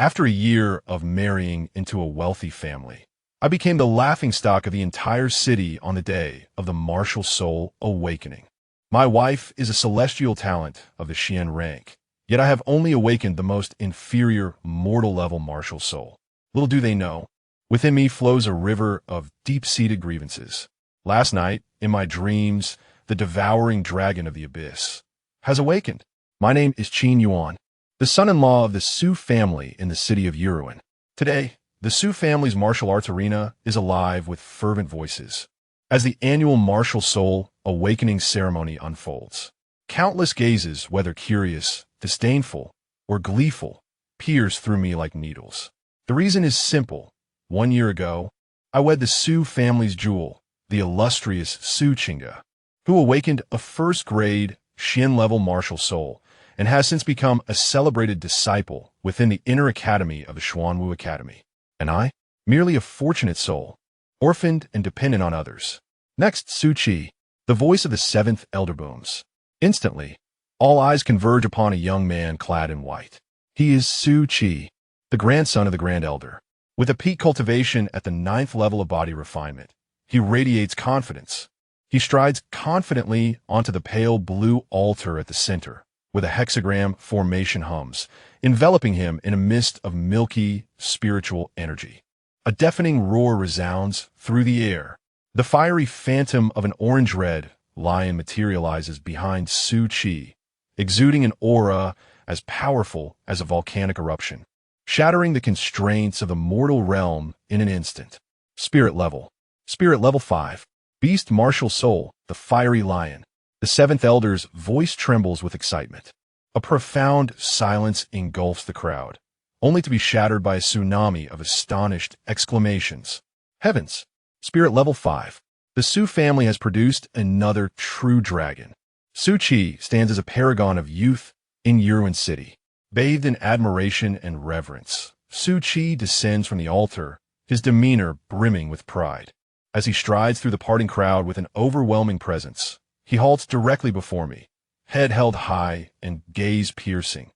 After a year of marrying into a wealthy family, I became the laughingstock of the entire city on the day of the martial soul awakening. My wife is a celestial talent of the Xian rank, yet I have only awakened the most inferior mortal-level martial soul. Little do they know, within me flows a river of deep-seated grievances. Last night, in my dreams, the devouring dragon of the abyss has awakened. My name is Qin Yuan, the son-in-law of the Su family in the city of Yuruan. Today, the Su family's martial arts arena is alive with fervent voices. As the annual martial soul awakening ceremony unfolds, countless gazes, whether curious, disdainful, or gleeful, pierce through me like needles. The reason is simple. 1 year ago, I wed the Su family's jewel, the illustrious Su Qingge, who awakened a first-grade Xian-level martial soul and has since become a celebrated disciple within the inner academy of the Xuanwu Academy. And I, merely a fortunate soul, orphaned and dependent on others. Next, Su Qi, the voice of the seventh elder booms. Instantly, all eyes converge upon a young man clad in white. He is Su Qi, the grandson of the Grand Elder. With a peak cultivation at the 9th level of body refinement, he radiates confidence. He strides confidently onto the pale blue altar at the center, with a hexagram formation hums, enveloping him in a mist of milky, spiritual energy. A deafening roar resounds through the air. The fiery phantom of an orange-red lion materializes behind Su Qi, exuding an aura as powerful as a volcanic eruption, shattering the constraints of the mortal realm in an instant. Spirit level 5. Beast martial soul, the fiery lion. The seventh elder's voice trembles with excitement. A profound silence engulfs the crowd, only to be shattered by a tsunami of astonished exclamations. Heavens! Spirit level 5. The Su family has produced another true dragon. Su Qi stands as a paragon of youth in Yuruan City. Bathed in admiration and reverence, Su Qi descends from the altar, his demeanor brimming with pride. As he strides through the parting crowd with an overwhelming presence, he halts directly before me, head held high and gaze piercing.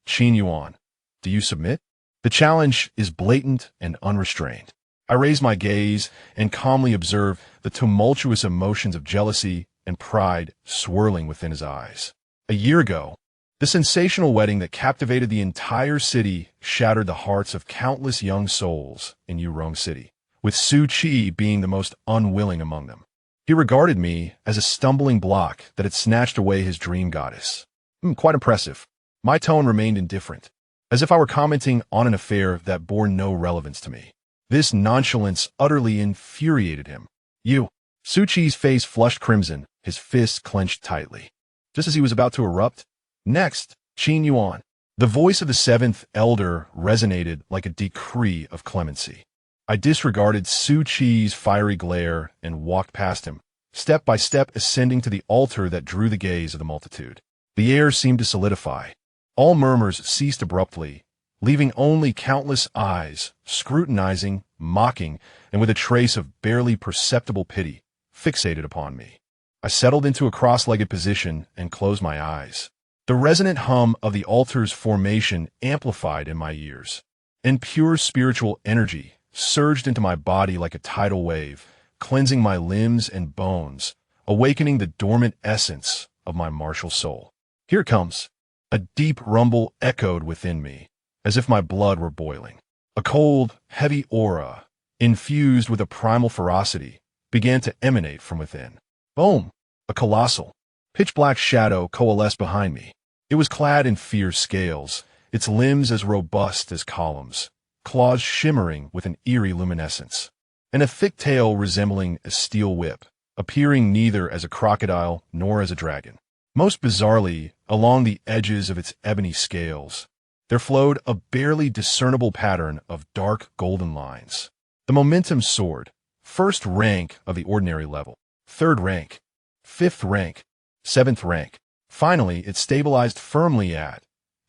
Qin Yuan, do you submit? The challenge is blatant and unrestrained. I raise my gaze and calmly observe the tumultuous emotions of jealousy and pride swirling within his eyes. A year ago, the sensational wedding that captivated the entire city shattered the hearts of countless young souls in Yurong City, with Su Qi being the most unwilling among them. He regarded me as a stumbling block that had snatched away his dream goddess. Quite impressive. My tone remained indifferent, as if I were commenting on an affair that bore no relevance to me. This nonchalance utterly infuriated him. You. Su Qi's face flushed crimson, his fists clenched tightly. Just as he was about to erupt, next, Qin Yuan. The voice of the seventh elder resonated like a decree of clemency. I disregarded Su Qi's fiery glare and walked past him, step by step ascending to the altar that drew the gaze of the multitude. The air seemed to solidify. All murmurs ceased abruptly, leaving only countless eyes, scrutinizing, mocking, and with a trace of barely perceptible pity, fixated upon me. I settled into a cross-legged position and closed my eyes. The resonant hum of the altar's formation amplified in my ears, and pure spiritual energy surged into my body like a tidal wave, cleansing my limbs and bones, awakening the dormant essence of my martial soul. Here it comes. A deep rumble echoed within me, as if my blood were boiling. A cold, heavy aura, infused with a primal ferocity, began to emanate from within. Boom! A colossal, pitch-black shadow coalesced behind me. It was clad in fierce scales, its limbs as robust as columns, claws shimmering with an eerie luminescence, and a thick tail resembling a steel whip, appearing neither as a crocodile nor as a dragon. Most bizarrely, along the edges of its ebony scales, there flowed a barely discernible pattern of dark golden lines. The momentum soared. First rank of the ordinary level, 3rd rank, 5th rank, 7th rank. Finally, it stabilized firmly at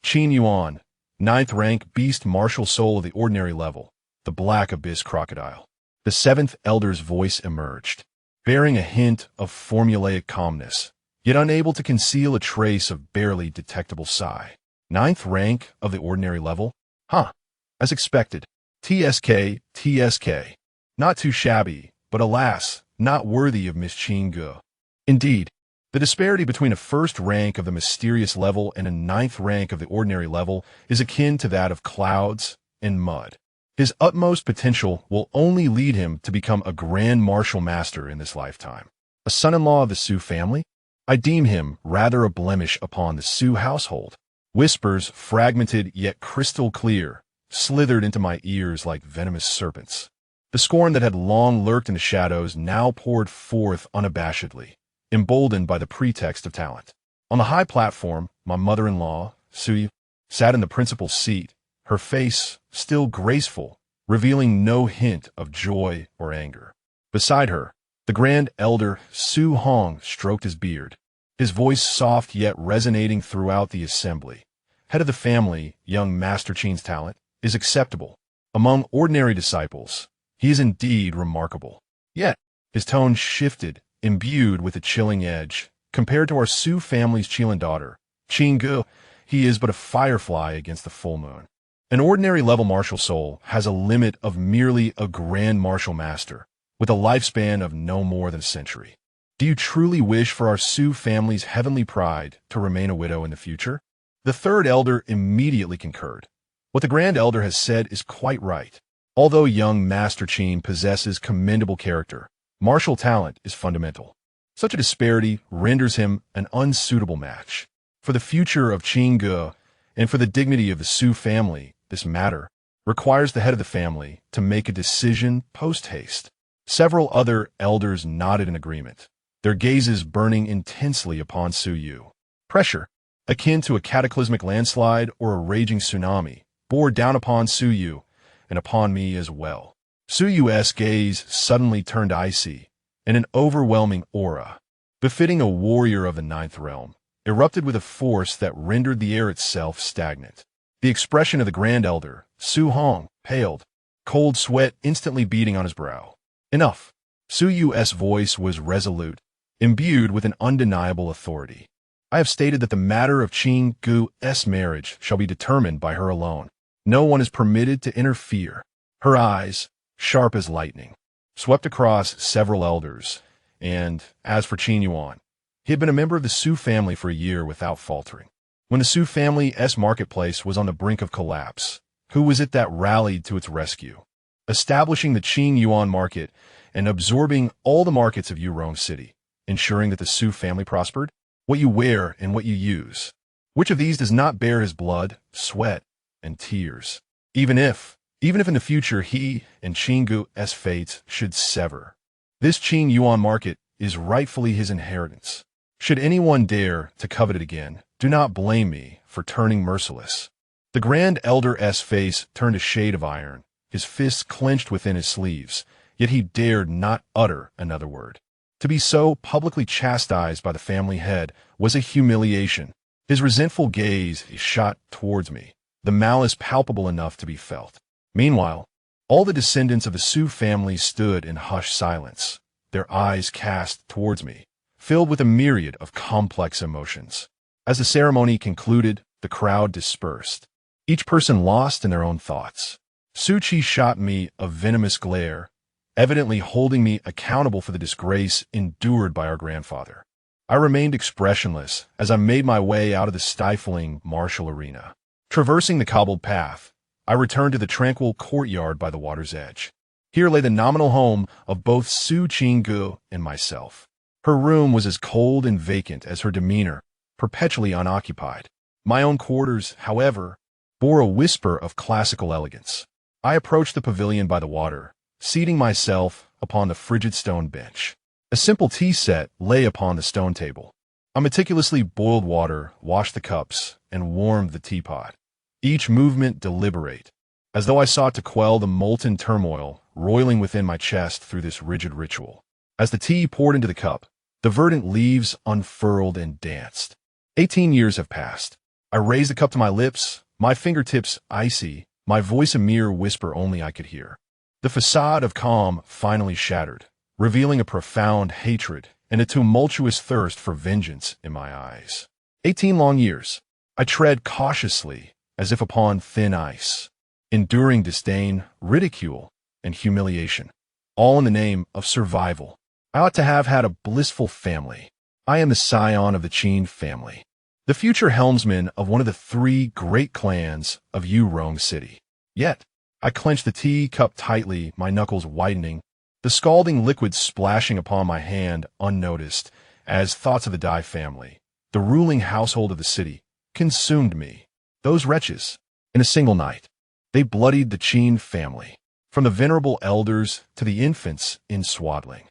Qin Yuan, 9th rank beast martial soul of the ordinary level, the Black Abyss Crocodile. The seventh elder's voice emerged, bearing a hint of formulaic calmness, yet unable to conceal a trace of barely detectable sigh. 9th rank of the ordinary level? Huh. As expected, TSK, TSK. Not too shabby, but alas, not worthy of Miss Qingge. Indeed, the disparity between a first rank of the mysterious level and a ninth rank of the ordinary level is akin to that of clouds and mud. His utmost potential will only lead him to become a grand martial master in this lifetime. A son-in-law of the Su family? I deem him rather a blemish upon the Su household. Whispers, fragmented yet crystal clear, slithered into my ears like venomous serpents. The scorn that had long lurked in the shadows now poured forth unabashedly, emboldened by the pretext of talent. On the high platform, my mother-in-law, Su, sat in the principal seat, her face still graceful, revealing no hint of joy or anger. Beside her, the grand elder Su Hong stroked his beard, his voice soft yet resonating throughout the assembly. Head of the family, young Master Qing's talent is acceptable. Among ordinary disciples, he is indeed remarkable. Yet, his tone shifted, imbued with a chilling edge. Compared to our Su family's Qilin daughter, Qingge, he is but a firefly against the full moon. An ordinary level martial soul has a limit of merely a grand martial master, with a lifespan of no more than a century. Do you truly wish for our Su family's heavenly pride to remain a widow in the future? The third elder immediately concurred. What the grand elder has said is quite right. Although young Master Qing possesses commendable character, martial talent is fundamental. Such a disparity renders him an unsuitable match. For the future of Qingge and for the dignity of the Su family, this matter requires the head of the family to make a decision post-haste. Several other elders nodded in agreement, their gazes burning intensely upon Su Yu. Pressure, akin to a cataclysmic landslide or a raging tsunami, bore down upon Su Yu and upon me as well. Su Yu's gaze suddenly turned icy, and an overwhelming aura, befitting a warrior of the ninth realm, erupted with a force that rendered the air itself stagnant. The expression of the grand elder, Su Hong, paled, cold sweat instantly beading on his brow. Enough. Su Yu's voice was resolute, imbued with an undeniable authority. I have stated that the matter of Qingge's marriage shall be determined by her alone. No one is permitted to interfere. Her eyes, sharp as lightning, swept across several elders, and, as for Qin Yuan, he had been a member of the Su family for a year without faltering. When the Su family's marketplace was on the brink of collapse, who was it that rallied to its rescue? Establishing the Qing Yuan market and absorbing all the markets of Yurong City, ensuring that the Su family prospered? What you wear and what you use. Which of these does not bear his blood, sweat, and tears? Even if in the future he and Qingge's fates should sever, this Qing Yuan market is rightfully his inheritance. Should anyone dare to covet it again, do not blame me for turning merciless. The grand elder's face turned a shade of iron, his fists clenched within his sleeves, yet he dared not utter another word. To be so publicly chastised by the family head was a humiliation. His resentful gaze shot towards me, the malice palpable enough to be felt. Meanwhile, all the descendants of the Su family stood in hushed silence, their eyes cast towards me, filled with a myriad of complex emotions. As the ceremony concluded, the crowd dispersed, each person lost in their own thoughts. Su Qi shot me a venomous glare, evidently holding me accountable for the disgrace endured by our grandfather. I remained expressionless as I made my way out of the stifling martial arena. Traversing the cobbled path, I returned to the tranquil courtyard by the water's edge. Here lay the nominal home of both Su Qingge and myself. Her room was as cold and vacant as her demeanor, perpetually unoccupied. My own quarters, however, bore a whisper of classical elegance. I approached the pavilion by the water, seating myself upon the frigid stone bench. A simple tea set lay upon the stone table. I meticulously boiled water, washed the cups, and warmed the teapot, each movement deliberate, as though I sought to quell the molten turmoil roiling within my chest through this rigid ritual. As the tea poured into the cup, the verdant leaves unfurled and danced. 18 years have passed. I raised the cup to my lips, my fingertips icy, my voice a mere whisper only I could hear. The facade of calm finally shattered, revealing a profound hatred and a tumultuous thirst for vengeance in my eyes. 18 long years. I tread cautiously, as if upon thin ice. enduring disdain, ridicule, and humiliation, all in the name of survival. I ought to have had a blissful family. I am the scion of the Qin family, the future helmsman of one of the three great clans of Yurong City. Yet, I clenched the teacup tightly, my knuckles whitening, the scalding liquid splashing upon my hand unnoticed, as thoughts of the Dai family, the ruling household of the city, consumed me. Those wretches, in a single night, they bloodied the Qin family, from the venerable elders to the infants in swaddling.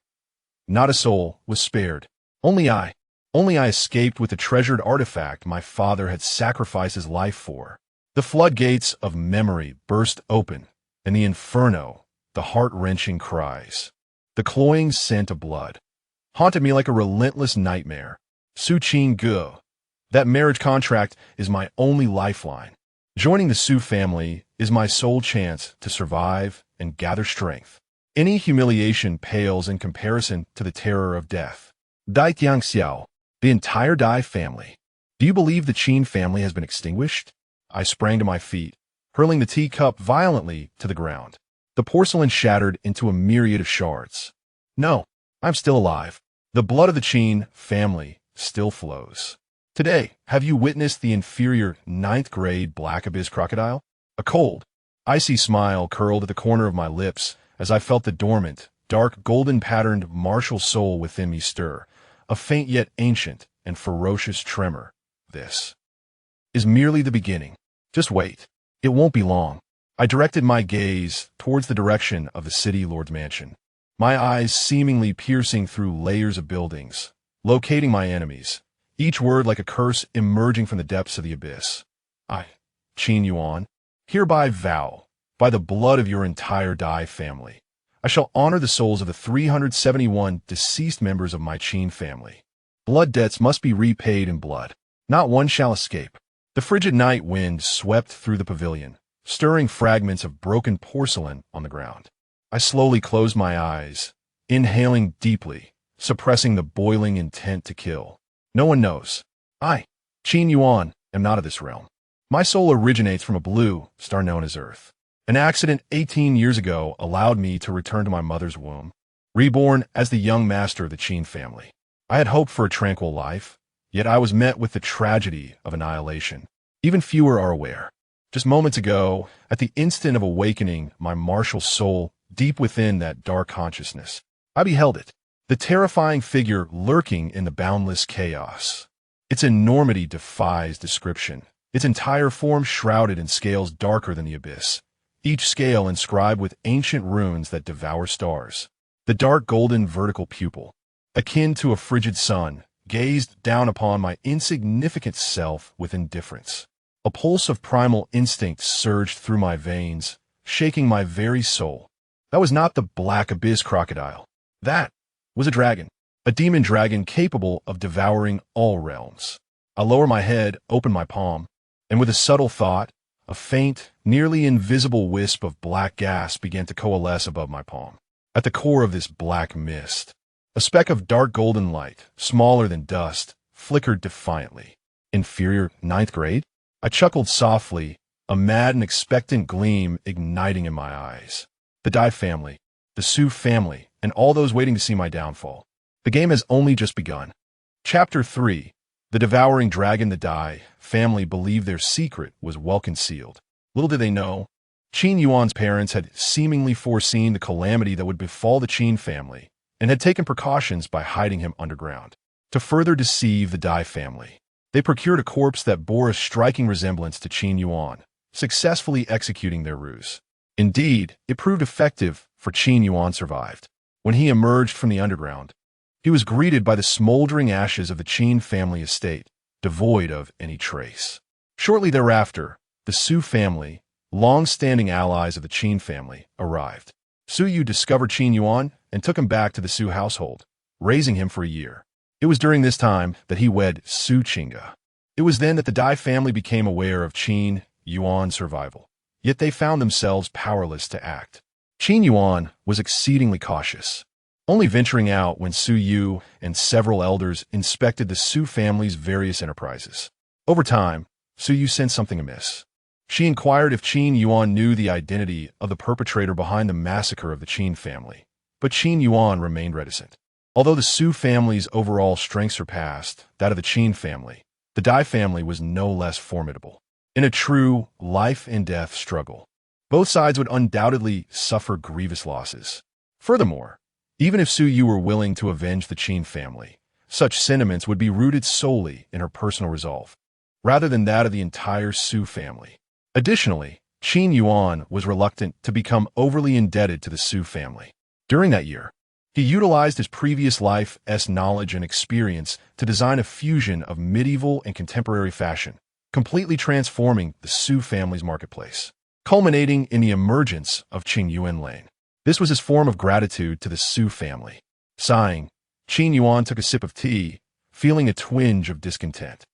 Not a soul was spared. Only I escaped with the treasured artifact my father had sacrificed his life for. The floodgates of memory burst open, and the inferno, the heart-wrenching cries, the cloying scent of blood, haunted me like a relentless nightmare. Su Qin Ge, that marriage contract is my only lifeline. Joining the Su family is my sole chance to survive and gather strength. Any humiliation pales in comparison to the terror of death. Dai Tiang Xiao, the entire Dai family. Do you believe the Qin family has been extinguished? I sprang to my feet, hurling the teacup violently to the ground. The porcelain shattered into a myriad of shards. No, I'm still alive. The blood of the Qin family still flows. Today, have you witnessed the inferior ninth-grade black abyss crocodile? A cold, icy smile curled at the corner of my lips as I felt the dormant, dark, golden-patterned martial soul within me stir, a faint yet ancient and ferocious tremor. This is merely the beginning. Just wait. It won't be long. I directed my gaze towards the direction of the city lord's mansion, my eyes seemingly piercing through layers of buildings, locating my enemies, each word like a curse emerging from the depths of the abyss. I, Qin Yuan, hereby vow, by the blood of your entire Dai family, I shall honor the souls of the 371 deceased members of my Qin family. Blood debts must be repaid in blood. Not one shall escape. The frigid night wind swept through the pavilion, stirring fragments of broken porcelain on the ground. I slowly closed my eyes, inhaling deeply, suppressing the boiling intent to kill. No one knows. I, Qin Yuan, am not of this realm. My soul originates from a blue star known as Earth. An accident 18 years ago allowed me to return to my mother's womb, reborn as the young master of the Qin family. I had hoped for a tranquil life, yet I was met with the tragedy of annihilation. Even fewer are aware. Just moments ago, at the instant of awakening my martial soul deep within that dark consciousness, I beheld it, the terrifying figure lurking in the boundless chaos. Its enormity defies description, its entire form shrouded in scales darker than the abyss, each scale inscribed with ancient runes that devour stars. The dark golden vertical pupil, akin to a frigid sun, gazed down upon my insignificant self with indifference. A pulse of primal instinct surged through my veins, shaking my very soul. That was not the black abyss crocodile. That was a dragon, a demon dragon capable of devouring all realms. I lower my head, open my palm, and with a subtle thought, a faint, nearly invisible wisp of black gas began to coalesce above my palm. At the core of this black mist, a speck of dark golden light, smaller than dust, flickered defiantly. Inferior ninth grade? I chuckled softly, a mad and expectant gleam igniting in my eyes. The Dai family, the Su family, and all those waiting to see my downfall. The game has only just begun. Chapter 3. The devouring dragon. The Dai family believed their secret was well concealed. Little did they know, Qin Yuan's parents had seemingly foreseen the calamity that would befall the Qin family, and had taken precautions by hiding him underground. To further deceive the Dai family, they procured a corpse that bore a striking resemblance to Qin Yuan, successfully executing their ruse. Indeed, it proved effective, for Qin Yuan survived. When he emerged from the underground, he was greeted by the smoldering ashes of the Qin family estate, devoid of any trace. Shortly thereafter, the Su family, long-standing allies of the Qin family, arrived. Su Yu discovered Qin Yuan and took him back to the Su household, raising him for a year. It was during this time that he wed Su Qinga. It was then that the Dai family became aware of Qin Yuan's survival, yet they found themselves powerless to act. Qin Yuan was exceedingly cautious, only venturing out when Su Yu and several elders inspected the Su family's various enterprises. Over time, Su Yu sensed something amiss. She inquired if Qin Yuan knew the identity of the perpetrator behind the massacre of the Qin family, but Qin Yuan remained reticent. Although the Su family's overall strength surpassed that of the Qin family, the Dai family was no less formidable. In a true life-and-death struggle, both sides would undoubtedly suffer grievous losses. Furthermore, even if Su Yu were willing to avenge the Qin family, such sentiments would be rooted solely in her personal resolve, rather than that of the entire Su family. Additionally, Qin Yuan was reluctant to become overly indebted to the Su family. During that year, he utilized his previous life's knowledge and experience to design a fusion of medieval and contemporary fashion, completely transforming the Su family's marketplace, culminating in the emergence of Qingyuan Lane. This was his form of gratitude to the Su family. Sighing, Qin Yuan took a sip of tea, feeling a twinge of discontent.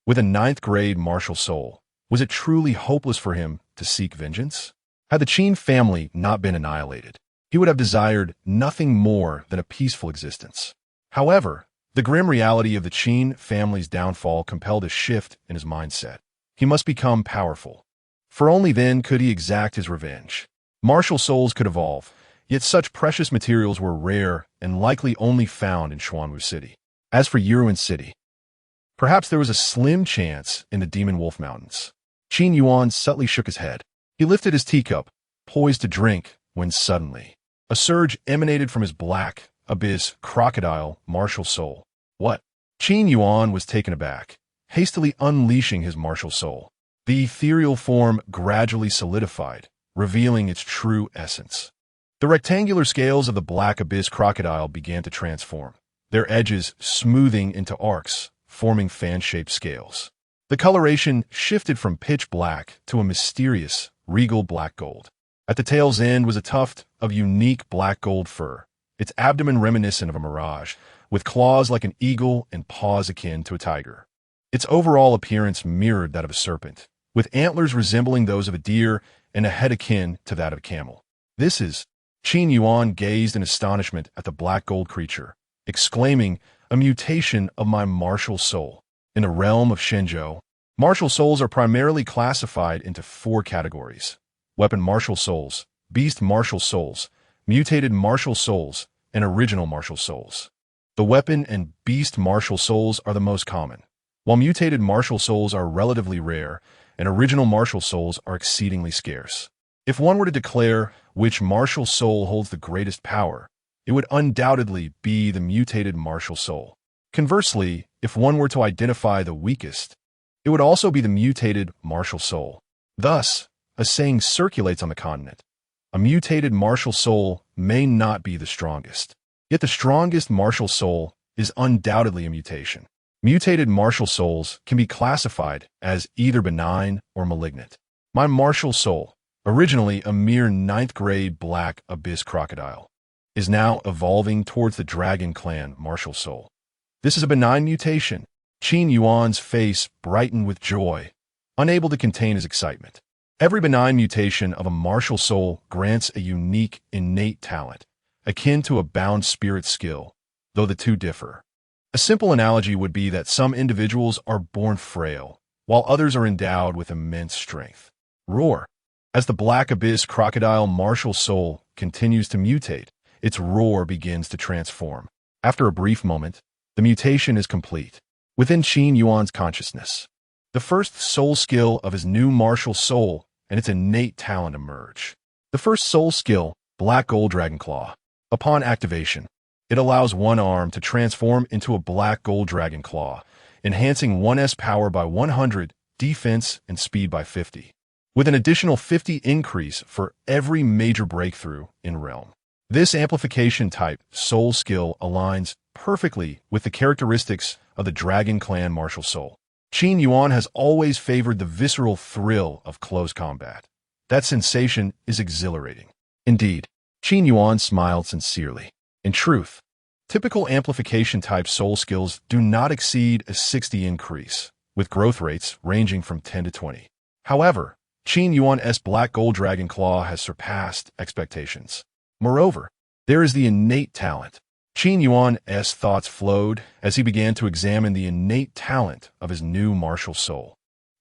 With a ninth-grade martial soul, was it truly hopeless for him to seek vengeance? Had the Qin family not been annihilated, he would have desired nothing more than a peaceful existence. However, the grim reality of the Qin family's downfall compelled a shift in his mindset. He must become powerful, for only then could he exact his revenge. Martial souls could evolve, yet such precious materials were rare and likely only found in Xuanwu City. As for Yiruan City, perhaps there was a slim chance in the Demon Wolf Mountains. Qin Yuan subtly shook his head. He lifted his teacup, poised to drink, when suddenly a surge emanated from his black, abyss, crocodile, martial soul. What? Qin Yuan was taken aback, hastily unleashing his martial soul. The ethereal form gradually solidified, revealing its true essence. The rectangular scales of the black abyss crocodile began to transform, their edges smoothing into arcs, forming fan-shaped scales. The coloration shifted from pitch black to a mysterious, regal black gold. At the tail's end was a tuft of unique black gold fur, its abdomen reminiscent of a mirage, with claws like an eagle and paws akin to a tiger. Its overall appearance mirrored that of a serpent, with antlers resembling those of a deer and a head akin to that of a camel. This is... Qin Yuan gazed in astonishment at the black gold creature, exclaiming, "A mutation of my martial soul." In the realm of Shenzhou, martial souls are primarily classified into 4 categories: weapon martial souls, beast martial souls, mutated martial souls, and original martial souls. The weapon and beast martial souls are the most common, while mutated martial souls are relatively rare, and original martial souls are exceedingly scarce. If one were to declare which martial soul holds the greatest power, it would undoubtedly be the mutated martial soul. Conversely, if one were to identify the weakest, it would also be the mutated martial soul. Thus, a saying circulates on the continent: a mutated martial soul may not be the strongest, yet the strongest martial soul is undoubtedly a mutation. Mutated martial souls can be classified as either benign or malignant. My martial soul, originally a mere 9th-grade black abyss crocodile, is now evolving towards the Dragon Clan martial soul. This is a benign mutation. Qin Yuan's face brightened with joy, unable to contain his excitement. Every benign mutation of a martial soul grants a unique, innate talent, akin to a bound spirit skill, though the two differ. A simple analogy would be that some individuals are born frail, while others are endowed with immense strength. Roar. As the black abyss crocodile martial soul continues to mutate, its roar begins to transform. After a brief moment, the mutation is complete. Within Qin Yuan's consciousness, the first soul skill of his new martial soul and its innate talent emerge. The first soul skill, Black Gold Dragon Claw. Upon activation, it allows one arm to transform into a black gold dragon claw, enhancing 1's power by 100, defense and speed by 50. With an additional 50 increase for every major breakthrough in Realm. This amplification type soul skill aligns perfectly with the characteristics of the Dragon Clan martial soul. Qin Yuan has always favored the visceral thrill of close combat. That sensation is exhilarating. Indeed, Qin Yuan smiled sincerely. In truth, typical amplification type soul skills do not exceed a 60 increase, with growth rates ranging from 10 to 20. However, Qin Yuan's Black Gold Dragon Claw has surpassed expectations. Moreover, there is the innate talent. Qin Yuan's thoughts flowed as he began to examine the innate talent of his new martial soul.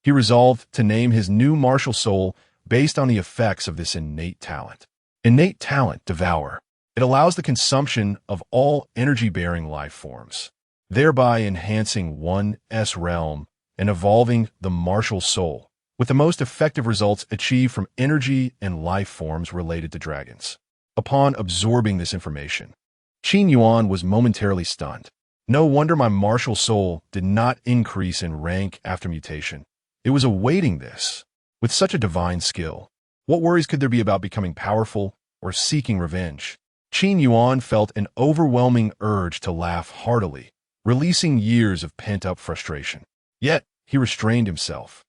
He resolved to name his new martial soul based on the effects of this innate talent. Innate talent, Devour. It allows the consumption of all energy-bearing life forms, thereby enhancing one's realm and evolving the martial soul, with the most effective results achieved from energy and life forms related to dragons. Upon absorbing this information, Qin Yuan was momentarily stunned. No wonder my martial soul did not increase in rank after mutation. It was awaiting this. With such a divine skill, what worries could there be about becoming powerful or seeking revenge? Qin Yuan felt an overwhelming urge to laugh heartily, releasing years of pent-up frustration. Yet, he restrained himself.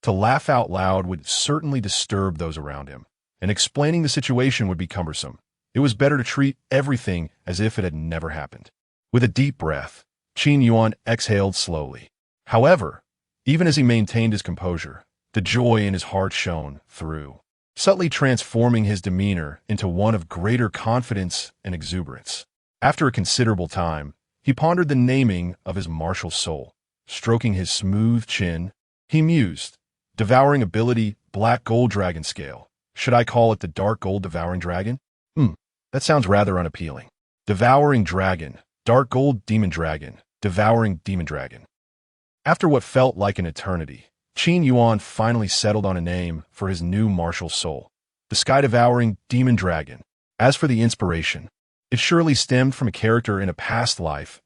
To laugh out loud would certainly disturb those around him, and explaining the situation would be cumbersome. It was better to treat everything as if it had never happened. With a deep breath, Qin Yuan exhaled slowly. However, even as he maintained his composure, the joy in his heart shone through, subtly transforming his demeanor into one of greater confidence and exuberance. After a considerable time, he pondered the naming of his martial soul. Stroking his smooth chin, he mused, devouring ability, Black Gold Dragon Scale. Should I call it the Dark Gold Devouring Dragon? That sounds rather unappealing. Devouring Dragon, Dark Gold Demon Dragon, Devouring Demon Dragon. After what felt like an eternity, Qin Yuan finally settled on a name for his new martial soul, the Sky-Devouring Demon Dragon. As for the inspiration, it surely stemmed from a character in a past life's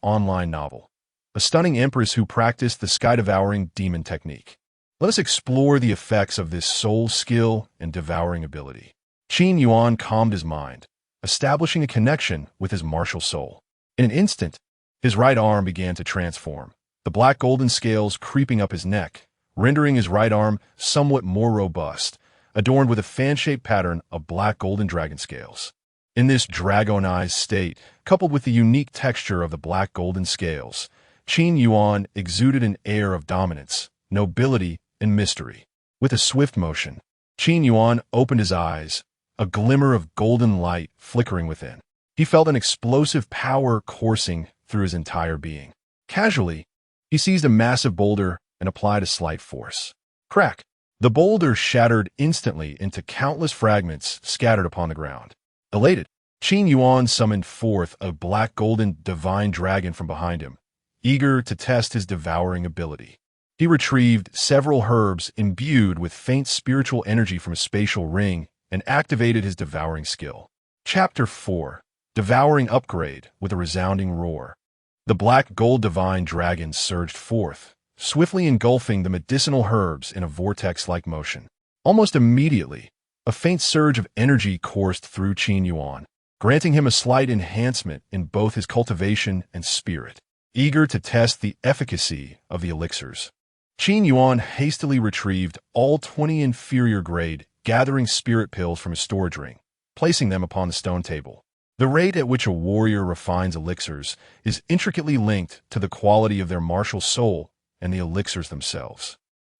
online novel, a stunning empress who practiced the Sky-Devouring Demon technique. Let us explore the effects of this soul skill and devouring ability. Qin Yuan calmed his mind, establishing a connection with his martial soul. In an instant, his right arm began to transform, the black golden scales creeping up his neck, rendering his right arm somewhat more robust, adorned with a fan-shaped pattern of black golden dragon scales. In this dragonized state, coupled with the unique texture of the black golden scales, Qin Yuan exuded an air of dominance, nobility, and mystery. With a swift motion, Qin Yuan opened his eyes, a glimmer of golden light flickering within. He felt an explosive power coursing through his entire being. Casually, he seized a massive boulder and applied a slight force. Crack! The boulder shattered instantly into countless fragments scattered upon the ground. Elated, Qin Yuan summoned forth a black golden divine dragon from behind him, eager to test his devouring ability. He retrieved several herbs imbued with faint spiritual energy from a spatial ring and activated his devouring skill. Chapter 4. Devouring Upgrade with a resounding roar. The black gold divine dragon surged forth, swiftly engulfing the medicinal herbs in a vortex-like motion. Almost immediately, a faint surge of energy coursed through Qin Yuan, granting him a slight enhancement in both his cultivation and spirit. Eager to test the efficacy of the elixirs, Qin Yuan hastily retrieved all 20 inferior-grade gathering spirit pills from his storage ring, placing them upon the stone table. The rate at which a warrior refines elixirs is intricately linked to the quality of their martial soul and the elixirs themselves.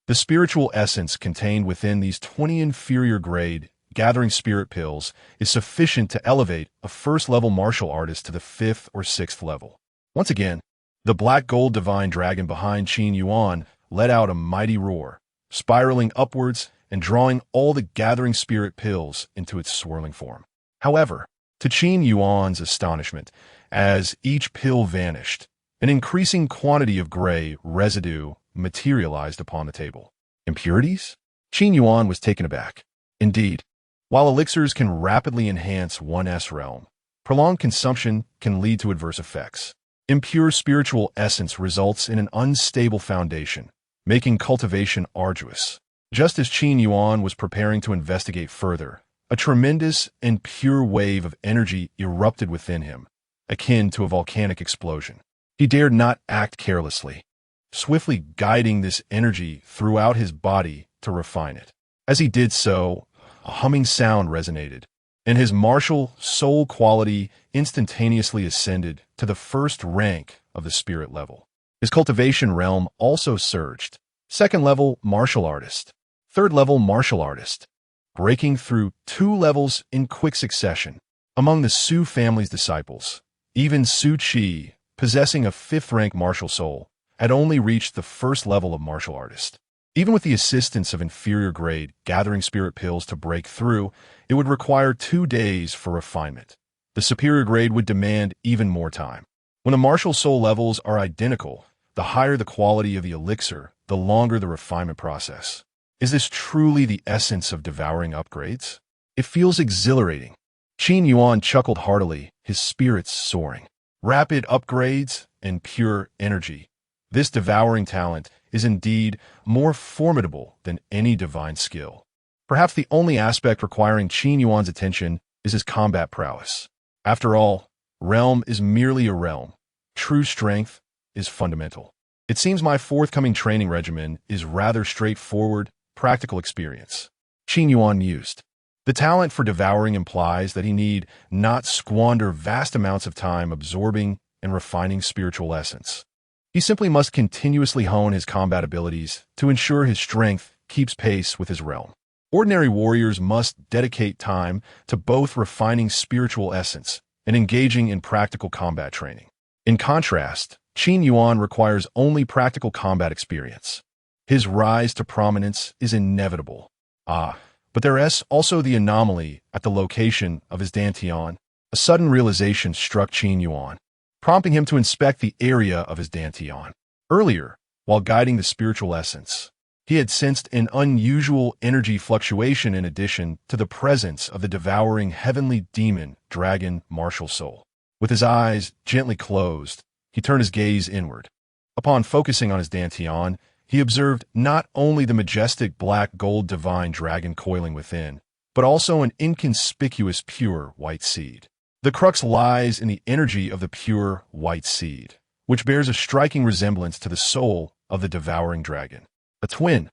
The spiritual essence contained within these 20 inferior-grade gathering spirit pills is sufficient to elevate a first-level martial artist to the 5th or 6th level. Once again, the black gold divine dragon behind Qin Yuan let out a mighty roar, spiraling upwards and drawing all the gathering spirit pills into its swirling form. However, to Qin Yuan's astonishment, as each pill vanished, an increasing quantity of gray residue materialized upon the table. Impurities? Qin Yuan was taken aback. Indeed, while elixirs can rapidly enhance one's realm, prolonged consumption can lead to adverse effects. Impure spiritual essence results in an unstable foundation, making cultivation arduous. Just as Qin Yuan was preparing to investigate further, a tremendous and pure wave of energy erupted within him, akin to a volcanic explosion. He dared not act carelessly, swiftly guiding this energy throughout his body to refine it. As he did so, a humming sound resonated, and his martial soul quality instantaneously ascended to the first rank of the spirit level. His cultivation realm also surged. 2nd level martial artist, 3rd level martial artist, breaking through 2 levels in quick succession. Among the Su family's disciples, even Su Qi, possessing a 5th rank martial soul, had only reached the 1st level of martial artist. Even with the assistance of inferior-grade gathering spirit pills to break through, it would require 2 days for refinement. The superior grade would demand even more time. When the martial soul levels are identical, the higher the quality of the elixir, the longer the refinement process. Is this truly the essence of devouring upgrades? It feels exhilarating. Qin Yuan chuckled heartily, his spirits soaring. Rapid upgrades and pure energy. This devouring talent is indeed more formidable than any divine skill. Perhaps the only aspect requiring Qin Yuan's attention is his combat prowess. After all, realm is merely a realm. True strength is fundamental. It seems my forthcoming training regimen is rather straightforward, practical experience. Qin Yuan mused. The talent for devouring implies that he need not squander vast amounts of time absorbing and refining spiritual essence. He simply must continuously hone his combat abilities to ensure his strength keeps pace with his realm. Ordinary warriors must dedicate time to both refining spiritual essence and engaging in practical combat training. In contrast, Qin Yuan requires only practical combat experience. His rise to prominence is inevitable. But there is also the anomaly at the location of his dantian. A sudden realization struck Qin Yuan, prompting him to inspect the area of his dantian. Earlier, while guiding the spiritual essence, he had sensed an unusual energy fluctuation in addition to the presence of the devouring heavenly demon dragon martial soul. With his eyes gently closed, he turned his gaze inward. Upon focusing on his dantian, he observed not only the majestic black gold divine dragon coiling within, but also an inconspicuous pure white seed. The crux lies in the energy of the pure white seed, which bears a striking resemblance to the soul of the devouring dragon. A twin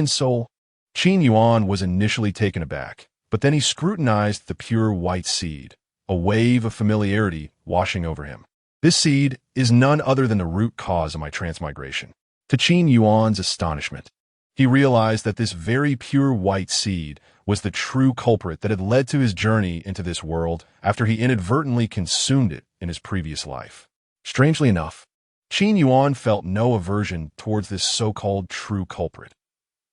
soul? Qin Yuan was initially taken aback, but then he scrutinized the pure white seed, a wave of familiarity washing over him. This seed is none other than the root cause of my transmigration. To Qin Yuan's astonishment, he realized that this very pure white seed was the true culprit that had led to his journey into this world after he inadvertently consumed it in his previous life. Strangely enough, Qin Yuan felt no aversion towards this so-called true culprit.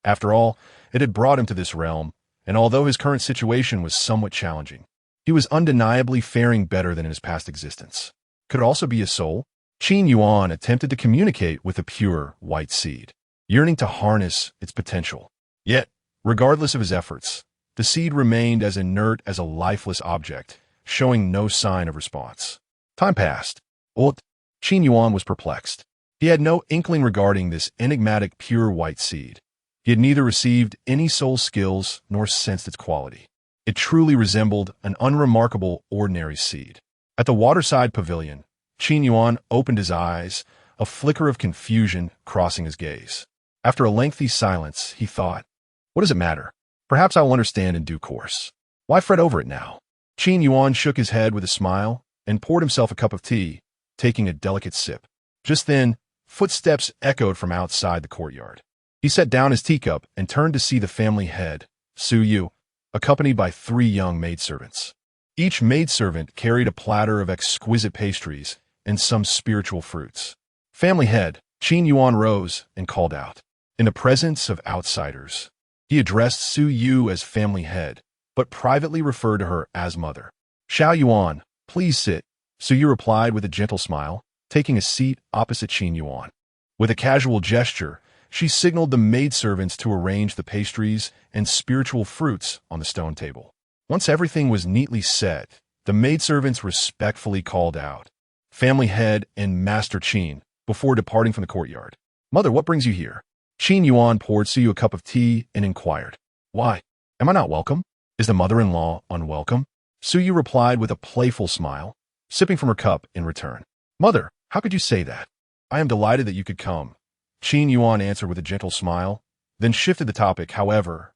After all, it had brought him to this realm, and although his current situation was somewhat challenging, he was undeniably faring better than in his past existence. Could it also be a soul? Qin Yuan attempted to communicate with the pure white seed, yearning to harness its potential. Yet, regardless of his efforts, the seed remained as inert as a lifeless object, showing no sign of response. Time passed. Qin Yuan was perplexed. He had no inkling regarding this enigmatic pure white seed. He had neither received any soul skills nor sensed its quality. It truly resembled an unremarkable ordinary seed. At the waterside pavilion, Qin Yuan opened his eyes, a flicker of confusion crossing his gaze. After a lengthy silence, he thought, what does it matter? Perhaps I will understand in due course. Why fret over it now? Qin Yuan shook his head with a smile and poured himself a cup of tea, taking a delicate sip. Just then, footsteps echoed from outside the courtyard. He set down his teacup and turned to see the family head, Su Yu, accompanied by 3 young maidservants. Each maidservant carried a platter of exquisite pastries and some spiritual fruits. Family head, Qin Yuan rose and called out. In the presence of outsiders, he addressed Su Yu as family head, but privately referred to her as mother. Xiao Yuan, please sit, Su Yu replied with a gentle smile, taking a seat opposite Qin Yuan. With a casual gesture, she signaled the maidservants to arrange the pastries and spiritual fruits on the stone table. Once everything was neatly set, the maidservants respectfully called out, family head and Master Qin, before departing from the courtyard. Mother, what brings you here? Qin Yuan poured Su Yu a cup of tea and inquired, why, am I not welcome? Is the mother-in-law unwelcome? Su Yu replied with a playful smile, sipping from her cup in return. Mother, how could you say that? I am delighted that you could come. Qin Yuan answered with a gentle smile, then shifted the topic. However,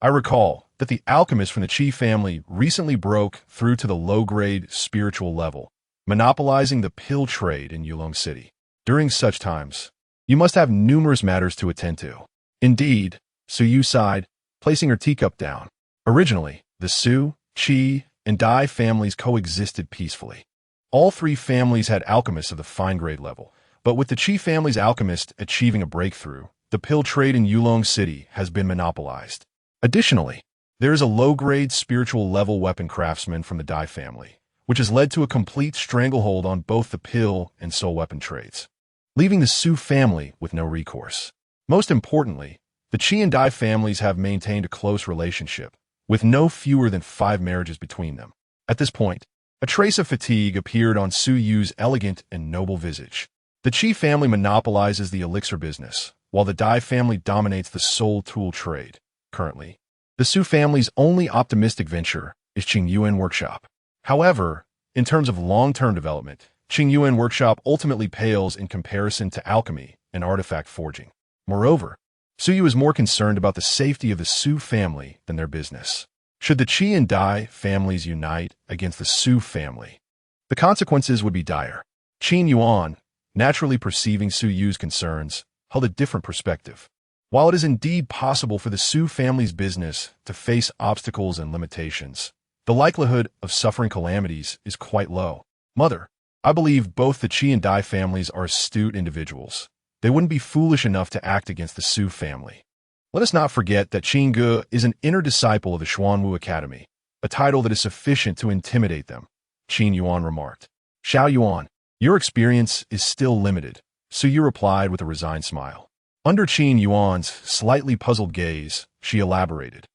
I recall that the alchemist from the Qi family recently broke through to the low-grade spiritual level, monopolizing the pill trade in Yulong City. During such times, you must have numerous matters to attend to. Indeed, Su Yu sighed, placing her teacup down. Originally, the Su, Qi, and Dai families coexisted peacefully. All 3 families had alchemists of the fine-grade level, but with the Qi family's alchemist achieving a breakthrough, the pill trade in Yulong City has been monopolized. Additionally, there is a low-grade spiritual-level weapon craftsman from the Dai family, which has led to a complete stranglehold on both the pill and soul weapon trades, leaving the Su family with no recourse. Most importantly, the Qi and Dai families have maintained a close relationship, with no fewer than 5 marriages between them. At this point, a trace of fatigue appeared on Su Yu's elegant and noble visage. The Qi family monopolizes the elixir business, while the Dai family dominates the soul tool trade. Currently, the Su family's only optimistic venture is Qingyuan Workshop. However, in terms of long-term development, Qingyuan Workshop ultimately pales in comparison to alchemy and artifact forging. Moreover, Su Yu is more concerned about the safety of the Su family than their business. Should the Qi and Dai families unite against the Su family, the consequences would be dire. Qin Yuan, naturally perceiving Su Yu's concerns, held a different perspective. While it is indeed possible for the Su family's business to face obstacles and limitations, the likelihood of suffering calamities is quite low. Mother, I believe both the Qi and Dai families are astute individuals. They wouldn't be foolish enough to act against the Su family. Let us not forget that Qin Ge is an inner disciple of the Xuanwu Academy, a title that is sufficient to intimidate them, Qin Yuan remarked. Xiao Yuan, your experience is still limited, Su Yu replied with a resigned smile. Under Qin Yuan's slightly puzzled gaze, she elaborated.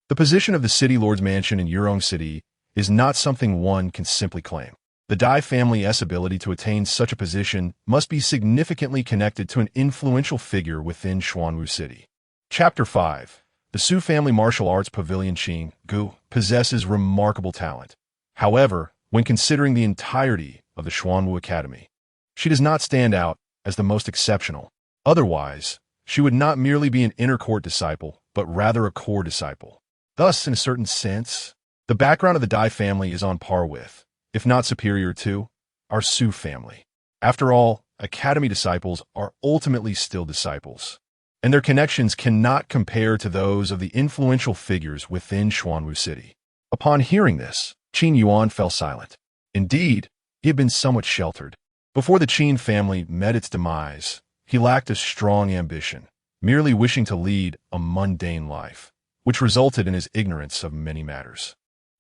The position of the City Lord's mansion in Yurong City is not something one can simply claim. The Dai family's ability to attain such a position must be significantly connected to an influential figure within Xuanwu City. Chapter 5. The Su family martial arts pavilion Qin Gu possesses remarkable talent. However, when considering the entirety of the Xuanwu Academy, she does not stand out as the most exceptional. Otherwise, she would not merely be an inner court disciple, but rather a core disciple. Thus, in a certain sense, the background of the Dai family is on par with, if not superior to, our Su family. After all, academy disciples are ultimately still disciples, and their connections cannot compare to those of the influential figures within Xuanwu City. Upon hearing this, Qin Yuan fell silent. Indeed, he had been somewhat sheltered. Before the Qin family met its demise, he lacked a strong ambition, merely wishing to lead a mundane life, which resulted in his ignorance of many matters.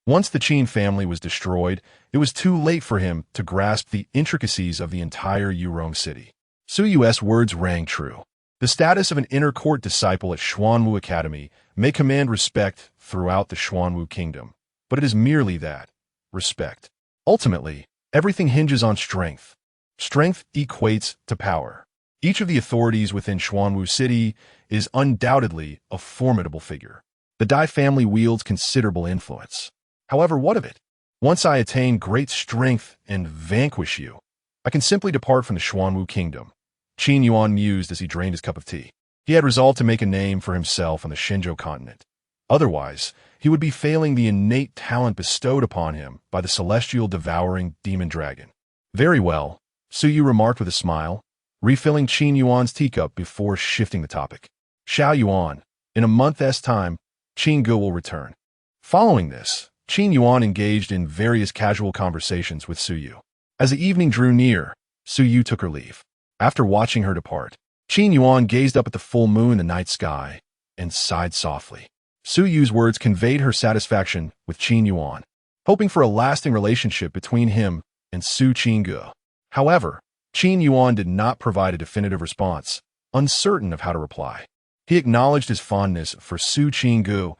Once the Qin family was destroyed, it was too late for him to grasp the intricacies of the entire Yurong City. Su Yu's words rang true. The status of an inner court disciple at Xuanwu Academy may command respect throughout the Xuanwu Kingdom, but it is merely that, respect. Ultimately, everything hinges on strength. Strength equates to power. Each of the authorities within Xuanwu City is undoubtedly a formidable figure. The Dai family wields considerable influence. However, what of it? Once I attain great strength and vanquish you, I can simply depart from the Xuanwu Kingdom. Qin Yuan mused as he drained his cup of tea. He had resolved to make a name for himself on the Shenzhou continent. Otherwise, he would be failing the innate talent bestowed upon him by the celestial devouring demon dragon. Very well, Su Yu remarked with a smile, refilling Qin Yuan's teacup before shifting the topic. Xiao Yuan, in a month's time, Qin Ge will return. Following this, Qin Yuan engaged in various casual conversations with Su Yu. As the evening drew near, Su Yu took her leave. After watching her depart, Qin Yuan gazed up at the full moon in the night sky and sighed softly. Su Yu's words conveyed her satisfaction with Qin Yuan, hoping for a lasting relationship between him and Su Qingge. However, Qin Yuan did not provide a definitive response, uncertain of how to reply. He acknowledged his fondness for Su Qingge,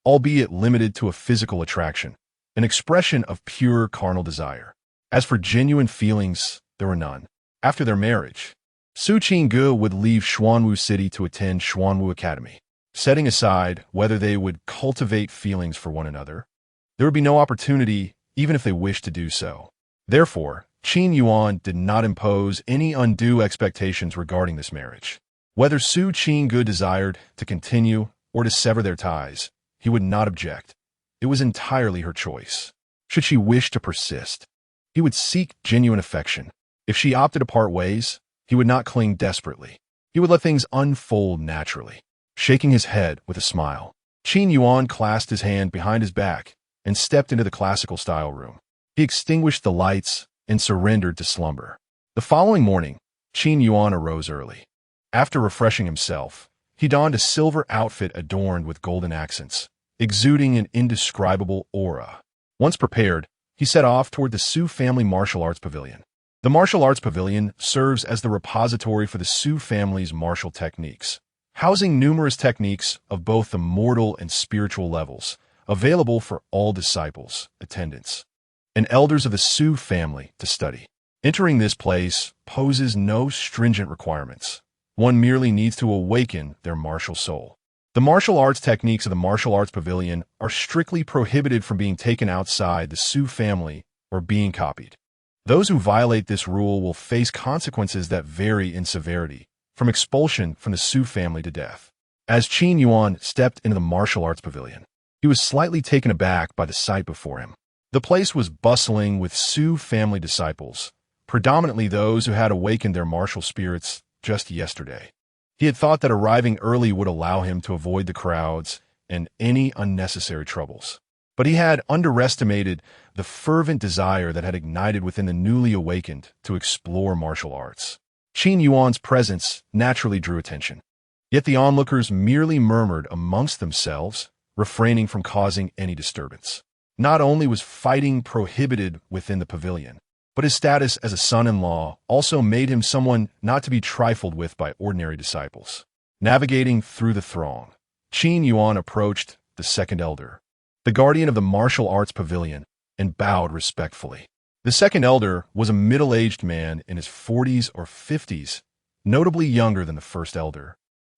albeit limited to a physical attraction, an expression of pure carnal desire. As for genuine feelings, there were none. After their marriage, Su Qingge would leave Xuanwu City to attend Xuanwu Academy. Setting aside whether they would cultivate feelings for one another, there would be no opportunity even if they wished to do so. Therefore, Qin Yuan did not impose any undue expectations regarding this marriage. Whether Su Qingge desired to continue or to sever their ties, he would not object. It was entirely her choice. Should she wish to persist, he would seek genuine affection. If she opted to part ways, he would not cling desperately. He would let things unfold naturally. Shaking his head with a smile, Qin Yuan clasped his hand behind his back and stepped into the classical style room. He extinguished the lights and surrendered to slumber. The following morning, Qin Yuan arose early. After refreshing himself, He donned a silver outfit adorned with golden accents, exuding an indescribable aura. Once prepared, he set off toward the Su family martial arts pavilion. The martial arts pavilion serves as the repository for the Su family's martial techniques, housing numerous techniques of both the mortal and spiritual levels, available for all disciples, attendants, and elders of the Su family to study. Entering this place poses no stringent requirements. One merely needs to awaken their martial soul. The martial arts techniques of the martial arts pavilion are strictly prohibited from being taken outside the Su family or being copied. Those who violate this rule will face consequences that vary in severity, from expulsion from the Su family to death. As Qin Yuan stepped into the martial arts pavilion, he was slightly taken aback by the sight before him. The place was bustling with Su family disciples, predominantly those who had awakened their martial spirits just yesterday. He had thought that arriving early would allow him to avoid the crowds and any unnecessary troubles. But he had underestimated the fervent desire that had ignited within the newly awakened to explore martial arts. Qin Yuan's presence naturally drew attention. Yet the onlookers merely murmured amongst themselves, refraining from causing any disturbance. Not only was fighting prohibited within the pavilion, but his status as a son-in-law also made him someone not to be trifled with by ordinary disciples. Navigating through the throng, Qin Yuan approached the second elder, the guardian of the martial arts pavilion, and bowed respectfully. The second elder was a middle-aged man in his 40s or 50s, notably younger than the first elder,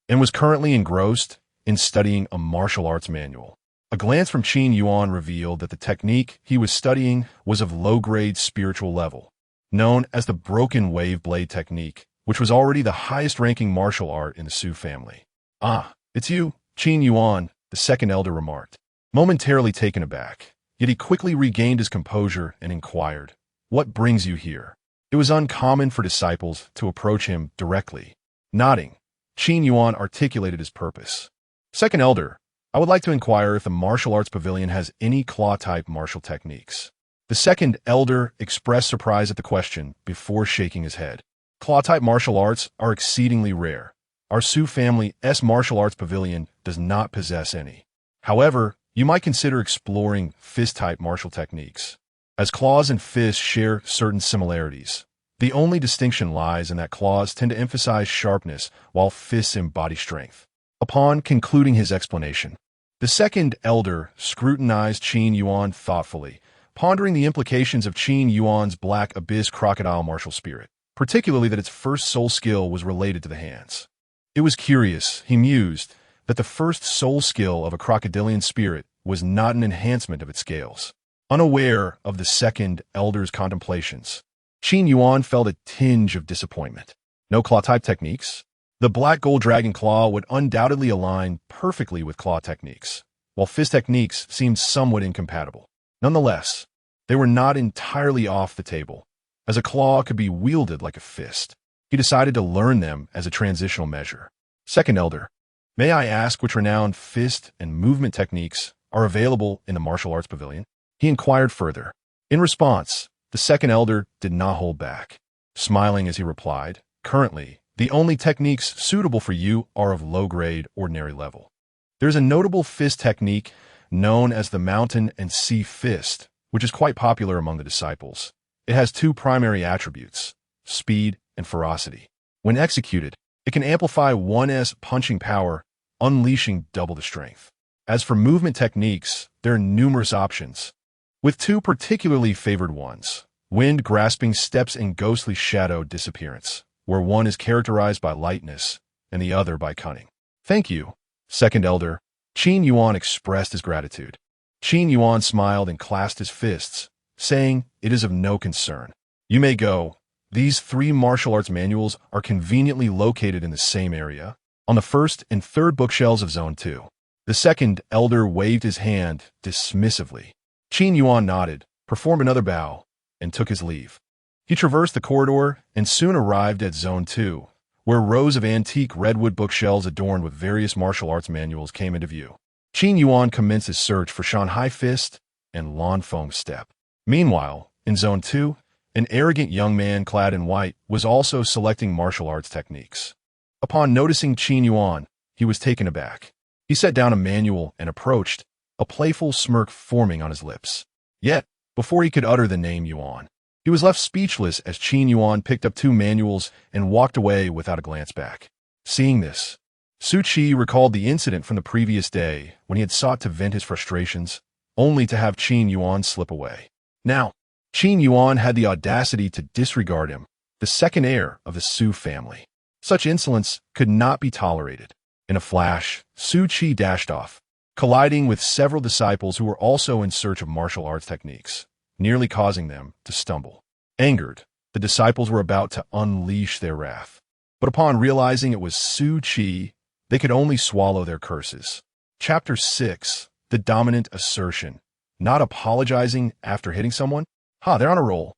and was currently engrossed in studying a martial arts manual. A glance from Qin Yuan revealed that the technique he was studying was of low-grade spiritual level, known as the broken wave blade technique, which was already the highest-ranking martial art in the Su family. "Ah, it's you, Qin Yuan," the second elder remarked, momentarily taken aback. Yet he quickly regained his composure and inquired, "What brings you here?" It was uncommon for disciples to approach him directly. Nodding, Qin Yuan articulated his purpose. "Second elder, I would like to inquire if the martial arts pavilion has any claw-type martial techniques." The second elder expressed surprise at the question before shaking his head. Claw-type martial arts are exceedingly rare. Our Su family's martial arts pavilion does not possess any. However, you might consider exploring fist-type martial techniques. As claws and fists share certain similarities, the only distinction lies in that claws tend to emphasize sharpness while fists embody strength. Upon concluding his explanation, the second elder scrutinized Qin Yuan thoughtfully, pondering the implications of Qin Yuan's Black Abyss crocodile martial spirit, particularly that its first soul skill was related to the hands. It was curious, he mused, that the first soul skill of a crocodilian spirit was not an enhancement of its scales. Unaware of the second elder's contemplations, Qin Yuan felt a tinge of disappointment. No claw-type techniques? The black gold dragon claw would undoubtedly align perfectly with claw techniques, while fist techniques seemed somewhat incompatible. Nonetheless, they were not entirely off the table, as a claw could be wielded like a fist. He decided to learn them as a transitional measure. "Second elder, may I ask which renowned fist and movement techniques are available in the martial arts pavilion?" He inquired further. In response, the second elder did not hold back, smiling as he replied, "Currently, the only techniques suitable for you are of low-grade, ordinary level. There's a notable fist technique known as the mountain and sea fist, which is quite popular among the disciples. It has two primary attributes, speed and ferocity. When executed, it can amplify one's punching power, unleashing double the strength. As for movement techniques, there are numerous options, with two particularly favored ones: wind-grasping steps and ghostly shadow disappearance, where one is characterized by lightness and the other by cunning. "Thank you, second elder." Qin Yuan expressed his gratitude. Qin Yuan smiled and clasped his fists, saying, "It is of no concern. You may go. These 3 martial arts manuals are conveniently located in the same area, on the first and third bookshelves of Zone 2. The second elder waved his hand dismissively. Qin Yuan nodded, performed another bow, and took his leave. He traversed the corridor and soon arrived at Zone 2, where rows of antique redwood bookshelves adorned with various martial arts manuals came into view. Qin Yuan commenced his search for Shanghai Fist and Lawn Foam Step. Meanwhile, in Zone 2, an arrogant young man clad in white was also selecting martial arts techniques. Upon noticing Qin Yuan, he was taken aback. He set down a manual and approached, a playful smirk forming on his lips. Yet, before he could utter the name Yuan, he was left speechless as Qin Yuan picked up two manuals and walked away without a glance back. Seeing this, Su Qi recalled the incident from the previous day when he had sought to vent his frustrations, only to have Qin Yuan slip away. Now, Qin Yuan had the audacity to disregard him, the second heir of the Su family. Such insolence could not be tolerated. In a flash, Su Qi dashed off, colliding with several disciples who were also in search of martial arts techniques, nearly causing them to stumble. Angered, the disciples were about to unleash their wrath. But upon realizing it was Su Qi, they could only swallow their curses. Chapter 6. The Dominant Assertion. Not apologizing after hitting someone? They're on a roll.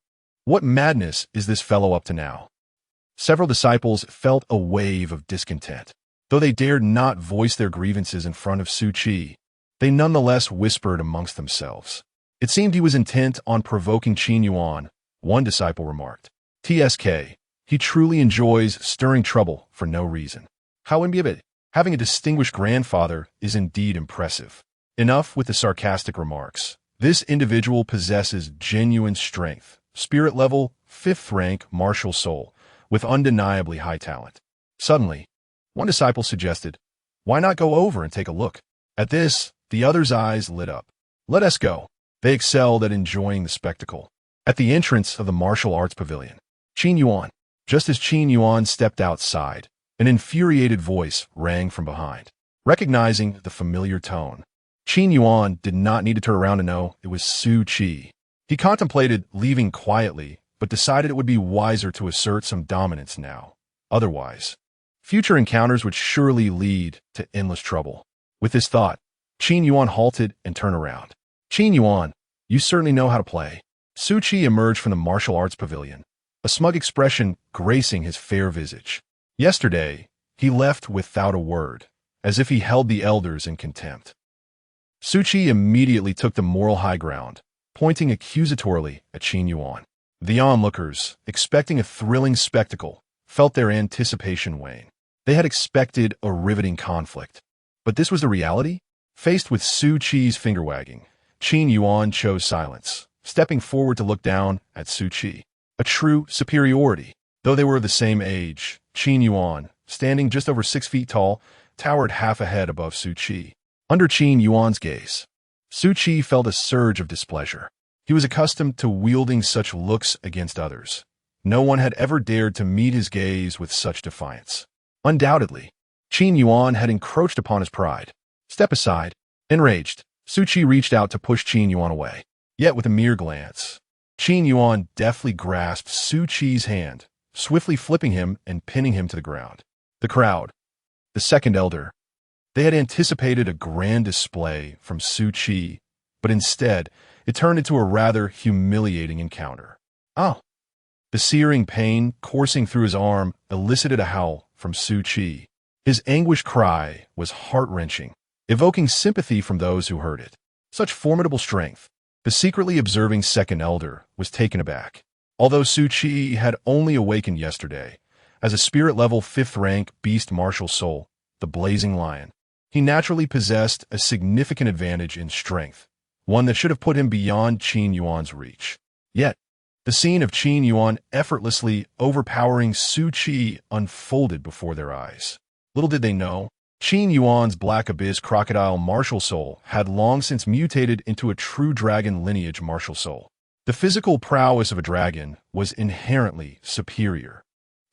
What madness is this fellow up to now? Several disciples felt a wave of discontent. Though they dared not voice their grievances in front of Su Qi, they nonetheless whispered amongst themselves. It seemed he was intent on provoking Qin Yuan, one disciple remarked. TSK, he truly enjoys stirring trouble for no reason. How imbibit, having a distinguished grandfather is indeed impressive. Enough with the sarcastic remarks. This individual possesses genuine strength, spirit level, 5th rank martial soul, with undeniably high talent. Suddenly, one disciple suggested, why not go over and take a look? At this, the other's eyes lit up. Let us go. They excelled at enjoying the spectacle. At the entrance of the martial arts pavilion, Qin Yuan, just as Qin Yuan stepped outside, an infuriated voice rang from behind. Recognizing the familiar tone, Qin Yuan did not need to turn around to know it was Su Qi. He contemplated leaving quietly, but decided it would be wiser to assert some dominance now. Otherwise, future encounters would surely lead to endless trouble. With this thought, Qin Yuan halted and turned around. Qin Yuan, you certainly know how to play. Su Qi emerged from the martial arts pavilion, a smug expression gracing his fair visage. Yesterday, he left without a word, as if he held the elders in contempt. Su Qi immediately took the moral high ground, pointing accusatorily at Qin Yuan. The onlookers, expecting a thrilling spectacle, felt their anticipation wane. They had expected a riveting conflict. But this was the reality? Faced with Su Qi's finger-wagging, Qin Yuan chose silence, stepping forward to look down at Su Qi. A true superiority. Though they were of the same age, Qin Yuan, standing just over 6 feet tall, towered half a head above Su Qi. Under Qin Yuan's gaze, Su Qi felt a surge of displeasure. He was accustomed to wielding such looks against others. No one had ever dared to meet his gaze with such defiance. Undoubtedly, Qin Yuan had encroached upon his pride. Step aside. Enraged, Su Qi reached out to push Qin Yuan away. Yet with a mere glance, Qin Yuan deftly grasped Su Qi's hand, swiftly flipping him and pinning him to the ground. The crowd, the second elder, they had anticipated a grand display from Su Qi, but instead, it turned into a rather humiliating encounter. The searing pain coursing through his arm elicited a howl from Su Qi. His anguished cry was heart-wrenching, evoking sympathy from those who heard it. Such formidable strength. The secretly observing second elder was taken aback. Although Su Qi had only awakened yesterday, as a spirit-level 5th rank beast martial soul, the Blazing Lion, he naturally possessed a significant advantage in strength, one that should have put him beyond Qin Yuan's reach. Yet, the scene of Qin Yuan effortlessly overpowering Su Qi unfolded before their eyes. Little did they know, Qin Yuan's Black Abyss crocodile martial soul had long since mutated into a true dragon lineage martial soul. The physical prowess of a dragon was inherently superior,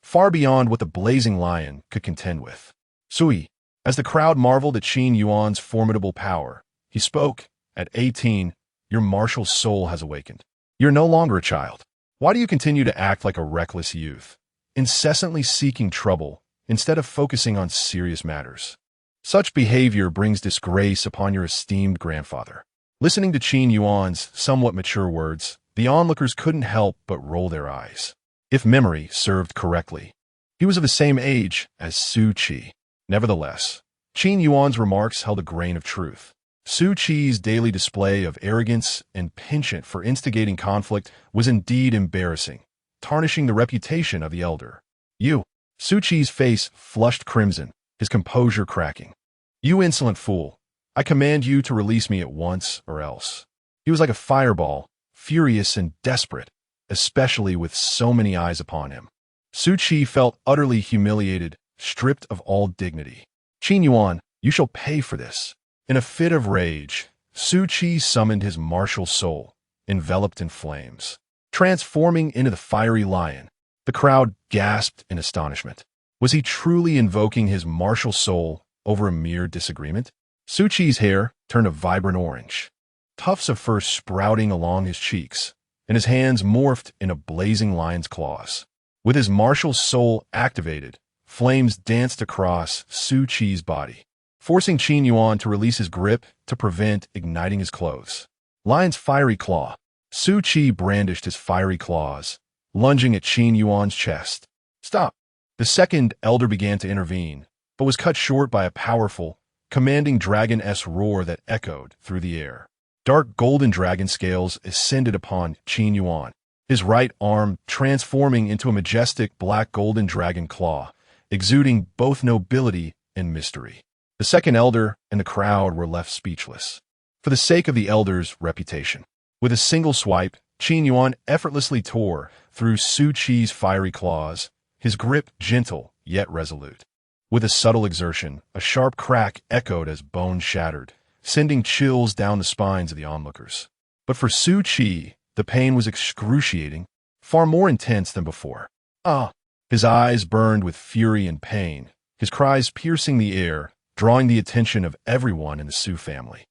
far beyond what the Blazing Lion could contend with. Sui, as the crowd marveled at Qin Yuan's formidable power, he spoke. At 18, your martial soul has awakened. You're no longer a child. Why do you continue to act like a reckless youth, incessantly seeking trouble instead of focusing on serious matters? Such behavior brings disgrace upon your esteemed grandfather. Listening to Qin Yuan's somewhat mature words, the onlookers couldn't help but roll their eyes. If memory served correctly, he was of the same age as Su Qi. Nevertheless, Qin Yuan's remarks held a grain of truth. Su Qi's daily display of arrogance and penchant for instigating conflict was indeed embarrassing, tarnishing the reputation of the elder. Su Qi's face flushed crimson, his composure cracking. "You insolent fool! I command you to release me at once or else." He was like a fireball, furious and desperate, especially with so many eyes upon him. Su Qi felt utterly humiliated, stripped of all dignity. "Qin Yuan, you shall pay for this." In a fit of rage, Su Qi summoned his martial soul, enveloped in flames, transforming into the fiery lion. The crowd gasped in astonishment. Was he truly invoking his martial soul over a mere disagreement? Su Qi's hair turned a vibrant orange, tufts of fur sprouting along his cheeks, and his hands morphed into blazing lion's claws. With his martial soul activated, flames danced across Su Qi's body, forcing Qin Yuan to release his grip to prevent igniting his clothes. Lion's fiery claw. Su Qi brandished his fiery claws, lunging at Qin Yuan's chest. "Stop!" The second elder began to intervene, but was cut short by a powerful, commanding dragon-esque roar that echoed through the air. Dark golden dragon scales ascended upon Qin Yuan, his right arm transforming into a majestic black golden dragon claw, exuding both nobility and mystery. The second elder and the crowd were left speechless. For the sake of the elder's reputation, with a single swipe, Qin Yuan effortlessly tore through Su Qi's fiery claws, his grip gentle yet resolute. With a subtle exertion, a sharp crack echoed as bones shattered, sending chills down the spines of the onlookers. But for Su Qi, the pain was excruciating, far more intense than before. "Ah!" His eyes burned with fury and pain, his cries piercing the air, drawing the attention of everyone in the Su family.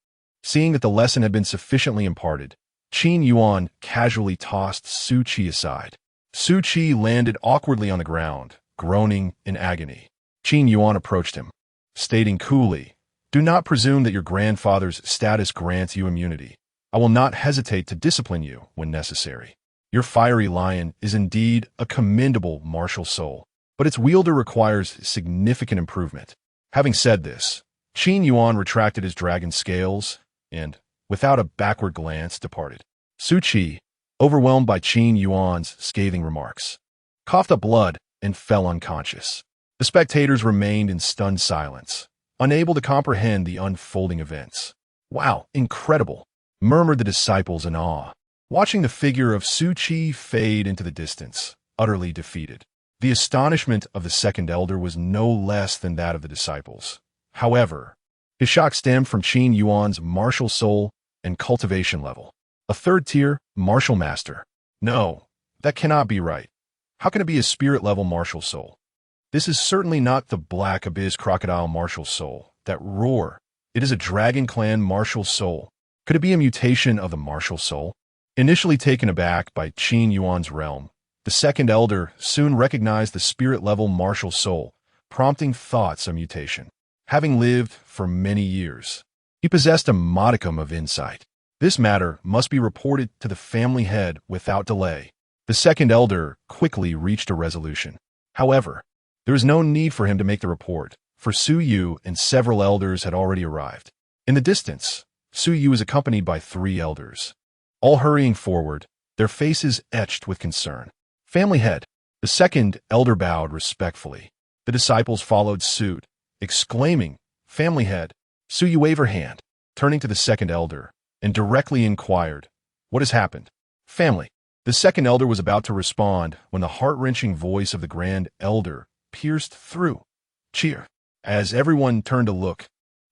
Seeing that the lesson had been sufficiently imparted, Qin Yuan casually tossed Su Qi aside. Su Qi landed awkwardly on the ground, groaning in agony. Qin Yuan approached him, stating coolly, "Do not presume that your grandfather's status grants you immunity. I will not hesitate to discipline you when necessary. Your fiery lion is indeed a commendable martial soul, but its wielder requires significant improvement." Having said this, Qin Yuan retracted his dragon scales and, without a backward glance, departed. Su Qi, overwhelmed by Qin Yuan's scathing remarks, coughed up blood and fell unconscious. The spectators remained in stunned silence, unable to comprehend the unfolding events. "Wow, incredible," murmured the disciples in awe, watching the figure of Su Qi fade into the distance, utterly defeated. The astonishment of the second elder was no less than that of the disciples. However, his shock stemmed from Qin Yuan's martial soul and cultivation level. A third-tier martial master. No, that cannot be right. How can it be a spirit-level martial soul? This is certainly not the Black Abyss crocodile martial soul. That roar. It is a Dragon Clan martial soul. Could it be a mutation of the martial soul? Initially taken aback by Qin Yuan's realm, the second elder soon recognized the spirit-level martial soul, prompting thoughts of mutation. Having lived for many years, he possessed a modicum of insight. This matter must be reported to the family head without delay. The second elder quickly reached a resolution. However, there was no need for him to make the report, for Su Yu and several elders had already arrived. In the distance, Su Yu was accompanied by 3 elders, all hurrying forward, their faces etched with concern. "Family head." The second elder bowed respectfully. The disciples followed suit, exclaiming, "Family head." Su Yu waved her hand, turning to the second elder, and directly inquired, "What has happened?" "Family." The second elder was about to respond when the heart-wrenching voice of the grand elder pierced through. "Cheer." As everyone turned to look,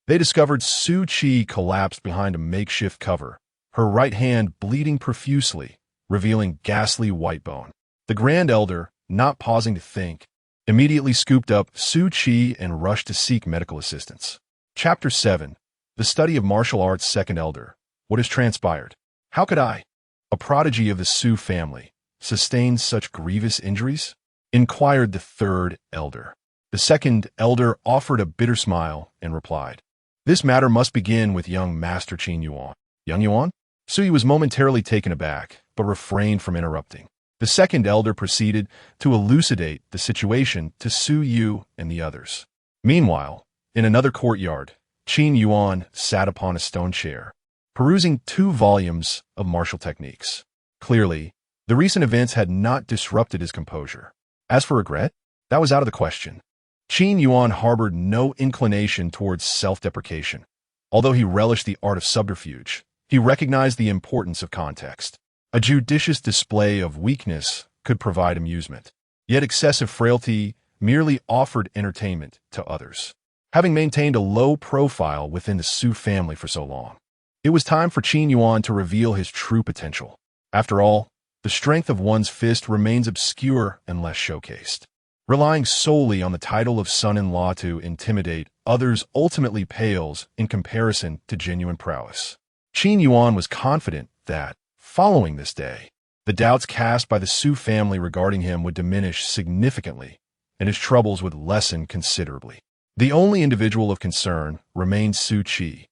they discovered Su Qi collapsed behind a makeshift cover, her right hand bleeding profusely, revealing ghastly white bone. The grand elder, not pausing to think, immediately scooped up Su Qi and rushed to seek medical assistance. Chapter 7. The Study of Martial Arts. Second Elder. What has transpired? How could I, a prodigy of the Su family, sustain such grievous injuries? Inquired the third elder. The second elder offered a bitter smile and replied, "This matter must begin with young Master Qin Yuan." "Young Yuan?" Su Yu was momentarily taken aback, but refrained from interrupting. The second elder proceeded to elucidate the situation to Su Yu and the others. Meanwhile, in another courtyard, Qin Yuan sat upon a stone chair, perusing 2 volumes of martial techniques. Clearly, the recent events had not disrupted his composure. As for regret, that was out of the question. Qin Yuan harbored no inclination towards self-deprecation. Although he relished the art of subterfuge, he recognized the importance of context. A judicious display of weakness could provide amusement, yet excessive frailty merely offered entertainment to others. Having maintained a low profile within the Su family for so long, it was time for Qin Yuan to reveal his true potential. After all, the strength of one's fist remains obscure unless showcased. Relying solely on the title of son-in-law to intimidate others ultimately pales in comparison to genuine prowess. Qin Yuan was confident that, following this day, the doubts cast by the Su family regarding him would diminish significantly, and his troubles would lessen considerably. The only individual of concern remained Su Qi.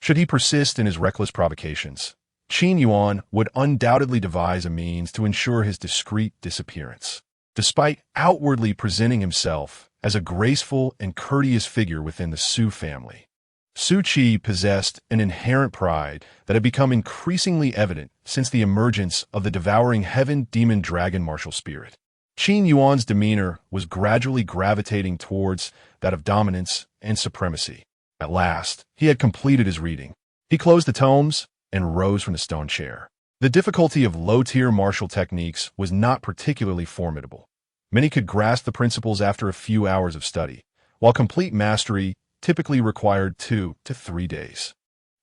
Should he persist in his reckless provocations, Qin Yuan would undoubtedly devise a means to ensure his discreet disappearance. Despite outwardly presenting himself as a graceful and courteous figure within the Su family, Su Qi possessed an inherent pride that had become increasingly evident since the emergence of the devouring heaven demon dragon martial spirit. Qin Yuan's demeanor was gradually gravitating towards that of dominance and supremacy. At last, he had completed his reading. He closed the tomes and rose from the stone chair. The difficulty of low-tier martial techniques was not particularly formidable. Many could grasp the principles after a few hours of study, while complete mastery typically required 2 to 3 days.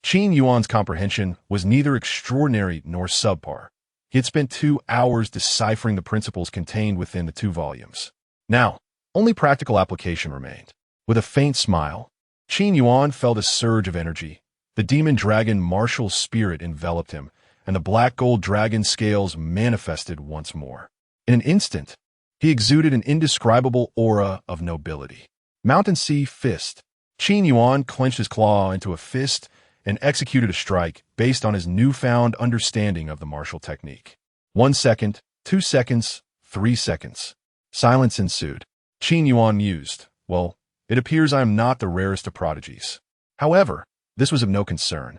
Qin Yuan's comprehension was neither extraordinary nor subpar. He had spent 2 hours deciphering the principles contained within the 2 volumes. Now, only practical application remained. With a faint smile, Qin Yuan felt a surge of energy. The demon dragon martial spirit enveloped him, and the black gold dragon scales manifested once more. In an instant, he exuded an indescribable aura of nobility. Mountain Sea Fist. Qin Yuan clenched his claw into a fist and executed a strike based on his newfound understanding of the martial technique. 1 second, 2 seconds, 3 seconds. Silence ensued. Qin Yuan mused, "Well, it appears I am not the rarest of prodigies." However, this was of no concern.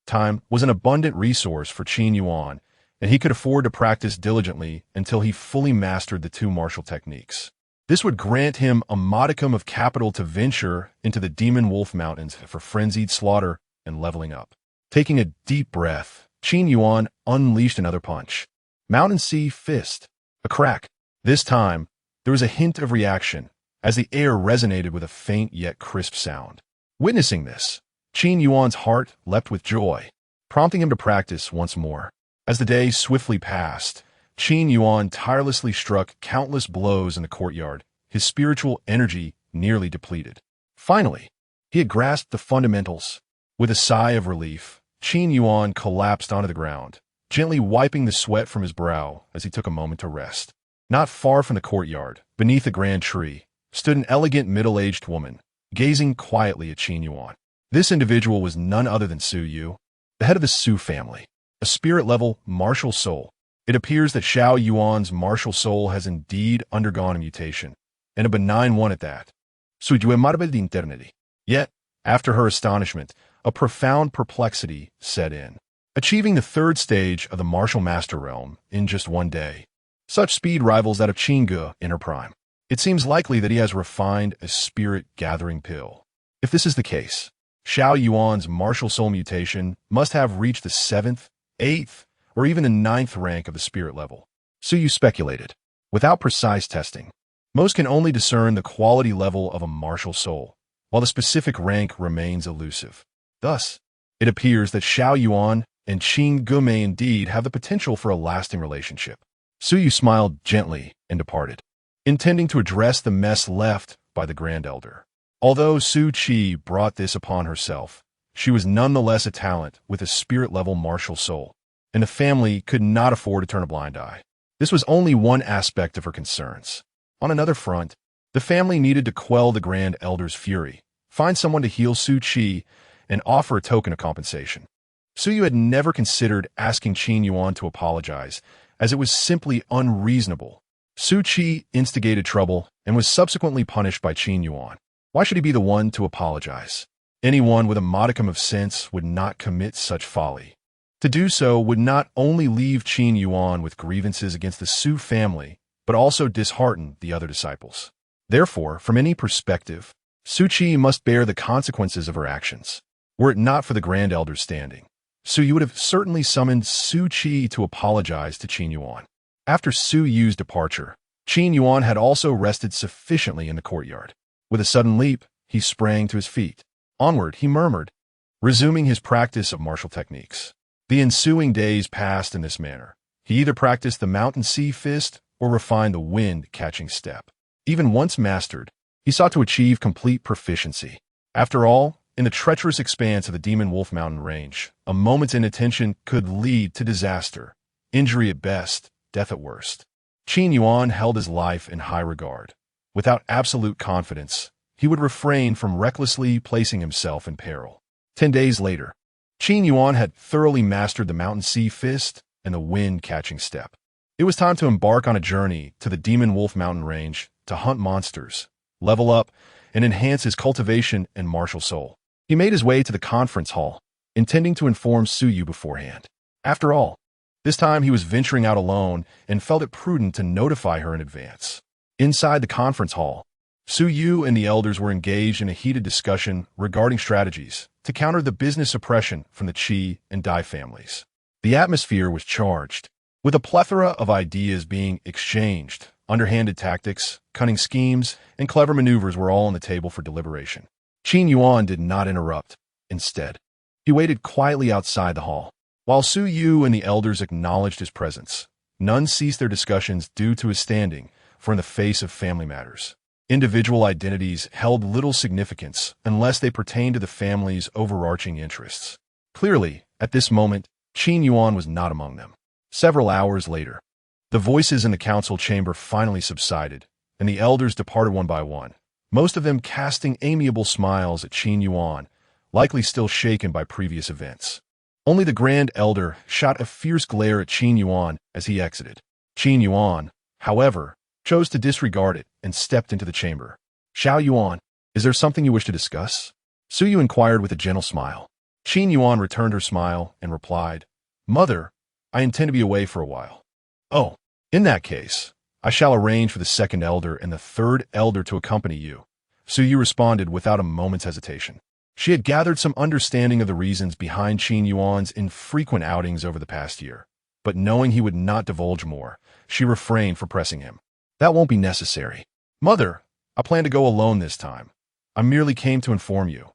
Time was an abundant resource for Qin Yuan, and he could afford to practice diligently until he fully mastered the 2 martial techniques. This would grant him a modicum of capital to venture into the Demon Wolf Mountains for frenzied slaughter and leveling up. Taking a deep breath, Qin Yuan unleashed another punch. Mountain Sea Fist. A crack. This time, there was a hint of reaction, as the air resonated with a faint yet crisp sound. Witnessing this, Qin Yuan's heart leapt with joy, prompting him to practice once more. As the day swiftly passed, Qin Yuan tirelessly struck countless blows in the courtyard, his spiritual energy nearly depleted. Finally, he had grasped the fundamentals. With a sigh of relief, Qin Yuan collapsed onto the ground, gently wiping the sweat from his brow as he took a moment to rest. Not far from the courtyard, beneath a grand tree, stood an elegant middle-aged woman, gazing quietly at Qin Yuan. This individual was none other than Su Yu, the head of the Su family, a spirit-level martial soul. It appears that Xiao Yuan's martial soul has indeed undergone a mutation, and a benign one at that. Su Yu marvel de eternity. Yet, after her astonishment, a profound perplexity set in. Achieving the 3rd stage of the martial master realm in just 1 day. Such speed rivals that of Qin Ge in her prime. It seems likely that he has refined a spirit-gathering pill. If this is the case, Xiao Yuan's martial soul mutation must have reached the 7th, 8th, or even the 9th rank of the spirit level. Su Yu speculated. Without precise testing, most can only discern the quality level of a martial soul, while the specific rank remains elusive. Thus, it appears that Xiao Yuan and Qin Ge may indeed have the potential for a lasting relationship. Su Yu smiled gently and departed, intending to address the mess left by the Grand Elder. Although Su Qi brought this upon herself, she was nonetheless a talent with a spirit-level martial soul, and the family could not afford to turn a blind eye. This was only one aspect of her concerns. On another front, the family needed to quell the Grand Elder's fury, find someone to heal Su Qi, and offer a token of compensation. Su Yu had never considered asking Qin Yuan to apologize, as it was simply unreasonable. Su Qi instigated trouble and was subsequently punished by Qin Yuan. Why should he be the one to apologize? Anyone with a modicum of sense would not commit such folly. To do so would not only leave Qin Yuan with grievances against the Su family, but also dishearten the other disciples. Therefore, from any perspective, Su Qi must bear the consequences of her actions. Were it not for the Grand Elder's standing, Su Yu would have certainly summoned Su Qi to apologize to Qin Yuan. After Su Yu's departure, Qin Yuan had also rested sufficiently in the courtyard. With a sudden leap, he sprang to his feet. Onward, he murmured, resuming his practice of martial techniques. The ensuing days passed in this manner. He either practiced the mountain sea fist or refined the wind-catching step. Even once mastered, he sought to achieve complete proficiency. After all, in the treacherous expanse of the Demon Wolf Mountain Range, a moment's inattention could lead to disaster, injury at best, death at worst. Qin Yuan held his life in high regard. Without absolute confidence, he would refrain from recklessly placing himself in peril. 10 days later, Qin Yuan had thoroughly mastered the mountain sea fist and the wind-catching step. It was time to embark on a journey to the Demon Wolf Mountain Range to hunt monsters, level up, and enhance his cultivation and martial soul. He made his way to the conference hall, intending to inform Su Yu beforehand. After all, this time he was venturing out alone and felt it prudent to notify her in advance. Inside the conference hall, Su Yu and the elders were engaged in a heated discussion regarding strategies to counter the business oppression from the Qi and Dai families. The atmosphere was charged, with a plethora of ideas being exchanged. Underhanded tactics, cunning schemes, and clever maneuvers were all on the table for deliberation. Qin Yuan did not interrupt. Instead, he waited quietly outside the hall. While Su Yu and the elders acknowledged his presence, none ceased their discussions due to his standing, for in the face of family matters, individual identities held little significance unless they pertained to the family's overarching interests. Clearly, at this moment, Qin Yuan was not among them. Several hours later, the voices in the council chamber finally subsided, and the elders departed one by one, most of them casting amiable smiles at Qin Yuan, likely still shaken by previous events. Only the Grand Elder shot a fierce glare at Qin Yuan as he exited. Qin Yuan, however, chose to disregard it and stepped into the chamber. Xiao Yuan, is there something you wish to discuss? Su Yu inquired with a gentle smile. Qin Yuan returned her smile and replied, Mother, I intend to be away for a while. Oh, in that case, I shall arrange for the second elder and the third elder to accompany you. Su Yu responded without a moment's hesitation. She had gathered some understanding of the reasons behind Qin Yuan's infrequent outings over the past year, but knowing he would not divulge more, she refrained from pressing him. That won't be necessary. Mother, I plan to go alone this time. I merely came to inform you,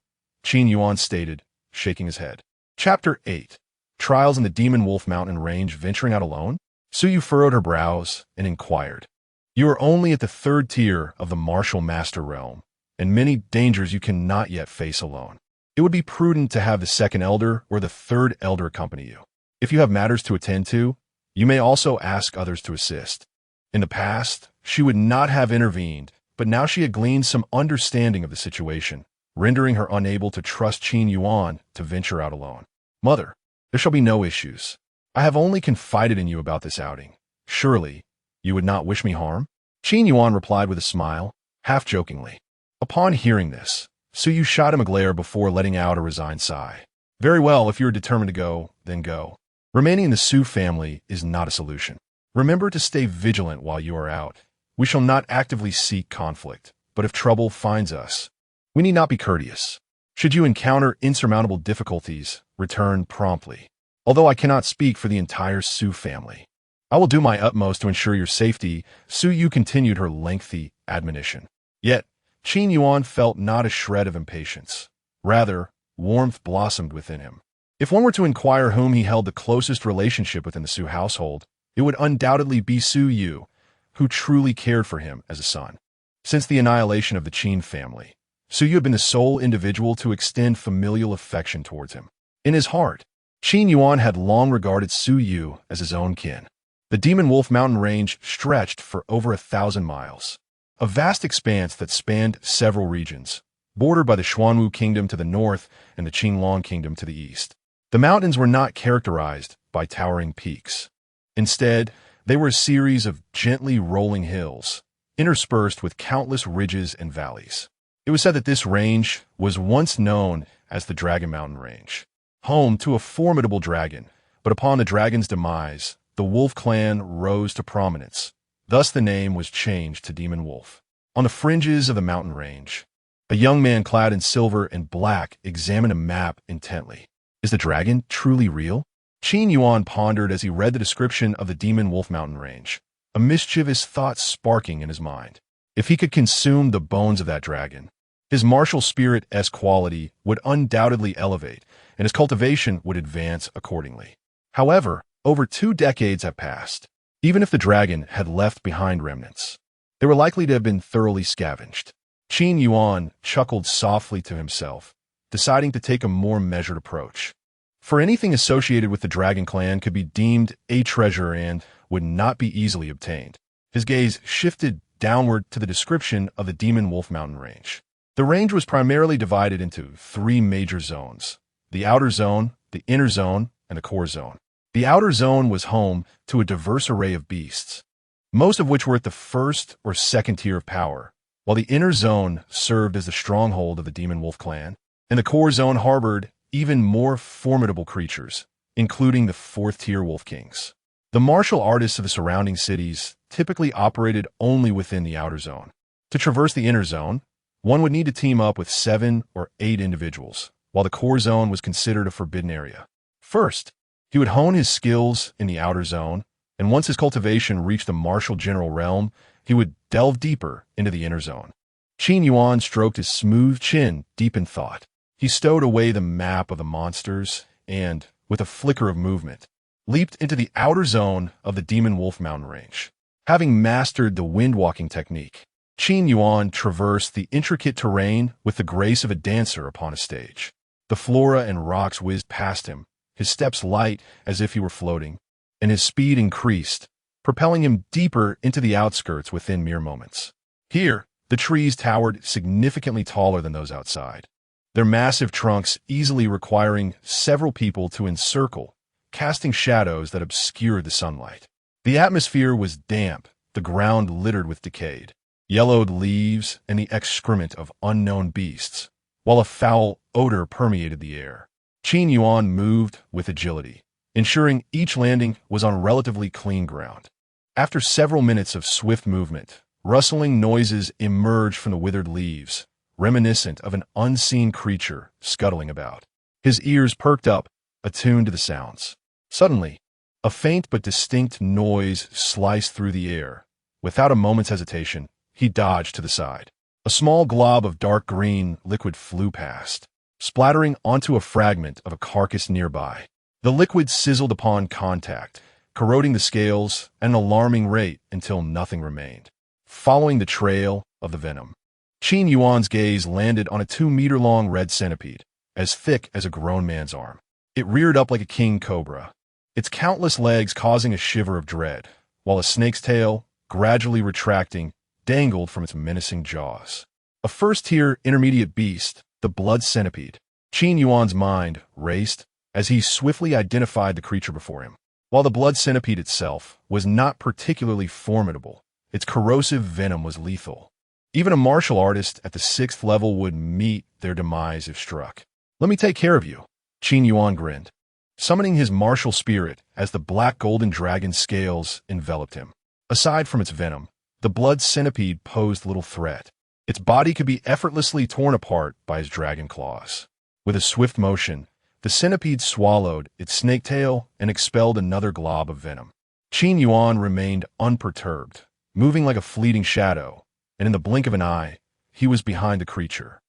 Qin Yuan stated, shaking his head. Chapter 8. Trials in the Demon Wolf Mountain Range, venturing out alone? Su Yu furrowed her brows and inquired. You are only at the third tier of the martial master realm, and many dangers you cannot yet face alone. It would be prudent to have the second elder or the third elder accompany you. If you have matters to attend to, you may also ask others to assist. In the past, she would not have intervened, but now she had gleaned some understanding of the situation, rendering her unable to trust Qin Yuan to venture out alone. Mother, there shall be no issues. I have only confided in you about this outing. Surely, you would not wish me harm? Qin Yuan replied with a smile, half-jokingly. Upon hearing this, Su Yu shot him a glare before letting out a resigned sigh. Very well, if you are determined to go, then go. Remaining in the Su family is not a solution. Remember to stay vigilant while you are out. We shall not actively seek conflict, but if trouble finds us, we need not be courteous. Should you encounter insurmountable difficulties, return promptly. Although I cannot speak for the entire Su family, I will do my utmost to ensure your safety. Su Yu continued her lengthy admonition. Yet, Qin Yuan felt not a shred of impatience. Rather, warmth blossomed within him. If one were to inquire whom he held the closest relationship within the Su household, it would undoubtedly be Su Yu, who truly cared for him as a son. Since the annihilation of the Qin family, Su Yu had been the sole individual to extend familial affection towards him. In his heart, Qin Yuan had long regarded Su Yu as his own kin. The Demon Wolf Mountain Range stretched for over 1,000 miles. A vast expanse that spanned several regions, bordered by the Xuanwu Kingdom to the north and the Qinglong Kingdom to the east. The mountains were not characterized by towering peaks. Instead, they were a series of gently rolling hills, interspersed with countless ridges and valleys. It was said that this range was once known as the Dragon Mountain Range, home to a formidable dragon, but upon the dragon's demise, the wolf clan rose to prominence. Thus the name was changed to Demon Wolf. On the fringes of the mountain range, a young man clad in silver and black examined a map intently. Is the dragon truly real? Qin Yuan pondered as he read the description of the Demon Wolf mountain range, a mischievous thought sparking in his mind. If he could consume the bones of that dragon, his martial spirit-esque quality would undoubtedly elevate, and his cultivation would advance accordingly. However, over 2 decades have passed. Even if the dragon had left behind remnants, they were likely to have been thoroughly scavenged. Qin Yuan chuckled softly to himself, deciding to take a more measured approach. For anything associated with the Dragon Clan could be deemed a treasure and would not be easily obtained. His gaze shifted downward to the description of the Demon Wolf mountain range. The range was primarily divided into 3 major zones: the outer zone, the inner zone, and the core zone. The outer zone was home to a diverse array of beasts, most of which were at the first or second tier of power, while the inner zone served as the stronghold of the Demon Wolf clan, and the core zone harbored even more formidable creatures, including the 4th-tier Wolf Kings. The martial artists of the surrounding cities typically operated only within the outer zone. To traverse the inner zone, one would need to team up with 7 or 8 individuals, while the core zone was considered a forbidden area. First, he would hone his skills in the outer zone, and once his cultivation reached the martial general realm, he would delve deeper into the inner zone. Qin Yuan stroked his smooth chin deep in thought. He stowed away the map of the monsters and, with a flicker of movement, leaped into the outer zone of the Demon Wolf mountain range. Having mastered the wind-walking technique, Qin Yuan traversed the intricate terrain with the grace of a dancer upon a stage. The flora and rocks whizzed past him, his steps light as if he were floating, and his speed increased, propelling him deeper into the outskirts within mere moments. Here, the trees towered significantly taller than those outside, their massive trunks easily requiring several people to encircle, casting shadows that obscured the sunlight. The atmosphere was damp, the ground littered with decayed, yellowed leaves and the excrement of unknown beasts, while a foul odor permeated the air. Qin Yuan moved with agility, ensuring each landing was on relatively clean ground. After several minutes of swift movement, rustling noises emerged from the withered leaves, reminiscent of an unseen creature scuttling about. His ears perked up, attuned to the sounds. Suddenly, a faint but distinct noise sliced through the air. Without a moment's hesitation, he dodged to the side. A small glob of dark green liquid flew past, splattering onto a fragment of a carcass nearby. The liquid sizzled upon contact, corroding the scales at an alarming rate until nothing remained. Following the trail of the venom, Qin Yuan's gaze landed on a 2-meter-long red centipede, as thick as a grown man's arm. It reared up like a king cobra, its countless legs causing a shiver of dread, while a snake's tail, gradually retracting, dangled from its menacing jaws. A first-tier intermediate beast, the blood centipede. Qin Yuan's mind raced as he swiftly identified the creature before him. While the blood centipede itself was not particularly formidable, its corrosive venom was lethal. Even a martial artist at the 6th level would meet their demise if struck. "Let me take care of you," Qin Yuan grinned, summoning his martial spirit as the black golden dragon scales enveloped him. Aside from its venom, the blood centipede posed little threat. Its body could be effortlessly torn apart by his dragon claws. With a swift motion, the centipede swallowed its snake tail and expelled another glob of venom. Qin Yuan remained unperturbed, moving like a fleeting shadow, and in the blink of an eye, he was behind the creature.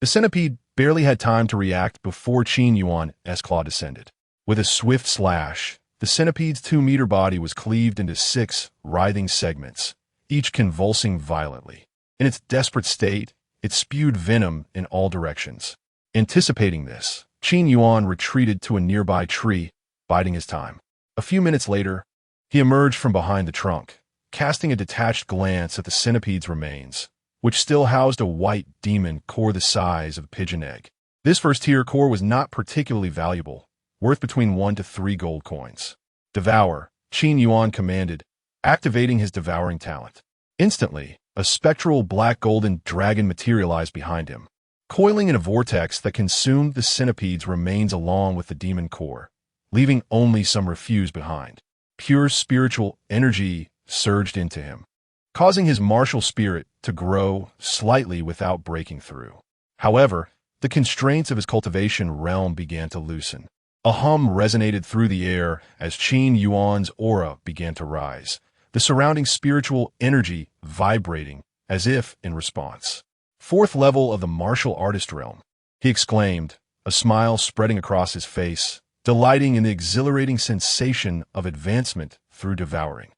The centipede barely had time to react before Qin Yuan's claw descended. With a swift slash, the centipede's 2-meter body was cleaved into 6 writhing segments, each convulsing violently. In its desperate state, it spewed venom in all directions. Anticipating this, Qin Yuan retreated to a nearby tree, biding his time. A few minutes later, he emerged from behind the trunk, casting a detached glance at the centipede's remains, which still housed a white demon core the size of a pigeon egg. This first-tier core was not particularly valuable, worth between 1 to 3 gold coins. "Devour," Qin Yuan commanded, activating his devouring talent. Instantly, a spectral black-golden dragon materialized behind him, coiling in a vortex that consumed the centipede's remains along with the demon core, leaving only some refuse behind. Pure spiritual energy surged into him, causing his martial spirit to grow slightly without breaking through. However, the constraints of his cultivation realm began to loosen. A hum resonated through the air as Qin Yuan's aura began to rise, the surrounding spiritual energy vibrating as if in response. Fourth level of the martial artist realm, he exclaimed, a smile spreading across his face, delighting in the exhilarating sensation of advancement through devouring.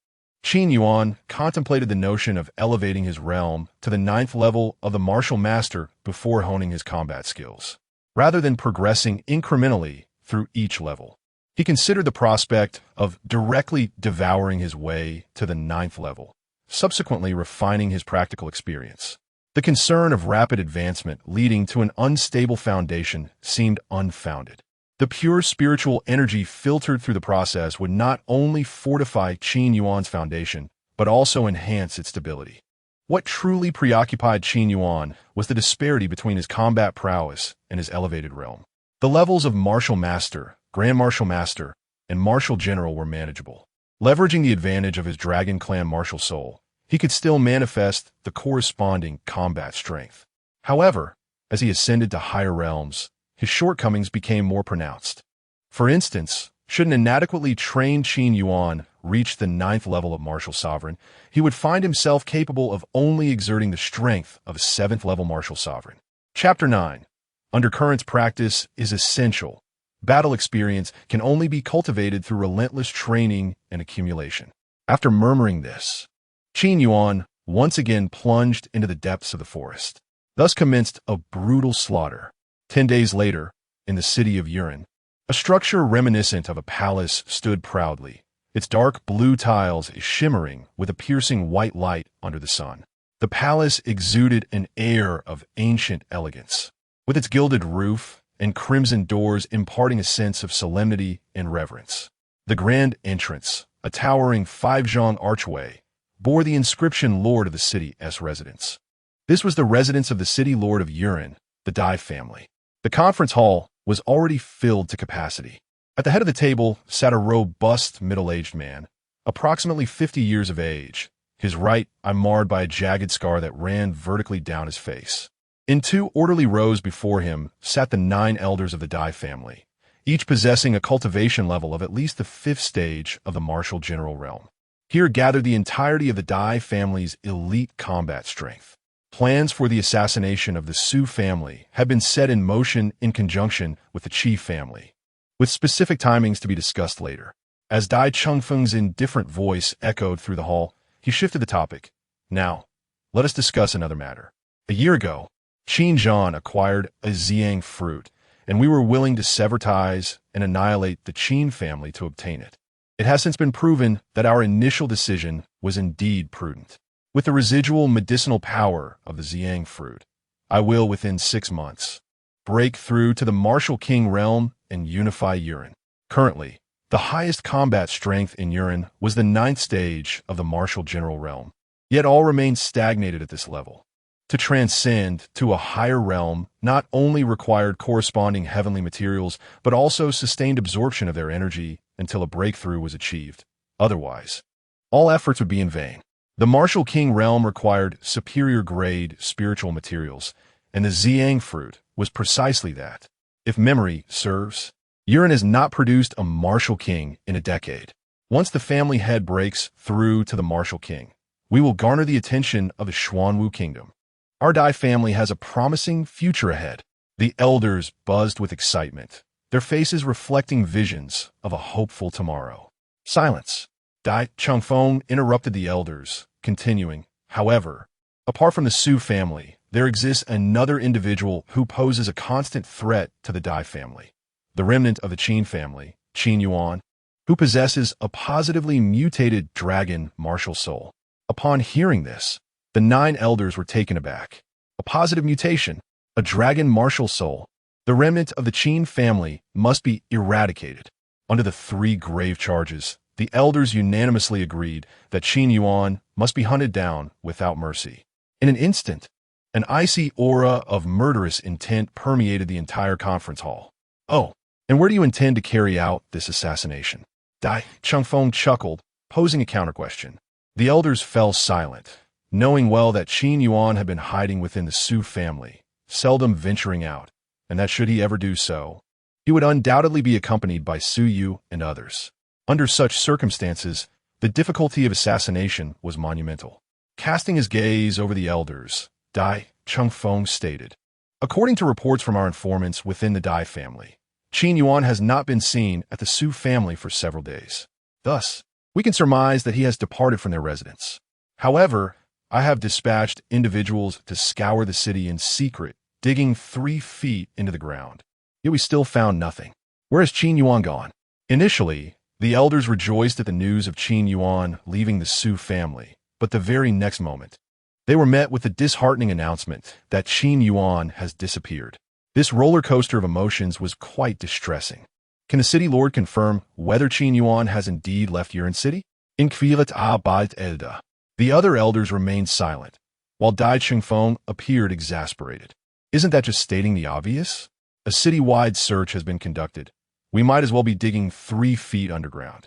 Qin Yuan contemplated the notion of elevating his realm to the ninth level of the martial master before honing his combat skills. Rather than progressing incrementally through each level, he considered the prospect of directly devouring his way to the ninth level, subsequently refining his practical experience. The concern of rapid advancement leading to an unstable foundation seemed unfounded. The pure spiritual energy filtered through the process would not only fortify Qin Yuan's foundation, but also enhance its stability. What truly preoccupied Qin Yuan was the disparity between his combat prowess and his elevated realm. The levels of Martial Master, Grand Martial Master, and Martial General were manageable. Leveraging the advantage of his Dragon Clan martial soul, he could still manifest the corresponding combat strength. However, as he ascended to higher realms, his shortcomings became more pronounced. For instance, should an inadequately trained Qin Yuan reach the ninth level of martial sovereign, he would find himself capable of only exerting the strength of a seventh level martial sovereign. Chapter 9. Undercurrents practice is essential. Battle experience can only be cultivated through relentless training and accumulation. After murmuring this, Qin Yuan once again plunged into the depths of the forest. Thus commenced a brutal slaughter. 10 days later, in the city of Yuan, a structure reminiscent of a palace stood proudly, its dark blue tiles shimmering with a piercing white light under the sun. The palace exuded an air of ancient elegance, with its gilded roof and crimson doors imparting a sense of solemnity and reverence. The grand entrance, a towering 5-zhang archway, bore the inscription Lord of the City's Residence. This was the residence of the city lord of Yuan, the Dai family. The conference hall was already filled to capacity. At the head of the table sat a robust middle-aged man, approximately 50 years of age, his right eye marred by a jagged scar that ran vertically down his face. In 2 orderly rows before him sat the 9 elders of the Dai family, each possessing a cultivation level of at least the 5th stage of the martial general realm. Here gathered the entirety of the Dai family's elite combat strength. Plans for the assassination of the Su family had been set in motion in conjunction with the Qi family, with specific timings to be discussed later. As Dai Chengfeng's indifferent voice echoed through the hall, he shifted the topic. Now, let us discuss another matter. A year ago, Qin Zhan acquired a Ziyang fruit, and we were willing to sever ties and annihilate the Qin family to obtain it. It has since been proven that our initial decision was indeed prudent. With the residual medicinal power of the Ziyang fruit, I will, within 6 months, break through to the Martial King realm and unify Yuan. Currently, the highest combat strength in Yuan was the 9th stage of the Martial General realm, yet all remained stagnated at this level. To transcend to a higher realm not only required corresponding heavenly materials, but also sustained absorption of their energy until a breakthrough was achieved. Otherwise, all efforts would be in vain. The Martial King realm required superior-grade spiritual materials, and the Ziyang fruit was precisely that. If memory serves, Yuan has not produced a Martial King in a decade. Once the family head breaks through to the Martial King, we will garner the attention of the Xuanwu Kingdom. Our Dai family has a promising future ahead. The elders buzzed with excitement, their faces reflecting visions of a hopeful tomorrow. Silence. Dai Chengfeng interrupted the elders, continuing, however, apart from the Su family, there exists another individual who poses a constant threat to the Dai family, the remnant of the Qin family, Qin Yuan, who possesses a positively mutated dragon martial soul. Upon hearing this, the 9 elders were taken aback. A positive mutation, a dragon martial soul. The remnant of the Qin family must be eradicated. Under the 3 grave charges, the elders unanimously agreed that Qin Yuan must be hunted down without mercy. In an instant, an icy aura of murderous intent permeated the entire conference hall. Oh, and where do you intend to carry out this assassination? Dai Chengfeng chuckled, posing a counter-question. The elders fell silent, knowing well that Qin Yuan had been hiding within the Su family, seldom venturing out, and that should he ever do so, he would undoubtedly be accompanied by Su Yu and others. Under such circumstances, the difficulty of assassination was monumental. Casting his gaze over the elders, Dai Chengfeng stated, "According to reports from our informants within the Dai family, Qin Yuan has not been seen at the Su family for several days. Thus, we can surmise that he has departed from their residence. However, I have dispatched individuals to scour the city in secret, digging 3 feet into the ground. Yet we still found nothing. Where has Qin Yuan gone?" Initially, the elders rejoiced at the news of Qin Yuan leaving the Su family, but the very next moment, they were met with the disheartening announcement that Qin Yuan has disappeared. This roller coaster of emotions was quite distressing. Can the city lord confirm whether Qin Yuan has indeed left Yuan City? Inquirit Abad Elda. The other elders remained silent, while Dai Chengfeng appeared exasperated. Isn't that just stating the obvious? A city-wide search has been conducted. We might as well be digging 3 feet underground.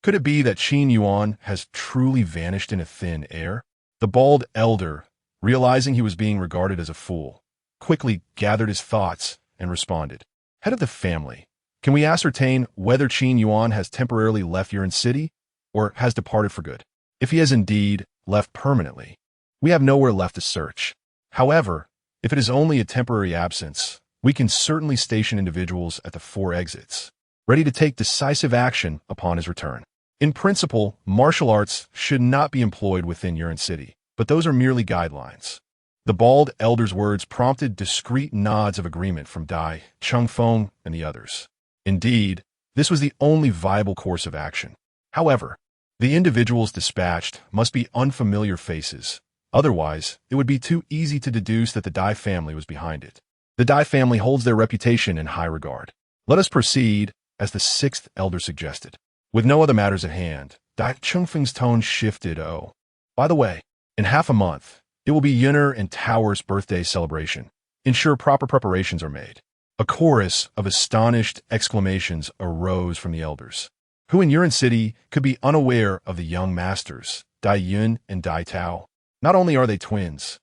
Could it be that Qin Yuan has truly vanished in a thin air? The bald elder, realizing he was being regarded as a fool, quickly gathered his thoughts and responded, "Head of the family, can we ascertain whether Qin Yuan has temporarily left Yuan City or has departed for good? If he has indeed left permanently, we have nowhere left to search. However, if it is only a temporary absence, we can certainly station individuals at the 4 exits, ready to take decisive action upon his return. In principle, martial arts should not be employed within Yuan City, but those are merely guidelines." The bald elder's words prompted discreet nods of agreement from Dai Chengfeng and the others. Indeed, this was the only viable course of action. However, the individuals dispatched must be unfamiliar faces. Otherwise, it would be too easy to deduce that the Dai family was behind it. The Dai family holds their reputation in high regard. Let us proceed, as the 6th elder suggested. With no other matters at hand, Dai Chengfeng's tone shifted. "Oh, by the way, in half a month, it will be Yuner and Tower's birthday celebration. Ensure proper preparations are made." A chorus of astonished exclamations arose from the elders, who in Yuan City could be unaware of the young masters, Dai Yun and Dai Tao. Not only are they twins,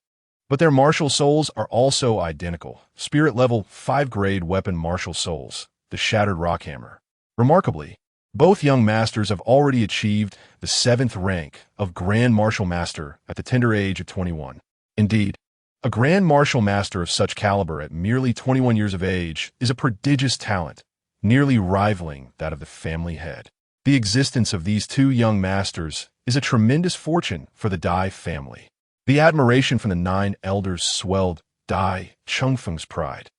but their martial souls are also identical. Spirit level 5-grade weapon martial souls, the Shattered Rockhammer. Remarkably, both young masters have already achieved the 7th rank of Grand Martial Master at the tender age of 21. Indeed, a Grand Martial Master of such caliber at merely 21 years of age is a prodigious talent, nearly rivaling that of the family head. The existence of these 2 young masters is a tremendous fortune for the Dai family. The admiration from the 9 elders swelled Dai Chengfeng's pride.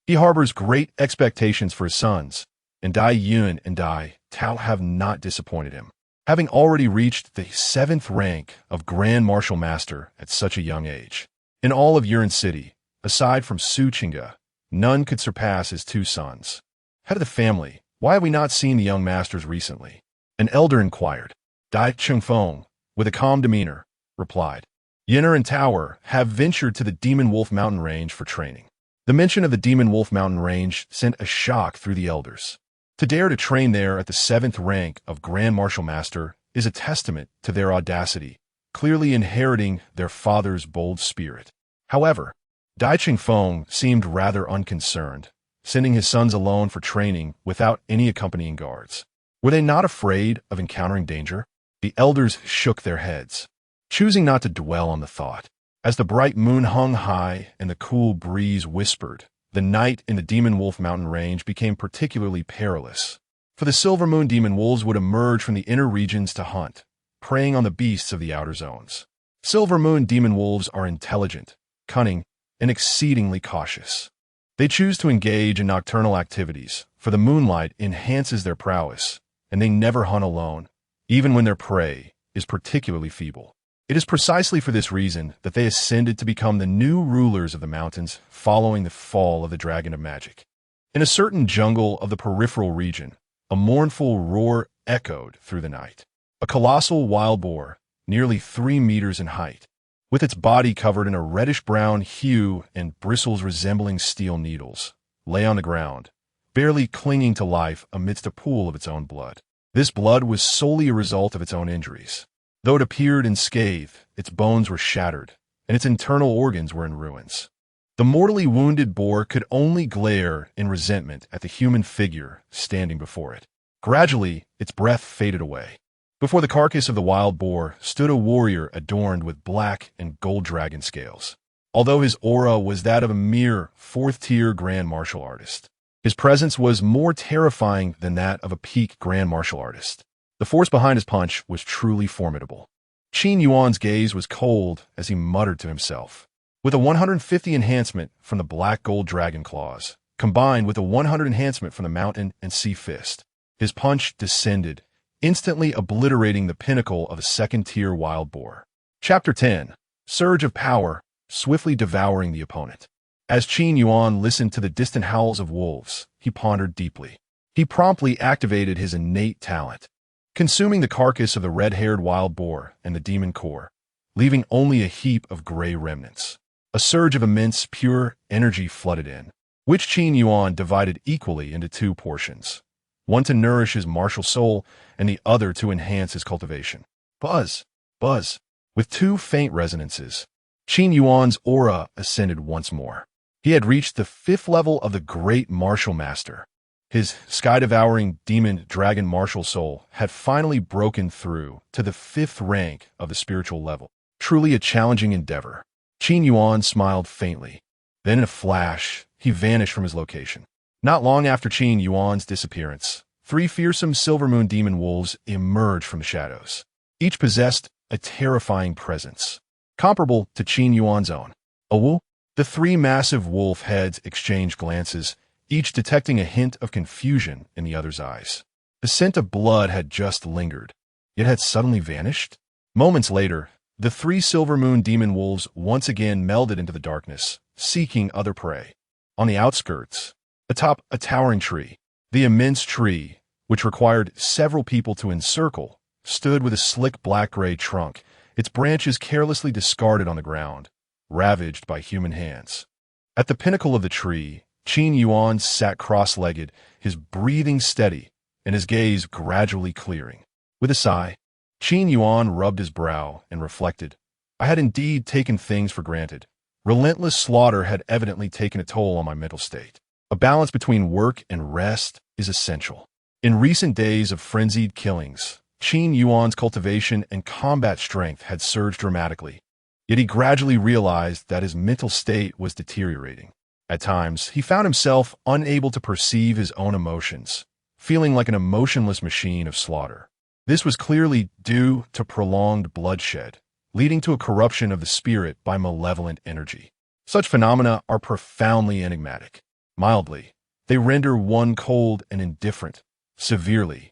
He harbors great expectations for his sons, and Dai Yun and Dai Tao have not disappointed him. Having already reached the 7th rank of Grand Martial Master at such a young age, in all of Yuan City, aside from Su Qingge, none could surpass his 2 sons. "Head of the family, why have we not seen the young masters recently?" an elder inquired. Dai Chengfeng, with a calm demeanor, replied, "Yuner and Tower have ventured to the Demon Wolf Mountain Range for training." The mention of the Demon Wolf Mountain Range sent a shock through the elders. To dare to train there at the 7th rank of Grand Martial Master is a testament to their audacity, clearly inheriting their father's bold spirit. However, Dai Chengfeng seemed rather unconcerned, sending his sons alone for training without any accompanying guards. Were they not afraid of encountering danger? The elders shook their heads, choosing not to dwell on the thought. As the bright moon hung high and the cool breeze whispered, the night in the Demon Wolf Mountain Range became particularly perilous. For the Silver Moon Demon Wolves would emerge from the inner regions to hunt, preying on the beasts of the outer zones. Silver Moon Demon Wolves are intelligent, cunning, and exceedingly cautious. They choose to engage in nocturnal activities, for the moonlight enhances their prowess, and they never hunt alone, even when their prey is particularly feeble. It is precisely for this reason that they ascended to become the new rulers of the mountains following the fall of the Dragon of Magic. In a certain jungle of the peripheral region, a mournful roar echoed through the night. A colossal wild boar, nearly 3 meters in height, with its body covered in a reddish-brown hue and bristles resembling steel needles, lay on the ground, barely clinging to life amidst a pool of its own blood. This blood was solely a result of its own injuries. Though it appeared unscathed, its bones were shattered, and its internal organs were in ruins. The mortally wounded boar could only glare in resentment at the human figure standing before it. Gradually, its breath faded away. Before the carcass of the wild boar stood a warrior adorned with black and gold dragon scales. Although his aura was that of a mere fourth-tier grand martial artist, his presence was more terrifying than that of a peak grand martial artist. The force behind his punch was truly formidable. Qin Yuan's gaze was cold as he muttered to himself. With a 150 enhancement from the black gold dragon claws, combined with a 100 enhancement from the mountain and sea fist, his punch descended, instantly obliterating the pinnacle of a second-tier wild boar. Chapter 10. Surge of Power, swiftly devouring the opponent. As Qin Yuan listened to the distant howls of wolves, he pondered deeply. He promptly activated his innate talent, consuming the carcass of the red-haired wild boar and the demon core, leaving only a heap of gray remnants. A surge of immense, pure energy flooded in, which Qin Yuan divided equally into two portions, one to nourish his martial soul and the other to enhance his cultivation. Buzz, buzz. With two faint resonances, Qin Yuan's aura ascended once more. He had reached the 5th level of the great martial master. His sky-devouring demon dragon martial soul had finally broken through to the 5th rank of the spiritual level. Truly a challenging endeavor. Qin Yuan smiled faintly. Then in a flash, he vanished from his location. Not long after Qin Yuan's disappearance, 3 fearsome silver moon demon wolves emerged from the shadows. Each possessed a terrifying presence, comparable to Qin Yuan's own. Awu? The 3 massive wolf heads exchanged glances, each detecting a hint of confusion in the other's eyes. The scent of blood had just lingered, yet had suddenly vanished. Moments later, the 3 silver moon demon wolves once again melded into the darkness, seeking other prey. On the outskirts, atop a towering tree, the immense tree, which required several people to encircle, stood with a slick black-gray trunk, its branches carelessly discarded on the ground, ravaged by human hands. At the pinnacle of the tree, Qin Yuan sat cross-legged, his breathing steady and his gaze gradually clearing. With a sigh, Qin Yuan rubbed his brow and reflected. I had indeed taken things for granted. Relentless slaughter had evidently taken a toll on my mental state. A balance between work and rest is essential. In recent days of frenzied killings, Qin Yuan's cultivation and combat strength had surged dramatically. Yet he gradually realized that his mental state was deteriorating. At times, he found himself unable to perceive his own emotions, feeling like an emotionless machine of slaughter. This was clearly due to prolonged bloodshed, leading to a corruption of the spirit by malevolent energy. Such phenomena are profoundly enigmatic. Mildly, they render one cold and indifferent. Severely,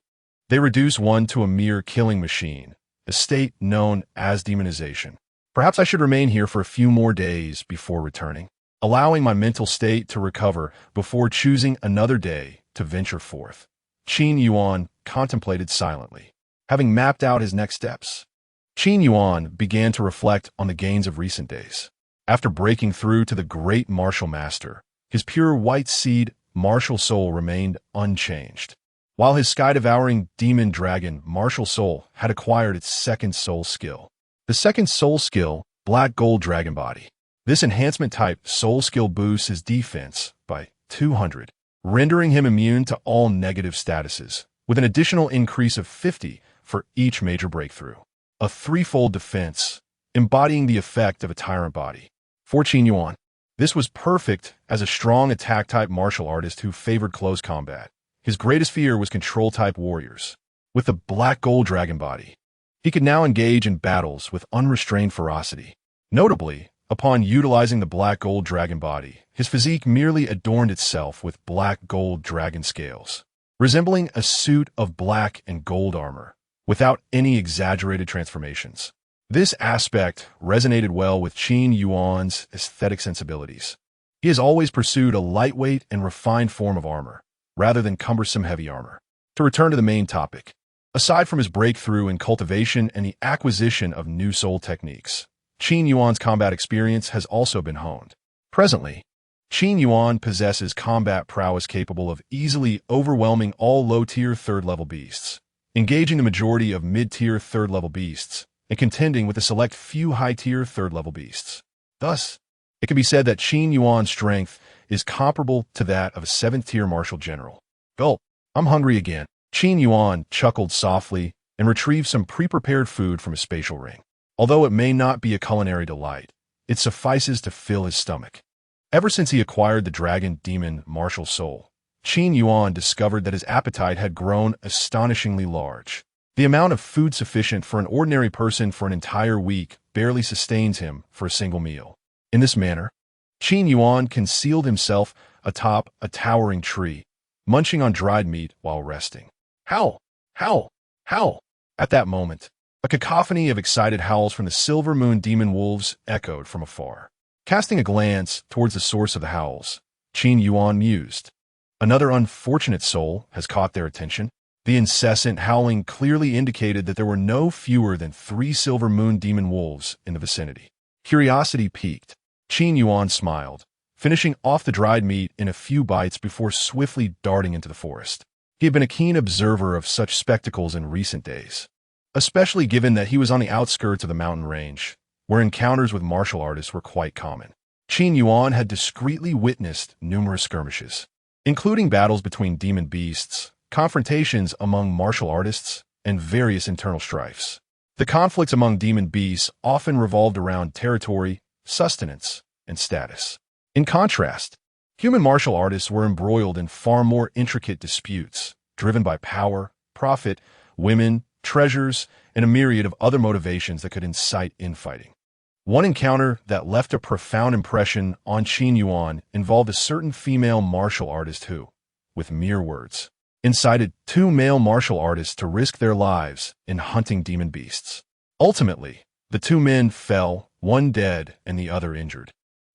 they reduce one to a mere killing machine, a state known as demonization. Perhaps I should remain here for a few more days before returning, allowing my mental state to recover before choosing another day to venture forth. Qin Yuan contemplated silently. Having mapped out his next steps, Qin Yuan began to reflect on the gains of recent days. After breaking through to the great martial master, his pure white seed martial soul remained unchanged, while his sky-devouring demon dragon martial soul had acquired its second soul skill. The second soul skill, Black Gold Dragon Body. This enhancement type soul skill boosts his defense by 200, rendering him immune to all negative statuses, with an additional increase of 50 for each major breakthrough. A threefold defense, embodying the effect of a tyrant body. For Qin Yuan, this was perfect as a strong attack-type martial artist who favored close combat. His greatest fear was control-type warriors. With the Black Gold Dragon Body, he could now engage in battles with unrestrained ferocity. Notably, upon utilizing the Black Gold Dragon Body, his physique merely adorned itself with black gold dragon scales, resembling a suit of black and gold armor, without any exaggerated transformations. This aspect resonated well with Qin Yuan's aesthetic sensibilities. He has always pursued a lightweight and refined form of armor, rather than cumbersome heavy armor. To return to the main topic, aside from his breakthrough in cultivation and the acquisition of new soul techniques, Qin Yuan's combat experience has also been honed. Presently, Qin Yuan possesses combat prowess capable of easily overwhelming all low-tier third-level beasts, engaging the majority of mid-tier third-level beasts and contending with a select few high-tier third-level beasts. Thus, it can be said that Qin Yuan's strength is comparable to that of a 7th-tier martial general. Gulp. I'm hungry again. Qin Yuan chuckled softly and retrieved some pre-prepared food from his spatial ring. Although it may not be a culinary delight, it suffices to fill his stomach. Ever since he acquired the dragon demon martial soul, Qin Yuan discovered that his appetite had grown astonishingly large. The amount of food sufficient for an ordinary person for an entire week barely sustains him for a single meal. In this manner, Qin Yuan concealed himself atop a towering tree, munching on dried meat while resting. Howl! Howl! Howl! At that moment, a cacophony of excited howls from the Silver Moon demon wolves echoed from afar. Casting a glance towards the source of the howls, Qin Yuan mused. Another unfortunate soul has caught their attention. The incessant howling clearly indicated that there were no fewer than 3 Silver Moon demon wolves in the vicinity. Curiosity piqued. Qin Yuan smiled, finishing off the dried meat in a few bites before swiftly darting into the forest. He had been a keen observer of such spectacles in recent days, especially given that he was on the outskirts of the mountain range, where encounters with martial artists were quite common. Qin Yuan had discreetly witnessed numerous skirmishes, including battles between demon beasts, confrontations among martial artists, and various internal strifes. The conflicts among demon beasts often revolved around territory, sustenance, and status. In contrast, human martial artists were embroiled in far more intricate disputes, driven by power, profit, women, treasures, and a myriad of other motivations that could incite infighting. One encounter that left a profound impression on Qin Yuan involved a certain female martial artist who, with mere words, incited 2 male martial artists to risk their lives in hunting demon beasts. Ultimately, the 2 men fell, one dead and the other injured,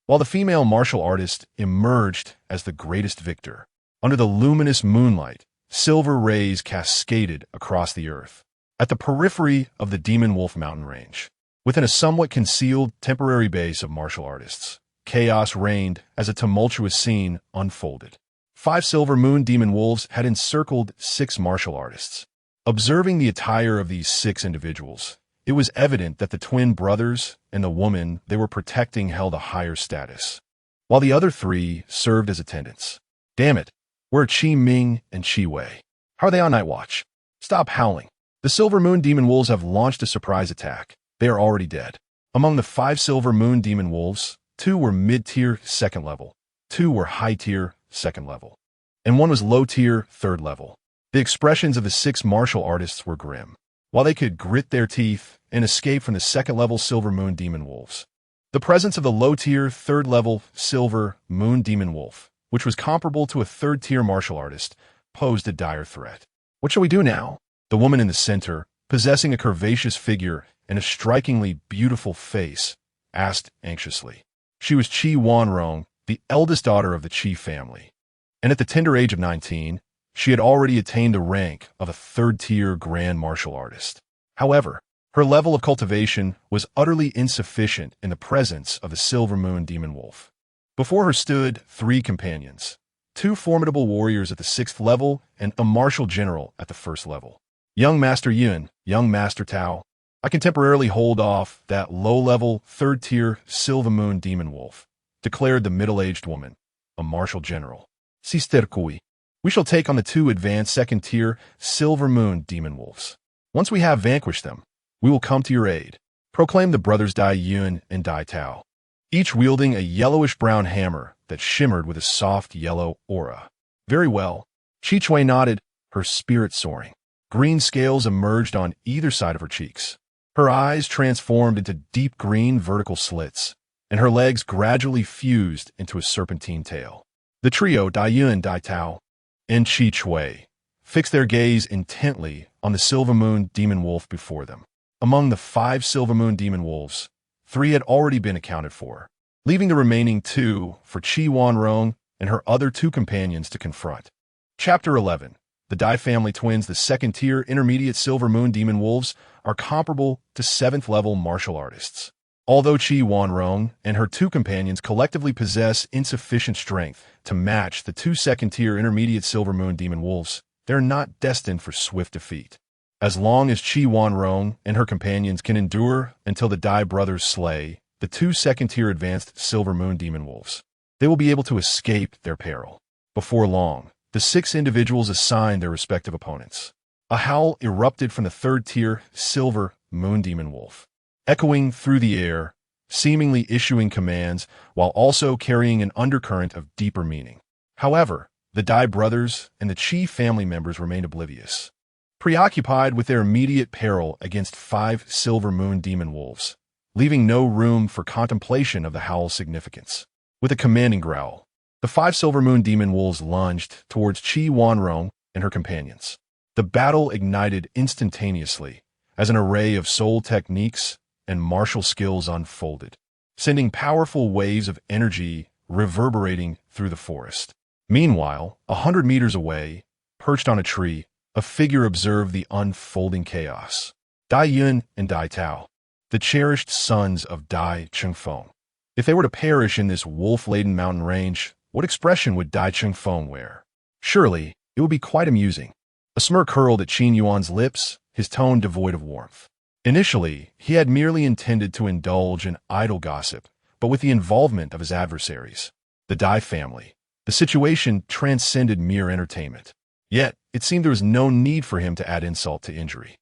while the female martial artist emerged as the greatest victor. Under the luminous moonlight, silver rays cascaded across the earth. At the periphery of the Demon Wolf mountain range, within a somewhat concealed temporary base of martial artists, chaos reigned as a tumultuous scene unfolded. 5 Silver Moon demon wolves had encircled 6 martial artists. Observing the attire of these 6 individuals, it was evident that the twin brothers and the woman they were protecting held a higher status, while the other 3 served as attendants. Damn it, where are Qi Ming and Qi Wei? How are they on night watch? Stop howling. The Silver Moon demon wolves have launched a surprise attack. They are already dead. Among the 5 Silver Moon demon wolves, 2 were mid-tier 2nd level, 2 were high-tier 2nd level, and 1 was low-tier 3rd level. The expressions of the 6 martial artists were grim, while they could grit their teeth and escape from the 2nd level Silver Moon demon wolves. The presence of the low-tier 3rd level Silver Moon demon wolf, which was comparable to a 3rd-tier martial artist, posed a dire threat. What shall we do now? The woman in the center, possessing a curvaceous figure and a strikingly beautiful face, asked anxiously. She was Qi Wanrong, the eldest daughter of the Qi family, and at the tender age of 19, she had already attained the rank of a 3rd-tier grand martial artist. However, her level of cultivation was utterly insufficient in the presence of the Silver Moon demon wolf. Before her stood 3 companions, 2 formidable warriors at the 6th level and a martial general at the 1st level. Young Master Yun, young Master Tao, I can temporarily hold off that low-level 3rd-tier Silver Moon demon wolf, declared the middle-aged woman, a martial general. Sister Kui, we shall take on the 2 advanced 2nd-tier Silver Moon demon wolves. Once we have vanquished them, we will come to your aid, proclaimed the brothers Dai Yun and Dai Tao, each wielding a yellowish-brown hammer that shimmered with a soft yellow aura. Very well, Qi Chui nodded, her spirit soaring. Green scales emerged on either side of her cheeks. Her eyes transformed into deep green vertical slits, and her legs gradually fused into a serpentine tail. The trio, Dai Yun, Dai Tao, and Qi Chui, fixed their gaze intently on the Silver Moon demon wolf before them. Among the 5 Silver Moon demon wolves, 3 had already been accounted for, leaving the remaining 2 for Qi Wanrong and her other 2 companions to confront. Chapter 11. The Dai family twins, the 2nd-tier intermediate Silver Moon demon wolves, are comparable to 7th-level martial artists. Although Qi Wanrong and her 2 companions collectively possess insufficient strength to match the 2 2nd-tier intermediate Silver Moon demon wolves, they are not destined for swift defeat. As long as Chi Wanrong and her companions can endure until the Dai brothers slay the two second-tier advanced Silver Moon Demon Wolves, they will be able to escape their peril. Before long, the 6 individuals assigned their respective opponents. A howl erupted from the third-tier Silver Moon Demon Wolf, echoing through the air, seemingly issuing commands while also carrying an undercurrent of deeper meaning. However, the Dai brothers and the Chi family members remained oblivious, preoccupied with their immediate peril against 5 Silver Moon Demon Wolves, leaving no room for contemplation of the howl's significance. With a commanding growl, the 5 Silver Moon Demon Wolves lunged towards Chi Wanrong and her companions. The battle ignited instantaneously as an array of soul techniques and martial skills unfolded, sending powerful waves of energy reverberating through the forest. Meanwhile, 100 meters away, perched on a tree, a figure observed the unfolding chaos. Dai Yun and Dai Tao, the cherished sons of Dai Chengfeng. If they were to perish in this wolf-laden mountain range, what expression would Dai Chengfeng wear? Surely, it would be quite amusing. A smirk curled at Qin Yuan's lips, his tone devoid of warmth. Initially, he had merely intended to indulge in idle gossip, but with the involvement of his adversaries, the Dai family, the situation transcended mere entertainment. Yet, it seemed there was no need for him to add insult to injury.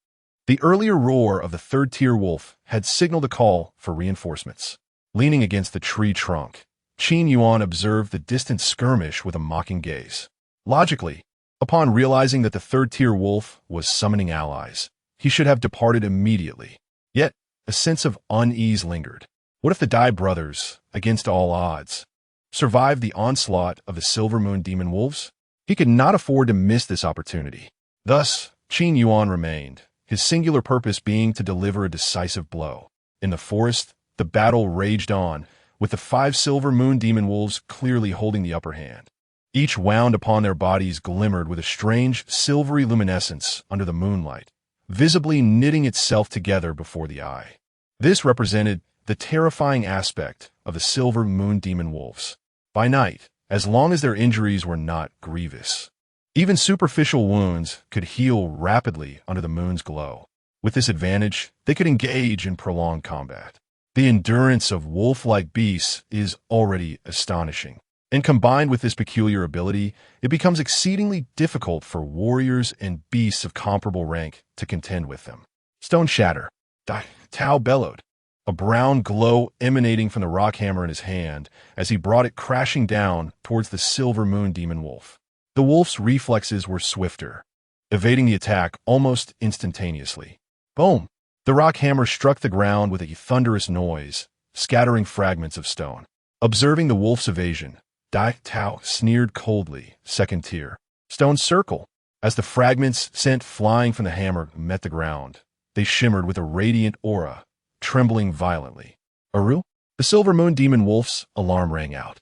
The earlier roar of the third-tier wolf had signaled a call for reinforcements. Leaning against the tree trunk, Qin Yuan observed the distant skirmish with a mocking gaze. Logically, upon realizing that the third-tier wolf was summoning allies, he should have departed immediately. Yet, a sense of unease lingered. What if the Dai brothers, against all odds, survived the onslaught of the Silver Moon Demon Wolves? He could not afford to miss this opportunity. Thus, Qin Yuan remained, his singular purpose being to deliver a decisive blow. In the forest, the battle raged on, with the 5 Silver Moon Demon Wolves clearly holding the upper hand. Each wound upon their bodies glimmered with a strange silvery luminescence under the moonlight, visibly knitting itself together before the eye. This represented the terrifying aspect of the Silver Moon Demon Wolves. By night, as long as their injuries were not grievous, even superficial wounds could heal rapidly under the moon's glow. With this advantage, they could engage in prolonged combat. The endurance of wolf-like beasts is already astonishing, and combined with this peculiar ability, it becomes exceedingly difficult for warriors and beasts of comparable rank to contend with them. Stone shatter. Dai Tao bellowed, a brown glow emanating from the rock hammer in his hand as he brought it crashing down towards the Silver Moon Demon Wolf. The wolf's reflexes were swifter, evading the attack almost instantaneously. Boom! The rock hammer struck the ground with a thunderous noise, scattering fragments of stone. Observing the wolf's evasion, Dai Tao sneered coldly, second tier. Stone circle. As the fragments sent flying from the hammer met the ground, they shimmered with a radiant aura, trembling violently. Aru? The Silver Moon Demon Wolf's alarm rang out,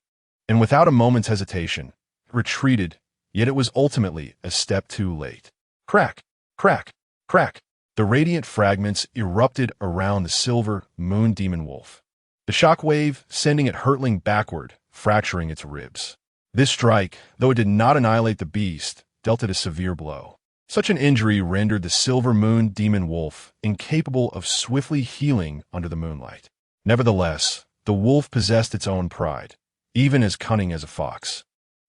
and without a moment's hesitation, retreated, yet it was ultimately a step too late. Crack! Crack! Crack! The radiant fragments erupted around the Silver Moon Demon Wolf, the shockwave sending it hurtling backward, fracturing its ribs. This strike, though it did not annihilate the beast, dealt it a severe blow. Such an injury rendered the Silver Moon Demon Wolf incapable of swiftly healing under the moonlight. Nevertheless, the wolf possessed its own pride, even as cunning as a fox.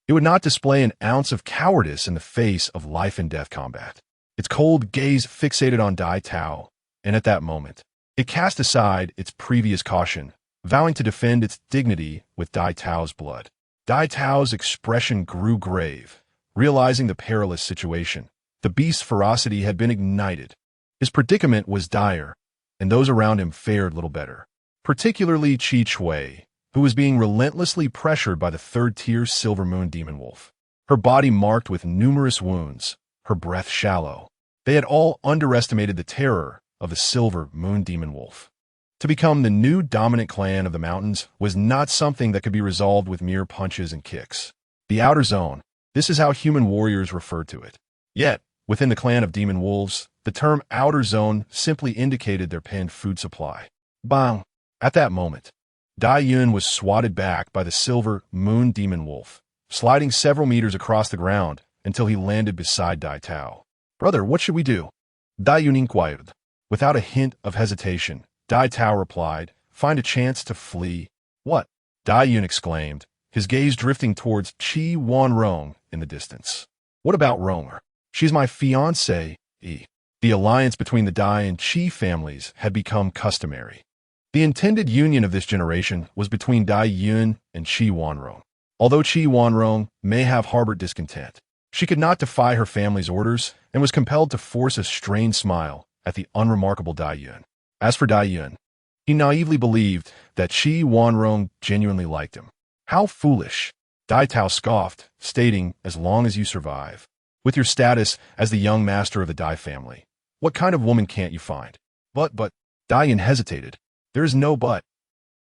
It would not display an ounce of cowardice in the face of life-and-death combat. Its cold gaze fixated on Dai Tao, and at that moment, it cast aside its previous caution, vowing to defend its dignity with Dai Tao's blood. Dai Tao's expression grew grave, realizing the perilous situation. The beast's ferocity had been ignited. His predicament was dire, and those around him fared little better, particularly Chi Chui, who was being relentlessly pressured by the third-tier Silver Moon Demon Wolf. Her body marked with numerous wounds, her breath shallow. They had all underestimated the terror of the Silver Moon Demon Wolf. To become the new dominant clan of the mountains was not something that could be resolved with mere punches and kicks. The Outer Zone, this is how human warriors referred to it. Yet, within the clan of demon wolves, the term Outer Zone simply indicated their penned food supply. Bang! At that moment, Dai Yun was swatted back by the Silver Moon Demon Wolf, sliding several meters across the ground until he landed beside Dai Tao. "Brother, what should we do?" Dai Yun inquired. Without a hint of hesitation, Dai Tao replied, "Find a chance to flee." "What?" Dai Yun exclaimed, his gaze drifting towards Qi Wanrong in the distance. "What about Ronger? She's my fiancée." The alliance between the Dai and Qi families had become customary. The intended union of this generation was between Dai Yun and Qi Wanrong. Although Qi Wanrong may have harbored discontent, she could not defy her family's orders and was compelled to force a strained smile at the unremarkable Dai Yun. As for Dai Yun, he naively believed that Qi Wanrong genuinely liked him. "How foolish!" Dai Tao scoffed, stating, "As long as you survive. With your status as the young master of the Dai family, what kind of woman can't you find?" But, Dai Yun hesitated. "There is no but."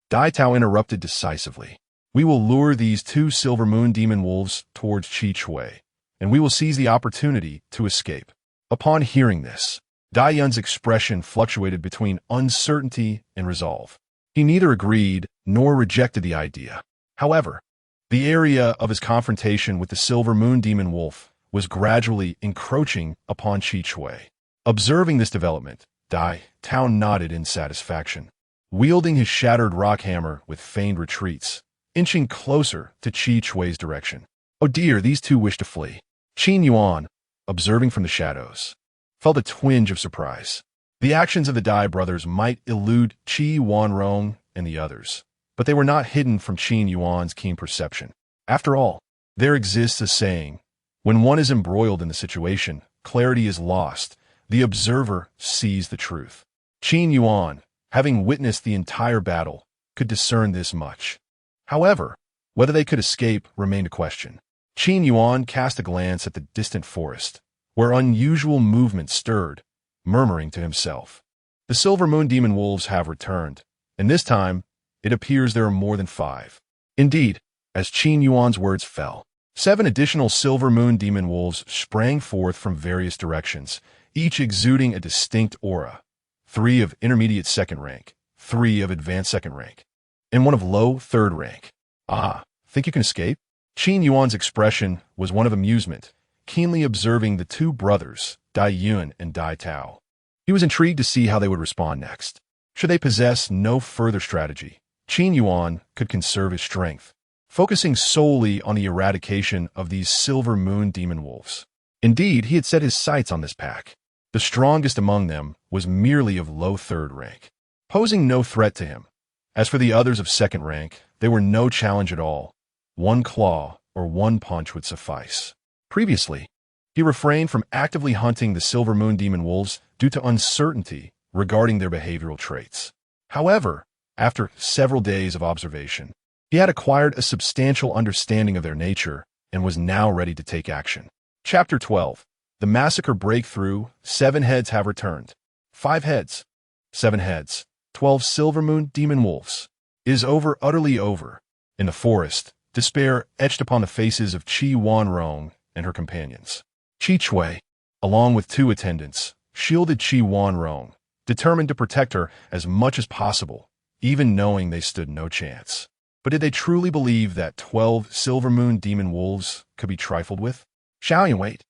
Dai Tao interrupted decisively. "We will lure these two Silver Moon demon wolves towards Qi Chui, and we will seize the opportunity to escape." Upon hearing this, Dai Yun's expression fluctuated between uncertainty and resolve. He neither agreed nor rejected the idea. However, the area of his confrontation with the Silver Moon demon wolf was gradually encroaching upon Qi Chui. Observing this development, Dai Tao nodded in satisfaction, wielding his shattered rock hammer with feigned retreats, inching closer to Qi Chui's direction. "Oh dear, these two wish to flee." Qin Yuan, observing from the shadows, felt a twinge of surprise. The actions of the Dai brothers might elude Qi Wanrong and the others, but they were not hidden from Qin Yuan's keen perception. After all, there exists a saying, when one is embroiled in the situation, clarity is lost, the observer sees the truth. Qin Yuan, having witnessed the entire battle, could discern this much. However, whether they could escape remained a question. Qin Yuan cast a glance at the distant forest, where unusual movement stirred, murmuring to himself, "The Silver Moon demon wolves have returned, and this time, it appears there are more than 5. Indeed, as Qin Yuan's words fell, 7 additional Silver Moon demon wolves sprang forth from various directions, each exuding a distinct aura. 3 of intermediate second rank, 3 of advanced second rank, and 1 of low third rank. "Ah, think you can escape?" Qin Yuan's expression was one of amusement, keenly observing the two brothers, Dai Yun and Dai Tao. He was intrigued to see how they would respond next. Should they possess no further strategy, Qin Yuan could conserve his strength, focusing solely on the eradication of these Silver Moon demon wolves. Indeed, he had set his sights on this pack. The strongest among them was merely of low third rank, posing no threat to him. As for the others of second rank, they were no challenge at all. 1 claw or 1 punch would suffice. Previously, he refrained from actively hunting the Silver Moon demon wolves due to uncertainty regarding their behavioral traits. However, after several days of observation, he had acquired a substantial understanding of their nature and was now ready to take action. Chapter 12. The Massacre Breakthrough. 7 heads have returned. 5 heads. 7 heads. 12 Silver Moon demon wolves. It is over, utterly over. In the forest, despair etched upon the faces of Qi Wanrong and her companions. Qi Chui, along with 2 attendants, shielded Qi Wanrong, determined to protect her as much as possible, even knowing they stood no chance. But did they truly believe that 12 Silver Moon demon wolves could be trifled with? "Xiaoyan, wait."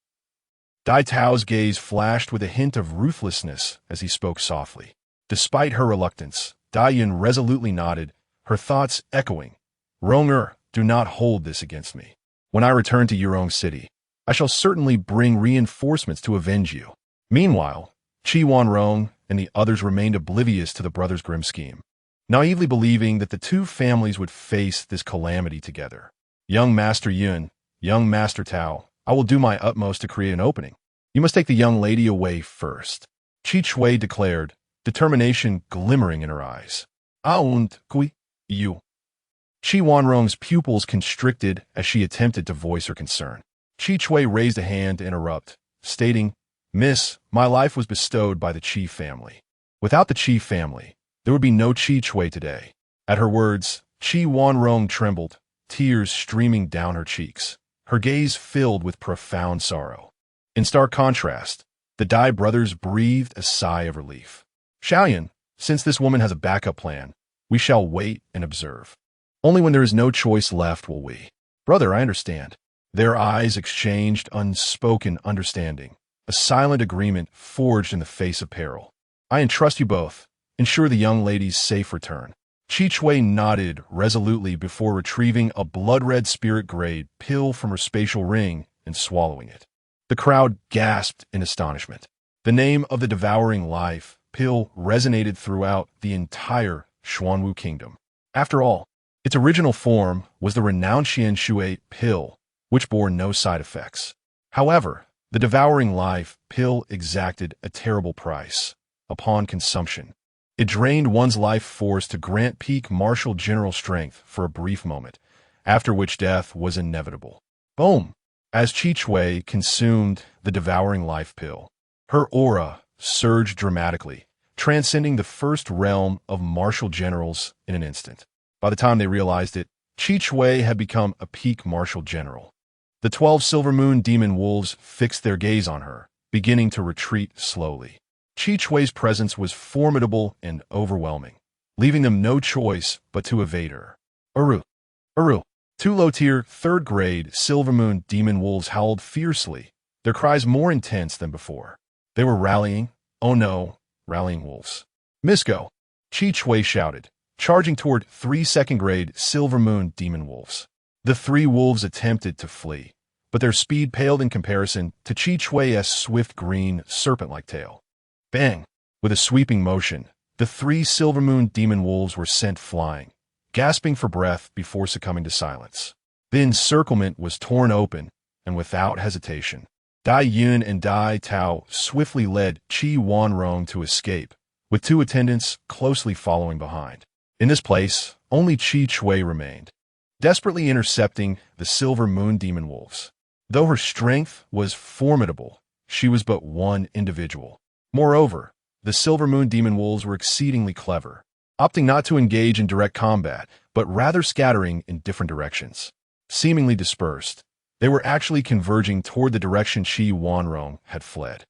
Dai Tao's gaze flashed with a hint of ruthlessness as he spoke softly. Despite her reluctance, Dai Yun resolutely nodded, her thoughts echoing, "Ronger, do not hold this against me. When I return to Yurong City, I shall certainly bring reinforcements to avenge you." Meanwhile, Qi Wanrong and the others remained oblivious to the brothers' grim scheme, naively believing that the two families would face this calamity together. "Young Master Yun, young Master Tao, I will do my utmost to create an opening. You must take the young lady away first," Qi Chui declared, determination glimmering in her eyes. "Ah und kui, you." Qi Wanrong's pupils constricted as she attempted to voice her concern. Qi Chui raised a hand to interrupt, stating, "Miss, my life was bestowed by the Qi family. Without the Qi family, there would be no Qi Chui today." At her words, Qi Wanrong trembled, tears streaming down her cheeks, her gaze filled with profound sorrow. In stark contrast, the Dai brothers breathed a sigh of relief. "Xiaoyan, since this woman has a backup plan, we shall wait and observe. Only when there is no choice left will we." "Brother, I understand." Their eyes exchanged unspoken understanding, a silent agreement forged in the face of peril. I entrust you both. Ensure the young lady's safe return. Chi Chui nodded resolutely before retrieving a blood-red spirit-grade pill from her spatial ring and swallowing it. The crowd gasped in astonishment. The name of the devouring life pill resonated throughout the entire Xuanwu kingdom. After all, its original form was the renowned Xian Shui pill, which bore no side effects. However, the devouring life pill exacted a terrible price. Upon consumption, it drained one's life force to grant peak martial general strength for a brief moment, after which death was inevitable. Boom! As Chi Chui consumed the devouring life pill, her aura surged dramatically, transcending the first realm of martial generals in an instant. By the time they realized it, Chi Chui had become a peak martial general. The 12 Silver Moon demon wolves fixed their gaze on her, beginning to retreat slowly. Chi Chui's presence was formidable and overwhelming, leaving them no choice but to evade her. Uru! Uru! 2 low-tier, 3rd-grade Silver Moon demon wolves howled fiercely, their cries more intense than before. They were rallying, oh no, rallying wolves. Misco! Chi Chui shouted, charging toward 3 2nd-grade Silver Moon demon wolves. The 3 wolves attempted to flee, but their speed paled in comparison to Chi Chui's swift green, serpent-like tail. Bang! With a sweeping motion, the 3 Silver Moon demon wolves were sent flying, gasping for breath before succumbing to silence. The encirclement was torn open, and without hesitation, Dai Yun and Dai Tao swiftly led Qi Wanrong to escape, with 2 attendants closely following behind. In this place, only Chi Chui remained, desperately intercepting the Silver Moon demon wolves. Though her strength was formidable, she was but one individual. Moreover, the Silver Moon demon wolves were exceedingly clever, opting not to engage in direct combat, but rather scattering in different directions. Seemingly dispersed, they were actually converging toward the direction Qi Wanrong had fled.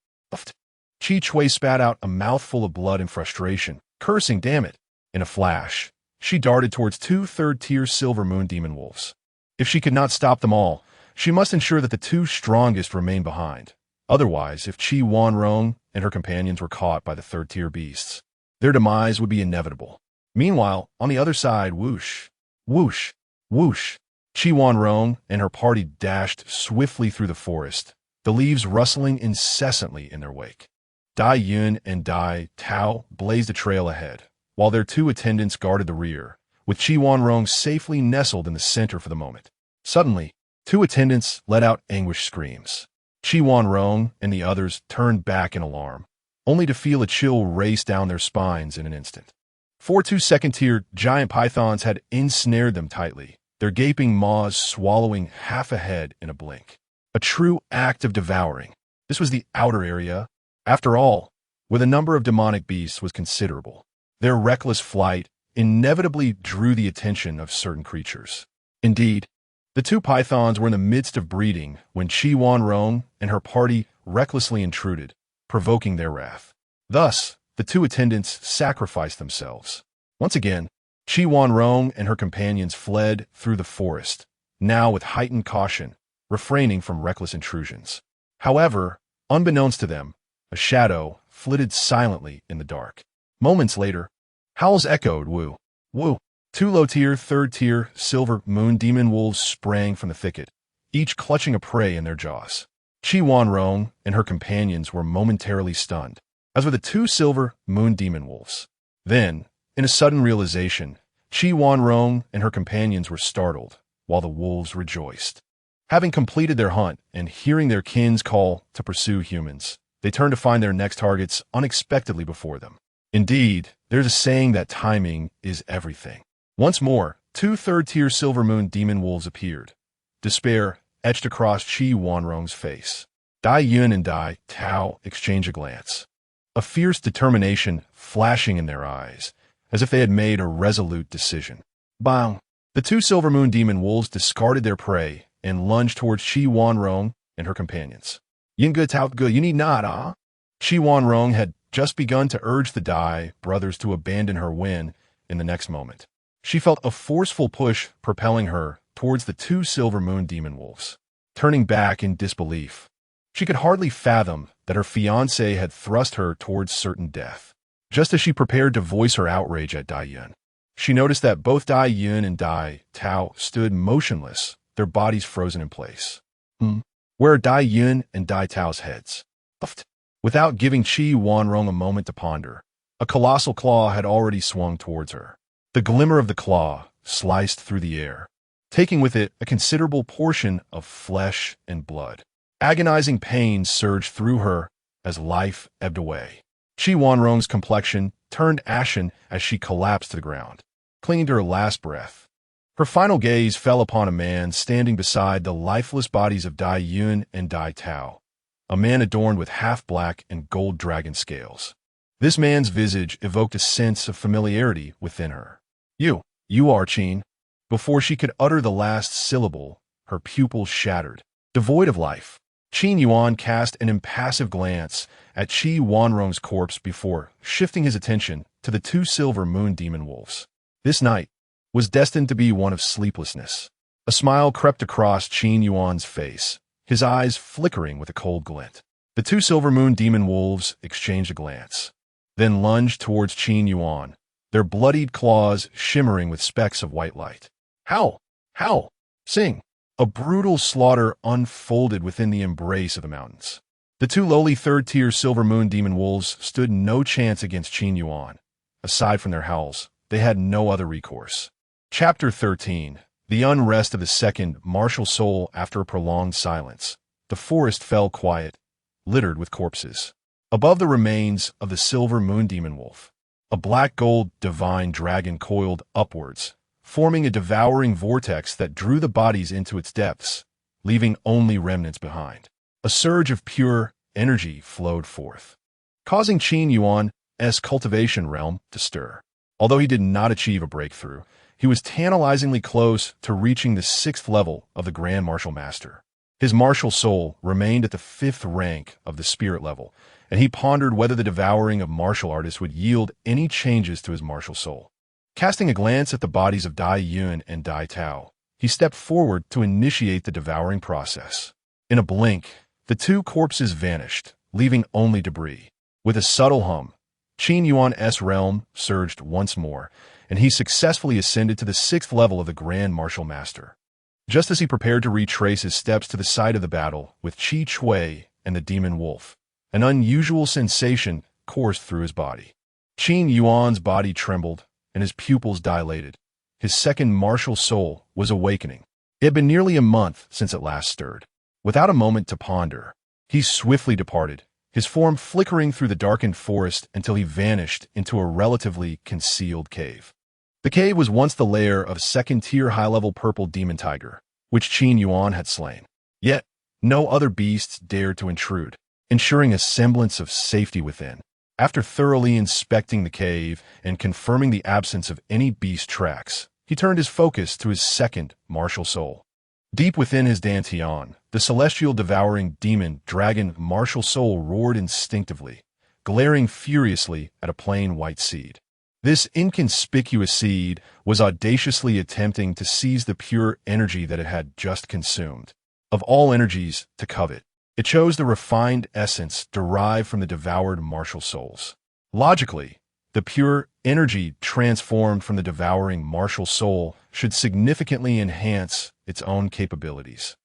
Chi Chui spat out a mouthful of blood in frustration, cursing, damn it. In a flash, she darted towards 2 3rd-tier Silver Moon demon wolves. If she could not stop them all, she must ensure that the 2 strongest remained behind. Otherwise, if Qi Wanrong and her companions were caught by the 3rd-tier beasts, their demise would be inevitable. Meanwhile, on the other side, whoosh, whoosh, whoosh, Qi Wanrong and her party dashed swiftly through the forest, the leaves rustling incessantly in their wake. Dai Yun and Dai Tao blazed a trail ahead, while their 2 attendants guarded the rear, with Qi Wanrong safely nestled in the center for the moment. Suddenly, 2 attendants let out anguished screams. Qi Wanrong and the others turned back in alarm, only to feel a chill race down their spines in an instant. 4 2nd-tier giant pythons had ensnared them tightly, their gaping maws swallowing half a head in a blink. A true act of devouring. This was the outer area. After all, where the number of demonic beasts was considerable, their reckless flight inevitably drew the attention of certain creatures. Indeed, the 2 pythons were in the midst of breeding when Qi Wanrong and her party recklessly intruded, provoking their wrath. Thus, the 2 attendants sacrificed themselves. Once again, Qi Wanrong and her companions fled through the forest, now with heightened caution, refraining from reckless intrusions. However, unbeknownst to them, a shadow flitted silently in the dark. Moments later, howls echoed, woo, woo. 2 low-tier, 3rd-tier Silver Moon demon wolves sprang from the thicket, each clutching a prey in their jaws. Qi Wanrong and her companions were momentarily stunned, as were the 2 Silver Moon demon wolves. Then, in a sudden realization, Qi Wanrong and her companions were startled, while the wolves rejoiced. Having completed their hunt and hearing their kin's call to pursue humans, they turned to find their next targets unexpectedly before them. Indeed, there's a saying that timing is everything. Once more, 2 3rd-tier Silver Moon demon wolves appeared, despair etched across Qi Wanrong's face. Dai Yun and Dai Tao exchanged a glance, a fierce determination flashing in their eyes, as if they had made a resolute decision. Bang! The 2 Silver Moon demon wolves discarded their prey and lunged towards Qi Wanrong and her companions. Yin good Tao good, you need not, ah? Qi Wanrong had just begun to urge the Dai brothers to abandon her when, in the next moment, she felt a forceful push propelling her towards the 2 Silver Moon demon wolves. Turning back in disbelief, she could hardly fathom that her fiancé had thrust her towards certain death. Just as she prepared to voice her outrage at Dai Yun, she noticed that both Dai Yun and Dai Tao stood motionless, their bodies frozen in place. Where are Dai Yun and Dai Tao's heads? Without giving Qi Wanrong a moment to ponder, a colossal claw had already swung towards her. The glimmer of the claw sliced through the air, taking with it a considerable portion of flesh and blood. Agonizing pain surged through her as life ebbed away. Qi Wanrong's complexion turned ashen as she collapsed to the ground, clinging to her last breath. Her final gaze fell upon a man standing beside the lifeless bodies of Dai Yun and Dai Tao, a man adorned with half-black and gold dragon scales. This man's visage evoked a sense of familiarity within her. You are Qin." Before she could utter the last syllable, her pupils shattered. Devoid of life, Qin Yuan cast an impassive glance at Qi Wanrong's corpse before shifting his attention to the two silver moon demon wolves. This night was destined to be one of sleeplessness. A smile crept across Qin Yuan's face, his eyes flickering with a cold glint. The two silver moon demon wolves exchanged a glance, then lunged towards Qin Yuan, their bloodied claws shimmering with specks of white light. Howl! Howl! Sing! A brutal slaughter unfolded within the embrace of the mountains. The two lowly third-tier silver moon demon wolves stood no chance against Qin Yuan. Aside from their howls, they had no other recourse. Chapter 13. The unrest of the second martial soul. After a prolonged silence, the forest fell quiet, littered with corpses. Above the remains of the silver moon demon wolf, a black-gold divine dragon coiled upwards, forming a devouring vortex that drew the bodies into its depths, leaving only remnants behind. A surge of pure energy flowed forth, causing Qin Yuan's cultivation realm to stir. Although he did not achieve a breakthrough, he was tantalizingly close to reaching the 6th level of the Grand Martial Master. His martial soul remained at the 5th rank of the spirit level, and he pondered whether the devouring of martial artists would yield any changes to his martial soul. Casting a glance at the bodies of Dai Yun and Dai Tao, he stepped forward to initiate the devouring process. In a blink, the two corpses vanished, leaving only debris. With a subtle hum, Qin Yuan's realm surged once more, and he successfully ascended to the 6th level of the Grand Martial Master. Just as he prepared to retrace his steps to the site of the battle with Qi Chui and the demon wolf, an unusual sensation coursed through his body. Qin Yuan's body trembled, and his pupils dilated. His second martial soul was awakening. It had been nearly a month since it last stirred. Without a moment to ponder, he swiftly departed, his form flickering through the darkened forest until he vanished into a relatively concealed cave. The cave was once the lair of a second-tier high-level purple demon tiger, which Qin Yuan had slain. Yet, no other beasts dared to intrude, ensuring a semblance of safety within. After thoroughly inspecting the cave and confirming the absence of any beast tracks, he turned his focus to his second martial soul. Deep within his dantian, the celestial devouring demon dragon martial soul roared instinctively, glaring furiously at a plain white seed. This inconspicuous seed was audaciously attempting to seize the pure energy that it had just consumed. Of all energies to covet, it chose the refined essence derived from the devoured martial souls. Logically, the pure energy transformed from the devouring martial soul should significantly enhance its own capabilities.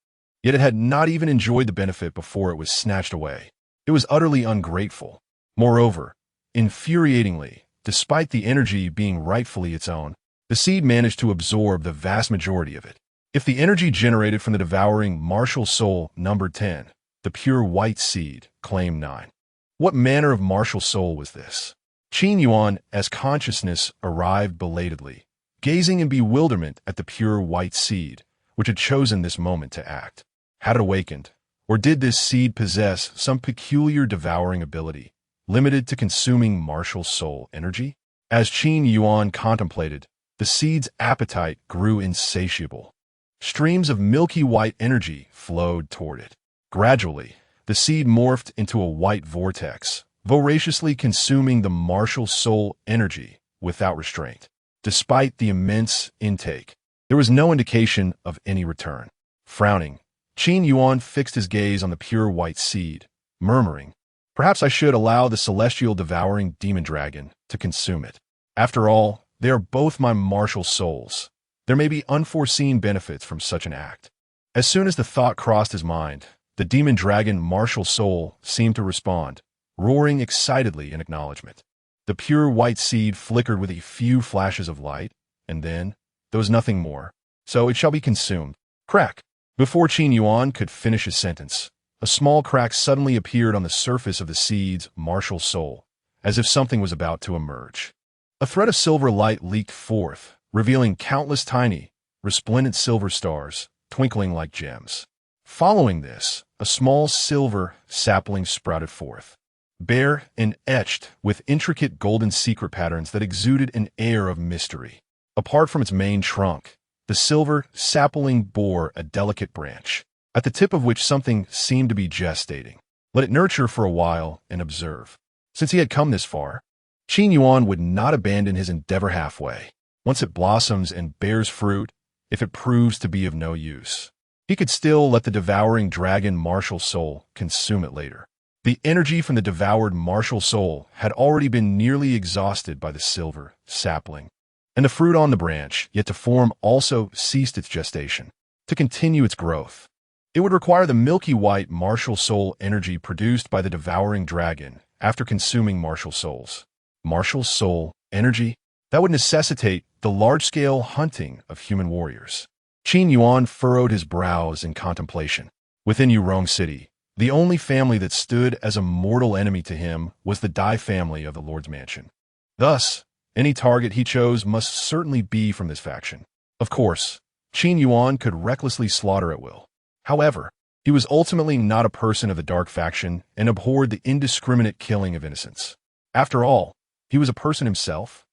Yet it had not even enjoyed the benefit before it was snatched away. It was utterly ungrateful. Moreover, infuriatingly, despite the energy being rightfully its own, the seed managed to absorb the vast majority of it. If the energy generated from the devouring martial soul numbered 10, the pure white seed claimed 9. What manner of martial soul was this? Qin Yuan, as consciousness arrived belatedly, gazing in bewilderment at the pure white seed, which had chosen this moment to act. Had it awakened, or did this seed possess some peculiar devouring ability, limited to consuming martial soul energy? As Qin Yuan contemplated, the seed's appetite grew insatiable. Streams of milky white energy flowed toward it. Gradually, the seed morphed into a white vortex, voraciously consuming the martial soul energy without restraint. Despite the immense intake, there was no indication of any return. Frowning, Qin Yuan fixed his gaze on the pure white seed, murmuring, Perhaps I should allow the celestial devouring demon dragon to consume it. After all, they are both my martial souls. There may be unforeseen benefits from such an act. As soon as the thought crossed his mind, the demon dragon martial soul seemed to respond, roaring excitedly in acknowledgement. The pure white seed flickered with a few flashes of light, and then there was nothing more. So it shall be consumed. Crack! Before Qin Yuan could finish his sentence, a small crack suddenly appeared on the surface of the seed's martial soul, as if something was about to emerge. A thread of silver light leaked forth, revealing countless tiny, resplendent silver stars, twinkling like gems. Following this, a small silver sapling sprouted forth, bare and etched with intricate golden secret patterns that exuded an air of mystery. Apart from its main trunk, the silver sapling bore a delicate branch, at the tip of which something seemed to be gestating. Let it nurture for a while and observe. Since he had come this far, Qin Yuan would not abandon his endeavor halfway. Once it blossoms and bears fruit, if it proves to be of no use, he could still let the devouring dragon martial soul consume it later. The energy from the devoured martial soul had already been nearly exhausted by the silver sapling, and the fruit on the branch, yet to form, also ceased its gestation. To continue its growth, it would require the milky white martial soul energy produced by the devouring dragon after consuming martial souls. Martial soul energy? That would necessitate the large-scale hunting of human warriors. Qin Yuan furrowed his brows in contemplation. Within Yurong City, the only family that stood as a mortal enemy to him was the Dai family of the Lord's Mansion. Thus, any target he chose must certainly be from this faction. Of course, Qin Yuan could recklessly slaughter at will. However, he was ultimately not a person of the dark faction and abhorred the indiscriminate killing of innocents. After all, he was a person himself,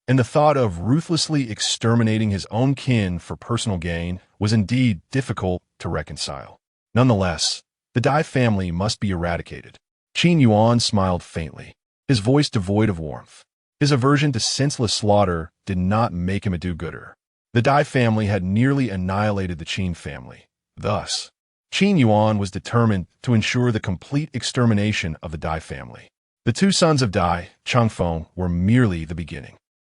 and the thought of ruthlessly exterminating his own kin for personal gain was indeed difficult to reconcile. Nonetheless, the Dai family must be eradicated. Qin Yuan smiled faintly, his voice devoid of warmth. His aversion to senseless slaughter did not make him a do-gooder. The Dai family had nearly annihilated the Qin family. Thus, Qin Yuan was determined to ensure the complete extermination of the Dai family. The two sons of Dai, Changfeng, were merely the beginning.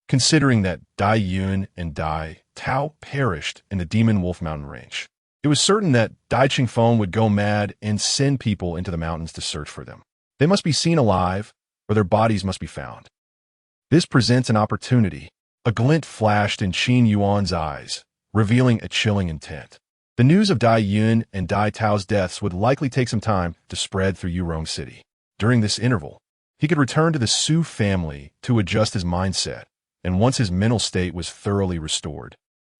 Considering that Dai Yun and Dai Tao perished in the Demon Wolf Mountain Range, it was certain that Dai Changfeng would go mad and send people into the mountains to search for them. They must be seen alive, or their bodies must be found. This presents an opportunity. A glint flashed in Qin Yuan's eyes, revealing a chilling intent. The news of Dai Yun and Dai Tao's deaths would likely take some time to spread through Yurong City. During this interval, he could return to the Su family to adjust his mindset, and once his mental state was thoroughly restored,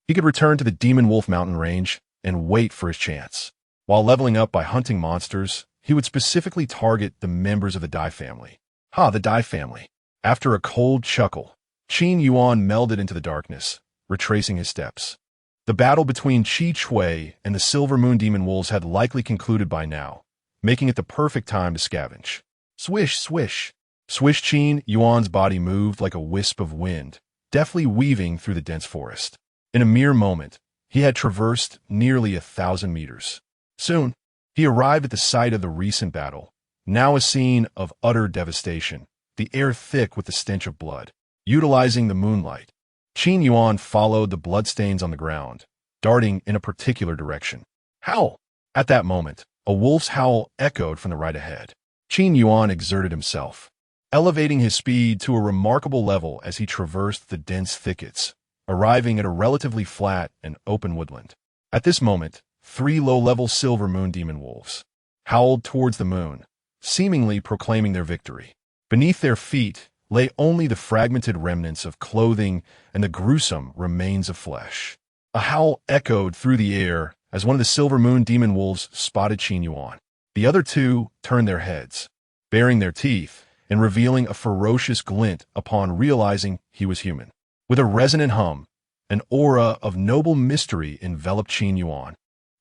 he could return to the Demon Wolf Mountain Range and wait for his chance. While leveling up by hunting monsters, he would specifically target the members of the Dai family. The Dai family. After a cold chuckle, Qin Yuan melded into the darkness, retracing his steps. The battle between Qi Chui and the Silver Moon Demon Wolves had likely concluded by now, making it the perfect time to scavenge. Swish, swish. Swish. Qin Yuan's body moved like a wisp of wind, deftly weaving through the dense forest. In a mere moment, he had traversed nearly 1,000 meters. Soon, he arrived at the site of the recent battle, now a scene of utter devastation, the air thick with the stench of blood. Utilizing the moonlight, Qin Yuan followed the bloodstains on the ground, darting in a particular direction. Howl! At that moment, a wolf's howl echoed from the right ahead. Qin Yuan exerted himself, elevating his speed to a remarkable level as he traversed the dense thickets, arriving at a relatively flat and open woodland. At this moment, 3 low-level Silver Moon Demon Wolves howled towards the moon, seemingly proclaiming their victory. Beneath their feet lay only the fragmented remnants of clothing and the gruesome remains of flesh. A howl echoed through the air as one of the Silver Moon Demon Wolves spotted Qin Yuan. The other two turned their heads, baring their teeth and revealing a ferocious glint upon realizing he was human. With a resonant hum, an aura of noble mystery enveloped Qin Yuan,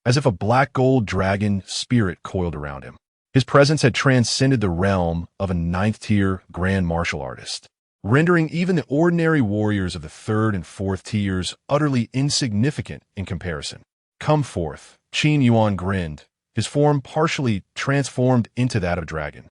as if a black gold dragon spirit coiled around him. His presence had transcended the realm of a 9th-tier grand martial artist, rendering even the ordinary warriors of the 3rd and 4th tiers utterly insignificant in comparison. Come forth, Qin Yuan grinned, his form partially transformed into that of a dragon.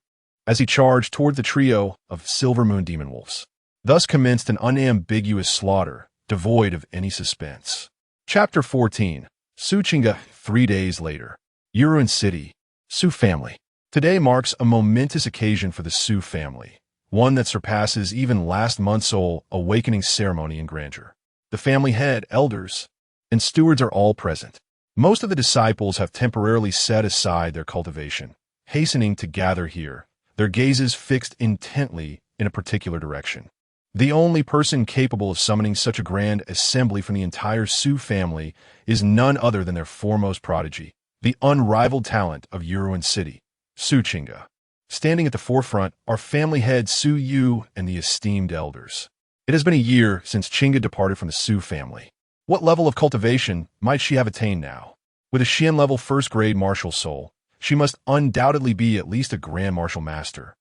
as he charged toward the trio of Silver Moon demon wolves. Thus commenced an unambiguous slaughter, devoid of any suspense. Chapter 14. Suchinga, 3 days later. Yuruin City, Su family. Today marks a momentous occasion for the Su family, one that surpasses even last month's soul awakening ceremony in grandeur. The family head, elders, and stewards are all present. Most of the disciples have temporarily set aside their cultivation, hastening to gather here, their gazes fixed intently in a particular direction. The only person capable of summoning such a grand assembly from the entire Su family is none other than their foremost prodigy, the unrivaled talent of Yuruin City, Suchinga. Standing at the forefront are family head Su Yu and the esteemed elders. It has been a year since Chinga departed from the Su family. What level of cultivation might she have attained now? With a Xian-level first-grade martial soul, she must undoubtedly be at least a Grand Martial Master,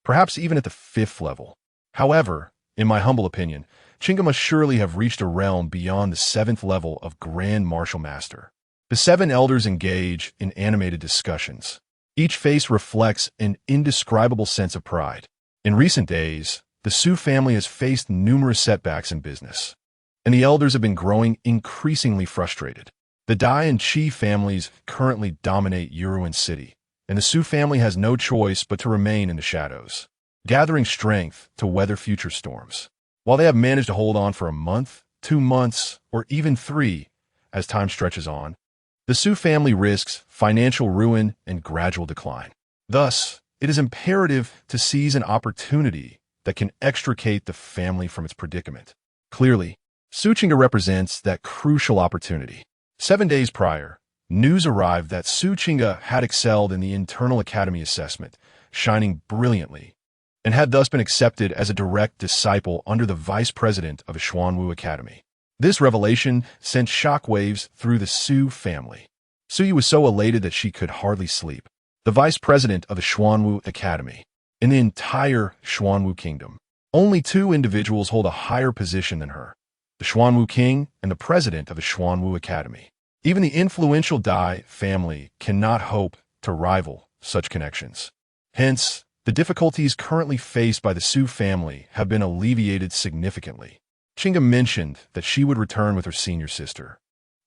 perhaps even at the 5th level. However, in my humble opinion, Chinga must surely have reached a realm beyond the 7th level of Grand Martial Master. The 7 elders engage in animated discussions. Each face reflects an indescribable sense of pride. In recent days, the Su family has faced numerous setbacks in business, and the elders have been growing increasingly frustrated. The Dai and Qi families currently dominate Yuruin City, and the Su family has no choice but to remain in the shadows, gathering strength to weather future storms. While they have managed to hold on for a month, 2 months, or even 3, as time stretches on, the Su family risks financial ruin and gradual decline. Thus, it is imperative to seize an opportunity that can extricate the family from its predicament. Clearly, Suchinga represents that crucial opportunity. 7 days prior, news arrived that Suchinga had excelled in the internal academy assessment, shining brilliantly, and had thus been accepted as a direct disciple under the vice president of the Xuanwu Academy. This revelation sent shockwaves through the Su family. Suyu was so elated that she could hardly sleep. The vice president of the Xuanwu Academy. In the entire Xuanwu kingdom, only 2 individuals hold a higher position than her: the Xuanwu king and the president of the Xuanwu Academy. Even the influential Dai family cannot hope to rival such connections. Hence, the difficulties currently faced by the Su family have been alleviated significantly. Chinga mentioned that she would return with her senior sister.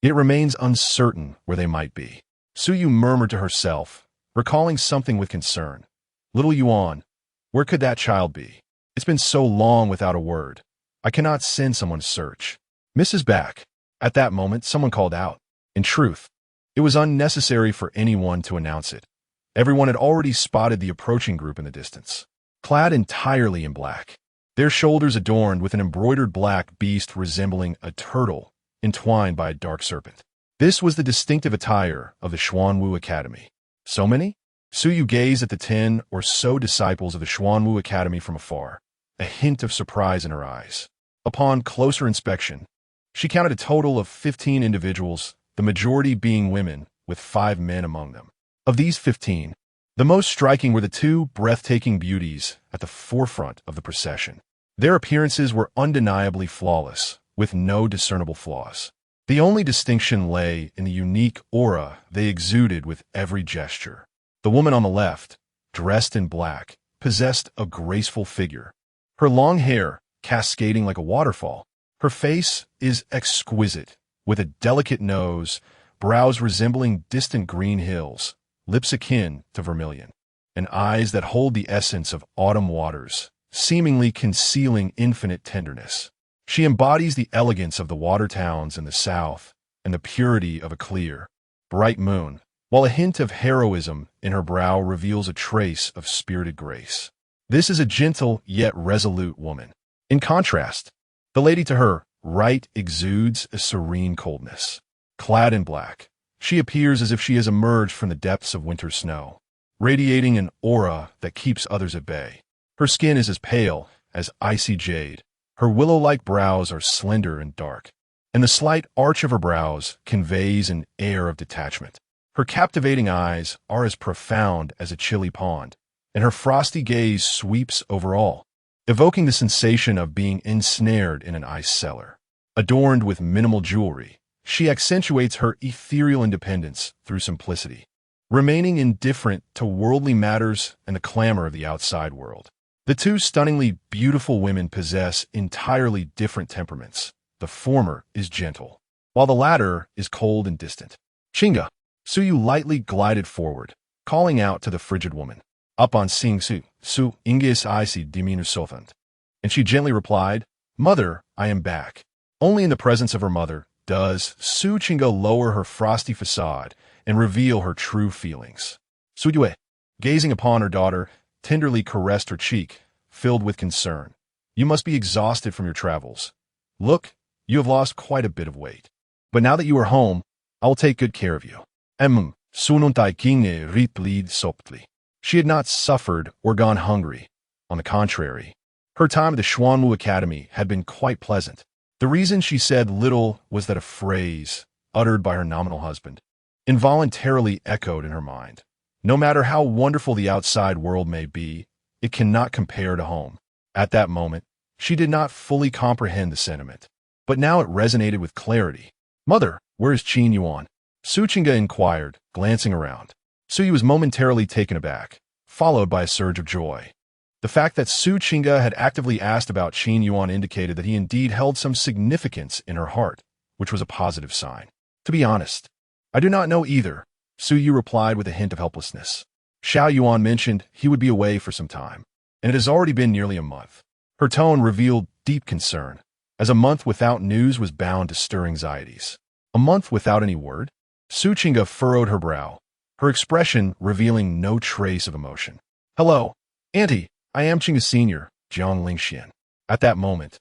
It remains uncertain where they might be. Suyu murmured to herself, recalling something with concern. Little Yuan, where could that child be? It's been so long without a word. I cannot send someone to search. Mrs. Back. At that moment, someone called out. In truth, it was unnecessary for anyone to announce it. Everyone had already spotted the approaching group in the distance, clad entirely in black, their shoulders adorned with an embroidered black beast resembling a turtle entwined by a dark serpent. This was the distinctive attire of the Xuanwu Academy. So many? Suyu gazed at the 10 or so disciples of the Xuanwu Academy from afar, a hint of surprise in her eyes. Upon closer inspection, she counted a total of 15 individuals, the majority being women, with 5 men among them. Of these 15, the most striking were the 2 breathtaking beauties at the forefront of the procession. Their appearances were undeniably flawless, with no discernible flaws. The only distinction lay in the unique aura they exuded with every gesture. The woman on the left, dressed in black, possessed a graceful figure. Her long hair, cascading like a waterfall. Her face is exquisite, with a delicate nose, brows resembling distant green hills, lips akin to vermilion, and eyes that hold the essence of autumn waters, seemingly concealing infinite tenderness. She embodies the elegance of the water towns in the south and the purity of a clear, bright moon, while a hint of heroism in her brow reveals a trace of spirited grace. This is a gentle yet resolute woman. In contrast, the lady to her right exudes a serene coldness. Clad in black, she appears as if she has emerged from the depths of winter snow, radiating an aura that keeps others at bay. Her skin is as pale as icy jade. Her willow-like brows are slender and dark, and the slight arch of her brows conveys an air of detachment. Her captivating eyes are as profound as a chilly pond, and her frosty gaze sweeps over all, evoking the sensation of being ensnared in an ice cellar. Adorned with minimal jewelry, she accentuates her ethereal independence through simplicity. remaining indifferent to worldly matters and the clamor of the outside world. The two stunningly beautiful women possess entirely different temperaments. The former is gentle, while the latter is cold and distant. Chinga, Suyu lightly glided forward, calling out to the frigid woman. Up on seeing Su ingis isi diminusothant. And she gently replied, Mother, I am back. Only in the presence of her mother does Su Chinga lower her frosty facade and reveal her true feelings. Suyue, gazing upon her daughter, tenderly caressed her cheek, filled with concern. You must be exhausted from your travels. Look, you have lost quite a bit of weight. But now that you are home, I will take good care of you. Sununtai kinge riplid soptli. She had not suffered or gone hungry. On the contrary, her time at the Xuanwu Academy had been quite pleasant. The reason she said little was that a phrase, uttered by her nominal husband, involuntarily echoed in her mind. No matter how wonderful the outside world may be, it cannot compare to home. At that moment, she did not fully comprehend the sentiment, but now it resonated with clarity. Mother, where is Qin Yuan? Su Chinga inquired, glancing around. Suyu was momentarily taken aback, followed by a surge of joy. The fact that Su Chinga had actively asked about Qin Yuan indicated that he indeed held some significance in her heart, which was a positive sign. To be honest, I do not know either, Suyu replied with a hint of helplessness. Xiao Yuan mentioned he would be away for some time, and it has already been nearly a month. Her tone revealed deep concern, as a month without news was bound to stir anxieties. A month without any word? Su Chinga furrowed her brow, her expression revealing no trace of emotion. Hello, Auntie, I am Chinga Sr., Jiang Lingxian. At that moment,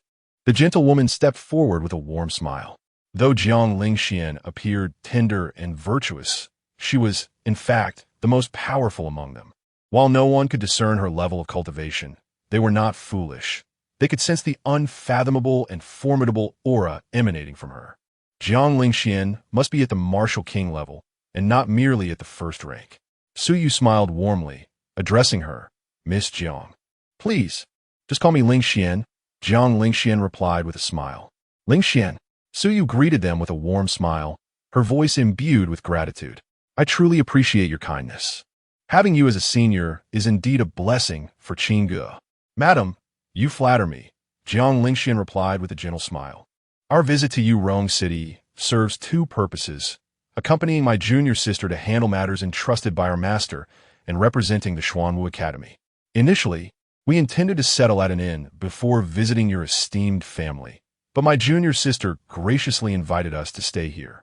the gentlewoman stepped forward with a warm smile. Though Jiang Lingxian appeared tender and virtuous, she was, in fact, the most powerful among them. While no one could discern her level of cultivation, they were not foolish. They could sense the unfathomable and formidable aura emanating from her. Jiang Lingxian must be at the martial king level, and not merely at the first rank. Suyu smiled warmly, addressing her, Miss Jiang. Please, just call me Lingxian, Jiang Lingxian replied with a smile. Lingxian. Suyu greeted them with a warm smile, her voice imbued with gratitude. I truly appreciate your kindness. Having you as a senior is indeed a blessing for Qingge. Madam, you flatter me, Jiang Lingxian replied with a gentle smile. Our visit to Yurong City serves two purposes, accompanying my junior sister to handle matters entrusted by our master and representing the Xuanwu Academy. Initially, we intended to settle at an inn before visiting your esteemed family, but my junior sister graciously invited us to stay here.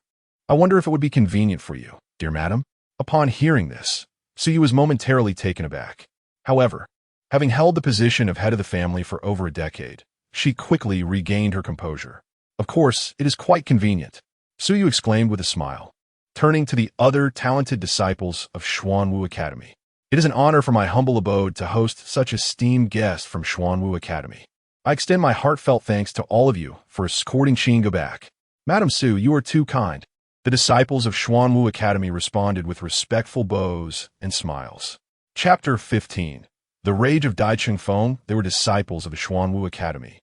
I wonder if it would be convenient for you, dear madam. Upon hearing this, Suyu was momentarily taken aback. However, having held the position of head of the family for over a decade, she quickly regained her composure. Of course, it is quite convenient, Suyu exclaimed with a smile, turning to the other talented disciples of Xuanwu Academy. It is an honor for my humble abode to host such esteemed guests from Xuanwu Academy. I extend my heartfelt thanks to all of you for escorting Qingge back. Madam Su, you are too kind. The disciples of Xuanwu Academy responded with respectful bows and smiles. Chapter 15. The Rage of Dai Chengfeng. They were disciples of the Xuanwu Academy,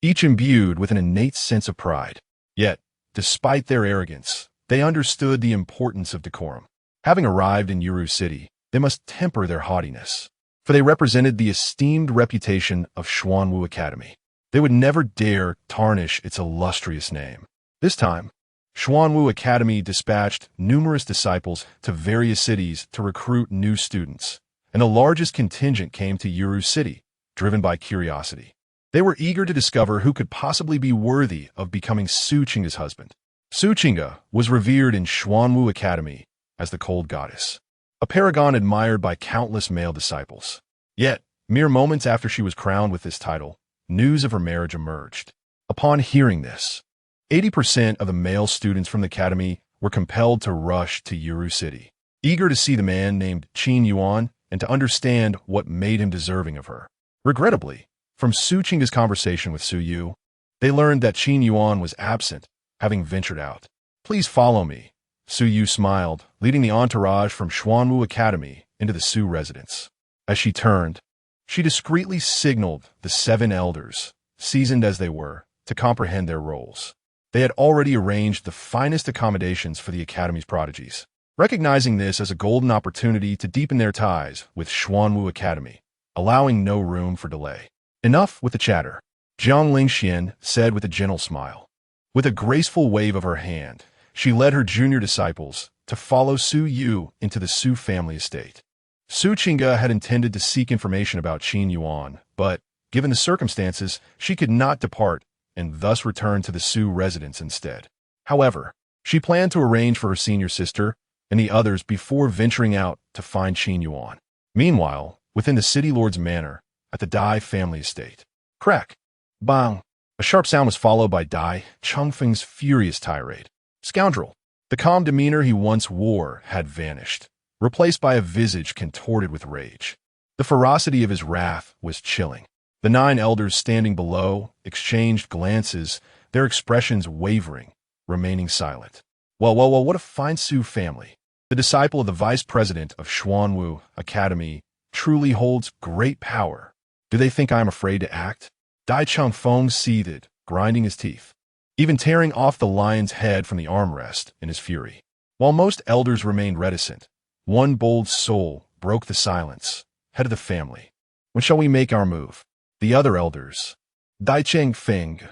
each imbued with an innate sense of pride. Yet, despite their arrogance, they understood the importance of decorum. Having arrived in Yuru City, they must temper their haughtiness, for they represented the esteemed reputation of Xuanwu Academy. They would never dare tarnish its illustrious name. This time, Xuanwu Academy dispatched numerous disciples to various cities to recruit new students, and the largest contingent came to Yuru City, driven by curiosity. They were eager to discover who could possibly be worthy of becoming Su Chinga's husband. Su Chinga was revered in Xuanwu Academy as the cold goddess, a paragon admired by countless male disciples. Yet, mere moments after she was crowned with this title, news of her marriage emerged. Upon hearing this, 80% of the male students from the academy were compelled to rush to Yuru City, eager to see the man named Qin Yuan and to understand what made him deserving of her. Regrettably, from Su Chinga's conversation with Su Yu, they learned that Qin Yuan was absent, having ventured out. Please follow me, Su Yu smiled, leading the entourage from Xuanwu Academy into the Su residence. As she turned, she discreetly signaled the 7 elders, seasoned as they were, to comprehend their roles. They had already arranged the finest accommodations for the academy's prodigies. recognizing this as a golden opportunity to deepen their ties with Xuanwu Academy, allowing no room for delay. Enough with the chatter, Jiang Lingxian said with a gentle smile. With a graceful wave of her hand, she led her junior disciples to follow Su Yu into the Su family estate. Su Qingge had intended to seek information about Qin Yuan, but, given the circumstances, she could not depart and thus returned to the Su residence instead. However, she planned to arrange for her senior sister and the others before venturing out to find Qin Yuan. Meanwhile, within the city lord's manor, at the Dai family estate. Crack! Bang! A sharp sound was followed by Dai Changfeng's furious tirade. Scoundrel! The calm demeanor he once wore had vanished, replaced by a visage contorted with rage. The ferocity of his wrath was chilling. The 9 elders standing below exchanged glances, their expressions wavering, remaining silent. Well, what a fine Su family. The disciple of the vice president of Xuanwu Academy truly holds great power. Do they think I am afraid to act? Dai Changfeng seethed, grinding his teeth, even tearing off the lion's head from the armrest in his fury. While most elders remained reticent, one bold soul broke the silence, head of the family. When shall we make our move? The other elders. Dai Changfeng.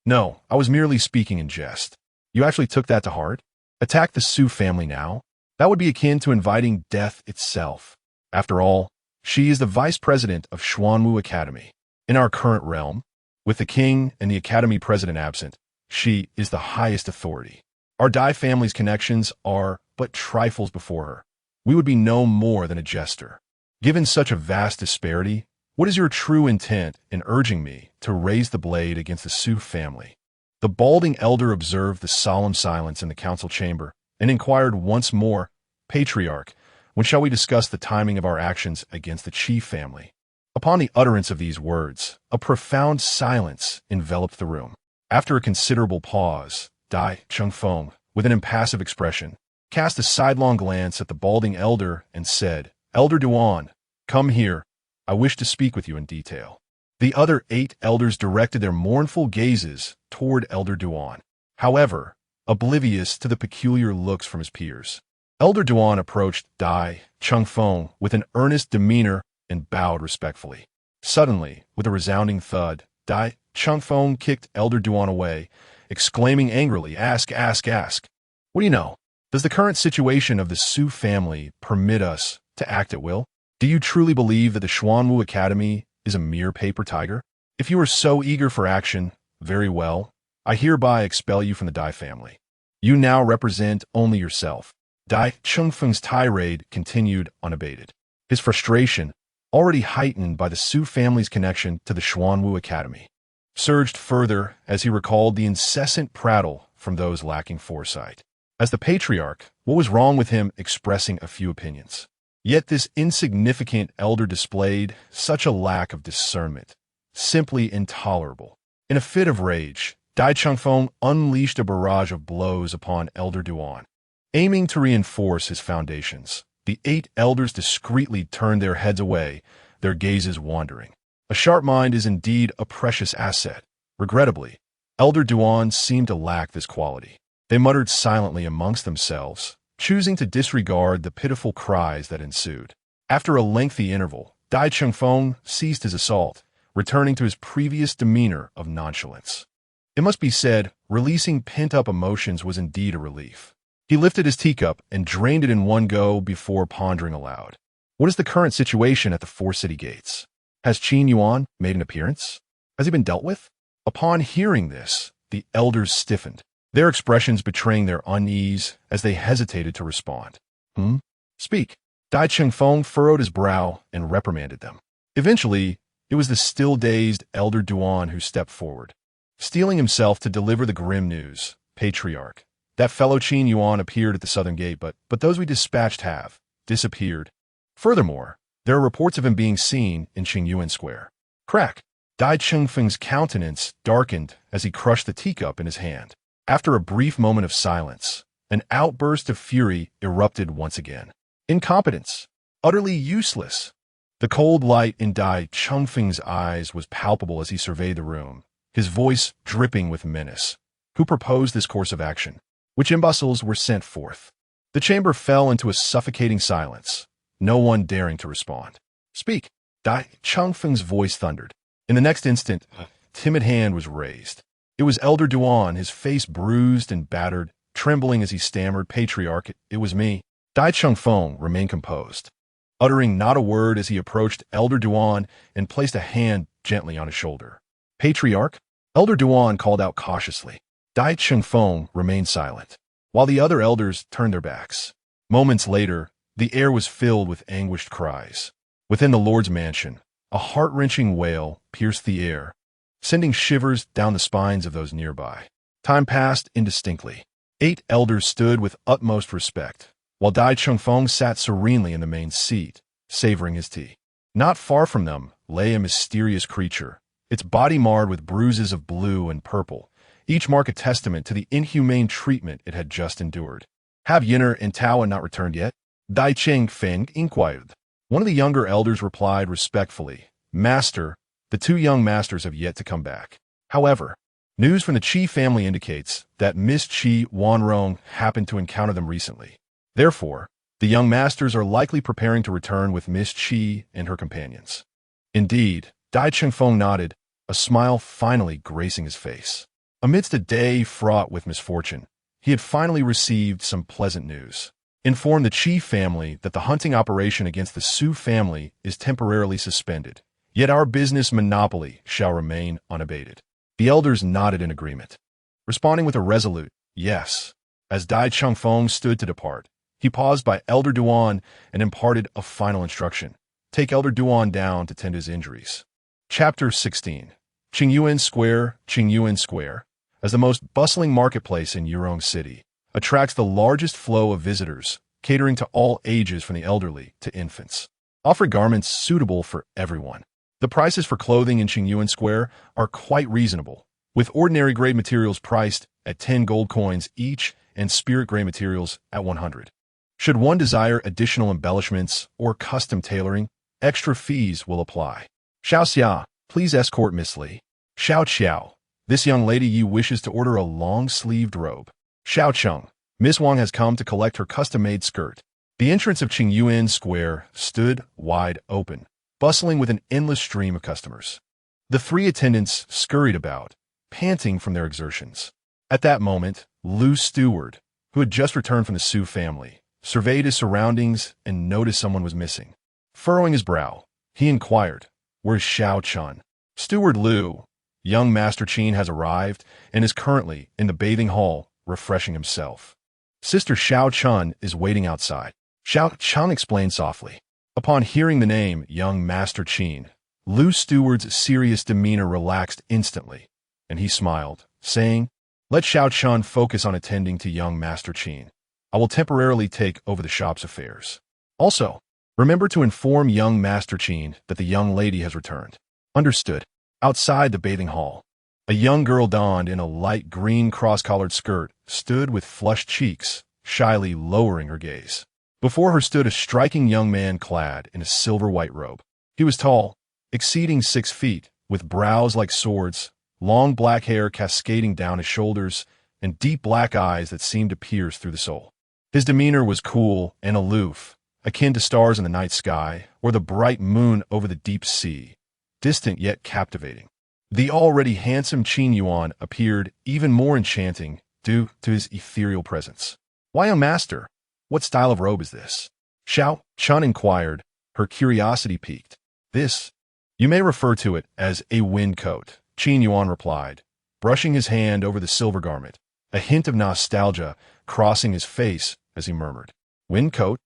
No, I was merely speaking in jest. You actually took that to heart? Attack the Su family now? That would be akin to inviting death itself. After all, she is the vice president of Xuanwu Academy. In our current realm, with the king and the academy president absent, she is the highest authority. Our Dai family's connections are but trifles before her. We would be no more than a jester. Given such a vast disparity, what is your true intent in urging me to raise the blade against the Su family? The balding elder observed the solemn silence in the council chamber and inquired once more, Patriarch, when shall we discuss the timing of our actions against the Qi family? Upon the utterance of these words, a profound silence enveloped the room. After a considerable pause, Dai Changfeng, with an impassive expression, cast a sidelong glance at the balding elder and said, Elder Duan, come here. I wish to speak with you in detail. The other 8 elders directed their mournful gazes toward Elder Duan, however, oblivious to the peculiar looks from his peers. Elder Duan approached Dai Changfeng with an earnest demeanor and bowed respectfully. Suddenly, with a resounding thud, Dai Changfeng kicked Elder Duan away, exclaiming angrily, Ask. What do you know? Does the current situation of the Su family permit us to act at will? Do you truly believe that the Xuanwu Academy is a mere paper tiger? If you are so eager for action, very well, I hereby expel you from the Dai family. You now represent only yourself. Dai Changfeng's tirade continued unabated. His frustration, already heightened by the Su family's connection to the Xuanwu Academy, surged further as he recalled the incessant prattle from those lacking foresight. As the patriarch, what was wrong with him expressing a few opinions? Yet this insignificant elder displayed such a lack of discernment, simply intolerable. In a fit of rage, Dai Changfeng unleashed a barrage of blows upon Elder Duan. Aiming to reinforce his foundations, the 8 elders discreetly turned their heads away, their gazes wandering. A sharp mind is indeed a precious asset. Regrettably, Elder Duan seemed to lack this quality. They muttered silently amongst themselves, choosing to disregard the pitiful cries that ensued. After a lengthy interval, Dai Changfeng ceased his assault, returning to his previous demeanor of nonchalance. It must be said, releasing pent-up emotions was indeed a relief. He lifted his teacup and drained it in one go before pondering aloud. What is the current situation at the 4 city gates? Has Qin Yuan made an appearance? Has he been dealt with? Upon hearing this, the elders stiffened, their expressions betraying their unease as they hesitated to respond. Speak. Dai Changfeng furrowed his brow and reprimanded them. Eventually, it was the still-dazed Elder Duan who stepped forward. Steeling himself to deliver the grim news, Patriarch, that fellow Qin Yuan appeared at the southern gate, but those we dispatched have disappeared. Furthermore, there are reports of him being seen in Qingyuan Square. Crack! Dai Changfeng's countenance darkened as he crushed the teacup in his hand. After a brief moment of silence, an outburst of fury erupted once again. Incompetence. Utterly useless. The cold light in Dai Changfeng's eyes was palpable as he surveyed the room, his voice dripping with menace. Who proposed this course of action? Which imbeciles were sent forth? The chamber fell into a suffocating silence, no one daring to respond. Speak, Dai Changfeng's voice thundered. In the next instant, a timid hand was raised. It was Elder Duan, his face bruised and battered, trembling as he stammered, Patriarch, it was me. Dai Changfeng remained composed, uttering not a word as he approached Elder Duan and placed a hand gently on his shoulder. Patriarch? Elder Duan called out cautiously. Dai Changfeng remained silent, while the other elders turned their backs. Moments later, the air was filled with anguished cries. Within the Lord's mansion, a heart-wrenching wail pierced the air, sending shivers down the spines of those nearby. Time passed indistinctly. 8 elders stood with utmost respect, while Dai Changfeng sat serenely in the main seat, savoring his tea. Not far from them lay a mysterious creature, its body marred with bruises of blue and purple, each mark a testament to the inhumane treatment it had just endured. Have Yinner and Tao not returned yet? Dai Changfeng inquired. One of the younger elders replied respectfully, Master, the 2 young masters have yet to come back. However, news from the Qi family indicates that Miss Qi Wanrong happened to encounter them recently. Therefore, the young masters are likely preparing to return with Miss Qi and her companions. Indeed, Dai Changfeng nodded, a smile finally gracing his face. Amidst a day fraught with misfortune, he had finally received some pleasant news. Informed the Qi family that the hunting operation against the Su family is temporarily suspended, yet our business monopoly shall remain unabated. The elders nodded in agreement, responding with a resolute yes. As Dai Changfeng stood to depart, he paused by Elder Duan and imparted a final instruction. Take Elder Duan down to tend his injuries. Chapter 16. Qingyuan Square. Qingyuan Square, as the most bustling marketplace in Yurong City, attracts the largest flow of visitors, catering to all ages from the elderly to infants. Offer garments suitable for everyone. The prices for clothing in Qingyuan Square are quite reasonable, with ordinary grade materials priced at 10 gold coins each and spirit grade materials at 100. Should one desire additional embellishments or custom tailoring, extra fees will apply. Xiao Xia, please escort Miss Li. Xiao Qiao, this young lady you wishes to order a long-sleeved robe. Xiao Cheng, Miss Wang has come to collect her custom-made skirt. The entrance of Qingyuan Square stood wide open, bustling with an endless stream of customers. The 3 attendants scurried about, panting from their exertions. At that moment, Lu Steward, who had just returned from the Su family, surveyed his surroundings and noticed someone was missing. Furrowing his brow, he inquired, Where's Xiao Chun? Steward Lu, young Master Qin has arrived and is currently in the bathing hall, refreshing himself. Sister Xiao Chun is waiting outside. Xiao Chun explained softly. Upon hearing the name young Master Qin, Lu Steward's serious demeanor relaxed instantly, and he smiled, saying, Let Xiao Chun focus on attending to young Master Qin. I will temporarily take over the shop's affairs. Also, remember to inform young Master Qin that the young lady has returned. Understood. Outside the bathing hall, a young girl donned in a light green cross-collared skirt stood with flushed cheeks, shyly lowering her gaze. Before her stood a striking young man clad in a silver-white robe. He was tall, exceeding 6 feet, with brows like swords, long black hair cascading down his shoulders, and deep black eyes that seemed to pierce through the soul. His demeanor was cool and aloof, akin to stars in the night sky or the bright moon over the deep sea, distant yet captivating. The already handsome Qin Yuan appeared even more enchanting due to his ethereal presence. Why, young master, what style of robe is this? Xiao Chun inquired, her curiosity piqued. This, you may refer to it as a wind coat, Qin Yuan replied, brushing his hand over the silver garment, a hint of nostalgia crossing his face as he murmured, Wind coat?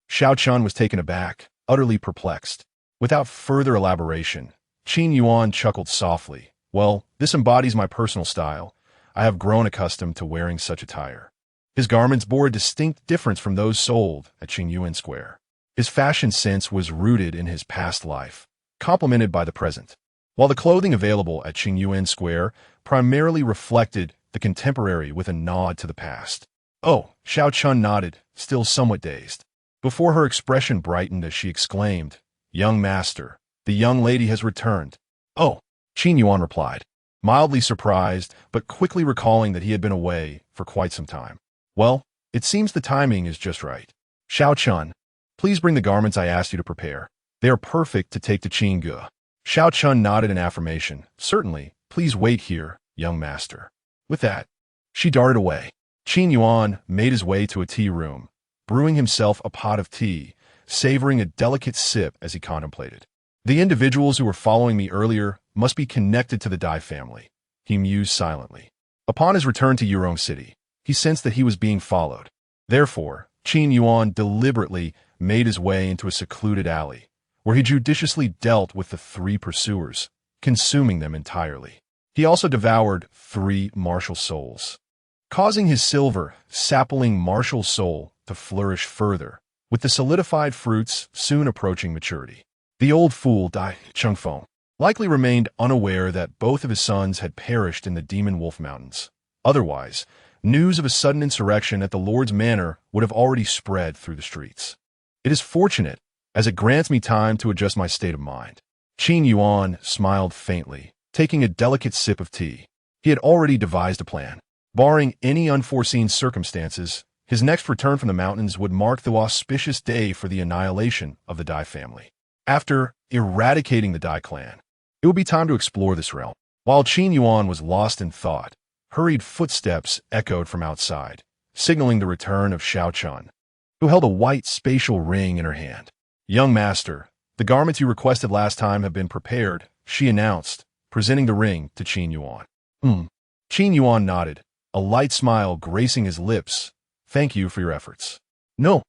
Xiao Chun was taken aback, utterly perplexed. Without further elaboration, Qin Yuan chuckled softly. Well, this embodies my personal style. I have grown accustomed to wearing such attire. His garments bore a distinct difference from those sold at Qingyuan Square. His fashion sense was rooted in his past life, complemented by the present, while the clothing available at Qingyuan Square primarily reflected the contemporary with a nod to the past. Oh, Xiao Chun nodded, still somewhat dazed. Before her expression brightened as she exclaimed, Young master, the young lady has returned. Oh, Qin Yuan replied, mildly surprised, but quickly recalling that he had been away for quite some time. Well, It seems the timing is just right. Xiao Chun, please bring the garments I asked you to prepare. They are perfect to take to Qingge. Xiao Chun nodded in affirmation. Certainly, please wait here, young master. With that, she darted away. Qin Yuan made his way to a tea room, brewing himself a pot of tea, savoring a delicate sip as he contemplated. The individuals who were following me earlier must be connected to the Dai family, he mused silently. Upon his return to Yurong City, he sensed that he was being followed. Therefore, Qin Yuan deliberately made his way into a secluded alley, where he judiciously dealt with the 3 pursuers, consuming them entirely. He also devoured 3 martial souls, causing his silver, sapling martial soul to flourish further, with the solidified fruits soon approaching maturity. The old fool, Dai Chengfeng, likely remained unaware that both of his sons had perished in the Demon Wolf Mountains. Otherwise, news of a sudden insurrection at the Lord's Manor would have already spread through the streets. It is fortunate, as it grants me time to adjust my state of mind. Qin Yuan smiled faintly, taking a delicate sip of tea. He had already devised a plan. Barring any unforeseen circumstances, his next return from the mountains would mark the auspicious day for the annihilation of the Dai family. After eradicating the Dai clan, it would be time to explore this realm. While Qin Yuan was lost in thought, hurried footsteps echoed from outside, signaling the return of Xiao Chun, who held a white spatial ring in her hand. Young master, the garments you requested last time have been prepared, she announced, presenting the ring to Qin Yuan. Qin Yuan nodded, a light smile gracing his lips. Thank you for your efforts. No,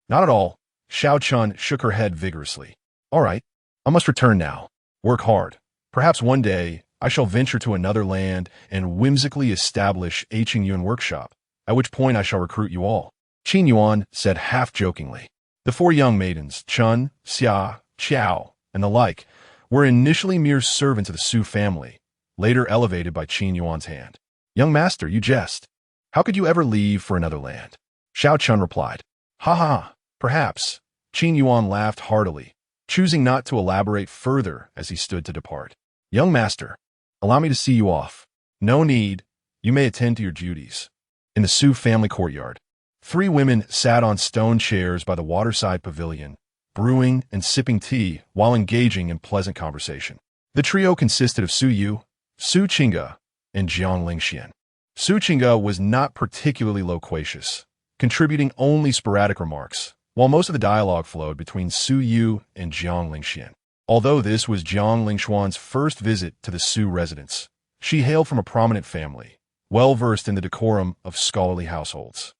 not at all. Xiao Chun shook her head vigorously. All right, I must return now. Work hard. Perhaps one day I shall venture to another land and whimsically establish a Qingyuan workshop, at which point I shall recruit you all. Qin Yuan said half-jokingly. The 4 young maidens, Chun, Xia, Qiao, and the like, were initially mere servants of the Su family, later elevated by Qin Yuan's hand. Young master, you jest. How could you ever leave for another land? Xiao Chun replied. Ha ha, perhaps. Qin Yuan laughed heartily, choosing not to elaborate further as he stood to depart. Young master, allow me to see you off. No need. You may attend to your duties. In the Su family courtyard, 3 women sat on stone chairs by the waterside pavilion, brewing and sipping tea while engaging in pleasant conversation. The trio consisted of Su Yu, Su Qingge, and Jiang Lingxian. Su Qingge was not particularly loquacious, contributing only sporadic remarks, while most of the dialogue flowed between Su Yu and Jiang Lingxian. Although this was Jiang Lingxuan's first visit to the Su residence, she hailed from a prominent family, well-versed in the decorum of scholarly households.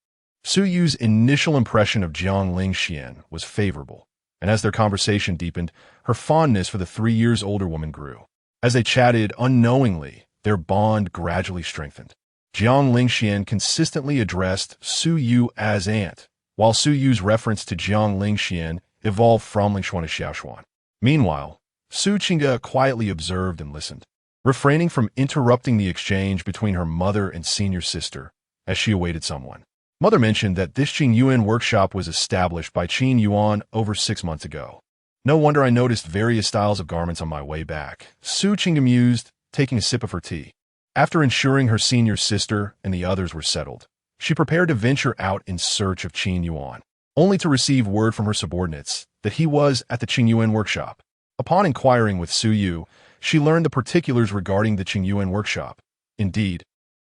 Su Yu's initial impression of Jiang Lingxian was favorable, and as their conversation deepened, her fondness for the 3 years older woman grew. As they chatted unknowingly, their bond gradually strengthened. Jiang Lingxian consistently addressed Su Yu as aunt, while Su Yu's reference to Jiang Lingxian evolved from Lingxuan to Xiaoshuan. Meanwhile, Su Qingge quietly observed and listened, refraining from interrupting the exchange between her mother and senior sister as she awaited someone. Mother mentioned that this Qingyuan workshop was established by Qin Yuan over 6 months ago. No wonder I noticed various styles of garments on my way back, Su Qingge mused, taking a sip of her tea. After ensuring her senior sister and the others were settled, she prepared to venture out in search of Qin Yuan, only to receive word from her subordinates that he was at the Qingyuan workshop. Upon inquiring with Su Yu, she learned the particulars regarding the Qingyuan workshop. Indeed,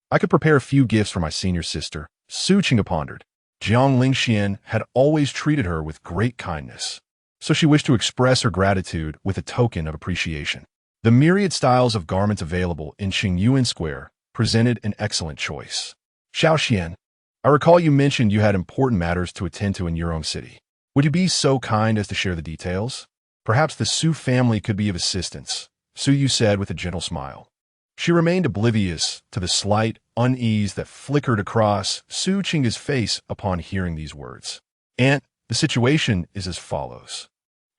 I could prepare a few gifts for my senior sister, Su Qingge pondered. Jiang Lingxian had always treated her with great kindness, so she wished to express her gratitude with a token of appreciation. The myriad styles of garments available in Qingyuan Square presented an excellent choice. Xiaoxian, I recall you mentioned you had important matters to attend to in your own city. Would you be so kind as to share the details? Perhaps the Su family could be of assistance, Su Yu said with a gentle smile. She remained oblivious to the slight unease that flickered across Su Qingge's face upon hearing these words. Aunt, the situation is as follows.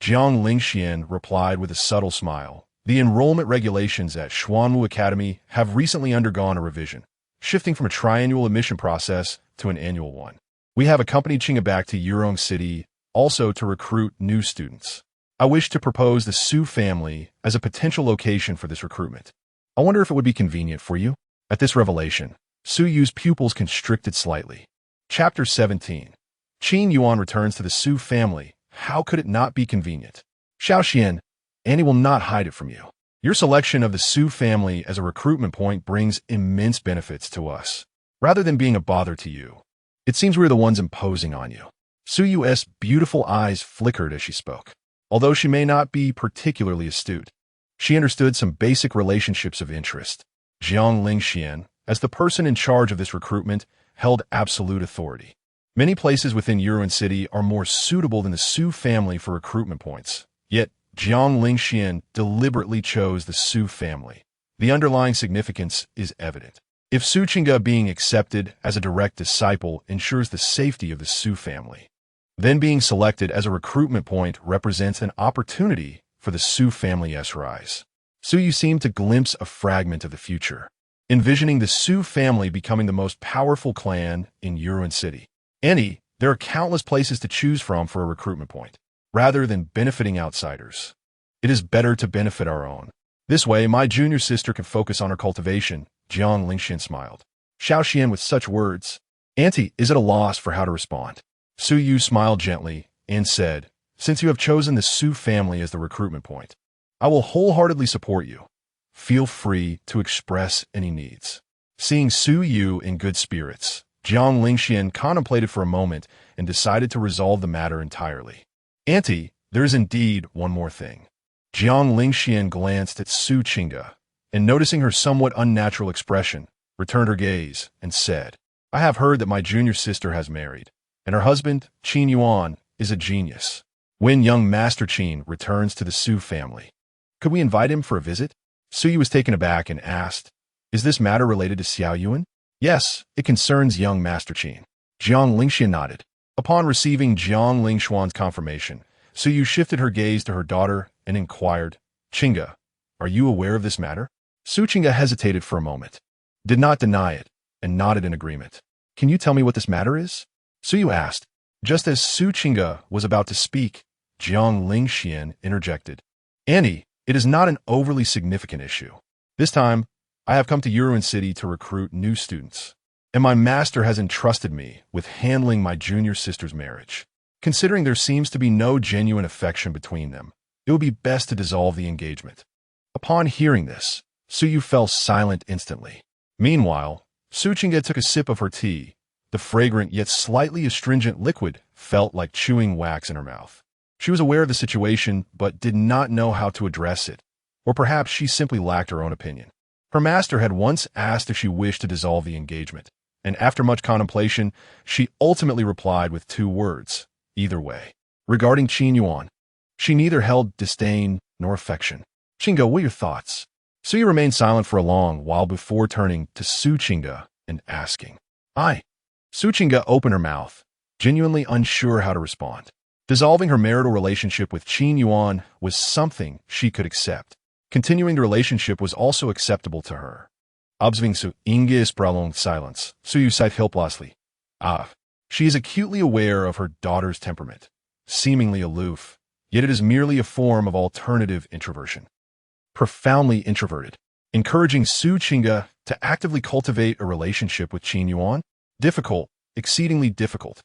Jiang Lingxian replied with a subtle smile. The enrollment regulations at Xuanwu Academy have recently undergone a revision, shifting from a triannual admission process to an annual one. We have accompanied Qingge back to Yurong City also to recruit new students. I wish to propose the Su family as a potential location for this recruitment. I wonder if it would be convenient for you. At this revelation, Su Yu's pupils constricted slightly. Chapter 17. Qin Yuan returns to the Su family. How could it not be convenient? Xiao Xian, Annie will not hide it from you. Your selection of the Su family as a recruitment point brings immense benefits to us, rather than being a bother to you. It seems we're the ones imposing on you. Su Yu's beautiful eyes flickered as she spoke. Although she may not be particularly astute, she understood some basic relationships of interest. Jiang Lingxian, as the person in charge of this recruitment, held absolute authority. Many places within Yuan City are more suitable than the Su family for recruitment points. Yet, Jiang Lingxian deliberately chose the Su family. The underlying significance is evident. If Su Qingge being accepted as a direct disciple ensures the safety of the Su family, then being selected as a recruitment point represents an opportunity for the Su family's rise. Su Yu seemed to glimpse a fragment of the future, envisioning the Su family becoming the most powerful clan in Yuan City. Annie, there are countless places to choose from for a recruitment point. Rather than benefiting outsiders, it is better to benefit our own. This way, my junior sister can focus on her cultivation. Jiang Lingxian smiled. Xiao Xian with such words. Auntie is at a loss for how to respond. Su Yu smiled gently and said, since you have chosen the Su family as the recruitment point, I will wholeheartedly support you. Feel free to express any needs. Seeing Su Yu in good spirits, Jiang Lingxian contemplated for a moment and decided to resolve the matter entirely. Auntie, there is indeed one more thing. Jiang Lingxian glanced at Su Qingge, and noticing her somewhat unnatural expression, returned her gaze and said, I have heard that my junior sister has married, and her husband, Qin Yuan, is a genius. When young Master Qin returns to the Su family, could we invite him for a visit? Su Yu was taken aback and asked, is this matter related to Xiao Yuan? Yes, it concerns young Master Qin. Jiang Lingxian nodded. Upon receiving Jiang Lingxuan's confirmation, Su Yu shifted her gaze to her daughter and inquired, Qingge, are you aware of this matter? Su Qingge hesitated for a moment, did not deny it, and nodded in agreement. Can you tell me what this matter is? Su Yu asked. Just as Su Qingge was about to speak, Jiang Lingxian interjected. Annie, it is not an overly significant issue. This time, I have come to Yuan City to recruit new students, and my master has entrusted me with handling my junior sister's marriage. Considering there seems to be no genuine affection between them, it would be best to dissolve the engagement. Upon hearing this, Su Yu fell silent instantly. Meanwhile, Su Qingge took a sip of her tea. The fragrant yet slightly astringent liquid felt like chewing wax in her mouth. She was aware of the situation, but did not know how to address it, or perhaps she simply lacked her own opinion. Her master had once asked if she wished to dissolve the engagement, and after much contemplation, she ultimately replied with 2 words, either way. Regarding Qin Yuan, she neither held disdain nor affection. Qingge, what are your thoughts? Su Yu remained silent for a long while before turning to Su Qingge and asking, I. Su Qingge opened her mouth, genuinely unsure how to respond. Dissolving her marital relationship with Qin Yuan was something she could accept. Continuing the relationship was also acceptable to her. Observing Su Yingge's prolonged silence, Su Yu sighed helplessly. She is acutely aware of her daughter's temperament, seemingly aloof, yet it is merely a form of alternative introversion. Profoundly introverted, encouraging Su Qingge to actively cultivate a relationship with Qin Yuan? Difficult, exceedingly difficult.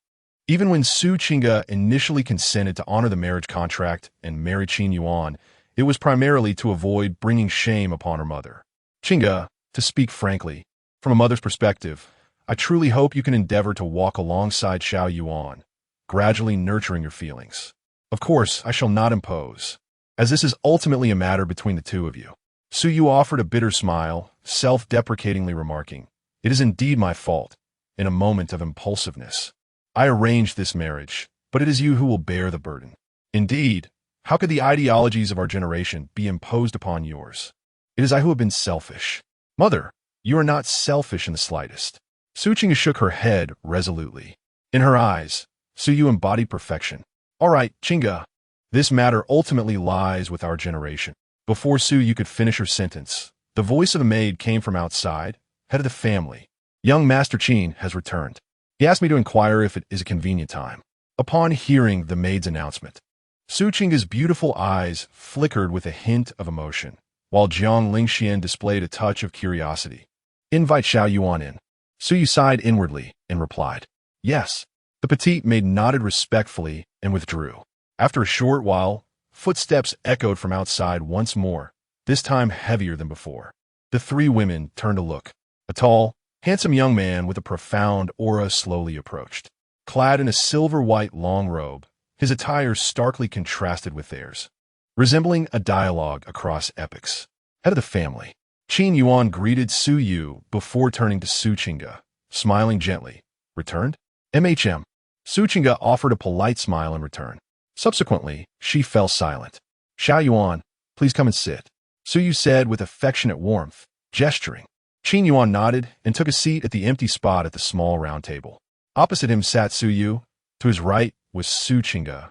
Even when Su Qingge initially consented to honor the marriage contract and marry Qin Yuan, it was primarily to avoid bringing shame upon her mother. Qingge, to speak frankly, from a mother's perspective, I truly hope you can endeavor to walk alongside Xiao Yuan, gradually nurturing your feelings. Of course, I shall not impose, as this is ultimately a matter between the two of you. Su Yu offered a bitter smile, self-deprecatingly remarking, it is indeed my fault, in a moment of impulsiveness. I arranged this marriage, but it is you who will bear the burden. Indeed, how could the ideologies of our generation be imposed upon yours? It is I who have been selfish. Mother, you are not selfish in the slightest. Su Qingge shook her head resolutely. In her eyes, Su Yu embodied perfection. All right, Qingge, this matter ultimately lies with our generation. Before Su Yu could finish her sentence, the voice of the maid came from outside, head of the family. Young Master Qin has returned. He asked me to inquire if it is a convenient time. Upon hearing the maid's announcement, Su Qingge's beautiful eyes flickered with a hint of emotion, while Jiang Lingxian displayed a touch of curiosity. Invite Xiao Yuan in. Su Yu sighed inwardly and replied, Yes. The petite maid nodded respectfully and withdrew. After a short while, footsteps echoed from outside once more, this time heavier than before. The three women turned to look. A tall, handsome young man with a profound aura slowly approached. Clad in a silver-white long robe, his attire starkly contrasted with theirs, resembling a dialogue across epochs. Head of the family, Qin Yuan greeted Su Yu before turning to Su Qingge, smiling gently. Returned? MHM. Su Qingge offered a polite smile in return. Subsequently, she fell silent. Xiao Yuan, please come and sit, Su Yu said with affectionate warmth, gesturing. Qin Yuan nodded and took a seat at the empty spot at the small round table. Opposite him sat Su Yu. To his right was Su Qingge,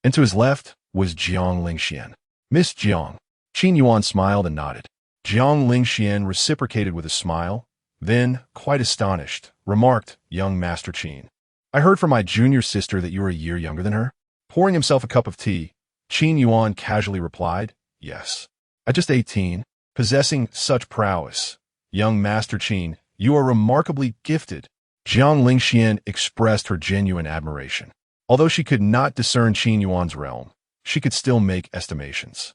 and to his left was Jiang Lingxian. Miss Jiang. Qin Yuan smiled and nodded. Jiang Lingxian reciprocated with a smile, then, quite astonished, remarked, Young Master Qin, I heard from my junior sister that you are a year younger than her. Pouring himself a cup of tea, Qin Yuan casually replied, Yes. At just 18, possessing such prowess. Young Master Qin, you are remarkably gifted. Jiang Lingxian expressed her genuine admiration. Although she could not discern Qin Yuan's realm, she could still make estimations.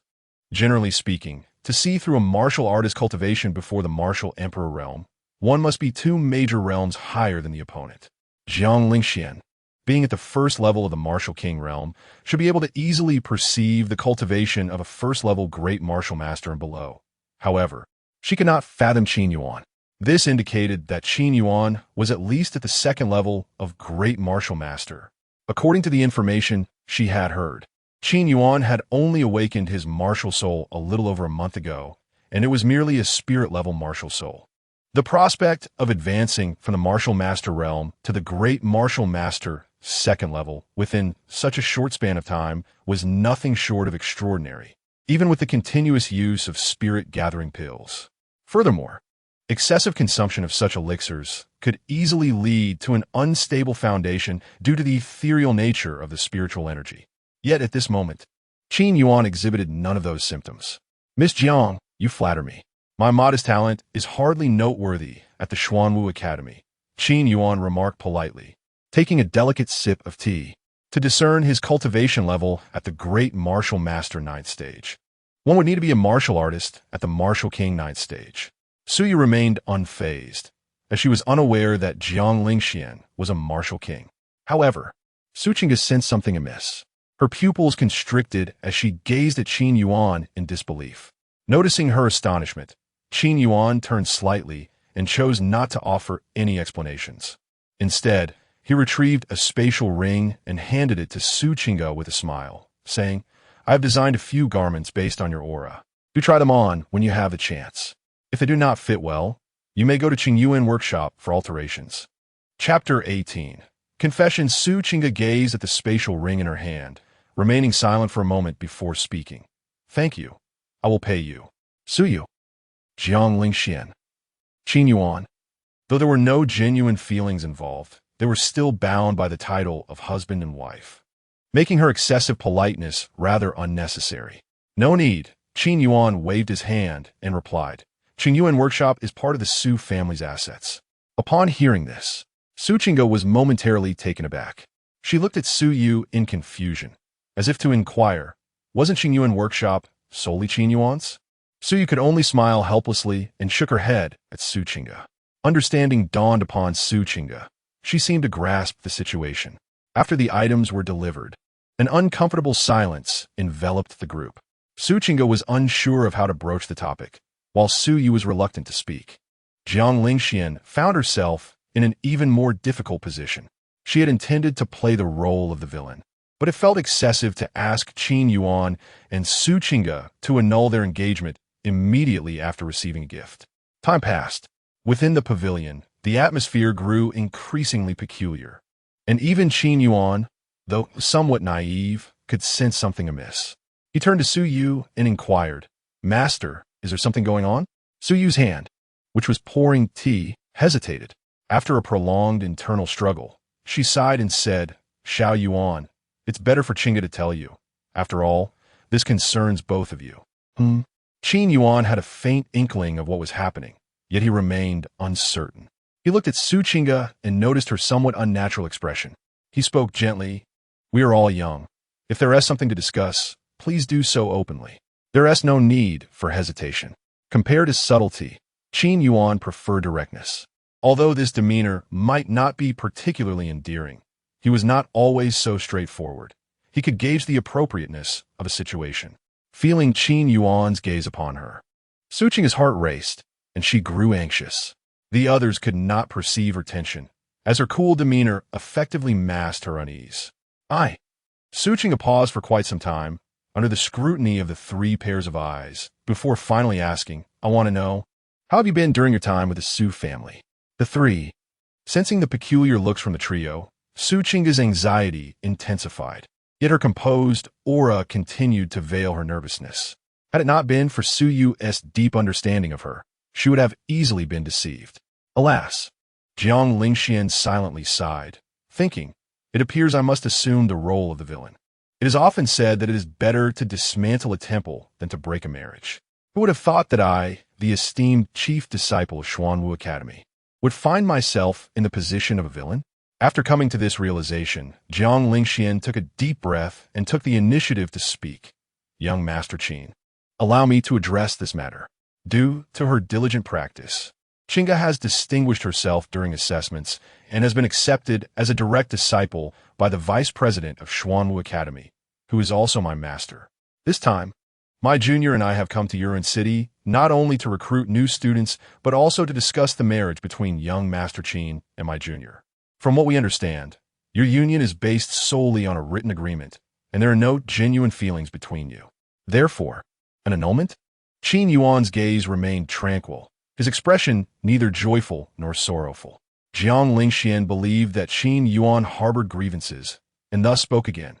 Generally speaking, to see through a martial artist's cultivation before the martial emperor realm, one must be two major realms higher than the opponent. Jiang Lingxian, being at the first level of the martial king realm, should be able to easily perceive the cultivation of a first-level great martial master and below. However, she could not fathom Qin Yuan. This indicated that Qin Yuan was at least at the second level of great martial master. According to the information she had heard, Qin Yuan had only awakened his martial soul a little over a month ago, and it was merely a spirit-level martial soul. The prospect of advancing from the martial master realm to the great martial master second level within such a short span of time was nothing short of extraordinary, even with the continuous use of spirit-gathering pills. Furthermore, excessive consumption of such elixirs could easily lead to an unstable foundation due to the ethereal nature of the spiritual energy. Yet at this moment, Qin Yuan exhibited none of those symptoms. Miss Jiang, you flatter me. My modest talent is hardly noteworthy at the Xuanwu Academy, Qin Yuan remarked politely, taking a delicate sip of tea, to discern his cultivation level at the great martial master 9th stage. One would need to be a martial artist at the martial king 9th stage. Su Yu remained unfazed, as she was unaware that Jiang Lingxian was a martial king. However, Su Qingge sensed something amiss. Her pupils constricted as she gazed at Qin Yuan in disbelief. Noticing her astonishment, Qin Yuan turned slightly and chose not to offer any explanations. Instead, he retrieved a spatial ring and handed it to Su Qingge with a smile, saying, I have designed a few garments based on your aura. Do try them on when you have the chance. If they do not fit well, you may go to Qingyuan workshop for alterations. Chapter 18. Confession. Su Qingge gazed at the spatial ring in her hand, remaining silent for a moment before speaking. Thank you. I will pay you. Su Yu. Jiang Lingxian. Qin Yuan. Though there were no genuine feelings involved, they were still bound by the title of husband and wife, making her excessive politeness rather unnecessary. No need. Qin Yuan waved his hand and replied, Qingyuan workshop is part of the Su family's assets. Upon hearing this, Su Qingge was momentarily taken aback. She looked at Su Yu in confusion, as if to inquire, wasn't Qingyuan workshop solely Qin Yuan's? Su Yu could only smile helplessly and shook her head at Su Qingge. Understanding dawned upon Su Qingge. She seemed to grasp the situation. After the items were delivered, an uncomfortable silence enveloped the group. Su Qingge was unsure of how to broach the topic, while Su Yu was reluctant to speak. Jiang Lingxian found herself in an even more difficult position. She had intended to play the role of the villain, but it felt excessive to ask Qin Yuan and Su Qingge to annul their engagement immediately after receiving a gift. Time passed. Within the pavilion, the atmosphere grew increasingly peculiar, and even Qin Yuan, though somewhat naive, could sense something amiss. He turned to Su Yu and inquired, Master, is there something going on? Su Yu's hand, which was pouring tea, hesitated. After a prolonged internal struggle, she sighed and said, Xiao Yuan, it's better for Qingge to tell you. After all, this concerns both of you. Qin Yuan had a faint inkling of what was happening, yet he remained uncertain. He looked at Su Qingge and noticed her somewhat unnatural expression. He spoke gently. We are all young. If there is something to discuss, please do so openly. There is no need for hesitation. Compared to subtlety, Qin Yuan preferred directness. Although this demeanor might not be particularly endearing, he was not always so straightforward. He could gauge the appropriateness of a situation. Feeling Qin Yuan's gaze upon her, Su Qingge's heart raced, and she grew anxious. The others could not perceive her tension, as her cool demeanor effectively masked her unease. Su Qingge paused for quite some time, under the scrutiny of the 3 pairs of eyes, before finally asking, I want to know, how have you been during your time with the Su family? The 3. Sensing the peculiar looks from the trio, Su Qingge's anxiety intensified, yet her composed aura continued to veil her nervousness. Had it not been for Su Yu's deep understanding of her, she would have easily been deceived. Alas, Jiang Lingxian silently sighed, thinking, it appears I must assume the role of the villain. It is often said that it is better to dismantle a temple than to break a marriage. Who would have thought that I, the esteemed chief disciple of Xuanwu Academy, would find myself in the position of a villain? After coming to this realization, Jiang Lingxian took a deep breath and took the initiative to speak. Young Master Qin, allow me to address this matter. Due to her diligent practice, Qingge has distinguished herself during assessments and has been accepted as a direct disciple by the vice president of Xuanwu Academy, who is also my master. This time, my junior and I have come to Yuan City not only to recruit new students, but also to discuss the marriage between young Master Qin and my junior. From what we understand, your union is based solely on a written agreement, and there are no genuine feelings between you. Therefore, an annulment? Qin Yuan's gaze remained tranquil, his expression neither joyful nor sorrowful. Jiang Lingxian believed that Qin Yuan harbored grievances, and thus spoke again.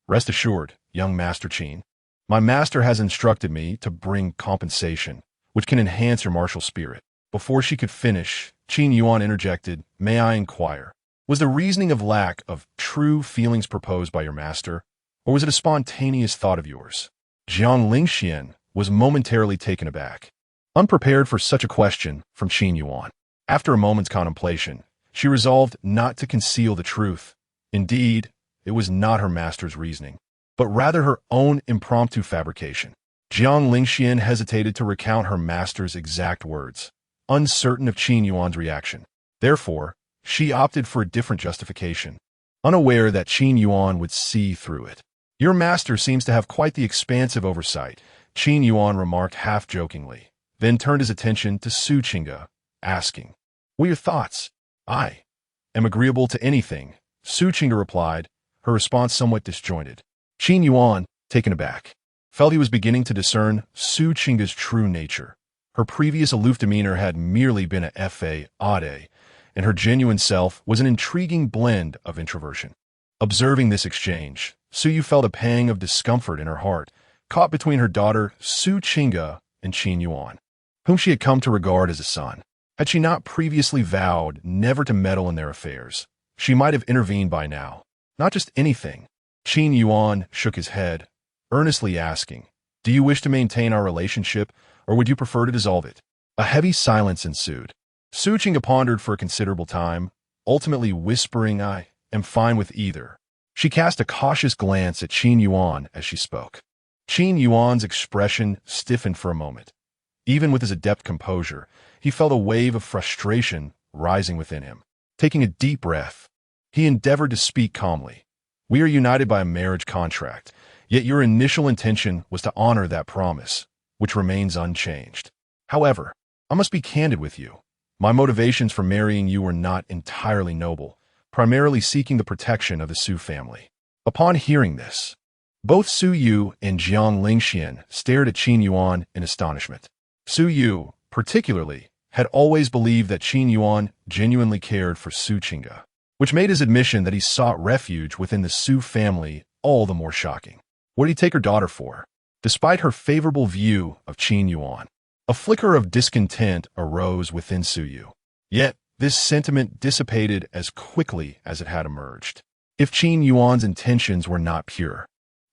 Rest assured, young Master Qin, my master has instructed me to bring compensation, which can enhance your martial spirit. Before she could finish, Qin Yuan interjected, May I inquire, was the reasoning of lack of true feelings proposed by your master, or was it a spontaneous thought of yours? Jiang Lingxian was momentarily taken aback, unprepared for such a question from Qin Yuan. After a moment's contemplation, she resolved not to conceal the truth. Indeed, it was not her master's reasoning, but rather her own impromptu fabrication. Jiang Lingxian hesitated to recount her master's exact words, uncertain of Qin Yuan's reaction. Therefore, she opted for a different justification, unaware that Qin Yuan would see through it. Your master seems to have quite the expansive oversight, Qin Yuan remarked half-jokingly, then turned his attention to Su Qingge, asking, What are your thoughts? I am agreeable to anything, Su Qingge replied, her response somewhat disjointed. Qin Yuan, taken aback, felt he was beginning to discern Su Qingge's true nature. Her previous aloof demeanor had merely been a fade, and her genuine self was an intriguing blend of introversion. Observing this exchange, Su Yu felt a pang of discomfort in her heart, caught between her daughter Su Qingge and Qin Yuan, whom she had come to regard as a son. Had she not previously vowed never to meddle in their affairs, she might have intervened by now. Not just anything. Qin Yuan shook his head, earnestly asking, Do you wish to maintain our relationship, or would you prefer to dissolve it? A heavy silence ensued. Su Qingge pondered for a considerable time, ultimately whispering, I am fine with either. She cast a cautious glance at Qin Yuan as she spoke. Qin Yuan's expression stiffened for a moment. Even with his adept composure, he felt a wave of frustration rising within him. Taking a deep breath, he endeavored to speak calmly. We are united by a marriage contract, yet your initial intention was to honor that promise, which remains unchanged. However, I must be candid with you. My motivations for marrying you were not entirely noble, primarily seeking the protection of the Su family. Upon hearing this, both Su Yu and Jiang Lingxian stared at Qin Yuan in astonishment. Su Yu, particularly, had always believed that Qin Yuan genuinely cared for Su Qingge, which made his admission that he sought refuge within the Su family all the more shocking. What did he take her daughter for? Despite her favorable view of Qin Yuan, a flicker of discontent arose within Su Yu. Yet, this sentiment dissipated as quickly as it had emerged. If Qin Yuan's intentions were not pure,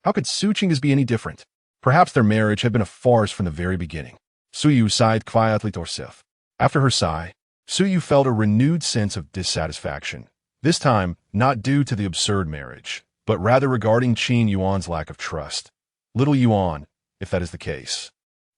how could Su Qingge's be any different? Perhaps their marriage had been a farce from the very beginning. Su Yu sighed quietly to herself. After her sigh, Su Yu felt a renewed sense of dissatisfaction, this time not due to the absurd marriage, but rather regarding Qin Yuan's lack of trust. Little Yuan, if that is the case,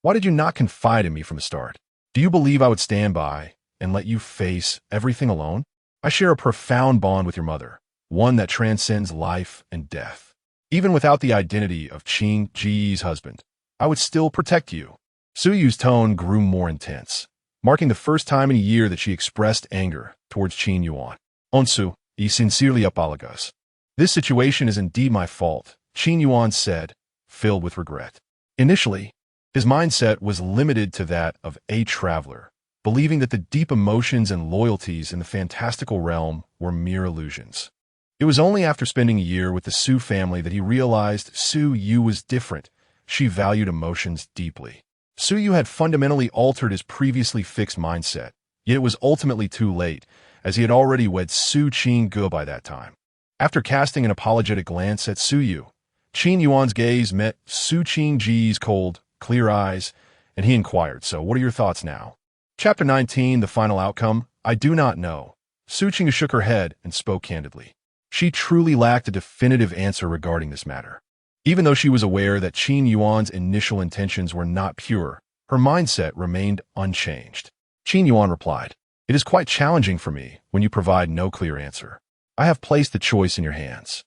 why did you not confide in me from the start? Do you believe I would stand by and let you face everything alone? I share a profound bond with your mother, one that transcends life and death. Even without the identity of Qin Ji's husband, I would still protect you. Su Yu's tone grew more intense, marking the first time in a year that she expressed anger towards Qin Yuan. Onsu, I sincerely apologize. This situation is indeed my fault, Qin Yuan said, filled with regret. Initially, his mindset was limited to that of a traveler, believing that the deep emotions and loyalties in the fantastical realm were mere illusions. It was only after spending a year with the Su family that he realized Su Yu was different. She valued emotions deeply. Su Yu had fundamentally altered his previously fixed mindset, yet it was ultimately too late, as he had already wed Su Qingge by that time. After casting an apologetic glance at Su Yu, Qin Yuan's gaze met Su Qingji's cold, clear eyes, and he inquired, "So, what are your thoughts now?" Chapter 19, The Final Outcome. I do not know. Su Qingge shook her head and spoke candidly. She truly lacked a definitive answer regarding this matter. Even though she was aware that Qin Yuan's initial intentions were not pure, her mindset remained unchanged. Qin Yuan replied, "It is quite challenging for me when you provide no clear answer. I have placed the choice in your hands.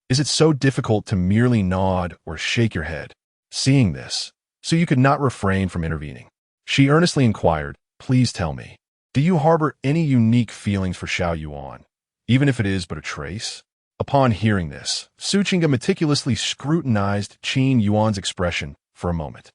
Is it so difficult to merely nod or shake your head?" Seeing this, so you could not refrain from intervening. She earnestly inquired, "Please tell me, do you harbor any unique feelings for Xiao Yuan, even if it is but a trace?" Upon hearing this, Su Qingge meticulously scrutinized Qin Yuan's expression for a moment.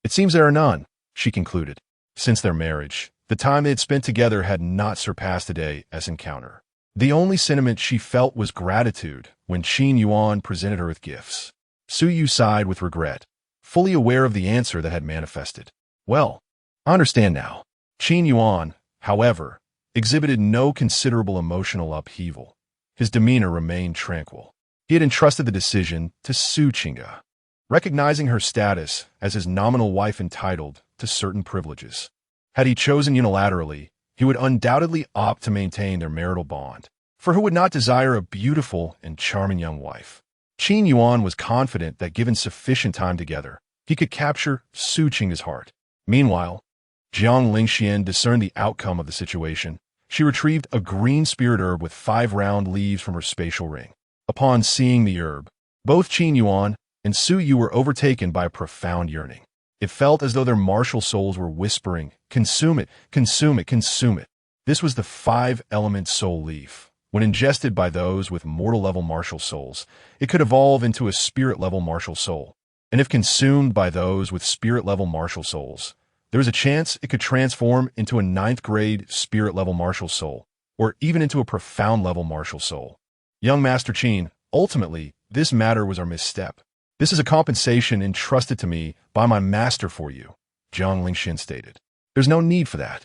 "It seems there are none," she concluded. Since their marriage, the time they had spent together had not surpassed a day as encounter. The only sentiment she felt was gratitude when Qin Yuan presented her with gifts. Su Yu sighed with regret, fully aware of the answer that had manifested. "Well, I understand now." Qin Yuan, however, exhibited no considerable emotional upheaval. His demeanor remained tranquil. He had entrusted the decision to Su Qingge, recognizing her status as his nominal wife entitled to certain privileges. Had he chosen unilaterally, he would undoubtedly opt to maintain their marital bond. For who would not desire a beautiful and charming young wife? Qin Yuan was confident that given sufficient time together, he could capture Su Qingge's heart. Meanwhile, Jiang Lingxian discerned the outcome of the situation. She retrieved a green spirit herb with 5 round leaves from her spatial ring. Upon seeing the herb, both Qin Yuan and Su Yu were overtaken by a profound yearning. It felt as though their martial souls were whispering, "Consume it, consume it, consume it." This was the 5-element soul leaf. When ingested by those with mortal-level martial souls, it could evolve into a spirit-level martial soul. And if consumed by those with spirit-level martial souls, there was a chance it could transform into a 9th-grade spirit-level martial soul, or even into a profound-level martial soul. Young Master Qin, ultimately, this matter was our misstep. This is a compensation entrusted to me by my master for you, Jiang Lingxian stated. There's no need for that.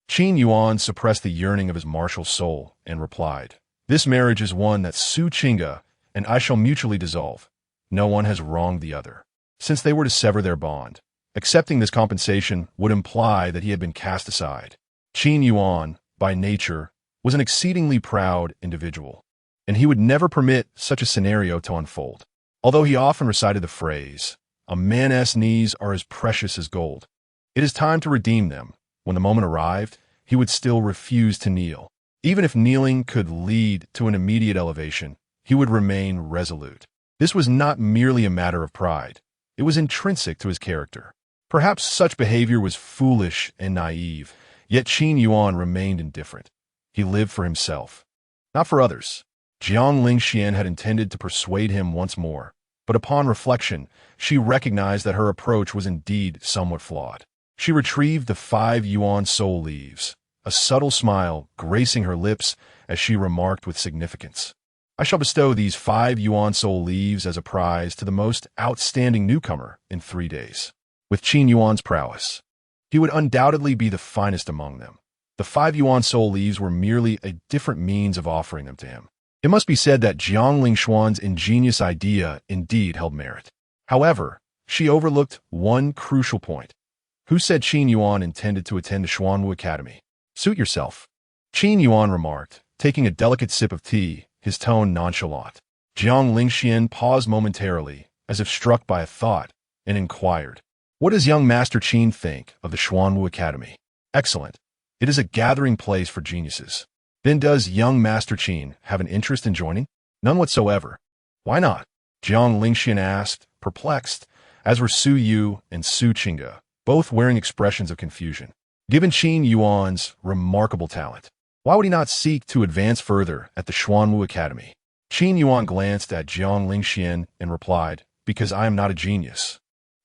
Qin Yuan suppressed the yearning of his martial soul and replied, "This marriage is one that Su Qingge and I shall mutually dissolve. No one has wronged the other." Since they were to sever their bond, accepting this compensation would imply that he had been cast aside. Qin Yuan, by nature, was an exceedingly proud individual, and he would never permit such a scenario to unfold. Although he often recited the phrase, "A man's knees are as precious as gold. It is time to redeem them," when the moment arrived, he would still refuse to kneel. Even if kneeling could lead to an immediate elevation, he would remain resolute. This was not merely a matter of pride. It was intrinsic to his character. Perhaps such behavior was foolish and naive, yet Qin Yuan remained indifferent. He lived for himself, not for others. Jiang Lingxian had intended to persuade him once more, but upon reflection, she recognized that her approach was indeed somewhat flawed. She retrieved the 5 yuan soul leaves, a subtle smile gracing her lips as she remarked with significance, "I shall bestow these 5 yuan soul leaves as a prize to the most outstanding newcomer in 3 days." With Qin Yuan's prowess, he would undoubtedly be the finest among them. The 5 yuan soul leaves were merely a different means of offering them to him. It must be said that Jiang Lingxuan's ingenious idea indeed held merit. However, she overlooked one crucial point. Who said Qin Yuan intended to attend the Xuanwu Academy? Suit yourself. Qin Yuan remarked, taking a delicate sip of tea, his tone nonchalant. Jiang Lingxian paused momentarily, as if struck by a thought, and inquired, "What does young Master Qin think of the Xuanwu Academy?" "Excellent. It is a gathering place for geniuses." "Then does young Master Qin have an interest in joining?" "None whatsoever." "Why not?" Jiang Lingxian asked, perplexed, as were Su Yu and Su Qingge, both wearing expressions of confusion. Given Qin Yuan's remarkable talent, why would he not seek to advance further at the Xuanwu Academy? Qin Yuan glanced at Jiang Lingxian and replied, "Because I am not a genius."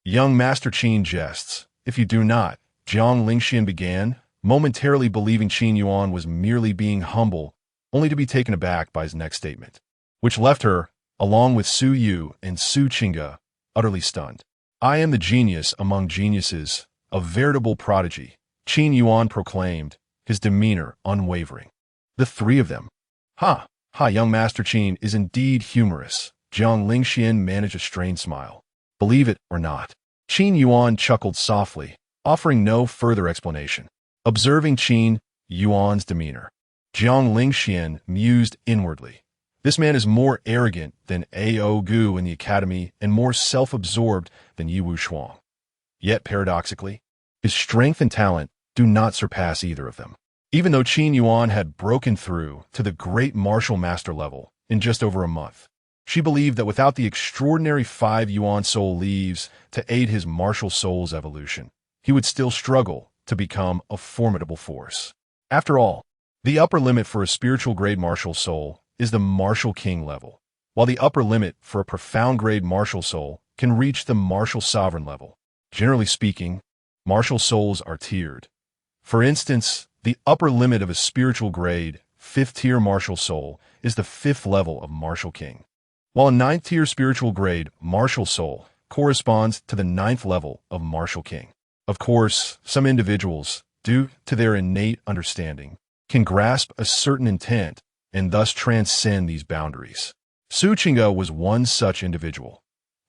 Young Master Qin jests. "If you do not," Jiang Lingxian began, momentarily believing Qin Yuan was merely being humble, only to be taken aback by his next statement, which left her, along with Su Yu and Su Qingge, utterly stunned. "I am the genius among geniuses, a veritable prodigy," Qin Yuan proclaimed, his demeanor unwavering. "The three of them." "Ha, ha, young Master Qin is indeed humorous." Jiang Lingxian managed a strained smile. "Believe it or not." Qin Yuan chuckled softly, offering no further explanation. Observing Qin Yuan's demeanor, Jiang Lingxian mused inwardly. This man is more arrogant than A.O. Gu in the academy and more self-absorbed than Yiwu Shuang. Yet, paradoxically, his strength and talent do not surpass either of them. Even though Qin Yuan had broken through to the great martial master level in just over a month, she believed that without the extraordinary 5 Yuan soul leaves to aid his martial soul's evolution, he would still struggle to become a formidable force. After all, the upper limit for a spiritual grade martial soul is the martial king level, while the upper limit for a profound grade martial soul can reach the martial sovereign level. Generally speaking, martial souls are tiered. For instance, the upper limit of a spiritual grade, 5th tier martial soul is the 5th level of martial king, while a 9th tier spiritual grade martial soul corresponds to the 9th level of martial king. Of course, some individuals, due to their innate understanding, can grasp a certain intent and thus transcend these boundaries. Su Qingge was one such individual.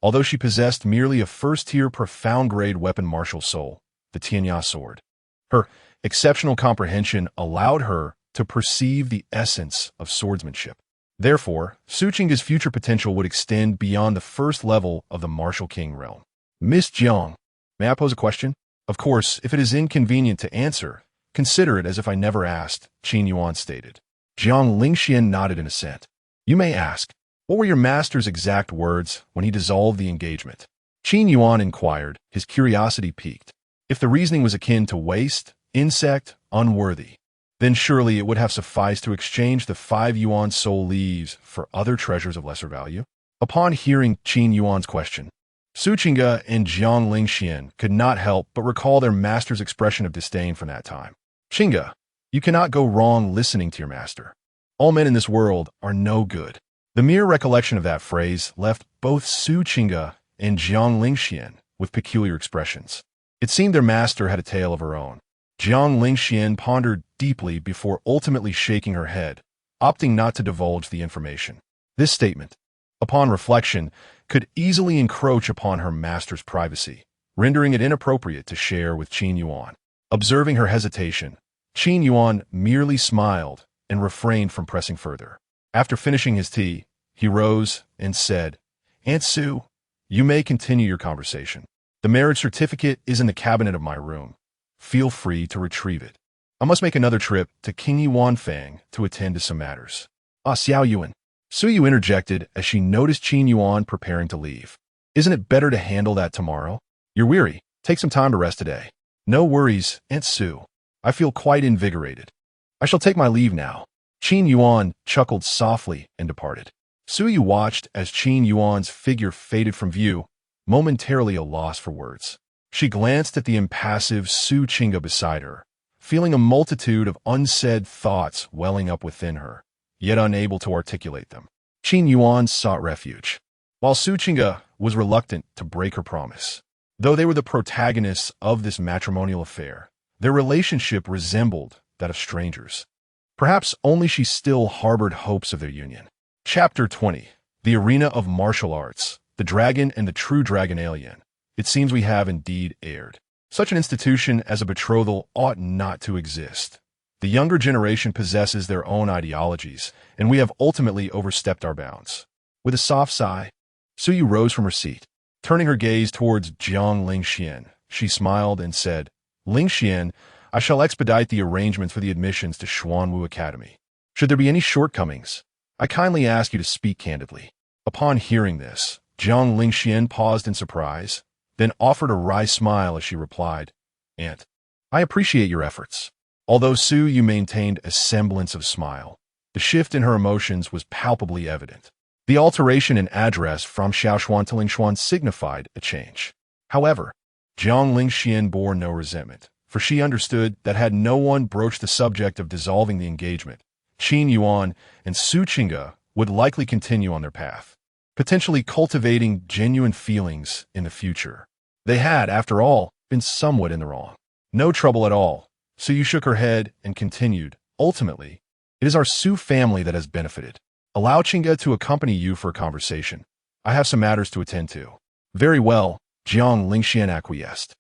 Although she possessed merely a 1st-tier profound-grade weapon martial soul, the Tianya sword, her exceptional comprehension allowed her to perceive the essence of swordsmanship. Therefore, Su Qingge's future potential would extend beyond the 1st level of the martial king realm. "Miss Jiang, may I pose a question?" "Of course, if it is inconvenient to answer, consider it as if I never asked," Qin Yuan stated. Jiang Lingxian nodded in assent. "You may ask. What were your master's exact words when he dissolved the engagement?" Qin Yuan inquired, his curiosity piqued. If the reasoning was akin to waste, insect, unworthy, then surely it would have sufficed to exchange the 5 Yuan soul leaves for other treasures of lesser value. Upon hearing Qin Yuan's question, Su Qingge and Jiang Lingxian could not help but recall their master's expression of disdain from that time. "Qingge, you cannot go wrong listening to your master. All men in this world are no good." The mere recollection of that phrase left both Su Qingge and Jiang Lingxian with peculiar expressions. It seemed their master had a tale of her own. Jiang Lingxian pondered deeply before ultimately shaking her head, opting not to divulge the information. This statement, upon reflection, could easily encroach upon her master's privacy, rendering it inappropriate to share with Qin Yuan. Observing her hesitation, Qin Yuan merely smiled and refrained from pressing further. After finishing his tea, he rose and said, "Aunt Su, you may continue your conversation. The marriage certificate is in the cabinet of my room. Feel free to retrieve it. I must make another trip to King Yuanfang to attend to some matters." "Ah, Xiao Yuan," Su Yu interjected as she noticed Qin Yuan preparing to leave. "Isn't it better to handle that tomorrow? You're weary. Take some time to rest today." "No worries, Aunt Su. I feel quite invigorated. I shall take my leave now." Qin Yuan chuckled softly and departed. Su Yu watched as Qin Yuan's figure faded from view, momentarily a loss for words. She glanced at the impassive Su Qingge beside her, feeling a multitude of unsaid thoughts welling up within her, yet unable to articulate them. Qin Yuan sought refuge, while Su Qingge was reluctant to break her promise. Though they were the protagonists of this matrimonial affair, their relationship resembled that of strangers. Perhaps only she still harbored hopes of their union. Chapter 20. The Arena of Martial Arts, the Dragon and the True Dragon Alien. It seems we have indeed erred. Such an institution as a betrothal ought not to exist. The younger generation possesses their own ideologies, and we have ultimately overstepped our bounds. With a soft sigh, Suyu rose from her seat. Turning her gaze towards Jiang Lingxian, she smiled and said, Lingxian, I shall expedite the arrangements for the admissions to Xuanwu Academy. Should there be any shortcomings, I kindly ask you to speak candidly. Upon hearing this, Jiang Lingxian paused in surprise, then offered a wry smile as she replied, Aunt, I appreciate your efforts. Although Suyu maintained a semblance of smile, the shift in her emotions was palpably evident. The alteration in address from Xiaoshuan to Lingshuan signified a change. However, Jiang Lingxian bore no resentment, for she understood that had no one broached the subject of dissolving the engagement, Qin Yuan and Su Qingge would likely continue on their path, potentially cultivating genuine feelings in the future. They had, after all, been somewhat in the wrong. No trouble at all. Suyu shook her head and continued, Ultimately, it is our Su family that has benefited. Allow Qingge to accompany you for a conversation. I have some matters to attend to. Very well, Jiang Lingxian acquiesced.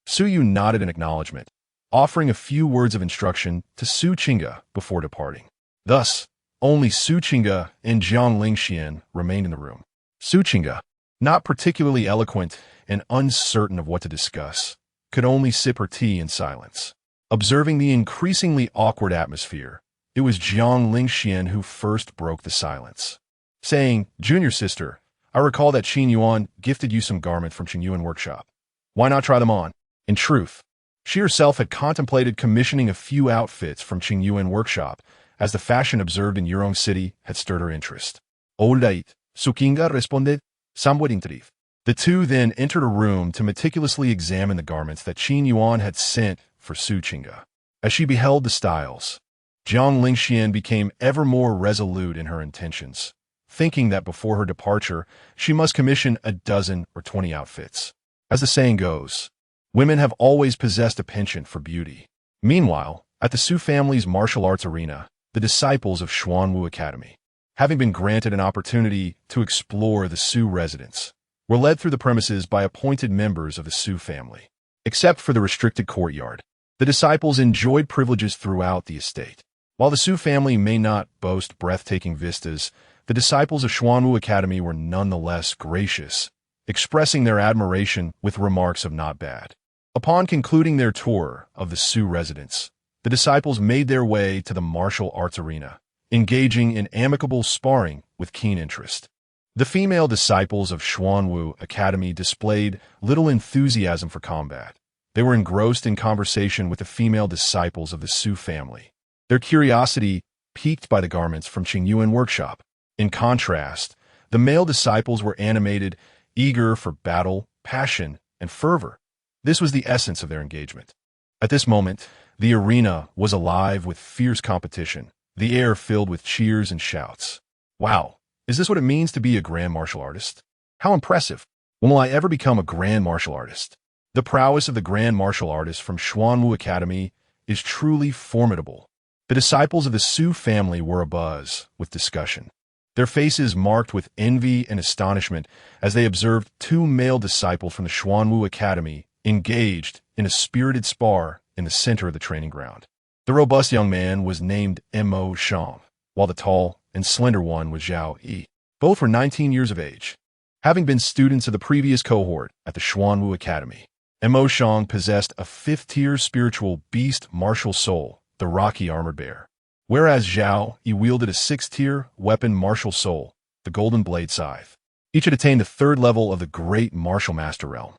Suyu nodded in acknowledgement, offering a few words of instruction to Su Qingge before departing. Thus, only Su Qingge and Jiang Lingxian remained in the room. Su Qingge, not particularly eloquent and uncertain of what to discuss, could only sip her tea in silence. Observing the increasingly awkward atmosphere, it was Jiang Lingxian who first broke the silence, saying, Junior sister, I recall that Qin Yuan gifted you some garments from Qingyuan workshop. Why not try them on? In truth, she herself had contemplated commissioning a few outfits from Qingyuan workshop, as the fashion observed in Yurong City had stirred her interest. Alright, Su Qingge responded, somewhat intrigued. The two then entered a room to meticulously examine the garments that Qin Yuan had sent for Su Qingge. As she beheld the styles, Jiang Lingxian became ever more resolute in her intentions, thinking that before her departure, she must commission a dozen or 20 outfits. As the saying goes, women have always possessed a penchant for beauty. Meanwhile, at the Su family's martial arts arena, the disciples of Xuanwu Academy, having been granted an opportunity to explore the Su residence, were led through the premises by appointed members of the Su family. Except for the restricted courtyard, the disciples enjoyed privileges throughout the estate. While the Su family may not boast breathtaking vistas, the disciples of Xuanwu Academy were nonetheless gracious, expressing their admiration with remarks of not bad. Upon concluding their tour of the Su residence, the disciples made their way to the martial arts arena, engaging in amicable sparring with keen interest. The female disciples of Xuanwu Academy displayed little enthusiasm for combat. They were engrossed in conversation with the female disciples of the Su family, their curiosity piqued by the garments from Qingyuan workshop. In contrast, the male disciples were animated, eager for battle, passion, and fervor. This was the essence of their engagement. At this moment, the arena was alive with fierce competition, the air filled with cheers and shouts. Wow, is this what it means to be a grand martial artist? How impressive! When will I ever become a grand martial artist? The prowess of the grand martial artists from Xuanwu Academy is truly formidable. The disciples of the Su family were abuzz with discussion, their faces marked with envy and astonishment as they observed two male disciples from the Xuanwu Academy engaged in a spirited spar in the center of the training ground. The robust young man was named Mo Shang, while the tall and slender one was Zhao Yi. Both were 19 years of age, having been students of the previous cohort at the Xuanwu Academy. Mo Shang possessed a fifth-tier spiritual beast martial soul, the Rocky Armored Bear, whereas Zhao Yi wielded a sixth-tier weapon martial soul, the Golden Blade Scythe. Each had attained the third level of the Great Martial Master realm.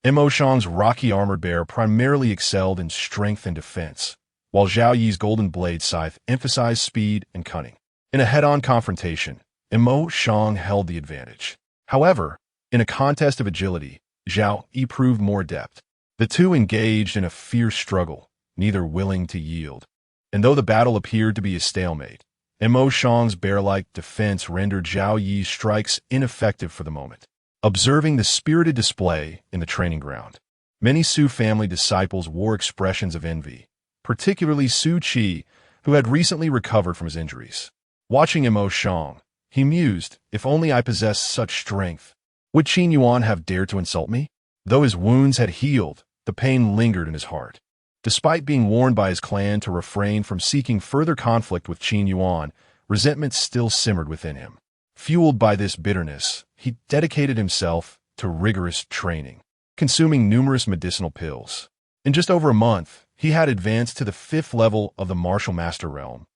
Mo Shang's Rocky Armored Bear primarily excelled in strength and defense, while Zhao Yi's Golden Blade Scythe emphasized speed and cunning. In a head-on confrontation, Mo Shang held the advantage. However, in a contest of agility, Zhao Yi proved more adept. The two engaged in a fierce struggle, neither willing to yield. And though the battle appeared to be a stalemate, Mo Shang's bear-like defense rendered Zhao Yi's strikes ineffective for the moment. Observing the spirited display in the training ground, many Su family disciples wore expressions of envy, particularly Su Qi, who had recently recovered from his injuries. Watching Mo Shang, he mused, if only I possessed such strength. Would Qin Yuan have dared to insult me? Though his wounds had healed, the pain lingered in his heart. Despite being warned by his clan to refrain from seeking further conflict with Qin Yuan, resentment still simmered within him. Fueled by this bitterness, he dedicated himself to rigorous training, consuming numerous medicinal pills. In just over a month, he had advanced to the 5th level of the Martial Master realm,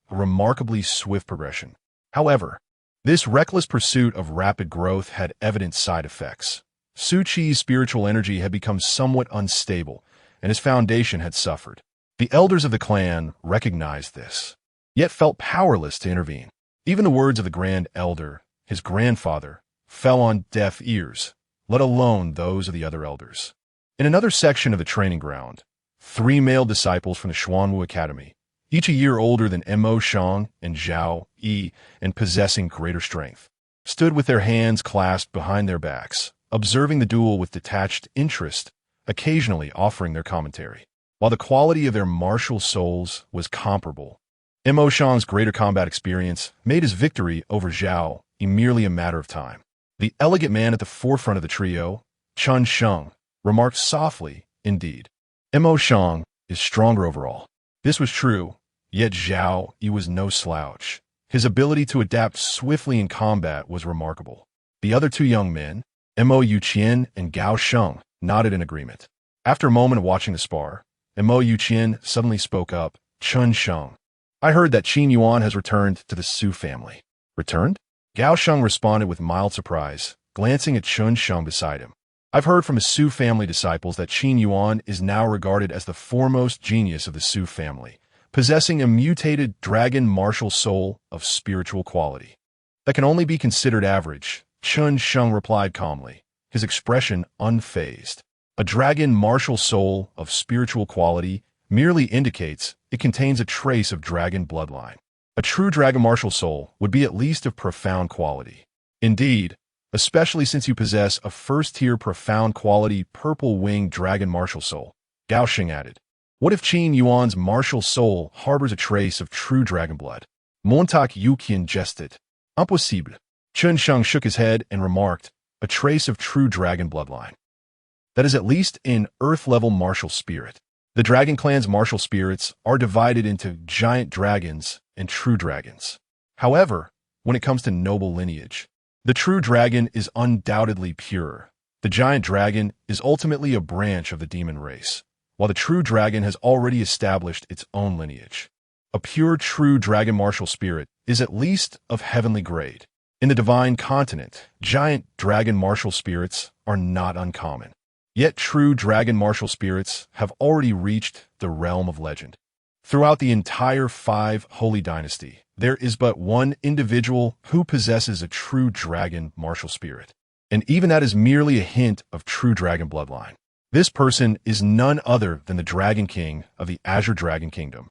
a remarkably swift progression. However, this reckless pursuit of rapid growth had evident side effects. Su Qi's spiritual energy had become somewhat unstable, and his foundation had suffered. The elders of the clan recognized this, yet felt powerless to intervene. Even the words of the Grand Elder, his grandfather, fell on deaf ears, let alone those of the other elders. In another section of the training ground, 3 male disciples from the Xuanwu Academy, each a year older than Mo Shang and Zhao Yi and possessing greater strength, stood with their hands clasped behind their backs, observing the duel with detached interest, occasionally offering their commentary. While the quality of their martial souls was comparable, Mo Shang's greater combat experience made his victory over Zhao merely a matter of time. The elegant man at the forefront of the trio, Chun Sheng, remarked softly, indeed, Mo Shang is stronger overall. This was true, yet Zhao Yi was no slouch. His ability to adapt swiftly in combat was remarkable. The other 2 young men, Mo Yuqian and Gao Sheng, nodded in agreement. After a moment of watching the spar, Mo Yuqian suddenly spoke up, Chun Sheng, I heard that Qin Yuan has returned to the Su family. Returned? Gao Sheng responded with mild surprise, glancing at Chun Sheng beside him. I've heard from his Su family disciples that Qin Yuan is now regarded as the foremost genius of the Su family, possessing a mutated dragon martial soul of spiritual quality. That can only be considered average, Chun Sheng replied calmly, his expression unfazed. A dragon martial soul of spiritual quality merely indicates it contains a trace of dragon bloodline. A true dragon martial soul would be at least of profound quality. Indeed, especially since you possess a first-tier profound quality purple-winged dragon martial soul, Gao Sheng added. What if Qin Yuan's martial soul harbors a trace of true dragon blood? Montauk Yuqian jested. Impossible. Chun Sheng shook his head and remarked, a trace of true dragon bloodline. That is at least in Earth-level martial spirit. The Dragon Clan's martial spirits are divided into giant dragons and true dragons. However, when it comes to noble lineage, the true dragon is undoubtedly pure. The giant dragon is ultimately a branch of the demon race, while the true dragon has already established its own lineage. A pure true dragon martial spirit is at least of heavenly grade. In the divine continent, giant dragon martial spirits are not uncommon. Yet true dragon martial spirits have already reached the realm of legend. Throughout the entire 5 Holy Dynasty, there is but one individual who possesses a true dragon martial spirit. And even that is merely a hint of true dragon bloodline. This person is none other than the Dragon King of the Azure Dragon Kingdom.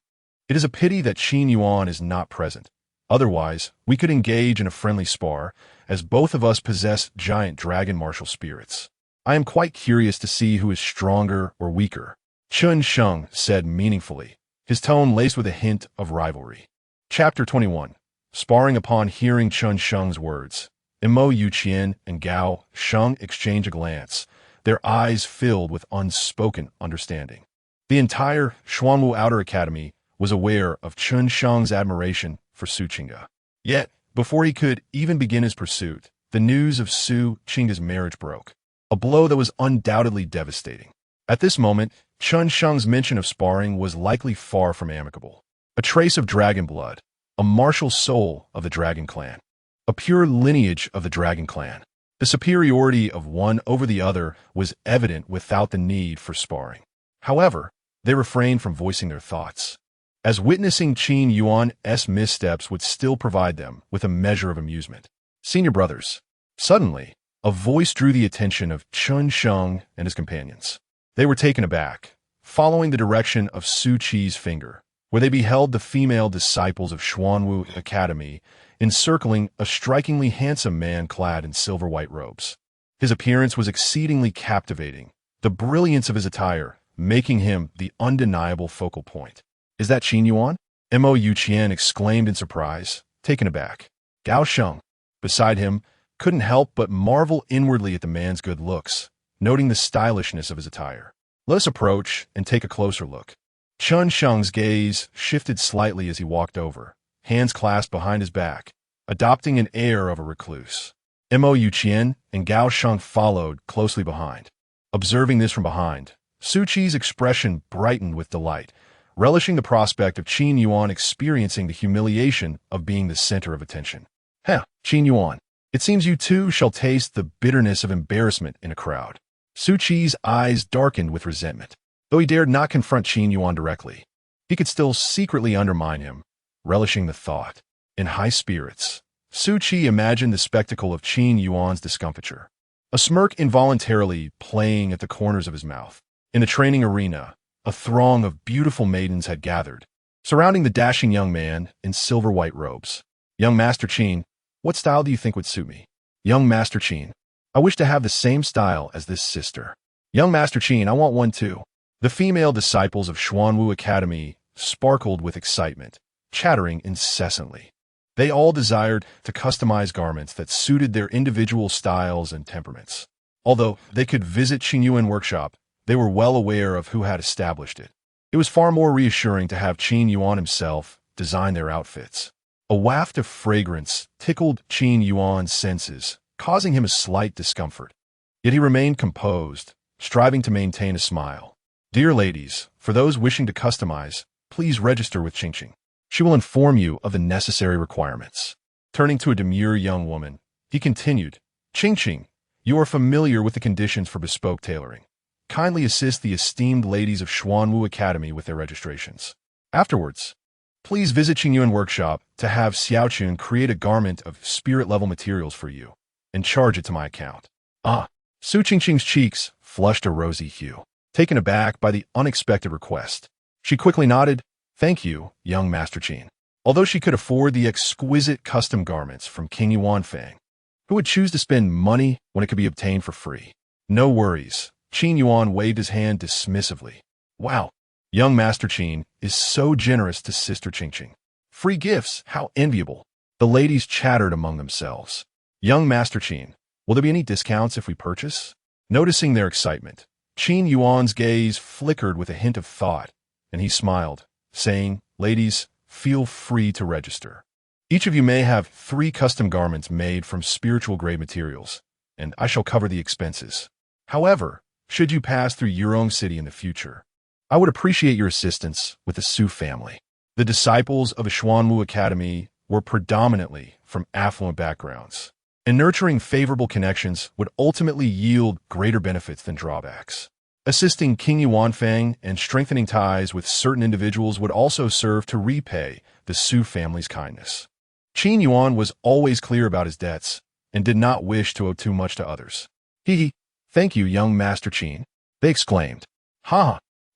It is a pity that Qin Yuan is not present. Otherwise, we could engage in a friendly spar, as both of us possess giant dragon martial spirits. I am quite curious to see who is stronger or weaker, Chun Sheng said meaningfully, his tone laced with a hint of rivalry. Chapter 21. Sparring. Upon hearing Chun Sheng's words, Mo Yuqian and Gao Sheng exchanged a glance, their eyes filled with unspoken understanding. The entire Xuanwu Outer Academy was aware of Chun Sheng's admiration for Su Qingge. Yet, before he could even begin his pursuit, the news of Su Qingge's marriage broke. A blow that was undoubtedly devastating. At this moment, Chun Sheng's mention of sparring was likely far from amicable. A trace of dragon blood, a martial soul of the Dragon Clan, a pure lineage of the Dragon Clan. The superiority of one over the other was evident without the need for sparring. However, they refrained from voicing their thoughts, as witnessing Qin Yuan's missteps would still provide them with a measure of amusement. Senior brothers. Suddenly, a voice drew the attention of Chun Sheng and his companions. They were taken aback, following the direction of Su Qi's finger, where they beheld the female disciples of Xuanwu Academy encircling a strikingly handsome man clad in silver-white robes. His appearance was exceedingly captivating, the brilliance of his attire making him the undeniable focal point. Is that Qin Yuan? Mo Yuqian exclaimed in surprise, taken aback. Gao Sheng, beside him, couldn't help but marvel inwardly at the man's good looks, noting the stylishness of his attire. Let us approach and take a closer look. Chun Sheng's gaze shifted slightly as he walked over, hands clasped behind his back, adopting an air of a recluse. Mo Yuqian and Gao Sheng followed closely behind. Observing this from behind, Su Qi's expression brightened with delight, relishing the prospect of Qin Yuan experiencing the humiliation of being the center of attention. Heh, Qin Yuan, it seems you too shall taste the bitterness of embarrassment in a crowd. Su Qi's eyes darkened with resentment. Though he dared not confront Qin Yuan directly, he could still secretly undermine him, relishing the thought. In high spirits, Su Qi imagined the spectacle of Qin Yuan's discomfiture, a smirk involuntarily playing at the corners of his mouth. In the training arena, a throng of beautiful maidens had gathered, surrounding the dashing young man in silver-white robes. Young Master Qin, what style do you think would suit me? Young Master Qin, I wish to have the same style as this sister. Young Master Qin, I want one too. The female disciples of Xuanwu Academy sparkled with excitement, chattering incessantly. They all desired to customize garments that suited their individual styles and temperaments. Although they could visit Qinyuan workshop, they were well aware of who had established it. It was far more reassuring to have Qin Yuan himself design their outfits. A waft of fragrance tickled Qin Yuan's senses, causing him a slight discomfort. Yet he remained composed, striving to maintain a smile. Dear ladies, for those wishing to customize, please register with Qingqing. She will inform you of the necessary requirements. Turning to a demure young woman, he continued, Qingqing, you are familiar with the conditions for bespoke tailoring. Kindly assist the esteemed ladies of Xuanwu Academy with their registrations. Afterwards, please visit Qingyuan Workshop to have Xiaochun create a garment of spirit-level materials for you and charge it to my account. Su Qingqing's cheeks flushed a rosy hue, taken aback by the unexpected request. She quickly nodded, Thank you, young Master Qin. Although she could afford the exquisite custom garments from King Yuan Fang, who would choose to spend money when it could be obtained for free? No worries. Qin Yuan waved his hand dismissively. Wow, young Master Qin is so generous to Sister Qingqing. Free gifts, how enviable. The ladies chattered among themselves. Young Master Qin, will there be any discounts if we purchase? Noticing their excitement, Qin Yuan's gaze flickered with a hint of thought, and he smiled, saying, Ladies, feel free to register. Each of you may have 3 custom garments made from spiritual-grade materials, and I shall cover the expenses. However, should you pass through Yurong City in the future, I would appreciate your assistance with the Su family. The disciples of the Xuanwu Academy were predominantly from affluent backgrounds, and nurturing favorable connections would ultimately yield greater benefits than drawbacks. Assisting King Yuan Fang and strengthening ties with certain individuals would also serve to repay the Su family's kindness. Qin Yuan was always clear about his debts and did not wish to owe too much to others. Thank you, young Master Qin, they exclaimed.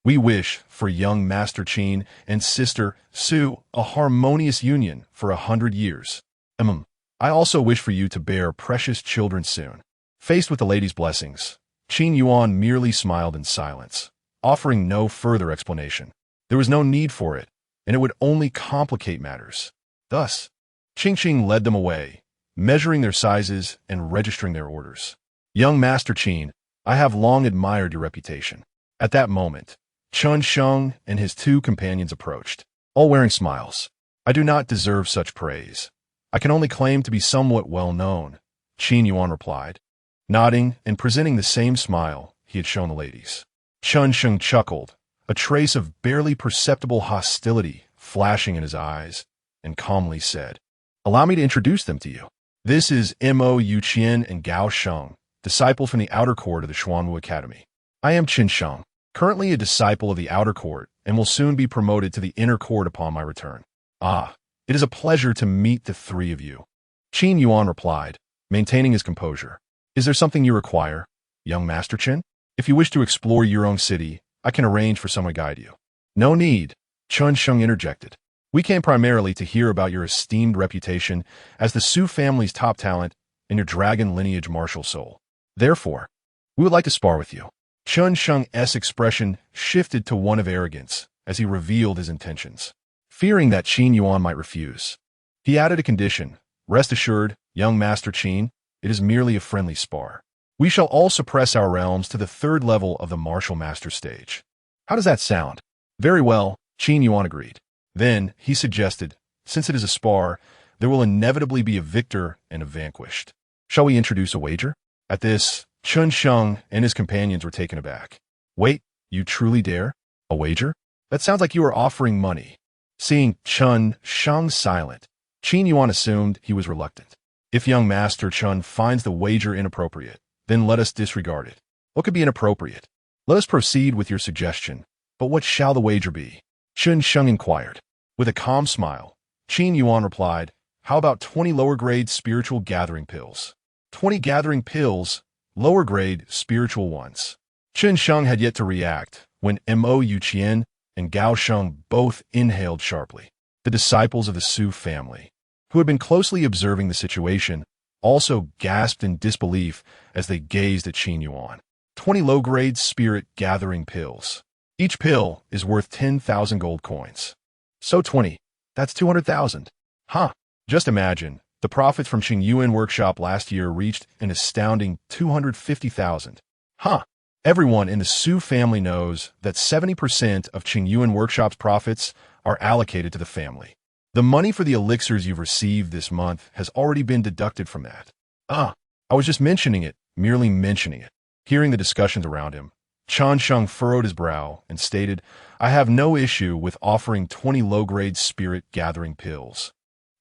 We wish for young Master Qin and Sister Su a harmonious union for 100 years. I also wish for you to bear precious children soon. Faced with the lady's blessings, Qin Yuan merely smiled in silence, offering no further explanation. There was no need for it, and it would only complicate matters. Thus, Qingqing led them away, measuring their sizes and registering their orders. Young Master Qin, I have long admired your reputation. At that moment, Chun Sheng and his 2 companions approached, all wearing smiles. I do not deserve such praise. I can only claim to be somewhat well-known, Qin Yuan replied, nodding and presenting the same smile he had shown the ladies. Chun Sheng chuckled, a trace of barely perceptible hostility flashing in his eyes, and calmly said, Allow me to introduce them to you. This is Mo Yuqian and Gao Sheng, disciple from the outer court of the Xuanwu Academy. I am Qin Sheng, currently a disciple of the outer court, and will soon be promoted to the inner court upon my return. It is a pleasure to meet the 3 of you. Qin Yuan replied, maintaining his composure. Is there something you require, young Master Qin? If you wish to explore your own city, I can arrange for someone to guide you. No need, Chun Sheng interjected. We came primarily to hear about your esteemed reputation as the Su family's top talent and your dragon lineage martial soul. Therefore, we would like to spar with you. Chun Sheng's expression shifted to one of arrogance as he revealed his intentions. Fearing that Qin Yuan might refuse, he added a condition. Rest assured, young Master Qin, it is merely a friendly spar. We shall all suppress our realms to the third level of the martial master stage. How does that sound? Very well, Qin Yuan agreed. Then, he suggested, since it is a spar, there will inevitably be a victor and a vanquished. Shall we introduce a wager? At this, Chun Sheng and his companions were taken aback. Wait, you truly dare? A wager? That sounds like you are offering money. Seeing Chun Sheng silent, Qin Yuan assumed he was reluctant. If young Master Chun finds the wager inappropriate, then let us disregard it. What could be inappropriate? Let us proceed with your suggestion. But what shall the wager be? Chun Sheng inquired. With a calm smile, Qin Yuan replied, how about 20 lower-grade spiritual gathering pills? 20 gathering pills, lower-grade spiritual ones. Chun Sheng had yet to react when Mo Yuqian and Gao Sheng both inhaled sharply. The disciples of the Su family, who had been closely observing the situation, also gasped in disbelief as they gazed at Qin Yuan. 20 low-grade spirit gathering pills. Each pill is worth 10,000 gold coins. So 20, that's 200,000. Huh. Just imagine, the profits from Qing Yuan workshop last year reached an astounding 250,000. Huh. Everyone in the Su family knows that 70% of Qing Yuan workshop's profits are allocated to the family. The money for the elixirs you've received this month has already been deducted from that. I was just mentioning it, merely mentioning it. Hearing the discussions around him, Chun Sheng furrowed his brow and stated, I have no issue with offering 20 low-grade spirit gathering pills.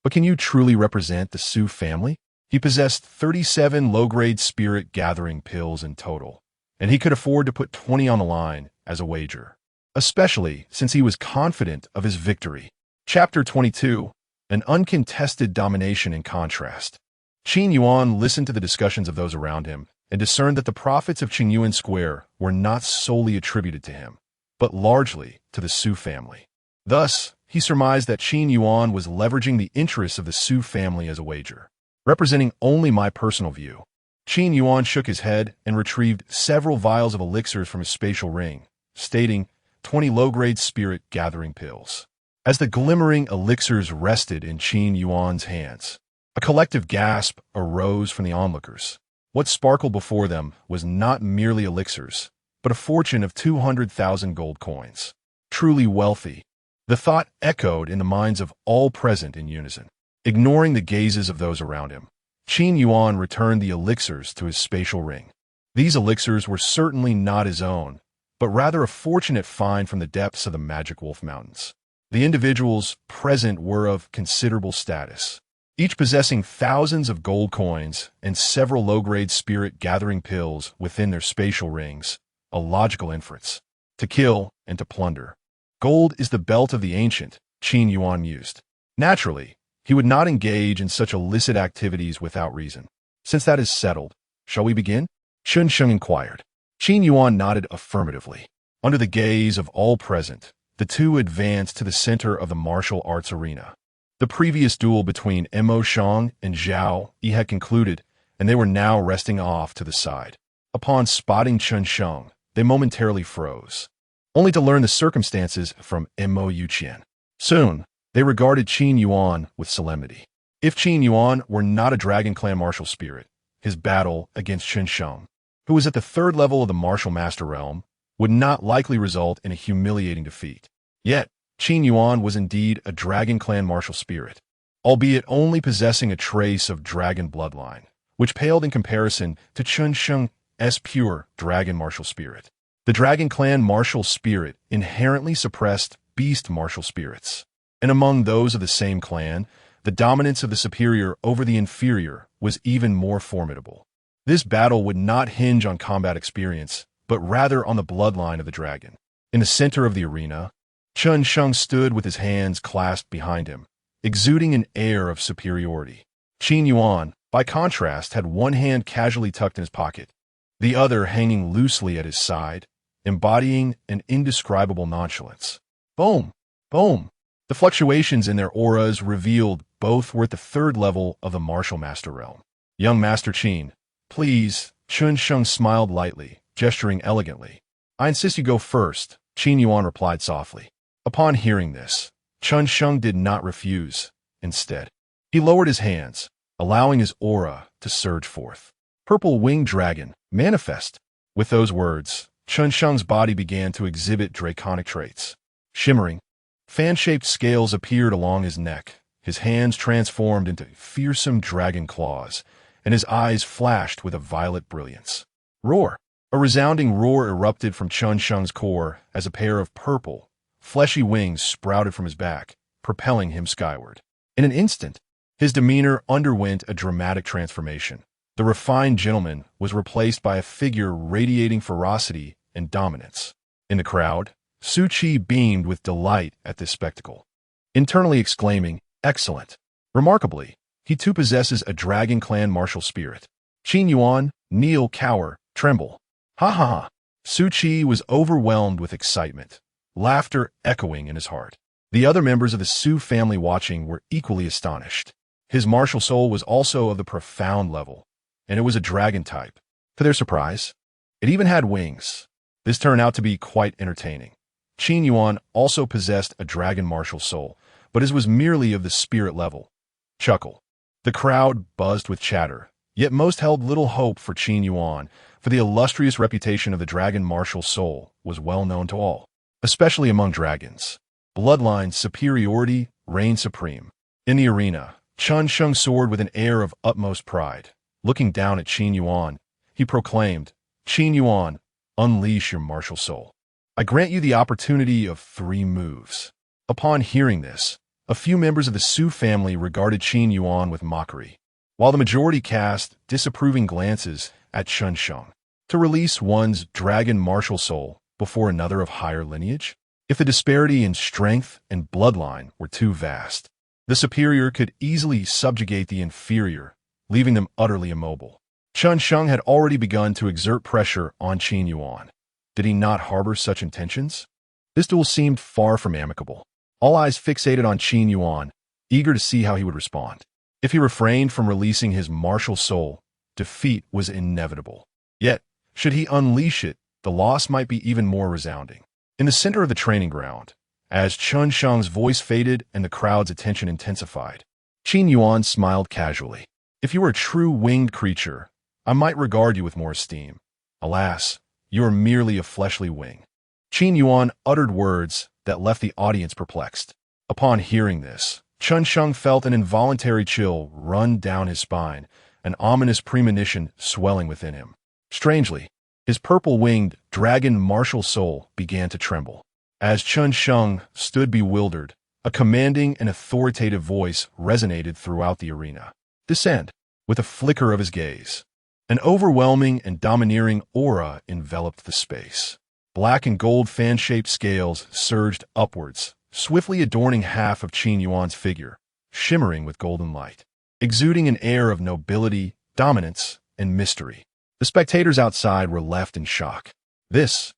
But can you truly represent the Su family? He possessed 37 low-grade spirit gathering pills in total, and he could afford to put 20 on the line as a wager, especially since he was confident of his victory. Chapter 22, An Uncontested Domination in Contrast. Qin Yuan listened to the discussions of those around him and discerned that the profits of Qingyuan Square were not solely attributed to him, but largely to the Su family. Thus, he surmised that Qin Yuan was leveraging the interests of the Su family as a wager. Representing only my personal view, Qin Yuan shook his head and retrieved several vials of elixirs from his spatial ring, stating 20 low-grade spirit gathering pills. As the glimmering elixirs rested in Qin Yuan's hands, a collective gasp arose from the onlookers. What sparkled before them was not merely elixirs, but a fortune of 200,000 gold coins. Truly wealthy. The thought echoed in the minds of all present in unison. Ignoring the gazes of those around him, Qin Yuan returned the elixirs to his spatial ring. These elixirs were certainly not his own, but rather a fortunate find from the depths of the Magic Wolf Mountains. The individuals present were of considerable status, each possessing thousands of gold coins and several low-grade spirit gathering pills within their spatial rings, a logical inference. To kill and to plunder. Gold is the belt of the ancient, Qin Yuan mused. Naturally, he would not engage in such illicit activities without reason. Since that is settled, shall we begin? Chun Sheng inquired. Qin Yuan nodded affirmatively. Under the gaze of all present, the two advanced to the center of the martial arts arena. The previous duel between Mo Shang and Zhao Yi had concluded, and they were now resting off to the side. Upon spotting Chun Sheng, they momentarily froze, only to learn the circumstances from Mo Yuqian. Soon, they regarded Qin Yuan with solemnity. If Qin Yuan were not a Dragon Clan martial spirit, his battle against Chun Sheng, who was at the third level of the martial master realm, would not likely result in a humiliating defeat. Yet, Qin Yuan was indeed a Dragon Clan martial spirit, albeit only possessing a trace of dragon bloodline, which paled in comparison to Chun Sheng's pure dragon martial spirit. The Dragon Clan martial spirit inherently suppressed beast martial spirits, and among those of the same clan, the dominance of the superior over the inferior was even more formidable. This battle would not hinge on combat experience, but rather on the bloodline of the dragon. In the center of the arena, Chun Sheng stood with his hands clasped behind him, exuding an air of superiority. Qin Yuan, by contrast, had one hand casually tucked in his pocket, the other hanging loosely at his side, embodying an indescribable nonchalance. Boom! Boom! The fluctuations in their auras revealed both were at the third level of the martial master realm. Young Master Qin, please, Chun Sheng smiled lightly, gesturing elegantly. I insist you go first, Qin Yuan replied softly. Upon hearing this, Chun Sheng did not refuse. Instead, he lowered his hands, allowing his aura to surge forth. Purple winged dragon, manifest. With those words, Chun Sheng's body began to exhibit draconic traits. Shimmering, fan-shaped scales appeared along his neck, his hands transformed into fearsome dragon claws, and his eyes flashed with a violet brilliance. Roar! A resounding roar erupted from Chun Sheng's core as a pair of purple, fleshy wings sprouted from his back, propelling him skyward. In an instant, his demeanor underwent a dramatic transformation. The refined gentleman was replaced by a figure radiating ferocity and dominance. In the crowd, Su Qi beamed with delight at this spectacle, internally exclaiming, "Excellent!" Remarkably, he too possesses a dragon clan martial spirit. Qin Yuan, kneel, cower, tremble. Ha ha ha! Su Qi was overwhelmed with excitement, laughter echoing in his heart. The other members of the Su family watching were equally astonished. His martial soul was also of the profound level, and it was a dragon type. To their surprise, it even had wings. This turned out to be quite entertaining. Qin Yuan also possessed a dragon martial soul, but his was merely of the spirit level. Chuckle. The crowd buzzed with chatter, yet most held little hope for Qin Yuan, for the illustrious reputation of the dragon martial soul was well known to all, especially among dragons. Bloodline superiority reigned supreme. In the arena, Chun Sheng soared with an air of utmost pride. Looking down at Qin Yuan, he proclaimed, "Qin Yuan, unleash your martial soul. I grant you the opportunity of 3 moves." Upon hearing this, a few members of the Su family regarded Qin Yuan with mockery, while the majority cast disapproving glances at Chun Sheng. To release one's dragon martial soul before another of higher lineage? If the disparity in strength and bloodline were too vast, the superior could easily subjugate the inferior, leaving them utterly immobile. Chun Sheng had already begun to exert pressure on Qin Yuan. Did he not harbor such intentions? This duel seemed far from amicable. All eyes fixated on Qin Yuan, eager to see how he would respond. If he refrained from releasing his martial soul, defeat was inevitable. Yet, should he unleash it, the loss might be even more resounding. In the center of the training ground, as Chun Sheng's voice faded and the crowd's attention intensified, Qin Yuan smiled casually. "If you were a true winged creature, I might regard you with more esteem. Alas, you are merely a fleshly wing." Qin Yuan uttered words that left the audience perplexed. Upon hearing this, Chun Sheng felt an involuntary chill run down his spine, an ominous premonition swelling within him. Strangely, his purple-winged dragon martial soul began to tremble. As Chun Sheng stood bewildered, a commanding and authoritative voice resonated throughout the arena. "Descend." With a flicker of his gaze, an overwhelming and domineering aura enveloped the space. Black and gold fan-shaped scales surged upwards, swiftly adorning half of Qin Yuan's figure, shimmering with golden light, exuding an air of nobility, dominance, and mystery. The spectators outside were left in shock. This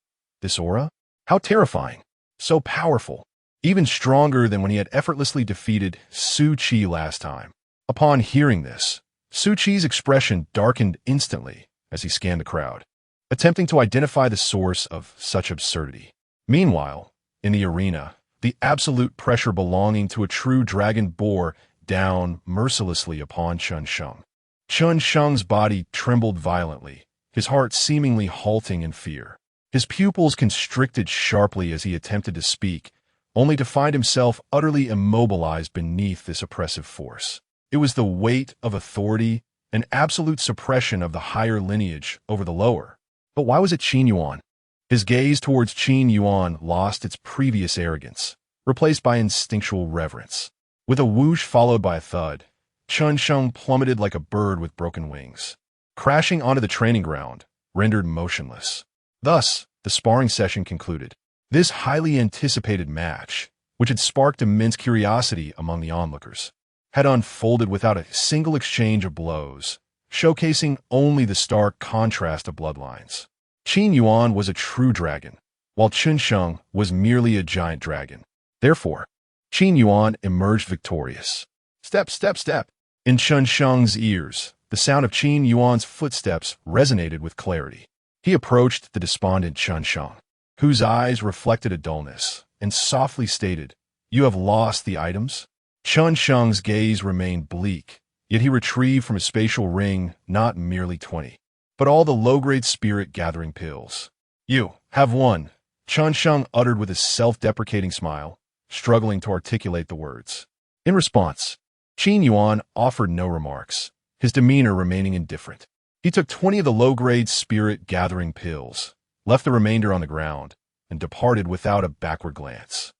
aura? How terrifying! So powerful, even stronger than when he had effortlessly defeated Su Qi last time. Upon hearing this, Su Qi's expression darkened instantly as he scanned the crowd, attempting to identify the source of such absurdity. Meanwhile, in the arena, the absolute pressure belonging to a true dragon bore down mercilessly upon Chun Sheng. Chun Sheng's body trembled violently, his heart seemingly halting in fear. His pupils constricted sharply as he attempted to speak, only to find himself utterly immobilized beneath this oppressive force. It was the weight of authority and absolute suppression of the higher lineage over the lower. But why was it Qin Yuan? His gaze towards Qin Yuan lost its previous arrogance, replaced by instinctual reverence. With a whoosh followed by a thud, Chun Sheng plummeted like a bird with broken wings, crashing onto the training ground, rendered motionless. Thus, the sparring session concluded. This highly anticipated match, which had sparked immense curiosity among the onlookers, had unfolded without a single exchange of blows, showcasing only the stark contrast of bloodlines. Qin Yuan was a true dragon, while Chun Sheng was merely a giant dragon. Therefore, Qin Yuan emerged victorious. Step, step, step. In Chun Sheng's ears, the sound of Qin Yuan's footsteps resonated with clarity. He approached the despondent Chun Sheng, whose eyes reflected a dullness, and softly stated, "You have lost the items?" Chun Sheng's gaze remained bleak, Yet he retrieved from his spatial ring not merely 20, but all the low-grade spirit-gathering pills. You have won, Chun Sheng uttered with a self-deprecating smile, struggling to articulate the words. In response, Qin Yuan offered no remarks, his demeanor remaining indifferent. He took 20 of the low-grade spirit-gathering pills, left the remainder on the ground, and departed without a backward glance.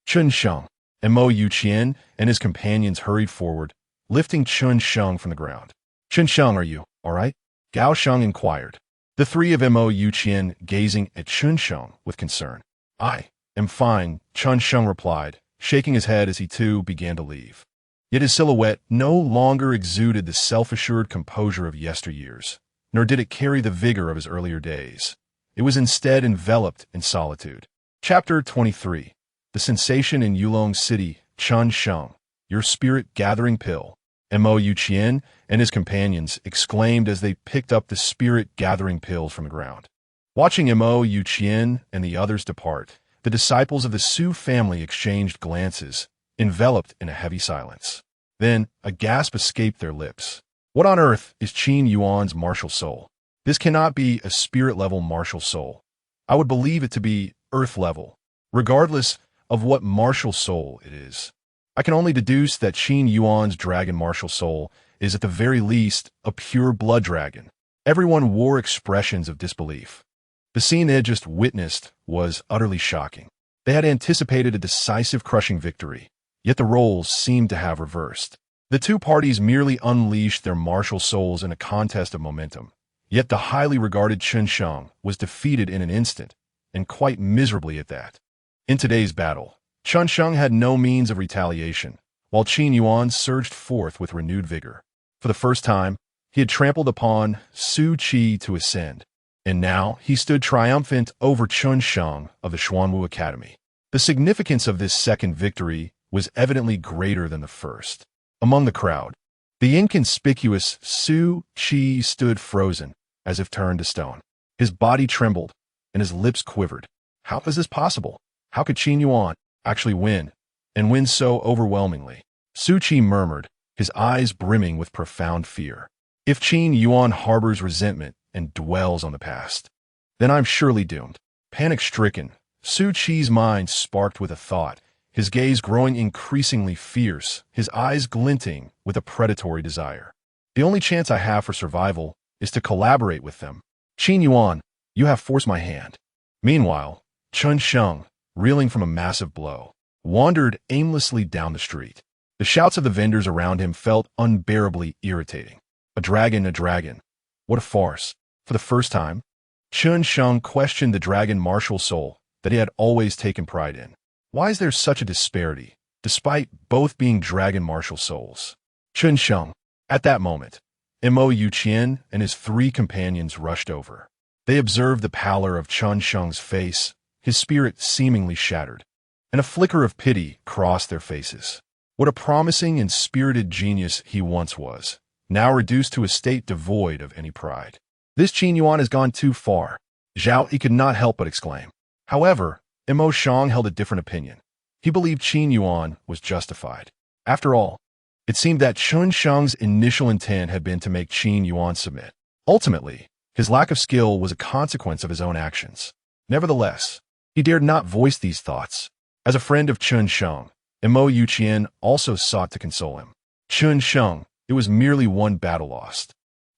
Chun Sheng and Mo Yuqian and his companions hurried forward, lifting Chun Sheng from the ground. Chun Sheng, are you all right? Gao Sheng inquired. The three of Mo Yuqian gazing at Chun Sheng with concern. I am fine, Chun Sheng replied, shaking his head as he too began to leave. Yet his silhouette no longer exuded the self-assured composure of yesteryears, nor did it carry the vigor of his earlier days. It was instead enveloped in solitude. Chapter 23. The Sensation in Yulong City. Chun Sheng, your spirit-gathering pill. Mo Yuqian and his companions exclaimed as they picked up the spirit-gathering pills from the ground. Watching Mo Yuqian and the others depart, the disciples of the Su family exchanged glances, enveloped in a heavy silence. Then, a gasp escaped their lips. What on earth is Qin Yuan's martial soul? This cannot be a spirit-level martial soul. I would believe it to be earth-level, regardless of what martial soul it is. I can only deduce that Qin Yuan's dragon martial soul is at the very least a pure blood dragon. Everyone wore expressions of disbelief. The scene they had just witnessed was utterly shocking. They had anticipated a decisive crushing victory, yet the roles seemed to have reversed. The two parties merely unleashed their martial souls in a contest of momentum, yet the highly regarded Chun Sheng was defeated in an instant, and quite miserably at that. In today's battle, Chun Sheng had no means of retaliation, while Qin Yuan surged forth with renewed vigor. For the first time, he had trampled upon Su Qi to ascend, and now he stood triumphant over Chun Sheng of the Xuanwu Academy. The significance of this second victory was evidently greater than the first. Among the crowd, the inconspicuous Su Qi stood frozen, as if turned to stone. His body trembled, and his lips quivered. How is this possible? How could Qin Yuan actually win, and win so overwhelmingly? Su Qi murmured, his eyes brimming with profound fear. If Qin Yuan harbors resentment and dwells on the past, then I'm surely doomed. Panic-stricken, Su Qi's mind sparked with a thought, his gaze growing increasingly fierce, his eyes glinting with a predatory desire. The only chance I have for survival is to collaborate with them. Qin Yuan, you have forced my hand. Meanwhile, Chun Sheng, reeling from a massive blow, wandered aimlessly down the street. The shouts of the vendors around him felt unbearably irritating. A dragon, a dragon. What a farce. For the first time, Chun Sheng questioned the dragon martial soul that he had always taken pride in. Why is there such a disparity, despite both being dragon martial souls? Chun Sheng. At that moment, Mo Yuqian and his three companions rushed over. They observed the pallor of Chun Sheng's face, his spirit seemingly shattered, and a flicker of pity crossed their faces. What a promising and spirited genius he once was, now reduced to a state devoid of any pride. This Qin Yuan has gone too far, Zhao Yi could not help but exclaim. However, Mo Shang held a different opinion. He believed Qin Yuan was justified. After all, it seemed that Chun Sheng's initial intent had been to make Qin Yuan submit. Ultimately, his lack of skill was a consequence of his own actions. Nevertheless, he dared not voice these thoughts. As a friend of Chun Sheng, Mo Yuqian also sought to console him. Chun Sheng, it was merely one battle lost.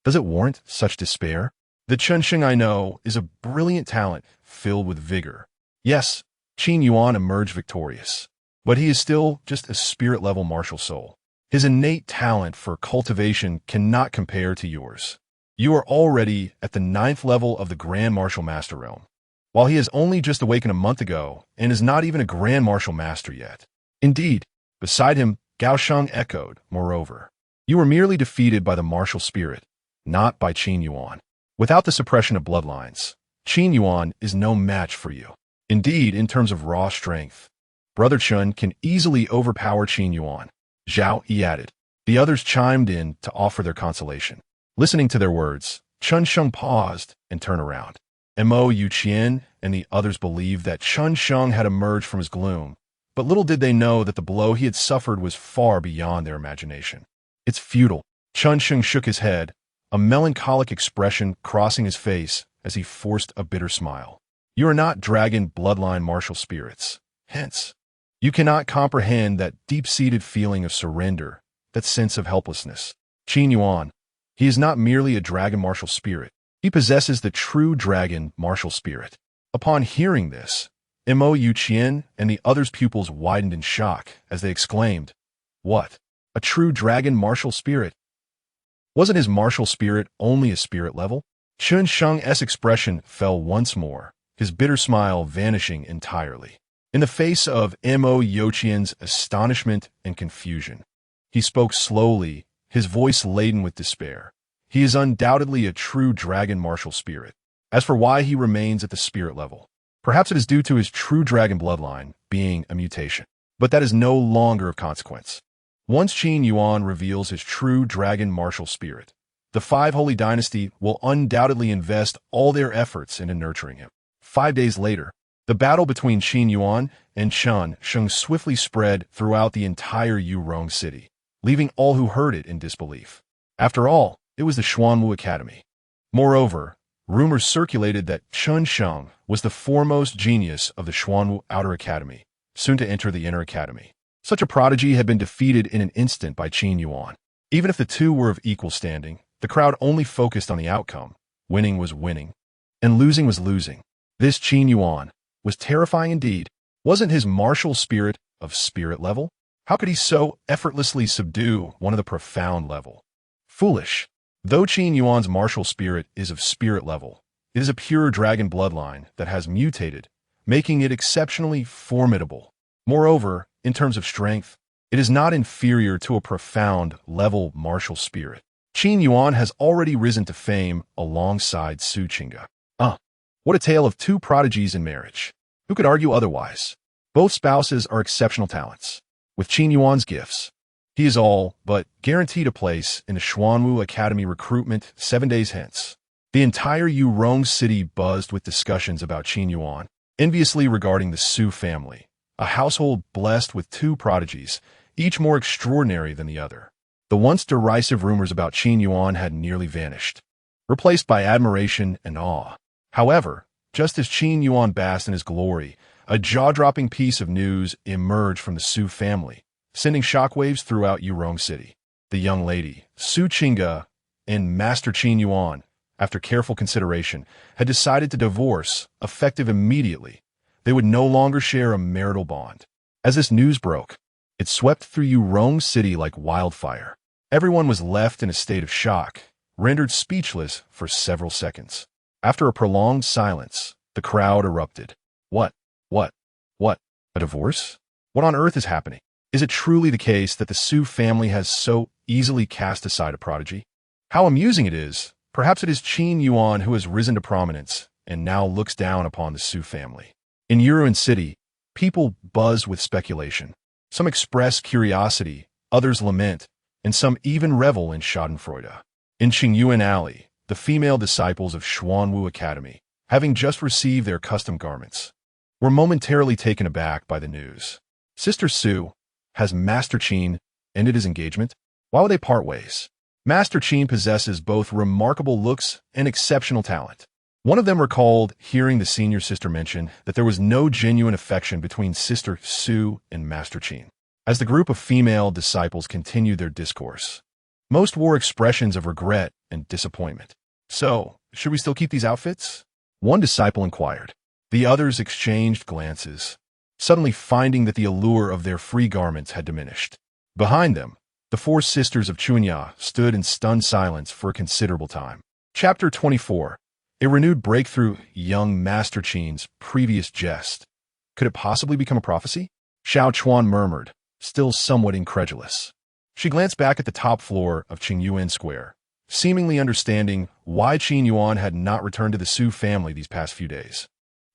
Does it warrant such despair? The Chun Sheng I know is a brilliant talent filled with vigor. Yes, Qin Yuan emerged victorious, but he is still just a spirit-level martial soul. His innate talent for cultivation cannot compare to yours. You are already at the 9th level of the Grand Martial Master realm, while he has only just awakened a month ago and is not even a Grand Martial Master yet. Indeed, beside him, Gao Sheng echoed, moreover. You were merely defeated by the martial spirit, not by Qin Yuan. Without the suppression of bloodlines, Qin Yuan is no match for you. Indeed, in terms of raw strength, Brother Chun can easily overpower Qin Yuan. Zhao Yi added. The others chimed in to offer their consolation. Listening to their words, Chun Sheng paused and turned around. Mo Yuqian and the others believed that Chun Sheng had emerged from his gloom, but little did they know that the blow he had suffered was far beyond their imagination. It's futile, Chun Sheng shook his head, a melancholic expression crossing his face as he forced a bitter smile. You are not dragon bloodline martial spirits. Hence, you cannot comprehend that deep-seated feeling of surrender, that sense of helplessness. Qin Yuan, he is not merely a dragon martial spirit. He possesses the true dragon martial spirit. Upon hearing this, Mo Yu Qian and the others' pupils widened in shock as they exclaimed, "What? A true dragon martial spirit? Wasn't his martial spirit only a spirit level?" Chun Sheng's expression fell once more, his bitter smile vanishing entirely. In the face of Mo Yoqian's astonishment and confusion, he spoke slowly, his voice laden with despair. He is undoubtedly a true dragon martial spirit. As for why he remains at the spirit level, perhaps it is due to his true dragon bloodline being a mutation. But that is no longer of consequence. Once Qin Yuan reveals his true dragon martial spirit, the Five Holy Dynasty will undoubtedly invest all their efforts into nurturing him. 5 days later, the battle between Qin Yuan and Chun Sheng swiftly spread throughout the entire Yurong city, leaving all who heard it in disbelief. After all, it was the Xuanwu Academy. Moreover, rumors circulated that Chun Sheng was the foremost genius of the Xuanwu Outer Academy, soon to enter the Inner Academy. Such a prodigy had been defeated in an instant by Qin Yuan. Even if the two were of equal standing, the crowd only focused on the outcome. Winning was winning, and losing was losing. This Qin Yuan was terrifying indeed. Wasn't his martial spirit of spirit level? How could he so effortlessly subdue one of the profound level? Foolish. Though Qin Yuan's martial spirit is of spirit level, it is a pure dragon bloodline that has mutated, making it exceptionally formidable. Moreover, in terms of strength, it is not inferior to a profound level martial spirit. Qin Yuan has already risen to fame alongside Su Qingge. What a tale of two prodigies in marriage. Who could argue otherwise? Both spouses are exceptional talents. With Qin Yuan's gifts, he is all but guaranteed a place in the Xuanwu Academy recruitment 7 days hence. The entire Yurong city buzzed with discussions about Qin Yuan, enviously regarding the Su family, a household blessed with two prodigies, each more extraordinary than the other. The once derisive rumors about Qin Yuan had nearly vanished, replaced by admiration and awe. However, just as Qin Yuan basked in his glory, a jaw-dropping piece of news emerged from the Su family, sending shockwaves throughout Yurong City. The young lady, Su Qingge, and Master Qin Yuan, after careful consideration, had decided to divorce, effective immediately. They would no longer share a marital bond. As this news broke, it swept through Yurong City like wildfire. Everyone was left in a state of shock, rendered speechless for several seconds. After a prolonged silence, the crowd erupted. What? A divorce? What on earth is happening? Is it truly the case that the Su family has so easily cast aside a prodigy? How amusing it is. Perhaps it is Qin Yuan who has risen to prominence and now looks down upon the Su family. In Yuan City, people buzz with speculation. Some express curiosity, others lament, and some even revel in schadenfreude. In Qingyuan Alley, the female disciples of Xuanwu Academy, having just received their custom garments, were momentarily taken aback by the news. Sister Su, has Master Qin ended his engagement? Why would they part ways? Master Qin possesses both remarkable looks and exceptional talent. One of them recalled hearing the senior sister mention that there was no genuine affection between Sister Su and Master Qin. As the group of female disciples continued their discourse, most wore expressions of regret and disappointment. So, should we still keep these outfits? One disciple inquired. The others exchanged glances, suddenly finding that the allure of their free garments had diminished. Behind them, the four sisters of Chunya stood in stunned silence for a considerable time. Chapter 24. A renewed breakthrough. Young Master Qin's previous jest. Could it possibly become a prophecy? Xiao Chuan murmured, still somewhat incredulous. She glanced back at the top floor of Qingyuan Square, seemingly understanding why Qin Yuan had not returned to the Su family these past few days,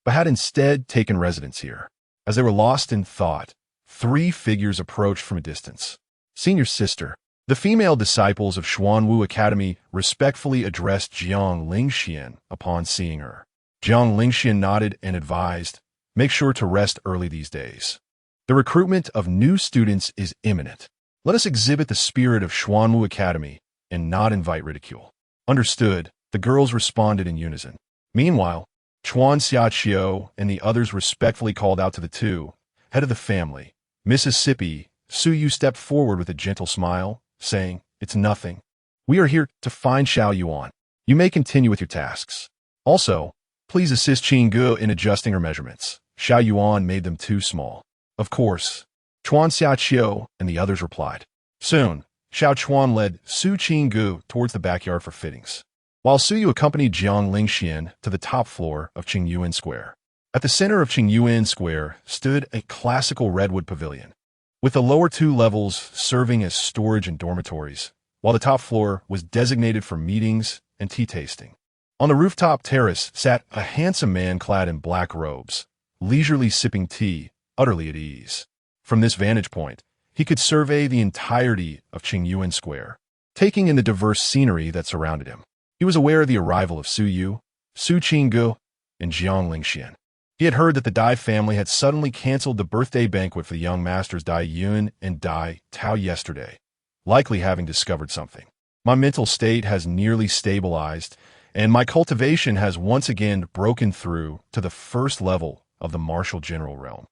but had instead taken residence here. As they were lost in thought, three figures approached from a distance. Senior sister, the female disciples of Xuanwu Academy respectfully addressed Jiang Lingxian upon seeing her. Jiang Lingxian nodded and advised, make sure to rest early these days. The recruitment of new students is imminent. Let us exhibit the spirit of Xuanwu Academy and not invite ridicule. Understood, the girls responded in unison. Meanwhile, Chuan Xiaqiu and the others respectfully called out to the two, head of the family. Mississippi, Su Yu stepped forward with a gentle smile, saying, "It's nothing. We are here to find Xiao Yuan. You may continue with your tasks. Also, please assist Qing Gu in adjusting her measurements. Xiao Yuan made them too small." "Of course," Chuan Xiaqiu and the others replied. Soon, Xiao Chuan led Su Qing Gu towards the backyard for fittings, while Su Yu accompanied Jiang Lingxian to the top floor of Qingyuan Square. At the center of Qingyuan Square stood a classical redwood pavilion, with the lower two levels serving as storage and dormitories, while the top floor was designated for meetings and tea tasting. On the rooftop terrace sat a handsome man clad in black robes, leisurely sipping tea, utterly at ease. From this vantage point, he could survey the entirety of Qingyuan Square, taking in the diverse scenery that surrounded him. He was aware of the arrival of Su Yu, Su Qinggu, and Jiang Lingxian. He had heard that the Dai family had suddenly canceled the birthday banquet for the young masters Dai Yun and Dai Tao yesterday, likely having discovered something. My mental state has nearly stabilized, and my cultivation has once again broken through to the first level of the martial general realm.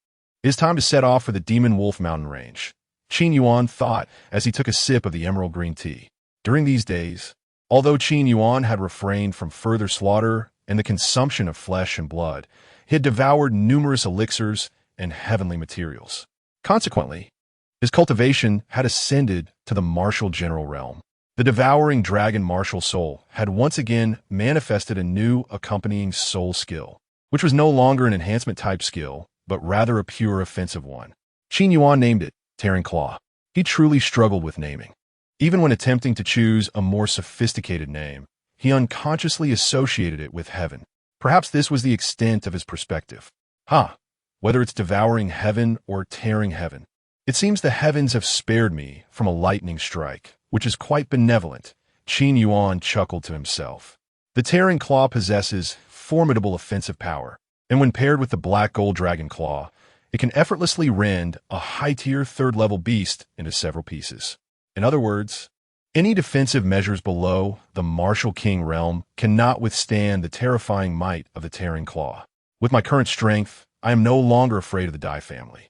It is time to set off for the Demon Wolf Mountain Range, Qin Yuan thought as he took a sip of the emerald green tea. During these days, although Qin Yuan had refrained from further slaughter and the consumption of flesh and blood, he had devoured numerous elixirs and heavenly materials. Consequently, his cultivation had ascended to the martial general realm. The devouring dragon martial soul had once again manifested a new accompanying soul skill, which was no longer an enhancement type skill, but rather a pure offensive one. Qin Yuan named it Tearing Claw. He truly struggled with naming. Even when attempting to choose a more sophisticated name, he unconsciously associated it with heaven. Perhaps this was the extent of his perspective. Whether it's devouring heaven or tearing heaven, it seems the heavens have spared me from a lightning strike, which is quite benevolent. Qin Yuan chuckled to himself. The tearing claw possesses formidable offensive power, and when paired with the black gold dragon claw, it can effortlessly rend a high-tier third-level beast into several pieces. In other words, any defensive measures below the martial king realm cannot withstand the terrifying might of the tearing claw. With my current strength, I am no longer afraid of the Dai family.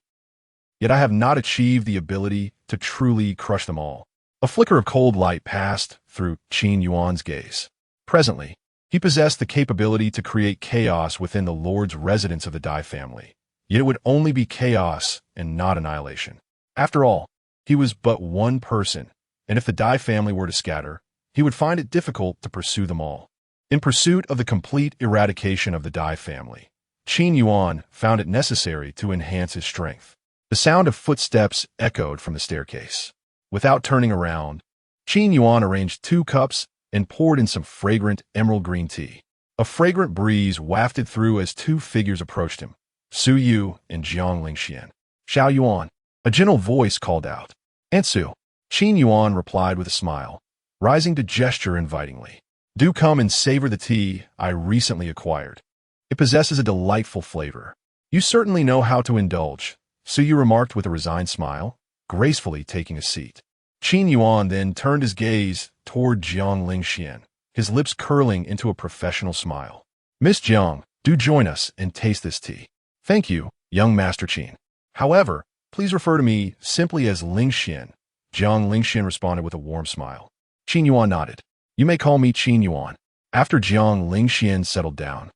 Yet I have not achieved the ability to truly crush them all. A flicker of cold light passed through Qin Yuan's gaze. Presently, he possessed the capability to create chaos within the Lord's residence of the Dai family. Yet it would only be chaos and not annihilation. After all, he was but one person, and if the Dai family were to scatter, he would find it difficult to pursue them all. In pursuit of the complete eradication of the Dai family, Qin Yuan found it necessary to enhance his strength. The sound of footsteps echoed from the staircase. Without turning around, Qin Yuan arranged 2 cups and poured in some fragrant emerald green tea. A fragrant breeze wafted through as 2 figures approached him, Su Yu and Jiang Lingxian. "Xiao Yuan," a gentle voice called out. "Aunt Su." Qin Yuan replied with a smile, rising to gesture invitingly. "Do come and savor the tea I recently acquired. It possesses a delightful flavor. You certainly know how to indulge," Su Yu remarked with a resigned smile, gracefully taking a seat. Qin Yuan then turned his gaze toward Jiang Lingxian, his lips curling into a professional smile. "Miss Jiang, do join us and taste this tea." "Thank you, young Master Qin. However, please refer to me simply as Lingxian." Jiang Lingxian responded with a warm smile. Qin Yuan nodded. "You may call me Qin Yuan." After Jiang Lingxian settled down,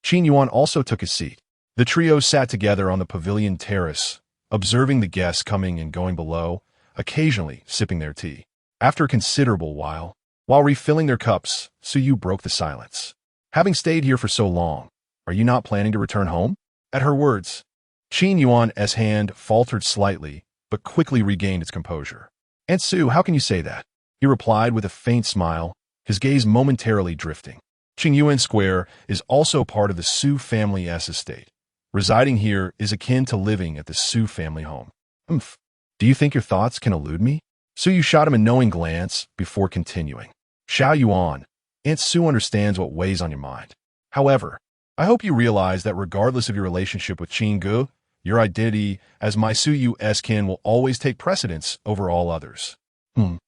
Qin Yuan also took his seat. The trio sat together on the pavilion terrace, observing the guests coming and going below, occasionally sipping their tea. After a considerable while refilling their cups, Su Yu broke the silence. "Having stayed here for so long, are you not planning to return home?" At her words, Qin Yuan's hand faltered slightly, but quickly regained its composure. "Aunt Su, how can you say that?" he replied with a faint smile, his gaze momentarily drifting. Qingyuan Square is also part of the Su family's estate. Residing here is akin to living at the Su family home. Do you think your thoughts can elude me?" Su Yu shot him a knowing glance before continuing. "Xiao Yuan, Aunt Su understands what weighs on your mind. However, I hope you realize that regardless of your relationship with Qin Gu, your identity as my Su Yu's kin will always take precedence over all others." I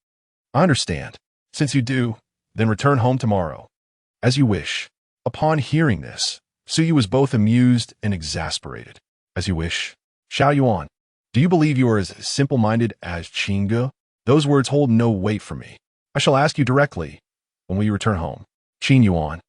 understand." Since you do, then return home tomorrow. As you wish. Upon hearing this, Suyu was both amused and exasperated. As you wish. Xiao Yuan. Do you believe you are as simple-minded as Qingge? Those words hold no weight for me. I shall ask you directly. When will you return home? Qin Yuan.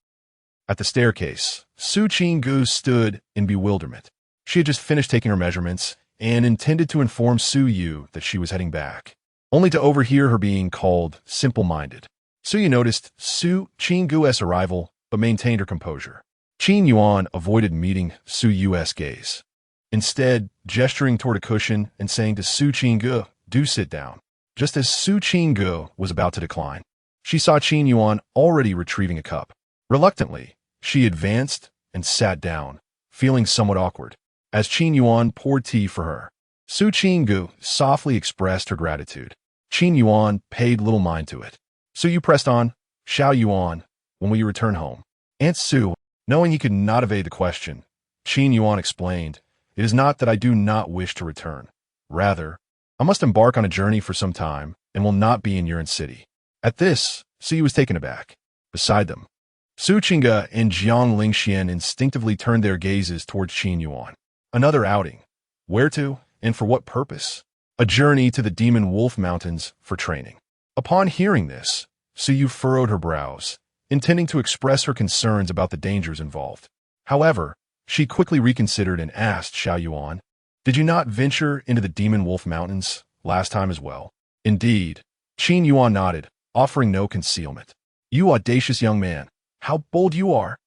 At the staircase, Su Qinggu stood in bewilderment. She had just finished taking her measurements and intended to inform Su Yu that she was heading back, only to overhear her being called simple-minded. Su Yu noticed Su Qinggu's arrival, but maintained her composure. Qin Yuan avoided meeting Su Yu's gaze, instead gesturing toward a cushion and saying to Su Qinggu, "Do sit down." Just as Su Qinggu was about to decline, she saw Qin Yuan already retrieving a cup. Reluctantly, she advanced and sat down, feeling somewhat awkward, as Qin Yuan poured tea for her. Su Qinggu softly expressed her gratitude. Qin Yuan paid little mind to it. Su Yu pressed on, "Xiao Yuan, when will you return home?" Aunt Su, knowing he could not evade the question, Qin Yuan explained, "It is not that I do not wish to return. Rather, I must embark on a journey for some time and will not be in your city." At this, Su Yu was taken aback. Beside them, Su Qingge and Jiang Lingxian instinctively turned their gazes towards Qin Yuan. Another outing. Where to, and for what purpose? A journey to the Demon Wolf Mountains for training. Upon hearing this, Su Yu furrowed her brows, intending to express her concerns about the dangers involved. However, she quickly reconsidered and asked Xiao Yuan, "Did you not venture into the Demon Wolf Mountains last time as well?" "Indeed." Qin Yuan nodded, offering no concealment. "You audacious young man, how bold you are!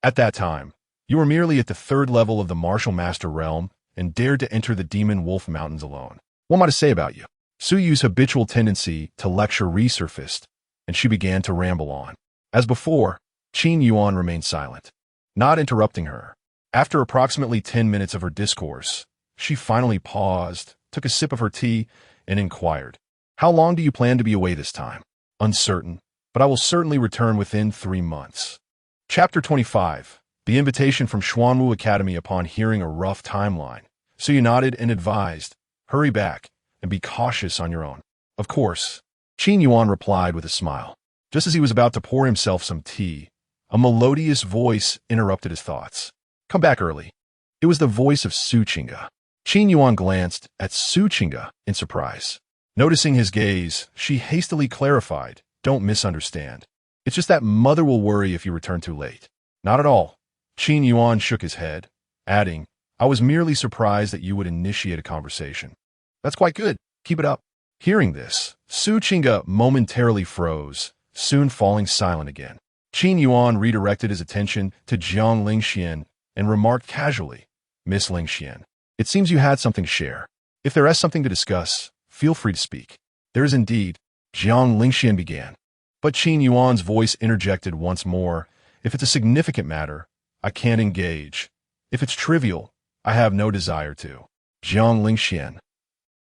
At that time, you were merely at the 3rd level of the Martial Master realm and dared to enter the Demon Wolf Mountains alone. What am I to say about you?" Su Yu's habitual tendency to lecture resurfaced, and she began to ramble on. As before, Qin Yuan remained silent, not interrupting her. After approximately 10 minutes of her discourse, she finally paused, took a sip of her tea, and inquired, "How long do you plan to be away this time?" "Uncertain, but I will certainly return within 3 months." Chapter 25. The invitation from Xuanwu Academy. Upon hearing a rough timeline, Su Yu nodded and advised, "Hurry back and be cautious on your own." "Of course," Qin Yuan replied with a smile. Just as he was about to pour himself some tea, a melodious voice interrupted his thoughts. "Come back early." It was the voice of Su Qingge. Qin Yuan glanced at Su Qingge in surprise. Noticing his gaze, she hastily clarified, "Don't misunderstand. It's just that mother will worry if you return too late." "Not at all." Qin Yuan shook his head, adding, "I was merely surprised that you would initiate a conversation." "That's quite good. Keep it up." Hearing this, Su Qingge momentarily froze, soon falling silent again. Qin Yuan redirected his attention to Jiang Lingxian and remarked casually, "Miss Lingxian, it seems you had something to share. If there is something to discuss, feel free to speak." "There is indeed," Jiang Lingxian began. But Qin Yuan's voice interjected once more, "If it's a significant matter, I can't engage. If it's trivial, I have no desire to." Jiang Lingxian.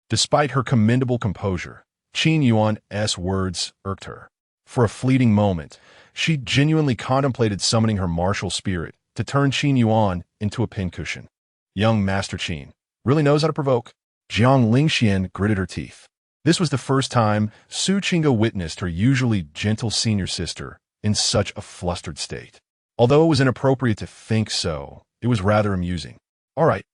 Despite her commendable composure, Qin Yuan's words irked her. For a fleeting moment, she genuinely contemplated summoning her martial spirit to turn Qin Yuan into a pincushion. Young Master Qin really knows how to provoke. Jiang Lingxian gritted her teeth. This was the first time Su Qingge witnessed her usually gentle senior sister in such a flustered state. Although it was inappropriate to think so, it was rather amusing. "All right,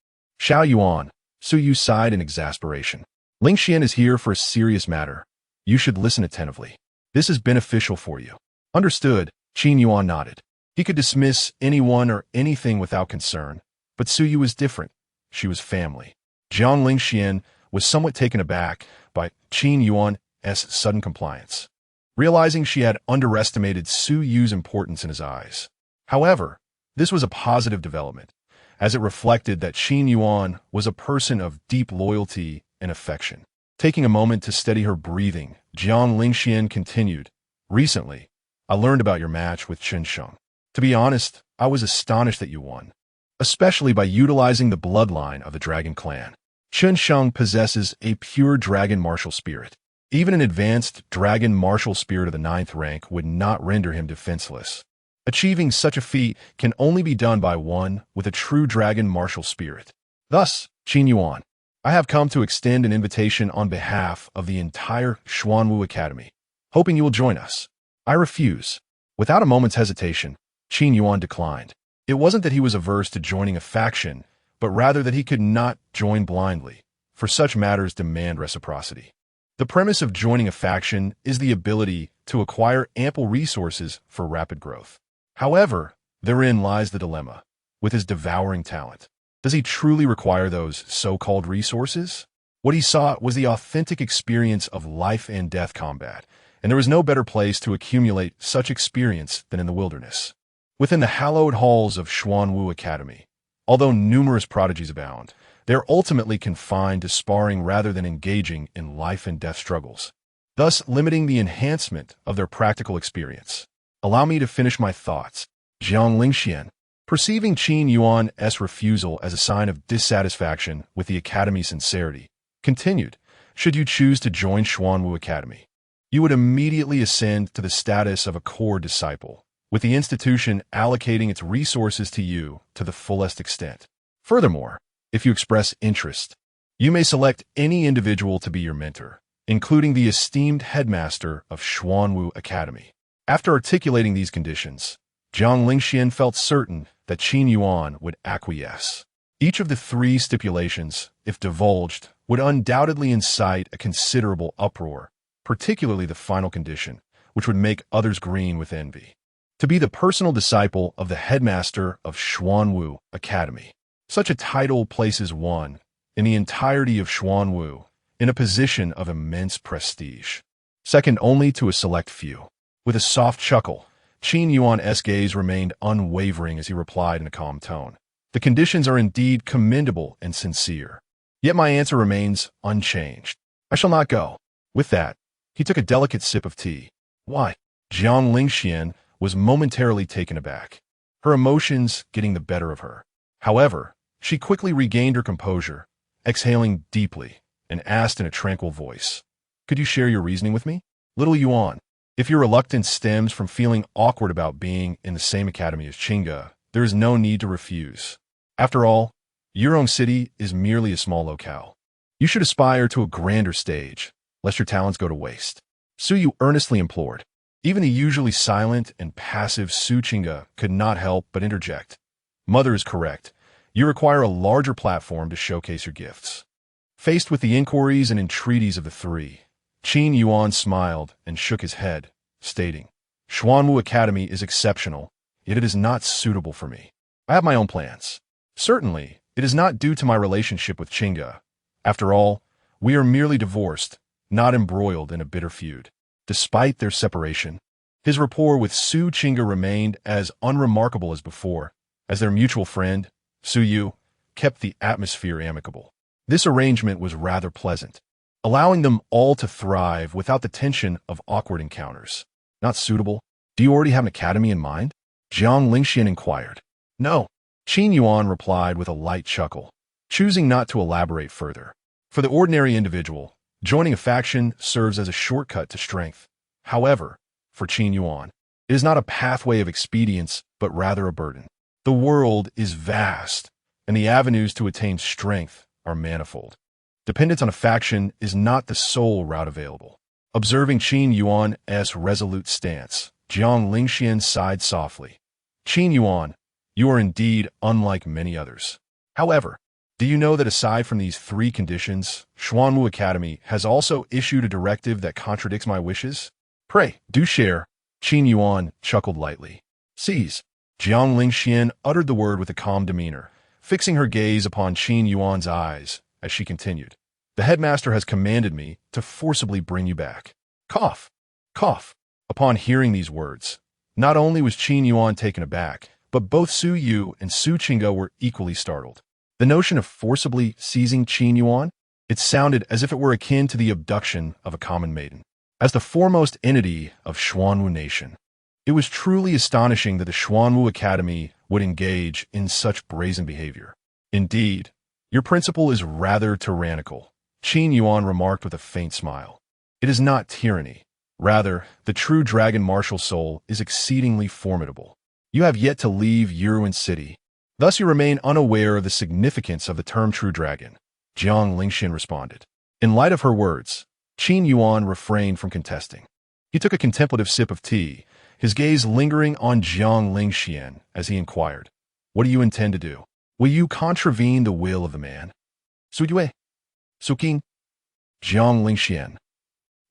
Xiao Yuan," Su Yu sighed in exasperation. "Lingxian is here for a serious matter. You should listen attentively. This is beneficial for you." "Understood," Qin Yuan nodded. He could dismiss anyone or anything without concern, but Su Yu was different. She was family. Jiang Lingxian was somewhat taken aback by Qin Yuan's sudden compliance, realizing she had underestimated Su Yu's importance in his eyes. However, this was a positive development, as it reflected that Qin Yuan was a person of deep loyalty and affection. Taking a moment to steady her breathing, Jiang Lingxian continued, "Recently, I learned about your match with Chen Sheng. To be honest, I was astonished that you won, especially by utilizing the bloodline of the Dragon Clan. Chen Sheng possesses a pure dragon martial spirit. Even an advanced dragon martial spirit of the 9th rank would not render him defenseless. Achieving such a feat can only be done by one with a true dragon martial spirit. Thus, Qin Yuan, I have come to extend an invitation on behalf of the entire Xuanwu Academy. hoping you will join us. I refuse. Without a moment's hesitation, Qin Yuan declined. It wasn't that he was averse to joining a faction, but rather that he could not join blindly, for such matters demand reciprocity. The premise of joining a faction is the ability to acquire ample resources for rapid growth. However, therein lies the dilemma. With his devouring talent, does he truly require those so-called resources? What he sought was the authentic experience of life and death combat, and there was no better place to accumulate such experience than in the wilderness. Within the hallowed halls of Xuanwu Academy, although numerous prodigies abound, they are ultimately confined to sparring rather than engaging in life and death struggles, thus limiting the enhancement of their practical experience. Allow me to finish my thoughts. Jiang Lingxian, perceiving Qin Yuan's refusal as a sign of dissatisfaction with the Academy's sincerity, continued, should you choose to join Xuanwu Academy, you would immediately ascend to the status of a core disciple, with the institution allocating its resources to you to the fullest extent. Furthermore, if you express interest, you may select any individual to be your mentor, including the esteemed headmaster of Xuanwu Academy. After articulating these conditions, Jiang Lingxian felt certain that Qin Yuan would acquiesce. Each of the three stipulations, if divulged, would undoubtedly incite a considerable uproar, particularly the final condition, which would make others green with envy. To be the personal disciple of the headmaster of Xuanwu Academy. Such a title places one, in the entirety of Xuanwu, in a position of immense prestige, second only to a select few. With a soft chuckle, Qin Yuan's gaze remained unwavering as he replied in a calm tone. The conditions are indeed commendable and sincere. Yet my answer remains unchanged. I shall not go. With that, he took a delicate sip of tea. Why? Jiang Lingxian was momentarily taken aback, her emotions getting the better of her. However, she quickly regained her composure, exhaling deeply, and asked in a tranquil voice, could you share your reasoning with me? Little Yuan, if your reluctance stems from feeling awkward about being in the same academy as Qingge, there is no need to refuse. After all, Yurong City is merely a small locale. You should aspire to a grander stage, lest your talents go to waste. Su Yu earnestly implored. Even the usually silent and passive Su Qingge could not help but interject. Mother is correct. You require a larger platform to showcase your gifts. Faced with the inquiries and entreaties of the three, Qin Yuan smiled and shook his head, stating, Xuanwu Academy is exceptional, yet it is not suitable for me. I have my own plans. Certainly, it is not due to my relationship with Qingge. After all, we are merely divorced, not embroiled in a bitter feud. Despite their separation, his rapport with Su Qingge remained as unremarkable as before, as their mutual friend, Su Yu, kept the atmosphere amicable. This arrangement was rather pleasant, allowing them all to thrive without the tension of awkward encounters. Not suitable? Do you already have an academy in mind? Jiang Lingxian inquired. No, Qin Yuan replied with a light chuckle, choosing not to elaborate further. For the ordinary individual, joining a faction serves as a shortcut to strength. However, for Qin Yuan, it is not a pathway of expedience, but rather a burden. The world is vast, and the avenues to attain strength are manifold. Dependence on a faction is not the sole route available. Observing Qin Yuan's resolute stance, Jiang Lingxian sighed softly. Qin Yuan, you are indeed unlike many others. However, do you know that aside from these three conditions, Xuanwu Academy has also issued a directive that contradicts my wishes? Pray, do share. Qin Yuan chuckled lightly. Seize. Jiang Lingxian uttered the word with a calm demeanor, fixing her gaze upon Qin Yuan's eyes as she continued. The headmaster has commanded me to forcibly bring you back. Cough. Cough. Upon hearing these words, not only was Qin Yuan taken aback, but both Su Yu and Su Qingge were equally startled. The notion of forcibly seizing Qin Yuan? It sounded as if it were akin to the abduction of a common maiden. As the foremost entity of Xuanwu Nation, it was truly astonishing that the Xuanwu Academy would engage in such brazen behavior. Indeed, your principal is rather tyrannical, Qin Yuan remarked with a faint smile. It is not tyranny. Rather, the true dragon martial soul is exceedingly formidable. You have yet to leave Yurong City. Thus you remain unaware of the significance of the term true dragon, Jiang Lingxian responded. In light of her words, Qin Yuan refrained from contesting. He took a contemplative sip of tea, his gaze lingering on Jiang Lingxian as he inquired, "What do you intend to do? Will you contravene the will of the man?" "Su Yue? Su King?" Jiang Lingxian.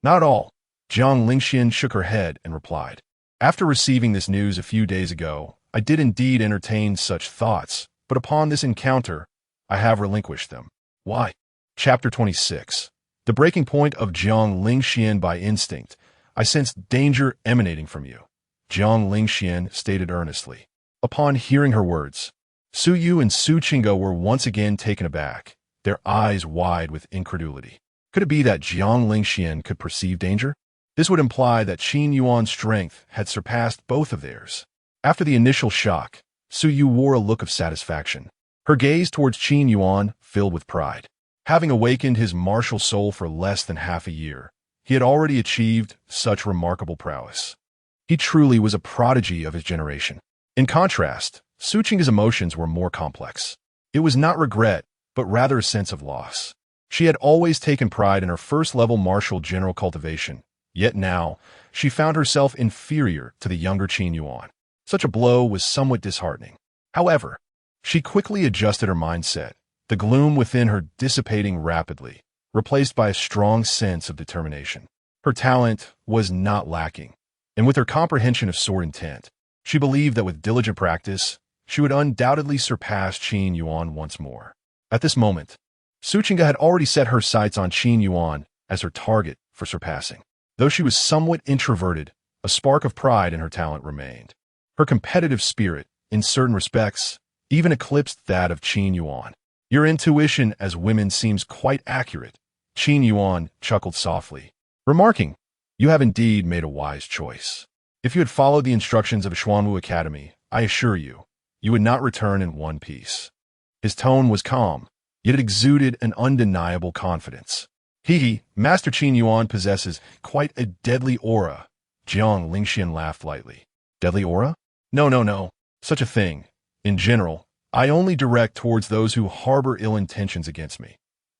"Not at all." Jiang Lingxian shook her head and replied, "After receiving this news a few days ago, I did indeed entertain such thoughts, but upon this encounter, I have relinquished them." "Why?" Chapter 26. The breaking point of Jiang Lingxian. By instinct, I sensed danger emanating from you, Jiang Lingxian stated earnestly. Upon hearing her words, Su Yu and Su Qingge were once again taken aback, their eyes wide with incredulity. Could it be that Jiang Lingxian could perceive danger? This would imply that Qin Yuan's strength had surpassed both of theirs. After the initial shock, Su Yu wore a look of satisfaction. Her gaze towards Qin Yuan filled with pride. Having awakened his martial soul for less than half a year, he had already achieved such remarkable prowess. He truly was a prodigy of his generation. In contrast, Su Qingge's emotions were more complex. It was not regret, but rather a sense of loss. She had always taken pride in her first-level martial general cultivation, yet now she found herself inferior to the younger Qin Yuan. Such a blow was somewhat disheartening. However, she quickly adjusted her mindset, the gloom within her dissipating rapidly, replaced by a strong sense of determination. Her talent was not lacking, and with her comprehension of sword intent, she believed that with diligent practice, she would undoubtedly surpass Qin Yuan once more. At this moment, Su Qingge had already set her sights on Qin Yuan as her target for surpassing. Though she was somewhat introverted, a spark of pride in her talent remained. Her competitive spirit, in certain respects, even eclipsed that of Qin Yuan. "Your intuition as women seems quite accurate," Qin Yuan chuckled softly, remarking, "You have indeed made a wise choice. If you had followed the instructions of Xuanwu Academy, I assure you, you would not return in one piece." His tone was calm, yet it exuded an undeniable confidence. Master Qin Yuan possesses quite a deadly aura." Jiang Lingxian laughed lightly. "Deadly aura? No. Such a thing. In general, I only direct towards those who harbor ill intentions against me."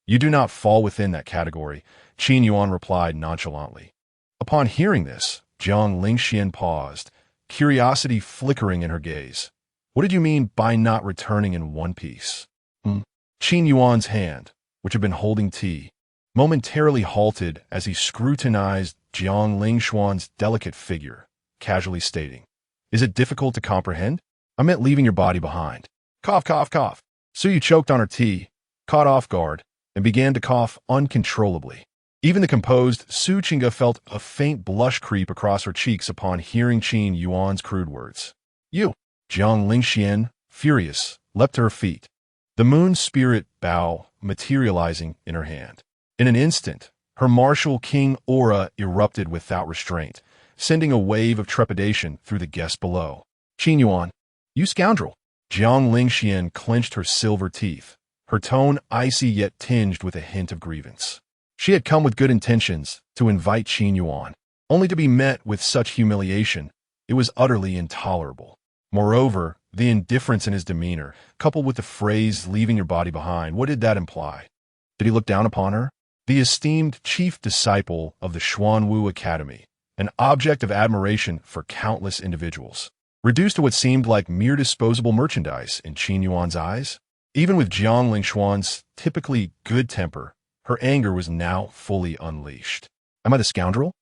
"You do not fall within that category," Qin Yuan replied nonchalantly. Upon hearing this, Jiang Lingxian paused, curiosity flickering in her gaze. "What did you mean by not returning in one piece?" Qin Yuan's hand, which had been holding tea, momentarily halted as he scrutinized Jiang Lingxian's delicate figure, casually stating, "Is it difficult to comprehend? I meant leaving your body behind." Cough, cough, cough. Su Yu choked on her tea, caught off guard, and began to cough uncontrollably. Even the composed Su Qingge felt a faint blush creep across her cheeks upon hearing Qin Yuan's crude words. "You!" Jiang Lingxian, furious, leapt to her feet, the moon spirit bow materializing in her hand. In an instant, her martial king aura erupted without restraint, sending a wave of trepidation through the guests below. "Qin Yuan, you scoundrel!" Jiang Lingxian clenched her silver teeth, her tone icy yet tinged with a hint of grievance. She had come with good intentions to invite Qin Yuan, only to be met with such humiliation. It was utterly intolerable. Moreover, the indifference in his demeanor, coupled with the phrase "leaving your body behind," what did that imply? Did he look down upon her? The esteemed chief disciple of the Xuanwu Academy, an object of admiration for countless individuals, reduced to what seemed like mere disposable merchandise in Qin Yuan's eyes? Even with Jiang Lingxian's typically good temper, her anger was now fully unleashed. "Am I the scoundrel?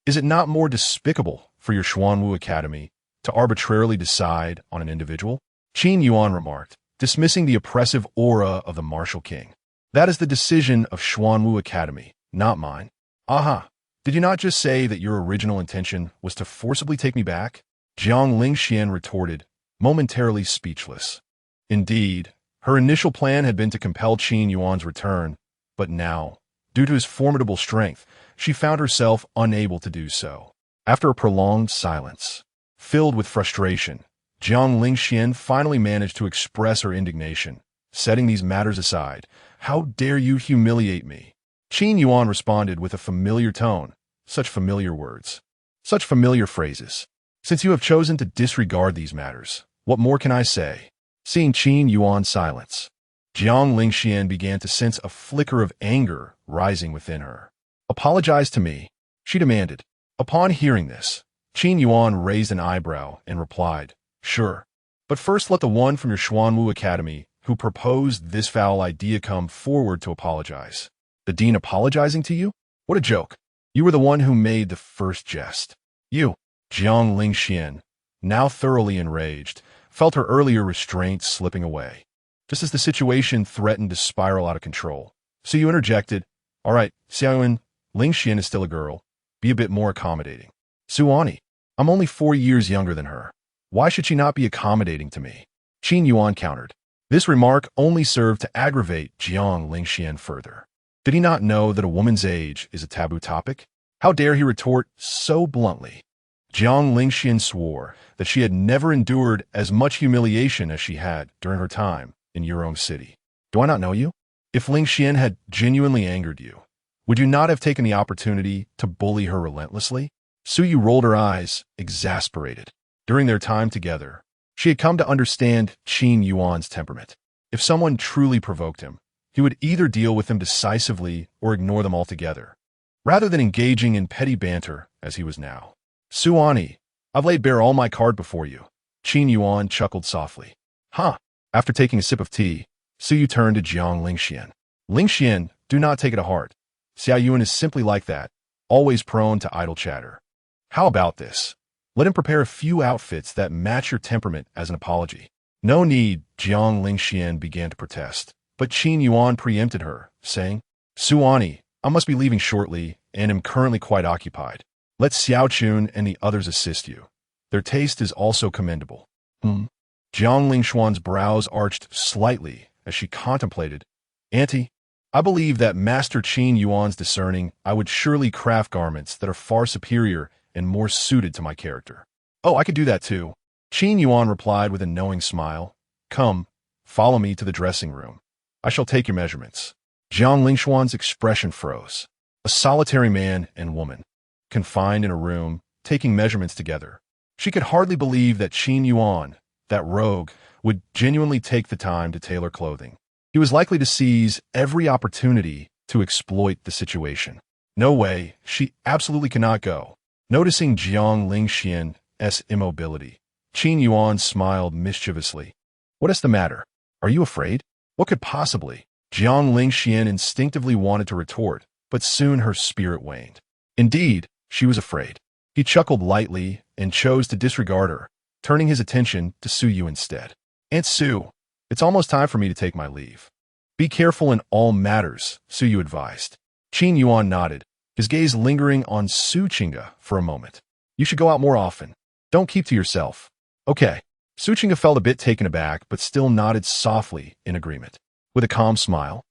Is it not more despicable for your Xuanwu Academy to arbitrarily decide on an individual?" Qin Yuan remarked, dismissing the oppressive aura of the martial king. "That is the decision of Xuanwu Academy, not mine." "Aha! Did you not just say that your original intention was to forcibly take me back?" Jiang Lingxian retorted, momentarily speechless. Indeed, her initial plan had been to compel Qin Yuan's return, but now, due to his formidable strength, she found herself unable to do so. After a prolonged silence, filled with frustration, Jiang Lingxian finally managed to express her indignation. "Setting these matters aside, how dare you humiliate me?" Qin Yuan responded with a familiar tone, such familiar words, such familiar phrases. "Since you have chosen to disregard these matters, what more can I say?" Seeing Qin Yuan's silence, Jiang Lingxian began to sense a flicker of anger rising within her. "Apologize to me," she demanded. Upon hearing this, Qin Yuan raised an eyebrow and replied, "Sure. But first let the one from your Xuanwu Academy who proposed this foul idea come forward to apologize." "The dean apologizing to you? What a joke. You were the one who made the first jest." You, Jiang Lingxian, now thoroughly enraged, felt her earlier restraint slipping away. Just as the situation threatened to spiral out of control, so you interjected, "All right, Xiaoyuan, Lingxian is still a girl. Be a bit more accommodating." "Suani, I'm only 4 years younger than her. Why should she not be accommodating to me?" Qin Yuan countered. This remark only served to aggravate Jiang Lingxian further. Did he not know that a woman's age is a taboo topic? How dare he retort so bluntly? Jiang Lingxian swore that she had never endured as much humiliation as she had during her time in Yurong City. "Do I not know you? If Lingxian had genuinely angered you, would you not have taken the opportunity to bully her relentlessly?" Suyu rolled her eyes, exasperated. During their time together, she had come to understand Qin Yuan's temperament. If someone truly provoked him, he would either deal with them decisively or ignore them altogether, rather than engaging in petty banter as he was now. "Suani, I've laid bare all my card before you." Qin Yuan chuckled softly. "Huh." After taking a sip of tea, Suyu turned to Jiang Lingxian. "Lingxian, do not take it to heart. Xiaoyuan is simply like that, always prone to idle chatter. How about this? Let him prepare a few outfits that match your temperament as an apology." "No need," Jiang Lingxian began to protest, but Qin Yuan preempted her, saying, "Suani, I must be leaving shortly and am currently quite occupied. Let Xiaochun and the others assist you. Their taste is also commendable." Jiang Lingxuan's brows arched slightly as she contemplated. "Auntie, I believe that Master Qin Yuan's discerning I would surely craft garments that are far superior and more suited to my character." "Oh, I could do that too." Qin Yuan replied with a knowing smile. "Come, follow me to the dressing room. I shall take your measurements." Jiang Lingxuan's expression froze. A solitary man and woman, confined in a room, taking measurements together. She could hardly believe that Qin Yuan, that rogue, would genuinely take the time to tailor clothing. He was likely to seize every opportunity to exploit the situation. No way, she absolutely cannot go. Noticing Jiang Lingxian's immobility, Qin Yuan smiled mischievously. "What is the matter? Are you afraid? What could possibly?" Jiang Lingxian instinctively wanted to retort, but soon her spirit waned. Indeed, she was afraid. He chuckled lightly and chose to disregard her, turning his attention to Suyu instead. "Aunt Su, it's almost time for me to take my leave." "Be careful in all matters," Suyu advised. Qin Yuan nodded, his gaze lingering on Su Qingge for a moment. "You should go out more often. Don't keep to yourself." "Okay." Su Qingge felt a bit taken aback, but still nodded softly in agreement. With a calm smile,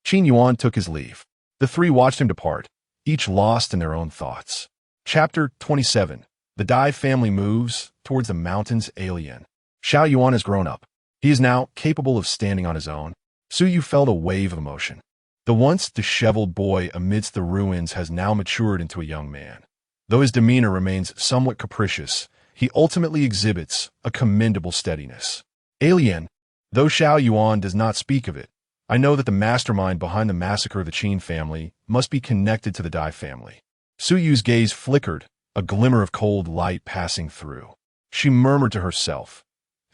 Qin Yuan took his leave. The three watched him depart, each lost in their own thoughts. Chapter 27. The Dai family moves towards the mountains alien. Xiao Yuan has grown up. He is now capable of standing on his own. Suyu felt a wave of emotion. The once disheveled boy amidst the ruins has now matured into a young man. Though his demeanor remains somewhat capricious, he ultimately exhibits a commendable steadiness. "Alien, though Xiao Yuan does not speak of it, I know that the mastermind behind the massacre of the Qin family must be connected to the Dai family." Suyu's gaze flickered, a glimmer of cold light passing through. She murmured to herself,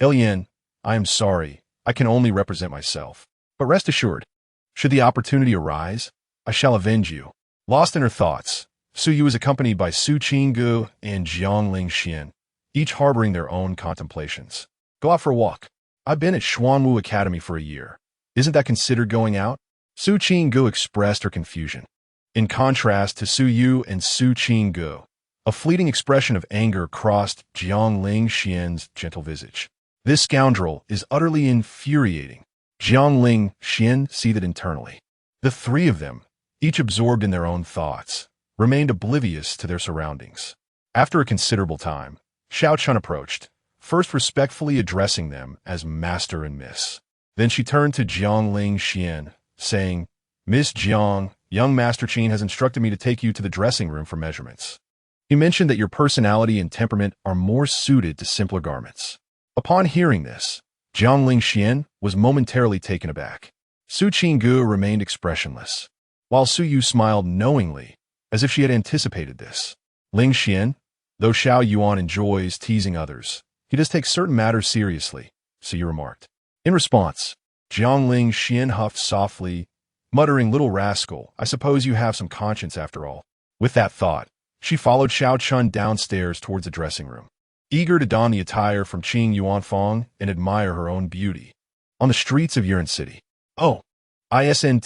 "Alien, I am sorry, I can only represent myself. But rest assured, should the opportunity arise, I shall avenge you." Lost in her thoughts, Suyu was accompanied by Su Qingge and Jiang Lingxian, each harboring their own contemplations. "Go out for a walk. I've been at Xuanwu Academy for a year. Isn't that considered going out?" Su Qingge expressed her confusion. In contrast to Suyu and Su Qingge, a fleeting expression of anger crossed Jiang Lingxian's gentle visage. "This scoundrel is utterly infuriating." Jiang Lingxian seethed internally. The three of them, each absorbed in their own thoughts, remained oblivious to their surroundings. After a considerable time, Xiao Chun approached, first respectfully addressing them as Master and Miss. Then she turned to Jiang Lingxian, saying, "Miss Jiang, young Master Qin has instructed me to take you to the dressing room for measurements. He mentioned that your personality and temperament are more suited to simpler garments." Upon hearing this, Jiang Lingxian was momentarily taken aback. Su Qingge remained expressionless, while Suyu smiled knowingly, as if she had anticipated this. Ling Xian, though Xiao Yuan enjoys teasing others, he does take certain matters seriously, so you remarked. In response, Jiang Ling Xian huffed softly, muttering, "Little rascal, I suppose you have some conscience after all." With that thought, she followed Xiao Chun downstairs towards the dressing room, eager to don the attire from Qing Yuanfang and admire her own beauty. On the streets of Yuan City. Oh, isn't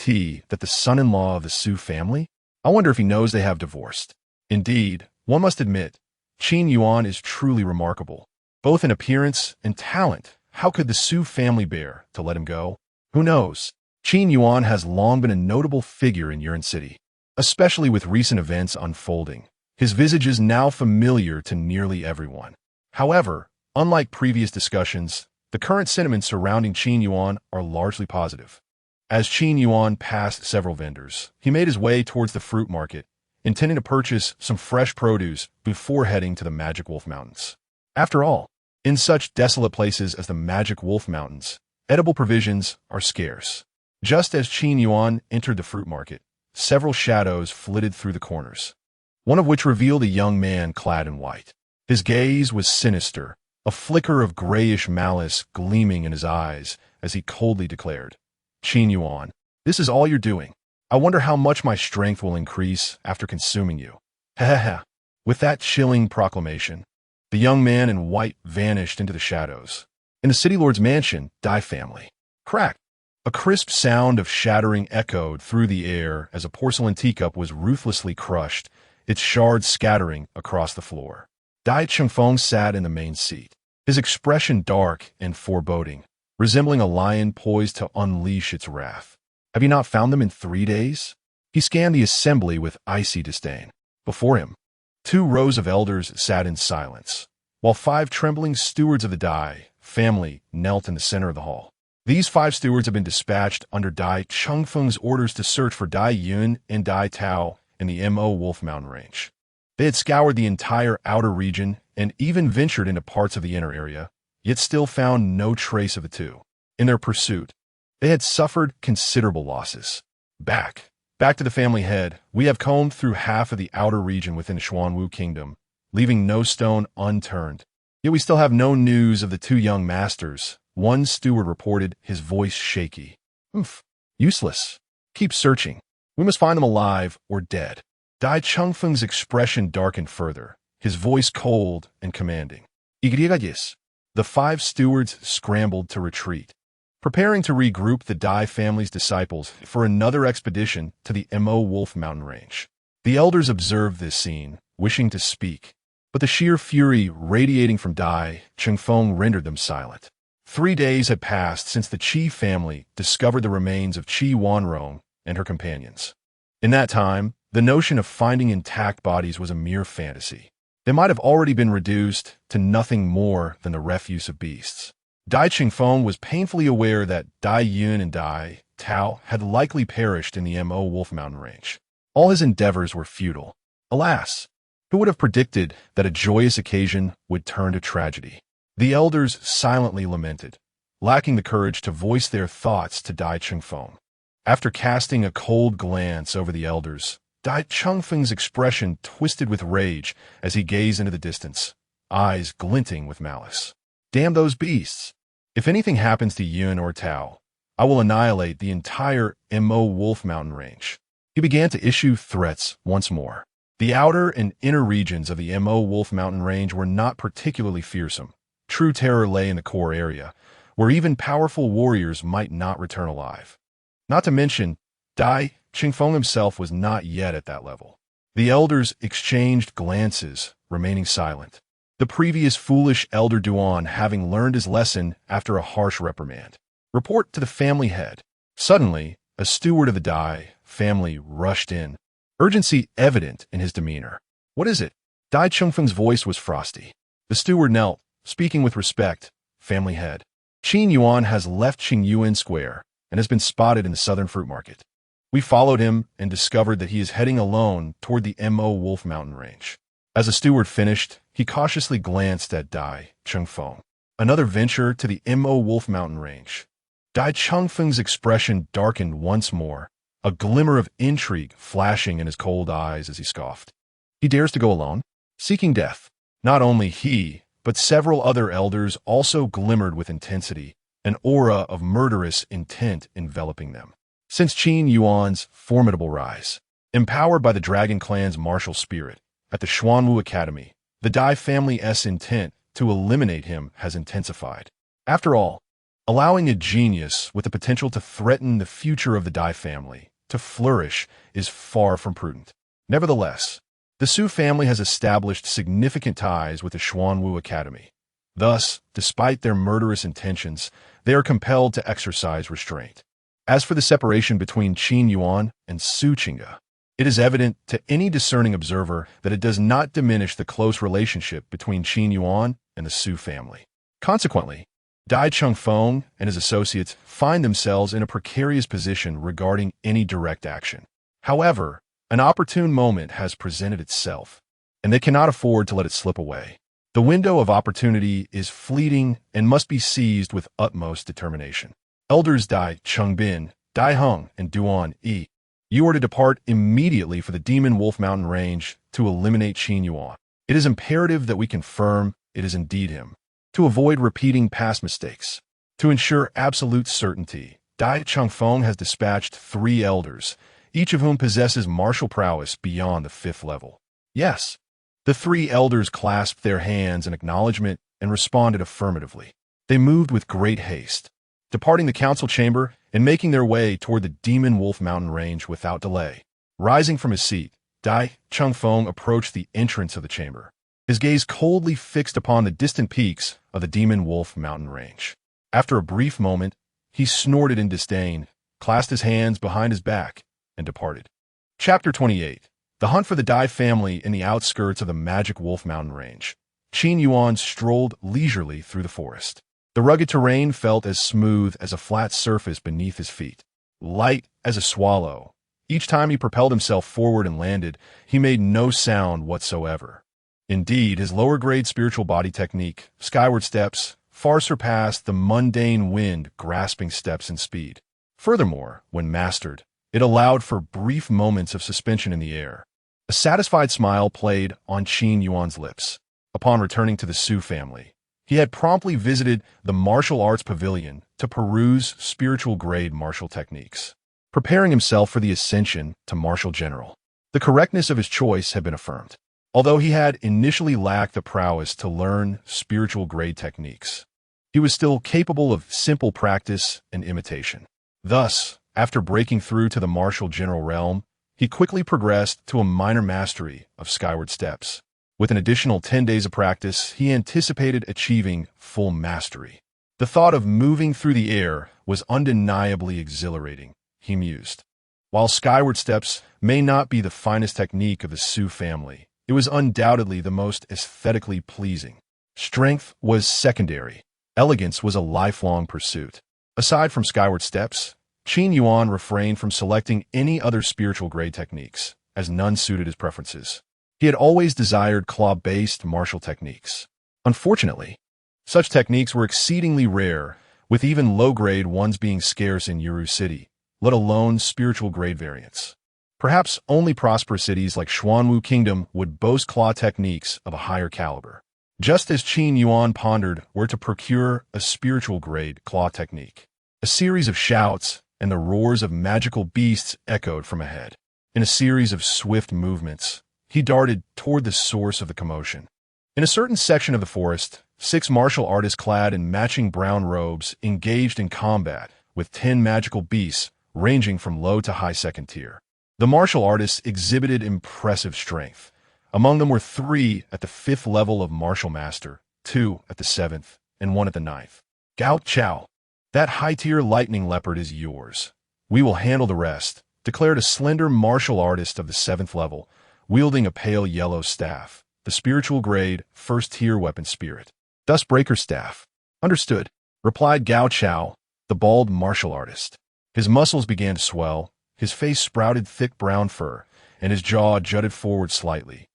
that the son-in-law of the Su family? I wonder if he knows they have divorced. Indeed, one must admit, Qin Yuan is truly remarkable, both in appearance and talent. How could the Su family bear to let him go? Who knows? Qin Yuan has long been a notable figure in Yuan City, especially with recent events unfolding. His visage is now familiar to nearly everyone. However, unlike previous discussions, the current sentiments surrounding Qin Yuan are largely positive. As Qin Yuan passed several vendors, he made his way towards the fruit market, intending to purchase some fresh produce before heading to the Magic Wolf Mountains. After all, in such desolate places as the Magic Wolf Mountains, edible provisions are scarce. Just as Qin Yuan entered the fruit market, several shadows flitted through the corners, one of which revealed a young man clad in white. His gaze was sinister, a flicker of grayish malice gleaming in his eyes as he coldly declared, "Qin Yuan, this is all you're doing. I wonder how much my strength will increase after consuming you." Ha. With that chilling proclamation, the young man in white vanished into the shadows. In the city lord's mansion, Dai family. Crack! A crisp sound of shattering echoed through the air as a porcelain teacup was ruthlessly crushed, its shards scattering across the floor. Dai Chengfeng sat in the main seat, his expression dark and foreboding, resembling a lion poised to unleash its wrath. "Have you not found them in 3 days?" He scanned the assembly with icy disdain. Before him, 2 rows of elders sat in silence, while 5 trembling stewards of the Dai family knelt in the center of the hall. These 5 stewards have been dispatched under Dai Chengfeng's orders to search for Dai Yun and Dai Tao in the Mo Wolf Mountain Range. They had scoured the entire outer region and even ventured into parts of the inner area, yet still found no trace of the 2. In their pursuit, they had suffered considerable losses. Back to the family head, we have combed through half of the outer region within the Xuanwu Kingdom, leaving no stone unturned. Yet we still have no news of the 2 young masters, one steward reported, his voice shaky. Useless. Keep searching. We must find them alive or dead. Dai Chengfeng's expression darkened further, his voice cold and commanding. Igriagis. The 5 stewards scrambled to retreat, preparing to regroup the Dai family's disciples for another expedition to the Mo Wolf Mountain Range. The elders observed this scene, wishing to speak, but the sheer fury radiating from Dai Chengfeng rendered them silent. 3 days had passed since the Qi family discovered the remains of Qi Wanrong and her companions. In that time, the notion of finding intact bodies was a mere fantasy. They might have already been reduced to nothing more than the refuse of beasts. Dai Chengfeng was painfully aware that Dai Yun and Dai Tao had likely perished in the Mo Wolf Mountain Range. All his endeavors were futile. Alas, who would have predicted that a joyous occasion would turn to tragedy? The elders silently lamented, lacking the courage to voice their thoughts to Dai Chengfeng. After casting a cold glance over the elders, Dai Chengfeng's expression twisted with rage as he gazed into the distance, eyes glinting with malice. "Damn those beasts! If anything happens to Yun or Tao, I will annihilate the entire Mo Wolf Mountain Range." He began to issue threats once more. The outer and inner regions of the Mo Wolf Mountain Range were not particularly fearsome. True terror lay in the core area, where even powerful warriors might not return alive. Not to mention, Dai Chengfeng himself was not yet at that level. The elders exchanged glances, remaining silent. The previous foolish elder Duan having learned his lesson after a harsh reprimand. Report to the family head. Suddenly, a steward of the Dai family rushed in, urgency evident in his demeanor. "What is it?" Dai Chengfeng's voice was frosty. The steward knelt, speaking with respect. "Family head. Qin Yuan has left Qingyuan Square and has been spotted in the southern fruit market. We followed him and discovered that he is heading alone toward the Mo Wolf Mountain Range." As the steward finished, he cautiously glanced at Dai Chengfeng. "Another venture to the Mo Wolf Mountain Range." Dai Chengfeng's expression darkened once more, a glimmer of intrigue flashing in his cold eyes as he scoffed. "He dares to go alone? seeking death. Not only he, but several other elders also glimmered with intensity, an aura of murderous intent enveloping them. Since Qin Yuan's formidable rise, empowered by the Dragon Clan's martial spirit, at the Xuanwu Academy, the Dai family's intent to eliminate him has intensified. After all, allowing a genius with the potential to threaten the future of the Dai family to flourish is far from prudent. Nevertheless, the Su family has established significant ties with the Xuanwu Academy. Thus, despite their murderous intentions, they are compelled to exercise restraint. As for the separation between Qin Yuan and Su Qingge, it is evident to any discerning observer that it does not diminish the close relationship between Qin Yuan and the Su family. Consequently, Dai Chengfeng and his associates find themselves in a precarious position regarding any direct action. However, an opportune moment has presented itself, and they cannot afford to let it slip away. The window of opportunity is fleeting and must be seized with utmost determination. Elders Dai Chengbin, Dai Heng, and Duan Yi, you are to depart immediately for the Demon Wolf Mountain Range to eliminate Qin Yuan. It is imperative that we confirm it is indeed him, to avoid repeating past mistakes. To ensure absolute certainty, Dai Chengfeng has dispatched 3 elders, each of whom possesses martial prowess beyond the 5th level. Yes, the 3 elders clasped their hands in acknowledgement and responded affirmatively. They moved with great haste, departing the council chamber and making their way toward the Demon Wolf Mountain Range without delay. Rising from his seat, Dai Chengfeng approached the entrance of the chamber, his gaze coldly fixed upon the distant peaks of the Demon Wolf Mountain Range. After a brief moment, he snorted in disdain, clasped his hands behind his back, and departed. Chapter 28. The hunt for the Dai family in the outskirts of the Magic Wolf Mountain Range. Qin Yuan strolled leisurely through the forest. The rugged terrain felt as smooth as a flat surface beneath his feet. Light as a swallow, each time he propelled himself forward and landed, he made no sound whatsoever. Indeed, his lower-grade spiritual body technique, skyward steps, far surpassed the mundane wind-grasping steps in speed. Furthermore, when mastered, it allowed for brief moments of suspension in the air. A satisfied smile played on Qin Yuan's lips. Upon returning to the Su family, he had promptly visited the martial arts pavilion to peruse spiritual-grade martial techniques, preparing himself for the ascension to martial general. The correctness of his choice had been affirmed, although he had initially lacked the prowess to learn spiritual-grade techniques. He was still capable of simple practice and imitation. Thus, after breaking through to the martial general realm, he quickly progressed to a minor mastery of skyward steps. With an additional 10 days of practice, he anticipated achieving full mastery. The thought of moving through the air was undeniably exhilarating, he mused. While skyward steps may not be the finest technique of the Su family, it was undoubtedly the most aesthetically pleasing. Strength was secondary. Elegance was a lifelong pursuit. Aside from skyward steps, Qin Yuan refrained from selecting any other spiritual grade techniques, as none suited his preferences. He had always desired claw-based martial techniques. Unfortunately, such techniques were exceedingly rare, with even low-grade ones being scarce in Yuru City, let alone spiritual-grade variants. Perhaps only prosperous cities like Xuanwu Kingdom would boast claw techniques of a higher caliber. Just as Qin Yuan pondered where to procure a spiritual-grade claw technique, a series of shouts and the roars of magical beasts echoed from ahead. In a series of swift movements, he darted toward the source of the commotion. In a certain section of the forest, 6 martial artists clad in matching brown robes engaged in combat with 10 magical beasts ranging from low to high second tier. The martial artists exhibited impressive strength. Among them were 3 at the 5th level of martial master, 2 at the 7th, and 1 at the 9th. Gao Chao, that high-tier lightning leopard is yours. We will handle the rest, declared a slender martial artist of the 7th level, wielding a pale yellow staff, the spiritual grade, 1st-tier weapon spirit. Dustbreaker staff. Understood, replied Gao Chao, the bald martial artist. His muscles began to swell, his face sprouted thick brown fur, and his jaw jutted forward slightly,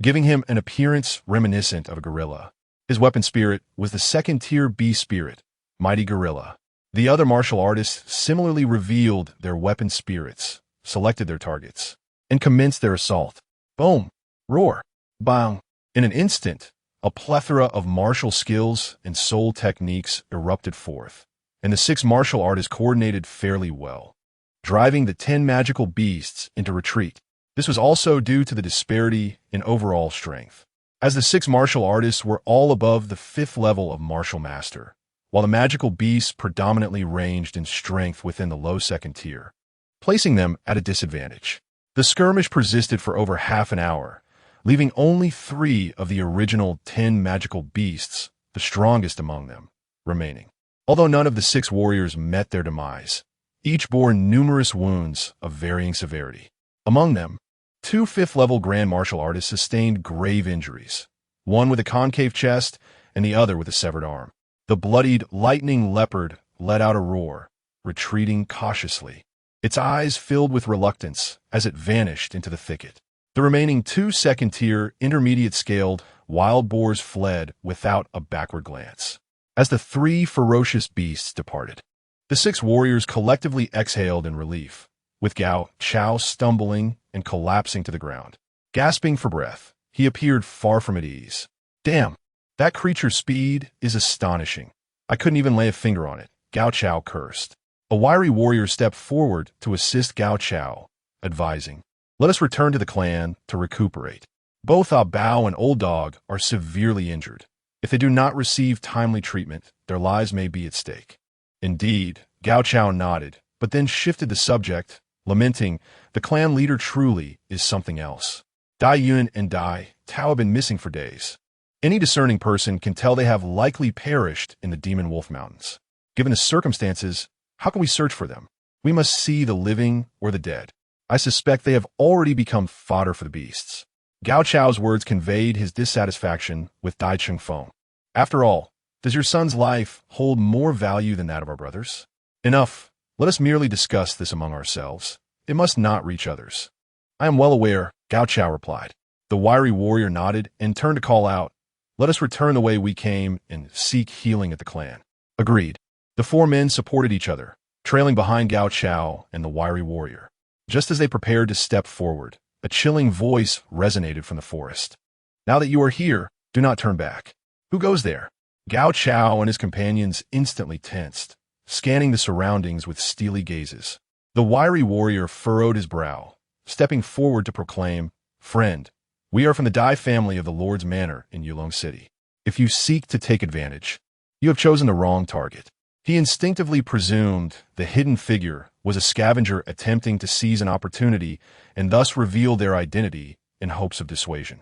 giving him an appearance reminiscent of a gorilla. His weapon spirit was the 2nd-tier B spirit, Mighty Gorilla. The other martial artists similarly revealed their weapon spirits, selected their targets, and commenced their assault. Boom! Roar! Bang! In an instant, a plethora of martial skills and soul techniques erupted forth, and the 6 martial artists coordinated fairly well, driving the 10 magical beasts into retreat. This was also due to the disparity in overall strength, as the 6 martial artists were all above the 5th level of martial master, while the magical beasts predominantly ranged in strength within the low 2nd tier, placing them at a disadvantage. The skirmish persisted for over half an hour, leaving only 3 of the original 10 magical beasts, the strongest among them, remaining. Although none of the 6 warriors met their demise, each bore numerous wounds of varying severity. Among them, 2 5th-level grand martial artists sustained grave injuries, one with a concave chest and the other with a severed arm. The bloodied lightning leopard let out a roar, retreating cautiously. Its eyes filled with reluctance as it vanished into the thicket. The remaining 2 2nd-tier intermediate-scaled wild boars fled without a backward glance. As the 3 ferocious beasts departed, the 6 warriors collectively exhaled in relief, with Gao Chao stumbling and collapsing to the ground. Gasping for breath, he appeared far from at ease. Damn, that creature's speed is astonishing. I couldn't even lay a finger on it, Gao Chao cursed. A wiry warrior stepped forward to assist Gao Chao, advising, "Let us return to the clan to recuperate. Both Ah Bao and Old Dog are severely injured. If they do not receive timely treatment, their lives may be at stake." Indeed, Gao Chao nodded, but then shifted the subject, lamenting, "The clan leader truly is something else. Dai Yun and Dai Tao have been missing for days. Any discerning person can tell they have likely perished in the Demon Wolf Mountains. Given the circumstances, how can we search for them? We must see the living or the dead. I suspect they have already become fodder for the beasts." Gao Chao's words conveyed his dissatisfaction with Dai Chengfeng. "After all, does your son's life hold more value than that of our brothers? Enough. Let us merely discuss this among ourselves. It must not reach others." "I am well aware," Gao Chao replied. The wiry warrior nodded and turned to call out, "Let us return the way we came and seek healing at the clan." Agreed. The 4 men supported each other, trailing behind Gao Chao and the wiry warrior. Just as they prepared to step forward, a chilling voice resonated from the forest. "Now that you are here, do not turn back." "Who goes there?" Gao Chao and his companions instantly tensed, scanning the surroundings with steely gazes. The wiry warrior furrowed his brow, stepping forward to proclaim, "Friend, we are from the Dai family of the Lord's Manor in Yulong City. If you seek to take advantage, you have chosen the wrong target." He instinctively presumed the hidden figure was a scavenger attempting to seize an opportunity and thus reveal their identity in hopes of dissuasion.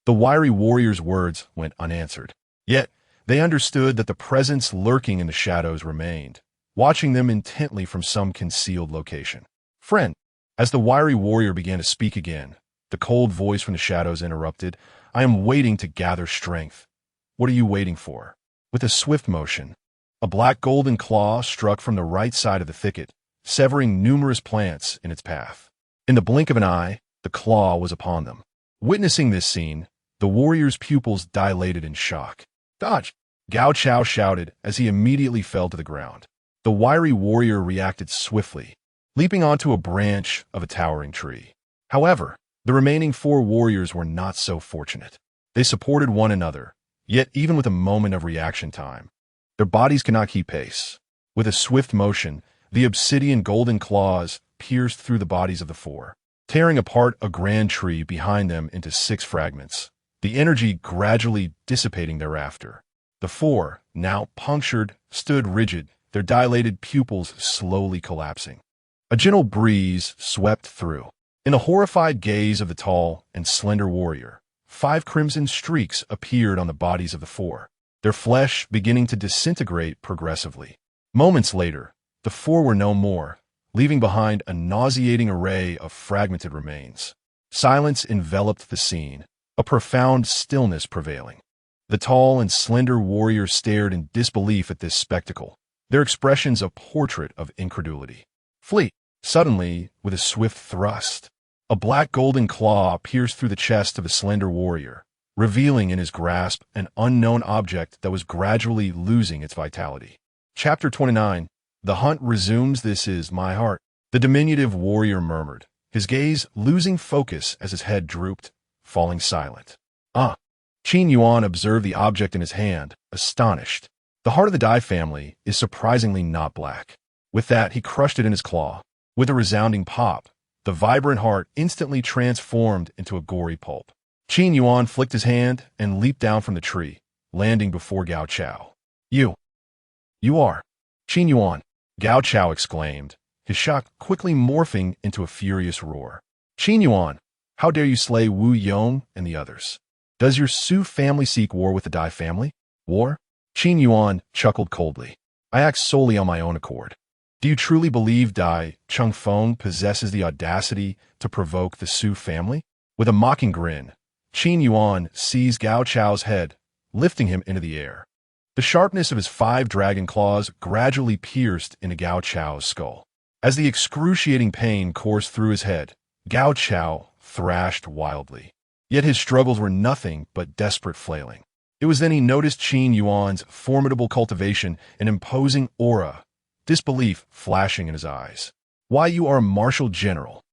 The wiry warrior's words went unanswered. Yet, they understood that the presence lurking in the shadows remained, watching them intently from some concealed location. "Friend," as the wiry warrior began to speak again, the cold voice from the shadows interrupted, "I am waiting to gather strength." "What are you waiting for?" With a swift motion, a black golden claw struck from the right side of the thicket, severing numerous plants in its path. In the blink of an eye, the claw was upon them. Witnessing this scene, the warrior's pupils dilated in shock. "Dodge!" Gao Chao shouted as he immediately fell to the ground. The wiry warrior reacted swiftly, leaping onto a branch of a towering tree. However, the remaining 4 warriors were not so fortunate. They supported one another, yet even with a moment of reaction time, their bodies could not keep pace. With a swift motion, the obsidian golden claws pierced through the bodies of the 4, tearing apart a grand tree behind them into 6 fragments, the energy gradually dissipating thereafter. The 4, now punctured, stood rigid, their dilated pupils slowly collapsing. A gentle breeze swept through. In the horrified gaze of the tall and slender warrior, 5 crimson streaks appeared on the bodies of the 4, their flesh beginning to disintegrate progressively. Moments later, the 4 were no more, leaving behind a nauseating array of fragmented remains. Silence enveloped the scene, a profound stillness prevailing. The tall and slender warriors stared in disbelief at this spectacle, their expressions a portrait of incredulity. "Flee!" Suddenly, with a swift thrust, a black golden claw pierced through the chest of the slender warrior, revealing in his grasp an unknown object that was gradually losing its vitality. Chapter 29. The hunt resumes. "This is my heart," the diminutive warrior murmured, his gaze losing focus as his head drooped, falling silent. Ah. Qin Yuan observed the object in his hand, astonished. The heart of the Dai family is surprisingly not black. With that, he crushed it in his claw. With a resounding pop, the vibrant heart instantly transformed into a gory pulp. Qin Yuan flicked his hand and leaped down from the tree, landing before Gao Chao. You are Qin Yuan, Gao Chao exclaimed, his shock quickly morphing into a furious roar. Qin Yuan, how dare you slay Wu Yong and the others? Does your Su family seek war with the Dai family? War? Qin Yuan chuckled coldly. I act solely on my own accord. Do you truly believe Dai Changfeng possesses the audacity to provoke the Su family? With a mocking grin, Qin Yuan seized Gao Chao's head, lifting him into the air. The sharpness of his 5 dragon claws gradually pierced into Gao Chao's skull. As the excruciating pain coursed through his head, Gao Chao thrashed wildly. Yet his struggles were nothing but desperate flailing. It was then he noticed Qin Yuan's formidable cultivation and imposing aura, disbelief flashing in his eyes. Why, you are a martial general.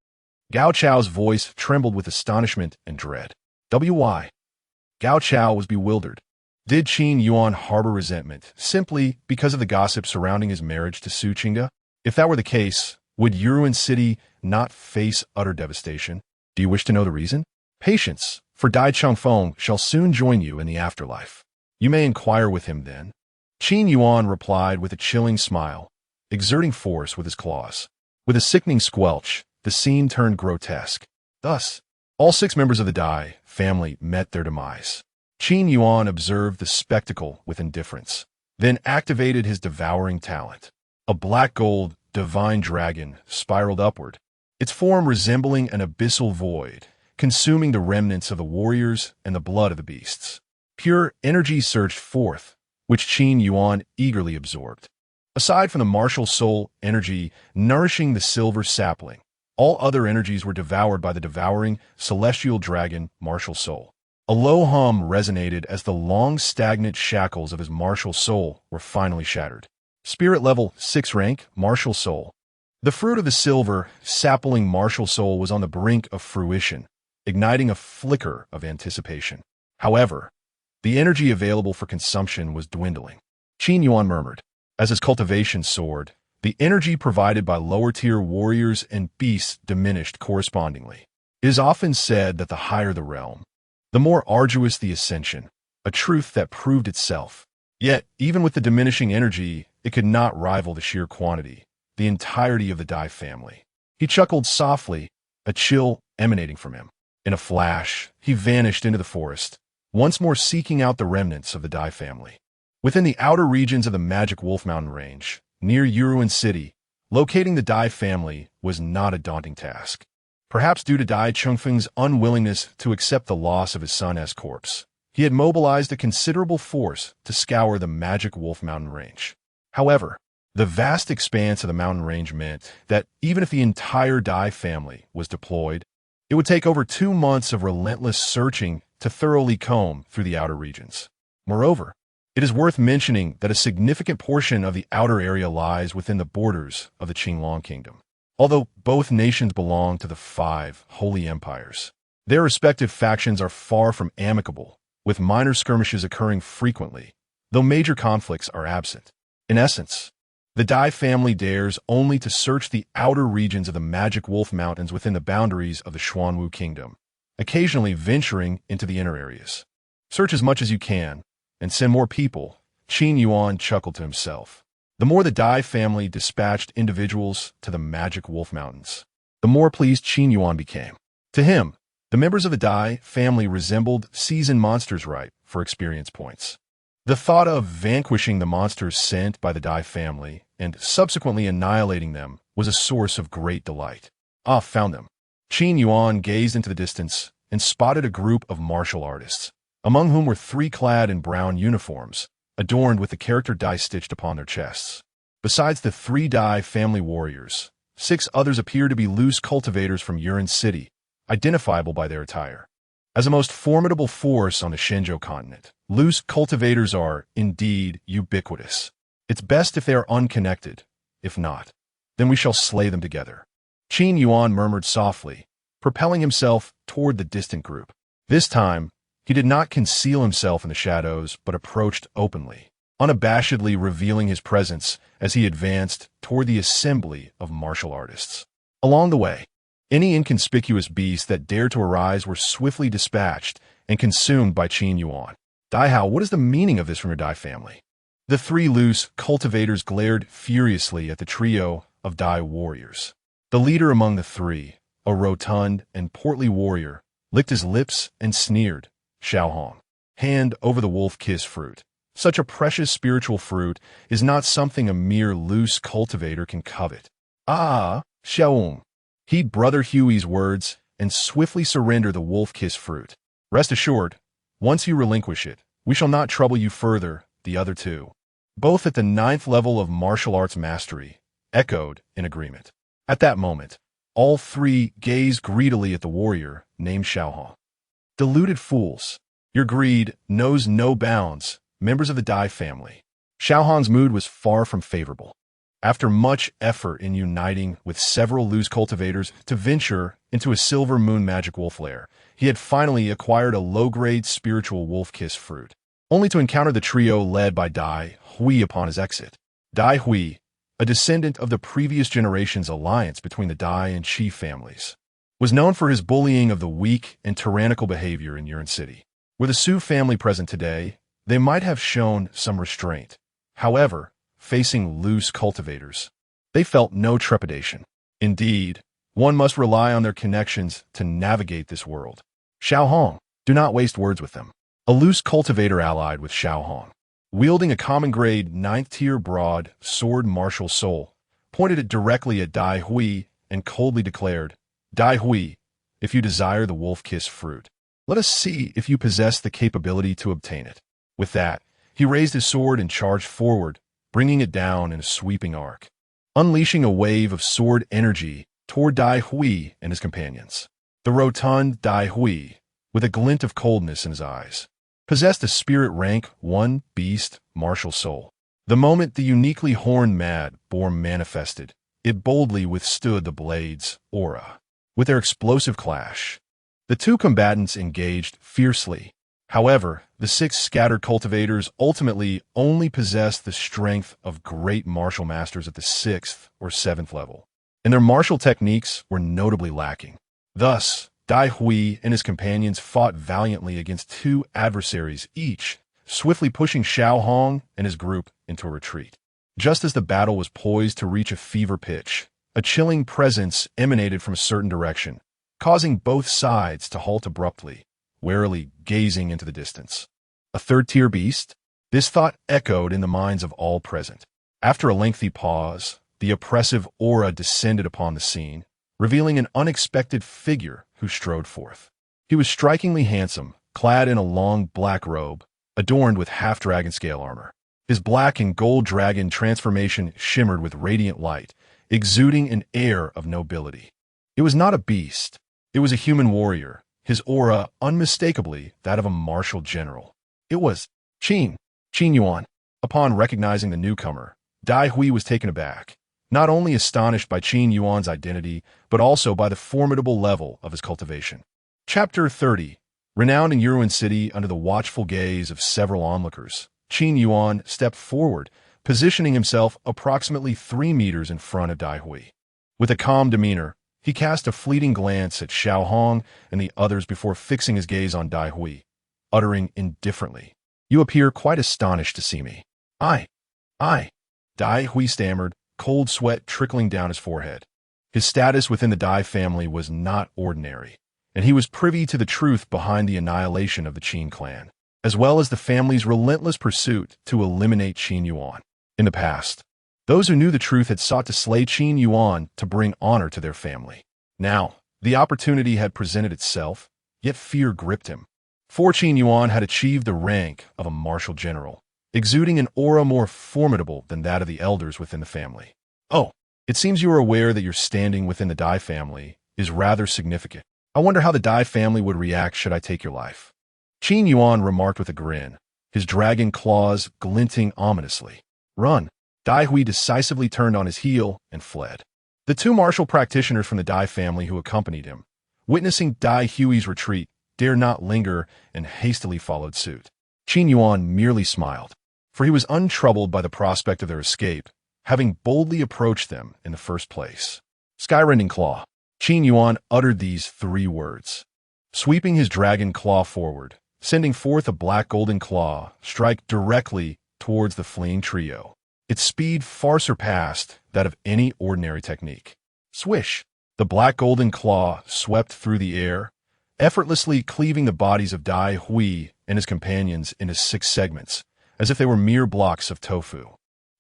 Gao Chao's voice trembled with astonishment and dread. Why? Gao Chao was bewildered. Did Qin Yuan harbor resentment simply because of the gossip surrounding his marriage to Su Qingda? If that were the case, would Yuruan City not face utter devastation? Do you wish to know the reason? Patience, for Dai Changfeng shall soon join you in the afterlife. You may inquire with him then. Qin Yuan replied with a chilling smile, exerting force with his claws. With a sickening squelch, the scene turned grotesque. Thus, all 6 members of the Dai family met their demise. Qin Yuan observed the spectacle with indifference, then activated his devouring talent. A black gold divine dragon spiraled upward, its form resembling an abyssal void, consuming the remnants of the warriors and the blood of the beasts. Pure energy surged forth, which Qin Yuan eagerly absorbed. Aside from the martial soul energy nourishing the silver sapling, all other energies were devoured by the devouring celestial dragon martial soul. A low hum resonated as the long stagnant shackles of his martial soul were finally shattered. Spirit level 6 rank, martial soul. The fruit of the silver sapling martial soul was on the brink of fruition, igniting a flicker of anticipation. However, the energy available for consumption was dwindling. Qin Yuan murmured. As his cultivation soared, the energy provided by lower-tier warriors and beasts diminished correspondingly. It is often said that the higher the realm, the more arduous the ascension, a truth that proved itself. Yet, even with the diminishing energy, it could not rival the sheer quantity, the entirety of the Dai family. He chuckled softly, a chill emanating from him. In a flash, he vanished into the forest, once more seeking out the remnants of the Dai family. Within the outer regions of the magic Wolf Mountain Range, near Yuruan City, locating the Dai family was not a daunting task. Perhaps due to Dai Changfeng's unwillingness to accept the loss of his son's corpse, he had mobilized a considerable force to scour the magic Wolf Mountain Range. However, the vast expanse of the mountain range meant that even if the entire Dai family was deployed, it would take over 2 months of relentless searching to thoroughly comb through the outer regions. Moreover, it is worth mentioning that a significant portion of the outer area lies within the borders of the Qinglong Kingdom. Although both nations belong to the 5 holy empires, their respective factions are far from amicable, with minor skirmishes occurring frequently, though major conflicts are absent. In essence, the Dai family dares only to search the outer regions of the Magic Wolf Mountains within the boundaries of the Xuanwu Kingdom, occasionally venturing into the inner areas. Search as much as you can, and send more people, Qin Yuan chuckled to himself. The more the Dai family dispatched individuals to the Magic Wolf Mountains, the more pleased Qin Yuan became. To him, the members of the Dai family resembled seasoned monsters ripe for experience points. The thought of vanquishing the monsters sent by the Dai family and subsequently annihilating them was a source of great delight. Ah, found them. Qin Yuan gazed into the distance and spotted a group of martial artists, among whom were 3 clad in brown uniforms, adorned with the character Dai stitched upon their chests. Besides the 3 Dai family warriors, 6 others appeared to be loose cultivators from Yuruan City, identifiable by their attire. As a most formidable force on the Shenzhou continent, loose cultivators are, indeed, ubiquitous. It's best if they are unconnected. If not, then we shall slay them together. Qin Yuan murmured softly, propelling himself toward the distant group. This time, He did not conceal himself in the shadows, but approached openly, unabashedly revealing his presence as he advanced toward the assembly of martial artists. Along the way, any inconspicuous beasts that dared to arise were swiftly dispatched and consumed by Qin Yuan. Dai Hao, what is the meaning of this from your Dai family? The three loose cultivators glared furiously at the trio of Dai warriors. The leader among the three, a rotund and portly warrior, licked his lips and sneered. Xiao Hong, hand over the wolf-kiss fruit. Such a precious spiritual fruit is not something a mere loose cultivator can covet. Ah, Xiaohong. Heed Brother Huey's words and swiftly surrender the wolf-kiss fruit. Rest assured, once you relinquish it, we shall not trouble you further, the other two. Both at the 9th level of martial arts mastery, echoed in agreement. At that moment, all three gazed greedily at the warrior named Xiaohong. Deluded fools, your greed knows no bounds, members of the Dai family. Xiaohong's mood was far from favorable. After much effort in uniting with several loose cultivators to venture into a silver moon magic wolf lair, he had finally acquired a low-grade spiritual wolf-kiss fruit, only to encounter the trio led by Dai Hui upon his exit. Dai Hui, a descendant of the previous generation's alliance between the Dai and Qi families, was known for his bullying of the weak and tyrannical behavior in Yuan City. Were the Su family present today, they might have shown some restraint. However, facing loose cultivators, they felt no trepidation. Indeed, one must rely on their connections to navigate this world. Xiao Hong, do not waste words with them. A loose cultivator allied with Xiao Hong, wielding a common grade 9th-tier broad sword martial soul, pointed it directly at Dai Hui and coldly declared, Dai Hui, if you desire the wolf-kiss fruit, let us see if you possess the capability to obtain it. With that, he raised his sword and charged forward, bringing it down in a sweeping arc, unleashing a wave of sword energy toward Dai Hui and his companions. The rotund Dai Hui, with a glint of coldness in his eyes, possessed a spirit rank 1 beast martial soul. The moment the uniquely horned mad boar manifested, it boldly withstood the blade's aura. With their explosive clash, the two combatants engaged fiercely. However, the 6 scattered cultivators ultimately only possessed the strength of great martial masters at the 6th or 7th level, and their martial techniques were notably lacking. Thus, Dai Hui and his companions fought valiantly against 2 adversaries each, swiftly pushing Xiao Hong and his group into a retreat. Just as the battle was poised to reach a fever pitch, a chilling presence emanated from a certain direction, causing both sides to halt abruptly, warily gazing into the distance. A 3rd-tier beast? This thought echoed in the minds of all present. After a lengthy pause, the oppressive aura descended upon the scene, revealing an unexpected figure who strode forth. He was strikingly handsome, clad in a long black robe, adorned with half-dragon scale armor. His black and gold dragon transformation shimmered with radiant light, exuding an air of nobility. It was not a beast. It was a human warrior, his aura unmistakably that of a martial general. It was Qin Yuan. Upon recognizing the newcomer, Dai Hui was taken aback, not only astonished by Qin Yuan's identity, but also by the formidable level of his cultivation. Chapter 30. Renowned in Yuan City under the watchful gaze of several onlookers, Qin Yuan stepped forward, positioning himself approximately 3 meters in front of Dai Hui. With a calm demeanor, he cast a fleeting glance at Xiao Hong and the others before fixing his gaze on Dai Hui, uttering indifferently, "You appear quite astonished to see me." I. Dai Hui stammered, cold sweat trickling down his forehead. His status within the Dai family was not ordinary, and he was privy to the truth behind the annihilation of the Qin clan, as well as the family's relentless pursuit to eliminate Qin Yuan. In the past, those who knew the truth had sought to slay Qin Yuan to bring honor to their family. Now, the opportunity had presented itself, yet fear gripped him. For Qin Yuan had achieved the rank of a martial general, exuding an aura more formidable than that of the elders within the family. Oh, it seems you are aware that your standing within the Dai family is rather significant. I wonder how the Dai family would react should I take your life. Qin Yuan remarked with a grin, his dragon claws glinting ominously. Run. Dai Hui decisively turned on his heel and fled. The 2 martial practitioners from the Dai family who accompanied him, witnessing Dai Hui's retreat, dared not linger and hastily followed suit. Qin Yuan merely smiled, for he was untroubled by the prospect of their escape, having boldly approached them in the first place. Skyrending Claw. Qin Yuan uttered these 3 words, sweeping his dragon claw forward, sending forth a black-golden claw strike directly towards the fleeing trio. Its speed far surpassed that of any ordinary technique. Swish! The black-golden claw swept through the air, effortlessly cleaving the bodies of Dai Hui and his companions into 6 segments, as if they were mere blocks of tofu.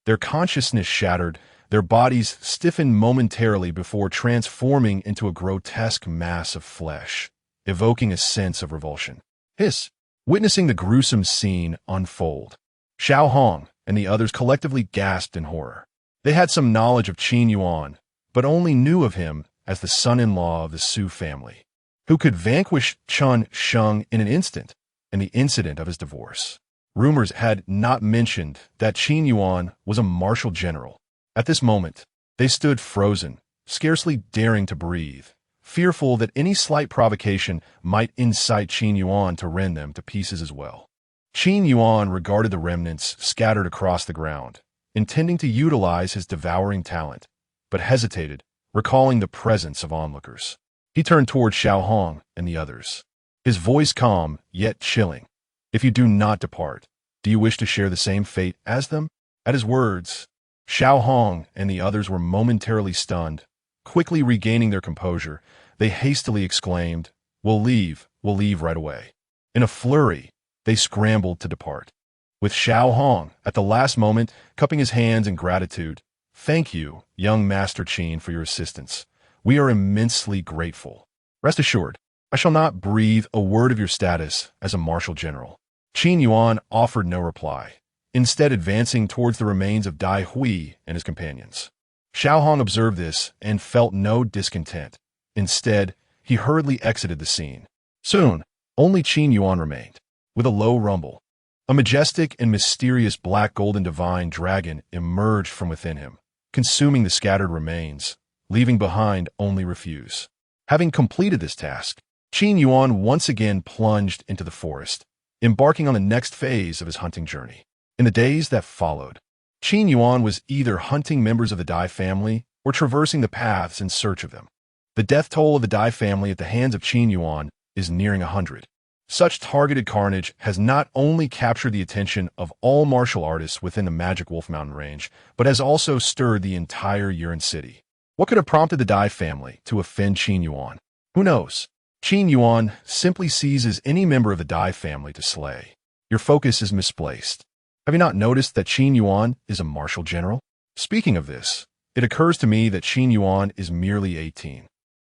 Their consciousness shattered, their bodies stiffened momentarily before transforming into a grotesque mass of flesh, evoking a sense of revulsion. Hiss! Witnessing the gruesome scene unfold, Xiao Hong and the others collectively gasped in horror. They had some knowledge of Qin Yuan, but only knew of him as the son-in-law of the Su family, who could vanquish Chun Sheng in an instant, and the incident of his divorce. Rumors had not mentioned that Qin Yuan was a martial general. At this moment, they stood frozen, scarcely daring to breathe, fearful that any slight provocation might incite Qin Yuan to rend them to pieces as well. Qin Yuan regarded the remnants scattered across the ground, intending to utilize his devouring talent, but hesitated, recalling the presence of onlookers. He turned toward Xiao Hong and the others, his voice calm yet chilling. If you do not depart, do you wish to share the same fate as them? At his words, Xiao Hong and the others were momentarily stunned. Quickly regaining their composure, they hastily exclaimed, we'll leave right away." In a flurry, they scrambled to depart, with Xiao Hong, at the last moment, cupping his hands in gratitude. "Thank you, young Master Qin, for your assistance. We are immensely grateful. Rest assured, I shall not breathe a word of your status as a martial general." Qin Yuan offered no reply, instead advancing towards the remains of Dai Hui and his companions. Xiao Hong observed this and felt no discontent. Instead, he hurriedly exited the scene. Soon, only Qin Yuan remained. With a low rumble, a majestic and mysterious black golden divine dragon emerged from within him, consuming the scattered remains, leaving behind only refuse. Having completed this task, Qin Yuan once again plunged into the forest, embarking on the next phase of his hunting journey. In the days that followed, Qin Yuan was either hunting members of the Dai family or traversing the paths in search of them. The death toll of the Dai family at the hands of Qin Yuan is nearing 100. Such targeted carnage has not only captured the attention of all martial artists within the Magic Wolf Mountain range, but has also stirred the entire Yuan city. What could have prompted the Dai family to offend Qin Yuan? Who knows? Qin Yuan simply seizes any member of the Dai family to slay. Your focus is misplaced. Have you not noticed that Qin Yuan is a martial general? Speaking of this, it occurs to me that Qin Yuan is merely 18.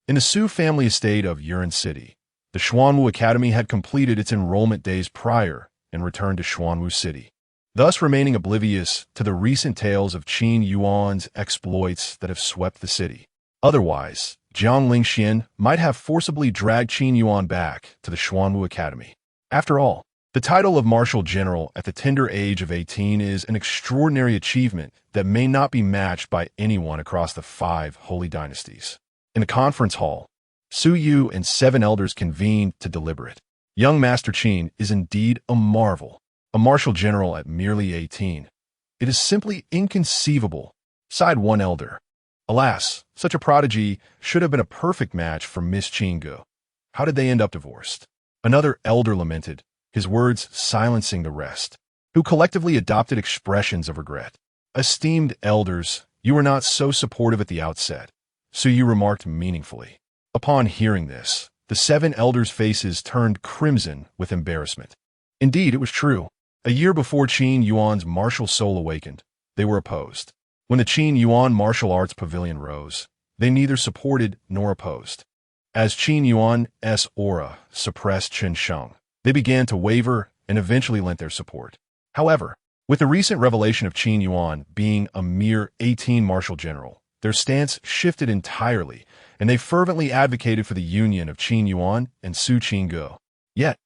In the Su family estate of Yuan City, the Xuanwu Academy had completed its enrollment days prior and returned to Xuanwu City, thus remaining oblivious to the recent tales of Qin Yuan's exploits that have swept the city. Otherwise, Jiang Lingxian might have forcibly dragged Qin Yuan back to the Xuanwu Academy. After all, the title of martial general at the tender age of 18 is an extraordinary achievement that may not be matched by anyone across the 5 holy dynasties. In the conference hall, Su Yu and 7 elders convened to deliberate. Young Master Qin is indeed a marvel, a martial general at merely 18. It is simply inconceivable, sighed one elder. Alas, such a prodigy should have been a perfect match for Miss Qingge. How did they end up divorced? Another elder lamented, his words silencing the rest, who collectively adopted expressions of regret. "Esteemed elders, you were not so supportive at the outset," Su Yu remarked meaningfully. Upon hearing this, the 7 elders' faces turned crimson with embarrassment. Indeed, it was true. A year before Qin Yuan's martial soul awakened, they were opposed. When the Qin Yuan Martial Arts Pavilion rose, they neither supported nor opposed. As Qin Yuan's aura suppressed Chen Sheng, they began to waver and eventually lent their support. However, with the recent revelation of Qin Yuan being a mere 18 martial general, their stance shifted entirely, and they fervently advocated for the union of Qin Yuan and Su Qingge. Yet,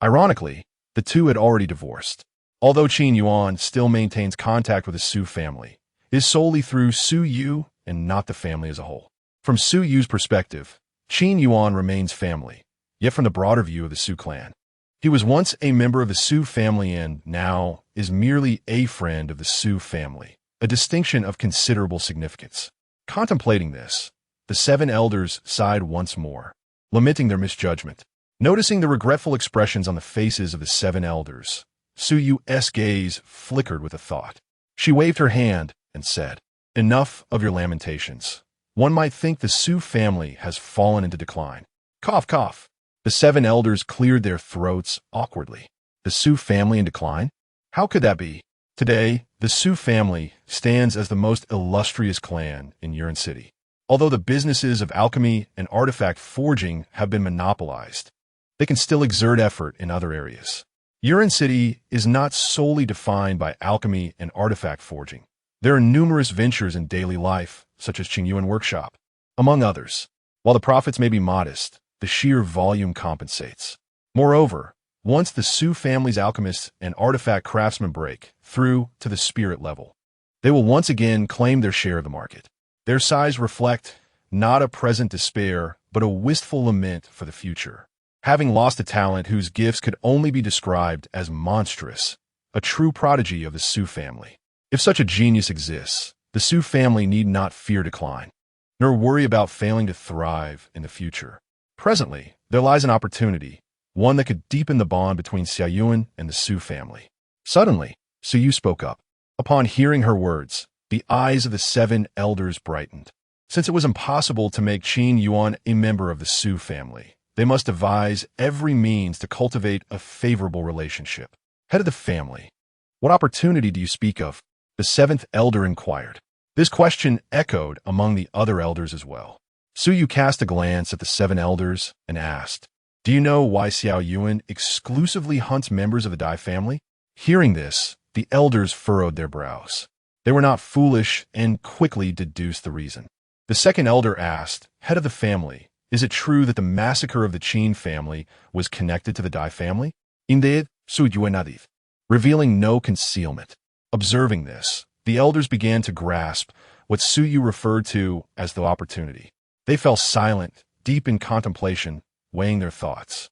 ironically, the two had already divorced. Although Qin Yuan still maintains contact with the Su family, it is solely through Su Yu and not the family as a whole. From Su Yu's perspective, Qin Yuan remains family, yet from the broader view of the Su clan. He was once a member of the Su family and now is merely a friend of the Su family, a distinction of considerable significance. Contemplating this, the 7 elders sighed once more, lamenting their misjudgment. Noticing the regretful expressions on the faces of the 7 elders, Su Yu's gaze flickered with a thought. She waved her hand and said, "Enough of your lamentations. One might think the Su family has fallen into decline." Cough, cough. The 7 elders cleared their throats awkwardly. The Su family in decline? How could that be? Today, the Su family stands as the most illustrious clan in Yuan City. Although the businesses of alchemy and artifact forging have been monopolized, they can still exert effort in other areas. Yuan City is not solely defined by alchemy and artifact forging. There are numerous ventures in daily life, such as Qingyuan Workshop, among others. While the profits may be modest, the sheer volume compensates. Moreover, once the Su family's alchemists and artifact craftsmen break through to the spirit level, they will once again claim their share of the market. Their sighs reflect not a present despair, but a wistful lament for the future. Having lost a talent whose gifts could only be described as monstrous, a true prodigy of the Su family. If such a genius exists, the Su family need not fear decline, nor worry about failing to thrive in the future. Presently, there lies an opportunity, one that could deepen the bond between Xiaoyuan and the Su family. Suddenly, Su Yu spoke up. Upon hearing her words, the eyes of the 7 elders brightened. Since it was impossible to make Qin Yuan a member of the Su family, they must devise every means to cultivate a favorable relationship. Head of the family, what opportunity do you speak of? The 7th elder inquired. This question echoed among the other elders as well. Su Yu cast a glance at the 7 elders and asked, "Do you know why Xiao Yuan exclusively hunts members of the Dai family?" Hearing this, the elders furrowed their brows. They were not foolish and quickly deduced the reason. The 2nd elder asked, "Head of the family, is it true that the massacre of the Qin family was connected to the Dai family?" Indeed, Su Yuan nodded, revealing no concealment. Observing this, the elders began to grasp what Su Yu referred to as the opportunity. They fell silent, deep in contemplation, weighing their thoughts.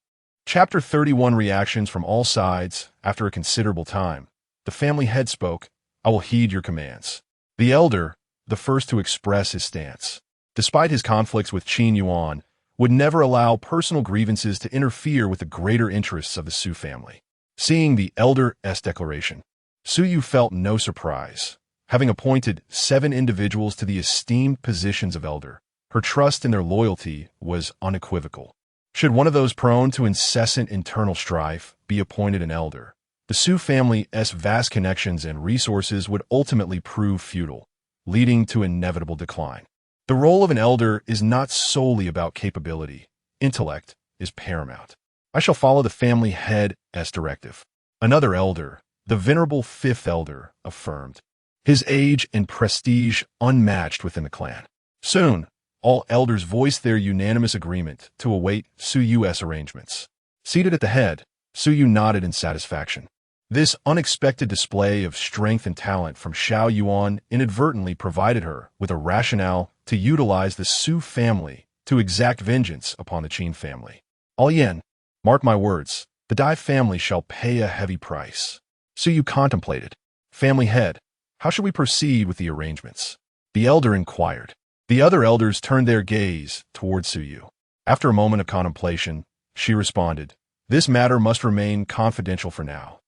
Chapter 31 Reactions from all sides. After a considerable time, the family head spoke, "I will heed your commands." The elder, the first to express his stance, despite his conflicts with Qin Yuan, would never allow personal grievances to interfere with the greater interests of the Su family. Seeing the elder's declaration, Su Yu felt no surprise. Having appointed 7 individuals to the esteemed positions of elder, her trust in their loyalty was unequivocal. Should one of those prone to incessant internal strife be appointed an elder, the Su family's vast connections and resources would ultimately prove futile, leading to inevitable decline. The role of an elder is not solely about capability. Intellect is paramount. I shall follow the family head's directive. Another elder, the venerable 5th elder, affirmed, his age and prestige unmatched within the clan. Soon, all elders voiced their unanimous agreement to await Su Yu's arrangements. Seated at the head, Su Yu nodded in satisfaction. This unexpected display of strength and talent from Xiao Yuan inadvertently provided her with a rationale to utilize the Su family to exact vengeance upon the Qin family. All yen, mark my words, the Dai family shall pay a heavy price. Su Yu contemplated. Family head, how should we proceed with the arrangements? The elder inquired. The other elders turned their gaze toward Su Yu. After a moment of contemplation, she responded, "This matter must remain confidential for now.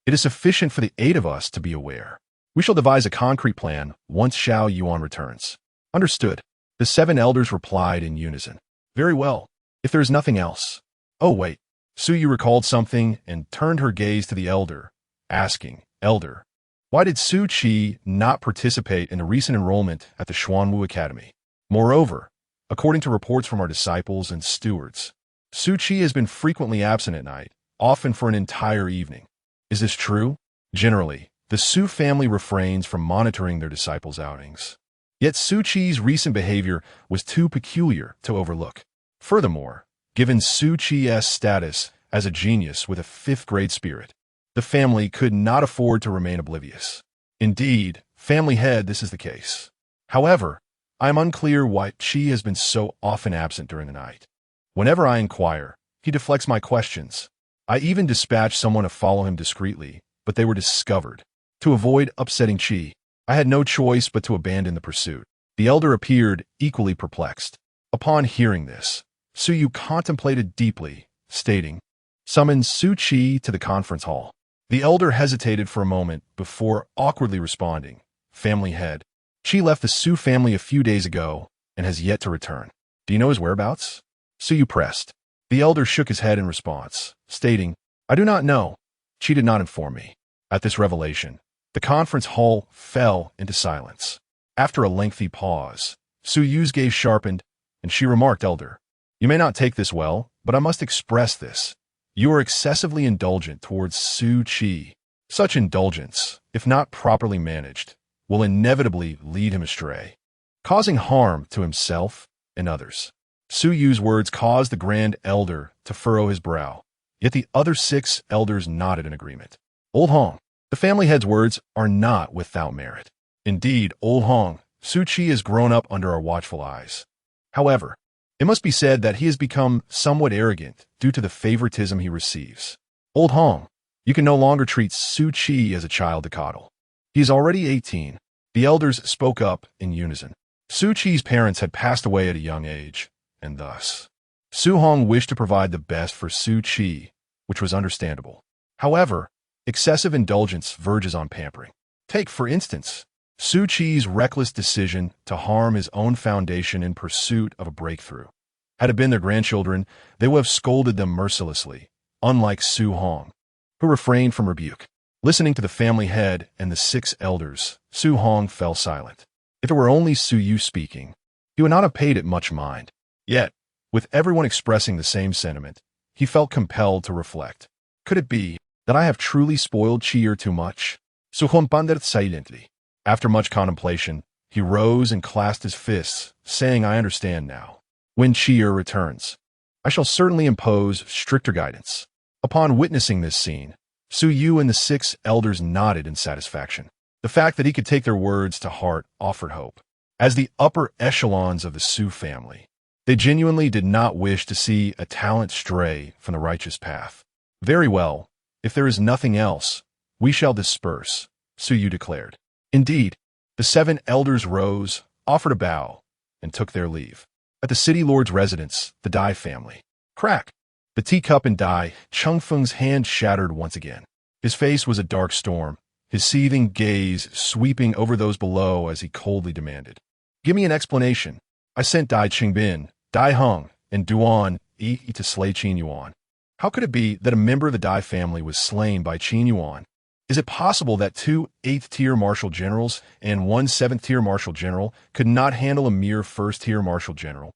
It is sufficient for the 8 of us to be aware. We shall devise a concrete plan once Xiao Yuan returns." Understood. The 7 elders replied in unison. Very well, if there is nothing else. Oh wait. Su Yu recalled something and turned her gaze to the elder, asking, "Elder, why did Su Qi not participate in the recent enrollment at the Xuanwu Academy? Moreover, according to reports from our disciples and stewards, Su Qi has been frequently absent at night, often for an entire evening. Is this true?" Generally, the Su family refrains from monitoring their disciples' outings. Yet Su Qi's recent behavior was too peculiar to overlook. Furthermore, given Su Qi's status as a genius with a 5th-grade spirit, the family could not afford to remain oblivious. Indeed, family head, this is the case. However, I am unclear why Qi has been so often absent during the night. Whenever I inquire, He deflects my questions. I even dispatched someone to follow him discreetly, but they were discovered. To avoid upsetting Chi, I had no choice but to abandon the pursuit. The elder appeared equally perplexed. Upon hearing this, Su Yu contemplated deeply, stating, "Summon Su Chi to the conference hall." The elder hesitated for a moment before awkwardly responding, "Family head. Chi left the Su family a few days ago and has yet to return. Do you know his whereabouts?" Su Yu pressed. The elder shook his head in response, stating, "I do not know. Chi did not inform me." At this revelation, the conference hall fell into silence. After a lengthy pause, Su Yu's gaze sharpened, and she remarked, "Elder, you may not take this well, but I must express this. You are excessively indulgent towards Su Chi. Such indulgence, if not properly managed, will inevitably lead him astray, causing harm to himself and others." Su Yu's words caused the Grand Elder to furrow his brow, yet the other 6 elders nodded in agreement. "Old Hong, the family head's words are not without merit. Indeed, Old Hong, Su Chi has grown up under our watchful eyes. However, it must be said that he has become somewhat arrogant due to the favoritism he receives. Old Hong, you can no longer treat Su Chi as a child to coddle. He is already 18. The elders spoke up in unison. Su Chi's parents had passed away at a young age, and thus, Su Hong wished to provide the best for Su Chi, which was understandable. However, excessive indulgence verges on pampering. Take, for instance, Su Chi's reckless decision to harm his own foundation in pursuit of a breakthrough. Had it been their grandchildren, they would have scolded them mercilessly, unlike Su Hong, who refrained from rebuke. Listening to the family head and the 6 elders, Su Hong fell silent. If it were only Su Yu speaking, he would not have paid it much mind. Yet, with everyone expressing the same sentiment, he felt compelled to reflect. Could it be that I have truly spoiled Chi too much? Su Hong pondered silently. After much contemplation, he rose and clasped his fists, saying, "I understand now. When Chi returns, I shall certainly impose stricter guidance." Upon witnessing this scene, Su Yu and the 6 elders nodded in satisfaction. The fact that he could take their words to heart offered hope. As the upper echelons of the Su family, they genuinely did not wish to see a talent stray from the righteous path. "Very well, if there is nothing else, we shall disperse," Su Yu declared. Indeed, the 7 elders rose, offered a bow, and took their leave. At the city lord's residence, the Dai family. Crack! The teacup and Dai Changfeng's hand shattered once again. His face was a dark storm, his seething gaze sweeping over those below as he coldly demanded, "Give me an explanation. I sent Dai Qingbin, Dai Heng, and Duan Yi to slay Qin Yuan. How could it be that a member of the Dai family was slain by Qin Yuan? Is it possible that 2 8th-tier martial generals and 1 7th-tier martial general could not handle a mere 1st-tier martial general?"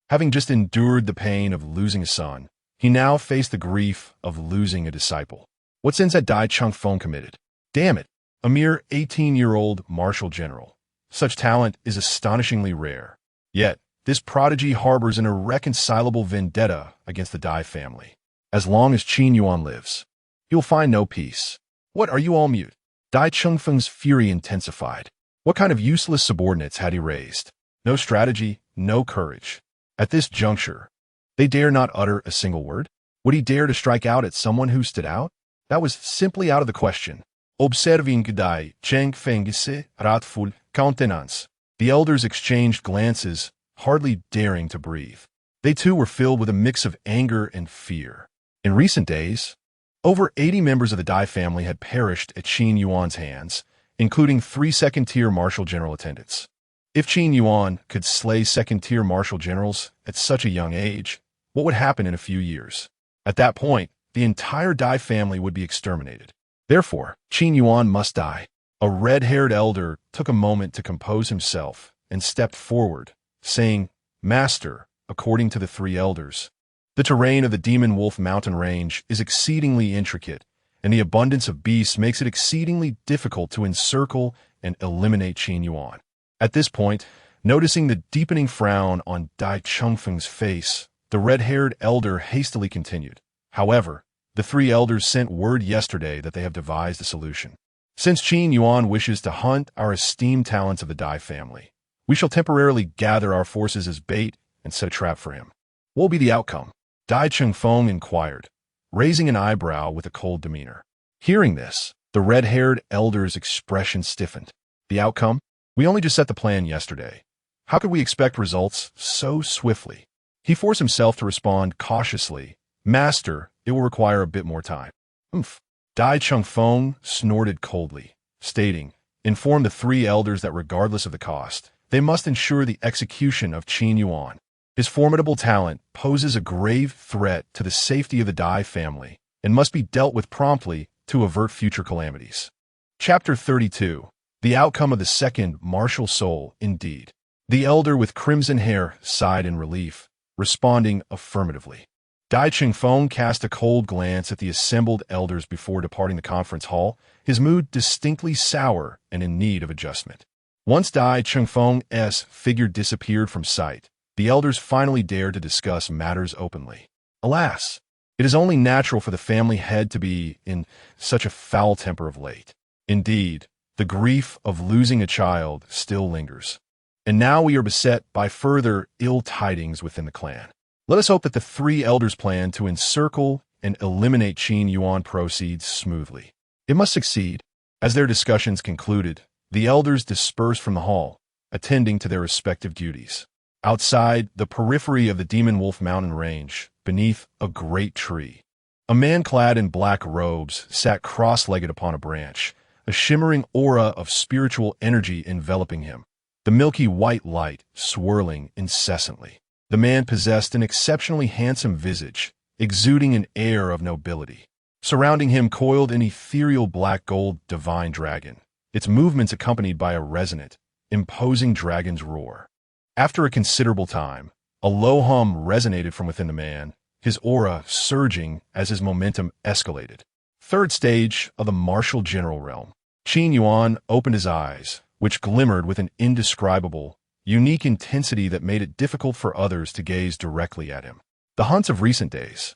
Having just endured the pain of losing a son, he now faced the grief of losing a disciple. What sins had Dai Changfeng committed? Damn it, a mere 18-year-old martial general. Such talent is astonishingly rare. Yet, this prodigy harbors an irreconcilable vendetta against the Dai family. As long as Qin Yuan lives, he will find no peace. What, are you all mute? Dai Changfeng's fury intensified. What kind of useless subordinates had he raised? No strategy, no courage. At this juncture, they dare not utter a single word? Would he dare to strike out at someone who stood out? That was simply out of the question. Observing Dai Changfeng's wrathful countenance, the elders exchanged glances, hardly daring to breathe. They too were filled with a mix of anger and fear. In recent days, over 80 members of the Dai family had perished at Qin Yuan's hands, including 3 second-tier martial general attendants. If Qin Yuan could slay second-tier martial generals at such a young age, what would happen in a few years? At that point, the entire Dai family would be exterminated. Therefore, Qin Yuan must die. A red-haired elder took a moment to compose himself and stepped forward, saying, "Master, according to the 3 elders, the terrain of the Demon Wolf mountain range is exceedingly intricate, and the abundance of beasts makes it exceedingly difficult to encircle and eliminate Qin Yuan." At this point, noticing the deepening frown on Dai Changfeng's face, the red-haired elder hastily continued, "However, the 3 elders sent word yesterday that they have devised a solution. Since Qin Yuan wishes to hunt our esteemed talents of the Dai family, we shall temporarily gather our forces as bait and set a trap for him. What will be the outcome? Dai Chengfeng inquired, raising an eyebrow with a cold demeanor. Hearing this, the red-haired elder's expression stiffened. The outcome? We only just set the plan yesterday. How could we expect results so swiftly? He forced himself to respond cautiously. Master, it will require a bit more time. Oomph. Dai Chengfeng snorted coldly, stating, inform the three elders that regardless of the cost, they must ensure the execution of Qin Yuan. His formidable talent poses a grave threat to the safety of the Dai family and must be dealt with promptly to avert future calamities. Chapter 32. The outcome of the second martial soul, indeed. The elder with crimson hair sighed in relief, responding affirmatively. Dai Chengfeng cast a cold glance at the assembled elders before departing the conference hall, his mood distinctly sour and in need of adjustment. Once Dai Chengfeng's figure disappeared from sight, the elders finally dared to discuss matters openly. Alas, it is only natural for the family head to be in such a foul temper of late. Indeed, the grief of losing a child still lingers. And now we are beset by further ill tidings within the clan. Let us hope that the three elders' plan to encircle and eliminate Qin Yuan proceeds smoothly. It must succeed. As their discussions concluded, the elders dispersed from the hall, attending to their respective duties. Outside the periphery of the Demon Wolf Mountain Range, beneath a great tree, a man clad in black robes sat cross-legged upon a branch, a shimmering aura of spiritual energy enveloping him, the milky white light swirling incessantly. The man possessed an exceptionally handsome visage, exuding an air of nobility. Surrounding him coiled an ethereal black-gold divine dragon, its movements accompanied by a resonant, imposing dragon's roar. After a considerable time, a low hum resonated from within the man, his aura surging as his momentum escalated. Third stage of the martial general realm. Qin Yuan opened his eyes, which glimmered with an indescribable, unique intensity that made it difficult for others to gaze directly at him. The hunts of recent days,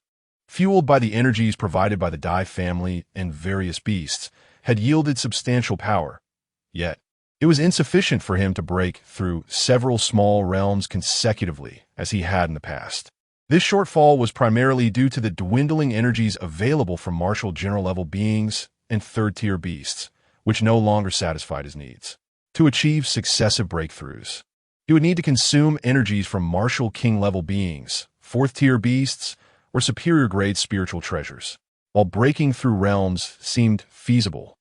fueled by the energies provided by the Dai family and various beasts, had yielded substantial power. Yet, it was insufficient for him to break through several small realms consecutively, as he had in the past. This shortfall was primarily due to the dwindling energies available from martial general-level beings and third-tier beasts, which no longer satisfied his needs. To achieve successive breakthroughs, he would need to consume energies from martial king-level beings, fourth-tier beasts, or superior-grade spiritual treasures. While breaking through realms seemed feasible,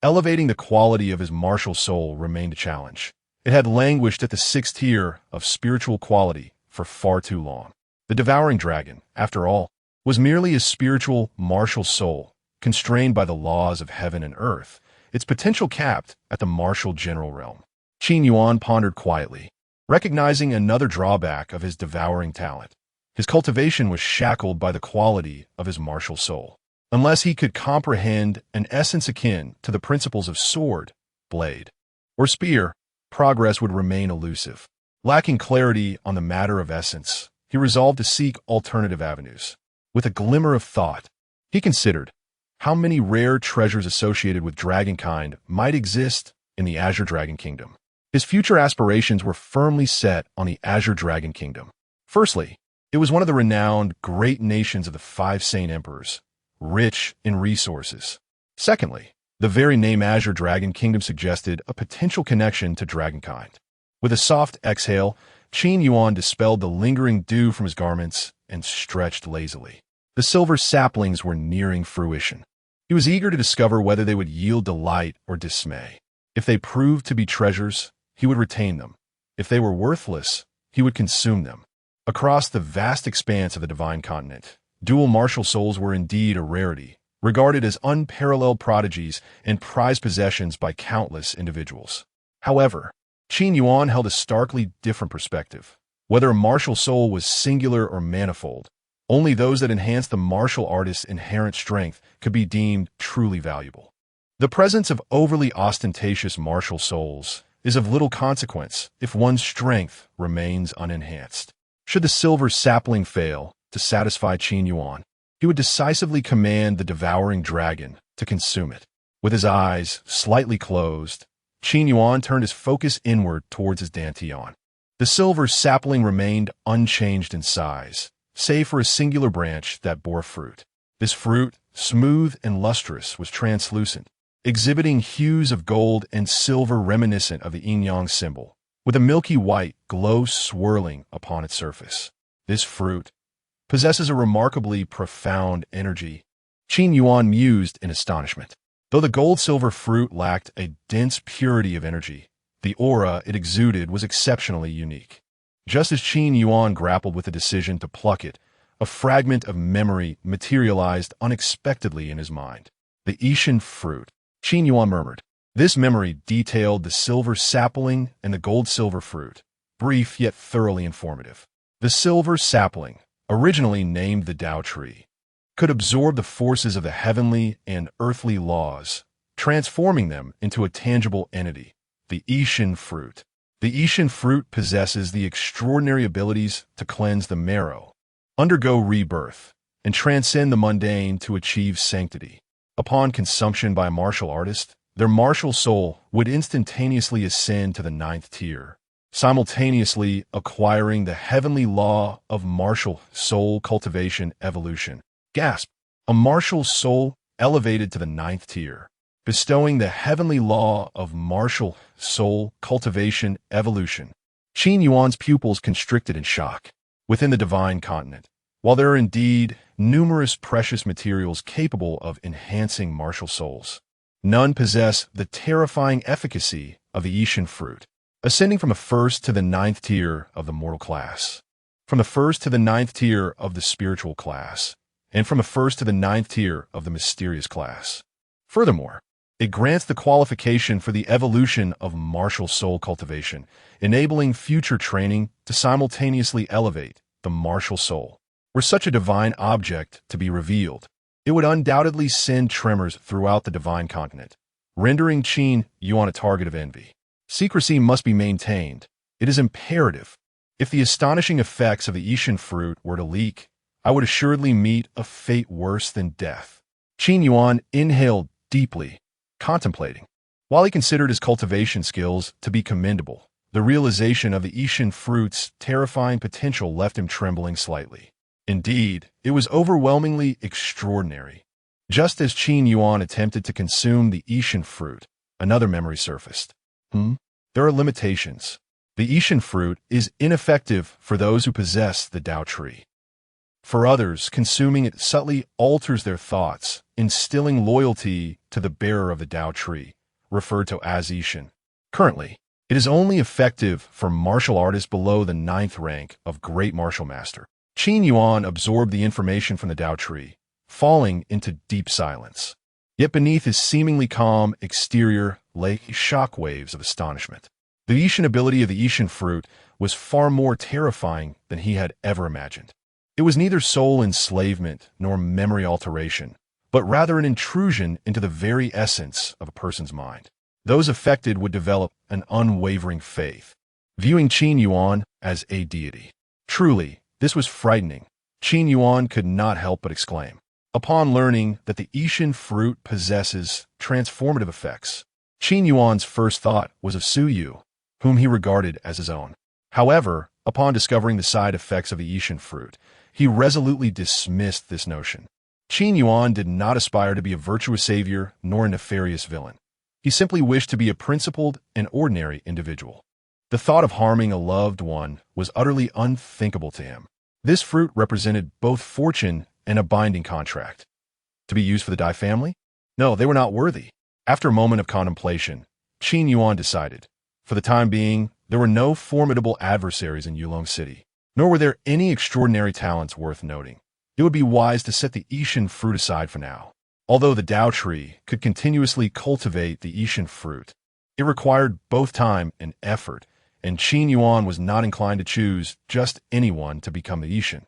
elevating the quality of his martial soul remained a challenge. It had languished at the sixth tier of spiritual quality for far too long. The devouring dragon, after all, was merely a spiritual martial soul, constrained by the laws of heaven and earth, its potential capped at the martial general realm. Qin Yuan pondered quietly, recognizing another drawback of his devouring talent. His cultivation was shackled by the quality of his martial soul. Unless he could comprehend an essence akin to the principles of sword, blade, or spear, progress would remain elusive. Lacking clarity on the matter of essence, he resolved to seek alternative avenues. With a glimmer of thought, he considered how many rare treasures associated with dragonkind might exist in the Azure Dragon Kingdom. His future aspirations were firmly set on the Azure Dragon Kingdom. Firstly, it was one of the renowned great nations of the five Saint Emperors, rich in resources. Secondly, the very name Azure Dragon Kingdom suggested a potential connection to dragonkind. With a soft exhale, Qin Yuan dispelled the lingering dew from his garments and stretched lazily. The silver saplings were nearing fruition. He was eager to discover whether they would yield delight or dismay. If they proved to be treasures, he would retain them. If they were worthless, he would consume them. Across the vast expanse of the divine continent, dual martial souls were indeed a rarity, regarded as unparalleled prodigies and prized possessions by countless individuals. However, Qin Yuan held a starkly different perspective. Whether a martial soul was singular or manifold, only those that enhanced the martial artist's inherent strength could be deemed truly valuable. The presence of overly ostentatious martial souls is of little consequence if one's strength remains unenhanced. Should the silver sapling fail to satisfy Qin Yuan, he would decisively command the devouring dragon to consume it. With his eyes slightly closed, Qin Yuan turned his focus inward towards his dantian. The silver sapling remained unchanged in size, save for a singular branch that bore fruit. This fruit, smooth and lustrous, was translucent, exhibiting hues of gold and silver reminiscent of the yin-yang symbol, with a milky white glow swirling upon its surface. This fruit possesses a remarkably profound energy. Qin Yuan mused in astonishment. Though the gold-silver fruit lacked a dense purity of energy, the aura it exuded was exceptionally unique. Just as Qin Yuan grappled with the decision to pluck it, a fragment of memory materialized unexpectedly in his mind. The Ishan fruit, Qin Yuan murmured. This memory detailed the silver sapling and the gold-silver fruit, brief yet thoroughly informative. The silver sapling, originally named the Tao tree, could absorb the forces of the heavenly and earthly laws, transforming them into a tangible entity, the Ishan fruit. The Ishan fruit possesses the extraordinary abilities to cleanse the marrow, undergo rebirth, and transcend the mundane to achieve sanctity. Upon consumption by a martial artist, their martial soul would instantaneously ascend to the 9th tier, simultaneously acquiring the heavenly law of martial soul cultivation evolution. Gasp! A martial soul elevated to the 9th tier, bestowing the heavenly law of martial soul cultivation evolution. Qin Yuan's pupils constricted in shock. Within the divine continent, while there are indeed numerous precious materials capable of enhancing martial souls, none possess the terrifying efficacy of the Ishan fruit. Ascending from the 1st to the 9th tier of the mortal class, from the 1st to the 9th tier of the spiritual class, and from the 1st to the 9th tier of the mysterious class. Furthermore, it grants the qualification for the evolution of martial soul cultivation, enabling future training to simultaneously elevate the martial soul. Were such a divine object to be revealed, it would undoubtedly send tremors throughout the divine continent, rendering Qin Yuan a target of envy. Secrecy must be maintained. It is imperative. If the astonishing effects of the Ishan fruit were to leak, I would assuredly meet a fate worse than death. Qin Yuan inhaled deeply, contemplating. While he considered his cultivation skills to be commendable, the realization of the Ishan fruit's terrifying potential left him trembling slightly. Indeed, it was overwhelmingly extraordinary. Just as Qin Yuan attempted to consume the Ishan fruit, another memory surfaced. There are limitations. The Ishan fruit is ineffective for those who possess the Tao tree. For others, consuming it subtly alters their thoughts, instilling loyalty to the bearer of the Tao tree, referred to as Ishan. Currently, it is only effective for martial artists below the 9th rank of Great Martial Master. Qin Yuan absorbed the information from the Tao tree, falling into deep silence. Yet beneath his seemingly calm exterior lay shockwaves of astonishment. The Ishan ability of the Ishan fruit was far more terrifying than he had ever imagined. It was neither soul enslavement nor memory alteration, but rather an intrusion into the very essence of a person's mind. Those affected would develop an unwavering faith, viewing Qin Yuan as a deity. Truly, this was frightening. Qin Yuan could not help but exclaim. Upon learning that the Ishan fruit possesses transformative effects, Qin Yuan's first thought was of Su Yu, whom he regarded as his own. However, upon discovering the side effects of the Ishan fruit, he resolutely dismissed this notion. Qin Yuan did not aspire to be a virtuous savior nor a nefarious villain. He simply wished to be a principled and ordinary individual. The thought of harming a loved one was utterly unthinkable to him. This fruit represented both fortune and a binding contract. To be used for the Dai family? No, they were not worthy. After a moment of contemplation, Qin Yuan decided, for the time being, there were no formidable adversaries in Yulong City, nor were there any extraordinary talents worth noting. It would be wise to set the Ishan fruit aside for now. Although the Tao tree could continuously cultivate the Ishan fruit, it required both time and effort, and Qin Yuan was not inclined to choose just anyone to become the Ishan.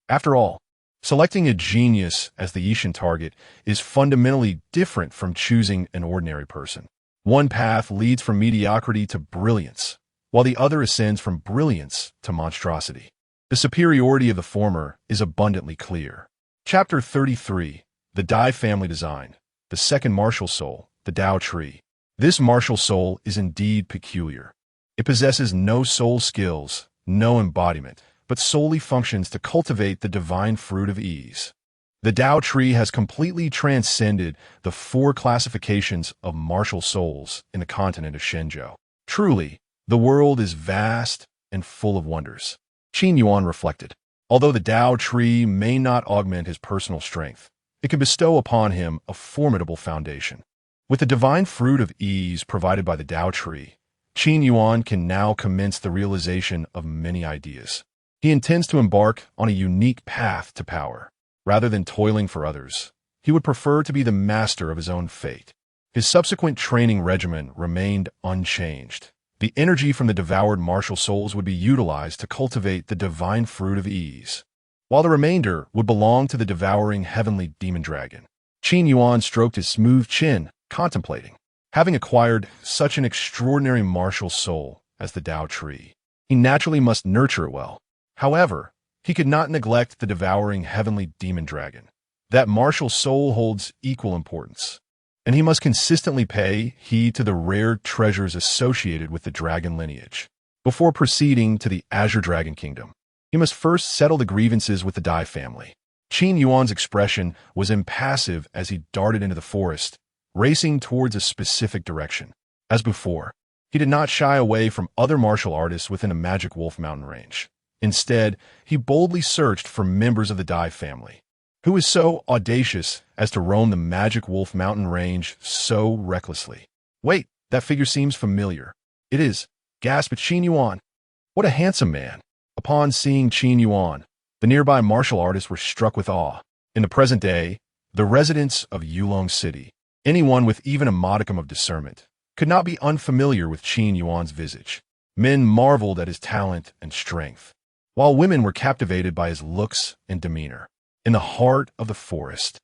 After all, selecting a genius as the Ishan target is fundamentally different from choosing an ordinary person. One path leads from mediocrity to brilliance, while the other ascends from brilliance to monstrosity. The superiority of the former is abundantly clear. Chapter 33, The Dai Family Design, the second martial soul, the Tao tree. This martial soul is indeed peculiar. It possesses no soul skills, no embodiment, but solely functions to cultivate the divine fruit of ease. The Tao tree has completely transcended the four classifications of martial souls in the continent of Shenzhou. Truly, the world is vast and full of wonders. Qin Yuan reflected. Although the Tao tree may not augment his personal strength, it can bestow upon him a formidable foundation. With the divine fruit of ease provided by the Tao tree, Qin Yuan can now commence the realization of many ideas. He intends to embark on a unique path to power. Rather than toiling for others, he would prefer to be the master of his own fate. His subsequent training regimen remained unchanged. The energy from the devoured martial souls would be utilized to cultivate the divine fruit of ease, while the remainder would belong to the devouring heavenly demon dragon. Qin Yuan stroked his smooth chin, contemplating. Having acquired such an extraordinary martial soul as the Tao tree, he naturally must nurture it well. However, he could not neglect the devouring heavenly demon dragon. That martial soul holds equal importance, and he must consistently pay heed to the rare treasures associated with the dragon lineage. Before proceeding to the Azure Dragon Kingdom, he must first settle the grievances with the Dai family. Qin Yuan's expression was impassive as he darted into the forest, racing towards a specific direction. As before, he did not shy away from other martial artists within the Magic Wolf mountain range. Instead, he boldly searched for members of the Dai family. Who is so audacious as to roam the Magic Wolf mountain range so recklessly? Wait, that figure seems familiar. It is, gasped Qin Yuan. What a handsome man. Upon seeing Qin Yuan, the nearby martial artists were struck with awe. In the present day, the residents of Yulong City, anyone with even a modicum of discernment, could not be unfamiliar with Qin Yuan's visage. Men marveled at his talent and strength, while women were captivated by his looks and demeanor. In the heart of the forest,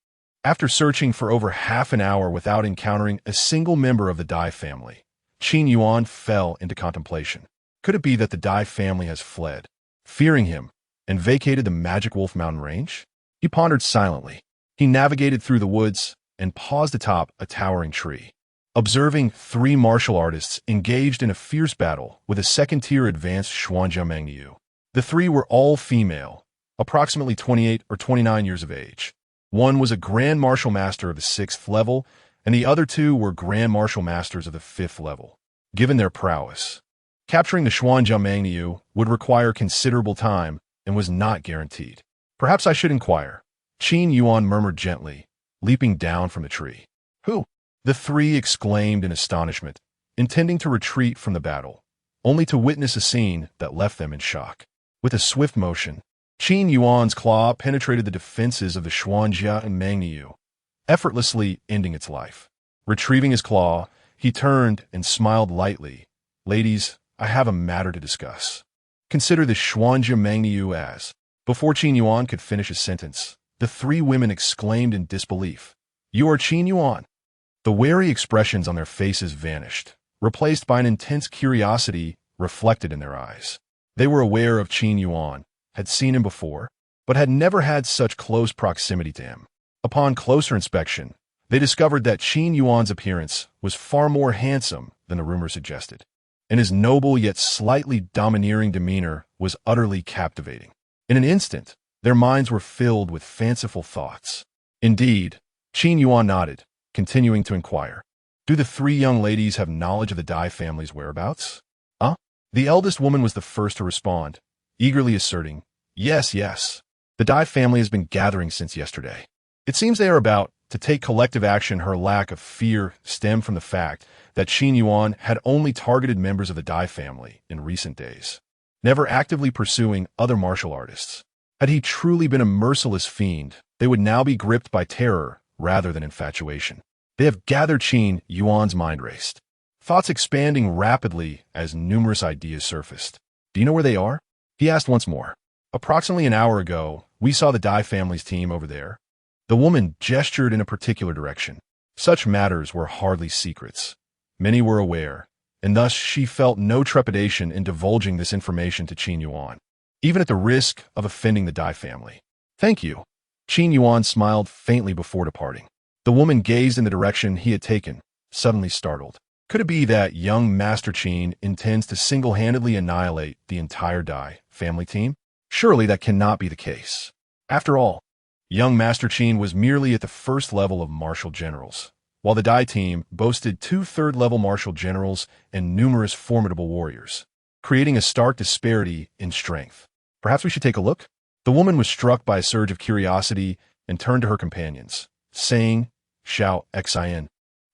after searching for over half an hour without encountering a single member of the Dai family, Qin Yuan fell into contemplation. Could it be that the Dai family has fled, fearing him, and vacated the Magic Wolf mountain range? He pondered silently. He navigated through the woods and paused atop a towering tree, observing three martial artists engaged in a fierce battle with a second-tier advanced Xuanjiameng Niu. The three were all female, approximately 28 or 29 years of age. One was a Grand Martial Master of the 6th level, and the other two were Grand Martial Masters of the 5th level. Given their prowess, capturing the Xuanjiameng Niu would require considerable time and was not guaranteed. Perhaps I should inquire, Qin Yuan murmured gently, leaping down from the tree. Who? The three exclaimed in astonishment, intending to retreat from the battle, only to witness a scene that left them in shock. With a swift motion, Qin Yuan's claw penetrated the defenses of the Xuanjiameng Niu, effortlessly ending its life. Retrieving his claw, he turned and smiled lightly. Ladies, I have a matter to discuss. Consider the Xuanjiameng Niu as. Before Qin Yuan could finish his sentence, the three women exclaimed in disbelief. You are Qin Yuan. The wary expressions on their faces vanished, replaced by an intense curiosity reflected in their eyes. They were aware of Qin Yuan, had seen him before, but had never had such close proximity to him. Upon closer inspection, they discovered that Qin Yuan's appearance was far more handsome than the rumor suggested, and his noble yet slightly domineering demeanor was utterly captivating. In an instant, their minds were filled with fanciful thoughts. Indeed, Qin Yuan nodded, continuing to inquire. Do the three young ladies have knowledge of the Dai family's whereabouts? The eldest woman was the first to respond, eagerly asserting, Yes, yes. The Dai family has been gathering since yesterday. It seems they are about to take collective action. Her lack of fear stemmed from the fact that Qin Yuan had only targeted members of the Dai family in recent days, never actively pursuing other martial artists. Had he truly been a merciless fiend, they would now be gripped by terror rather than infatuation. They have gathered. Qin Yuan's mind raced, thoughts expanding rapidly as numerous ideas surfaced. Do you know where they are? He asked once more. Approximately an hour ago, we saw the Dai family's team over there. The woman gestured in a particular direction. Such matters were hardly secrets. Many were aware, and thus she felt no trepidation in divulging this information to Qin Yuan, even at the risk of offending the Dai family. Thank you. Qin Yuan smiled faintly before departing. The woman gazed in the direction he had taken, suddenly startled. Could it be that young Master Qin intends to single-handedly annihilate the entire Dai family team? Surely that cannot be the case. After all, young Master Qin was merely at the first level of martial generals, while the Dai team boasted 2 third-level martial generals and numerous formidable warriors, creating a stark disparity in strength. Perhaps we should take a look? The woman was struck by a surge of curiosity and turned to her companions, saying, Xiao Xin.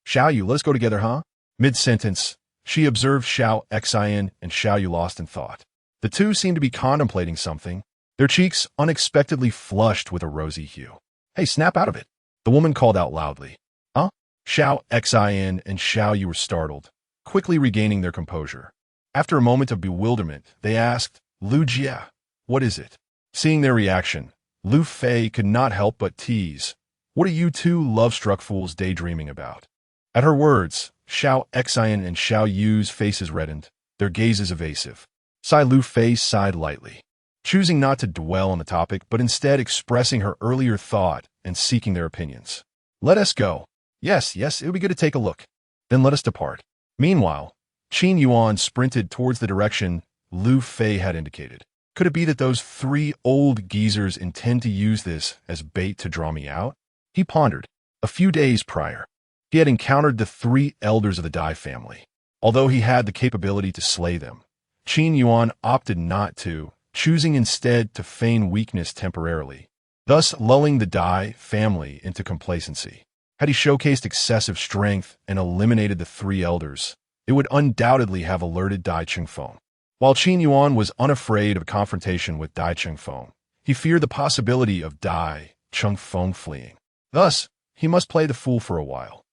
Xiao Yu, let's go together, huh? Mid-sentence, she observed Xiao Xin and Xiao Yu lost in thought. The two seemed to be contemplating something, their cheeks unexpectedly flushed with a rosy hue. Hey, snap out of it, the woman called out loudly. Huh? Xiao Xin and Xiao Yu were startled, quickly regaining their composure. After a moment of bewilderment, they asked, Lu Jia, what is it? Seeing their reaction, Lu Fei could not help but tease. What are you two love-struck fools daydreaming about? At her words, Xiao Xin and Xiao Yu's faces reddened, their gazes evasive. Lu Fei sighed lightly, choosing not to dwell on the topic but instead expressing her earlier thought and seeking their opinions. Let us go. Yes, it would be good to take a look. Then let us depart. Meanwhile, Qin Yuan sprinted towards the direction Lu Fei had indicated. Could it be that those 3 old geezers intend to use this as bait to draw me out? He pondered. A few days prior, he had encountered the 3 elders of the Dai family. Although he had the capability to slay them, Qin Yuan opted not to, choosing instead to feign weakness temporarily, thus lulling the Dai family into complacency. Had he showcased excessive strength and eliminated the 3 elders, it would undoubtedly have alerted Dai Chengfeng. While Qin Yuan was unafraid of a confrontation with Dai Chengfeng, he feared the possibility of Dai Chengfeng fleeing. Thus, he must play the fool for a while,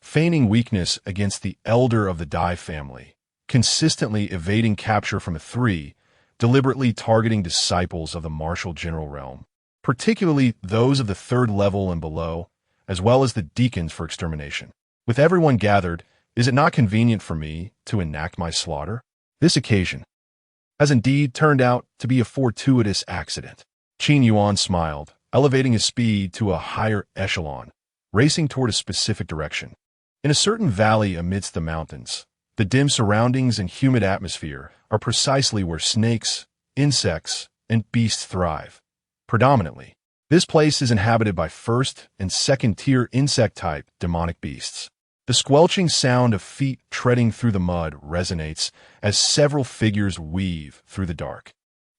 feigning weakness against the elder of the Dai family, consistently evading capture from the 3, deliberately targeting disciples of the martial general realm, particularly those of the 3rd level and below, as well as the deacons for extermination. With everyone gathered, is it not convenient for me to enact my slaughter? This occasion has indeed turned out to be a fortuitous accident. Qin Yuan smiled, elevating his speed to a higher echelon, racing toward a specific direction. In a certain valley amidst the mountains, the dim surroundings and humid atmosphere are precisely where snakes, insects, and beasts thrive. Predominantly, this place is inhabited by 1st and 2nd-tier insect-type demonic beasts. The squelching sound of feet treading through the mud resonates as several figures weave through the dark.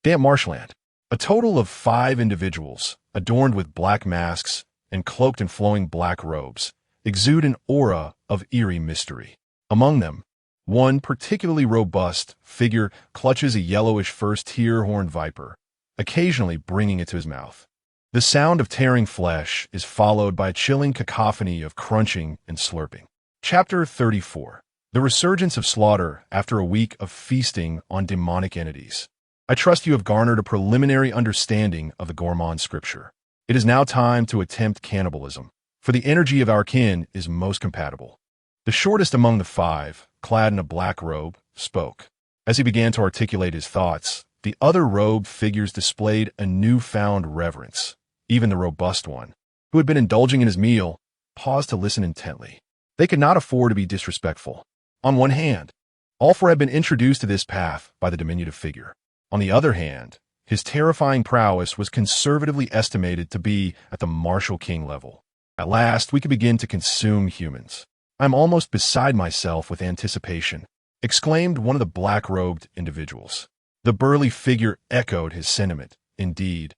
Damp marshland. A total of 5 individuals, adorned with black masks and cloaked in flowing black robes, exude an aura of eerie mystery. Among them, one particularly robust figure clutches a yellowish 1st-tier horned viper, occasionally bringing it to his mouth. The sound of tearing flesh is followed by a chilling cacophony of crunching and slurping. Chapter 34. The Resurgence of Slaughter After a Week of Feasting on Demonic Entities. I trust you have garnered a preliminary understanding of the gourmand scripture. It is now time to attempt cannibalism, for the energy of our kin is most compatible. The shortest among the 5, clad in a black robe, spoke. As he began to articulate his thoughts, the other robed figures displayed a newfound reverence. Even the robust one, who had been indulging in his meal, paused to listen intently. They could not afford to be disrespectful. On one hand, all 4 had been introduced to this path by the diminutive figure. On the other hand, his terrifying prowess was conservatively estimated to be at the martial king level. At last, we could begin to consume humans. I'm almost beside myself with anticipation, exclaimed one of the black-robed individuals. The burly figure echoed his sentiment. Indeed,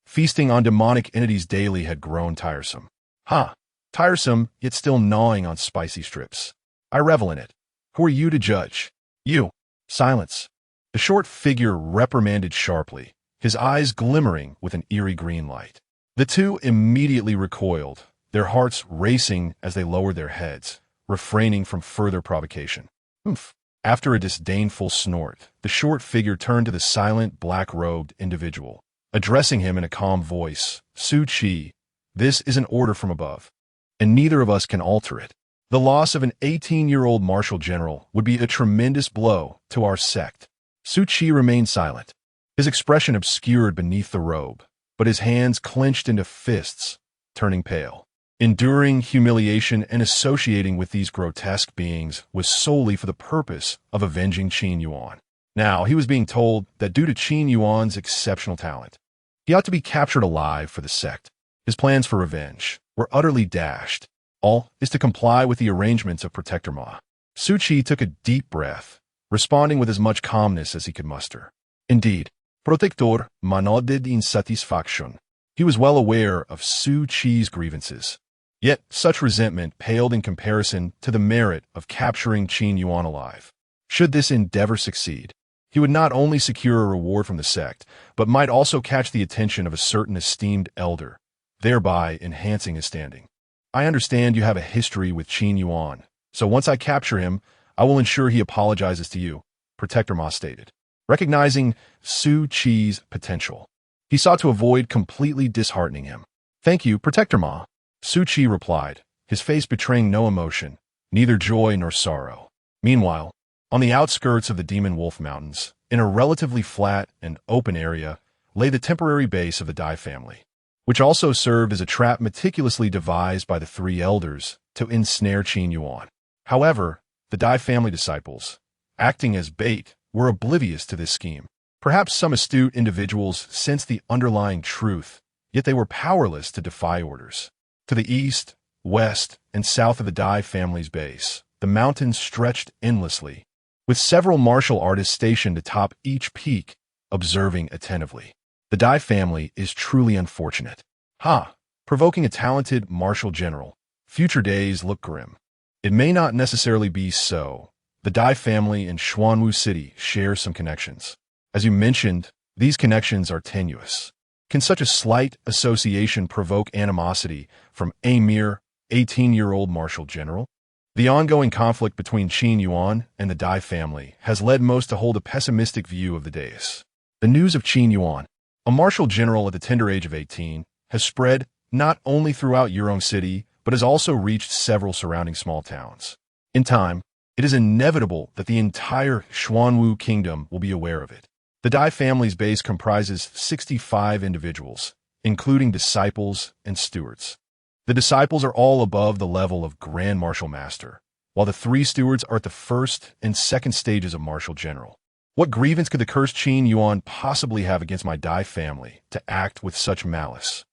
feasting on demonic entities daily had grown tiresome. Tiresome, yet still gnawing on spicy strips. I revel in it. Who are you to judge? You. Silence. The short figure reprimanded sharply, his eyes glimmering with an eerie green light. The 2 immediately recoiled, their hearts racing as they lowered their heads, refraining from further provocation. Oomph. After a disdainful snort, the short figure turned to the silent, black-robed individual, addressing him in a calm voice. Su Qi, this is an order from above, and neither of us can alter it. The loss of an 18-year-old martial general would be a tremendous blow to our sect. Su Qi remained silent, his expression obscured beneath the robe, but his hands clenched into fists, turning pale. Enduring humiliation and associating with these grotesque beings was solely for the purpose of avenging Qin Yuan. Now, he was being told that due to Qin Yuan's exceptional talent, he ought to be captured alive for the sect. His plans for revenge were utterly dashed. All is to comply with the arrangements of Protector Ma. Su Qi took a deep breath, responding with as much calmness as he could muster. Indeed, Protector Ma nodded in satisfaction. He was well aware of Su Qi's grievances. Yet such resentment paled in comparison to the merit of capturing Qin Yuan alive. Should this endeavor succeed, he would not only secure a reward from the sect, but might also catch the attention of a certain esteemed elder, thereby enhancing his standing. I understand you have a history with Qin Yuan, so once I capture him, I will ensure he apologizes to you, Protector Ma stated. Recognizing Su Qi's potential, he sought to avoid completely disheartening him. Thank you, Protector Ma, Su Qi replied, his face betraying no emotion, neither joy nor sorrow. Meanwhile, on the outskirts of the Demon Wolf Mountains, in a relatively flat and open area, lay the temporary base of the Dai family, which also served as a trap meticulously devised by the three elders to ensnare Qin Yuan. However, the Dai family disciples, acting as bait, were oblivious to this scheme. Perhaps some astute individuals sensed the underlying truth, yet they were powerless to defy orders. To the east, west, and south of the Dai family's base, the mountains stretched endlessly, with several martial artists stationed atop each peak, observing attentively. The Dai family is truly unfortunate. Provoking a talented martial general. Future days look grim. It may not necessarily be so. The Dai family in Xuanwu City shares some connections. As you mentioned, these connections are tenuous. Can such a slight association provoke animosity from a mere 18-year-old martial general? The ongoing conflict between Qin Yuan and the Dai family has led most to hold a pessimistic view of the dais. The news of Qin Yuan, a martial general at the tender age of 18, has spread not only throughout Yurong City, but has also reached several surrounding small towns. In time, it is inevitable that the entire Xuanwu kingdom will be aware of it. The Dai family's base comprises 65 individuals, including disciples and stewards. The disciples are all above the level of Grand Martial Master, while the three stewards are at the first and second stages of Martial General. What grievance could the cursed Qin Yuan possibly have against my Dai family to act with such malice?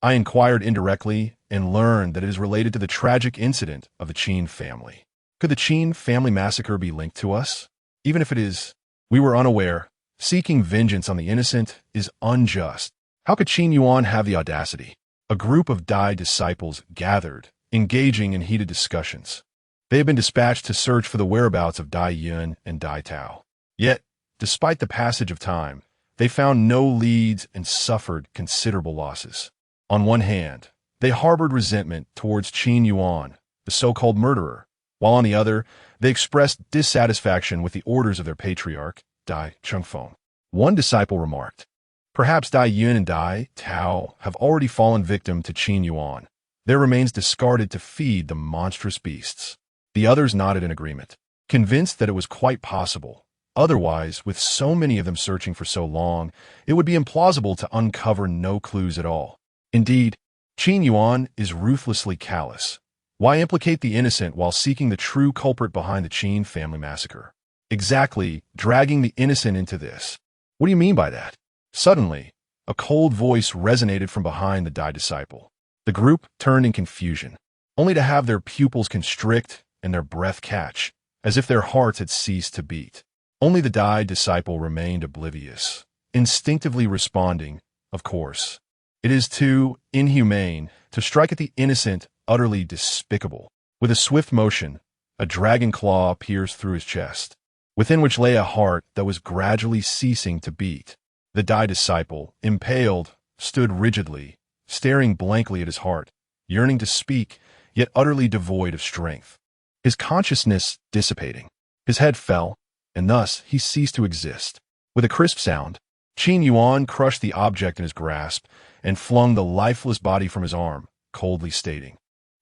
I inquired indirectly and learned that it is related to the tragic incident of the Qin family. Could the Qin family massacre be linked to us? Even if it is, we were unaware. Seeking vengeance on the innocent is unjust. How could Qin Yuan have the audacity? A group of Dai disciples gathered, engaging in heated discussions. They have been dispatched to search for the whereabouts of Dai Yun and Dai Tao. Yet, despite the passage of time, they found no leads and suffered considerable losses. On one hand, they harbored resentment towards Qin Yuan, the so-called murderer, while on the other, they expressed dissatisfaction with the orders of their patriarch, Dai Chengfeng. One disciple remarked, "Perhaps Dai Yun and Dai Tao have already fallen victim to Qin Yuan. Their remains discarded to feed the monstrous beasts." The others nodded in agreement, convinced that it was quite possible. Otherwise, with so many of them searching for so long, it would be implausible to uncover no clues at all. Indeed, Qin Yuan is ruthlessly callous. Why implicate the innocent while seeking the true culprit behind the Qin family massacre? Exactly, dragging the innocent into this. What do you mean by that? Suddenly, a cold voice resonated from behind the Dai disciple. The group turned in confusion, only to have their pupils constrict and their breath catch, as if their hearts had ceased to beat. Only the Dai disciple remained oblivious, instinctively responding, "Of course. It is too inhumane to strike at the innocent, utterly despicable." With a swift motion, a dragon claw pierced through his chest, within which lay a heart that was gradually ceasing to beat. The Dai disciple, impaled, stood rigidly, staring blankly at his heart, yearning to speak, yet utterly devoid of strength. His consciousness dissipating. His head fell, and thus he ceased to exist. With a crisp sound, Qin Yuan crushed the object in his grasp and flung the lifeless body from his arm, coldly stating,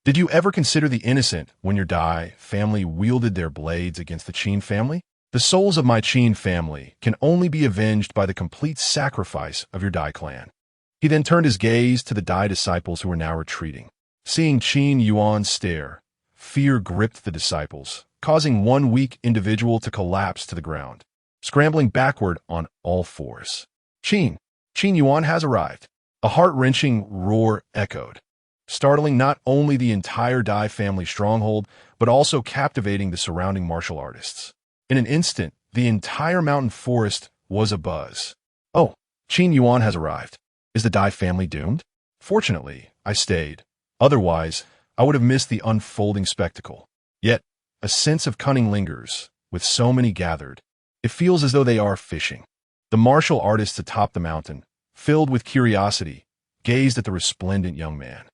"Did you ever consider the innocent when your Dai family wielded their blades against the Qin family? The souls of my Qin family can only be avenged by the complete sacrifice of your Dai clan." He then turned his gaze to the Dai disciples who were now retreating. Seeing Qin Yuan stare, fear gripped the disciples, causing one weak individual to collapse to the ground. scrambling backward on all fours. Qin Yuan has arrived. A heart-wrenching roar echoed, startling not only the entire Dai family stronghold, but also captivating the surrounding martial artists. In an instant, the entire mountain forest was abuzz. Oh, Qin Yuan has arrived. Is the Dai family doomed? Fortunately, I stayed. Otherwise, I would have missed the unfolding spectacle. Yet, a sense of cunning lingers, with so many gathered. It feels as though they are fishing. The martial artists atop the mountain, filled with curiosity, gazed at the resplendent young man.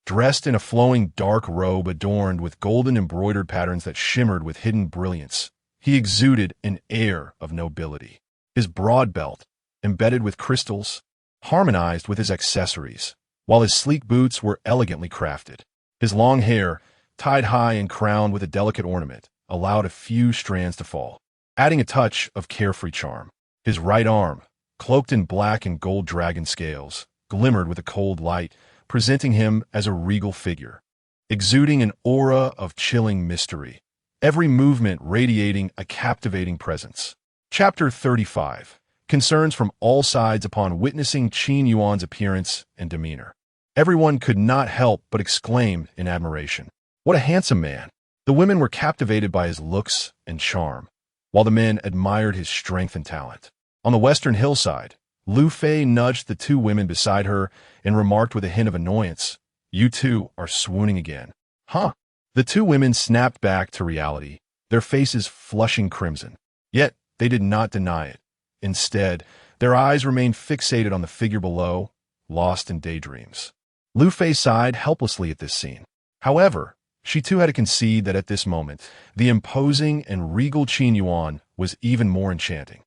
Dressed in a flowing dark robe adorned with golden embroidered patterns that shimmered with hidden brilliance, he exuded an air of nobility. His broad belt, embedded with crystals, harmonized with his accessories, while his sleek boots were elegantly crafted. His long hair, tied high and crowned with a delicate ornament, allowed a few strands to fall, adding a touch of carefree charm. His right arm, cloaked in black and gold dragon scales, glimmered with a cold light, presenting him as a regal figure, exuding an aura of chilling mystery, every movement radiating a captivating presence. Chapter 35. Concerns from all sides upon witnessing Qin Yuan's appearance and demeanor. Everyone could not help but exclaim in admiration. What a handsome man! The women were captivated by his looks and charm, while the men admired his strength and talent. On the western hillside, Lu Fei nudged the two women beside her and remarked with a hint of annoyance, "You two are swooning again." Huh? The two women snapped back to reality, their faces flushing crimson. Yet, they did not deny it. Instead, their eyes remained fixated on the figure below, lost in daydreams. Lu Fei sighed helplessly at this scene. However, she too had to concede that at this moment, the imposing and regal Qin Yuan was even more enchanting.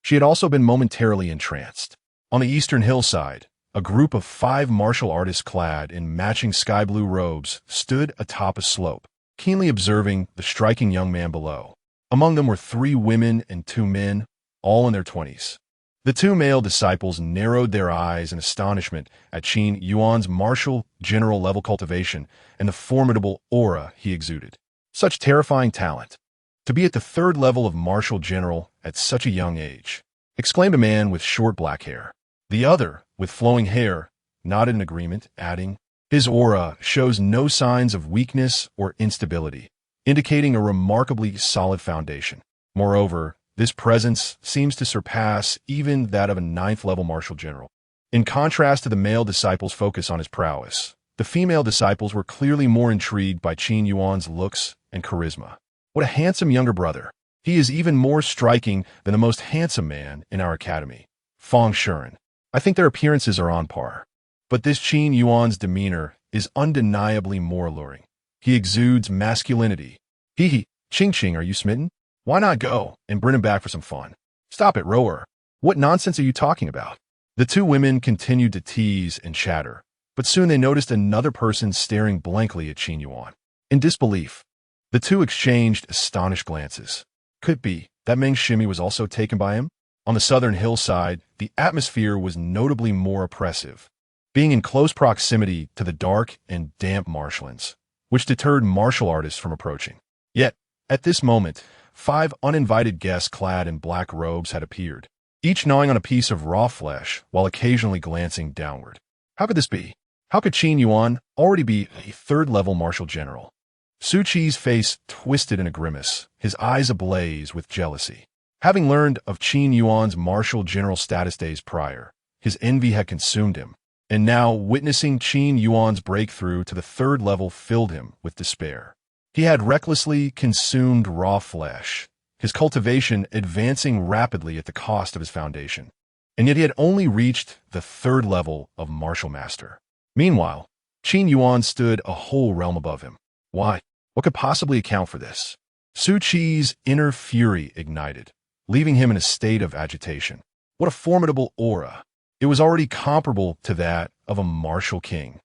She had also been momentarily entranced. On the eastern hillside, a group of 5 martial artists clad in matching sky-blue robes stood atop a slope, keenly observing the striking young man below. Among them were 3 women and 2 men, all in their 20s. The 2 male disciples narrowed their eyes in astonishment at Qin Yuan's martial general-level cultivation and the formidable aura he exuded. Such terrifying talent. To be at the 3rd level of martial general at such a young age, exclaimed a man with short black hair. The other, with flowing hair, nodded in agreement, adding, "His aura shows no signs of weakness or instability, indicating a remarkably solid foundation. Moreover, this presence seems to surpass even that of a 9th-level martial general." In contrast to the male disciples' focus on his prowess, the female disciples were clearly more intrigued by Qin Yuan's looks and charisma. What a handsome younger brother. He is even more striking than the most handsome man in our academy, Feng Shuren. I think their appearances are on par. But this Qin Yuan's demeanor is undeniably more alluring. He exudes masculinity. Ching, are you smitten? Why not go and bring him back for some fun? Stop it, rower. What nonsense are you talking about? The 2 women continued to tease and chatter, but soon they noticed another person staring blankly at Qin Yuan. In disbelief, the 2 exchanged astonished glances. Could be that Meng Shimi was also taken by him? On the southern hillside, the atmosphere was notably more oppressive, being in close proximity to the dark and damp marshlands, which deterred martial artists from approaching. Yet, at this moment, 5 uninvited guests clad in black robes had appeared, each gnawing on a piece of raw flesh while occasionally glancing downward. How could this be? How could Qin Yuan already be a 3rd-level martial general? Su Qi's face twisted in a grimace, his eyes ablaze with jealousy. Having learned of Qin Yuan's martial general status days prior, his envy had consumed him, and now witnessing Qin Yuan's breakthrough to the 3rd level filled him with despair. He had recklessly consumed raw flesh, his cultivation advancing rapidly at the cost of his foundation, and yet he had only reached the 3rd level of martial master. Meanwhile, Qin Yuan stood a whole realm above him. Why? What could possibly account for this? Su Qi's inner fury ignited, leaving him in a state of agitation. What a formidable aura! It was already comparable to that of a martial king.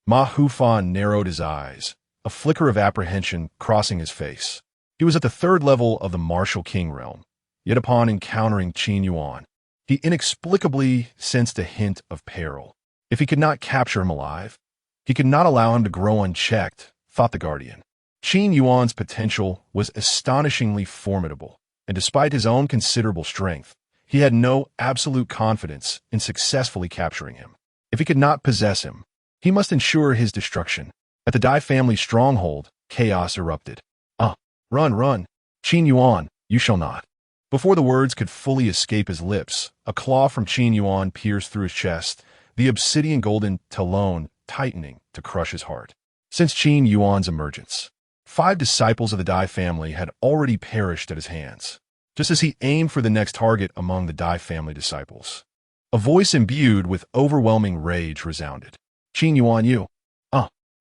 Ma Hufan narrowed his eyes, a flicker of apprehension crossing his face. He was at the 3rd level of the martial king realm, yet upon encountering Qin Yuan, he inexplicably sensed a hint of peril. If he could not capture him alive, he could not allow him to grow unchecked, thought the guardian. Qin Yuan's potential was astonishingly formidable, and despite his own considerable strength, he had no absolute confidence in successfully capturing him. If he could not possess him, he must ensure his destruction. At the Dai family's stronghold, chaos erupted. Run, run! Qin Yuan, you shall not. Before the words could fully escape his lips, a claw from Qin Yuan pierced through his chest, the obsidian golden talon tightening to crush his heart. Since Qin Yuan's emergence, 5 disciples of the Dai family had already perished at his hands, just as he aimed for the next target among the Dai family disciples. A voice imbued with overwhelming rage resounded. Qin Yuan, you.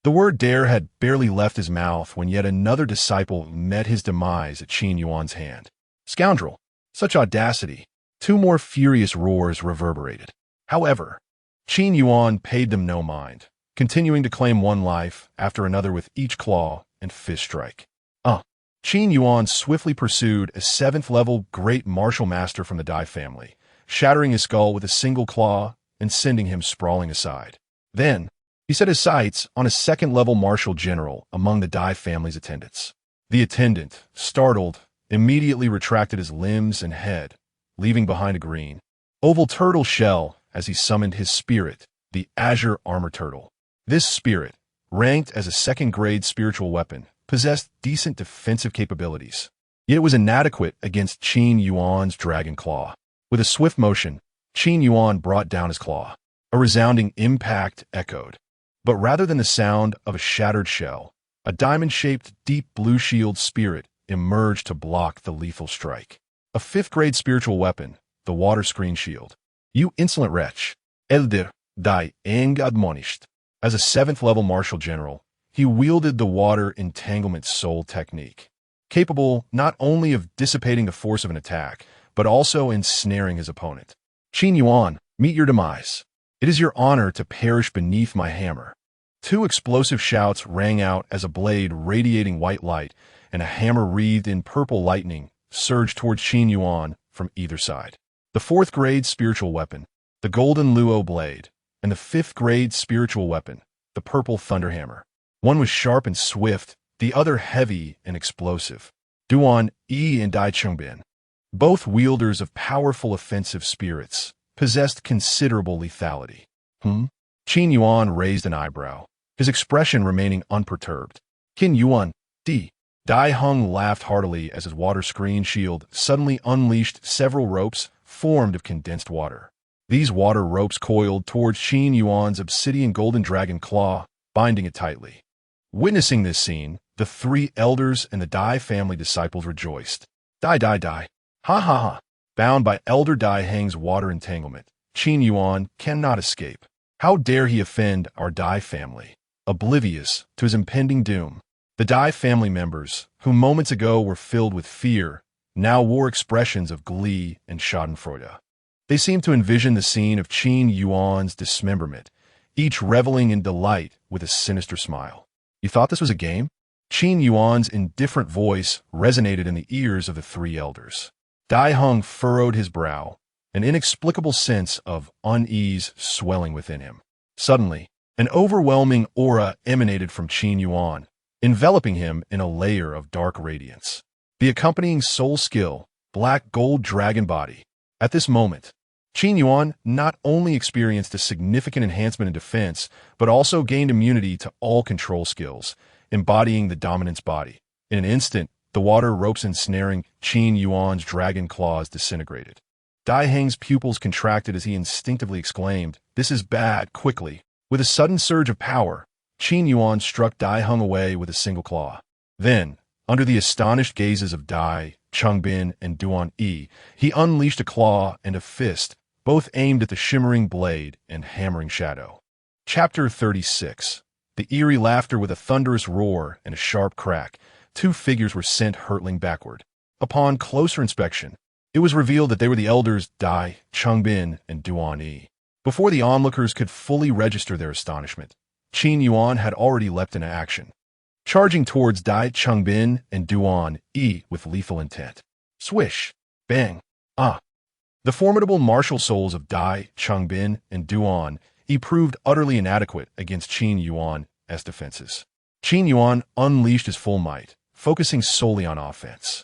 The word dare had barely left his mouth when yet another disciple met his demise at Qin Yuan's hand. Scoundrel! Such audacity! 2 more furious roars reverberated. However, Qin Yuan paid them no mind, continuing to claim one life after another with each claw and fist strike. Qin Yuan swiftly pursued a 7th-level great martial master from the Dai family, shattering his skull with a single claw and sending him sprawling aside. Then, he set his sights on a 2nd-level martial general among the Dai family's attendants. The attendant, startled, immediately retracted his limbs and head, leaving behind a green, oval turtle shell as he summoned his spirit, the Azure Armor Turtle. This spirit, ranked as a 2nd-grade spiritual weapon, possessed decent defensive capabilities, yet it was inadequate against Qin Yuan's dragon claw. With a swift motion, Qin Yuan brought down his claw. A resounding impact echoed. But rather than the sound of a shattered shell, a diamond-shaped deep blue shield spirit emerged to block the lethal strike. A 5th-grade spiritual weapon, the water screen shield. You insolent wretch! Elder Dai Eng admonished. As a 7th-level martial general, he wielded the water entanglement soul technique, capable not only of dissipating the force of an attack, but also ensnaring his opponent. Qin Yuan, meet your demise. It is your honor to perish beneath my hammer. 2 explosive shouts rang out as a blade radiating white light and a hammer wreathed in purple lightning surged towards Qin Yuan from either side. The 4th-grade spiritual weapon, the golden luo blade, and the 5th-grade spiritual weapon, the purple thunderhammer. One was sharp and swift, the other heavy and explosive. Duan Yi and Dai Chongbin, both wielders of powerful offensive spirits, possessed considerable lethality. Qin Yuan raised an eyebrow, his expression remaining unperturbed. Qin Yuan, Dai Hung laughed heartily as his water screen shield suddenly unleashed several ropes formed of condensed water. These water ropes coiled towards Qin Yuan's obsidian golden dragon claw, binding it tightly. Witnessing this scene, the 3 elders and the Dai family disciples rejoiced. Dai. Ha ha ha. Bound by Elder Dai Heng's water entanglement, Qin Yuan cannot escape. How dare he offend our Dai family? Oblivious to his impending doom, the Dai family members, who moments ago were filled with fear, now wore expressions of glee and schadenfreude. They seemed to envision the scene of Qin Yuan's dismemberment, each reveling in delight with a sinister smile. You thought this was a game? Qin Yuan's indifferent voice resonated in the ears of the 3 elders. Dai Hung furrowed his brow, an inexplicable sense of unease swelling within him. Suddenly, an overwhelming aura emanated from Qin Yuan, enveloping him in a layer of dark radiance. The accompanying soul skill, black gold dragon body. At this moment, Qin Yuan not only experienced a significant enhancement in defense, but also gained immunity to all control skills, embodying the dominance body. In an instant, the water ropes ensnaring Qin Yuan's dragon claws disintegrated. Dai Heng's pupils contracted as he instinctively exclaimed, "This is bad," quickly. With a sudden surge of power, Qin Yuan struck Dai Hung away with a single claw. Then, under the astonished gazes of Dai, Chongbin, and Duan Yi, he unleashed a claw and a fist, both aimed at the shimmering blade and hammering shadow. Chapter 36. The eerie laughter with a thunderous roar and a sharp crack, 2 figures were sent hurtling backward. Upon closer inspection, it was revealed that they were the elders Dai, Chongbin, and Duan Yi. Before the onlookers could fully register their astonishment, Qin Yuan had already leapt into action, charging towards Dai Chongbin and Duan Yi with lethal intent. Swish! Bang! The formidable martial souls of Dai, Chongbin, and Duan Yi proved utterly inadequate against Qin Yuan's defenses. Qin Yuan unleashed his full might, focusing solely on offense.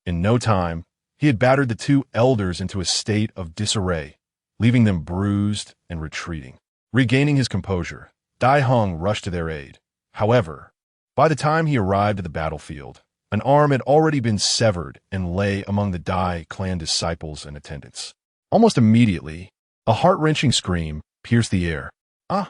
In no time, He had battered the two elders into a state of disarray, leaving them bruised and retreating. Regaining his composure, Dai Hung rushed to their aid. However, by the time he arrived at the battlefield, an arm had already been severed and lay among the Dai clan disciples and attendants. Almost immediately, a heart-wrenching scream pierced the air. Ah!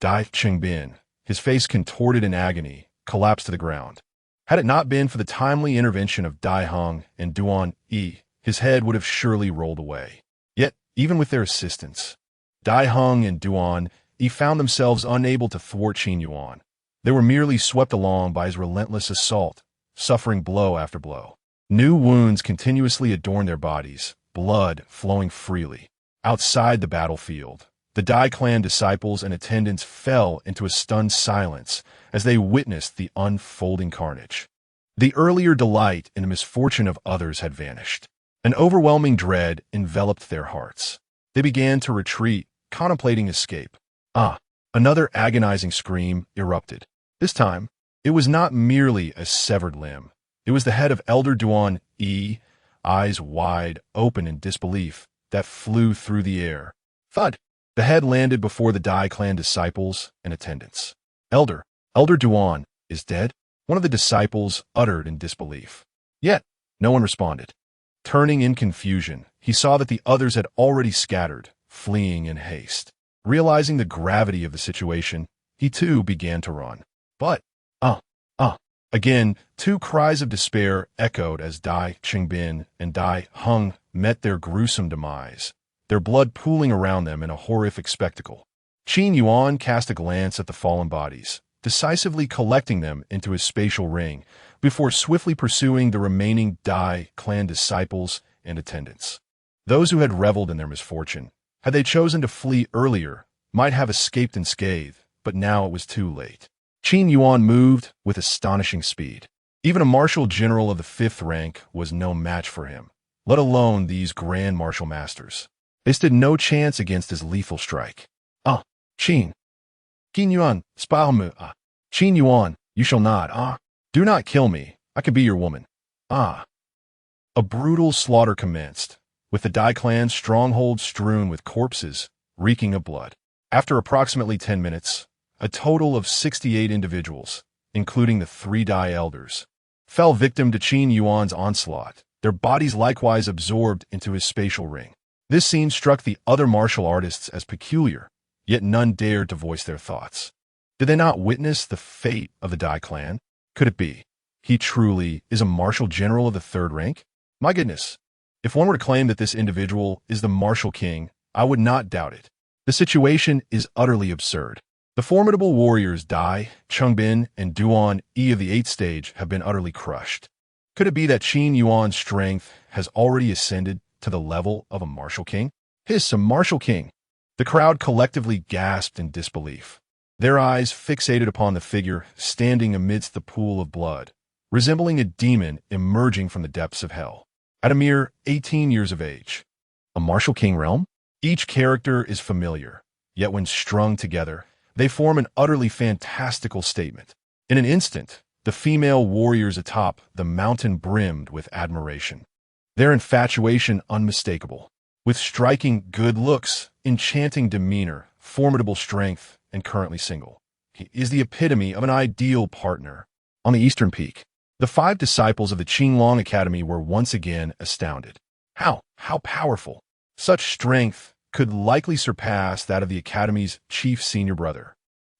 Dai Qingbin, his face contorted in agony, collapsed to the ground. Had it not been for the timely intervention of Dai Hung and Duan Yi, his head would have surely rolled away. Yet, even with their assistance, Dai Hung and Duan Yi found themselves unable to thwart Qin Yuan. They were merely swept along by his relentless assault, suffering blow after blow. New wounds continuously adorned their bodies, blood flowing freely. Outside the battlefield, the Dai clan disciples and attendants fell into a stunned silence as they witnessed the unfolding carnage. The earlier delight in the misfortune of others had vanished. An overwhelming dread enveloped their hearts. They began to retreat, contemplating escape. Another agonizing scream erupted. This time, it was not merely a severed limb. It was the head of Elder Duan Yi, eyes wide open in disbelief, that flew through the air. Thud! The head landed before the Dai clan disciples and attendants. Elder Duan is dead? One of the disciples uttered in disbelief. Yet, no one responded. Turning in confusion, he saw that the others had already scattered, fleeing in haste. Realizing the gravity of the situation, he too began to run. But, Again, two cries of despair echoed as Dai Qingbin and Dai Hung met their gruesome demise, their blood pooling around them in a horrific spectacle. Qin Yuan cast a glance at the fallen bodies, decisively collecting them into his spatial ring, before swiftly pursuing the remaining Dai clan disciples and attendants. Those who had reveled in their misfortune, had they chosen to flee earlier, might have escaped unscathed, but now it was too late. Qin Yuan moved with astonishing speed. Even a martial general of the 5th rank was no match for him, let alone these grand martial masters. They stood no chance against his lethal strike. Qin Yuan, spare me, Qin Yuan, you shall not, do not kill me, I can be your woman. A brutal slaughter commenced, with the Dai clan's stronghold strewn with corpses, reeking of blood. After approximately 10 minutes, a total of 68 individuals, including the 3 Dai elders, fell victim to Qin Yuan's onslaught, their bodies likewise absorbed into his spatial ring. This scene struck the other martial artists as peculiar, yet none dared to voice their thoughts. Did they not witness the fate of the Dai clan? Could it be he truly is a martial general of the 3rd rank? My goodness, if one were to claim that this individual is the martial king, I would not doubt it. The situation is utterly absurd. The formidable warriors Dai, Qingbin, and Duan Yi of the 8th stage have been utterly crushed. Could it be that Qin Yuan's strength has already ascended to the level of a martial king? A martial king! The crowd collectively gasped in disbelief, their eyes fixated upon the figure standing amidst the pool of blood, resembling a demon emerging from the depths of hell. At a mere 18 years of age, a martial king realm? Each character is familiar, yet when strung together, they form an utterly fantastical statement. In an instant, the female warriors atop the mountain brimmed with admiration, their infatuation unmistakable. With striking good looks, enchanting demeanor, formidable strength, and currently single, he is the epitome of an ideal partner. On the eastern peak, the 5 disciples of the Qinglong Academy were once again astounded. How powerful! Such strength could likely surpass that of the Academy's chief senior brother.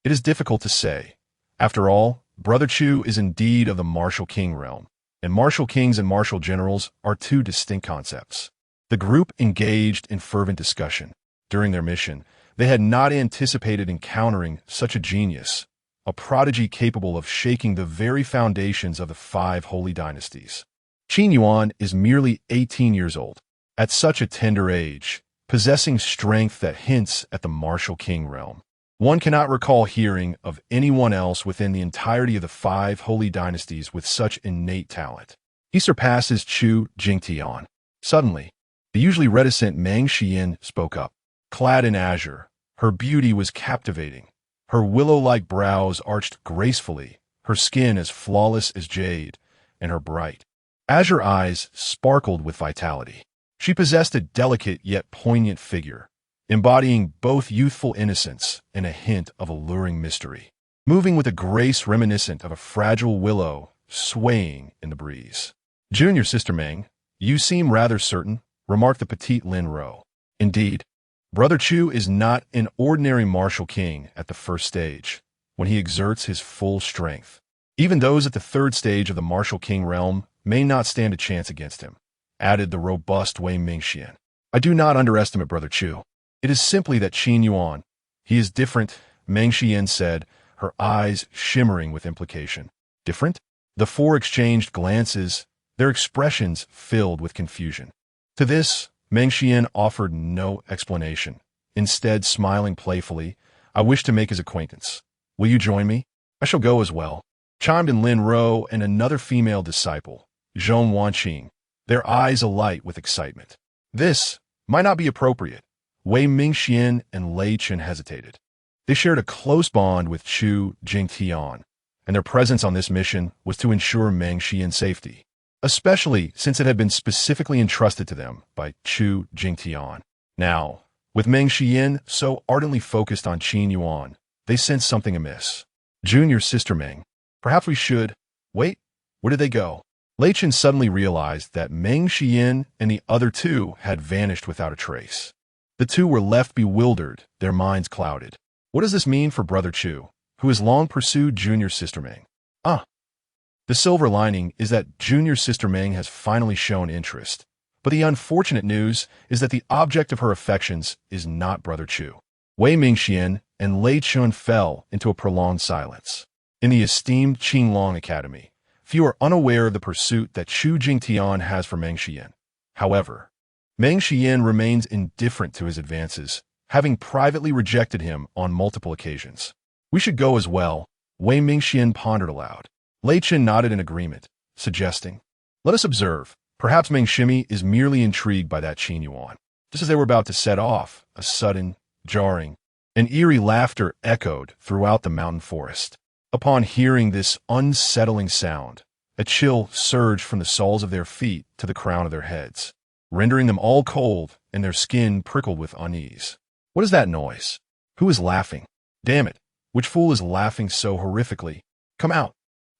It is difficult to say. After all, Brother Chu is indeed of the martial king realm, and martial kings and martial generals are 2 distinct concepts. The group engaged in fervent discussion. During their mission, they had not anticipated encountering such a genius, a prodigy capable of shaking the very foundations of the 5 holy dynasties. Qin Yuan is merely 18 years old. At such a tender age, possessing strength that hints at the martial king realm. One cannot recall hearing of anyone else within the entirety of the 5 holy dynasties with such innate talent. He surpasses Chu Jingtian. Suddenly, the usually reticent Meng Xian spoke up. Clad in azure, her beauty was captivating. Her willow-like brows arched gracefully, her skin as flawless as jade, and her bright, Azure eyes sparkled with vitality. She possessed a delicate yet poignant figure, embodying both youthful innocence and a hint of alluring mystery, moving with a grace reminiscent of a fragile willow swaying in the breeze. "Junior Sister Meng, you seem rather certain," remarked the petite Lin Ro. "Indeed, Brother Chu is not an ordinary martial king at the first stage, when he exerts his full strength. Even those at the third stage of the martial king realm may not stand a chance against him," added the robust Wei Mingxian. "I do not underestimate Brother Chu. It is simply that Qin Yuan, he is different," Meng Xian said, her eyes shimmering with implication. "Different?" The four exchanged glances, their expressions filled with confusion. To this, Meng Xian offered no explanation. Instead, smiling playfully, "I wish to make his acquaintance. Will you join me?" "I shall go as well," chimed in Lin Ro and another female disciple, Zhong Wanqing, their eyes alight with excitement. This might not be appropriate. Wei Mingxian and Lei Chen hesitated. They shared a close bond with Chu Jingtian, and their presence on this mission was to ensure Meng Xian's safety, especially since it had been specifically entrusted to them by Chu Jingtian. Now, with Meng Xian so ardently focused on Qin Yuan, they sensed something amiss. "Junior Sister Meng, perhaps we should—" "Wait, where did they go?" Lei Chen suddenly realized that Meng Xian and the other two had vanished without a trace. The two were left bewildered, their minds clouded. What does this mean for Brother Chu, who has long pursued Junior Sister Meng? The silver lining is that Junior Sister Meng has finally shown interest. But the unfortunate news is that the object of her affections is not Brother Chu. Wei Mingxian and Lei Chun fell into a prolonged silence. In the esteemed Qinglong Academy, few are unaware of the pursuit that Chu Jingtian has for Meng Xian. However, Meng Xian remains indifferent to his advances, having privately rejected him on multiple occasions. "We should go as well," Wei Mingxian pondered aloud. Lei Chen nodded in agreement, suggesting, "Let us observe. Perhaps Meng Shimi is merely intrigued by that Qin Yuan." Just as they were about to set off, a sudden, jarring, and eerie laughter echoed throughout the mountain forest. Upon hearing this unsettling sound, a chill surged from the soles of their feet to the crown of their heads, rendering them all cold and their skin prickled with unease. "What is that noise? Who is laughing? Damn it, which fool is laughing so horrifically? Come out.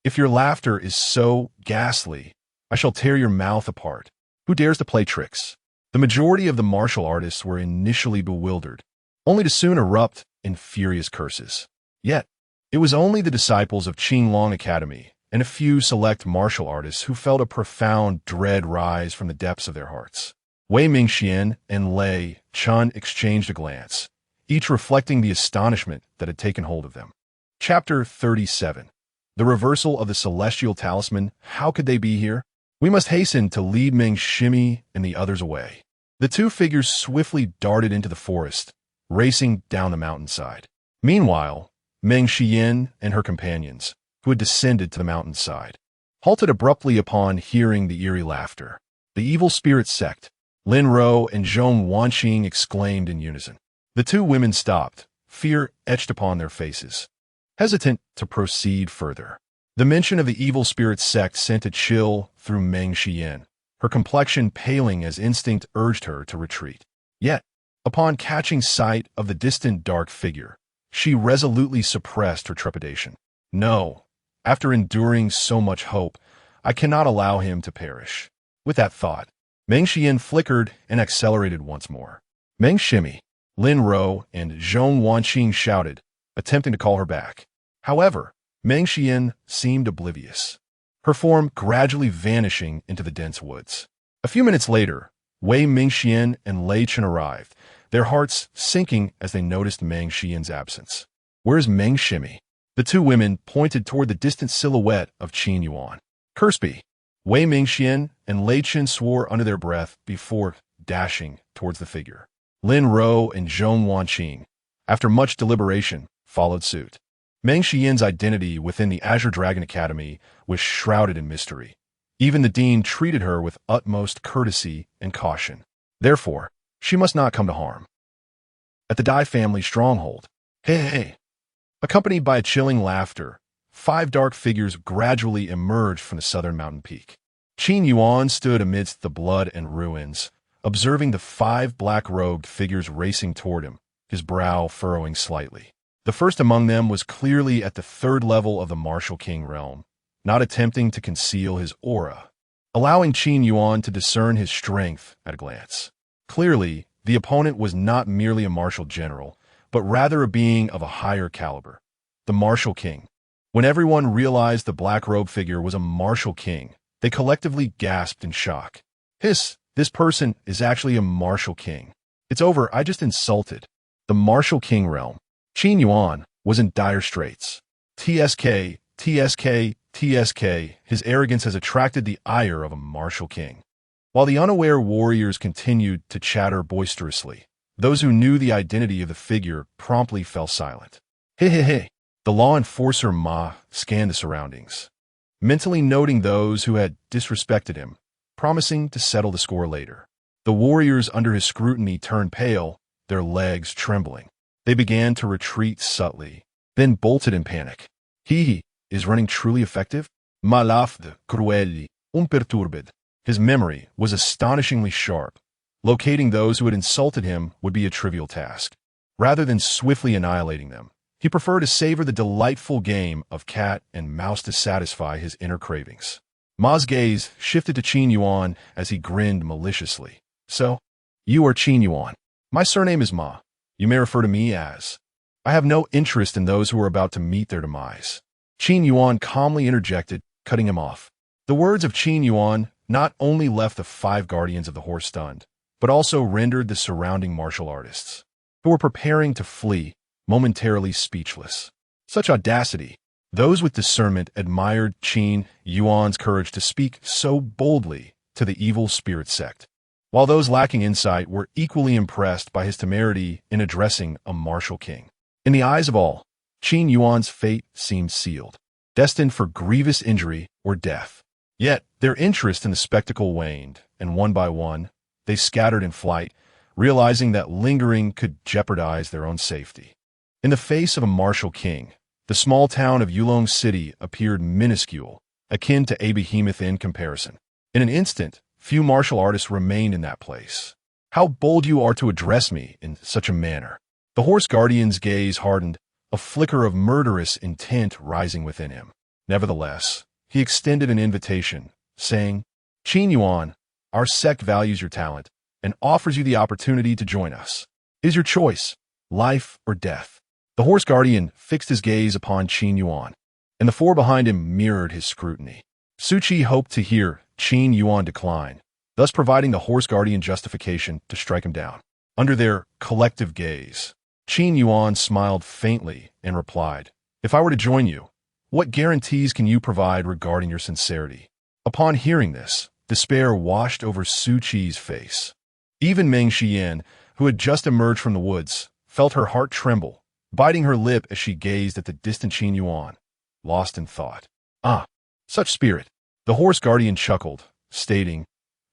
If your laughter is so ghastly, I shall tear your mouth apart. Who dares to play tricks?" The majority of the martial artists were initially bewildered, only to soon erupt in furious curses. Yet, it was only the disciples of Qinglong Academy and a few select martial artists who felt a profound dread rise from the depths of their hearts. Wei Mingxian and Lei Chun exchanged a glance, each reflecting the astonishment that had taken hold of them. Chapter 37. The reversal of the celestial talisman. How could they be here? "We must hasten to lead Meng Shimi and the others away." The two figures swiftly darted into the forest, racing down the mountainside. Meanwhile, Meng Xian and her companions, who had descended to the mountainside, halted abruptly upon hearing the eerie laughter. "The evil spirit sect," Lin Ro and Zhong Wanqing exclaimed in unison. The two women stopped, fear etched upon their faces, hesitant to proceed further. The mention of the evil spirit sect sent a chill through Meng Xian, her complexion paling as instinct urged her to retreat. Yet, upon catching sight of the distant dark figure, she resolutely suppressed her trepidation. "No, after enduring so much hope, I cannot allow him to perish." With that thought, Meng Xian flickered and accelerated once more. "Meng Shimi," Lin Ro and Zhong Wanqing shouted, attempting to call her back. However, Meng Xian seemed oblivious, her form gradually vanishing into the dense woods. A few minutes later, Wei Mingxian and Lei Chen arrived, their hearts sinking as they noticed Meng Xian's absence. "Where's Meng Shimi?" The two women pointed toward the distant silhouette of Qin Yuan. "Curse be!" Wei Mingxian and Lei Chen swore under their breath before dashing towards the figure. Lin Ro and Zhong Wanqing, after much deliberation, followed suit. Meng Xian's identity within the Azure Dragon Academy was shrouded in mystery. Even the dean treated her with utmost courtesy and caution. Therefore, she must not come to harm. At the Dai family stronghold, hey! Accompanied by a chilling laughter, 5 dark figures gradually emerged from the southern mountain peak. Qin Yuan stood amidst the blood and ruins, observing the 5 black-robed figures racing toward him, his brow furrowing slightly. The first among them was clearly at the 3rd level of the martial king realm, not attempting to conceal his aura, allowing Qin Yuan to discern his strength at a glance. Clearly, the opponent was not merely a martial general, but rather a being of a higher caliber, the martial king. When everyone realized the black-robed figure was a martial king, they collectively gasped in shock. This person is actually a martial king. It's over, I just insulted. The martial king realm. Qin Yuan was in dire straits. TSK, his arrogance has attracted the ire of a martial king. While the unaware warriors continued to chatter boisterously, those who knew the identity of the figure promptly fell silent. The law enforcer Ma scanned the surroundings, mentally noting those who had disrespected him, promising to settle the score later. The warriors under his scrutiny turned pale, their legs trembling. They began to retreat subtly, then bolted in panic. Is running truly effective? Malafde, cruelli, imperturbed. His memory was astonishingly sharp. Locating those who had insulted him would be a trivial task. Rather than swiftly annihilating them, he preferred to savor the delightful game of cat and mouse to satisfy his inner cravings. Ma's gaze shifted to Qin Yuan as he grinned maliciously. So, you are Qin Yuan. My surname is Ma. You may refer to me as. I have no interest in those who are about to meet their demise. Qin Yuan calmly interjected, cutting him off. The words of Qin Yuan not only left the 5 guardians of the horse stunned, but also rendered the surrounding martial artists, who were preparing to flee, momentarily speechless. Such audacity! Those with discernment admired Qin Yuan's courage to speak so boldly to the evil spirit sect, while those lacking insight were equally impressed by his temerity in addressing a martial king. In the eyes of all, Qin Yuan's fate seemed sealed, destined for grievous injury or death. Yet their interest in the spectacle waned, and one by one, they scattered in flight, realizing that lingering could jeopardize their own safety. In the face of a martial king, the small town of Yulong City appeared minuscule, akin to a behemoth in comparison. In an instant, few martial artists remained in that place. How bold you are to address me in such a manner. The horse guardian's gaze hardened, a flicker of murderous intent rising within him. Nevertheless, he extended an invitation, saying, Qin Yuan, our sect values your talent and offers you the opportunity to join us. Is your choice, life or death? The horse guardian fixed his gaze upon Qin Yuan, and the 4 behind him mirrored his scrutiny. Su Qi hoped to hear Qin Yuan decline, thus providing the horse guardian justification to strike him down. Under their collective gaze, Qin Yuan smiled faintly and replied, If I were to join you, what guarantees can you provide regarding your sincerity? Upon hearing this, despair washed over Su Qi's face. Even Meng Xian, who had just emerged from the woods, felt her heart tremble, biting her lip as she gazed at the distant Qin Yuan, lost in thought. Such spirit. The horse guardian chuckled, stating,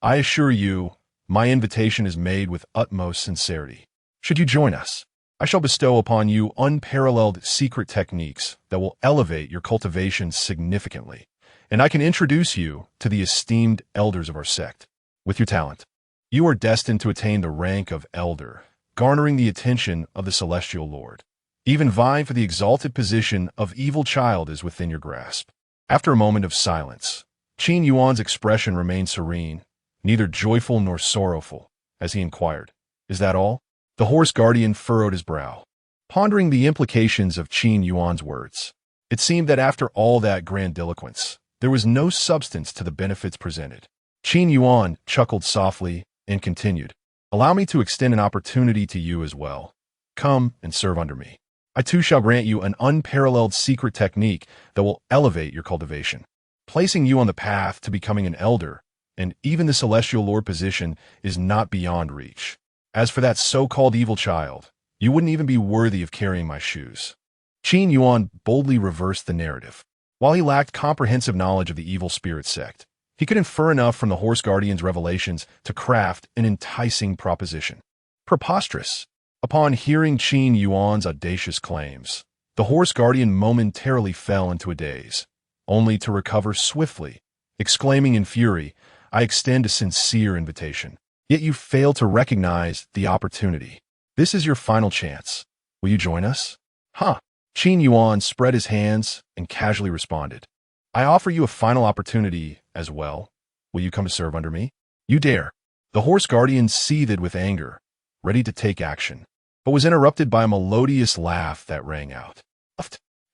I assure you, my invitation is made with utmost sincerity. Should you join us, I shall bestow upon you unparalleled secret techniques that will elevate your cultivation significantly, and I can introduce you to the esteemed elders of our sect. With your talent, you are destined to attain the rank of elder, garnering the attention of the celestial lord. Even vying for the exalted position of evil child is within your grasp. After a moment of silence, Qin Yuan's expression remained serene, neither joyful nor sorrowful, as he inquired, Is that all? The horse guardian furrowed his brow, pondering the implications of Qin Yuan's words. It seemed that after all that grandiloquence, there was no substance to the benefits presented. Qin Yuan chuckled softly and continued, Allow me to extend an opportunity to you as well. Come and serve under me. I too shall grant you an unparalleled secret technique that will elevate your cultivation, placing you on the path to becoming an elder, and even the celestial lord position is not beyond reach. As for that so-called evil child, you wouldn't even be worthy of carrying my shoes. Qin Yuan boldly reversed the narrative. While he lacked comprehensive knowledge of the evil spirit sect, he could infer enough from the horse guardian's revelations to craft an enticing proposition. Preposterous! Upon hearing Qin Yuan's audacious claims, the horse guardian momentarily fell into a daze, only to recover swiftly, Exclaiming in fury, I extend a sincere invitation. Yet you fail to recognize the opportunity. This is your final chance. Will you join us? Huh. Qin Yuan spread his hands and casually responded. I offer you a final opportunity as well. Will you come to serve under me? You dare. The horse guardian seethed with anger, ready to take action, but was interrupted by a melodious laugh that rang out.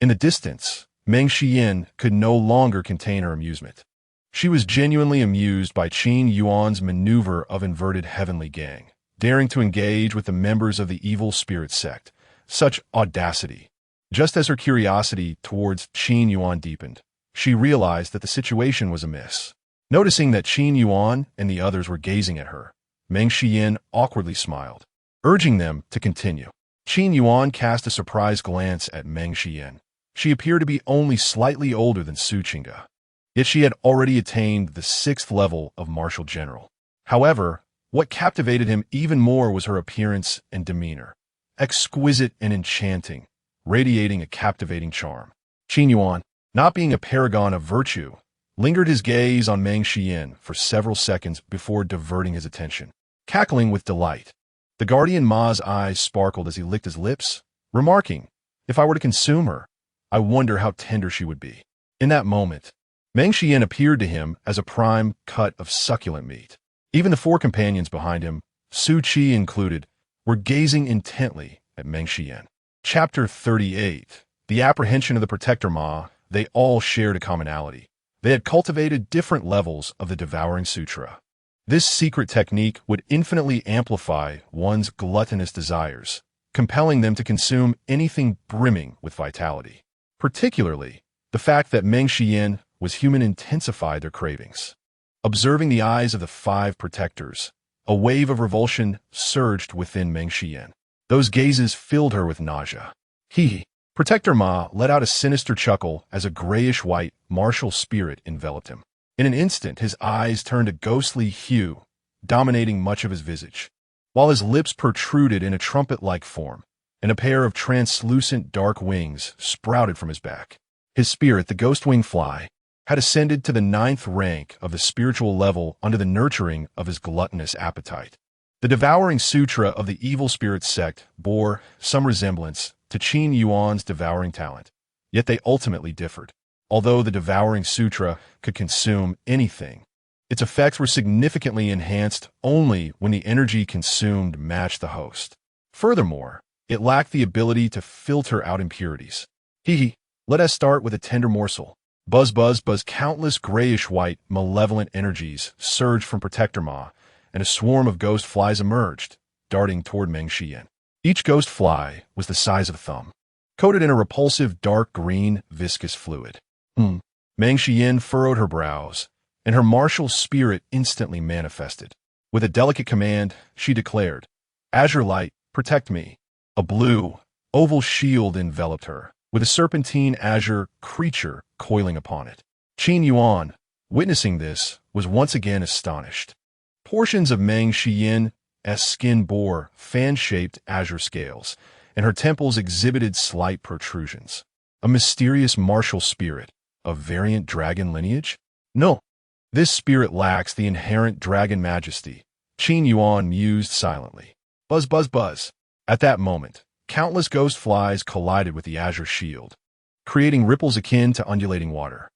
In the distance, Meng Xian could no longer contain her amusement. She was genuinely amused by Qin Yuan's maneuver of inverted heavenly gang, daring to engage with the members of the evil spirit sect. Such audacity. Just as her curiosity towards Qin Yuan deepened, she realized that the situation was amiss. Noticing that Qin Yuan and the others were gazing at her, Meng Xian awkwardly smiled, urging them to continue. Qin Yuan cast a surprised glance at Meng Xian. She appeared to be only slightly older than Su Qingge, yet she had already attained the 6th level of martial general. However, what captivated him even more was her appearance and demeanor, exquisite and enchanting, radiating a captivating charm. Qin Yuan, not being a paragon of virtue, lingered his gaze on Meng Xian for several seconds before diverting his attention. Cackling with delight, the guardian Ma's eyes sparkled as he licked his lips, remarking, if I were to consume her, I wonder how tender she would be. In that moment, Meng Xian appeared to him as a prime cut of succulent meat. Even the 4 companions behind him, Su Qi included, were gazing intently at Meng Xian. Chapter 38. The apprehension of the Protector Ma. They all shared a commonality. They had cultivated different levels of the Devouring Sutra. This secret technique would infinitely amplify one's gluttonous desires, compelling them to consume anything brimming with vitality. Particularly, the fact that Meng Xian was human intensified their cravings. Observing the eyes of the 5 protectors, a wave of revulsion surged within Meng Xian. Those gazes filled her with nausea. He, Protector Ma, let out a sinister chuckle as a grayish-white martial spirit enveloped him. In an instant, his eyes turned a ghostly hue, dominating much of his visage, while his lips protruded in a trumpet-like form, and a pair of translucent dark wings sprouted from his back. His spirit, the ghost wing fly, had ascended to the 9th rank of the spiritual level under the nurturing of his gluttonous appetite. The Devouring Sutra of the evil spirit sect bore some resemblance to Qin Yuan's devouring talent, yet they ultimately differed. Although the Devouring Sutra could consume anything, its effects were significantly enhanced only when the energy consumed matched the host. Furthermore, it lacked the ability to filter out impurities. Let us start with a tender morsel. Buzz, buzz, buzz. Countless grayish-white, malevolent energies surged from Protector Ma, and a swarm of ghost flies emerged, darting toward Meng Xian. Each ghost fly was the size of a thumb, coated in a repulsive dark green, viscous fluid. Meng Xian furrowed her brows, and her martial spirit instantly manifested. With a delicate command, she declared, Azure Light, protect me. A blue, oval shield enveloped her, with a serpentine azure creature coiling upon it. Qin Yuan, witnessing this, was once again astonished. Portions of Meng Xian's skin bore fan-shaped azure scales, and her temples exhibited slight protrusions. A mysterious martial spirit, of variant dragon lineage? No, this spirit lacks the inherent dragon majesty. Qin Yuan mused silently. Buzz, buzz, buzz. At that moment, countless ghost flies collided with the azure shield, creating ripples akin to undulating water.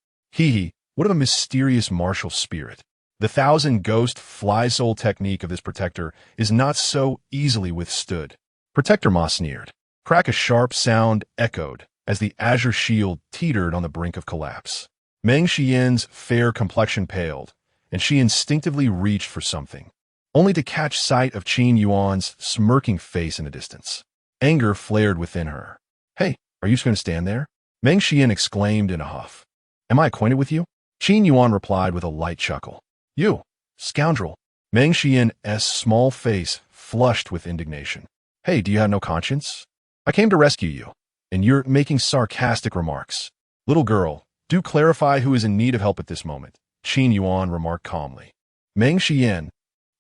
What of a mysterious martial spirit. The 1,000 ghost fly soul technique of this protector is not so easily withstood. Protector Ma sneered. Crack. A sharp sound echoed as the azure shield teetered on the brink of collapse. Meng Xian's fair complexion paled, and she instinctively reached for something, only to catch sight of Qin Yuan's smirking face in the distance. Anger flared within her. Hey, are you just going to stand there? Meng Xian exclaimed in a huff. Am I acquainted with you? Qin Yuan replied with a light chuckle. You, scoundrel. Meng Xian's small face flushed with indignation. Hey, do you have no conscience? I came to rescue you, and you're making sarcastic remarks. Little girl, do clarify who is in need of help at this moment, Qin Yuan remarked calmly. Meng Xian,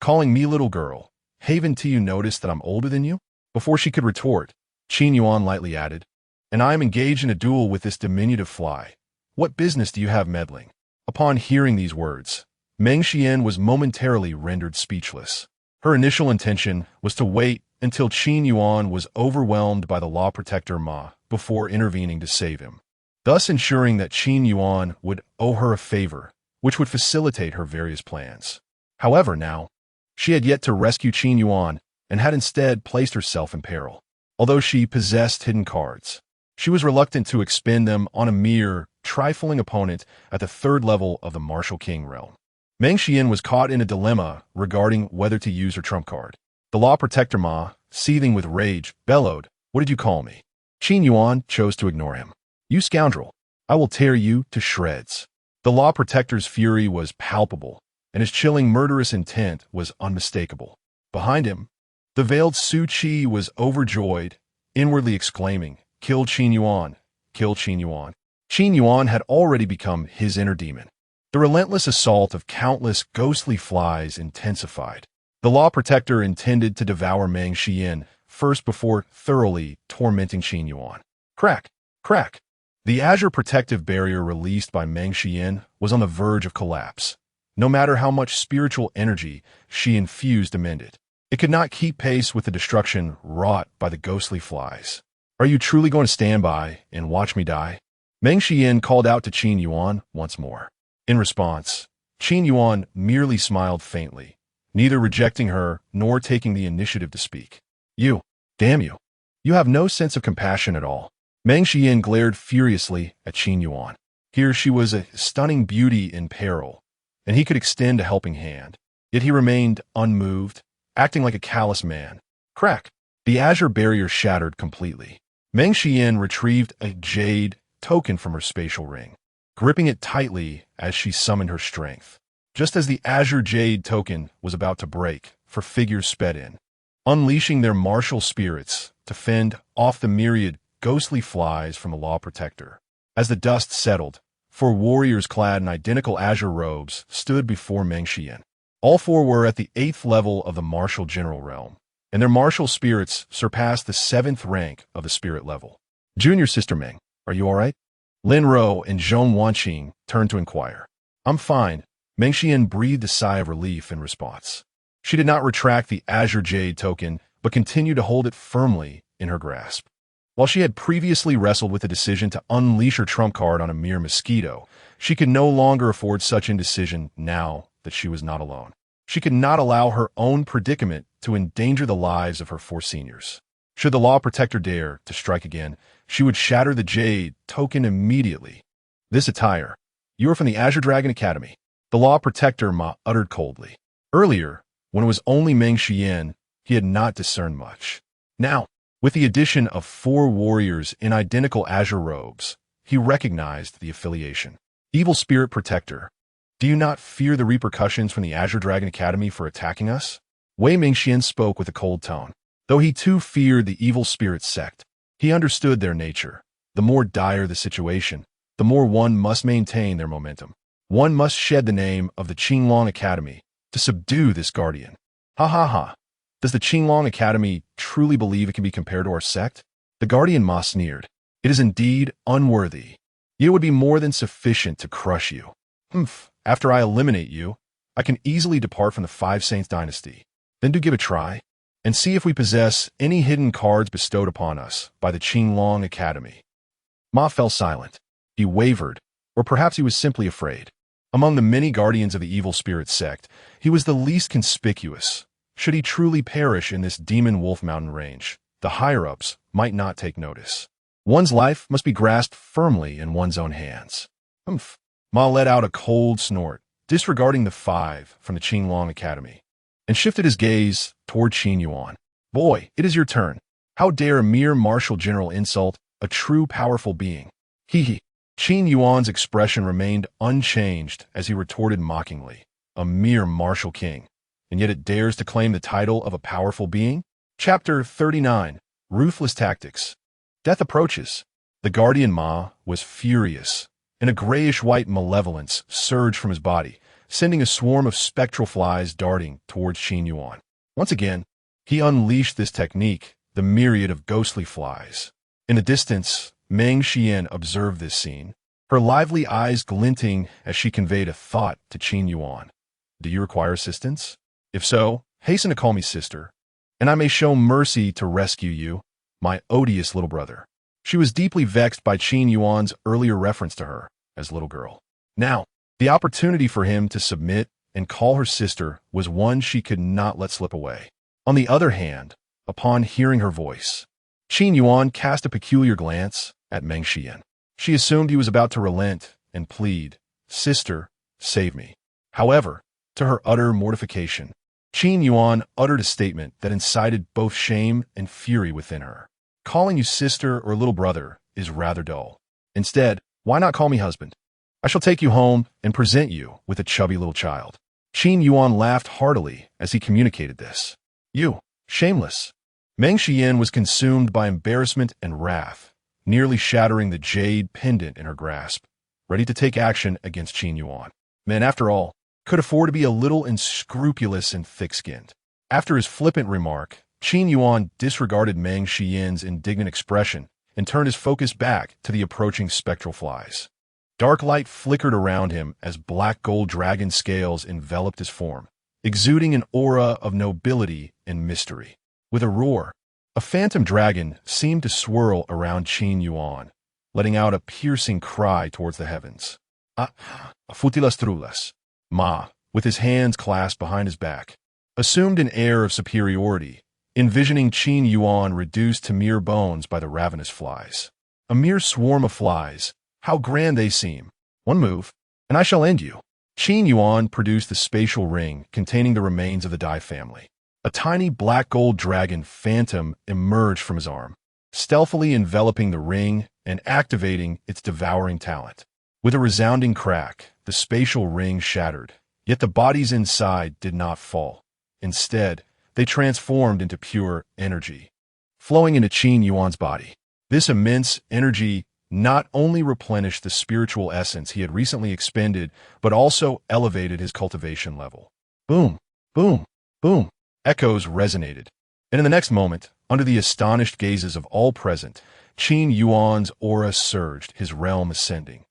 calling me little girl, haven't you noticed that I'm older than you? Before she could retort, Qin Yuan lightly added, and I am engaged in a duel with this diminutive fly. What business do you have meddling? Upon hearing these words, Meng Xian was momentarily rendered speechless. Her initial intention was to wait until Qin Yuan was overwhelmed by the law protector Ma before intervening to save him, thus ensuring that Qin Yuan would owe her a favor, which would facilitate her various plans. However, now, she had yet to rescue Qin Yuan and had instead placed herself in peril. Although she possessed hidden cards, she was reluctant to expend them on a mere, trifling opponent at the third level of the Martial King realm. Meng Xian was caught in a dilemma regarding whether to use her trump card. The law protector Ma, seething with rage, bellowed, "What did you call me?" Qin Yuan chose to ignore him. "You scoundrel! I will tear you to shreds." The law protector's fury was palpable, and his chilling murderous intent was unmistakable. Behind him, the veiled Su Qi was overjoyed, inwardly exclaiming, "Kill Qin Yuan! Kill Qin Yuan!" Qin Yuan had already become his inner demon. The relentless assault of countless ghostly flies intensified. The law protector intended to devour Meng Xian first before thoroughly tormenting Qin Yuan. Crack! Crack! The azure protective barrier released by Meng Xian was on the verge of collapse. No matter how much spiritual energy she infused amid it, it could not keep pace with the destruction wrought by the ghostly flies. "Are you truly going to stand by and watch me die?" Meng Xian called out to Qin Yuan once more. In response, Qin Yuan merely smiled faintly, neither rejecting her nor taking the initiative to speak. "You, damn you. You have no sense of compassion at all." Meng Xian glared furiously at Qin Yuan. Here she was a stunning beauty in peril, and he could extend a helping hand. Yet he remained unmoved, acting like a callous man. Crack! The azure barrier shattered completely. Meng Xian retrieved a jade token from her spatial ring, gripping it tightly as she summoned her strength. Just as the azure jade token was about to break, four figures sped in, unleashing their martial spirits to fend off the myriad ghostly flies from the law protector. As the dust settled, four warriors clad in identical azure robes stood before Meng Xian. All four were at the 8th level of the martial general realm, and their martial spirits surpassed the 7th rank of the spirit level. "Junior Sister Meng, are you all right?" Lin Ro and Zhong Wanqing turned to inquire. "I'm fine." Meng Xian breathed a sigh of relief in response. She did not retract the azure jade token, but continued to hold it firmly in her grasp. While she had previously wrestled with the decision to unleash her trump card on a mere mosquito, she could no longer afford such indecision now that she was not alone. She could not allow her own predicament to endanger the lives of her four seniors. Should the law protector dare to strike again, she would shatter the jade token immediately. "This attire. You are from the Azure Dragon Academy," the law protector Ma uttered coldly. Earlier, when it was only Meng Xian, he had not discerned much. Now, with the addition of four warriors in identical azure robes, he recognized the affiliation. "Evil Spirit Protector, do you not fear the repercussions from the Azure Dragon Academy for attacking us?" Wei Mingxian spoke with a cold tone. Though he too feared the evil spirit sect, he understood their nature. The more dire the situation, the more one must maintain their momentum. One must shed the name of the Qinglong Academy to subdue this guardian. Ha ha ha. Does the Qinglong Academy truly believe it can be compared to our sect? The guardian Ma sneered. "It is indeed unworthy. Yet it would be more than sufficient to crush you. After I eliminate you, I can easily depart from the Five Saints dynasty. Then do give a try, and see if we possess any hidden cards bestowed upon us by the Qinglong Academy." Ma fell silent. He wavered, or perhaps he was simply afraid. Among the many guardians of the evil spirit sect, he was the least conspicuous. Should he truly perish in this demon wolf mountain range, the higher-ups might not take notice. One's life must be grasped firmly in one's own hands. Ma let out a cold snort, disregarding the five from the Qinglong Academy, and shifted his gaze toward Qin Yuan. "Boy, it is your turn. How dare a mere martial general insult a true powerful being?" Hee. Qin Yuan's expression remained unchanged as he retorted mockingly. "A mere martial king, and yet it dares to claim the title of a powerful being?" Chapter 39. Ruthless Tactics. Death approaches. The guardian Ma was furious, and a grayish-white malevolence surged from his body, sending a swarm of spectral flies darting towards Qin Yuan. Once again, he unleashed this technique, the myriad of ghostly flies. In the distance, Meng Xian observed this scene, her lively eyes glinting as she conveyed a thought to Qin Yuan. Do you require assistance? If so, hasten to call me sister, and I may show mercy to rescue you, my odious little brother. She was deeply vexed by Qin Yuan's earlier reference to her as little girl. Now, the opportunity for him to submit and call her sister was one she could not let slip away. On the other hand, upon hearing her voice, Qin Yuan cast a peculiar glance at Meng Xian. She assumed he was about to relent and plead, "Sister, save me." However, to her utter mortification, Qin Yuan uttered a statement that incited both shame and fury within her. Calling you sister or little brother is rather dull. Instead, why not call me husband? I shall take you home and present you with a chubby little child. Qin Yuan laughed heartily as he communicated this. You, shameless. Meng Xian was consumed by embarrassment and wrath, nearly shattering the jade pendant in her grasp, ready to take action against Qin Yuan. Men, after all, could afford to be a little unscrupulous and thick-skinned. After his flippant remark, Qin Yuan disregarded Meng Xian's indignant expression and turned his focus back to the approaching spectral flies. Dark light flickered around him as black gold dragon scales enveloped his form, exuding an aura of nobility and mystery. With a roar, a phantom dragon seemed to swirl around Qin Yuan, letting out a piercing cry towards the heavens. Futilas trulas. Ma, with his hands clasped behind his back, assumed an air of superiority, envisioning Qin Yuan reduced to mere bones by the ravenous flies. A mere swarm of flies, how grand they seem. One move, and I shall end you. Qin Yuan produced the spatial ring containing the remains of the Dai family. A tiny black gold dragon phantom emerged from his arm, stealthily enveloping the ring and activating its devouring talent. With a resounding crack, the spatial ring shattered, yet the bodies inside did not fall. Instead, they transformed into pure energy, flowing into Qin Yuan's body. This immense energy not only replenished the spiritual essence he had recently expended, but also elevated his cultivation level. Boom, boom, boom. Echoes resonated, and in the next moment, under the astonished gazes of all present, Qin Yuan's aura surged, his realm ascending.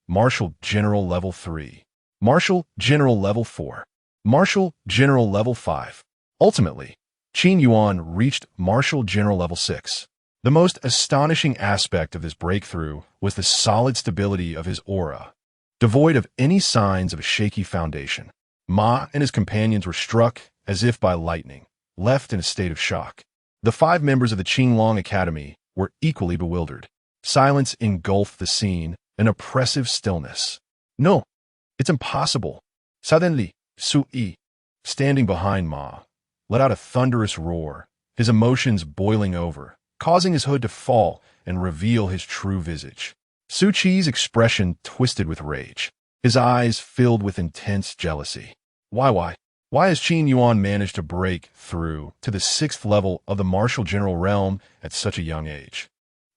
Martial General Level 3. Martial General Level 4. Martial General Level 5. Ultimately, Qin Yuan reached Martial General Level 6. The most astonishing aspect of this breakthrough was the solid stability of his aura, devoid of any signs of a shaky foundation. Ma and his companions were struck as if by lightning, left in a state of shock. The 5 members of the Qinglong Academy were equally bewildered. Silence engulfed the scene, an oppressive stillness. No, it's impossible. Suddenly, Su-yi, standing behind Ma, let out a thunderous roar, his emotions boiling over, causing his hood to fall and reveal his true visage. Su-chi's expression twisted with rage, his eyes filled with intense jealousy. Why has Qin Yuan managed to break through to the 6th level of the martial general realm at such a young age?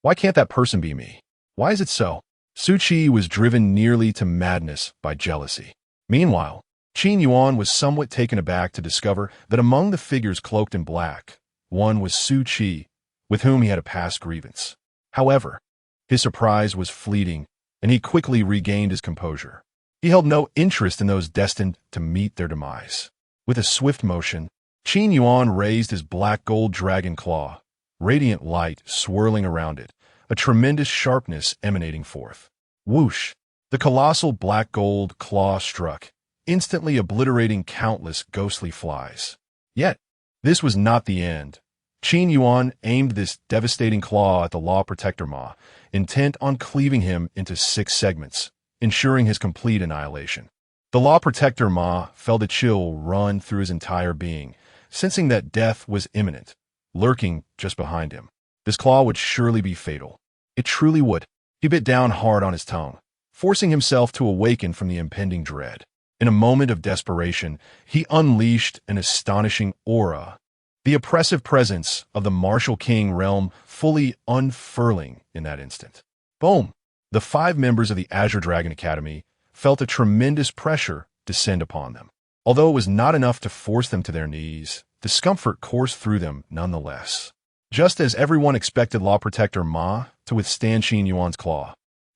Why can't that person be me? Why is it so? Su-chi was driven nearly to madness by jealousy. Meanwhile, Qin Yuan was somewhat taken aback to discover that among the figures cloaked in black, one was Su-chi, with whom he had a past grievance. However, his surprise was fleeting, and he quickly regained his composure. He held no interest in those destined to meet their demise. With a swift motion, Qin Yuan raised his black gold dragon claw, radiant light swirling around it, a tremendous sharpness emanating forth. Whoosh! The colossal black gold claw struck, instantly obliterating countless ghostly flies. Yet, this was not the end. Qin Yuan aimed this devastating claw at the Law Protector Ma, intent on cleaving him into 6 segments, ensuring his complete annihilation. The Law Protector Ma felt a chill run through his entire being, sensing that death was imminent, lurking just behind him. This claw would surely be fatal. It truly would. He bit down hard on his tongue, forcing himself to awaken from the impending dread. In a moment of desperation, he unleashed an astonishing aura, the oppressive presence of the martial king realm fully unfurling in that instant. Boom! The 5 members of the Azure Dragon Academy felt a tremendous pressure descend upon them. Although it was not enough to force them to their knees, discomfort coursed through them nonetheless. Just as everyone expected Law Protector Ma to withstand Qin Yuan's claw,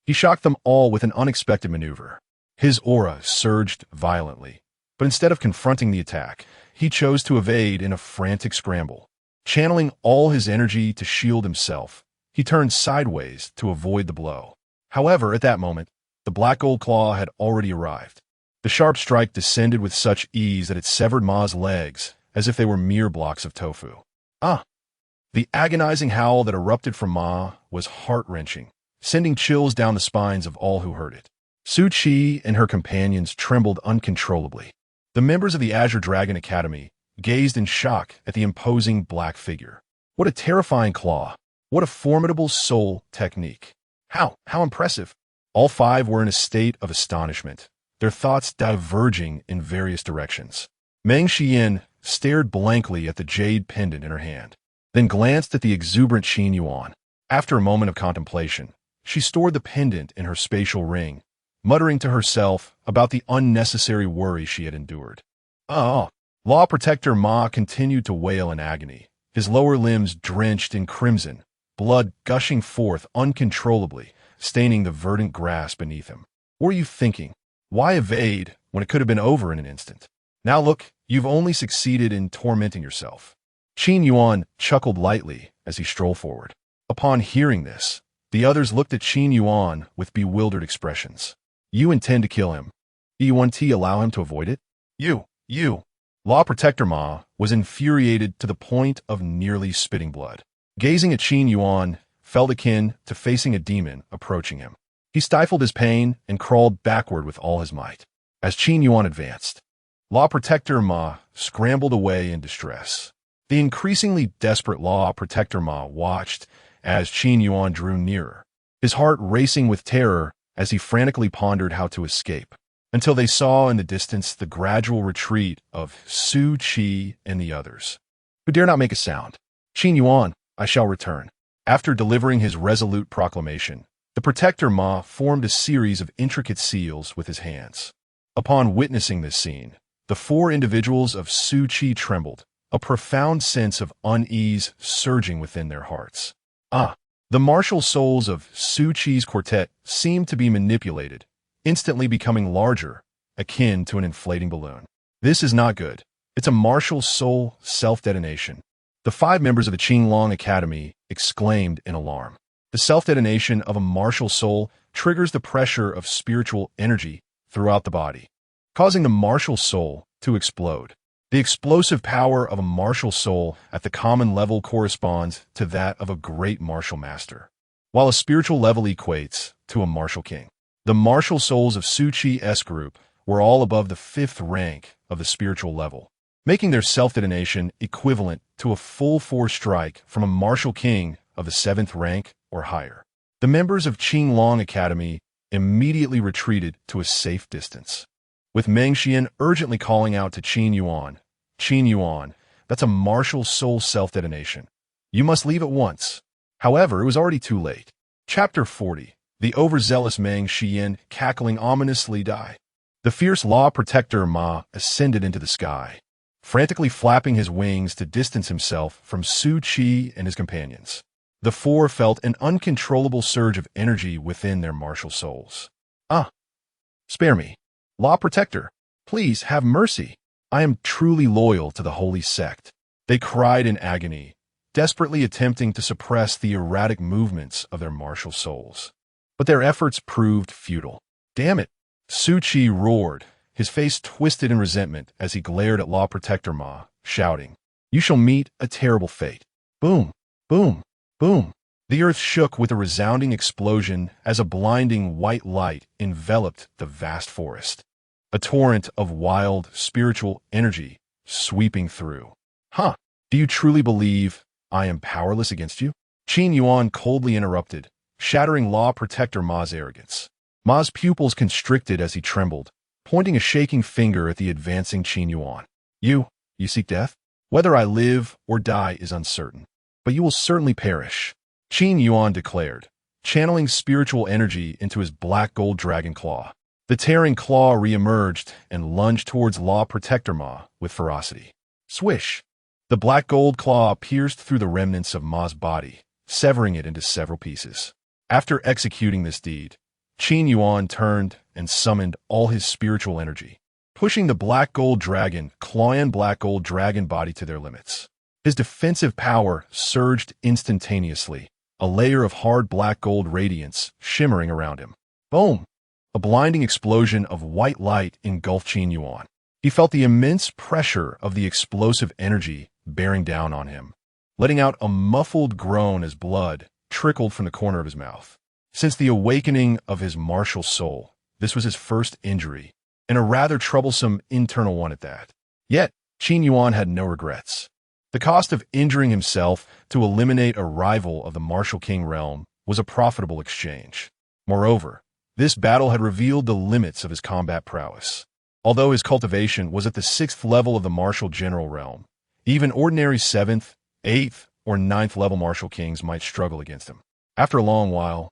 He shocked them all with an unexpected maneuver. His aura surged violently, but instead of confronting the attack, he chose to evade in a frantic scramble. Channeling all his energy to shield himself, he turned sideways to avoid the blow. However, at that moment, the black gold claw had already arrived. The sharp strike descended with such ease that it severed Ma's legs as if they were mere blocks of tofu. Ah! The agonizing howl that erupted from Ma was heart-wrenching, sending chills down the spines of all who heard it. Su Chi and her companions trembled uncontrollably. The members of the Azure Dragon Academy gazed in shock at the imposing black figure. What a terrifying claw! What a formidable soul technique! How impressive! All five were in a state of astonishment, their thoughts diverging in various directions. Meng Xian stared blankly at the jade pendant in her hand, then glanced at the exuberant Qin Yuan. After a moment of contemplation, she stored the pendant in her spatial ring, muttering to herself about the unnecessary worry she had endured. Law Protector Ma continued to wail in agony, his lower limbs drenched in crimson, blood gushing forth uncontrollably, staining the verdant grass beneath him. What were you thinking? Why evade when it could have been over in an instant? Now look, you've only succeeded in tormenting yourself. Qin Yuan chuckled lightly as he strolled forward. Upon hearing this, the others looked at Qin Yuan with bewildered expressions. You intend to kill him. Do you want to allow him to avoid it? You. Law Protector Ma was infuriated to the point of nearly spitting blood. Gazing at Qin Yuan felt akin to facing a demon approaching him. He stifled his pain and crawled backward with all his might. As Qin Yuan advanced, Law Protector Ma scrambled away in distress. The increasingly desperate Law Protector Ma watched as Qin Yuan drew nearer, his heart racing with terror as he frantically pondered how to escape, until they saw in the distance the gradual retreat of Su Chi and the others, who dare not make a sound. Qin Yuan, I shall return. After delivering his resolute proclamation, the Protector Ma formed a series of intricate seals with his hands. Upon witnessing this scene, the four individuals of Su Chi trembled, a profound sense of unease surging within their hearts. The martial souls of Su Chi's quartet seemed to be manipulated, instantly becoming larger, akin to an inflating balloon. This is not good. It's a martial soul self-detonation. The five members of the Qinglong Academy exclaimed in alarm. The self-detonation of a martial soul triggers the pressure of spiritual energy throughout the body, causing the martial soul to explode. The explosive power of a martial soul at the common level corresponds to that of a great martial master, while a spiritual level equates to a martial king. The martial souls of Su Chi's group were all above the 5th rank of the spiritual level, making their self-detonation equivalent to a full force strike from a martial king of the 7th rank or higher. The members of Qinglong Academy immediately retreated to a safe distance, with Meng Xian urgently calling out to Qin Yuan, that's a martial soul self-detonation. You must leave at once. However, it was already too late. Chapter 40. The overzealous Meng Xian cackling ominously died. The fierce Law Protector Ma ascended into the sky, frantically flapping his wings to distance himself from Su Chi and his companions. The four felt an uncontrollable surge of energy within their martial souls. Spare me. Law Protector, please have mercy. I am truly loyal to the holy sect. They cried in agony, desperately attempting to suppress the erratic movements of their martial souls. But their efforts proved futile. Damn it! Su Chi roared, his face twisted in resentment as he glared at Law Protector Ma, shouting, You shall meet a terrible fate. Boom! Boom! Boom! The earth shook with a resounding explosion as a blinding white light enveloped the vast forest. A torrent of wild, spiritual energy sweeping through. Do you truly believe I am powerless against you? Qin Yuan coldly interrupted, shattering Law Protector Ma's arrogance. Ma's pupils constricted as he trembled, pointing a shaking finger at the advancing Qin Yuan. You seek death? Whether I live or die is uncertain, but you will certainly perish, Qin Yuan declared, channeling spiritual energy into his black gold dragon claw. The tearing claw re-emerged and lunged towards Law Protector Ma with ferocity. Swish! The black gold claw pierced through the remnants of Ma's body, severing it into several pieces. After executing this deed, Qin Yuan turned and summoned all his spiritual energy, pushing the black gold dragon, Clawian black gold dragon body to their limits. His defensive power surged instantaneously, a layer of hard black gold radiance shimmering around him. Boom! A blinding explosion of white light engulfed Qin Yuan. He felt the immense pressure of the explosive energy bearing down on him, letting out a muffled groan as blood trickled from the corner of his mouth. Since the awakening of his martial soul, this was his first injury, and a rather troublesome internal one at that. Yet, Qin Yuan had no regrets. The cost of injuring himself to eliminate a rival of the Martial King realm was a profitable exchange. Moreover, this battle had revealed the limits of his combat prowess. Although his cultivation was at the 6th level of the Martial General realm, even ordinary 7th, 8th, or 9th level Martial Kings might struggle against him. After a long while,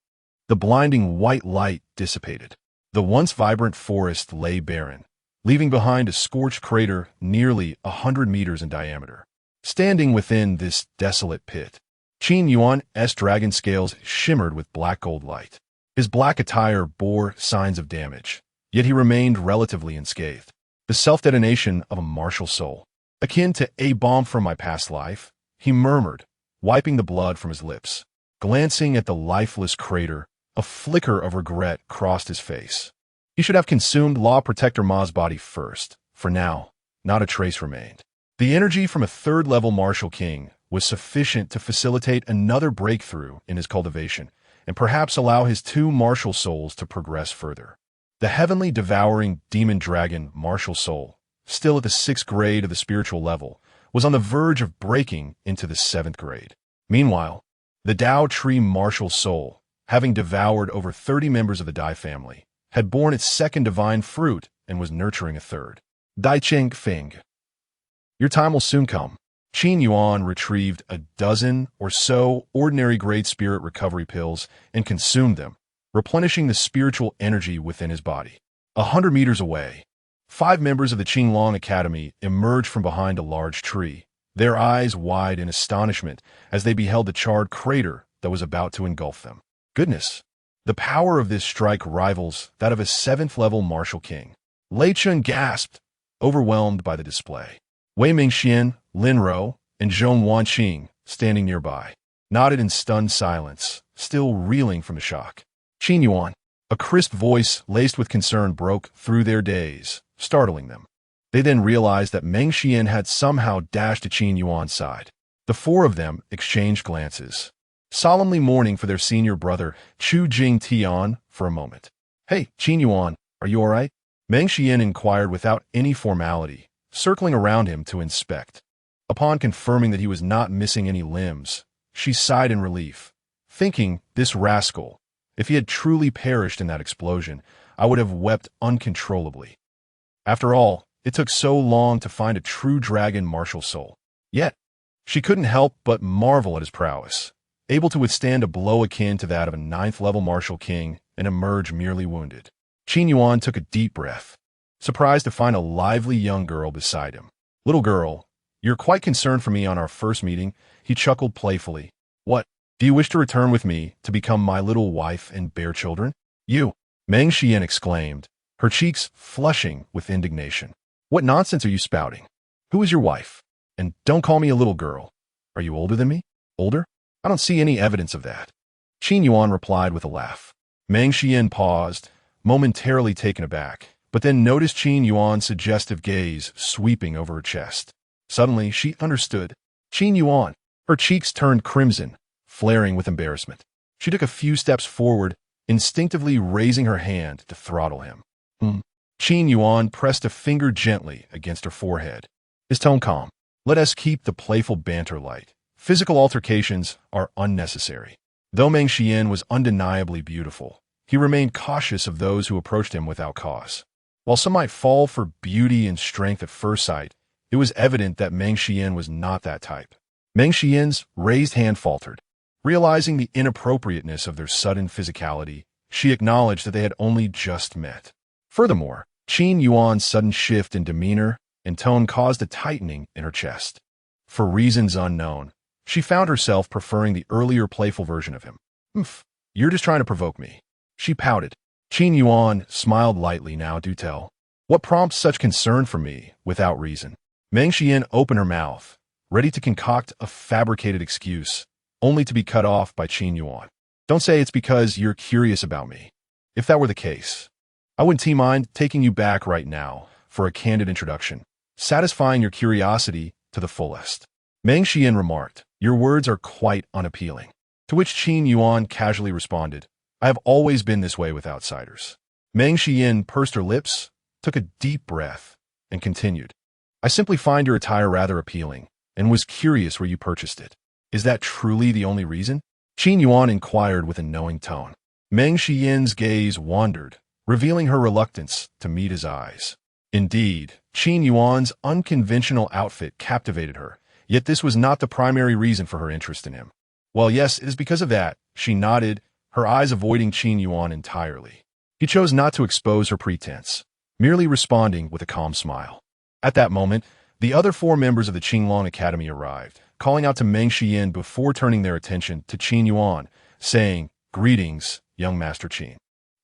the blinding white light dissipated. The once vibrant forest lay barren, leaving behind a scorched crater nearly 100 meters in diameter. Standing within this desolate pit, Qin Yuan's dragon scales shimmered with black gold light. His black attire bore signs of damage, yet he remained relatively unscathed. The self-detonation of a martial soul, akin to a bomb from my past life, he murmured, wiping the blood from his lips. Glancing at the lifeless crater, a flicker of regret crossed his face. He should have consumed Law Protector Ma's body first. For now, not a trace remained. The energy from a 3rd-level Martial King was sufficient to facilitate another breakthrough in his cultivation, and perhaps allow his 2 martial souls to progress further. The heavenly devouring demon dragon martial soul, still at the 6th grade of the spiritual level, was on the verge of breaking into the 7th grade. Meanwhile, the Dao Tree martial soul, having devoured over 30 members of the Dai family, had borne its 2nd divine fruit and was nurturing a 3rd. Dai Cheng Fing. Your time will soon come. Qin Yuan retrieved a dozen or so ordinary grade spirit recovery pills and consumed them, replenishing the spiritual energy within his body. 100 meters away, 5 members of the Qinglong Academy emerged from behind a large tree, their eyes wide in astonishment as they beheld the charred crater that was about to engulf them. Goodness! The power of this strike rivals that of a 7th-level Martial King. Lei Chun gasped, overwhelmed by the display. Wei Mingxian, Lin Ro, and Zhong Wanqing, standing nearby, nodded in stunned silence, still reeling from the shock. Qin Yuan, a crisp voice laced with concern broke through their daze, startling them. They then realized that Meng Xian had somehow dashed to Qin Yuan's side. The 4 of them exchanged glances, solemnly mourning for their senior brother, Chu Jing Tian, for a moment. Hey, Qin Yuan, are you all right? Meng Xian inquired without any formality, circling around him to inspect. Upon confirming that he was not missing any limbs, she sighed in relief, thinking, this rascal, if he had truly perished in that explosion, I would have wept uncontrollably. After all, it took so long to find a true dragon martial soul. Yet, she couldn't help but marvel at his prowess, able to withstand a blow akin to that of a 9th-level Martial King and emerge merely wounded. Qin Yuan took a deep breath, surprised to find a lively young girl beside him. Little girl, you're quite concerned for me on our first meeting, he chuckled playfully. What, do you wish to return with me to become my little wife and bear children? You, Meng Xian exclaimed, her cheeks flushing with indignation. What nonsense are you spouting? Who is your wife? And don't call me a little girl. Are you older than me? Older? I don't see any evidence of that. Qin Yuan replied with a laugh. Meng Xian paused, momentarily taken aback, but then noticed Qin Yuan's suggestive gaze sweeping over her chest. Suddenly, she understood. Qin Yuan. Her cheeks turned crimson, flaring with embarrassment. She took a few steps forward, instinctively raising her hand to throttle him. Qin Yuan pressed a finger gently against her forehead. His tone calm. Let us keep the playful banter light. Physical altercations are unnecessary. Though Meng Xian was undeniably beautiful, he remained cautious of those who approached him without cause. While some might fall for beauty and strength at first sight, it was evident that Meng Xian was not that type. Meng Xian's raised hand faltered. Realizing the inappropriateness of their sudden physicality, she acknowledged that they had only just met. Furthermore, Qin Yuan's sudden shift in demeanor and tone caused a tightening in her chest. For reasons unknown, she found herself preferring the earlier playful version of him. You're just trying to provoke me. She pouted, Qin Yuan smiled lightly. Now do tell. What prompts such concern for me without reason? Meng Xian opened her mouth, ready to concoct a fabricated excuse, only to be cut off by Qin Yuan. Don't say it's because you're curious about me. If that were the case, I wouldn't mind taking you back right now for a candid introduction, satisfying your curiosity to the fullest. Meng Xian remarked, your words are quite unappealing. To which Qin Yuan casually responded, I have always been this way with outsiders. Meng Xian pursed her lips, took a deep breath, and continued, I simply find your attire rather appealing, and was curious where you purchased it. Is that truly the only reason? Qin Yuan inquired with a knowing tone. Meng Xian's gaze wandered, revealing her reluctance to meet his eyes. Indeed, Qin Yuan's unconventional outfit captivated her, yet this was not the primary reason for her interest in him. Well, yes, it is because of that, she nodded, her eyes avoiding Qin Yuan entirely. He chose not to expose her pretense, merely responding with a calm smile. At that moment, the other 4 members of the Qinglong Academy arrived, calling out to Meng Xian before turning their attention to Qin Yuan, saying, Greetings, young Master Qin.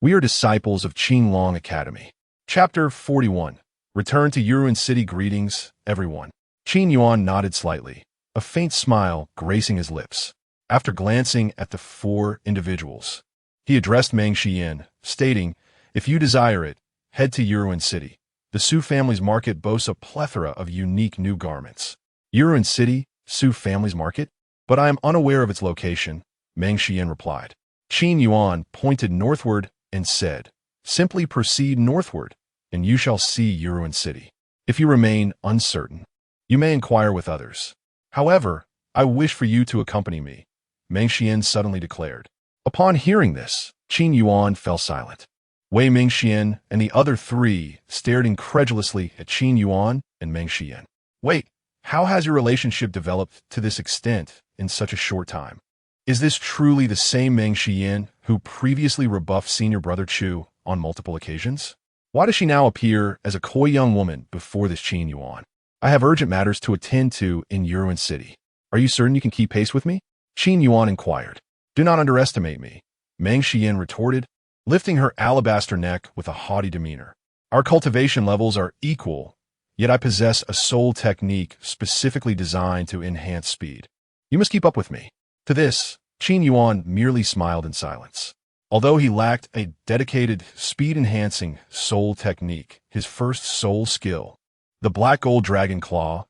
We are disciples of Qinglong Academy. Chapter 41. Return to Yuan City. Greetings, everyone. Qin Yuan nodded slightly, a faint smile gracing his lips. After glancing at the 4 individuals, he addressed Meng Xian, stating, If you desire it, head to Yuan City. The Su family's market boasts a plethora of unique new garments. Yuan City, Su family's market? But I am unaware of its location, Meng Xian replied. Qin Yuan pointed northward and said, Simply proceed northward, and you shall see Yuan City. If you remain uncertain, you may inquire with others. However, I wish for you to accompany me, Meng Xian suddenly declared. Upon hearing this, Qin Yuan fell silent. Wei Mingxian and the other 3 stared incredulously at Qin Yuan and Meng Xian. Wait, how has your relationship developed to this extent in such a short time? Is this truly the same Meng Xian who previously rebuffed senior brother Chu on multiple occasions? Why does she now appear as a coy young woman before this Qin Yuan? I have urgent matters to attend to in Yuan City. Are you certain you can keep pace with me? Qin Yuan inquired. Do not underestimate me, Meng Xian retorted, lifting her alabaster neck with a haughty demeanor. Our cultivation levels are equal, yet I possess a soul technique specifically designed to enhance speed. You must keep up with me. To this, Qin Yuan merely smiled in silence. Although he lacked a dedicated, speed-enhancing soul technique, his first soul skill, the Black Gold Dragon Claw,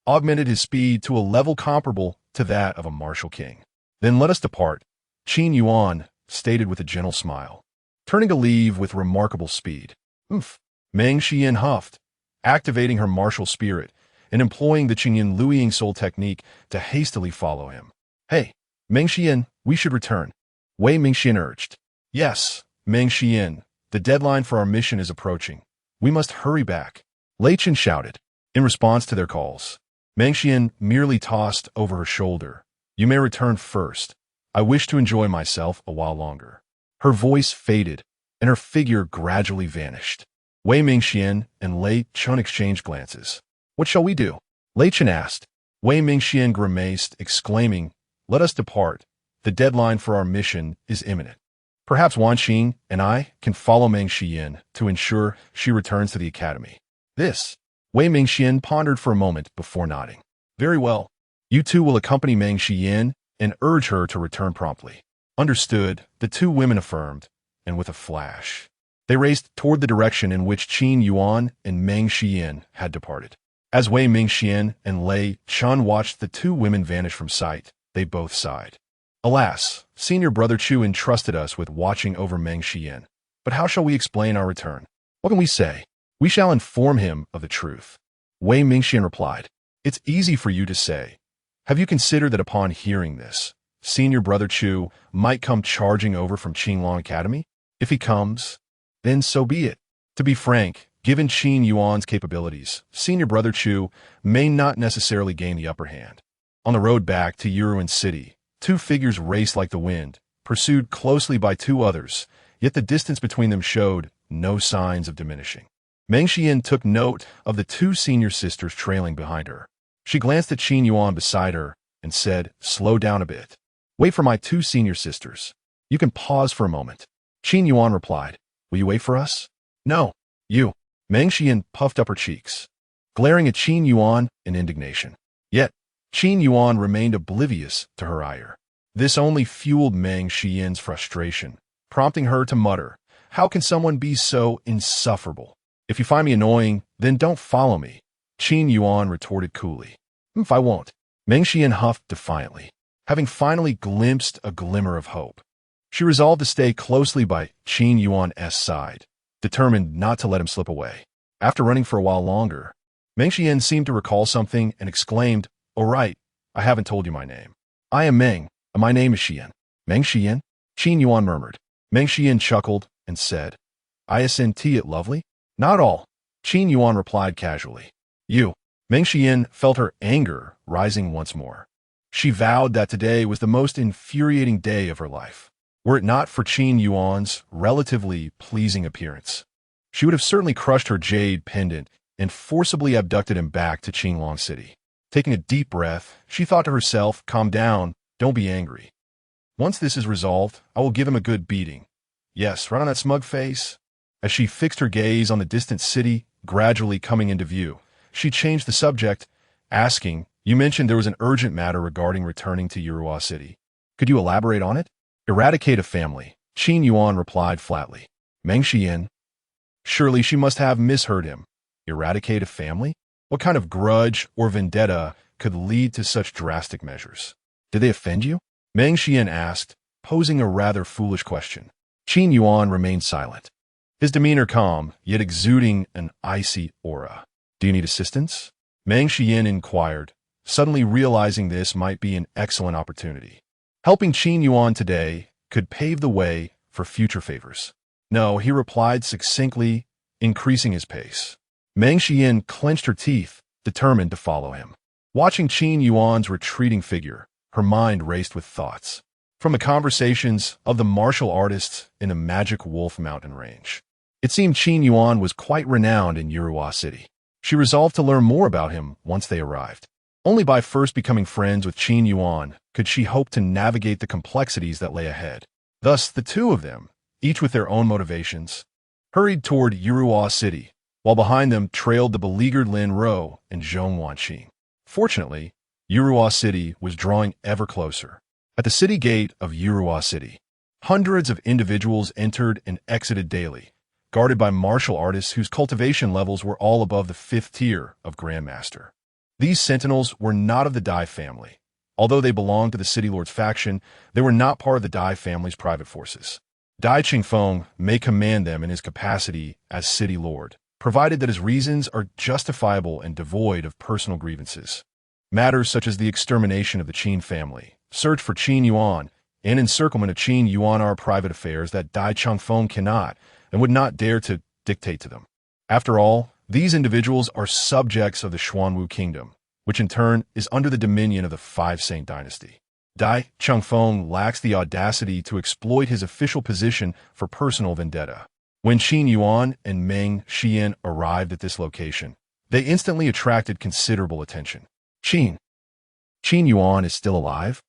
augmented his speed to a level comparable to that of a martial king. Then let us depart, Qin Yuan stated with a gentle smile, turning to leave with remarkable speed. Meng Xian huffed, activating her martial spirit and employing the Qingyan Luiying soul technique to hastily follow him. Hey, Meng Xian, we should return, Wei Mingxian urged. Yes, Meng Xian, the deadline for our mission is approaching. We must hurry back, Lei Chen shouted. In response to their calls, Meng Xian merely tossed over her shoulder. You may return first. I wish to enjoy myself a while longer. Her voice faded, and her figure gradually vanished. Wei Mingxian and Lei Chen exchanged glances. What shall we do? Lei Chen asked. Wei Mingxian grimaced, exclaiming, Let us depart. The deadline for our mission is imminent. Perhaps Wan Xing and I can follow Meng Xian to ensure she returns to the academy. This, Wei Mingxian pondered for a moment before nodding. Very well. You two will accompany Meng Xian and urge her to return promptly. Understood, the 2 women affirmed, and with a flash, they raced toward the direction in which Qin Yuan and Meng Xian had departed. As Wei Mingxian and Lei Chen watched the 2 women vanish from sight, they both sighed. Alas, senior brother Chu entrusted us with watching over Meng Xian. But how shall we explain our return? What can we say? We shall inform him of the truth. Wei Mingxian replied. It's easy for you to say. Have you considered that upon hearing this, senior brother Chu might come charging over from Qinglong Academy? If he comes, then so be it. To be frank, given Qin Yuan's capabilities, senior brother Chu may not necessarily gain the upper hand. On the road back to Yuan City, 2 figures raced like the wind, pursued closely by 2 others, yet the distance between them showed no signs of diminishing. Meng Xian took note of the 2 senior sisters trailing behind her. She glanced at Qin Yuan beside her and said, Slow down a bit. Wait for my 2 senior sisters. You can pause for a moment. Qin Yuan replied. Will you wait for us? No. You. Meng Xian puffed up her cheeks, glaring at Qin Yuan in indignation. Yet, Qin Yuan remained oblivious to her ire. This only fueled Meng Xian's frustration, prompting her to mutter, "How can someone be so insufferable? If you find me annoying, then don't follow me," Qin Yuan retorted coolly. "If I won't." Meng Xian huffed defiantly, having finally glimpsed a glimmer of hope. She resolved to stay closely by Qin Yuan's side, determined not to let him slip away. After running for a while longer, Meng Xian seemed to recall something and exclaimed, "Oh right, I haven't told you my name. I am Meng, and my name is Xian." "Meng Xian?" Qin Yuan murmured. Meng Xian chuckled and said, "Isn't it lovely?" "Not all," Qin Yuan replied casually. "You." Meng Xian felt her anger rising once more. She vowed that today was the most infuriating day of her life. Were it not for Qin Yuan's relatively pleasing appearance, she would have certainly crushed her jade pendant and forcibly abducted him back to Qinglong City. Taking a deep breath, she thought to herself, "Calm down, don't be angry. Once this is resolved, I will give him a good beating. Yes, right on that smug face." As she fixed her gaze on the distant city gradually coming into view, she changed the subject, asking, "You mentioned there was an urgent matter regarding returning to Yurua City. Could you elaborate on it?" "Eradicate a family," Qin Yuan replied flatly. Meng Xian. Surely she must have misheard him. Eradicate a family? What kind of grudge or vendetta could lead to such drastic measures? "Did they offend you?" Meng Xian asked, posing a rather foolish question. Qin Yuan remained silent, his demeanor calm, yet exuding an icy aura. "Do you need assistance?" Meng Xian inquired, suddenly realizing this might be an excellent opportunity. Helping Qin Yuan today could pave the way for future favors. "No," he replied succinctly, increasing his pace. Meng Xian clenched her teeth, determined to follow him. Watching Qin Yuan's retreating figure, her mind raced with thoughts from the conversations of the martial artists in the Magic Wolf Mountain Range. It seemed Qin Yuan was quite renowned in Yurua City. She resolved to learn more about him once they arrived. Only by first becoming friends with Qin Yuan could she hope to navigate the complexities that lay ahead. Thus, the two of them, each with their own motivations, hurried toward Yurua City, while behind them trailed the beleaguered Lin Ro and Zhong Wanqing. Fortunately, Yurua City was drawing ever closer. At the city gate of Yurua City, hundreds of individuals entered and exited daily, guarded by martial artists whose cultivation levels were all above the 5th tier of Grandmaster. These sentinels were not of the Dai family. Although they belonged to the City Lord's faction, they were not part of the Dai family's private forces. Dai Qingfeng may command them in his capacity as City Lord, provided that his reasons are justifiable and devoid of personal grievances. Matters such as the extermination of the Qin family, search for Qin Yuan, and encirclement of Qin Yuan are private affairs that Dai Qingfeng cannot and would not dare to dictate to them. After all, these individuals are subjects of the Xuanwu Kingdom, which in turn is under the dominion of the Five Saint Dynasty. Dai Qingfeng lacks the audacity to exploit his official position for personal vendetta. When Qin Yuan and Meng Xian arrived at this location, they instantly attracted considerable attention. Qin Yuan is still alive?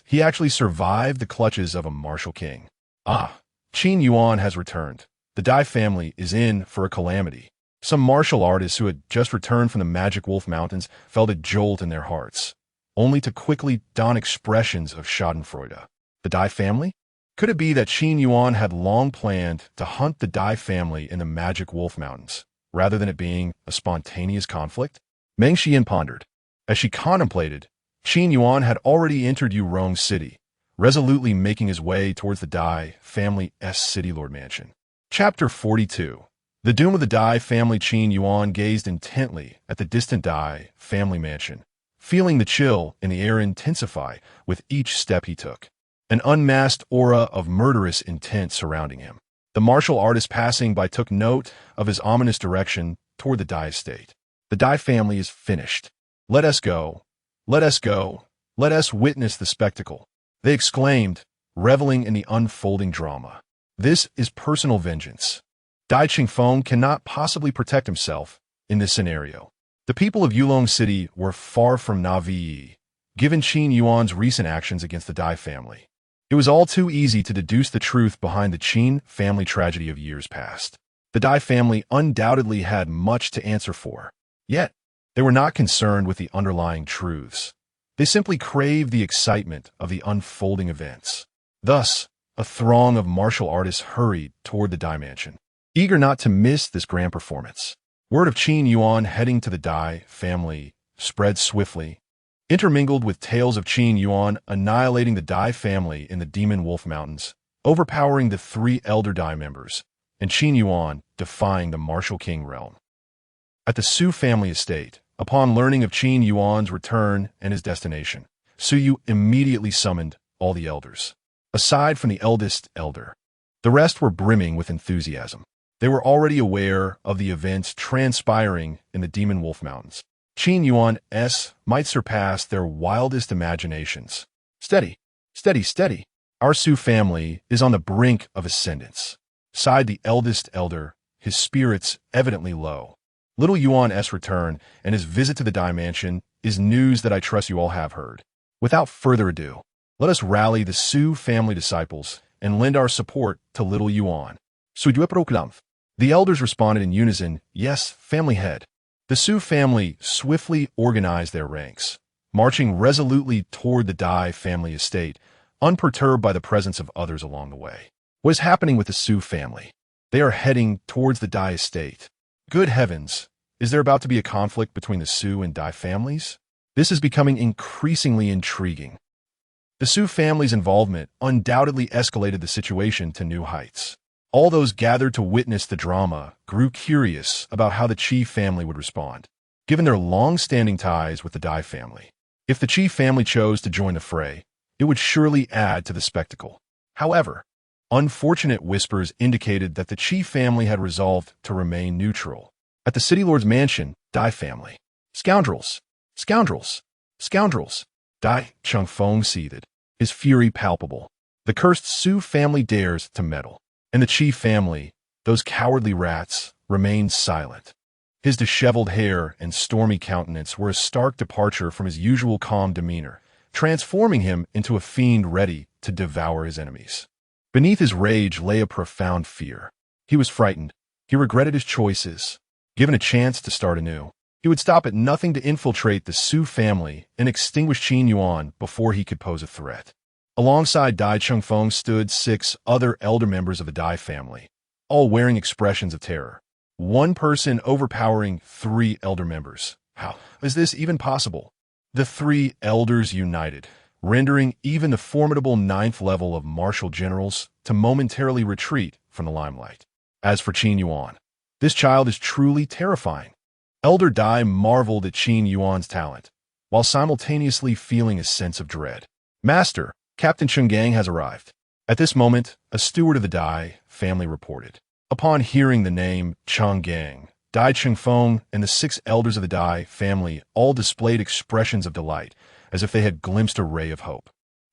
He actually survived the clutches of a martial king. Ah, Qin Yuan has returned. The Dai family is in for a calamity. Some martial artists who had just returned from the Magic Wolf Mountains felt a jolt in their hearts, only to quickly don expressions of schadenfreude. The Dai family? Could it be that Qin Yuan had long planned to hunt the Dai family in the Magic Wolf Mountains, rather than it being a spontaneous conflict? Meng Xian pondered. As she contemplated, Qin Yuan had already entered Yurong City, resolutely making his way towards the Dai family's City Lord Mansion. Chapter 42. The doom of the Dai family. Qin Yuan gazed intently at the distant Dai family mansion, feeling the chill in the air intensify with each step he took. An unmasked aura of murderous intent surrounding him. The martial artist passing by took note of his ominous direction toward the Dai estate. The Dai family is finished. Let us go. Let us go. Let us witness the spectacle, they exclaimed, reveling in the unfolding drama. This is personal vengeance. Dai Qingfeng cannot possibly protect himself in this scenario. The people of Yulong City were far from naive, given Qin Yuan's recent actions against the Dai family. It was all too easy to deduce the truth behind the Qin family tragedy of years past. The Dai family undoubtedly had much to answer for. Yet, they were not concerned with the underlying truths. They simply craved the excitement of the unfolding events. Thus, a throng of martial artists hurried toward the Dai mansion, eager not to miss this grand performance. Word of Qin Yuan heading to the Dai family spread swiftly, intermingled with tales of Qin Yuan annihilating the Dai family in the Demon Wolf Mountains, overpowering the 3 elder Dai members, and Qin Yuan defying the martial king realm. At the Su family estate, upon learning of Qin Yuan's return and his destination, Su Yu immediately summoned all the elders. Aside from the eldest elder, the rest were brimming with enthusiasm. They were already aware of the events transpiring in the Demon Wolf Mountains. Qin Yuan's might surpass their wildest imaginations. Steady, steady, steady. Our Su family is on the brink of ascendance, sighed the eldest elder, his spirits evidently low. Little Yuan's return and his visit to the Dai mansion is news that I trust you all have heard. Without further ado, let us rally the Su family disciples and lend our support to little Yuan. The elders responded in unison, yes, family head. The Su family swiftly organized their ranks, marching resolutely toward the Dai family estate, unperturbed by the presence of others along the way. What is happening with the Su family? They are heading towards the Dai estate. Good heavens, is there about to be a conflict between the Su and Dai families? This is becoming increasingly intriguing. The Su family's involvement undoubtedly escalated the situation to new heights. All those gathered to witness the drama grew curious about how the Qi family would respond, given their long-standing ties with the Dai family. If the Qi family chose to join the fray, it would surely add to the spectacle. However, unfortunate whispers indicated that the Qi family had resolved to remain neutral. At the city lord's mansion, Dai family. Scoundrels! Scoundrels! Scoundrels! Dai Changfeng seethed, his fury palpable. The cursed Su family dares to meddle. And the Qi family, those cowardly rats, remained silent. His disheveled hair and stormy countenance were a stark departure from his usual calm demeanor, transforming him into a fiend ready to devour his enemies. Beneath his rage lay a profound fear. He was frightened. He regretted his choices. Given a chance to start anew, he would stop at nothing to infiltrate the Su family and extinguish Qin Yuan before he could pose a threat. Alongside Dai Changfeng stood 6 other elder members of the Dai family, all wearing expressions of terror. One person overpowering 3 elder members. How is this even possible? The 3 elders united, rendering even the formidable 9th level of martial generals to momentarily retreat from the limelight. As for Qin Yuan, this child is truly terrifying. Elder Dai marveled at Qin Yuan's talent, while simultaneously feeling a sense of dread. Master, Captain Chenggang has arrived. At this moment, a steward of the Dai family reported. Upon hearing the name Chenggang, Dai Changfeng and the 6 elders of the Dai family all displayed expressions of delight, as if they had glimpsed a ray of hope.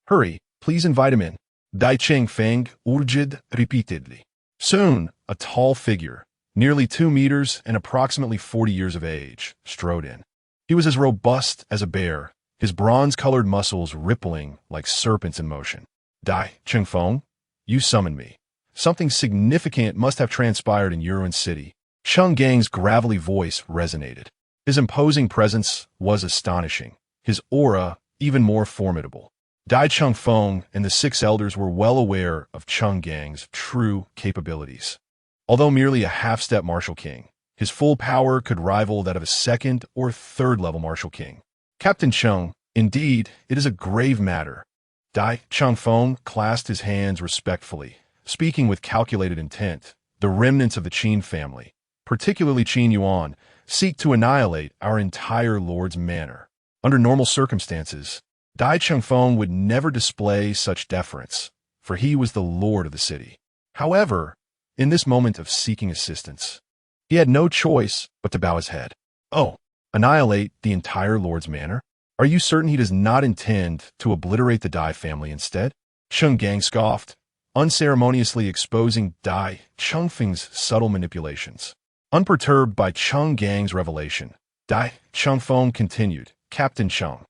Hurry, please invite him in. Dai Changfeng urged repeatedly. Soon, a tall figure, nearly 2 meters and approximately 40 years of age, strode in. He was as robust as a bear, his bronze-colored muscles rippling like serpents in motion. Dai Changfeng, you summoned me. Something significant must have transpired in Yuan City. Chengang's gravelly voice resonated. His imposing presence was astonishing, his aura even more formidable. Dai Changfeng and the 6 elders were well aware of Chengang's true capabilities. Although merely a half-step martial king, his full power could rival that of a 2nd or 3rd level martial king. Captain Cheng, indeed, it is a grave matter. Dai Changfeng clasped his hands respectfully, speaking with calculated intent. The remnants of the Qin family, particularly Qin Yuan, seek to annihilate our entire lord's manor. Under normal circumstances, Dai Changfeng would never display such deference, for he was the lord of the city. However, in this moment of seeking assistance, he had no choice but to bow his head. Oh, annihilate the entire lord's manor? Are you certain he does not intend to obliterate the Dai family instead? Chenggang scoffed, unceremoniously exposing Dai Changfeng's subtle manipulations. Unperturbed by Chengang's revelation, Dai Changfeng continued, Captain Cheng,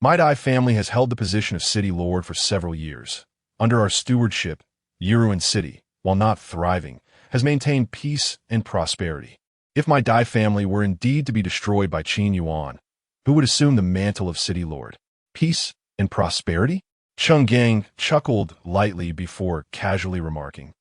my Dai family has held the position of city lord for several years. under our stewardship, Yuruan City, while not thriving, has maintained peace and prosperity. If my Dai family were indeed to be destroyed by Qin Yuan, who would assume the mantle of city lord? Peace and prosperity? Cheng Gang chuckled lightly before casually remarking,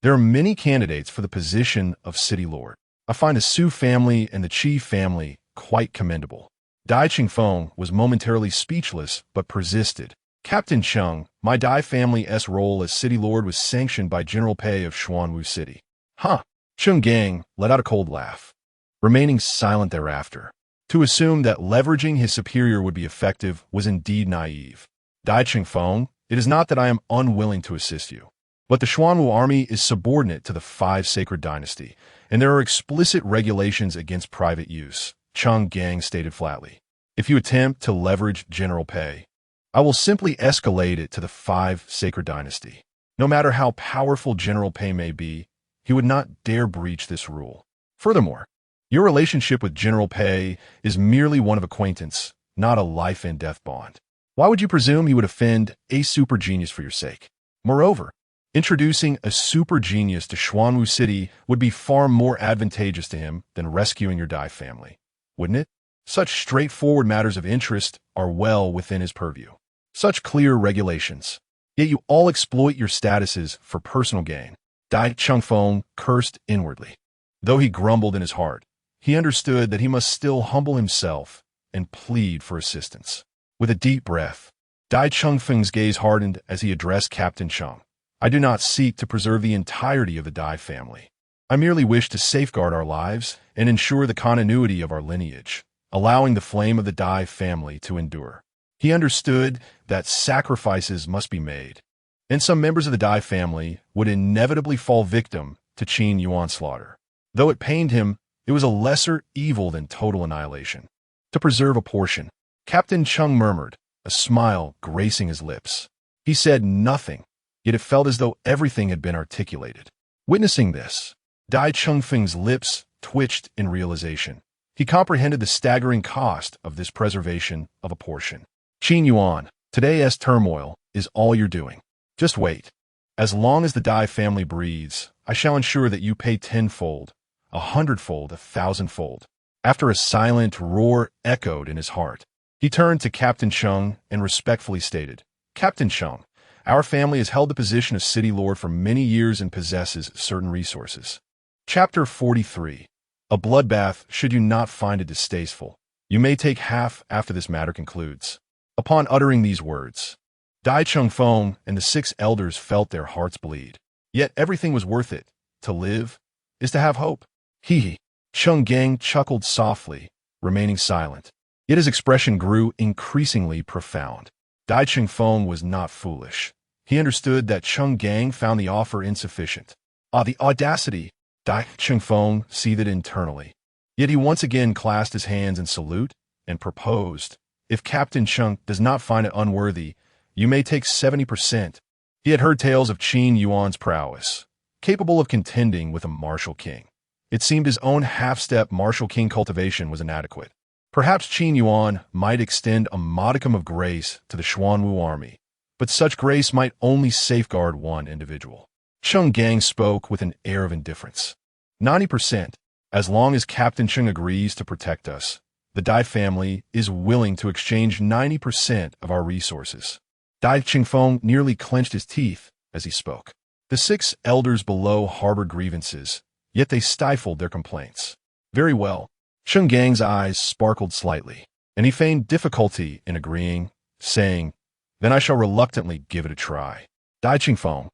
"There are many candidates for the position of city lord. I find the Su family and the Qi family quite commendable." Dai Qingfeng was momentarily speechless but persisted. "Captain Cheng, my Dai family's role as city lord was sanctioned by General Pei of Xuanwu City." "Huh." Cheng Gang let out a cold laugh, remaining silent thereafter. To assume that leveraging his superior would be effective was indeed naive. "Dai Qingfeng, it is not that I am unwilling to assist you, but the Xuanwu army is subordinate to the Five Sacred Dynasty, and there are explicit regulations against private use," Cheng Gang stated flatly. "If you attempt to leverage General Pei, I will simply escalate it to the Five Sacred Dynasty. No matter how powerful General Pei may be, he would not dare breach this rule. Furthermore, your relationship with General Pei is merely one of acquaintance, not a life and death bond. Why would you presume he would offend a super genius for your sake? Moreover, introducing a super genius to Xuanwu City would be far more advantageous to him than rescuing your Dai family, wouldn't it? Such straightforward matters of interest are well within his purview. Such clear regulations. Yet you all exploit your statuses for personal gain." Dai Qingfeng cursed inwardly. Though he grumbled in his heart, he understood that he must still humble himself and plead for assistance. With a deep breath, Dai Qingfeng's gaze hardened as he addressed Captain Cheng. "I do not seek to preserve the entirety of the Dai family. I merely wish to safeguard our lives and ensure the continuity of our lineage, allowing the flame of the Dai family to endure." He understood that sacrifices must be made, and some members of the Dai family would inevitably fall victim to Qin Yuan's slaughter. Though it pained him, it was a lesser evil than total annihilation. To preserve a portion, Captain Cheng murmured, a smile gracing his lips. He said nothing, yet it felt as though everything had been articulated. Witnessing this, Dai Qingfeng's lips twitched in realization. He comprehended the staggering cost of this preservation of a portion. "Qin Yuan, today's turmoil is all you're doing. Just wait. As long as the Dai family breathes, I shall ensure that you pay tenfold, 100-fold, 1,000-fold." After a silent roar echoed in his heart, he turned to Captain Cheng and respectfully stated, "Captain Cheng, our family has held the position of city lord for many years and possesses certain resources." Chapter 43. A bloodbath should you not find it distasteful. You may take half after this matter concludes. Upon uttering these words, Dai Qingfeng and the 6 elders felt their hearts bleed. Yet everything was worth it. To live is to have hope. Hee. Cheng Gang chuckled softly, remaining silent. Yet his expression grew increasingly profound. Dai Qingfeng was not foolish. He understood that Cheng Gang found the offer insufficient. The audacity! Dai Qingfeng seethed internally. Yet he once again clasped his hands in salute and proposed, "If Captain Cheng does not find it unworthy, you may take 70%. He had heard tales of Qin Yuan's prowess, capable of contending with a martial king. It seemed his own half-step martial king cultivation was inadequate. Perhaps Qin Yuan might extend a modicum of grace to the Xuanwu army, but such grace might only safeguard one individual. Cheng Gang spoke with an air of indifference. 90%. As long as Captain Cheng agrees to protect us, the Dai family is willing to exchange 90% of our resources. Dai Qingfeng nearly clenched his teeth as he spoke. The 6 elders below harbored grievances, yet they stifled their complaints. Very well. Cheng Gang's eyes sparkled slightly, and he feigned difficulty in agreeing, saying, "Then I shall reluctantly give it a try." Dai Qingfeng,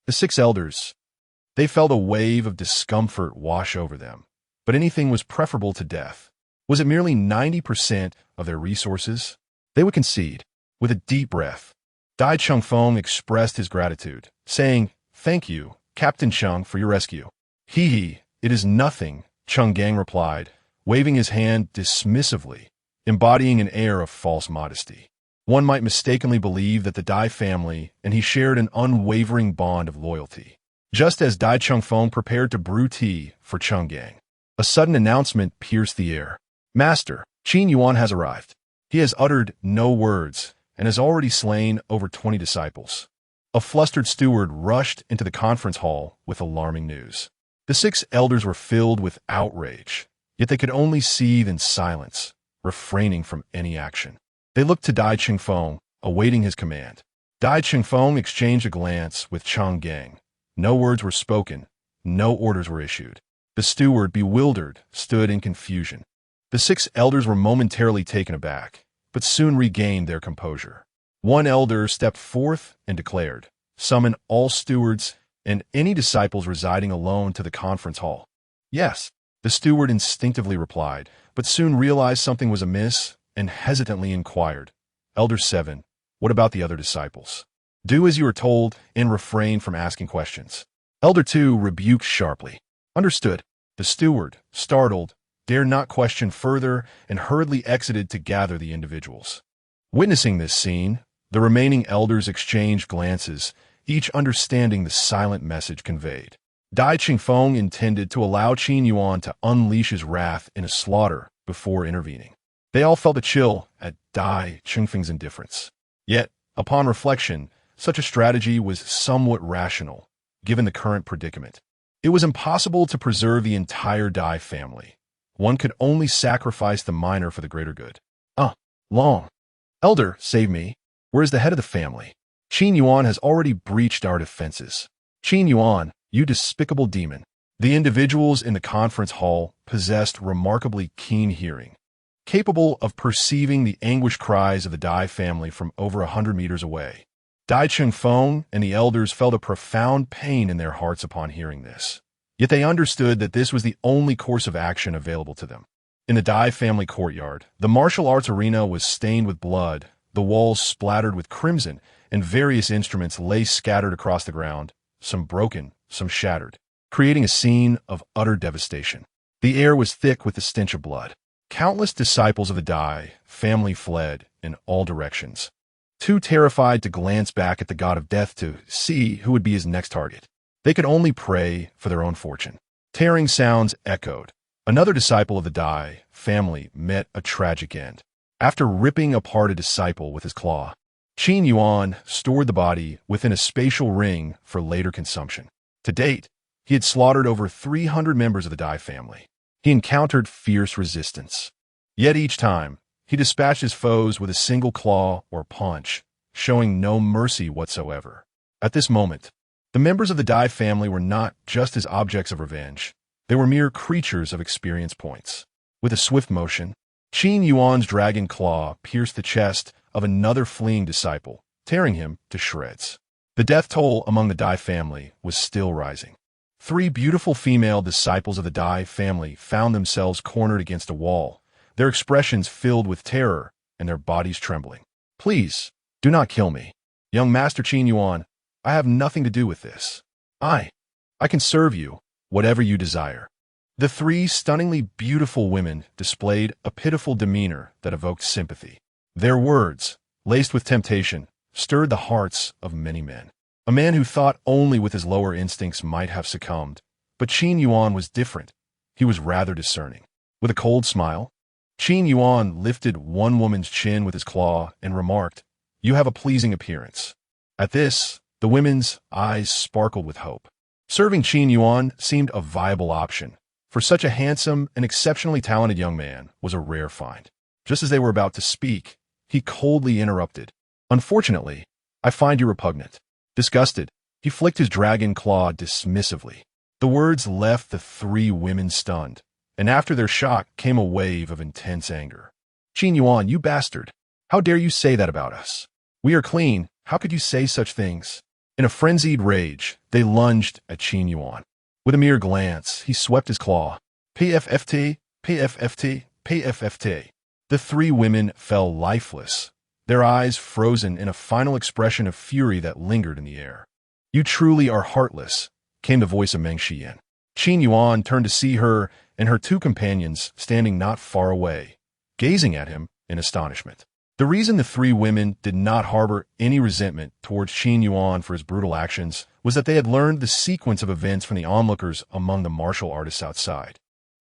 the 6 elders, they felt a wave of discomfort wash over them, but anything was preferable to death. Was it merely 90% of their resources? They would concede. With a deep breath, Dai Qingfeng expressed his gratitude, saying, "Thank you, Captain Cheng, for your rescue." "Hee, it is nothing," Cheng Gang replied, waving his hand dismissively, embodying an air of false modesty. One might mistakenly believe that the Dai family and he shared an unwavering bond of loyalty. Just as Dai Qingfeng prepared to brew tea for Cheng Gang, a sudden announcement pierced the air. "Master, Qin Yuan has arrived. He has uttered no words and has already slain over 20 disciples." A flustered steward rushed into the conference hall with alarming news. The 6 elders were filled with outrage, yet they could only seethe in silence, refraining from any action. They looked to Dai Chingfeng, awaiting his command. Dai Chingfeng exchanged a glance with Chang Gang. No words were spoken, no orders were issued. The steward, bewildered, stood in confusion. The 6 elders were momentarily taken aback, but soon regained their composure. One elder stepped forth and declared, "Summon all stewards and any disciples residing alone to the conference hall." "Yes," the steward instinctively replied, but soon realized something was amiss and hesitantly inquired, "Elder 7, what about the other disciples?" "Do as you are told and refrain from asking questions." Elder 2 rebuked sharply. "Understood." The steward, startled, dared not question further and hurriedly exited to gather the individuals. Witnessing this scene, the remaining elders exchanged glances, each understanding the silent message conveyed. Dai Chingfeng intended to allow Qin Yuan to unleash his wrath in a slaughter before intervening. They all felt a chill at Dai Chingfeng's indifference. Yet, upon reflection, such a strategy was somewhat rational, given the current predicament. It was impossible to preserve the entire Dai family. One could only sacrifice the minor for the greater good. Long. Elder, save me. Where is the head of the family? Qin Yuan has already breached our defenses. Qin Yuan, you despicable demon. The individuals in the conference hall possessed remarkably keen hearing, capable of perceiving the anguished cries of the Dai family from over 100 meters away. Dai Chingfeng and the elders felt a profound pain in their hearts upon hearing this. Yet they understood that this was the only course of action available to them. In the Dai family courtyard, the martial arts arena was stained with blood, the walls splattered with crimson, and various instruments lay scattered across the ground, some broken, some shattered, creating a scene of utter devastation. The air was thick with the stench of blood. Countless disciples of the Dai family fled in all directions, too terrified to glance back at the god of death to see who would be his next target. They could only pray for their own fortune. Tearing sounds echoed. Another disciple of the Dai family met a tragic end. After ripping apart a disciple with his claw, Qin Yuan stored the body within a spatial ring for later consumption. To date, he had slaughtered over 300 members of the Dai family. He encountered fierce resistance. Yet each time, he dispatched his foes with a single claw or punch, showing no mercy whatsoever. At this moment, the members of the Dai family were not just his objects of revenge. They were mere creatures of experience points. With a swift motion, Qin Yuan's dragon claw pierced the chest of another fleeing disciple, tearing him to shreds. The death toll among the Dai family was still rising. 3 beautiful female disciples of the Dai family found themselves cornered against a wall, their expressions filled with terror and their bodies trembling. "Please, do not kill me. Young Master Qin Yuan, I have nothing to do with this. I can serve you, whatever you desire." The 3 stunningly beautiful women displayed a pitiful demeanor that evoked sympathy. Their words, laced with temptation, stirred the hearts of many men. A man who thought only with his lower instincts might have succumbed, but Qin Yuan was different. He was rather discerning. With a cold smile, Qin Yuan lifted one woman's chin with his claw and remarked, "You have a pleasing appearance." At this, the women's eyes sparkled with hope. Serving Qin Yuan seemed a viable option, for such a handsome and exceptionally talented young man was a rare find. Just as they were about to speak, he coldly interrupted, "Unfortunately, I find you repugnant." Disgusted, he flicked his dragon claw dismissively. The words left the 3 women stunned, and after their shock came a wave of intense anger. "Qin Yuan, you bastard! How dare you say that about us? We are clean. How could you say such things?" In a frenzied rage, they lunged at Qin Yuan. With a mere glance, he swept his claw. PFFT, PFFT, PFFT. The 3 women fell lifeless, their eyes frozen in a final expression of fury that lingered in the air. "You truly are heartless," came the voice of Meng Xian. Qin Yuan turned to see her and her 2 companions standing not far away, gazing at him in astonishment. The reason the 3 women did not harbor any resentment towards Qin Yuan for his brutal actions was that they had learned the sequence of events from the onlookers among the martial artists outside.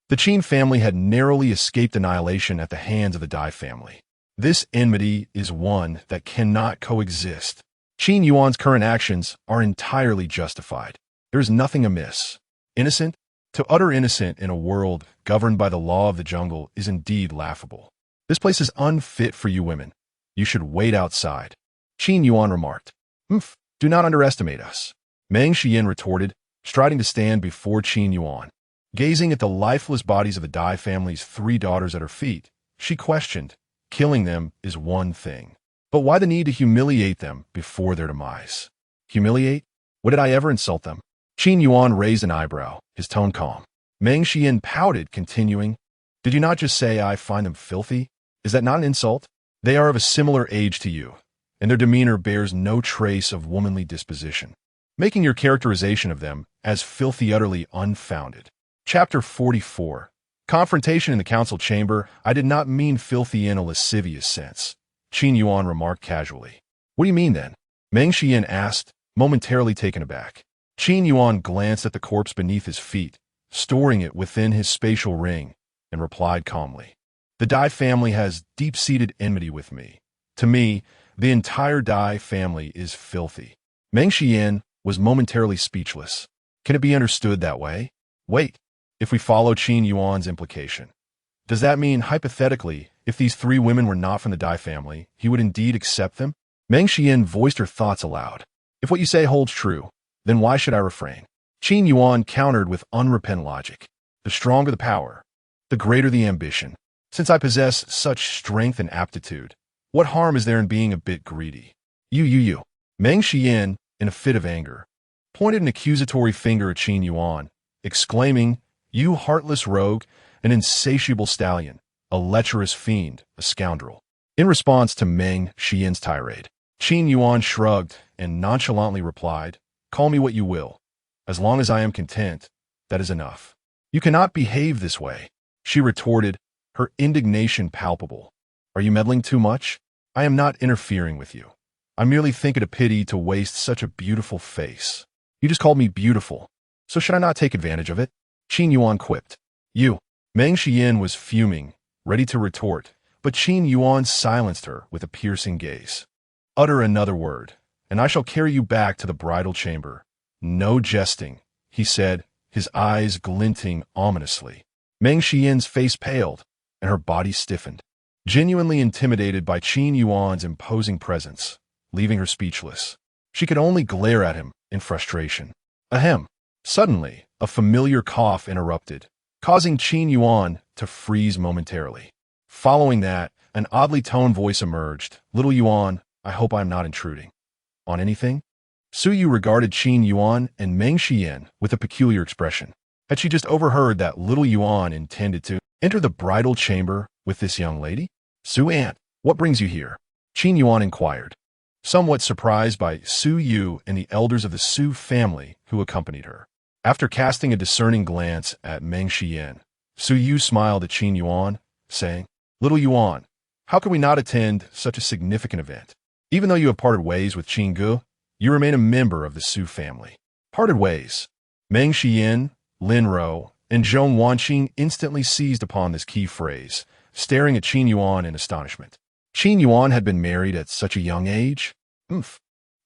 The Qin family had narrowly escaped annihilation at the hands of the Dai family. This enmity is one that cannot coexist. Qin Yuan's current actions are entirely justified. There is nothing amiss. Innocent? To utter innocent in a world governed by the law of the jungle is indeed laughable. This place is unfit for you women. You should wait outside. Qin Yuan remarked. Do not underestimate us. Meng Xian retorted, striding to stand before Qin Yuan. Gazing at the lifeless bodies of the Dai family's 3 daughters at her feet, she questioned, killing them is one thing. But why the need to humiliate them before their demise? Humiliate? What did I ever insult them? Qin Yuan raised an eyebrow, his tone calm. Meng Xian pouted, continuing, Did you not just say I find them filthy? Is that not an insult? They are of a similar age to you, and their demeanor bears no trace of womanly disposition, making your characterization of them as filthy utterly unfounded. Chapter 44. Confrontation in the council chamber. I did not mean filthy in a lascivious sense, Qin Yuan remarked casually. What do you mean then? Meng Xian asked, momentarily taken aback. Qin Yuan glanced at the corpse beneath his feet, storing it within his spatial ring, and replied calmly. The Dai family has deep-seated enmity with me. To me, the entire Dai family is filthy. Meng Xian was momentarily speechless. Can it be understood that way? Wait, if we follow Qin Yuan's implication, does that mean, hypothetically, if these 3 women were not from the Dai family, he would indeed accept them? Meng Xian voiced her thoughts aloud. If what you say holds true, then why should I refrain? Qin Yuan countered with unrepentant logic. The stronger the power, the greater the ambition. Since I possess such strength and aptitude, what harm is there in being a bit greedy? You. Meng Xian, in a fit of anger, pointed an accusatory finger at Qin Yuan, exclaiming, You heartless rogue, an insatiable stallion, a lecherous fiend, a scoundrel. In response to Meng Xian's tirade, Qin Yuan shrugged and nonchalantly replied, Call me what you will. As long as I am content, that is enough. You cannot behave this way, she retorted, her indignation palpable. Are you meddling too much? I am not interfering with you. I merely think it a pity to waste such a beautiful face. You just called me beautiful, so should I not take advantage of it? Qin Yuan quipped. You. Meng Xian was fuming, ready to retort, but Qin Yuan silenced her with a piercing gaze. Utter another word, and I shall carry you back to the bridal chamber. No jesting, he said, his eyes glinting ominously. Meng Xian's face paled, and her body stiffened, genuinely intimidated by Qin Yuan's imposing presence, leaving her speechless. She could only glare at him in frustration. Ahem. Suddenly, a familiar cough interrupted, causing Qin Yuan to freeze momentarily. Following that, an oddly toned voice emerged. Little Yuan, I hope I am not intruding. On anything? Su Yu regarded Qin Yuan and Meng Xian with a peculiar expression. Had she just overheard that little Yuan intended to enter the bridal chamber with this young lady? Su Aunt, what brings you here? Qin Yuan inquired, somewhat surprised by Su Yu and the elders of the Su family who accompanied her. After casting a discerning glance at Meng Xian, Su Yu smiled at Qin Yuan, saying, Little Yuan, how can we not attend such a significant event? Even though you have parted ways with Qin Gu, you remain a member of the Su family. Parted ways. Meng Xian, Lin Ro, and Zhong Wanqing instantly seized upon this key phrase, staring at Qin Yuan in astonishment. Qin Yuan had been married at such a young age?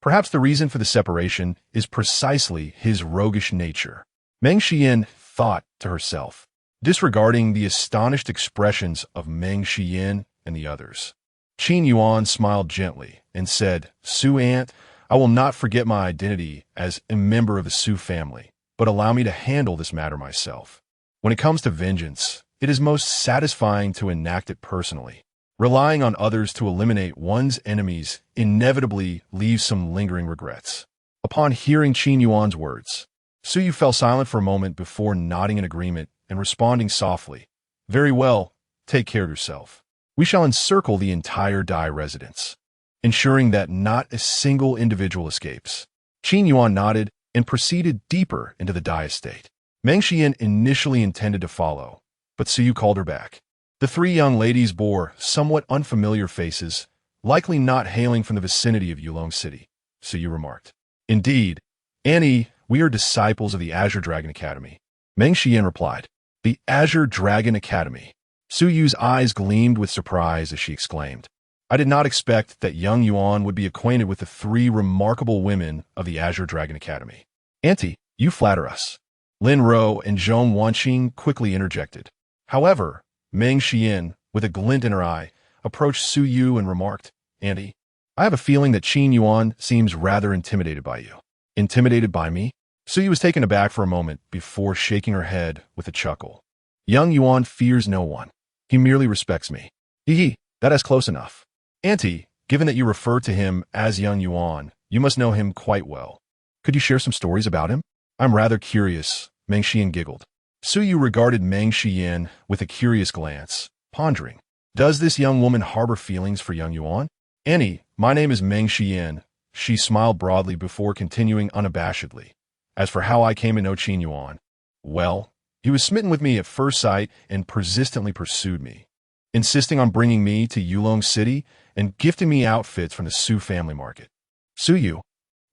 Perhaps the reason for the separation is precisely his roguish nature. Meng Xian thought to herself, disregarding the astonished expressions of Meng Xian and the others. Qin Yuan smiled gently and said, Su Aunt, I will not forget my identity as a member of the Su family, but allow me to handle this matter myself. When it comes to vengeance, it is most satisfying to enact it personally. Relying on others to eliminate one's enemies inevitably leaves some lingering regrets. Upon hearing Qin Yuan's words, Su Yu fell silent for a moment before nodding in agreement and responding softly, Very well, take care of yourself. We shall encircle the entire Dai residence, ensuring that not a single individual escapes. Qin Yuan nodded and proceeded deeper into the Dai estate. Meng Xian initially intended to follow, but Su Yu called her back. The 3 young ladies bore somewhat unfamiliar faces, likely not hailing from the vicinity of Yulong City, Su Yu remarked. Indeed, Annie, we are disciples of the Azure Dragon Academy. Meng Xian replied. The Azure Dragon Academy. Su Yu's eyes gleamed with surprise as she exclaimed. I did not expect that young Yuan would be acquainted with the three remarkable women of the Azure Dragon Academy. Auntie, you flatter us. Lin Ro and Zhong Wanqing quickly interjected. However, Meng Xian, with a glint in her eye, approached Su Yu and remarked, Auntie, I have a feeling that Qin Yuan seems rather intimidated by you. Intimidated by me? Su Yu was taken aback for a moment before shaking her head with a chuckle. Young Yuan fears no one. He merely respects me. Hee, that is close enough. Auntie, given that you refer to him as young Yuan, you must know him quite well. Could you share some stories about him? I'm rather curious, Meng Xian giggled. Su Yu regarded Meng Xian with a curious glance, pondering. Does this young woman harbor feelings for young Yuan? Auntie, my name is Meng Xian. She smiled broadly before continuing unabashedly. As for how I came to know Qin Yuan, well, he was smitten with me at first sight and persistently pursued me, insisting on bringing me to Yulong City and gifting me outfits from the Su family market. Su Yu,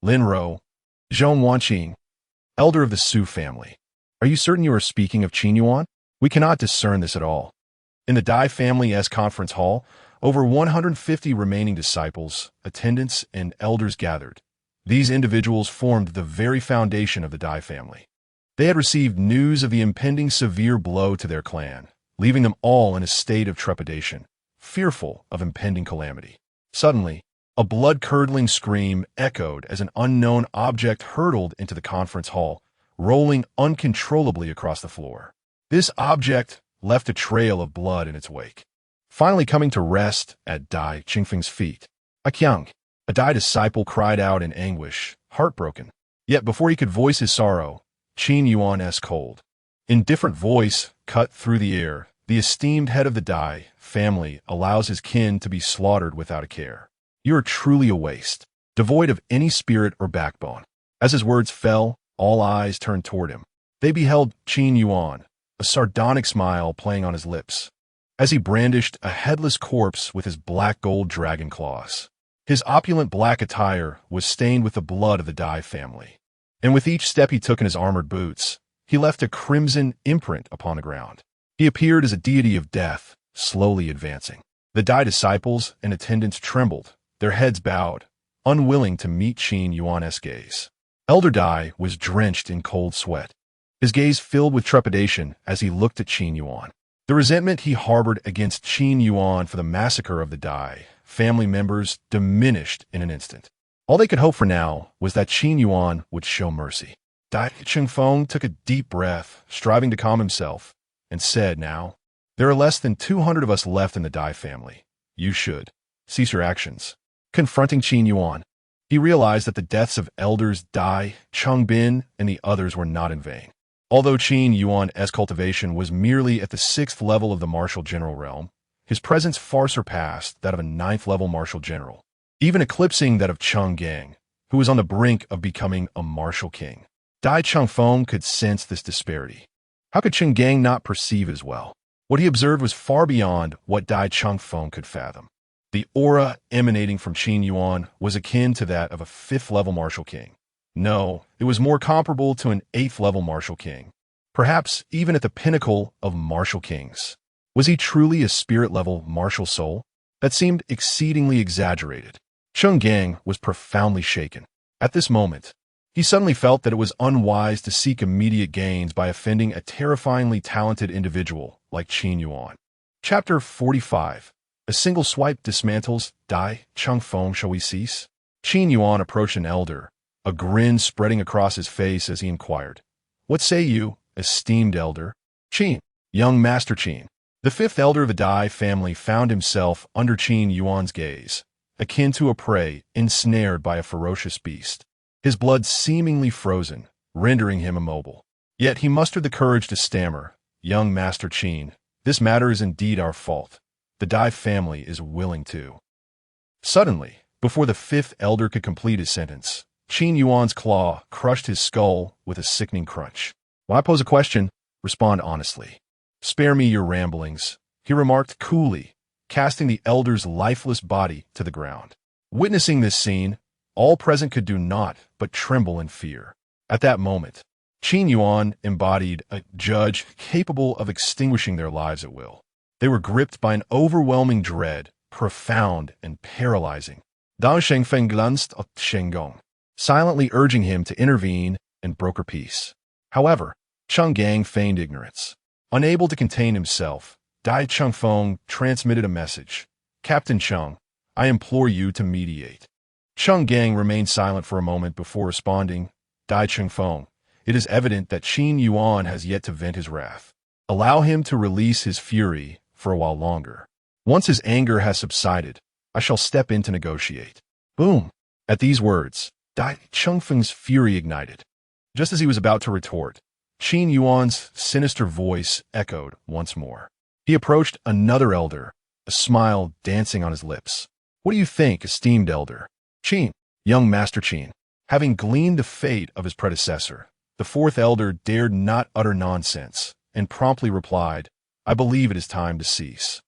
Lin Ro, Zhong Wanqing, elder of the Su family. Are you certain you are speaking of Qin Yuan? We cannot discern this at all. In the Dai Family's conference hall, over 150 remaining disciples, attendants, and elders gathered. These individuals formed the very foundation of the Dai family. They had received news of the impending severe blow to their clan, leaving them all in a state of trepidation, fearful of impending calamity. Suddenly, a blood-curdling scream echoed as an unknown object hurtled into the conference hall, rolling uncontrollably across the floor. This object left a trail of blood in its wake, finally coming to rest at Dai Qingfeng's feet. Aqiang, a Dai disciple, cried out in anguish, heartbroken. Yet before he could voice his sorrow, Qin Yuan's cold, indifferent voice cut through the air. The esteemed head of the Dai family allows his kin to be slaughtered without a care. You are truly a waste, devoid of any spirit or backbone. As his words fell, all eyes turned toward him. They beheld Qin Yuan, a sardonic smile playing on his lips, as he brandished a headless corpse with his black gold dragon claws. His opulent black attire was stained with the blood of the Dai family, and with each step he took in his armored boots, he left a crimson imprint upon the ground. He appeared as a deity of death, slowly advancing. The Dai disciples and attendants trembled, their heads bowed, unwilling to meet Qin Yuan's gaze. Elder Dai was drenched in cold sweat, his gaze filled with trepidation as he looked at Qin Yuan. The resentment he harbored against Qin Yuan for the massacre of the Dai family members diminished in an instant. All they could hope for now was that Qin Yuan would show mercy. Dai Qingfeng took a deep breath, striving to calm himself, and said, Now, there are less than 200 of us left in the Dai family. You should cease your actions. Confronting Qin Yuan, he realized that the deaths of elders Dai, Changbin, and the others were not in vain. Although Qin Yuan's cultivation was merely at the 6th level of the martial general realm, his presence far surpassed that of a 9th level martial general, even eclipsing that of Cheng Gang, who was on the brink of becoming a martial king. Dai Changfeng could sense this disparity. How could Cheng Gang not perceive it as well? What he observed was far beyond what Dai Changfeng could fathom. The aura emanating from Qin Yuan was akin to that of a 5th level martial king. No, it was more comparable to an 8th level martial king, perhaps even at the pinnacle of martial kings. Was he truly a spirit-level martial soul? That seemed exceedingly exaggerated. Cheng Gang was profoundly shaken. At this moment, he suddenly felt that it was unwise to seek immediate gains by offending a terrifyingly talented individual like Qin Yuan. Chapter 45. A single swipe dismantles Dai Changfeng. Shall we cease? Qin Yuan approached an elder, a grin spreading across his face as he inquired, What say you, esteemed elder? Qin, young Master Qin. The 5th elder of the Dai family found himself under Qin Yuan's gaze, akin to a prey ensnared by a ferocious beast, his blood seemingly frozen, rendering him immobile. Yet he mustered the courage to stammer, Young Master Qin, this matter is indeed our fault. The Dai family is willing to. Suddenly, before the 5th elder could complete his sentence, Qin Yuan's claw crushed his skull with a sickening crunch. When I pose a question, respond honestly. Spare me your ramblings, he remarked coolly, casting the elder's lifeless body to the ground. Witnessing this scene, all present could do naught but tremble in fear. At that moment, Qin Yuan embodied a judge capable of extinguishing their lives at will. They were gripped by an overwhelming dread, profound and paralyzing. Dao Shengfeng glanced at Shenggong, silently urging him to intervene and broker peace. However, Cheng Gang feigned ignorance. Unable to contain himself, Dai Chengfeng transmitted a message. Captain Cheng, I implore you to mediate. Cheng Gang remained silent for a moment before responding. Dai Chengfeng, it is evident that Qin Yuan has yet to vent his wrath. Allow him to release his fury for a while longer. Once his anger has subsided, I shall step in to negotiate. Boom! At these words, Dai Chengfeng's fury ignited. Just as he was about to retort, Qin Yuan's sinister voice echoed once more. He approached another elder, a smile dancing on his lips. What do you think, esteemed elder? Qin, young Master Qin. Having gleaned the fate of his predecessor, the fourth elder dared not utter nonsense, and promptly replied, I believe it is time to cease.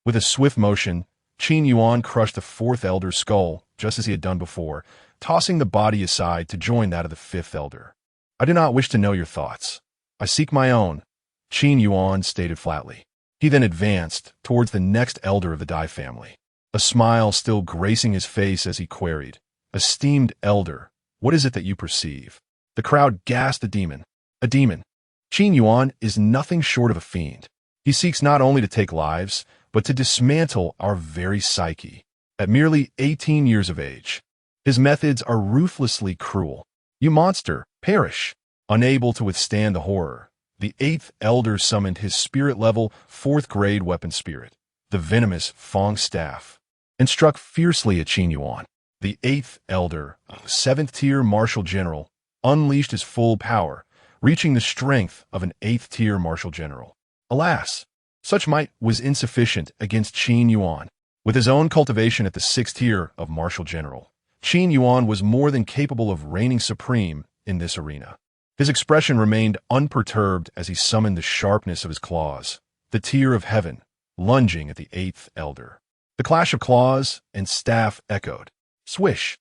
With a swift motion, Qin Yuan crushed the fourth elder's skull, just as he had done before, tossing the body aside to join that of the fifth elder. I do not wish to know your thoughts. I seek my own, Qin Yuan stated flatly. He then advanced towards the next elder of the Dai family, a smile still gracing his face as he queried, Esteemed elder, what is it that you perceive? The crowd gasped a demon. A demon. Qin Yuan is nothing short of a fiend. He seeks not only to take lives, but to dismantle our very psyche. At merely 18 years of age, his methods are ruthlessly cruel. You monster, perish! Unable to withstand the horror, the eighth elder summoned his spirit-level, fourth-grade weapon spirit, the venomous Fong staff, and struck fiercely at Qin Yuan. The eighth elder, a seventh-tier martial general, unleashed his full power, reaching the strength of an eighth-tier martial general. Alas, such might was insufficient against Qin Yuan. With his own cultivation at the sixth tier of martial general, Qin Yuan was more than capable of reigning supreme in this arena. His expression remained unperturbed as he summoned the sharpness of his claws, the tier of heaven, lunging at the eighth elder. The clash of claws and staff echoed. Swish!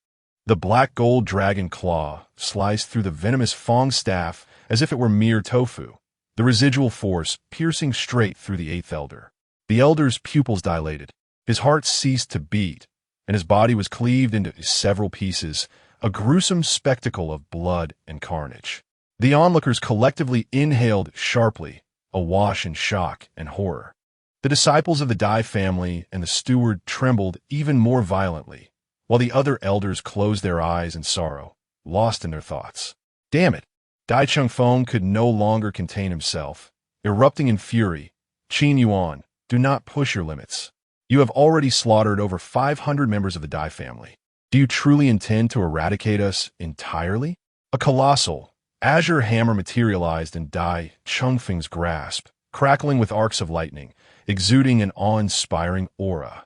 The black gold dragon claw sliced through the venomous Fong staff as if it were mere tofu, the residual force piercing straight through the eighth elder. The elder's pupils dilated, his heart ceased to beat, and his body was cleaved into several pieces, a gruesome spectacle of blood and carnage. The onlookers collectively inhaled sharply, awash in shock and horror. The disciples of the Dai family and the steward trembled even more violently, while the other elders closed their eyes in sorrow, lost in their thoughts. Damn it! Dai Chengfeng could no longer contain himself. Erupting in fury, Qin Yuan, do not push your limits. You have already slaughtered over 500 members of the Dai family. Do you truly intend to eradicate us entirely? A colossal, azure hammer materialized in Dai Chengfeng's grasp, crackling with arcs of lightning, exuding an awe-inspiring aura.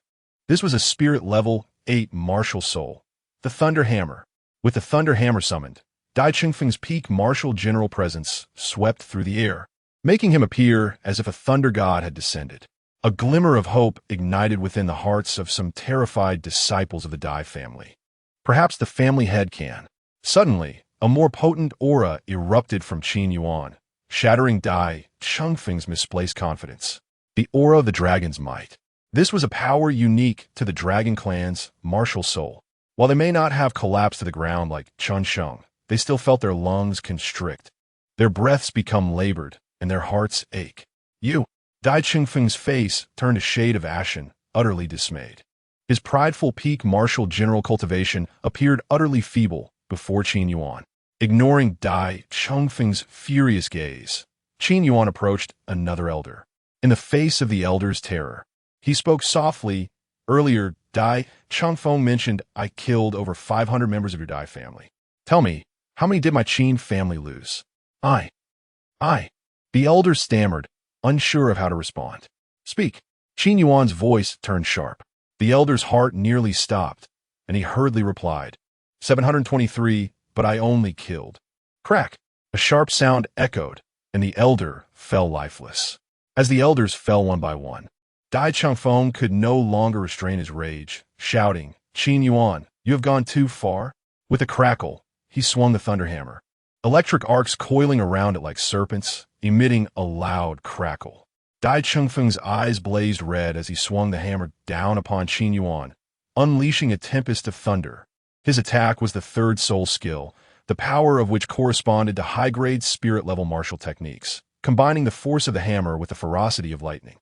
This was a spirit-level 8 martial soul, the Thunder Hammer. With the Thunder Hammer summoned, Dai Chengfeng's peak martial general presence swept through the air, making him appear as if a thunder god had descended. A glimmer of hope ignited within the hearts of some terrified disciples of the Dai family. Perhaps the family head can. Suddenly, a more potent aura erupted from Qin Yuan, shattering Dai Chengfeng's misplaced confidence. The aura of the dragon's might. This was a power unique to the Dragon Clan's martial soul. While they may not have collapsed to the ground like Chun Sheng, they still felt their lungs constrict, their breaths become labored, and their hearts ache. You! Dai Chengfeng's face turned a shade of ashen, utterly dismayed. His prideful peak martial general cultivation appeared utterly feeble before Qin Yuan. Ignoring Dai Chengfeng's furious gaze, Qin Yuan approached another elder. In the face of the elder's terror, he spoke softly. Earlier, Dai Chengfeng mentioned I killed over 500 members of your Dai family. Tell me, how many did my Qin family lose? I. The elder stammered, unsure of how to respond. Speak. Qin Yuan's voice turned sharp. The elder's heart nearly stopped, and he hurriedly replied, 723, but I only killed. Crack! A sharp sound echoed, and the elder fell lifeless. As the elders fell one by one, Dai Chengfeng could no longer restrain his rage, shouting, Qin Yuan, you have gone too far. With a crackle, he swung the thunder hammer, electric arcs coiling around it like serpents, emitting a loud crackle. Dai Chengfeng's eyes blazed red as he swung the hammer down upon Qin Yuan, unleashing a tempest of thunder. His attack was the third soul skill, the power of which corresponded to high-grade spirit-level martial techniques, combining the force of the hammer with the ferocity of lightning.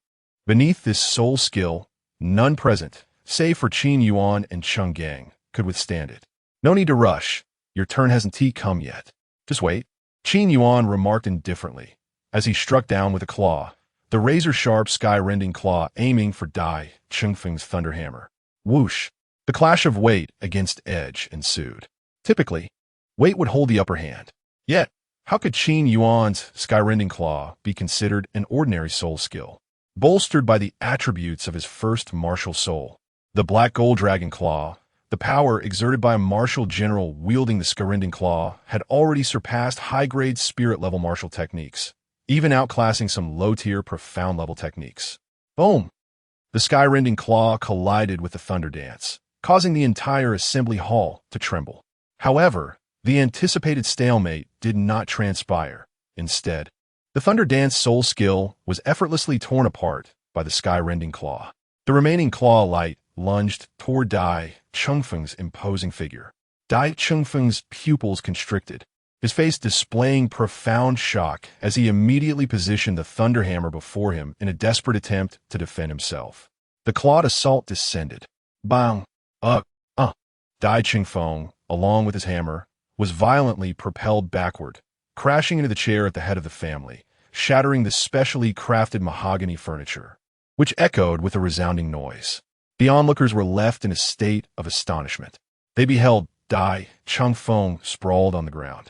Beneath this soul skill, none present, save for Qin Yuan and Cheng Gang, could withstand it. No need to rush. Your turn hasn't come yet. Just wait. Qin Yuan remarked indifferently, as he struck down with a claw, the razor-sharp sky-rending claw aiming for Dai Chengfeng's thunder hammer. Whoosh! The clash of weight against edge ensued. Typically, weight would hold the upper hand. Yet, how could Qin Yuan's sky-rending claw be considered an ordinary soul skill? Bolstered by the attributes of his first martial soul, the Black Gold Dragon Claw, the power exerted by a martial general wielding the sky-rending claw had already surpassed high-grade spirit-level martial techniques, even outclassing some low-tier, profound-level techniques. Boom! The sky-rending claw collided with the thunder dance, causing the entire assembly hall to tremble. However, the anticipated stalemate did not transpire. Instead, the thunder dance soul skill was effortlessly torn apart by the sky-rending claw. The remaining claw light lunged toward Dai Chengfeng's imposing figure. Dai Chengfeng's pupils constricted, his face displaying profound shock as he immediately positioned the thunder hammer before him in a desperate attempt to defend himself. The clawed assault descended. Bang! Dai Chengfeng, along with his hammer, was violently propelled backward, crashing into the chair at the head of the family, shattering the specially crafted mahogany furniture, which echoed with a resounding noise. The onlookers were left in a state of astonishment. They beheld Dai Chengfeng sprawled on the ground,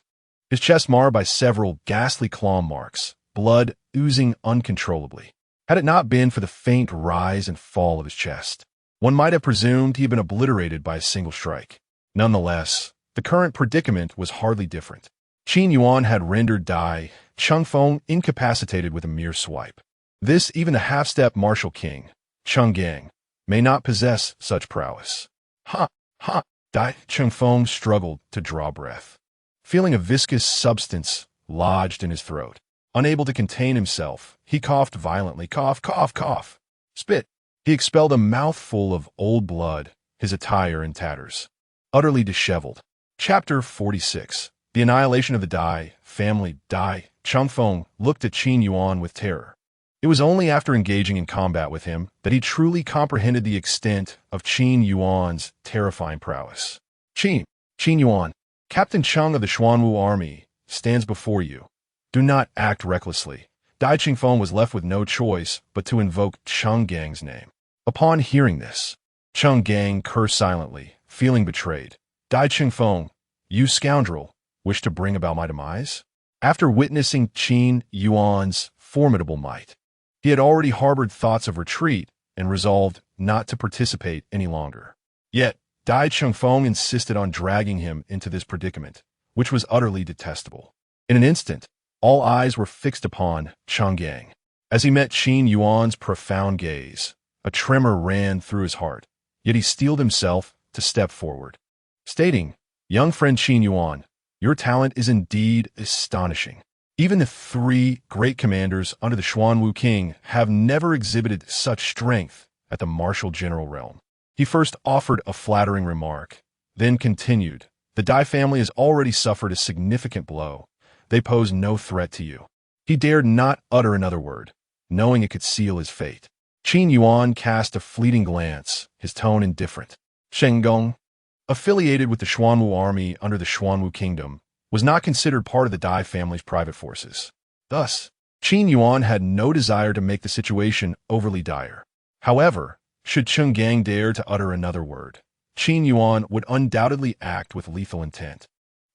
his chest marred by several ghastly claw marks, blood oozing uncontrollably. Had it not been for the faint rise and fall of his chest, one might have presumed he had been obliterated by a single strike. Nonetheless, the current predicament was hardly different. Qin Yuan had rendered Dai Chengfeng incapacitated with a mere swipe. This even the half-step martial king, Cheng Gang, may not possess such prowess. Dai Chengfeng struggled to draw breath, feeling a viscous substance lodged in his throat. Unable to contain himself, he coughed violently. Cough, cough, cough. Spit. He expelled a mouthful of old blood, his attire in tatters. Utterly disheveled. Chapter 46. The Annihilation of the Dai Family. Dai Chengfeng looked at Qin Yuan with terror. It was only after engaging in combat with him that he truly comprehended the extent of Qin Yuan's terrifying prowess. Qin Yuan, Captain Cheng of the Xuanwu Army, stands before you. Do not act recklessly. Dai Chengfeng was left with no choice but to invoke Cheng Gang's name. Upon hearing this, Cheng Gang cursed silently, feeling betrayed. Dai Chengfeng, you scoundrel, wish to bring about my demise? After witnessing Qin Yuan's formidable might, he had already harbored thoughts of retreat and resolved not to participate any longer. Yet, Dai Chengfeng insisted on dragging him into this predicament, which was utterly detestable. In an instant, all eyes were fixed upon Cheng Gang. As he met Qin Yuan's profound gaze, a tremor ran through his heart, yet he steeled himself to step forward, stating, "Young friend Qin Yuan, your talent is indeed astonishing. Even the three great commanders under the Xuanwu King have never exhibited such strength at the martial general realm." He first offered a flattering remark, then continued, "The Dai family has already suffered a significant blow. They pose no threat to you." He dared not utter another word, knowing it could seal his fate. Qin Yuan cast a fleeting glance, his tone indifferent. Shen Gong, affiliated with the Xuanwu army under the Xuanwu kingdom, was not considered part of the Dai family's private forces. Thus, Qin Yuan had no desire to make the situation overly dire. However, should Cheng Gang dare to utter another word, Qin Yuan would undoubtedly act with lethal intent,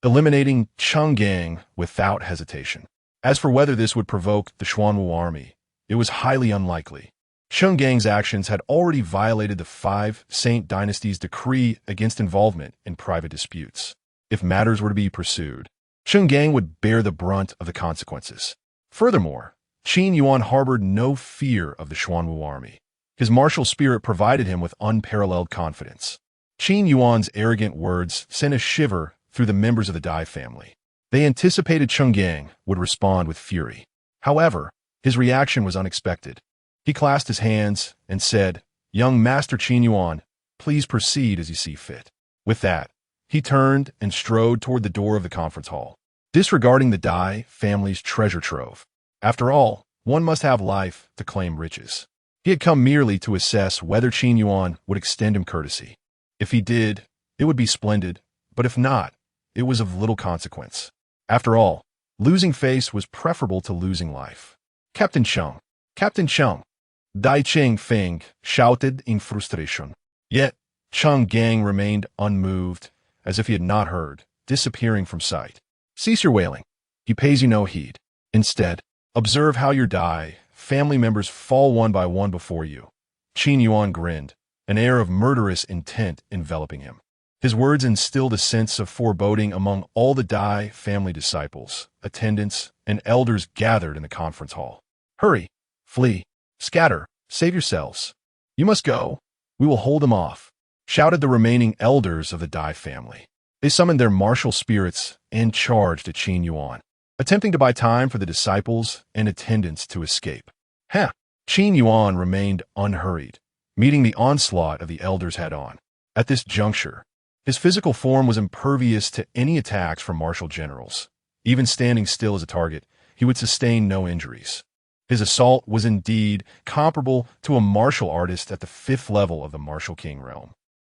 eliminating Cheng Gang without hesitation. As for whether this would provoke the Xuanwu army, it was highly unlikely. Cheng Gang's actions had already violated the Five Saint Dynasty's decree against involvement in private disputes. If matters were to be pursued, Cheng Gang would bear the brunt of the consequences. Furthermore, Qin Yuan harbored no fear of the Xuanwu army. His martial spirit provided him with unparalleled confidence. Qin Yuan's arrogant words sent a shiver through the members of the Dai family. They anticipated Cheng Gang would respond with fury. However, His reaction was unexpected. He clasped his hands and said, "Young Master Qin Yuan, please proceed as you see fit." With that, he turned and strode toward the door of the conference hall, disregarding the Dai family's treasure trove. After all, one must have life to claim riches. He had come merely to assess whether Qin Yuan would extend him courtesy. If he did, it would be splendid, but if not, it was of little consequence. After all, losing face was preferable to losing life. Captain Cheng! Captain Cheng! Dai Ching Feng shouted in frustration. Yet, Cheng Gang remained unmoved, as if he had not heard, disappearing from sight. "Cease your wailing. He pays you no heed. Instead, observe how your Dai family members fall one by one before you." Qin Yuan grinned, an air of murderous intent enveloping him. His words instilled a sense of foreboding among all the Dai family disciples, attendants, and elders gathered in the conference hall. "Hurry! Flee! Scatter! Save yourselves! You must go! We will hold them off!" shouted the remaining elders of the Dai family. They summoned their martial spirits and charged at Qin Yuan, attempting to buy time for the disciples and attendants to escape. Qin Yuan remained unhurried, meeting the onslaught of the elders head-on. At this juncture, his physical form was impervious to any attacks from martial generals. Even standing still as a target, he would sustain no injuries. His assault was indeed comparable to a martial artist at the 5th level of the martial king realm,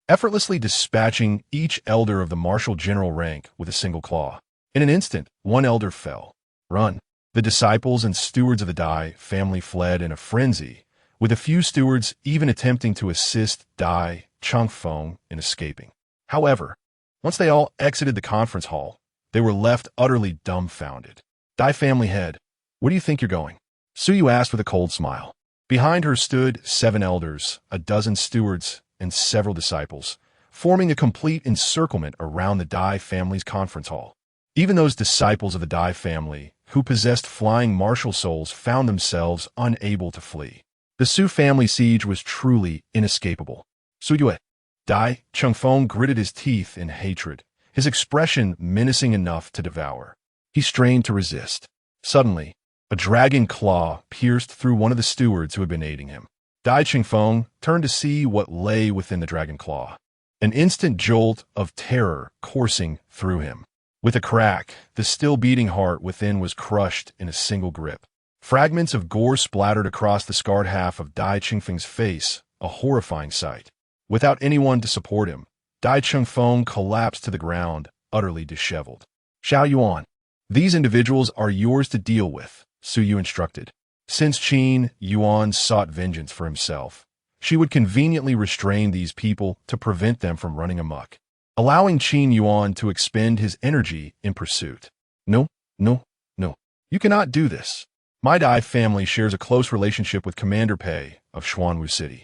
effortlessly dispatching each elder of the martial general rank with a single claw. In an instant, one elder fell. "Run!" The disciples and stewards of the Dai family fled in a frenzy, with a few stewards even attempting to assist Dai Changfeng in escaping. However, once they all exited the conference hall, they were left utterly dumbfounded. "Dai family head, where do you think you're going?" Suyu asked with a cold smile. Behind her stood 7 elders, a dozen stewards, and several disciples, forming a complete encirclement around the Dai family's conference hall. Even those disciples of the Dai family who possessed flying martial souls found themselves unable to flee. The Su family siege was truly inescapable. "Suyue!" Dai Changfeng gritted his teeth in hatred, his expression menacing enough to devour. He strained to resist. Suddenly, a dragon claw pierced through one of the stewards who had been aiding him. Dai Changfeng turned to see what lay within the dragon claw. An instant jolt of terror coursing through him. With a crack, the still beating heart within was crushed in a single grip. Fragments of gore splattered across the scarred half of Dai Changfeng's face, a horrifying sight. Without anyone to support him, Dai Changfeng collapsed to the ground, utterly disheveled. "Xiao Yuan, these individuals are yours to deal with," Suyu instructed. Since Qin Yuan sought vengeance for himself, she would conveniently restrain these people to prevent them from running amok, allowing Qin Yuan to expend his energy in pursuit. "No, no, no. You cannot do this. My Dai family shares a close relationship with Commander Pei of Xuanwu City.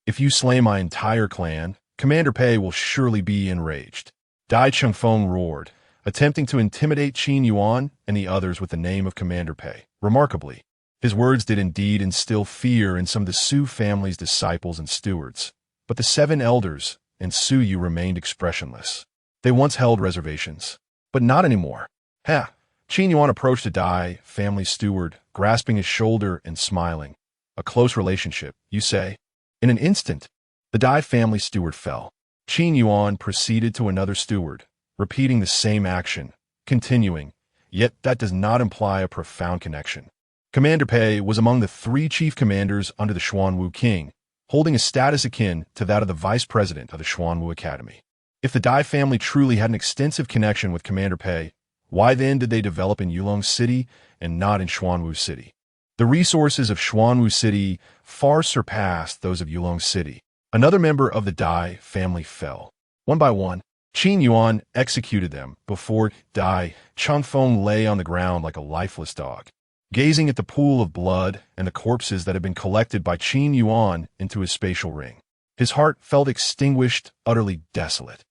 If you slay my entire clan, Commander Pei will surely be enraged." Dai Changfeng roared, attempting to intimidate Qin Yuan and the others with the name of Commander Pei. Remarkably, his words did indeed instill fear in some of the Su family's disciples and stewards, but the 7 elders and Suyu remained expressionless. They once held reservations, but not anymore. Qin Yuan approached a Dai family steward, grasping his shoulder and smiling. "A close relationship, you say?" In an instant, the Dai family steward fell. Qin Yuan proceeded to another steward, repeating the same action, continuing, "Yet that does not imply a profound connection." Commander Pei was among the 3 chief commanders under the Xuanwu king, holding a status akin to that of the vice president of the Xuanwu Academy. If the Dai family truly had an extensive connection with Commander Pei, why then did they develop in Yulong City and not in Xuanwu City? The resources of Xuanwu City far surpassed those of Yulong City. Another member of the Dai family fell. One by one, Qin Yuan executed them before Dai Changfeng lay on the ground like a lifeless dog, gazing at the pool of blood and the corpses that had been collected by Qin Yuan into his spatial ring. His heart felt extinguished, utterly desolate.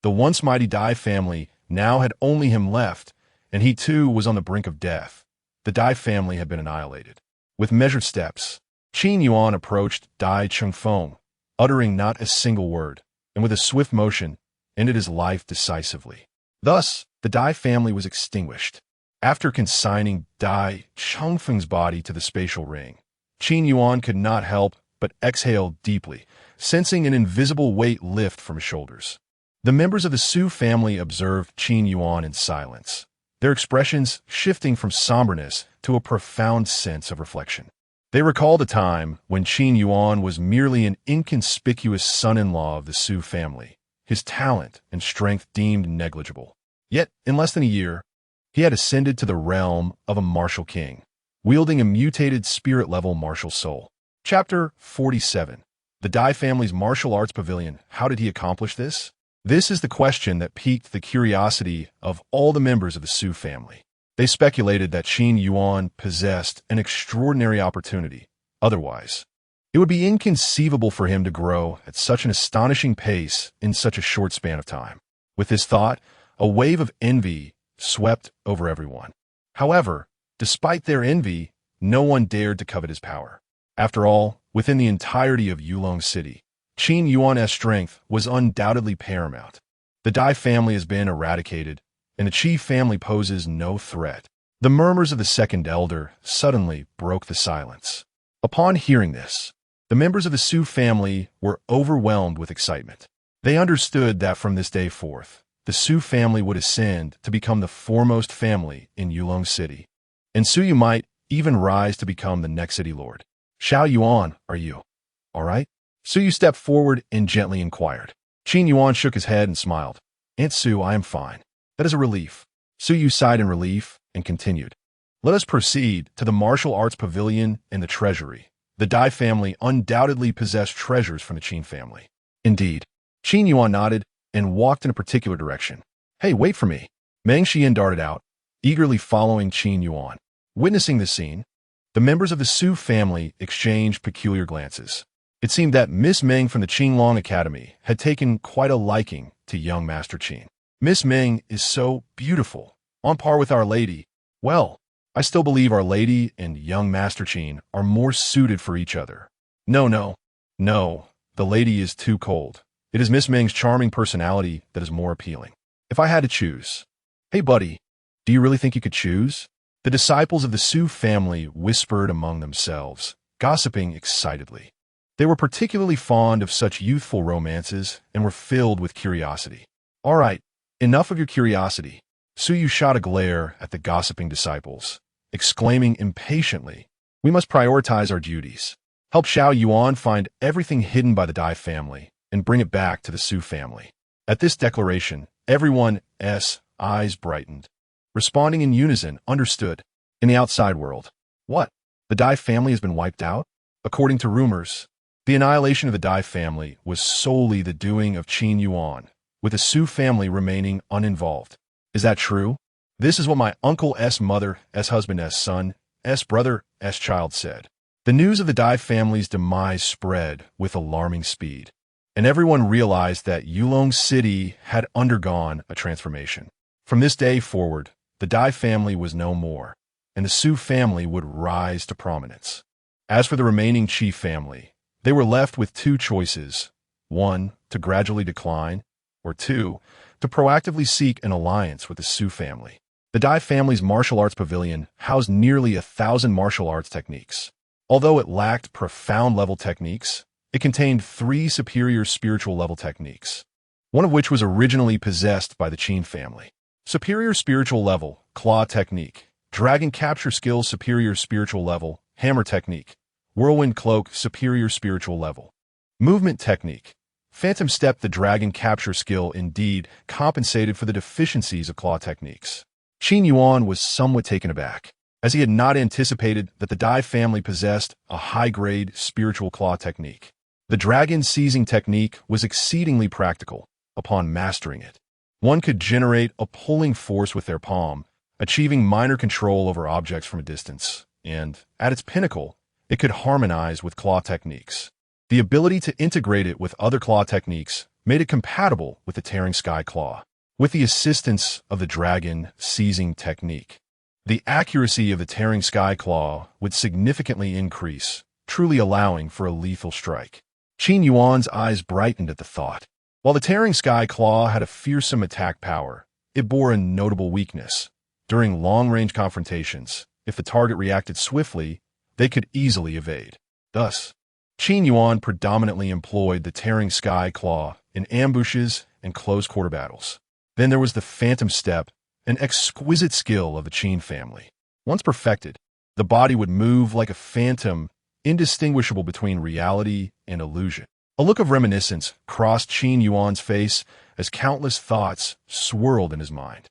The once mighty Dai family now had only him left, and he too was on the brink of death. The Dai family had been annihilated. With measured steps, Qin Yuan approached Dai Changfeng, uttering not a single word, and with a swift motion, ended his life decisively. Thus, the Dai family was extinguished. After consigning Dai Changfeng's body to the spatial ring, Qin Yuan could not help but exhale deeply, sensing an invisible weight lift from his shoulders. The members of the Su family observed Qin Yuan in silence, their expressions shifting from somberness to a profound sense of reflection. They recalled a time when Qin Yuan was merely an inconspicuous son-in-law of the Su family, his talent and strength deemed negligible. Yet, in less than a year, he had ascended to the realm of a martial king, wielding a mutated spirit-level martial soul. Chapter 47. The Dai family's martial arts pavilion. How did he accomplish this? This is the question that piqued the curiosity of all the members of the Su family. They speculated that Qin Yuan possessed an extraordinary opportunity. Otherwise, it would be inconceivable for him to grow at such an astonishing pace in such a short span of time. With this thought, a wave of envy swept over everyone. However, despite their envy, no one dared to covet his power. After all, within the entirety of Yulong City, Qin Yuan's strength was undoubtedly paramount. The Dai family has been eradicated, and the Qi family poses no threat. The murmurs of the second elder suddenly broke the silence. Upon hearing this, the members of the Su family were overwhelmed with excitement. They understood that from this day forth, the Su family would ascend to become the foremost family in Yulong City, and Su Yu might even rise to become the next city lord. Xiao Yuan, are you all right? Su Yu stepped forward and gently inquired. Qin Yuan shook his head and smiled. Aunt Su, I am fine. That is a relief. Su Yu sighed in relief and continued. Let us proceed to the martial arts pavilion and the treasury. The Dai family undoubtedly possessed treasures from the Qin family. Indeed. Qin Yuan nodded and walked in a particular direction. Hey, wait for me. Meng Xian darted out, eagerly following Qin Yuan. Witnessing this scene, the members of the Su family exchanged peculiar glances. It seemed that Miss Meng from the Qinglong Academy had taken quite a liking to young Master Qin. Miss Meng is so beautiful, on par with Our Lady. Well, I still believe Our Lady and young Master Qin are more suited for each other. No, the lady is too cold. It is Miss Meng's charming personality that is more appealing. If I had to choose. Hey, buddy, do you really think you could choose? The disciples of the Su family whispered among themselves, gossiping excitedly. They were particularly fond of such youthful romances and were filled with curiosity. All right, enough of your curiosity. Su Yu shot a glare at the gossiping disciples, exclaiming impatiently, we must prioritize our duties. Help Xiao Yuan find everything hidden by the Dai family and bring it back to the Su family. At this declaration, everyone's eyes brightened. Responding in unison, understood. In the outside world. What? The Dai family has been wiped out? According to rumors, the annihilation of the Dai family was solely the doing of Qin Yuan, with the Su family remaining uninvolved. Is that true? This is what my uncle's mother, husband, son, brother, child said. The news of the Dai family's demise spread with alarming speed, and everyone realized that Yulong City had undergone a transformation. From this day forward, the Dai family was no more, and the Su family would rise to prominence. As for the remaining Qi family, they were left with two choices: one, to gradually decline, or two, to proactively seek an alliance with the Su family. The Dai family's martial arts pavilion housed nearly 1,000 martial arts techniques. Although it lacked profound level techniques, it contained 3 superior spiritual level techniques, one of which was originally possessed by the Qin family. Superior spiritual level, claw technique. Dragon capture skill, superior spiritual level, hammer technique. Whirlwind cloak, superior spiritual level. Movement technique. Phantom step. The dragon capture skill indeed compensated for the deficiencies of claw techniques. Qin Yuan was somewhat taken aback, as he had not anticipated that the Dai family possessed a high-grade spiritual claw technique. The dragon seizing technique was exceedingly practical. Upon mastering it, one could generate a pulling force with their palm, achieving minor control over objects from a distance, and, at its pinnacle, it could harmonize with claw techniques. The ability to integrate it with other claw techniques made it compatible with the Tearing Sky Claw. With the assistance of the dragon seizing technique, the accuracy of the Tearing Sky Claw would significantly increase, truly allowing for a lethal strike. Qin Yuan's eyes brightened at the thought. While the Tearing Sky Claw had a fearsome attack power, it bore a notable weakness: During long-range confrontations, if the target reacted swiftly, they could easily evade. Thus, Qin Yuan predominantly employed the tearing sky claw in ambushes and close-quarter battles. Then there was the phantom step, an exquisite skill of the Qin family. Once perfected, the body would move like a phantom, indistinguishable between reality and illusion. A look of reminiscence crossed Qin Yuan's face as countless thoughts swirled in his mind.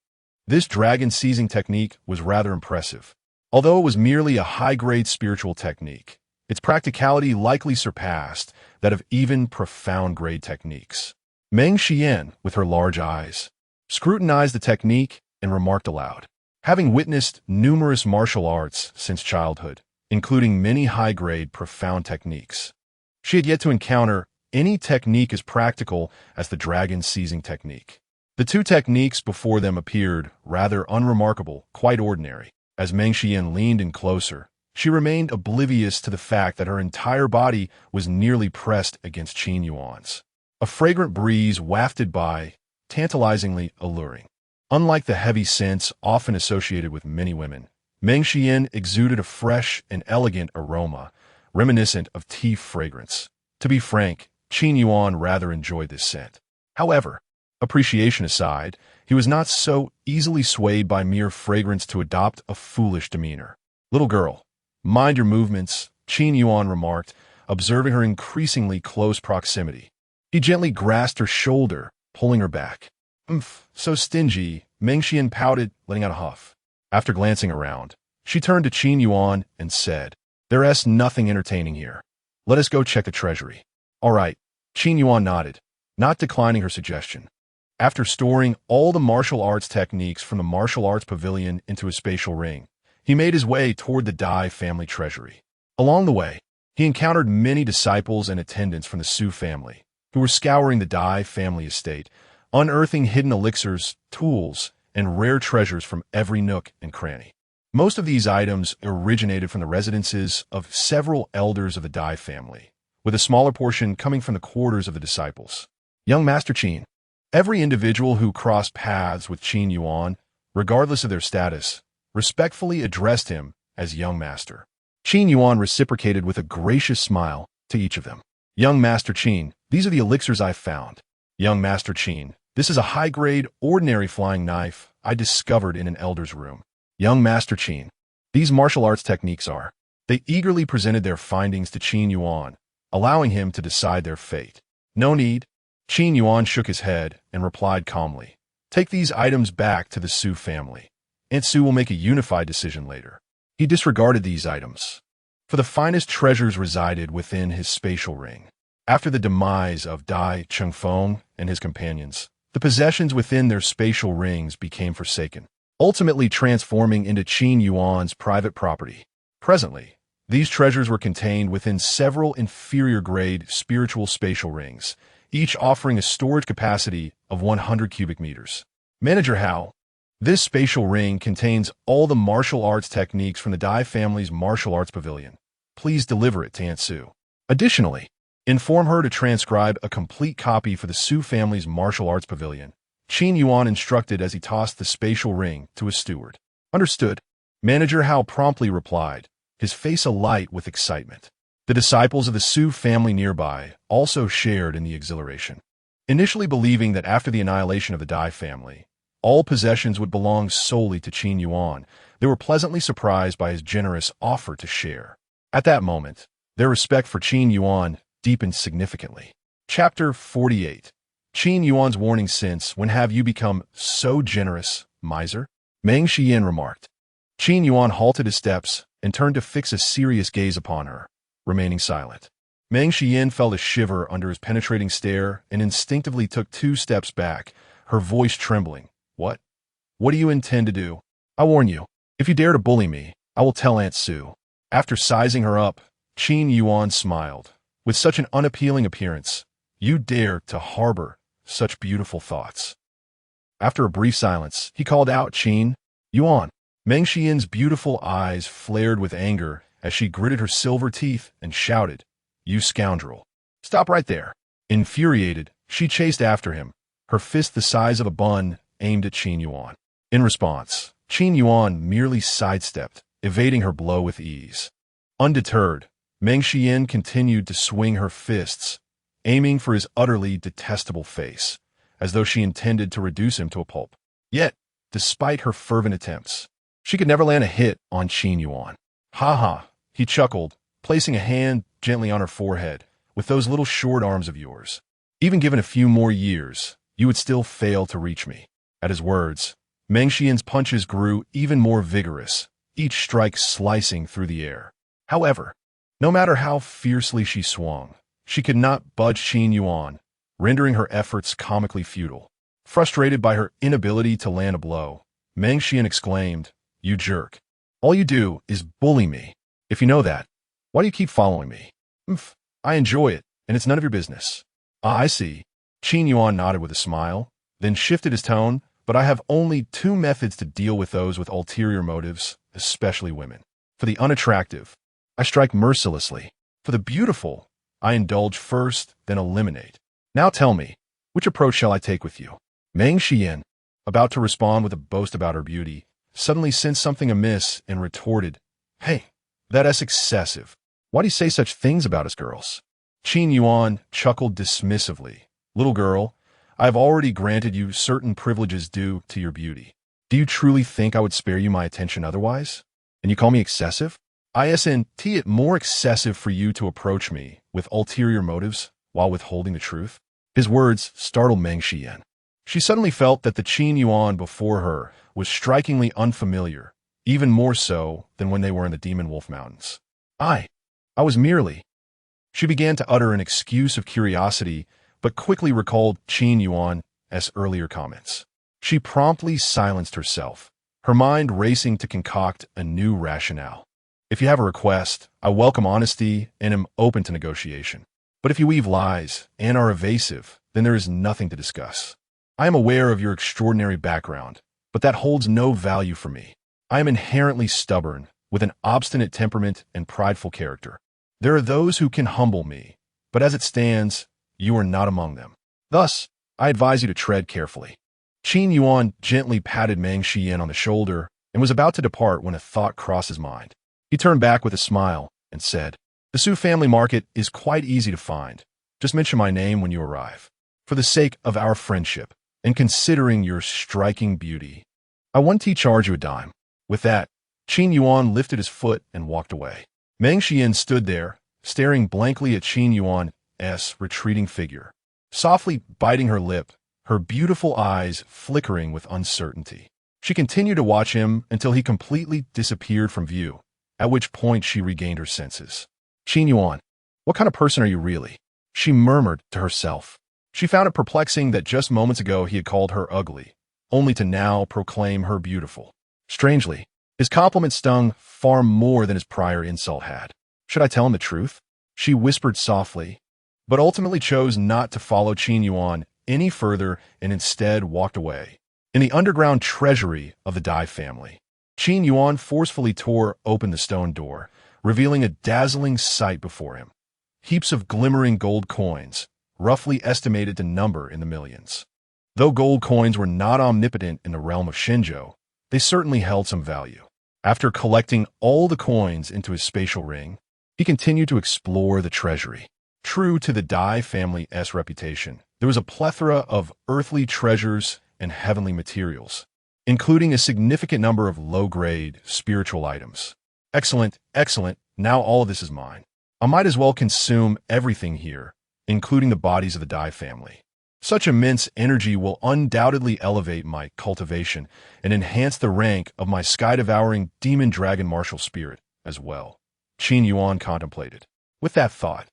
This dragon-seizing technique was rather impressive. Although it was merely a high-grade spiritual technique, its practicality likely surpassed that of even profound-grade techniques. Meng Xian, with her large eyes, scrutinized the technique and remarked aloud. Having witnessed numerous martial arts since childhood, including many high-grade, profound techniques, she had yet to encounter any technique as practical as the dragon-seizing technique. The two techniques before them appeared rather unremarkable, quite ordinary. As Meng Xian leaned in closer, she remained oblivious to the fact that her entire body was nearly pressed against Qin Yuan's. A fragrant breeze wafted by, tantalizingly alluring. Unlike the heavy scents often associated with many women, Meng Xian exuded a fresh and elegant aroma, reminiscent of tea fragrance. To be frank, Qin Yuan rather enjoyed this scent. However, appreciation aside, he was not so easily swayed by mere fragrance to adopt a foolish demeanor. "Little girl, mind your movements," Qin Yuan remarked, observing her increasingly close proximity. He gently grasped her shoulder, pulling her back. So stingy," Meng Xian pouted, letting out a huff. After glancing around, she turned to Qin Yuan and said, "There's nothing entertaining here. Let us go check the treasury." "All right," Qin Yuan nodded, not declining her suggestion. After storing all the martial arts techniques from the martial arts pavilion into a spatial ring, he made his way toward the Dai family treasury. Along the way, he encountered many disciples and attendants from the Su family, who were scouring the Dai family estate, unearthing hidden elixirs, tools, and rare treasures from every nook and cranny. Most of these items originated from the residences of several elders of the Dai family, with a smaller portion coming from the quarters of the disciples. "Young Master Qin." Every individual who crossed paths with Qin Yuan, regardless of their status, respectfully addressed him as Young Master. Qin Yuan reciprocated with a gracious smile to each of them. "Young Master Qin, these are the elixirs I found." "Young Master Qin, this is a high-grade, ordinary flying knife I discovered in an elder's room." "Young Master Qin, these martial arts techniques are." They eagerly presented their findings to Qin Yuan, allowing him to decide their fate. "No need." Qin Yuan shook his head and replied calmly, "Take these items back to the Su family. Aunt Su will make a unified decision later." He disregarded these items, for the finest treasures resided within his spatial ring. After the demise of Dai Chengfeng and his companions, the possessions within their spatial rings became forsaken, ultimately transforming into Qin Yuan's private property. Presently, these treasures were contained within several inferior-grade spiritual spatial rings, each offering a storage capacity of 100 cubic meters. "Manager Hao, this spatial ring contains all the martial arts techniques from the Dai family's martial arts pavilion. Please deliver it to Aunt Su. Additionally, inform her to transcribe a complete copy for the Su family's martial arts pavilion." Qin Yuan instructed as he tossed the spatial ring to his steward. "Understood." Manager Hao promptly replied, his face alight with excitement. The disciples of the Su family nearby also shared in the exhilaration. Initially believing that after the annihilation of the Dai family, all possessions would belong solely to Qin Yuan, they were pleasantly surprised by his generous offer to share. At that moment, their respect for Qin Yuan deepened significantly. Chapter 48. Qin Yuan's warning since when have you become so generous, miser? Meng Xian remarked. Qin Yuan halted his steps and turned to fix a serious gaze upon her, remaining silent. Meng Xian felt a shiver under his penetrating stare and instinctively took 2 steps back, her voice trembling. "What? What do you intend to do? I warn you, if you dare to bully me, I will tell Aunt Su." After sizing her up, Qin Yuan smiled. "With such an unappealing appearance, you dare to harbor such beautiful thoughts." After a brief silence, he called out, "Qin Yuan." Meng Xian's beautiful eyes flared with anger as she gritted her silver teeth and shouted, "You scoundrel! Stop right there!" Infuriated, she chased after him, her fist the size of a bun aimed at Qin Yuan. In response, Qin Yuan merely sidestepped, evading her blow with ease. Undeterred, Meng Xian continued to swing her fists, aiming for his utterly detestable face, as though she intended to reduce him to a pulp. Yet, despite her fervent attempts, she could never land a hit on Qin Yuan. Ha ha, he chuckled, placing a hand gently on her forehead. With those little short arms of yours, even given a few more years, you would still fail to reach me. At his words, Meng Xian's punches grew even more vigorous, each strike slicing through the air. However, no matter how fiercely she swung, she could not budge Qin Yuan, rendering her efforts comically futile. Frustrated by her inability to land a blow, Meng Xian exclaimed, "You jerk. All you do is bully me. If you know that, why do you keep following me?" I enjoy it, and it's none of your business." "Ah, I see." Qin Yuan nodded with a smile, then shifted his tone, "But I have only two methods to deal with those with ulterior motives, especially women. For the unattractive, I strike mercilessly. For the beautiful, I indulge first, then eliminate. Now tell me, which approach shall I take with you?" Meng Xian, about to respond with a boast about her beauty, suddenly sensed something amiss and retorted, "Hey, that's excessive. Why do you say such things about us girls?" Qin Yuan chuckled dismissively. "Little girl, I have already granted you certain privileges due to your beauty. Do you truly think I would spare you my attention otherwise? And you call me excessive? Isn't it more excessive for you to approach me with ulterior motives while withholding the truth?" His words startled Meng Xian. She suddenly felt that the Qin Yuan before her was strikingly unfamiliar, even more so than when they were in the Demon Wolf Mountains. I was merely—" She began to utter an excuse of curiosity, but quickly recalled Qin Yuan's earlier comments. She promptly silenced herself, her mind racing to concoct a new rationale. "If you have a request, I welcome honesty and am open to negotiation. But if you weave lies and are evasive, then there is nothing to discuss. I am aware of your extraordinary background, but that holds no value for me. I am inherently stubborn, with an obstinate temperament and prideful character. There are those who can humble me, but as it stands, you are not among them. Thus, I advise you to tread carefully." Qin Yuan gently patted Meng Xian on the shoulder and was about to depart when a thought crossed his mind. He turned back with a smile and said, "The Su family market is quite easy to find. Just mention my name when you arrive. For the sake of our friendship, and considering your striking beauty, I won't charge you a dime." With that, Qin Yuan lifted his foot and walked away. Meng Xian stood there, staring blankly at Qin Yuan's retreating figure, softly biting her lip, her beautiful eyes flickering with uncertainty. She continued to watch him until he completely disappeared from view, at which point she regained her senses. "Qin Yuan, what kind of person are you really?" she murmured to herself. She found it perplexing that just moments ago he had called her ugly, only to now proclaim her beautiful. Strangely, his compliment stung far more than his prior insult had. "Should I tell him the truth?" she whispered softly, but ultimately chose not to follow Qin Yuan any further and instead walked away. In the underground treasury of the Dai family, Qin Yuan forcefully tore open the stone door, revealing a dazzling sight before him. Heaps of glimmering gold coins, roughly estimated to number in the millions. Though gold coins were not omnipotent in the realm of Shenzhou, they certainly held some value. After collecting all the coins into his spatial ring, he continued to explore the treasury. True to the Dai family's reputation, there was a plethora of earthly treasures and heavenly materials, including a significant number of low-grade spiritual items. Excellent, excellent, now all of this is mine. I might as well consume everything here, including the bodies of the Dai family. Such immense energy will undoubtedly elevate my cultivation and enhance the rank of my sky-devouring demon dragon martial spirit as well, Qin Yuan contemplated. With that thought,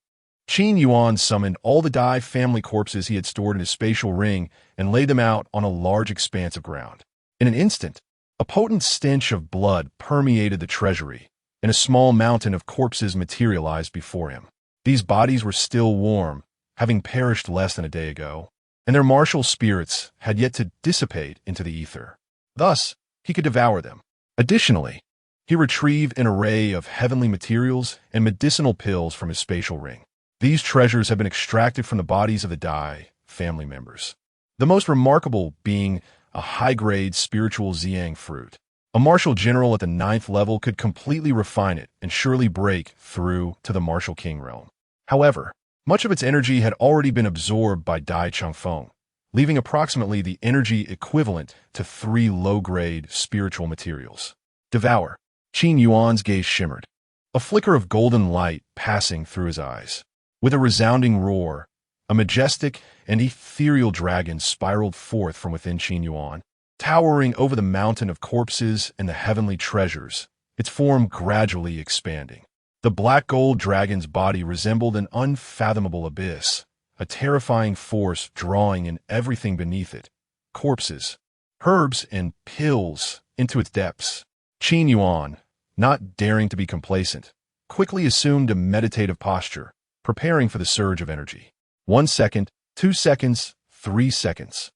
Qin Yuan summoned all the Dai family corpses he had stored in his spatial ring and laid them out on a large expanse of ground. In an instant, a potent stench of blood permeated the treasury, and a small mountain of corpses materialized before him. These bodies were still warm, having perished less than a day ago, and their martial spirits had yet to dissipate into the ether. Thus, he could devour them. Additionally, he retrieved an array of heavenly materials and medicinal pills from his spatial ring. These treasures have been extracted from the bodies of the Dai family members, the most remarkable being a high-grade spiritual Xiang fruit. A martial general at the 9th level could completely refine it and surely break through to the martial king realm. However, much of its energy had already been absorbed by Dai Changfeng, leaving approximately the energy equivalent to 3 low-grade spiritual materials. Devour. Qin Yuan's gaze shimmered, a flicker of golden light passing through his eyes. With a resounding roar, a majestic and ethereal dragon spiraled forth from within Qin Yuan, towering over the mountain of corpses and the heavenly treasures, its form gradually expanding. The black gold dragon's body resembled an unfathomable abyss, a terrifying force drawing in everything beneath it, corpses, herbs, and pills into its depths. Qin Yuan, not daring to be complacent, quickly assumed a meditative posture, preparing for the surge of energy. 1 second, 2 seconds, 3 seconds.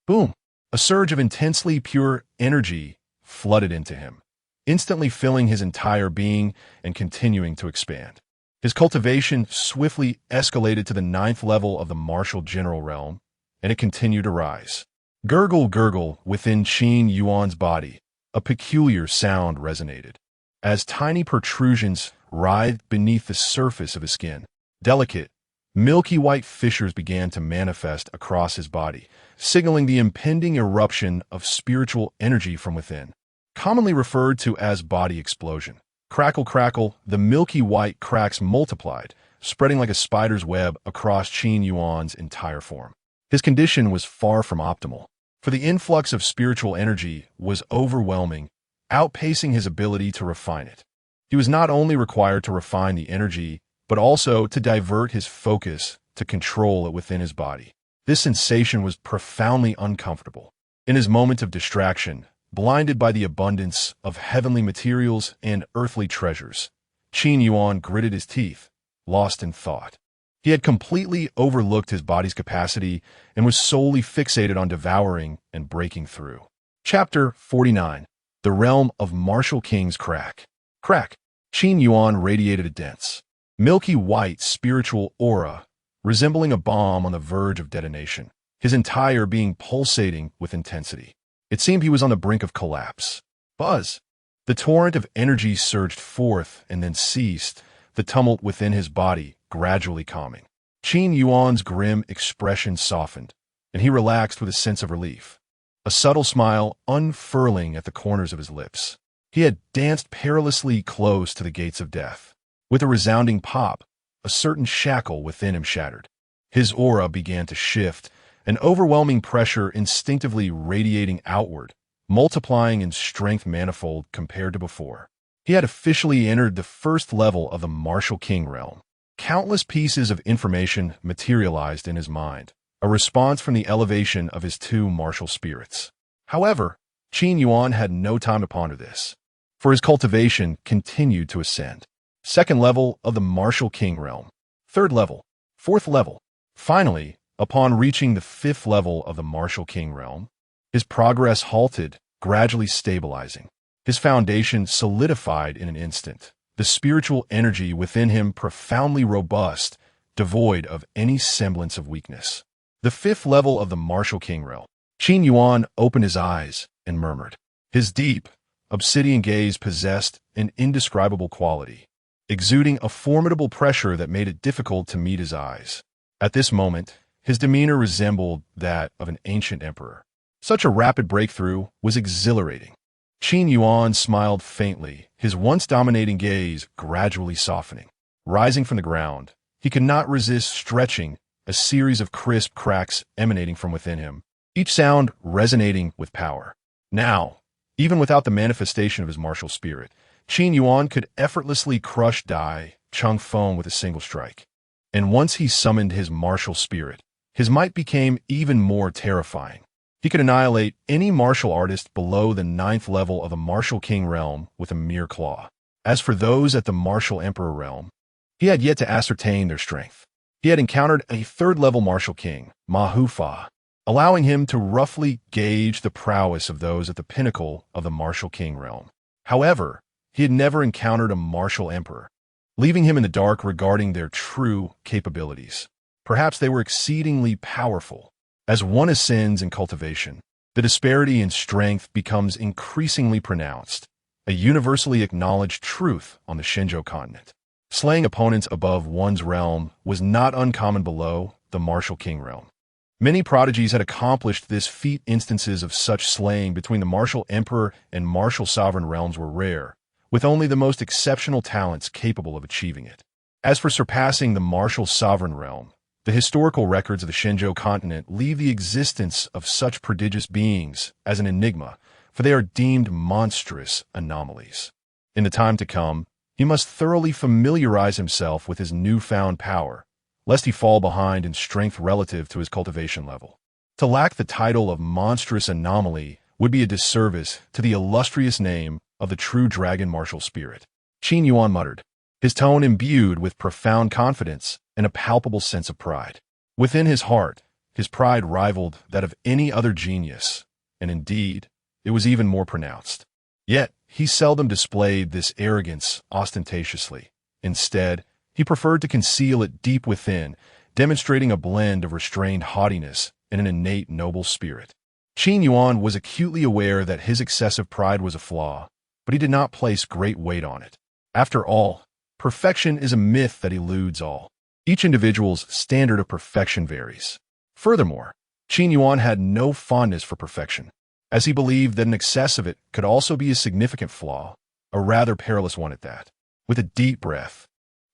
Boom! A surge of intensely pure energy flooded into him, instantly filling his entire being and continuing to expand. His cultivation swiftly escalated to the 9th level of the martial general realm, and it continued to rise. Gurgle, gurgle within Qin Yuan's body, a peculiar sound resonated, as tiny protrusions writhed beneath the surface of his skin. Delicate, milky white fissures began to manifest across his body, signaling the impending eruption of spiritual energy from within, commonly referred to as body explosion. Crackle, crackle, the milky white cracks multiplied, spreading like a spider's web across Qin Yuan's entire form. His condition was far from optimal, for the influx of spiritual energy was overwhelming, outpacing his ability to refine it. He was not only required to refine the energy, but also to divert his focus to control it within his body. This sensation was profoundly uncomfortable. In his moment of distraction, blinded by the abundance of heavenly materials and earthly treasures, Qin Yuan gritted his teeth, lost in thought. He had completely overlooked his body's capacity and was solely fixated on devouring and breaking through. Chapter 49. The Realm of Martial King's Crack. Crack. Qin Yuan radiated a dense, milky white spiritual aura, resembling a bomb on the verge of detonation, his entire being pulsating with intensity. It seemed he was on the brink of collapse. Buzz! The torrent of energy surged forth and then ceased, the tumult within his body gradually calming. Qin Yuan's grim expression softened, and he relaxed with a sense of relief, a subtle smile unfurling at the corners of his lips. He had danced perilously close to the gates of death. With a resounding pop, a certain shackle within him shattered. His aura began to shift, an overwhelming pressure instinctively radiating outward, multiplying in strength manifold compared to before. He had officially entered the 1st level of the martial king realm. Countless pieces of information materialized in his mind, a response from the elevation of his 2 martial spirits. However, Qin Yuan had no time to ponder this, for his cultivation continued to ascend. 2nd level of the martial king realm, 3rd level, 4th level. Finally, upon reaching the 5th level of the martial king realm, his progress halted, gradually stabilizing. His foundation solidified in an instant, the spiritual energy within him profoundly robust, devoid of any semblance of weakness. The 5th level of the martial king realm. Qin Yuan opened his eyes and murmured. His deep, obsidian gaze possessed an indescribable quality, exuding a formidable pressure that made it difficult to meet his eyes. At this moment, his demeanor resembled that of an ancient emperor. Such a rapid breakthrough was exhilarating. Qin Yuan smiled faintly, his once dominating gaze gradually softening. Rising from the ground, he could not resist stretching, a series of crisp cracks emanating from within him, each sound resonating with power. Now, even without the manifestation of his martial spirit, Qin Yuan could effortlessly crush Dai Changfeng with a single strike. And once he summoned his martial spirit, his might became even more terrifying. He could annihilate any martial artist below the 9th level of the martial king realm with a mere claw. As for those at the martial emperor realm, he had yet to ascertain their strength. He had encountered a 3rd level martial king, Ma Hufa, allowing him to roughly gauge the prowess of those at the pinnacle of the martial king realm. However, he had never encountered a martial emperor, leaving him in the dark regarding their true capabilities. Perhaps they were exceedingly powerful. As one ascends in cultivation, The disparity in strength becomes increasingly pronounced, a universally acknowledged truth on the Shinjo continent. Slaying opponents above one's realm was not uncommon below the martial king realm. Many prodigies had accomplished this feat. Instances of such slaying between the martial emperor and martial sovereign realms were rare, with only the most exceptional talents capable of achieving it. As for surpassing the martial sovereign realm, the historical records of the Shinjo continent leave the existence of such prodigious beings as an enigma, for they are deemed monstrous anomalies. In the time to come, he must thoroughly familiarize himself with his newfound power, lest he fall behind in strength relative to his cultivation level. To lack the title of monstrous anomaly would be a disservice to the illustrious name of the true dragon martial spirit. Qin Yuan muttered, his tone imbued with profound confidence and a palpable sense of pride. Within his heart, his pride rivaled that of any other genius, and indeed, it was even more pronounced. Yet, he seldom displayed this arrogance ostentatiously. Instead, he preferred to conceal it deep within, demonstrating a blend of restrained haughtiness and an innate noble spirit. Qin Yuan was acutely aware that his excessive pride was a flaw, but he did not place great weight on it. After all, perfection is a myth that eludes all. Each individual's standard of perfection varies. Furthermore, Qin Yuan had no fondness for perfection, as he believed that an excess of it could also be a significant flaw, a rather perilous one at that. With a deep breath,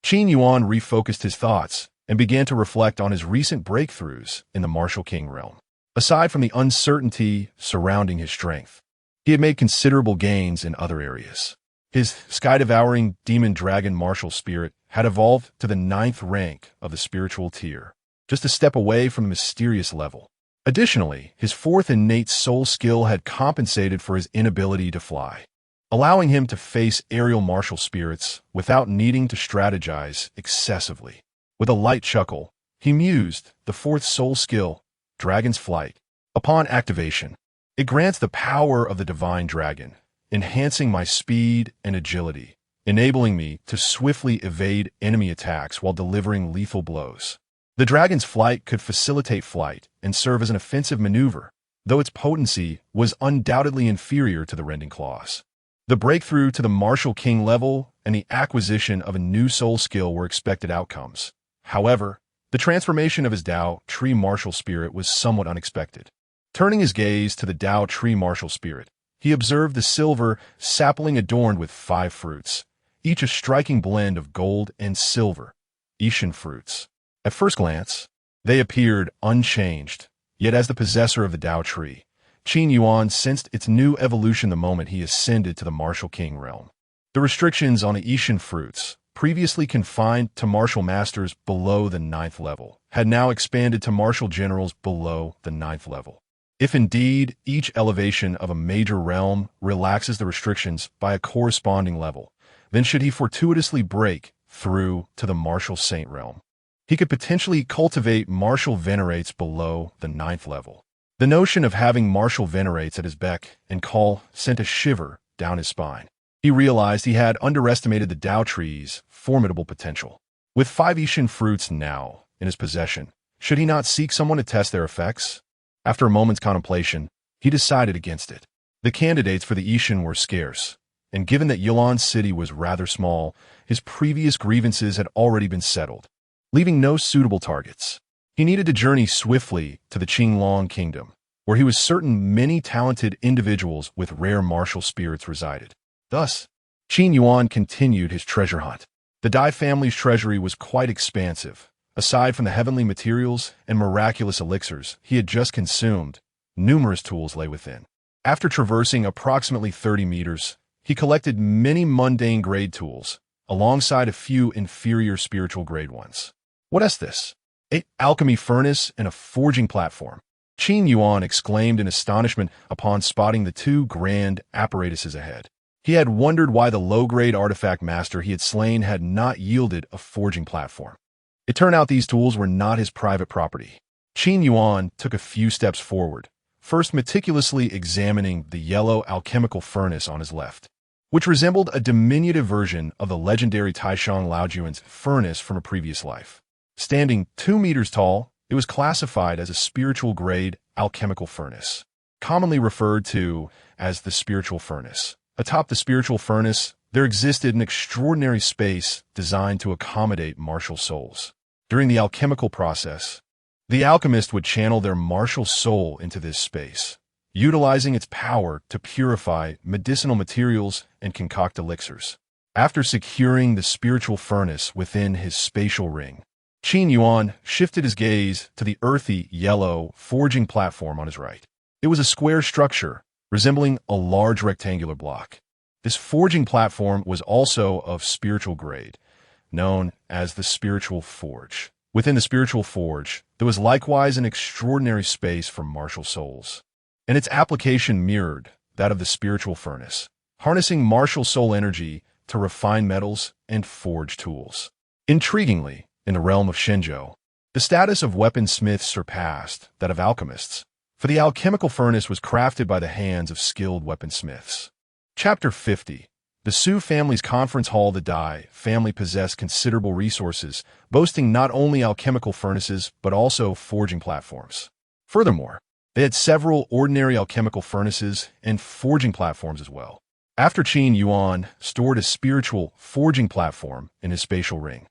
Qin Yuan refocused his thoughts and began to reflect on his recent breakthroughs in the martial king realm. Aside from the uncertainty surrounding his strength, he had made considerable gains in other areas. His sky-devouring demon dragon martial spirit had evolved to the 9th rank of the spiritual tier, just a step away from the mysterious level. Additionally, his 4th innate soul skill had compensated for his inability to fly, allowing him to face aerial martial spirits without needing to strategize excessively. With a light chuckle, he mused, the 4th soul skill, Dragon's Flight. Upon activation, it grants the power of the divine dragon, enhancing my speed and agility, enabling me to swiftly evade enemy attacks while delivering lethal blows. The dragon's flight could facilitate flight and serve as an offensive maneuver, though its potency was undoubtedly inferior to the rending claws. The breakthrough to the martial king level and the acquisition of a new soul skill were expected outcomes. However, the transformation of his Dao Tree martial spirit was somewhat unexpected. Turning his gaze to the Dao Tree martial spirit, he observed the silver sapling adorned with 5 fruits, each a striking blend of gold and silver, Ishin fruits. At first glance, they appeared unchanged, yet as the possessor of the Dao Tree, Qin Yuan sensed its new evolution the moment he ascended to the martial king realm. The restrictions on the Ishin fruits, previously confined to martial masters below the 9th level, had now expanded to martial generals below the 9th level. If indeed each elevation of a major realm relaxes the restrictions by a corresponding level, then should he fortuitously break through to the martial saint realm, he could potentially cultivate martial venerates below the 9th level. The notion of having martial venerates at his beck and call sent a shiver down his spine. He realized he had underestimated the Dao Tree's formidable potential. With 5 Ishin fruits now in his possession, should he not seek someone to test their effects? After a moment's contemplation, he decided against it. The candidates for the Ishin were scarce, and given that Yilan City was rather small, his previous grievances had already been settled, leaving no suitable targets. He needed to journey swiftly to the Qinglong Kingdom, where he was certain many talented individuals with rare martial spirits resided. Thus, Qin Yuan continued his treasure hunt. The Dai family's treasury was quite expansive. Aside from the heavenly materials and miraculous elixirs he had just consumed, numerous tools lay within. After traversing approximately 30 meters, he collected many mundane grade tools, alongside a few inferior spiritual grade ones. What is this? An alchemy furnace and a forging platform. Qin Yuan exclaimed in astonishment upon spotting the 2 grand apparatuses ahead. He had wondered why the low-grade artifact master he had slain had not yielded a forging platform. It turned out these tools were not his private property. Qin Yuan took a few steps forward, first meticulously examining the yellow alchemical furnace on his left, which resembled a diminutive version of the legendary Taishang Laojuan's furnace from a previous life. Standing 2 meters tall, it was classified as a spiritual-grade alchemical furnace. commonly referred to as the spiritual furnace. Atop the spiritual furnace, there existed an extraordinary space designed to accommodate martial souls. During the alchemical process, the alchemist would channel their martial soul into this space, utilizing its power to purify medicinal materials and concoct elixirs. After securing the spiritual furnace within his spatial ring, Qin Yuan shifted his gaze to the earthy, yellow, forging platform on his right. It was a square structure, resembling a large rectangular block. This forging platform was also of spiritual grade, known as the spiritual forge. Within the spiritual forge, there was likewise an extraordinary space for martial souls, and its application mirrored that of the spiritual furnace, harnessing martial soul energy to refine metals and forge tools. Intriguingly, in the realm of Shenzhou, the status of weaponsmiths surpassed that of alchemists, for the alchemical furnace was crafted by the hands of skilled weaponsmiths. Chapter 50. The Su family's conference hall. The Dai family possessed considerable resources, boasting not only alchemical furnaces but also forging platforms. Furthermore, they had several ordinary alchemical furnaces and forging platforms as well. After Qin Yuan stored a spiritual forging platform in his spatial ring,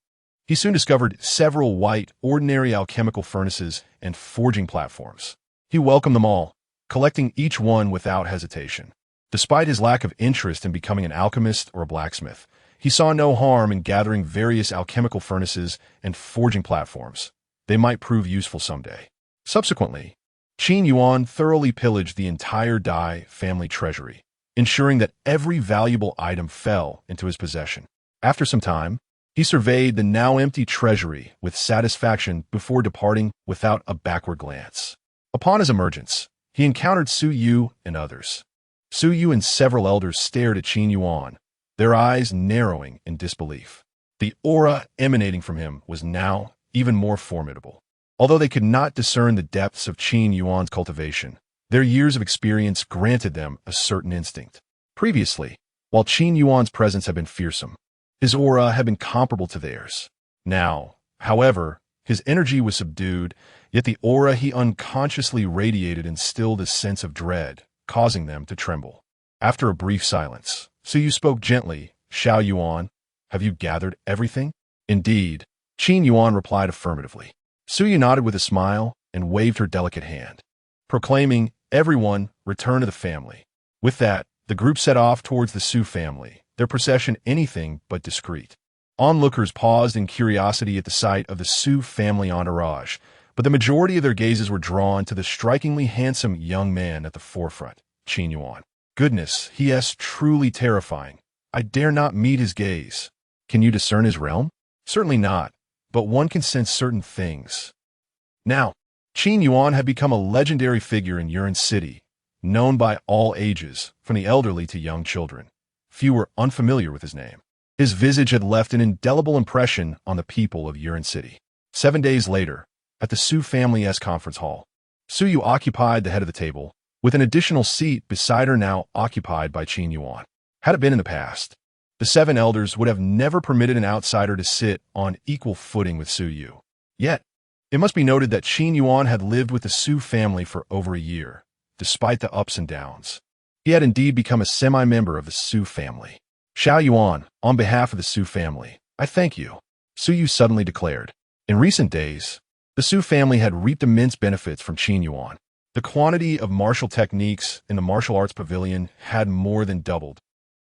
he soon discovered several white, ordinary alchemical furnaces and forging platforms. He welcomed them all, collecting each one without hesitation. Despite his lack of interest in becoming an alchemist or a blacksmith, he saw no harm in gathering various alchemical furnaces and forging platforms. They might prove useful someday. Subsequently, Qin Yuan thoroughly pillaged the entire Dai family treasury, ensuring that every valuable item fell into his possession. After some time, he surveyed the now empty treasury with satisfaction before departing without a backward glance. Upon his emergence, he encountered Su Yu and others. Su Yu and several elders stared at Qin Yuan, their eyes narrowing in disbelief. The aura emanating from him was now even more formidable. Although they could not discern the depths of Qin Yuan's cultivation, their years of experience granted them a certain instinct. Previously, while Qin Yuan's presence had been fearsome, his aura had been comparable to theirs. Now, however, his energy was subdued, yet the aura he unconsciously radiated instilled a sense of dread, causing them to tremble. After a brief silence, Su Yu spoke gently. Xiao Yuan, have you gathered everything? Indeed, Qin Yuan replied affirmatively. Su Yu nodded with a smile and waved her delicate hand, proclaiming, everyone, return to the family. With that, the group set off towards the Su family, their procession anything but discreet. Onlookers paused in curiosity at the sight of the Su family entourage, but the majority of their gazes were drawn to the strikingly handsome young man at the forefront, Qin Yuan. Goodness, he is truly terrifying. I dare not meet his gaze. Can you discern his realm? Certainly not, but one can sense certain things. Now, Qin Yuan had become a legendary figure in Yuan City, known by all ages, from the elderly to young children. Few were unfamiliar with his name. His visage had left an indelible impression on the people of Yuan City. 7 days later, at the Su family's conference hall, Su Yu occupied the head of the table, with an additional seat beside her now occupied by Qin Yuan. Had it been in the past, the 7 elders would have never permitted an outsider to sit on equal footing with Su Yu. Yet, it must be noted that Qin Yuan had lived with the Su family for over a year, despite the ups and downs. He had indeed become a semi-member of the Su family. Xiao Yuan, on behalf of the Su family, I thank you, Su Yu suddenly declared. In recent days, the Su family had reaped immense benefits from Qin Yuan. The quantity of martial techniques in the martial arts pavilion had more than doubled,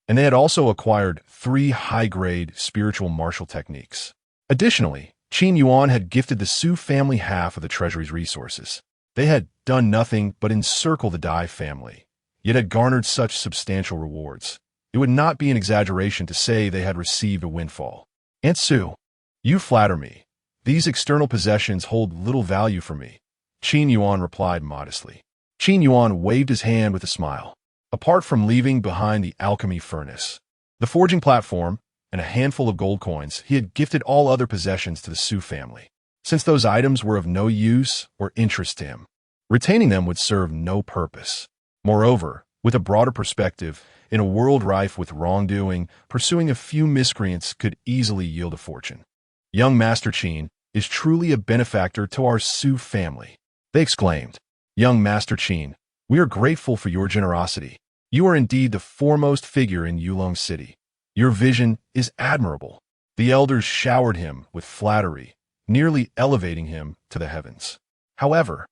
and they had also acquired 3 high-grade spiritual martial techniques. Additionally, Qin Yuan had gifted the Su family half of the treasury's resources. They had done nothing but encircle the Dai family, yet had garnered such substantial rewards. It would not be an exaggeration to say they had received a windfall. Aunt Su, you flatter me. These external possessions hold little value for me, Qin Yuan replied modestly. Qin Yuan waved his hand with a smile. Apart from leaving behind the alchemy furnace, the forging platform, and a handful of gold coins, he had gifted all other possessions to the Su family, since those items were of no use or interest to him. Retaining them would serve no purpose. Moreover, with a broader perspective, in a world rife with wrongdoing, pursuing a few miscreants could easily yield a fortune. Young Master Qin is truly a benefactor to our Su family, they exclaimed. Young Master Qin, We are grateful for your generosity. You are indeed the foremost figure in Yulong City. Your vision is admirable. The elders showered him with flattery, nearly elevating him to the heavens. However,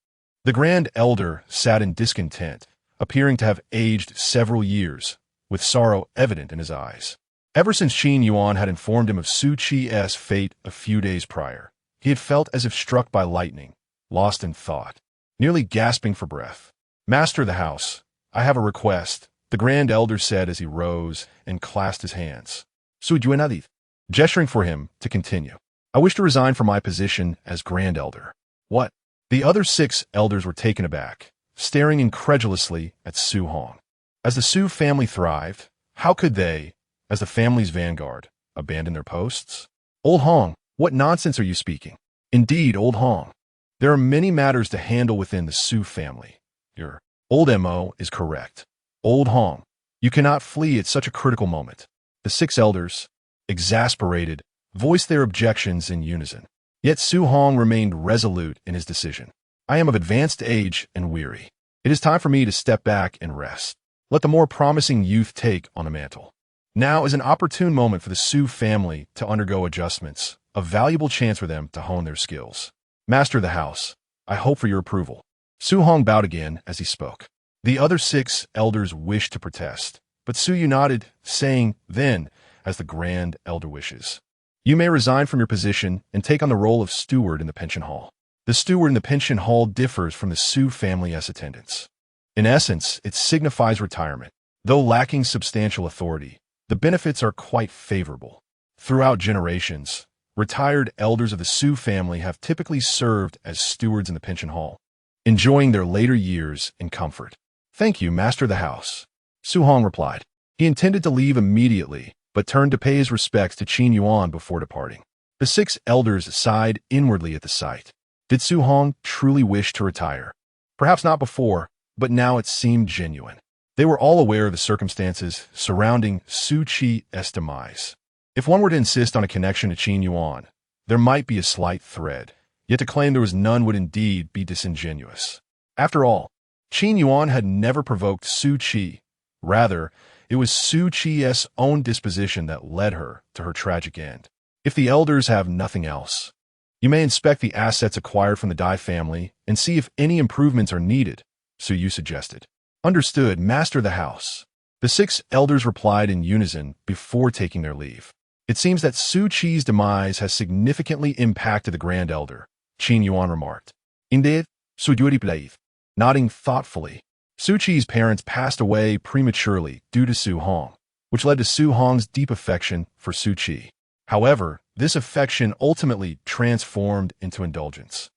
the Grand Elder sat in discontent, appearing to have aged several years, with sorrow evident in his eyes. Ever since Qin Yuan had informed him of Su Qi's fate a few days prior, he had felt as if struck by lightning, lost in thought, nearly gasping for breath. "Master of the house, I have a request," the Grand Elder said as he rose and clasped his hands. "Su Juanadith," gesturing for him to continue. "I wish to resign from my position as Grand Elder." "What?" The other 6 elders were taken aback, staring incredulously at Su Hong. As the Su family thrived, how could they, as the family's vanguard, abandon their posts? "Old Hong, what nonsense are you speaking?" "Indeed, Old Hong. There are many matters to handle within the Su family. Your old MO is correct. Old Hong, you cannot flee at such a critical moment." The 6 elders, exasperated, voiced their objections in unison. Yet Su Hong remained resolute in his decision. "I am of advanced age and weary. It is time for me to step back and rest. Let the more promising youth take on the mantle. Now is an opportune moment for the Su family to undergo adjustments, a valuable chance for them to hone their skills. Master of the house, I hope for your approval." Su Hong bowed again as he spoke. The other 6 elders wished to protest, but Su Yu nodded, saying, "Then, as the Grand Elder wishes, you may resign from your position and take on the role of steward in the pension hall." The steward in the pension hall differs from the Su family's attendants. In essence, it signifies retirement. Though lacking substantial authority, the benefits are quite favorable. Throughout generations, retired elders of the Su family have typically served as stewards in the pension hall, enjoying their later years in comfort. "Thank you, Master of the house," Su Hong replied. He intended to leave immediately, but turned to pay his respects to Qin Yuan before departing. The 6 elders sighed inwardly at the sight. Did Su Hong truly wish to retire? Perhaps not before, but now it seemed genuine. They were all aware of the circumstances surrounding Su Qi's demise. If one were to insist on a connection to Qin Yuan, there might be a slight thread, yet to claim there was none would indeed be disingenuous. After all, Qin Yuan had never provoked Su Qi. Rather, it was Su Qi's own disposition that led her to her tragic end. If the elders have nothing else, you may inspect the assets acquired from the Dai family and see if any improvements are needed, Su Yu suggested. Understood, Master of the house. The 6 elders replied in unison before taking their leave. It seems that Su Qi's demise has significantly impacted the Grand Elder, Qin Yuan remarked. Indeed, Su Yu replied, nodding thoughtfully. Su Qi's parents passed away prematurely due to Su Hong, which led to Su Hong's deep affection for Su Qi. However, this affection ultimately transformed into indulgence.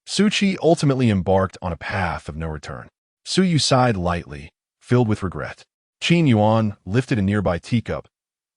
Su Qi ultimately embarked on a path of no return. Su Yu sighed lightly, filled with regret. Qin Yuan lifted a nearby teacup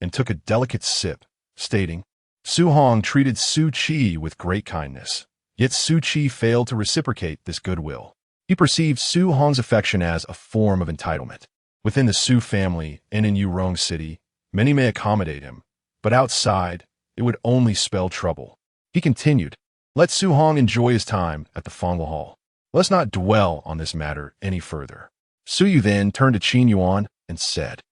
and took a delicate sip, stating, Su Hong treated Su Qi with great kindness, yet Su Qi failed to reciprocate this goodwill. He perceived Su Hong's affection as a form of entitlement. Within the Su family and in Yurong City, many may accommodate him, but outside, it would only spell trouble. He continued, let Su Hong enjoy his time at the Fongla Hall. Let's not dwell on this matter any further. Su Yu then turned to Qin Yuan and said,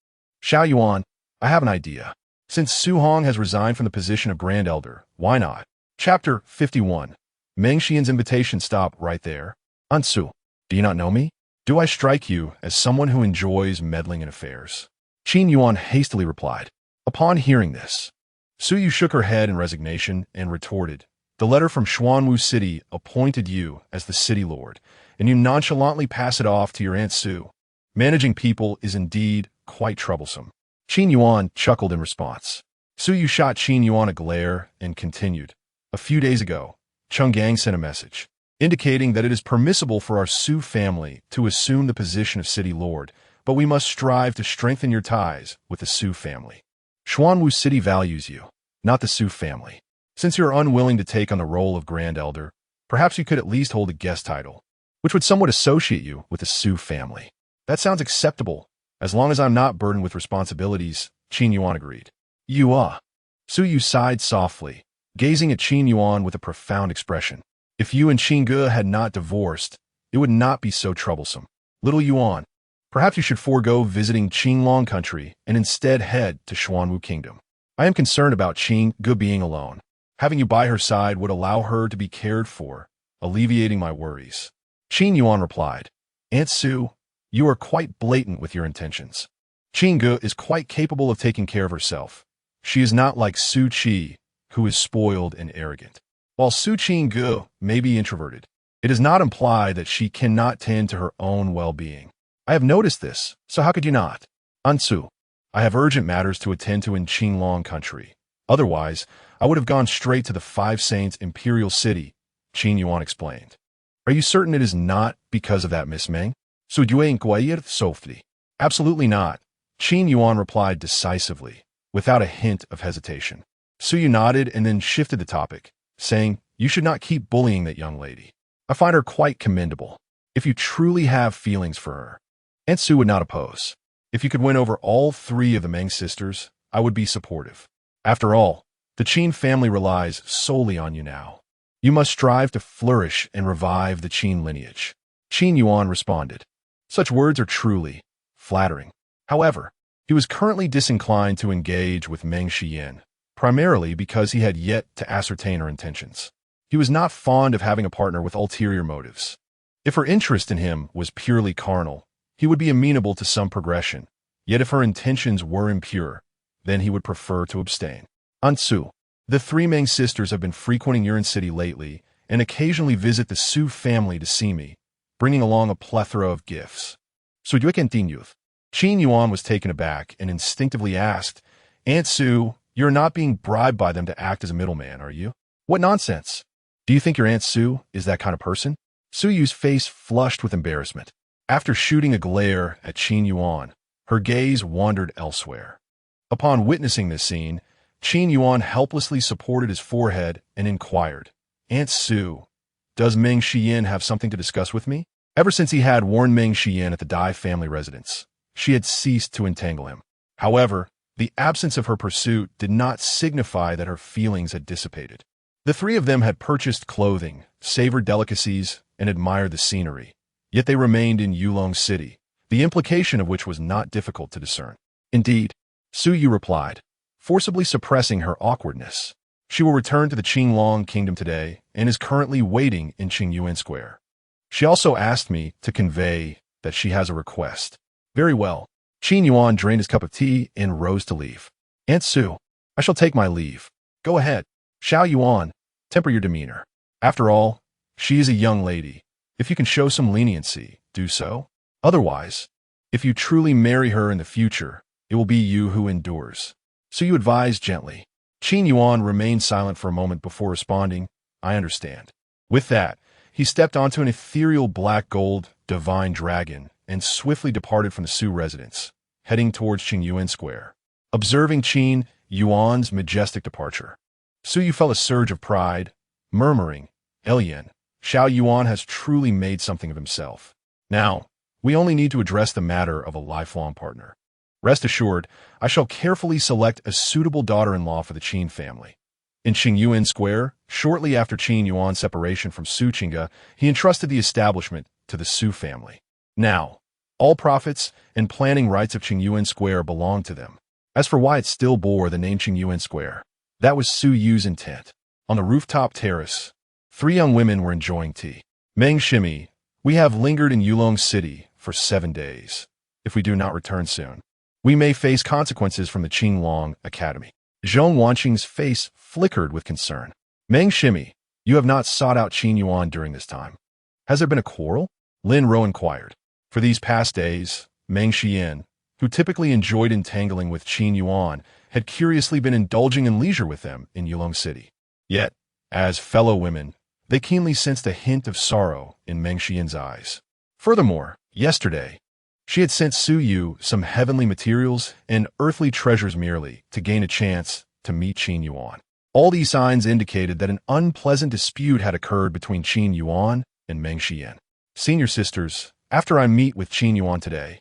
Xiao Yuan, I have an idea. Since Su Hong has resigned from the position of Grand Elder, why not? Chapter 51. Meng Xian's invitation stop right there. Ansu, do you not know me? Do I strike you as someone who enjoys meddling in affairs? Qin Yuan hastily replied. Upon hearing this, Su Yu shook her head in resignation and retorted, the letter from Xuanwu City appointed you as the city lord, and you nonchalantly pass it off to your Aunt Su. Managing people is indeed quite troublesome. Qin Yuan chuckled in response. Su Yu shot Qin Yuan a glare and continued. A few days ago, Cheng Gang sent a message, indicating that it is permissible for our Su family to assume the position of city lord, but we must strive to strengthen your ties with the Su family. Xuanwu City values you, not the Su family. Since you are unwilling to take on the role of Grand Elder, perhaps you could at least hold a guest title, which would somewhat associate you with the Su family. That sounds acceptable, as long as I'm not burdened with responsibilities, Qin Yuan agreed. You are. Su Yu sighed softly, gazing at Qin Yuan with a profound expression. If you and Qin Ge had not divorced, it would not be so troublesome. Little Yuan, perhaps you should forego visiting Qinglong country and instead head to Xuanwu Kingdom. I am concerned about Qingge being alone. Having you by her side would allow her to be cared for, alleviating my worries. Qin Yuan replied, Aunt Su, you are quite blatant with your intentions. Qingge is quite capable of taking care of herself. She is not like Su Qi, who is spoiled and arrogant. While Su Qingge may be introverted, it does not imply that she cannot tend to her own well-being. I have noticed this, so how could you not? Ansu, I have urgent matters to attend to in Qinglong country. Otherwise, I would have gone straight to the Five Saints Imperial City, Qin Yuan explained. Are you certain it is not because of that Miss Meng? Su Yue inquired softly. Absolutely not, Qin Yuan replied decisively, without a hint of hesitation. Su Yu nodded and then shifted the topic, saying, You should not keep bullying that young lady. I find her quite commendable. If you truly have feelings for her, Aunt Su would not oppose. If you could win over all three of the Meng sisters, I would be supportive. After all, the Qin family relies solely on you now. You must strive to flourish and revive the Qin lineage. Qin Yuan responded. Such words are truly flattering. However, he was currently disinclined to engage with Meng Xian, primarily because he had yet to ascertain her intentions. He was not fond of having a partner with ulterior motives. If her interest in him was purely carnal, he would be amenable to some progression, yet if her intentions were impure, then he would prefer to abstain. Ansu, the three Meng sisters have been frequenting Yuan City lately and occasionally visit the Su family to see me, bringing along a plethora of gifts. So you continued. Qin Yuan was taken aback and instinctively asked, Aunt Su, you're not being bribed by them to act as a middleman, are you? What nonsense! Do you think your Aunt Su is that kind of person? Su Yu's face flushed with embarrassment. After shooting a glare at Qin Yuan, her gaze wandered elsewhere. Upon witnessing this scene, Qin Yuan helplessly supported his forehead and inquired, Aunt Su, does Meng Xian have something to discuss with me? Ever since he had warned Meng Xian at the Dai family residence, she had ceased to entangle him. However, the absence of her pursuit did not signify that her feelings had dissipated. The three of them had purchased clothing, savored delicacies, and admired the scenery. Yet they remained in Yulong City, the implication of which was not difficult to discern. Indeed, Su Yu replied, forcibly suppressing her awkwardness. She will return to the Qinglong Kingdom today and is currently waiting in Qingyuan Square. She also asked me to convey that she has a request. Very well. Qin Yuan drained his cup of tea and rose to leave. Aunt Su, I shall take my leave. Go ahead. Xiao Yuan, temper your demeanor. After all, she is a young lady. If you can show some leniency, do so. Otherwise, if you truly marry her in the future, it will be you who endures. So you advised gently. Qin Yuan remained silent for a moment before responding, I understand. With that, he stepped onto an ethereal black gold divine dragon and swiftly departed from the Su residence, heading towards Qingyuan Square. Observing Qin Yuan's majestic departure, Su Yu felt a surge of pride, murmuring, Elian, Xiao Yuan has truly made something of himself. Now, we only need to address the matter of a lifelong partner. Rest assured, I shall carefully select a suitable daughter-in-law for the Qin family. In Qingyuan Square, shortly after Qin Yuan's separation from Su Qingge, he entrusted the establishment to the Su family. Now, all profits and planning rights of Qingyuan Square belonged to them. As for why it still bore the name Qingyuan Square, that was Su Yu's intent. On the rooftop terrace, three young women were enjoying tea. Meng Shimi, we have lingered in Yulong City for 7 days. If we do not return soon, we may face consequences from the Qinglong Academy. Zhong Wanqing's face flickered with concern. Meng Shimi, you have not sought out Qin Yuan during this time. Has there been a quarrel? Lin Ro inquired. For these past days, Meng Xian, who typically enjoyed entangling with Qin Yuan, had curiously been indulging in leisure with them in Yulong City. Yet, as fellow women, they keenly sensed a hint of sorrow in Meng Xian's eyes. Furthermore, yesterday, she had sent Su Yu some heavenly materials and earthly treasures merely to gain a chance to meet Qin Yuan. All these signs indicated that an unpleasant dispute had occurred between Qin Yuan and Meng Xian. Senior sisters, after I meet with Qin Yuan today,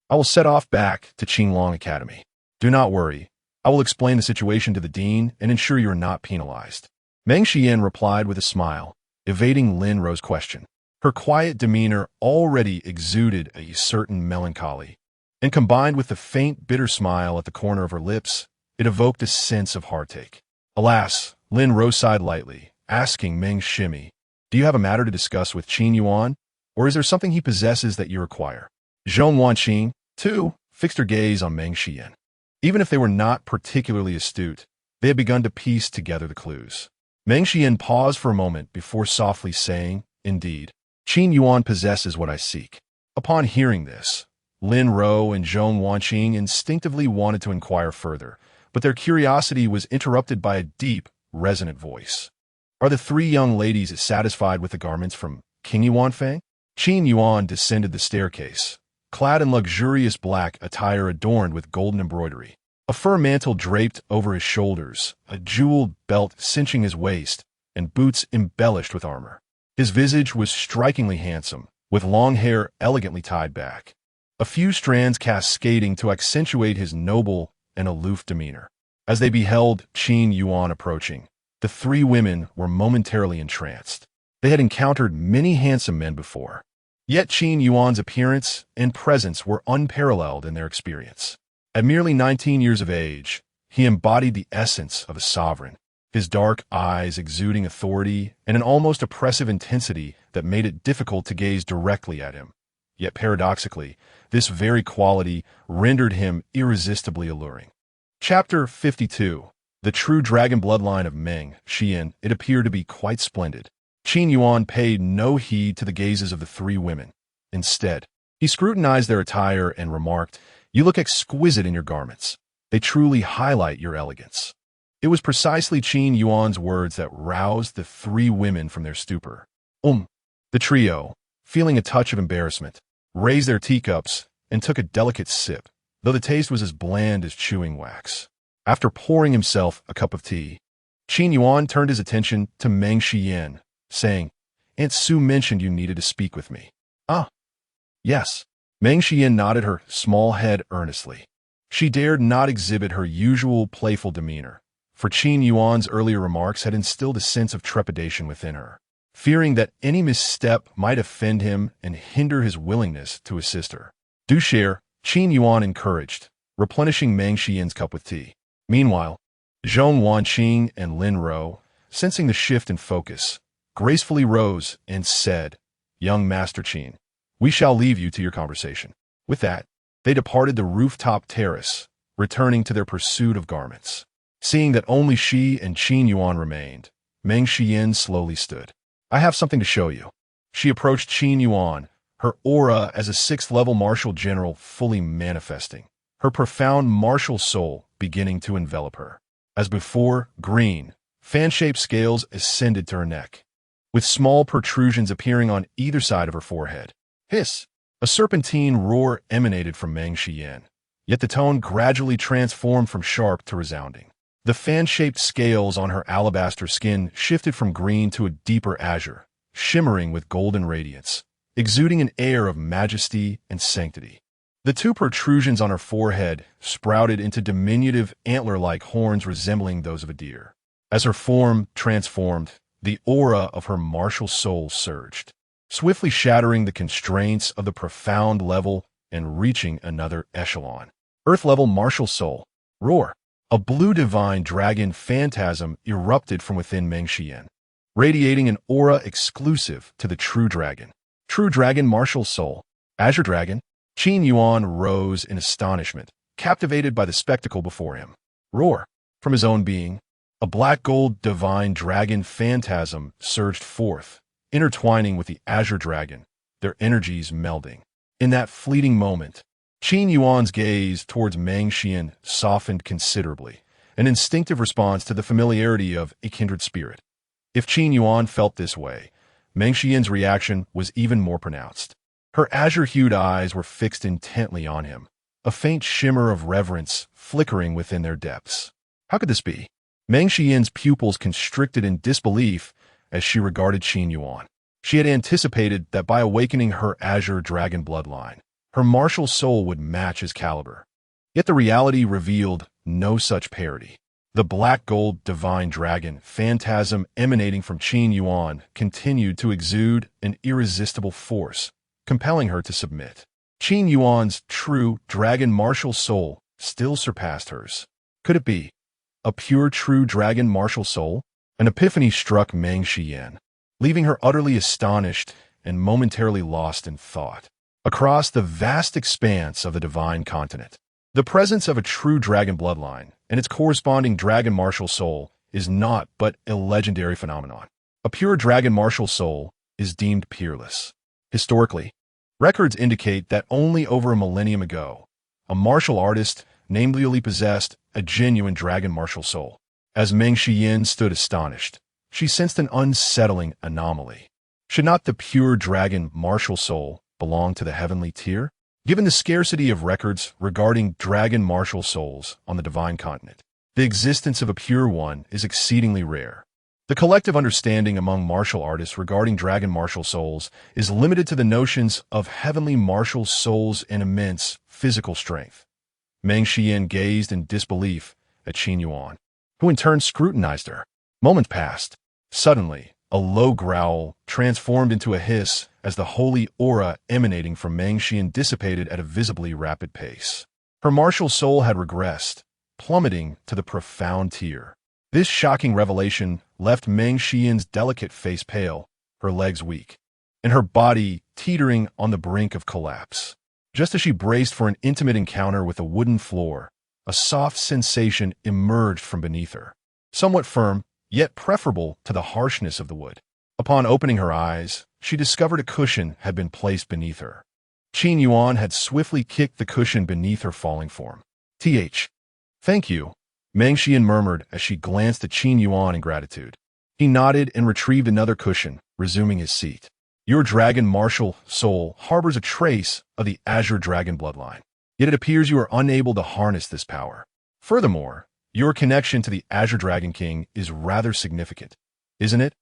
I will set off back to Qinglong Academy. Do not worry. I will explain the situation to the dean and ensure you are not penalized. Meng Xian replied with a smile, evading Lin Ro's question. Her quiet demeanor already exuded a certain melancholy, and combined with the faint, bitter smile at the corner of her lips, it evoked a sense of heartache. Alas, Lin Rose sighed lightly, asking Meng Shimi, "Do you have a matter to discuss with Qin Yuan, or is there something he possesses that you require?" Zhong Wanqing, too, fixed her gaze on Meng Xian. Even if they were not particularly astute, they had begun to piece together the clues. Meng Xian paused for a moment before softly saying, "Indeed, Qin Yuan possesses what I seek." Upon hearing this, Lin Ro and Zhong Wanqing instinctively wanted to inquire further, but their curiosity was interrupted by a deep, resonant voice. "Are the three young ladies satisfied with the garments from King Yuan Feng?" Qin Yuan descended the staircase, clad in luxurious black attire adorned with golden embroidery. A fur mantle draped over his shoulders, a jeweled belt cinching his waist, and boots embellished with armor. His visage was strikingly handsome, with long hair elegantly tied back, a few strands cascading to accentuate his noble and aloof demeanor. As they beheld Qin Yuan approaching, the three women were momentarily entranced. They had encountered many handsome men before, yet Qin Yuan's appearance and presence were unparalleled in their experience. At merely 19 years of age, he embodied the essence of a sovereign, his dark eyes exuding authority and an almost oppressive intensity that made it difficult to gaze directly at him. Yet paradoxically, this very quality rendered him irresistibly alluring. Chapter 52. The True Dragon Bloodline of Meng Xian. It appeared to be quite splendid. Qin Yuan paid no heed to the gazes of the three women. Instead, he scrutinized their attire and remarked, "You look exquisite in your garments. They truly highlight your elegance." It was precisely Qin Yuan's words that roused the three women from their stupor. The trio, feeling a touch of embarrassment, raised their teacups and took a delicate sip, though the taste was as bland as chewing wax. After pouring himself a cup of tea, Qin Yuan turned his attention to Meng Xian, saying, "Aunt Su mentioned you needed to speak with me." "Ah, yes." Meng Xian nodded her small head earnestly. She dared not exhibit her usual playful demeanor, for Qin Yuan's earlier remarks had instilled a sense of trepidation within her, fearing that any misstep might offend him and hinder his willingness to assist her. "Do share," Qin Yuan encouraged, replenishing Meng Xian's cup with tea. Meanwhile, Zhong Wanqing and Lin Ro, sensing the shift in focus, gracefully rose and said, "Young Master Qin, we shall leave you to your conversation." With that, they departed the rooftop terrace, returning to their pursuit of garments. Seeing that only she and Qin Yuan remained, Meng Xian slowly stood. "I have something to show you." She approached Qin Yuan, her aura as a 6th-level martial general fully manifesting, her profound martial soul beginning to envelop her. As before, green, fan-shaped scales ascended to her neck, with small protrusions appearing on either side of her forehead. Hiss! A serpentine roar emanated from Meng Xian, yet the tone gradually transformed from sharp to resounding. The fan-shaped scales on her alabaster skin shifted from green to a deeper azure, shimmering with golden radiance, exuding an air of majesty and sanctity. The two protrusions on her forehead sprouted into diminutive antler-like horns resembling those of a deer. As her form transformed, the aura of her martial soul surged, swiftly shattering the constraints of the profound level and reaching another echelon. Earth-level martial soul. Roar! A blue divine dragon phantasm erupted from within Meng Xian, radiating an aura exclusive to the true dragon. True dragon martial soul. Azure dragon. Qin Yuan rose in astonishment, captivated by the spectacle before him. Roar! From his own being, a black-gold divine dragon phantasm surged forth, intertwining with the azure dragon, their energies melding. In that fleeting moment, Qin Yuan's gaze towards Meng Xian softened considerably, an instinctive response to the familiarity of a kindred spirit. If Qin Yuan felt this way, Meng Xian's reaction was even more pronounced. Her azure-hued eyes were fixed intently on him, a faint shimmer of reverence flickering within their depths. How could this be? Meng Xian's pupils constricted in disbelief as she regarded Qin Yuan. She had anticipated that by awakening her azure dragon bloodline, her martial soul would match his caliber. Yet the reality revealed no such parity. The black gold divine dragon phantasm emanating from Qin Yuan continued to exude an irresistible force, compelling her to submit. Qin Yuan's true dragon martial soul still surpassed hers. Could it be a pure true dragon martial soul? An epiphany struck Meng Xian, leaving her utterly astonished and momentarily lost in thought. Across the vast expanse of the divine continent, the presence of a true dragon bloodline and its corresponding dragon martial soul is not but a legendary phenomenon. A pure dragon martial soul is deemed peerless. Historically, records indicate that only over a millennium ago, a martial artist namely possessed a genuine dragon martial soul. As Meng Xian stood astonished, she sensed an unsettling anomaly. Should not the pure dragon martial soul belong to the heavenly tier? Given the scarcity of records regarding dragon martial souls on the divine continent, the existence of a pure one is exceedingly rare. The collective understanding among martial artists regarding dragon martial souls is limited to the notions of heavenly martial souls and immense physical strength. Meng Xian gazed in disbelief at Qin Yuan, who in turn scrutinized her. Moments passed. Suddenly, a low growl transformed into a hiss as the holy aura emanating from Meng Xian dissipated at a visibly rapid pace. Her martial soul had regressed, plummeting to the profound tier. This shocking revelation left Meng Xian's delicate face pale, her legs weak, and her body teetering on the brink of collapse. Just as she braced for an intimate encounter with the wooden floor, a soft sensation emerged from beneath her, somewhat firm, yet preferable to the harshness of the wood. Upon opening her eyes, she discovered a cushion had been placed beneath her. Qin Yuan had swiftly kicked the cushion beneath her falling form. Thank you, Meng Xian murmured as she glanced at Qin Yuan in gratitude. He nodded and retrieved another cushion, resuming his seat. Your dragon martial soul harbors a trace of the Azure Dragon bloodline, yet it appears you are unable to harness this power. Furthermore, your connection to the Azure Dragon King is rather significant, isn't it?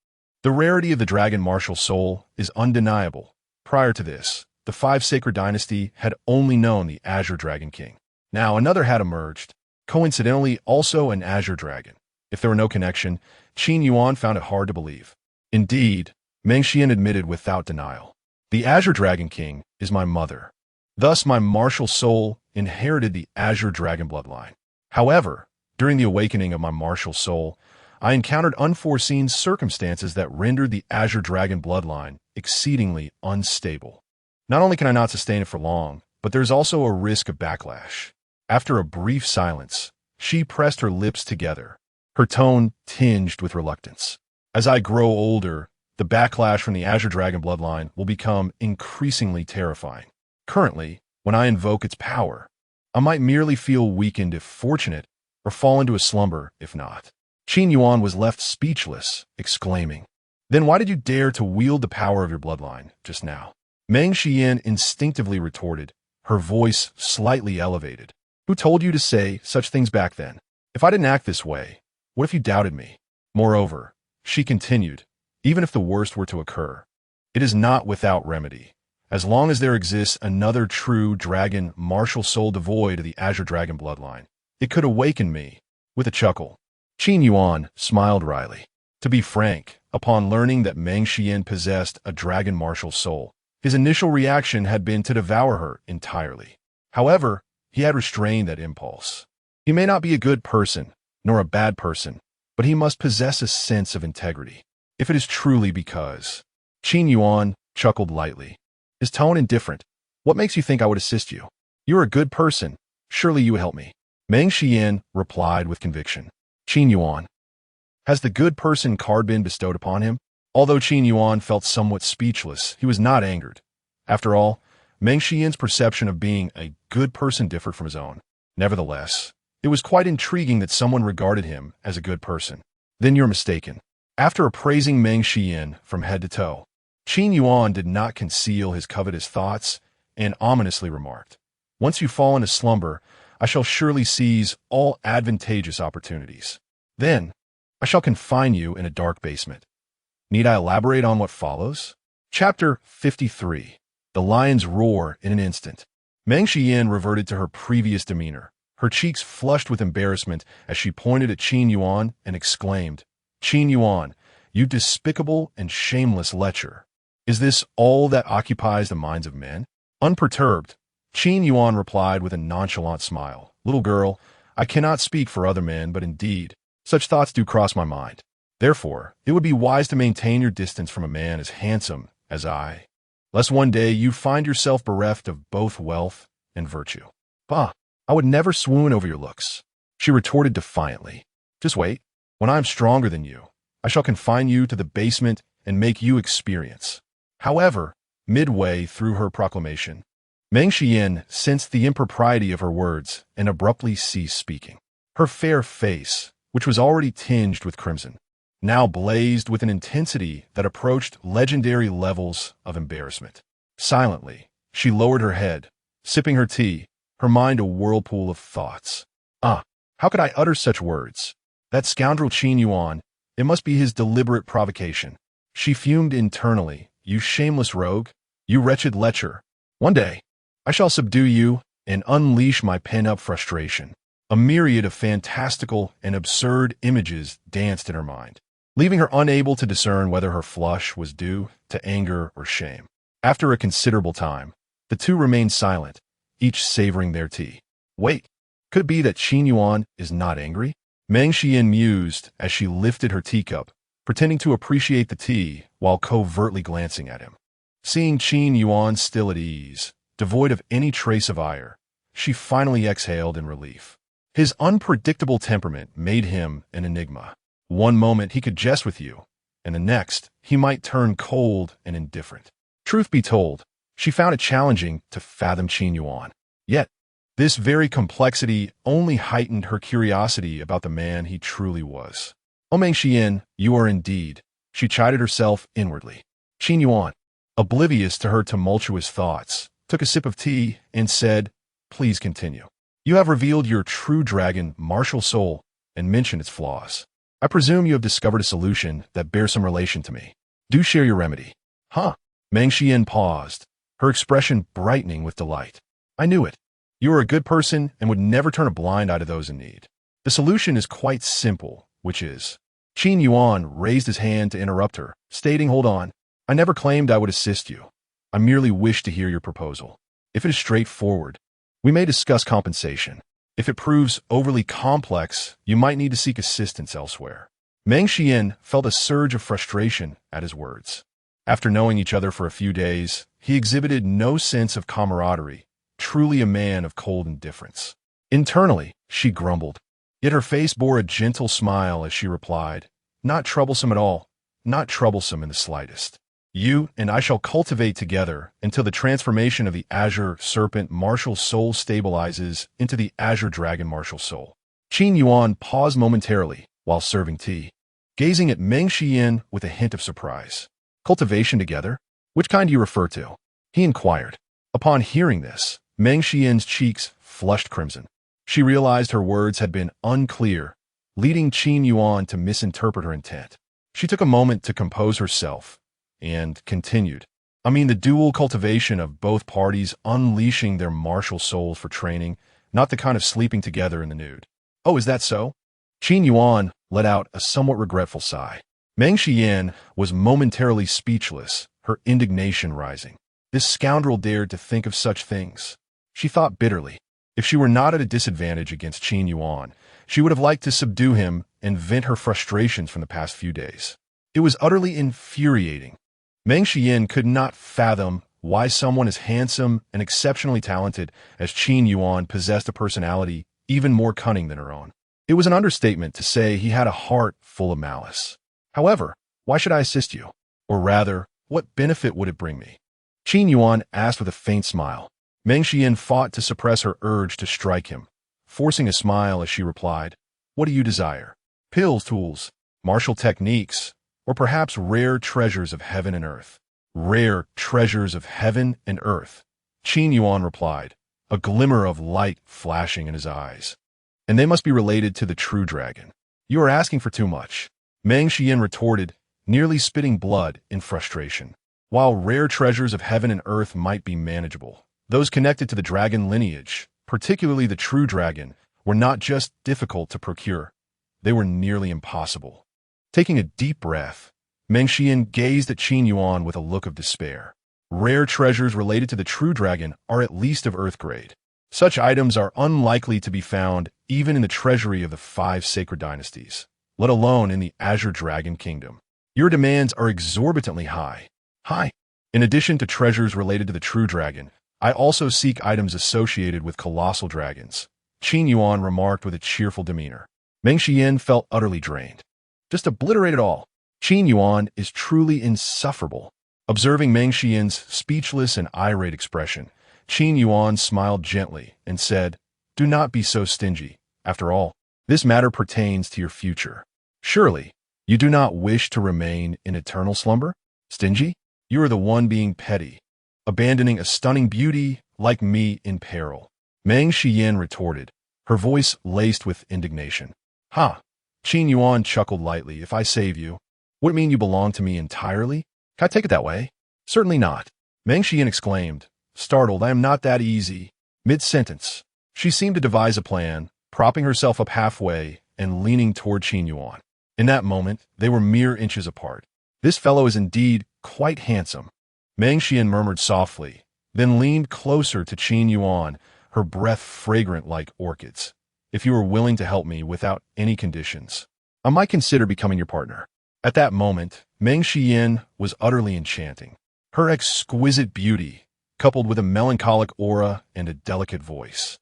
The rarity of the dragon martial soul is undeniable. Prior to this, the Five Sacred Dynasty had only known the Azure Dragon King. Now another had emerged, coincidentally also an Azure Dragon. If there were no connection, Qin Yuan found it hard to believe. Indeed, Meng Xian admitted without denial. The Azure Dragon King is my mother. Thus my martial soul inherited the Azure Dragon bloodline. However, during the awakening of my martial soul, I encountered unforeseen circumstances that rendered the Azure Dragon bloodline exceedingly unstable. Not only can I not sustain it for long, but there's also a risk of backlash. After a brief silence, she pressed her lips together, her tone tinged with reluctance. As I grow older, the backlash from the Azure Dragon bloodline will become increasingly terrifying. Currently, when I invoke its power, I might merely feel weakened if fortunate, or fall into a slumber if not. Qin Yuan was left speechless, exclaiming, "Then why did you dare to wield the power of your bloodline just now?" Meng Xian instinctively retorted, her voice slightly elevated. "Who told you to say such things back then? If I didn't act this way, what if you doubted me? Moreover," she continued, "even if the worst were to occur, it is not without remedy. As long as there exists another true dragon martial soul devoid of the Azure Dragon bloodline, it could awaken me." With a chuckle, Qin Yuan smiled wryly. To be frank, upon learning that Meng Xian possessed a dragon martial soul, his initial reaction had been to devour her entirely. However, he had restrained that impulse. He may not be a good person, nor a bad person, but he must possess a sense of integrity. If it is truly because... Qin Yuan chuckled lightly, his tone indifferent. "What makes you think I would assist you? You are a good person. Surely you would help me." Meng Xian replied with conviction. Qin Yuan, has the good person card been bestowed upon him? Although Qin Yuan felt somewhat speechless, he was not angered. After all, Meng Xian's perception of being a good person differed from his own. Nevertheless, it was quite intriguing that someone regarded him as a good person. "Then you're mistaken." After appraising Meng Xian from head to toe, Qin Yuan did not conceal his covetous thoughts and ominously remarked, "Once you fall into slumber, I shall surely seize all advantageous opportunities. Then, I shall confine you in a dark basement." Need I elaborate on what follows? Chapter 53. The lions roar in an instant. Meng Xian reverted to her previous demeanor, her cheeks flushed with embarrassment as she pointed at Qin Yuan and exclaimed, "Qin Yuan, you despicable and shameless lecher! Is this all that occupies the minds of men?" Unperturbed, Qin Yuan replied with a nonchalant smile, "Little girl, I cannot speak for other men, but indeed, such thoughts do cross my mind. Therefore, it would be wise to maintain your distance from a man as handsome as I, lest one day you find yourself bereft of both wealth and virtue." "Bah, I would never swoon over your looks," she retorted defiantly. "Just wait. When I am stronger than you, I shall confine you to the basement and make you experience." However, midway through her proclamation, Meng Xian sensed the impropriety of her words and abruptly ceased speaking. Her fair face, which was already tinged with crimson, now blazed with an intensity that approached legendary levels of embarrassment. Silently, she lowered her head, sipping her tea, her mind a whirlpool of thoughts. How could I utter such words? That scoundrel Qin Yuan, it must be his deliberate provocation. She fumed internally. "You shameless rogue, you wretched lecher. One day, I shall subdue you and unleash my pent-up frustration." A myriad of fantastical and absurd images danced in her mind, leaving her unable to discern whether her flush was due to anger or shame. After a considerable time, the two remained silent, each savoring their tea. Wait, could it be that Qin Yuan is not angry? Meng Xian mused as she lifted her teacup, pretending to appreciate the tea while covertly glancing at him. Seeing Qin Yuan still at ease, devoid of any trace of ire, she finally exhaled in relief. His unpredictable temperament made him an enigma. One moment he could jest with you, and the next he might turn cold and indifferent. Truth be told, she found it challenging to fathom Qin Yuan. Yet, this very complexity only heightened her curiosity about the man he truly was. "Oh, Meng Xian, you are indeed," she chided herself inwardly. Qin Yuan, oblivious to her tumultuous thoughts, took a sip of tea and said, "Please continue. You have revealed your true dragon, martial soul, and mentioned its flaws. I presume you have discovered a solution that bears some relation to me. Do share your remedy." "Huh?" Meng Xian paused, her expression brightening with delight. "I knew it. You are a good person and would never turn a blind eye to those in need. The solution is quite simple, which is..." Qin Yuan raised his hand to interrupt her, stating, "Hold on. I never claimed I would assist you. I merely wish to hear your proposal. If it is straightforward, we may discuss compensation. If it proves overly complex, you might need to seek assistance elsewhere." Meng Xian felt a surge of frustration at his words. After knowing each other for a few days, he exhibited no sense of camaraderie, truly a man of cold indifference. Internally, she grumbled, yet her face bore a gentle smile as she replied, "Not troublesome at all, not troublesome in the slightest. You and I shall cultivate together until the transformation of the Azure Serpent martial soul stabilizes into the Azure Dragon martial soul." Qin Yuan paused momentarily while serving tea, gazing at Meng Xian with a hint of surprise. "Cultivation together? Which kind do you refer to?" he inquired. Upon hearing this, Meng Xian's cheeks flushed crimson. She realized her words had been unclear, leading Qin Yuan to misinterpret her intent. She took a moment to compose herself and continued, "I mean the dual cultivation of both parties unleashing their martial souls for training, not the kind of sleeping together in the nude." "Oh, is that so?" Qin Yuan let out a somewhat regretful sigh. Meng Xian was momentarily speechless, her indignation rising. This scoundrel dared to think of such things. She thought bitterly. If she were not at a disadvantage against Qin Yuan, she would have liked to subdue him and vent her frustrations from the past few days. It was utterly infuriating. Meng Xian could not fathom why someone as handsome and exceptionally talented as Qin Yuan possessed a personality even more cunning than her own. It was an understatement to say he had a heart full of malice. "However, why should I assist you? Or rather, what benefit would it bring me?" Qin Yuan asked with a faint smile. Meng Xian fought to suppress her urge to strike him, forcing a smile as she replied, "What do you desire? Pills, tools, martial techniques, or perhaps rare treasures of heaven and earth?" "Rare treasures of heaven and earth," Qin Yuan replied, a glimmer of light flashing in his eyes. "And they must be related to the true dragon." "You are asking for too much," Meng Xian retorted, nearly spitting blood in frustration. While rare treasures of heaven and earth might be manageable, those connected to the dragon lineage, particularly the true dragon, were not just difficult to procure, they were nearly impossible. Taking a deep breath, Meng Xian gazed at Qin Yuan with a look of despair. Rare treasures related to the true dragon are at least of earth grade. Such items are unlikely to be found even in the treasury of the 5 sacred dynasties, let alone in the Azure Dragon Kingdom. Your demands are exorbitantly high. In addition to treasures related to the true dragon, I also seek items associated with colossal dragons, Qin Yuan remarked with a cheerful demeanor. Meng Xian felt utterly drained. Just obliterate it all. Qin Yuan is truly insufferable. Observing Meng Xian's speechless and irate expression, Qin Yuan smiled gently and said, "Do not be so stingy. After all, this matter pertains to your future. Surely, you do not wish to remain in eternal slumber? Stingy? You are the one being petty, abandoning a stunning beauty like me in peril." Meng Xian retorted, her voice laced with indignation. "Ha!" Qin Yuan chuckled lightly. "If I save you, would it mean you belong to me entirely? Can I take it that way?" "Certainly not," Meng Xian exclaimed, startled. "I am not that easy." Mid-sentence, she seemed to devise a plan, propping herself up halfway and leaning toward Qin Yuan. In that moment, they were mere inches apart. "This fellow is indeed quite handsome," Meng Xian murmured softly, then leaned closer to Qin Yuan, her breath fragrant like orchids. "If you are willing to help me without any conditions, I might consider becoming your partner." At that moment, Meng Xian was utterly enchanting. Her exquisite beauty, coupled with a melancholic aura and a delicate voice,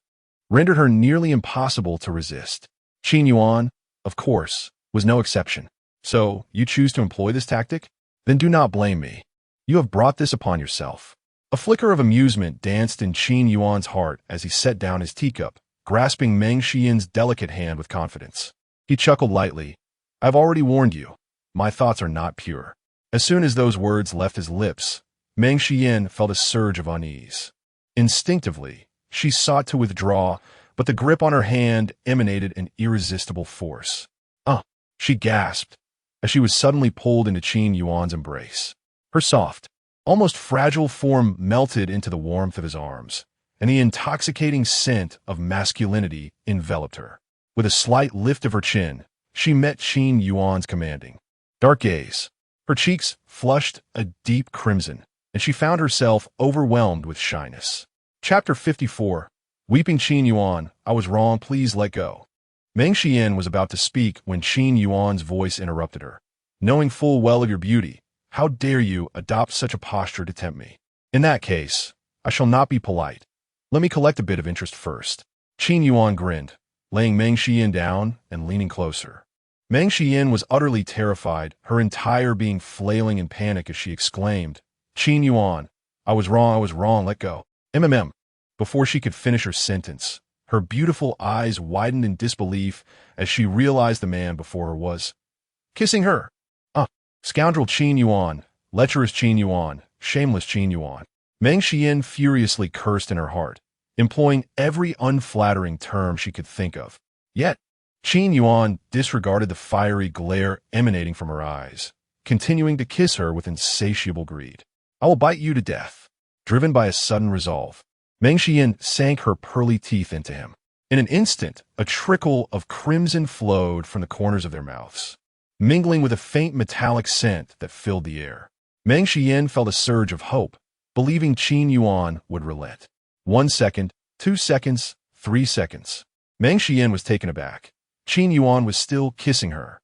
rendered her nearly impossible to resist. Qin Yuan, of course, was no exception. "So, you choose to employ this tactic? Then do not blame me. You have brought this upon yourself." A flicker of amusement danced in Qin Yuan's heart as he set down his teacup, grasping Meng Xian's delicate hand with confidence. He chuckled lightly. "I've already warned you. My thoughts are not pure." As soon as those words left his lips, Meng Xian felt a surge of unease. Instinctively, she sought to withdraw, but the grip on her hand emanated an irresistible force. She gasped, as she was suddenly pulled into Qin Yuan's embrace. Her soft, almost fragile form melted into the warmth of his arms, and the intoxicating scent of masculinity enveloped her. With a slight lift of her chin, she met Qin Yuan's commanding, dark gaze. Her cheeks flushed a deep crimson, and she found herself overwhelmed with shyness. Chapter 54. Weeping Qin Yuan, "I was wrong, please let go." Meng Xian was about to speak when Qin Yuan's voice interrupted her. "Knowing full well of your beauty, how dare you adopt such a posture to tempt me? In that case, I shall not be polite. Let me collect a bit of interest first." Qin Yuan grinned, laying Meng Xian down and leaning closer. Meng Xian was utterly terrified, her entire being flailing in panic as she exclaimed, "Qin Yuan, I was wrong, let go." Before she could finish her sentence, her beautiful eyes widened in disbelief as she realized the man before her was kissing her. Scoundrel Qin Yuan, lecherous Qin Yuan, shameless Qin Yuan. Meng Xian furiously cursed in her heart, employing every unflattering term she could think of. Yet, Qin Yuan disregarded the fiery glare emanating from her eyes, continuing to kiss her with insatiable greed. "I will bite you to death." Driven by a sudden resolve, Meng Xian sank her pearly teeth into him. In an instant, a trickle of crimson flowed from the corners of their mouths, mingling with a faint metallic scent that filled the air. Meng Xian felt a surge of hope, believing Qin Yuan would relent. 1 second, 2 seconds, 3 seconds. Meng Xian was taken aback. Qin Yuan was still kissing her.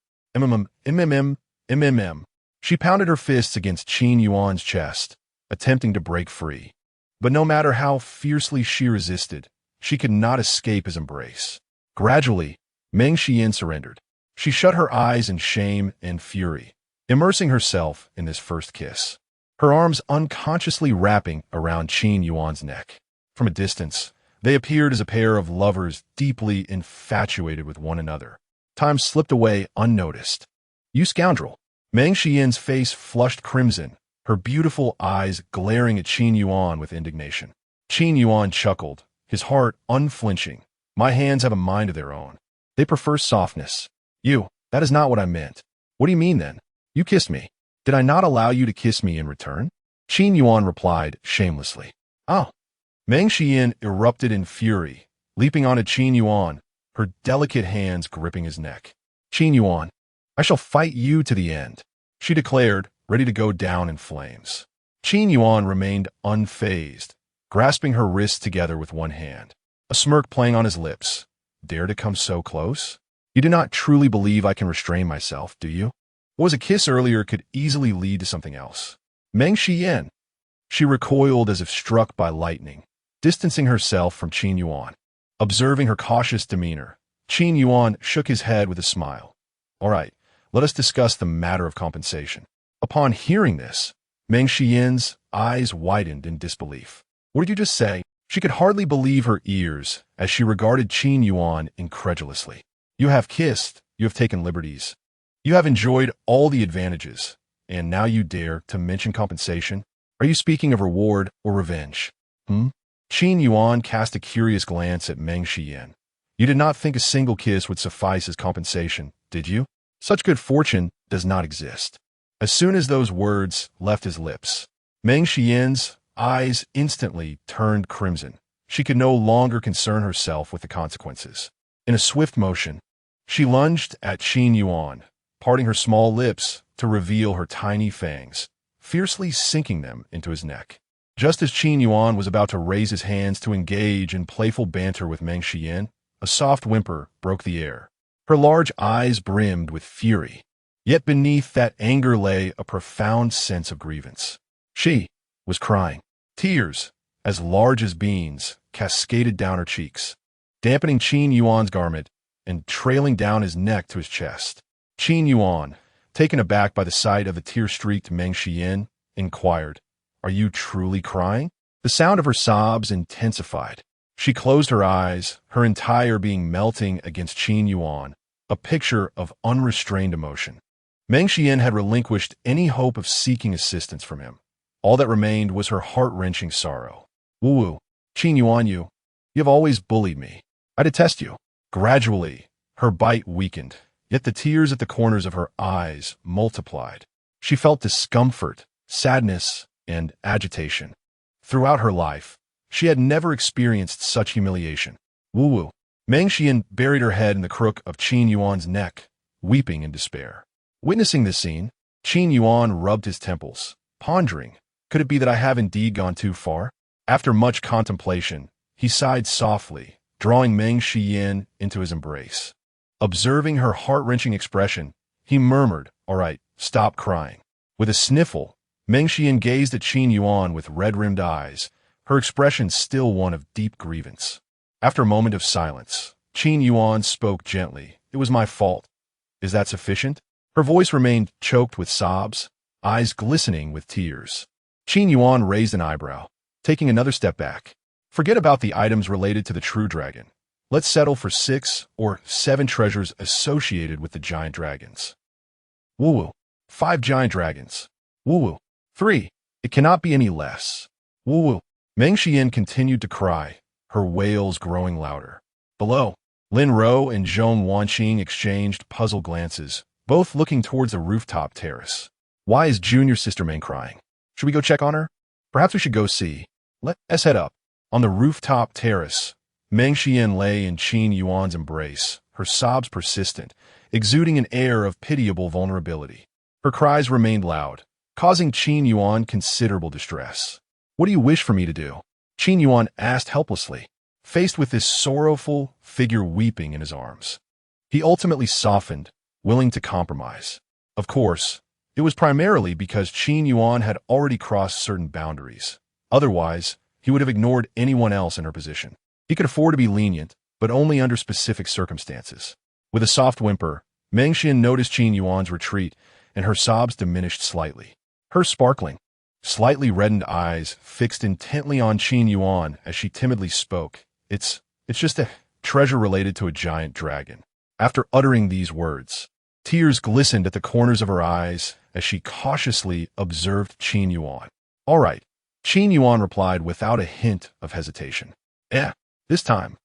She pounded her fists against Qin Yuan's chest, attempting to break free. But no matter how fiercely she resisted, she could not escape his embrace. Gradually, Meng Xian surrendered. She shut her eyes in shame and fury, immersing herself in this first kiss, her arms unconsciously wrapping around Qin Yuan's neck. From a distance, they appeared as a pair of lovers deeply infatuated with one another. Time slipped away unnoticed. "You scoundrel!" Meng Xian's face flushed crimson, her beautiful eyes glaring at Qin Yuan with indignation. Qin Yuan chuckled, his heart unflinching. "My hands have a mind of their own. They prefer softness." That is not what I meant." "What do you mean then? You kissed me. Did I not allow you to kiss me in return?" Qin Yuan replied shamelessly. Meng Xian erupted in fury, leaping onto Qin Yuan, her delicate hands gripping his neck. "Qin Yuan, I shall fight you to the end," she declared, ready to go down in flames. Qin Yuan remained unfazed, grasping her wrists together with one hand, a smirk playing on his lips. "Dare to come so close? You do not truly believe I can restrain myself, do you? What was a kiss earlier could easily lead to something else." Meng Xiyan. She recoiled as if struck by lightning, distancing herself from Qin Yuan. Observing her cautious demeanor, Qin Yuan shook his head with a smile. "All right, let us discuss the matter of compensation." Upon hearing this, Meng Xian's eyes widened in disbelief. "What did you just say?" She could hardly believe her ears as she regarded Qin Yuan incredulously. "You have kissed, you have taken liberties. You have enjoyed all the advantages, and now you dare to mention compensation? Are you speaking of reward or revenge?" Qin Yuan cast a curious glance at Meng Xiyan. "You did not think a single kiss would suffice as compensation, did you? Such good fortune does not exist." As soon as those words left his lips, Meng Xiyan's eyes instantly turned crimson. She could no longer concern herself with the consequences. In a swift motion, she lunged at Qin Yuan, parting her small lips to reveal her tiny fangs, fiercely sinking them into his neck. Just as Qin Yuan was about to raise his hands to engage in playful banter with Meng Xiyan, a soft whimper broke the air. Her large eyes brimmed with fury, yet beneath that anger lay a profound sense of grievance. She was crying. Tears, as large as beans, cascaded down her cheeks, dampening Qin Yuan's garment and trailing down his neck to his chest. Qin Yuan, taken aback by the sight of the tear-streaked Meng Xiyan, inquired, "Are you truly crying?" The sound of her sobs intensified. She closed her eyes, her entire being melting against Qin Yuan, a picture of unrestrained emotion. Meng Xiyan had relinquished any hope of seeking assistance from him. All that remained was her heart-wrenching sorrow. "Wu, Qin Yuan, you have always bullied me. I detest you." Gradually, her bite weakened, yet the tears at the corners of her eyes multiplied. She felt discomfort, sadness, and agitation. Throughout her life, she had never experienced such humiliation. "Wu." Meng Xiyan buried her head in the crook of Qin Yuan's neck, weeping in despair. Witnessing this scene, Qin Yuan rubbed his temples, pondering, could it be that I have indeed gone too far? After much contemplation, he sighed softly, drawing Meng Xiyan into his embrace. Observing her heart-wrenching expression, he murmured, "All right, stop crying." With a sniffle, Meng Xiyan gazed at Qin Yuan with red-rimmed eyes, her expression still one of deep grievance. After a moment of silence, Qin Yuan spoke gently. "It was my fault. Is that sufficient?" Her voice remained choked with sobs, eyes glistening with tears. Qin Yuan raised an eyebrow, taking another step back. "Forget about the items related to the true dragon. Let's settle for 6 or 7 treasures associated with the giant dragons." "Wu. 5 giant dragons. Wu. 3. It cannot be any less. Wu." Meng Xiyan continued to cry, her wails growing louder. Below, Lin Ro and Zhong Wanqing exchanged puzzled glances, both looking towards the rooftop terrace. "Why is junior sister Meng crying? Should we go check on her? Perhaps we should go see. Let's head up." On the rooftop terrace, Meng Xiyan lay in Qin Yuan's embrace, her sobs persistent, exuding an air of pitiable vulnerability. Her cries remained loud, causing Qin Yuan considerable distress. "What do you wish for me to do?" Qin Yuan asked helplessly, faced with this sorrowful figure weeping in his arms. He ultimately softened, willing to compromise. Of course, it was primarily because Qin Yuan had already crossed certain boundaries. Otherwise, he would have ignored anyone else in her position. He could afford to be lenient, but only under specific circumstances. With a soft whimper, Meng Xiyan noticed Qin Yuan's retreat, and her sobs diminished slightly. Her sparkling, slightly reddened eyes fixed intently on Qin Yuan as she timidly spoke. It's just a treasure related to a giant dragon." After uttering these words, tears glistened at the corners of her eyes as she cautiously observed Qin Yuan. "All right," Qin Yuan replied without a hint of hesitation. This time,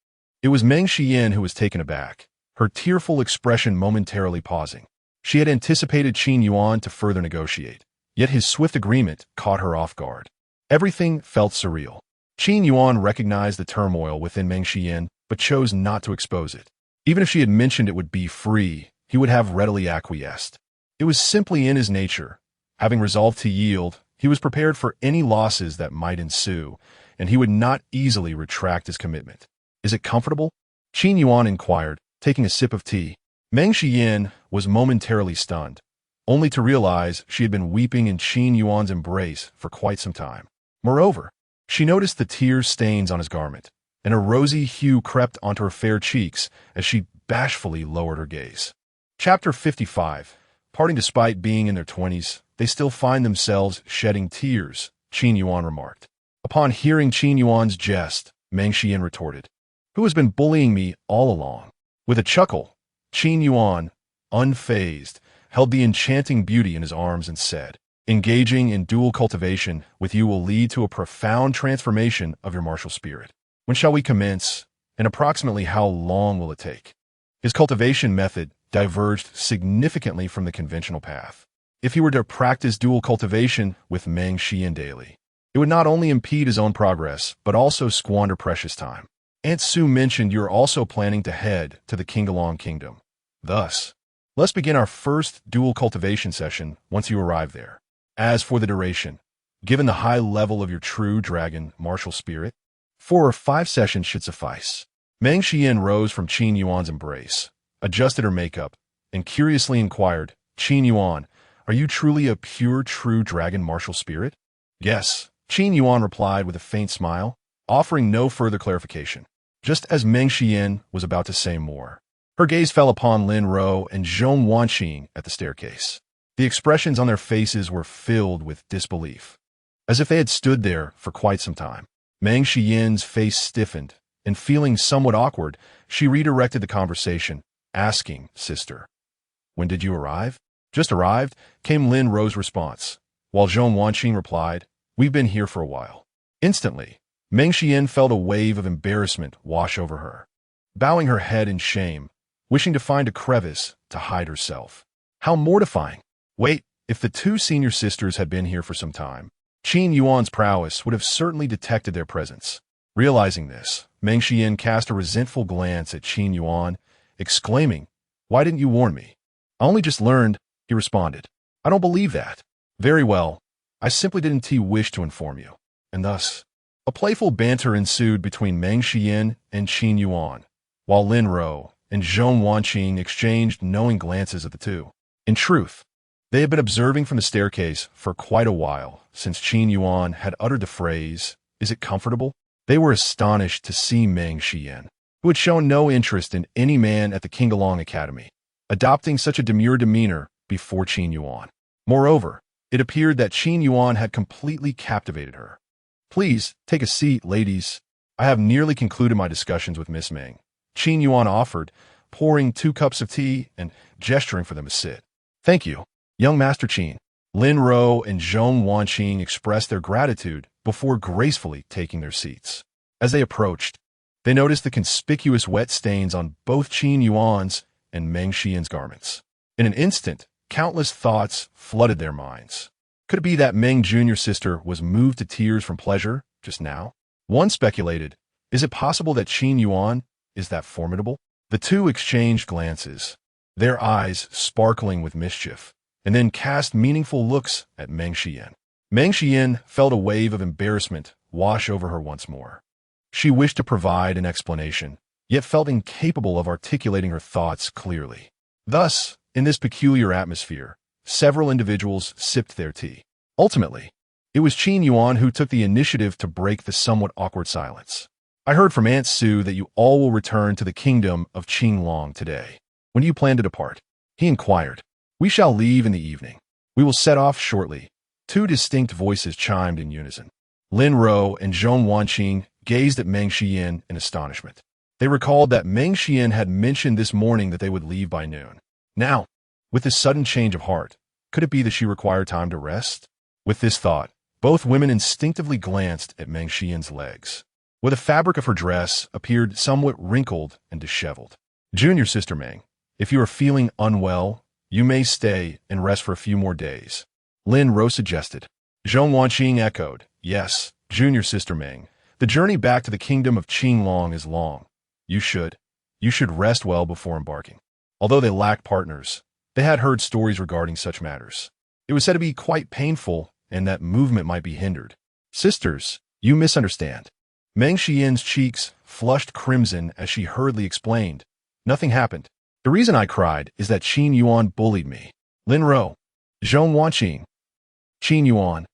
it was Meng Xiyan who was taken aback, her tearful expression momentarily pausing. She had anticipated Qin Yuan to further negotiate, yet his swift agreement caught her off guard. Everything felt surreal. Qin Yuan recognized the turmoil within Meng Xiyan, but chose not to expose it. Even if she had mentioned it would be free, he would have readily acquiesced. It was simply in his nature. Having resolved to yield, he was prepared for any losses that might ensue, and he would not easily retract his commitment. Is it comfortable? Qin Yuan inquired, taking a sip of tea. Meng Xian was momentarily stunned, only to realize she had been weeping in Qin Yuan's embrace for quite some time. Moreover, she noticed the tear stains on his garment, and a rosy hue crept onto her fair cheeks as she bashfully lowered her gaze. Chapter 55. Parting despite being in their 20s, they still find themselves shedding tears, Qin Yuan remarked. Upon hearing Qin Yuan's jest, Meng Xian retorted, "Who has been bullying me all along?" With a chuckle, Qin Yuan, unfazed, held the enchanting beauty in his arms and said, "Engaging in dual cultivation with you will lead to a profound transformation of your martial spirit. When shall we commence, and approximately how long will it take?" His cultivation method diverged significantly from the conventional path. If he were to practice dual cultivation with Meng Xian daily, it would not only impede his own progress, but also squander precious time. Aunt Sue mentioned you are also planning to head to the Qinglong Kingdom. Thus, let's begin our first dual cultivation session once you arrive there. As for the duration, given the high level of your true dragon martial spirit, 4 or 5 sessions should suffice. Meng Xian rose from Qin Yuan's embrace, adjusted her makeup, and curiously inquired, "Qin Yuan, are you truly a pure true dragon martial spirit?" "Yes," Qin Yuan replied with a faint smile, offering no further clarification. Just as Meng Xian was about to say more, her gaze fell upon Lin Ro and Zhong Wanqing at the staircase. The expressions on their faces were filled with disbelief, as if they had stood there for quite some time. Meng Xian's face stiffened, and feeling somewhat awkward, she redirected the conversation, asking, "Sister, when did you arrive?" "Just arrived," came Lin Ro's response, while Zhong Wanqing replied, "We've been here for a while." Instantly, Meng Xian felt a wave of embarrassment wash over her, bowing her head in shame, wishing to find a crevice to hide herself. How mortifying! Wait, if the 2 senior sisters had been here for some time, Qin Yuan's prowess would have certainly detected their presence. Realizing this, Meng Xian cast a resentful glance at Qin Yuan, exclaiming, "Why didn't you warn me?" "I only just learned," he responded. "I don't believe that." "Very well. I simply didn't wish to inform you." And thus, a playful banter ensued between Meng Xian and Qin Yuan, while Lin Ro and Zhong Wanqing exchanged knowing glances at the two. In truth, they had been observing from the staircase for quite a while since Qin Yuan had uttered the phrase, "Is it comfortable?" They were astonished to see Meng Xian, who had shown no interest in any man at the Qinglong Academy, adopting such a demure demeanor before Qin Yuan. Moreover, it appeared that Qin Yuan had completely captivated her. "Please, take a seat, ladies. I have nearly concluded my discussions with Miss Meng," Qin Yuan offered, pouring 2 cups of tea and gesturing for them to sit. "Thank you, young Master Qin." Lin Ro and Zhong Wanqing expressed their gratitude before gracefully taking their seats. As they approached, they noticed the conspicuous wet stains on both Qin Yuan's and Meng Xian's garments. In an instant, countless thoughts flooded their minds. Could it be that Meng Jr.'s sister was moved to tears from pleasure just now? One speculated, is it possible that Qin Yuan is that formidable? The two exchanged glances, their eyes sparkling with mischief, and then cast meaningful looks at Meng Xian. Meng Xian felt a wave of embarrassment wash over her once more. She wished to provide an explanation, yet felt incapable of articulating her thoughts clearly. Thus, in this peculiar atmosphere, several individuals sipped their tea. Ultimately, it was Qin Yuan who took the initiative to break the somewhat awkward silence. "I heard from Aunt Sue that you all will return to the kingdom of Qinglong today. When do you plan to depart?" he inquired. "We shall leave in the evening. We will set off shortly." 2 distinct voices chimed in unison. Lin Ro and Zhong Wanqing gazed at Meng Xian in astonishment. They recalled that Meng Xian had mentioned this morning that they would leave by noon. Now, with this sudden change of heart, could it be that she required time to rest? With this thought, both women instinctively glanced at Meng Xian's legs, where the fabric of her dress appeared somewhat wrinkled and disheveled. "Junior sister Meng, if you are feeling unwell, you may stay and rest for a few more days," Lin Ro suggested. Zhong Wanqing echoed, "Yes, junior sister Meng. The journey back to the kingdom of Qinglong is long. You should You should rest well before embarking. Although they lacked partners, they had heard stories regarding such matters. It was said to be quite painful and that movement might be hindered. Sisters, you misunderstand. Meng Xian's cheeks flushed crimson as she hurriedly explained. Nothing happened. The reason I cried is that Qin Yuan bullied me. Lin Ro. Zhong Wanqing. Qin Yuan.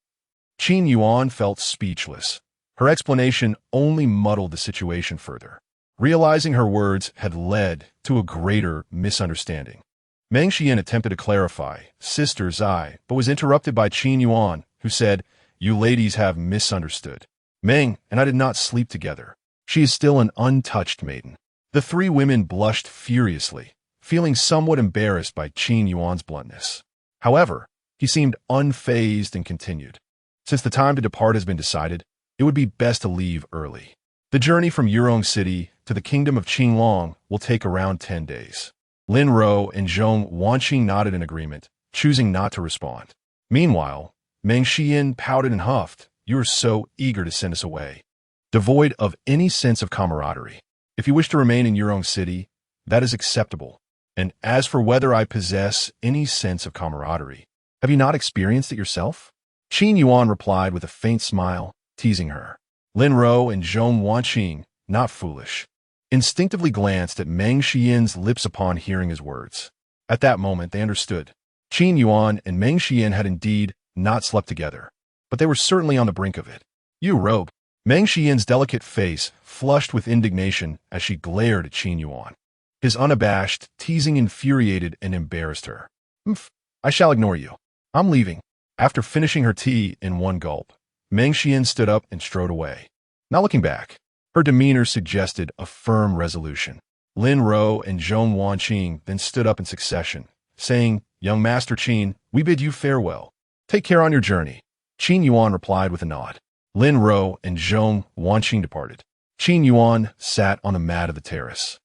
Qin Yuan felt speechless. Her explanation only muddled the situation further. Realizing her words had led to a greater misunderstanding. Meng Xian attempted to clarify, Sisters, but was interrupted by Qin Yuan, who said, You ladies have misunderstood. Meng and I did not sleep together. She is still an untouched maiden. The three women blushed furiously, feeling somewhat embarrassed by Qin Yuan's bluntness. However, he seemed unfazed and continued. Since the time to depart has been decided, it would be best to leave early. The journey from Yurong City to the kingdom of Qinglong will take around 10 days. Lin Ro and Zhong Wanqing nodded in agreement, choosing not to respond. Meanwhile, Meng Xian pouted and huffed. You are so eager to send us away. Devoid of any sense of camaraderie. If you wish to remain in Yurong City, that is acceptable. And as for whether I possess any sense of camaraderie, have you not experienced it yourself? Qin Yuan replied with a faint smile, teasing her. Lin Ro and Zhong Wanqing, not foolish, instinctively glanced at Meng Xian's lips upon hearing his words. At that moment, they understood. Qin Yuan and Meng Xian had indeed not slept together, but they were certainly on the brink of it. You rogue. Meng Xian's delicate face flushed with indignation as she glared at Qin Yuan. His unabashed teasing infuriated and embarrassed her. I shall ignore you. I'm leaving. After finishing her tea in one gulp, Meng Xian stood up and strode away. Not looking back, her demeanor suggested a firm resolution. Lin Ro and Zhong Wanqing then stood up in succession, saying, Young Master Qin, we bid you farewell. Take care on your journey. Qin Yuan replied with a nod. Lin Ro and Zhong Wanqing departed. Qin Yuan sat on the mat of the terrace.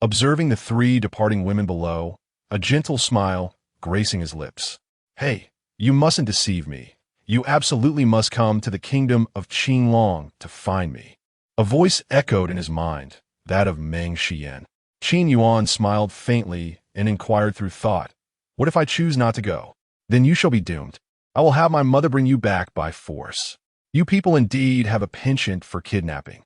Observing the three departing women below, a gentle smile gracing his lips. Hey, you mustn't deceive me. You absolutely must come to the kingdom of Qinglong to find me. A voice echoed in his mind, that of Meng Xian. Qin Yuan smiled faintly and inquired through thought, What if I choose not to go? Then you shall be doomed. I will have my mother bring you back by force. You people indeed have a penchant for kidnapping.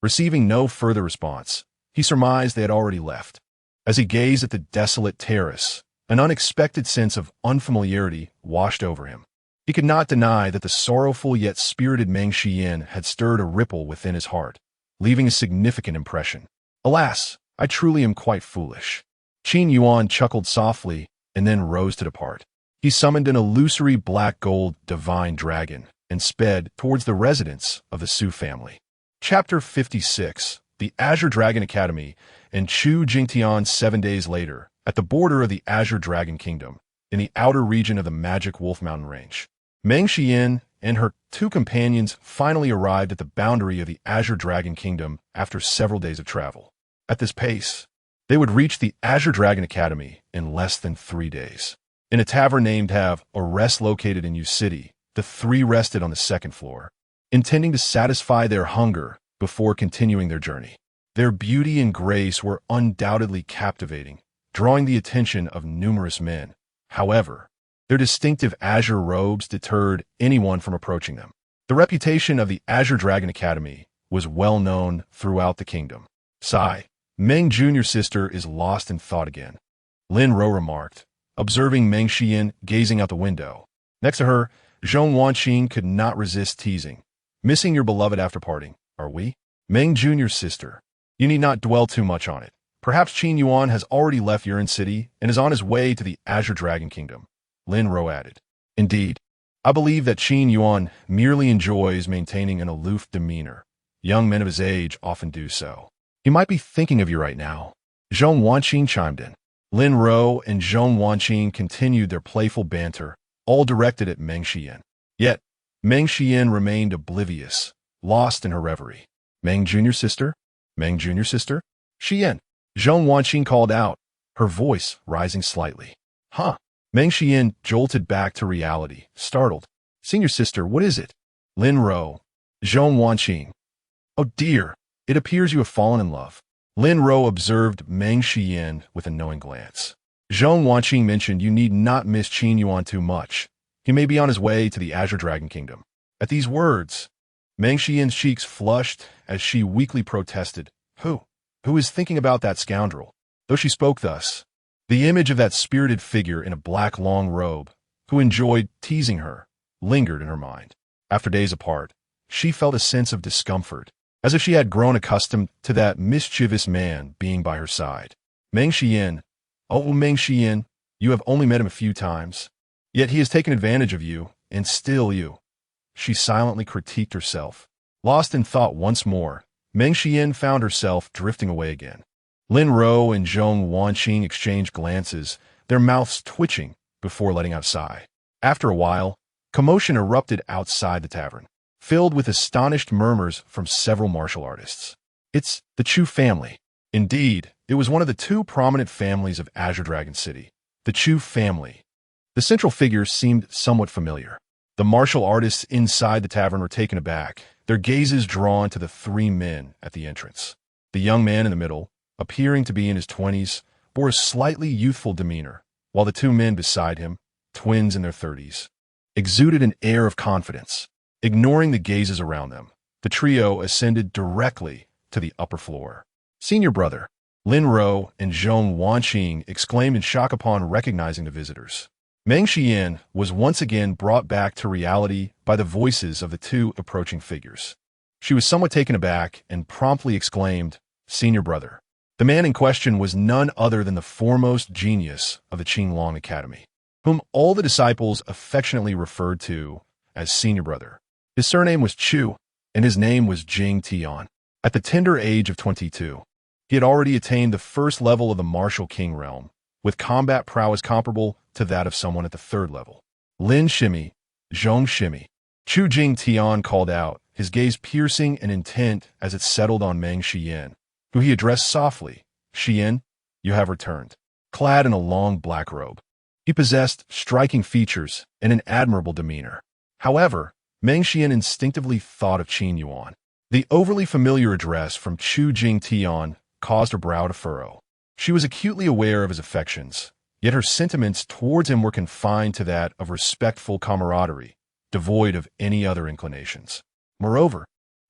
Receiving no further response, he surmised they had already left. As he gazed at the desolate terrace, an unexpected sense of unfamiliarity washed over him. He could not deny that the sorrowful yet spirited Meng Xian had stirred a ripple within his heart, leaving a significant impression. Alas, I truly am quite foolish. Qin Yuan chuckled softly and then rose to depart. He summoned an illusory black-gold divine dragon and sped towards the residence of the Su family. Chapter 56, The Azure Dragon Academy, and Chu Jingtian 7 days later, at the border of the Azure Dragon Kingdom, in the outer region of the Magic Wolf Mountain Range. Meng Xian and her two companions finally arrived at the boundary of the Azure Dragon Kingdom after several days of travel. At this pace, they would reach the Azure Dragon Academy in less than 3 days. In a tavern named Have a Rest located in Yu City, the three rested on the second floor, intending to satisfy their hunger before continuing their journey. Their beauty and grace were undoubtedly captivating, drawing the attention of numerous men. However, their distinctive azure robes deterred anyone from approaching them. The reputation of the Azure Dragon Academy was well known throughout the kingdom. Sigh, Meng Jr.'s sister is lost in thought again, Lin Ro remarked, observing Meng Xian gazing out the window. Next to her, Zhong Wanqing could not resist teasing. Missing your beloved after parting, are we? Meng Jr.'s sister. You need not dwell too much on it. Perhaps Qin Yuan has already left Yuran City and is on his way to the Azure Dragon Kingdom, Lin Ro added. Indeed, I believe that Qin Yuan merely enjoys maintaining an aloof demeanor. Young men of his age often do so. He might be thinking of you right now. Zhong Wanqing chimed in. Lin Ro and Zhong Wanqing continued their playful banter, all directed at Meng Xian. Yet, Meng Xian remained oblivious, lost in her reverie. Meng Jr.'s sister? Meng Jr.'s sister? Xian. Zhong Wanqing called out, her voice rising slightly. Huh? Meng Xian jolted back to reality, startled. Senior sister, what is it? Lin Ro. Zhong Wanqing. Oh dear, it appears you have fallen in love. Lin Ro observed Meng Xian with a knowing glance. Zhong Wanqing mentioned you need not miss Qin Yuan too much. He may be on his way to the Azure Dragon Kingdom. At these words, Meng Xian's cheeks flushed as she weakly protested, Who is thinking about that scoundrel? Though she spoke thus, the image of that spirited figure in a black long robe, who enjoyed teasing her, lingered in her mind. After days apart, she felt a sense of discomfort, as if she had grown accustomed to that mischievous man being by her side. Meng Xian, oh Meng Xian, you have only met him a few times, yet he has taken advantage of you, and still you. She silently critiqued herself. Lost in thought once more, Meng Xian found herself drifting away again. Lin Ro and Zhong Wanqing exchanged glances, their mouths twitching before letting out a sigh. After a while, commotion erupted outside the tavern, filled with astonished murmurs from several martial artists. It's the Chu family. Indeed, it was one of the two prominent families of Azure Dragon City. The Chu family. The central figures seemed somewhat familiar. The martial artists inside the tavern were taken aback, their gazes drawn to the three men at the entrance. The young man in the middle, appearing to be in his 20s, bore a slightly youthful demeanor, while the two men beside him, twins in their 30s, exuded an air of confidence. Ignoring the gazes around them, the trio ascended directly to the upper floor. Senior brother, Lin Ro and Zhong Wanqing exclaimed in shock upon recognizing the visitors. Meng Xian was once again brought back to reality by the voices of the two approaching figures. She was somewhat taken aback and promptly exclaimed, Senior brother. The man in question was none other than the foremost genius of the Qinglong Academy, whom all the disciples affectionately referred to as Senior brother. His surname was Chu, and his name was Jing Tian. At the tender age of 22, he had already attained the first level of the Martial King realm, with combat prowess comparable to that of someone at the third level. Lin Shimi, Zhong Shimi. Chu Jing Tian called out, his gaze piercing and intent as it settled on Meng Xian, who he addressed softly. Xian, you have returned. Clad in a long black robe, he possessed striking features and an admirable demeanor. However, Meng Xian instinctively thought of Qin Yuan. The overly familiar address from Chu Jing Tian caused her brow to furrow. She was acutely aware of his affections, yet her sentiments towards him were confined to that of respectful camaraderie, devoid of any other inclinations. Moreover,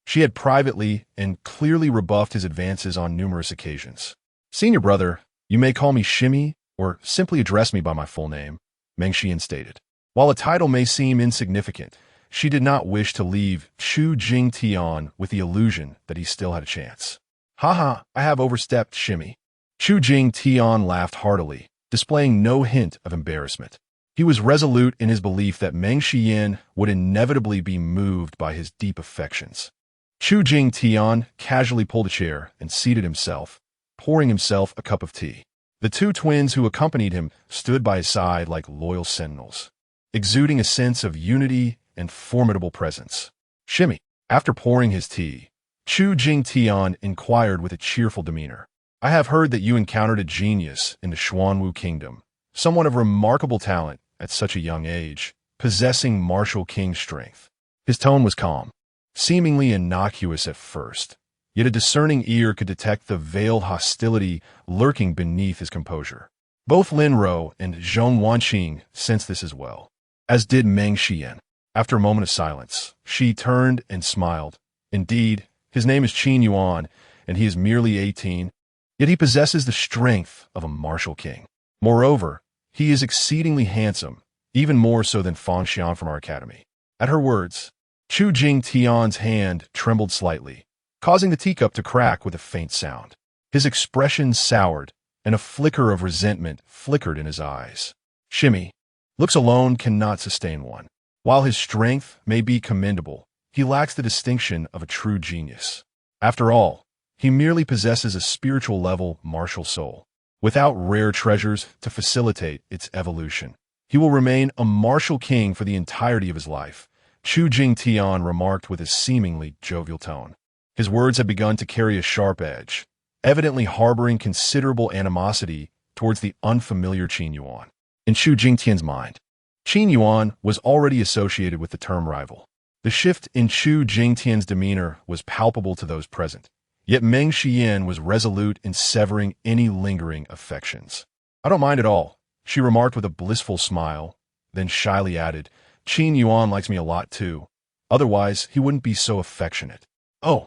she had privately and clearly rebuffed his advances on numerous occasions. Senior brother, you may call me Shimi or simply address me by my full name, Meng Xian stated. While a title may seem insignificant, she did not wish to leave Chu Jing Tian with the illusion that he still had a chance. Haha, I have overstepped, Shimi. Chu Jing Tian laughed heartily, displaying no hint of embarrassment. He was resolute in his belief that Meng Xian would inevitably be moved by his deep affections. Chu Jing Tian casually pulled a chair and seated himself, pouring himself a cup of tea. The two twins who accompanied him stood by his side like loyal sentinels, exuding a sense of unity and formidable presence. Shimi, after pouring his tea, Chu Jing Tian inquired with a cheerful demeanor. I have heard that you encountered a genius in the Xuanwu Kingdom, someone of remarkable talent at such a young age, possessing martial king strength. His tone was calm, seemingly innocuous at first, yet a discerning ear could detect the veiled hostility lurking beneath his composure. Both Lin Ro and Zhong Wanqing sensed this as well, as did Meng Xian. After a moment of silence, she turned and smiled. Indeed, his name is Qin Yuan, and he is merely 18, yet he possesses the strength of a martial king. Moreover, he is exceedingly handsome, even more so than Fang Xian from our academy. At her words, Chu Jing Tian's hand trembled slightly, causing the teacup to crack with a faint sound. His expression soured, and a flicker of resentment flickered in his eyes. Shimi, looks alone cannot sustain one. While his strength may be commendable, he lacks the distinction of a true genius. After all, he merely possesses a spiritual-level martial soul, without rare treasures to facilitate its evolution. He will remain a martial king for the entirety of his life, Chu Jing Tian remarked with a seemingly jovial tone. His words had begun to carry a sharp edge, evidently harboring considerable animosity towards the unfamiliar Qin Yuan. In Chu Jing Tian's mind, Qin Yuan was already associated with the term rival. The shift in Chu Jing Tian's demeanor was palpable to those present, Yet Meng Xian was resolute in severing any lingering affections. "I don't mind at all," she remarked with a blissful smile, then shyly added, "Qin Yuan likes me a lot too. Otherwise, he wouldn't be so affectionate. Oh,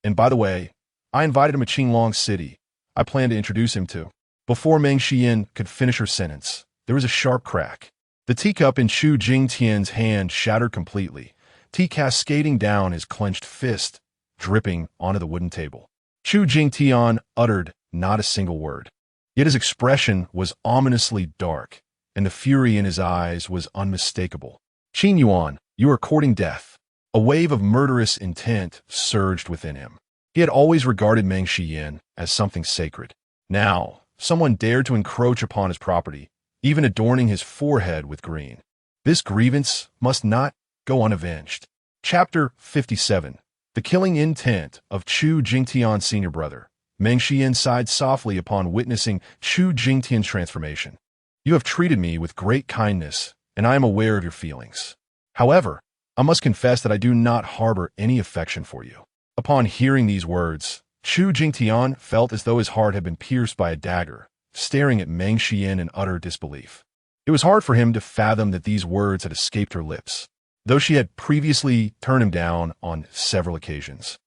and by the way, I invited him to Qinglong City. I plan to introduce him to." Before Meng Xian could finish her sentence, there was a sharp crack. The teacup in Chu Jingtian's hand shattered completely, tea cascading down his clenched fist, dripping onto the wooden table. Chu Jingtian uttered not a single word. Yet his expression was ominously dark, and the fury in his eyes was unmistakable. "Qin Yuan, you are courting death." A wave of murderous intent surged within him. He had always regarded Meng Xian as something sacred. Now, someone dared to encroach upon his property, even adorning his forehead with green. This grievance must not go unavenged. Chapter 57. The killing intent of Chu Jingtian's senior brother. Meng Xian sighed softly upon witnessing Chu Jingtian's transformation. "You have treated me with great kindness, and I am aware of your feelings. However, I must confess that I do not harbor any affection for you." Upon hearing these words, Chu Jingtian felt as though his heart had been pierced by a dagger, staring at Meng Xian in utter disbelief. It was hard for him to fathom that these words had escaped her lips, though she had previously turned him down on several occasions.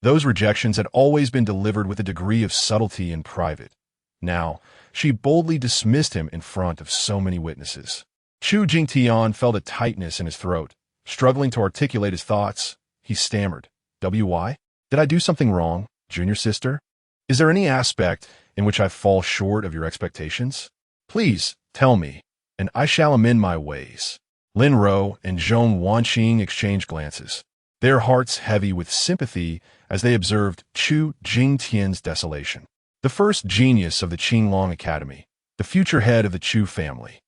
Those rejections had always been delivered with a degree of subtlety in private. Now, she boldly dismissed him in front of so many witnesses. Chu Jingtian felt a tightness in his throat. Struggling to articulate his thoughts, he stammered, "Why? Did I do something wrong, junior sister? Is there any aspect in which I fall short of your expectations? Please, tell me, and I shall amend my ways." Lin Ro and Zhong Wanqing exchanged glances, their hearts heavy with sympathy as they observed Chu Jingtian's desolation. The first genius of the Qinglong Academy, the future head of the Chu family.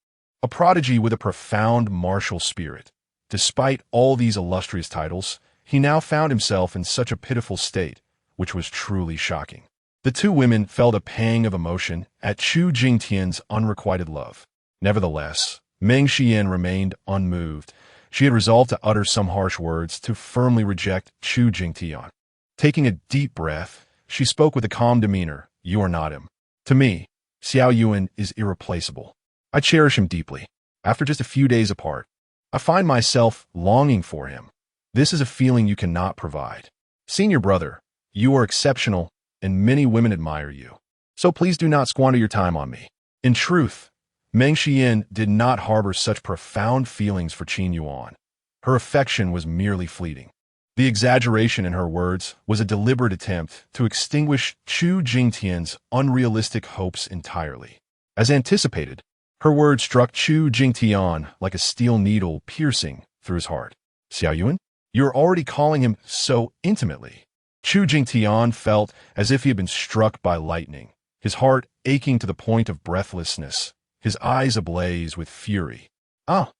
A prodigy with a profound martial spirit. Despite all these illustrious titles, he now found himself in such a pitiful state, which was truly shocking. The two women felt a pang of emotion at Chu Jingtian's unrequited love. Nevertheless, Meng Xian remained unmoved. She had resolved to utter some harsh words to firmly reject Chu Jingtian. Taking a deep breath, she spoke with a calm demeanor. "You are not him. To me, Xiao Yuan is irreplaceable. I cherish him deeply. After just a few days apart, I find myself longing for him. This is a feeling you cannot provide. Senior brother, you are exceptional, and many women admire you. So please do not squander your time on me." In truth, Meng Xian did not harbor such profound feelings for Qin Yuan. Her affection was merely fleeting. The exaggeration in her words was a deliberate attempt to extinguish Chu Jingtian's unrealistic hopes entirely. As anticipated, her words struck Chu Jingtian like a steel needle piercing through his heart. "Xiao Yuan, you are already calling him so intimately." Chu Jingtian felt as if he had been struck by lightning, his heart aching to the point of breathlessness, his eyes ablaze with fury. "Ah,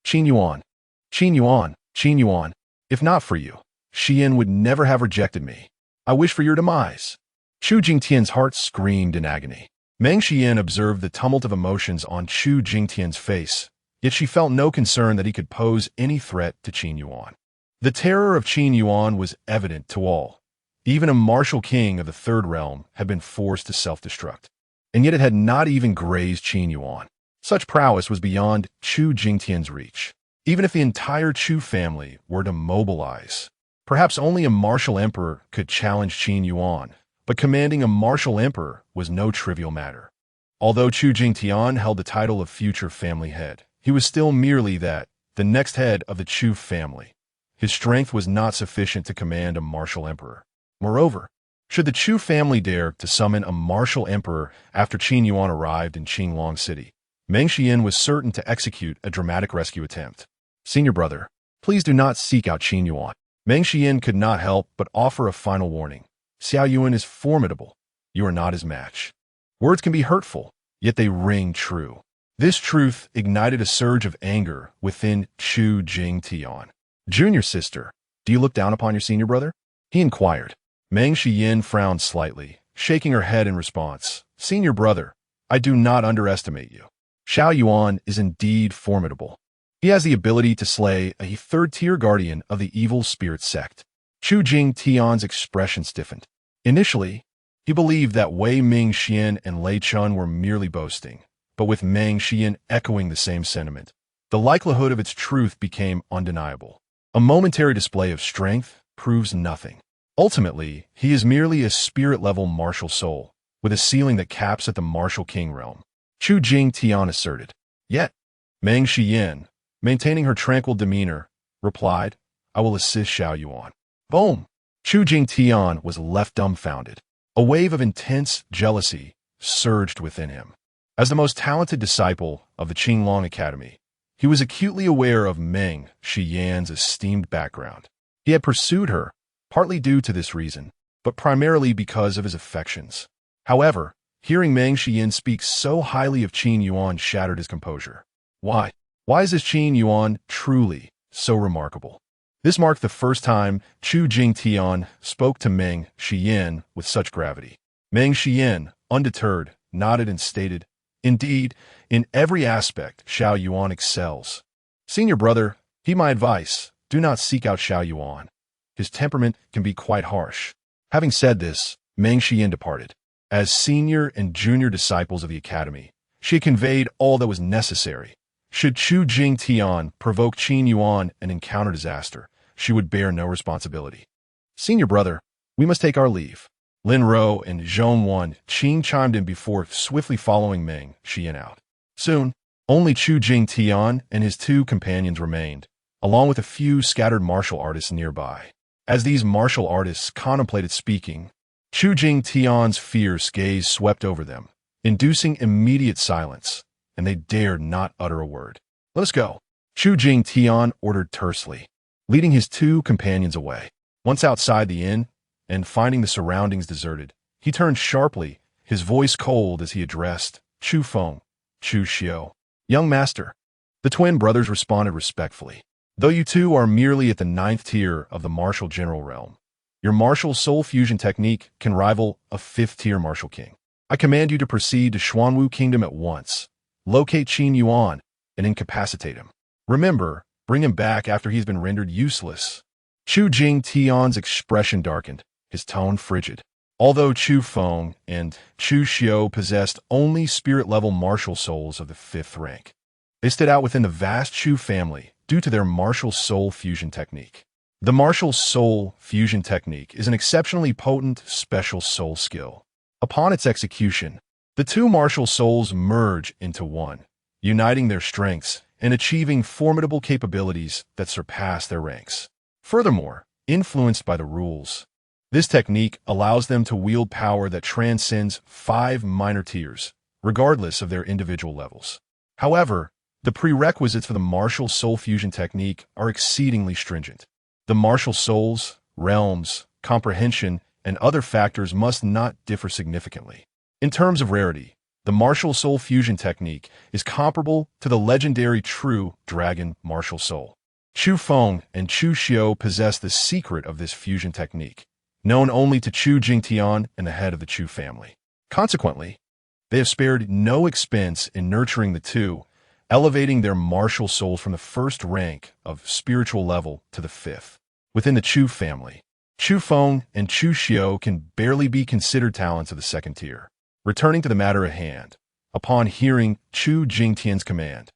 Qin Yuan, Qin Yuan, Qin Yuan, if not for you, Xian would never have rejected me. I wish for your demise." Chu Jingtian's heart screamed in agony. Meng Xian observed the tumult of emotions on Chu Jingtian's face, yet she felt no concern that he could pose any threat to Qin Yuan. The terror of Qin Yuan was evident to all. Even a martial king of the Third Realm had been forced to self-destruct, and yet it had not even grazed Qin Yuan. Such prowess was beyond Chu Jingtian's reach. Even if the entire Chu family were to mobilize, perhaps only a martial emperor could challenge Qin Yuan. But commanding a martial emperor was no trivial matter. Although Chu Jingtian held the title of future family head, he was still merely that, the next head of the Chu family. His strength was not sufficient to command a martial emperor. Moreover, should the Chu family dare to summon a martial emperor after Qin Yuan arrived in Qinglong City, Meng Xian was certain to execute a dramatic rescue attempt. "Senior brother, please do not seek out Qin Yuan." Meng Xian could not help but offer a final warning. "Xiao Yuan is formidable. You are not his match." Words can be hurtful, yet they ring true. This truth ignited a surge of anger within Chu Jingtian. "Junior sister, do you look down upon your senior brother?" he inquired. Meng Xian frowned slightly, shaking her head in response. "Senior brother, I do not underestimate you. Xiao Yuan is indeed formidable. He has the ability to slay a third-tier guardian of the evil spirit sect." Chu Jingtian's expression stiffened. Initially, he believed that Wei Ming Xian and Lei Chun were merely boasting, but with Meng Xian echoing the same sentiment, the likelihood of its truth became undeniable. A momentary display of strength proves nothing. Ultimately, he is merely a spirit-level martial soul, with a ceiling that caps at the martial king realm, Chu Jing Tian asserted. Yet, Meng Xian, maintaining her tranquil demeanor, replied, I will assist Xiao Yuan. Boom! Chu Jing Tian was left dumbfounded. A wave of intense jealousy surged within him. As the most talented disciple of the Qinglong Academy, he was acutely aware of Meng Xian's esteemed background. He had pursued her, partly due to this reason, but primarily because of his affections. However, hearing Meng Xian speak so highly of Qin Yuan shattered his composure. Why? Why is this Qin Yuan truly so remarkable? This marked the first time Chu Jing Tian spoke to Meng Xian with such gravity. Meng Xian, undeterred, nodded and stated, Indeed, in every aspect, Xiao Yuan excels. Senior brother, heed my advice, do not seek out Xiao Yuan. His temperament can be quite harsh. Having said this, Meng Xian departed. As senior and junior disciples of the academy, she had conveyed all that was necessary. Should Chu Jing Tian provoke Qin Yuan and encounter disaster, she would bear no responsibility. Senior brother, we must take our leave. Lin Ro and Zhong Wan Qing chimed in before swiftly following Meng Xian out. Soon, only Chu Jing Tian and his two companions remained, along with a few scattered martial artists nearby. As these martial artists contemplated speaking, Chu Jing Tian's fierce gaze swept over them, inducing immediate silence, and they dared not utter a word. Let us go, Chu Jing Tian ordered tersely, leading his two companions away. Once outside the inn, and finding the surroundings deserted, he turned sharply, his voice cold as he addressed Chu Feng, Chu Xiao. Young master. The twin brothers responded respectfully. Though you two are merely at the 9th tier of the martial general realm, your martial soul fusion technique can rival a 5th-tier martial king. I command you to proceed to Xuanwu Kingdom at once, locate Qin Yuan, and incapacitate him. Remember, bring him back after he's been rendered useless. Chu Jing Tian's expression darkened, his tone frigid. Although Chu Feng and Chu Xiao possessed only spirit-level martial souls of the 5th rank, they stood out within the vast Chu family due to their martial soul fusion technique. The martial soul fusion technique is an exceptionally potent special soul skill. Upon its execution, the two martial souls merge into one, uniting their strengths and achieving formidable capabilities that surpass their ranks. Furthermore, influenced by the rules, this technique allows them to wield power that transcends 5 minor tiers, regardless of their individual levels. However, the prerequisites for the martial soul fusion technique are exceedingly stringent. The martial souls, realms, comprehension, and other factors must not differ significantly. In terms of rarity, the martial soul fusion technique is comparable to the legendary true dragon martial soul. Chu Feng and Chu Xiao possess the secret of this fusion technique, known only to Chu Jing Tian and the head of the Chu family. Consequently, they have spared no expense in nurturing the two, elevating their martial souls from the 1st rank of spiritual level to the 5th. Within the Chu family, Chu Feng and Chu Xiao can barely be considered talents of the 2nd tier. Returning to the matter at hand, upon hearing Chu Jing Tian's command,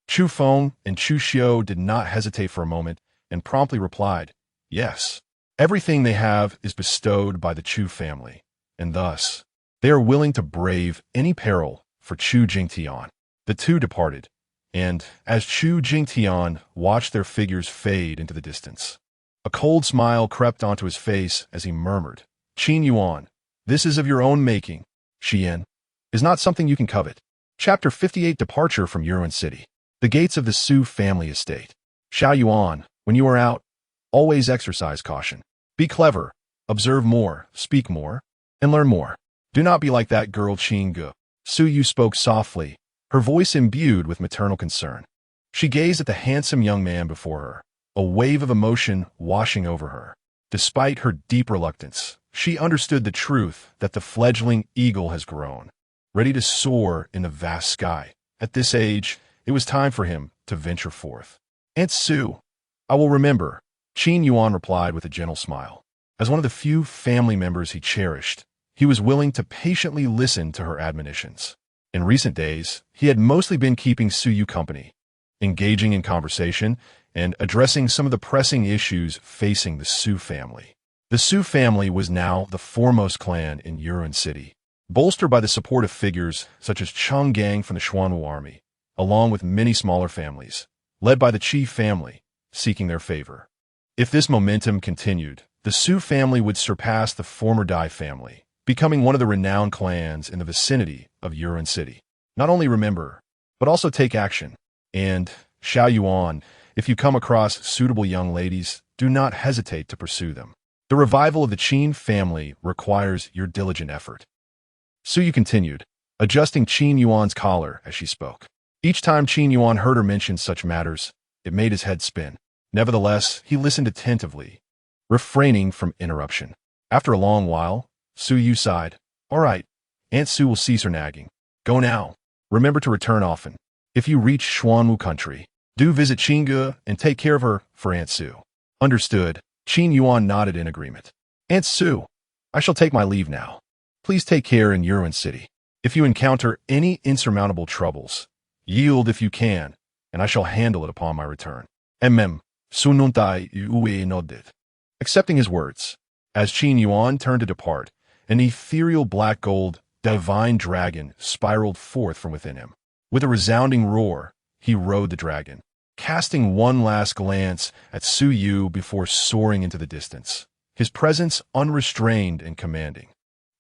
Chu Feng and Chu Xiao did not hesitate for a moment and promptly replied, Yes. Everything they have is bestowed by the Chu family, and thus, they are willing to brave any peril for Chu Jing Tian. The two departed, and as Chu Jing Tian watched their figures fade into the distance, a cold smile crept onto his face as he murmured, Qin Yuan, this is of your own making, Xian, is not something you can covet. Chapter 58 Departure from Yuan City. The gates of the Su family estate. Xiao Yuan, when you are out, always exercise caution. Be clever, observe more, speak more, and learn more. Do not be like that girl Qin Gu. Su Yu spoke softly, her voice imbued with maternal concern. She gazed at the handsome young man before her, a wave of emotion washing over her. Despite her deep reluctance, she understood the truth that the fledgling eagle has grown, ready to soar in the vast sky. At this age, it was time for him to venture forth. Aunt Su, I will remember, Qin Yuan replied with a gentle smile. As one of the few family members he cherished, he was willing to patiently listen to her admonitions. In recent days, he had mostly been keeping Suyu company, engaging in conversation and addressing some of the pressing issues facing the Su family. The Su family was now the foremost clan in Yuan City, bolstered by the support of figures such as Cheng Gang from the Xuanwu army, along with many smaller families, led by the Qi family, seeking their favor. If this momentum continued, the Su family would surpass the former Dai family, becoming one of the renowned clans in the vicinity of Yuan City. Not only remember, but also take action. And, Xiao Yuan, if you come across suitable young ladies, do not hesitate to pursue them. The revival of the Qin family requires your diligent effort. Suyu continued, adjusting Qin Yuan's collar as she spoke. Each time Qin Yuan heard her mention such matters, it made his head spin. Nevertheless, he listened attentively, refraining from interruption. After a long while, Suyu sighed. All right, Aunt Su will cease her nagging. Go now. Remember to return often. If you reach Xuanwu country, do visit Qingge and take care of her for Aunt Su. Understood. Qin Yuan nodded in agreement. Aunt Su, I shall take my leave now. Please take care in Yuan City. If you encounter any insurmountable troubles, yield if you can, and I shall handle it upon my return. Sununtai Yue nodded, accepting his words. As Qin Yuan turned to depart, an ethereal black gold divine dragon spiraled forth from within him. With a resounding roar, he rode the dragon, casting one last glance at Su Yu before soaring into the distance, his presence unrestrained and commanding.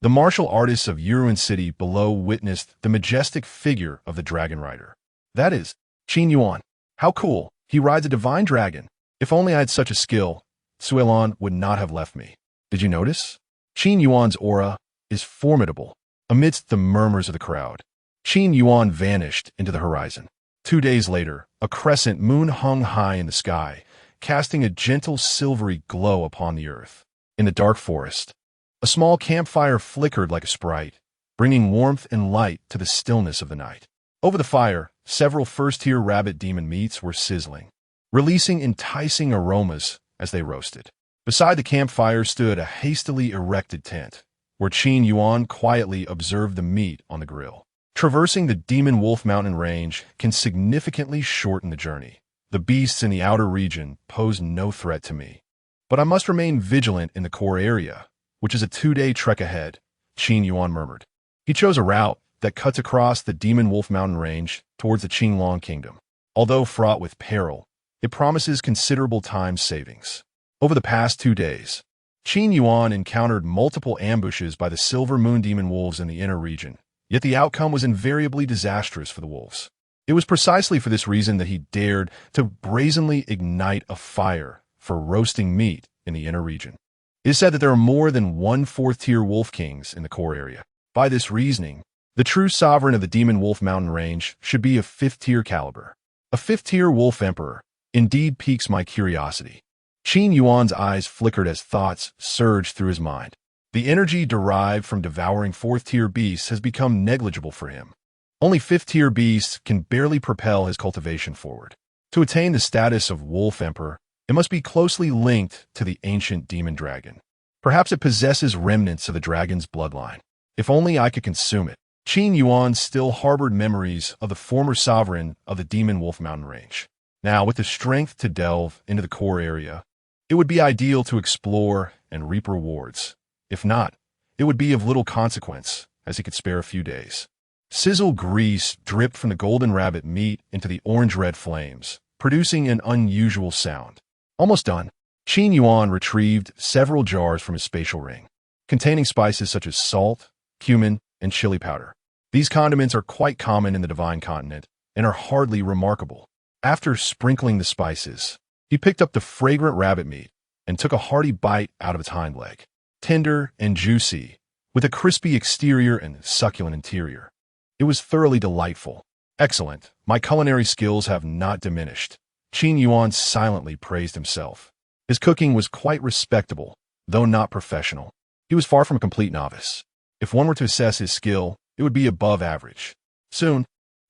The martial artists of Yuan City below witnessed the majestic figure of the dragon rider. That is, Qin Yuan. How cool! He rides a divine dragon. If only I had such a skill, Suilan would not have left me. Did you notice? Qin Yuan's aura is formidable. Amidst the murmurs of the crowd, Qin Yuan vanished into the horizon. 2 days later, a crescent moon hung high in the sky, casting a gentle silvery glow upon the earth. In the dark forest, a small campfire flickered like a sprite, bringing warmth and light to the stillness of the night. Over the fire, several first-tier rabbit demon meats were sizzling, releasing enticing aromas as they roasted. Beside the campfire stood a hastily erected tent, where Qin Yuan quietly observed the meat on the grill. Traversing the Demon Wolf Mountain range can significantly shorten the journey. The beasts in the outer region pose no threat to me. But I must remain vigilant in the core area, which is a 2-day trek ahead, Qin Yuan murmured. He chose a route that cuts across the Demon Wolf Mountain range towards the Qinglong Kingdom. Although fraught with peril, it promises considerable time savings. Over the past 2 days, Qin Yuan encountered multiple ambushes by the Silver Moon Demon Wolves in the inner region, yet the outcome was invariably disastrous for the wolves. It was precisely for this reason that he dared to brazenly ignite a fire for roasting meat in the inner region. It is said that there are more than 1 4th-tier wolf kings in the core area. By this reasoning, the true sovereign of the Demon Wolf Mountain range should be of 5th-tier caliber. A 5th-tier wolf emperor indeed piques my curiosity. Qin Yuan's eyes flickered as thoughts surged through his mind. The energy derived from devouring 4th-tier beasts has become negligible for him. Only 5th-tier beasts can barely propel his cultivation forward. To attain the status of wolf emperor, it must be closely linked to the ancient demon dragon. Perhaps it possesses remnants of the dragon's bloodline. If only I could consume it. Qin Yuan still harbored memories of the former sovereign of the Demon Wolf Mountain range. Now, with the strength to delve into the core area, it would be ideal to explore and reap rewards. If not, it would be of little consequence, as he could spare a few days. Sizzle grease dripped from the golden rabbit meat into the orange-red flames, producing an unusual sound. Almost done. Qin Yuan retrieved several jars from his spatial ring, containing spices such as salt, cumin, and chili powder. These condiments are quite common in the Divine Continent and are hardly remarkable. After sprinkling the spices, he picked up the fragrant rabbit meat and took a hearty bite out of its hind leg. Tender and juicy, with a crispy exterior and succulent interior. It was thoroughly delightful. Excellent. My culinary skills have not diminished. Qin Yuan silently praised himself. His cooking was quite respectable, though not professional. He was far from a complete novice. If one were to assess his skill, it would be above average. Soon,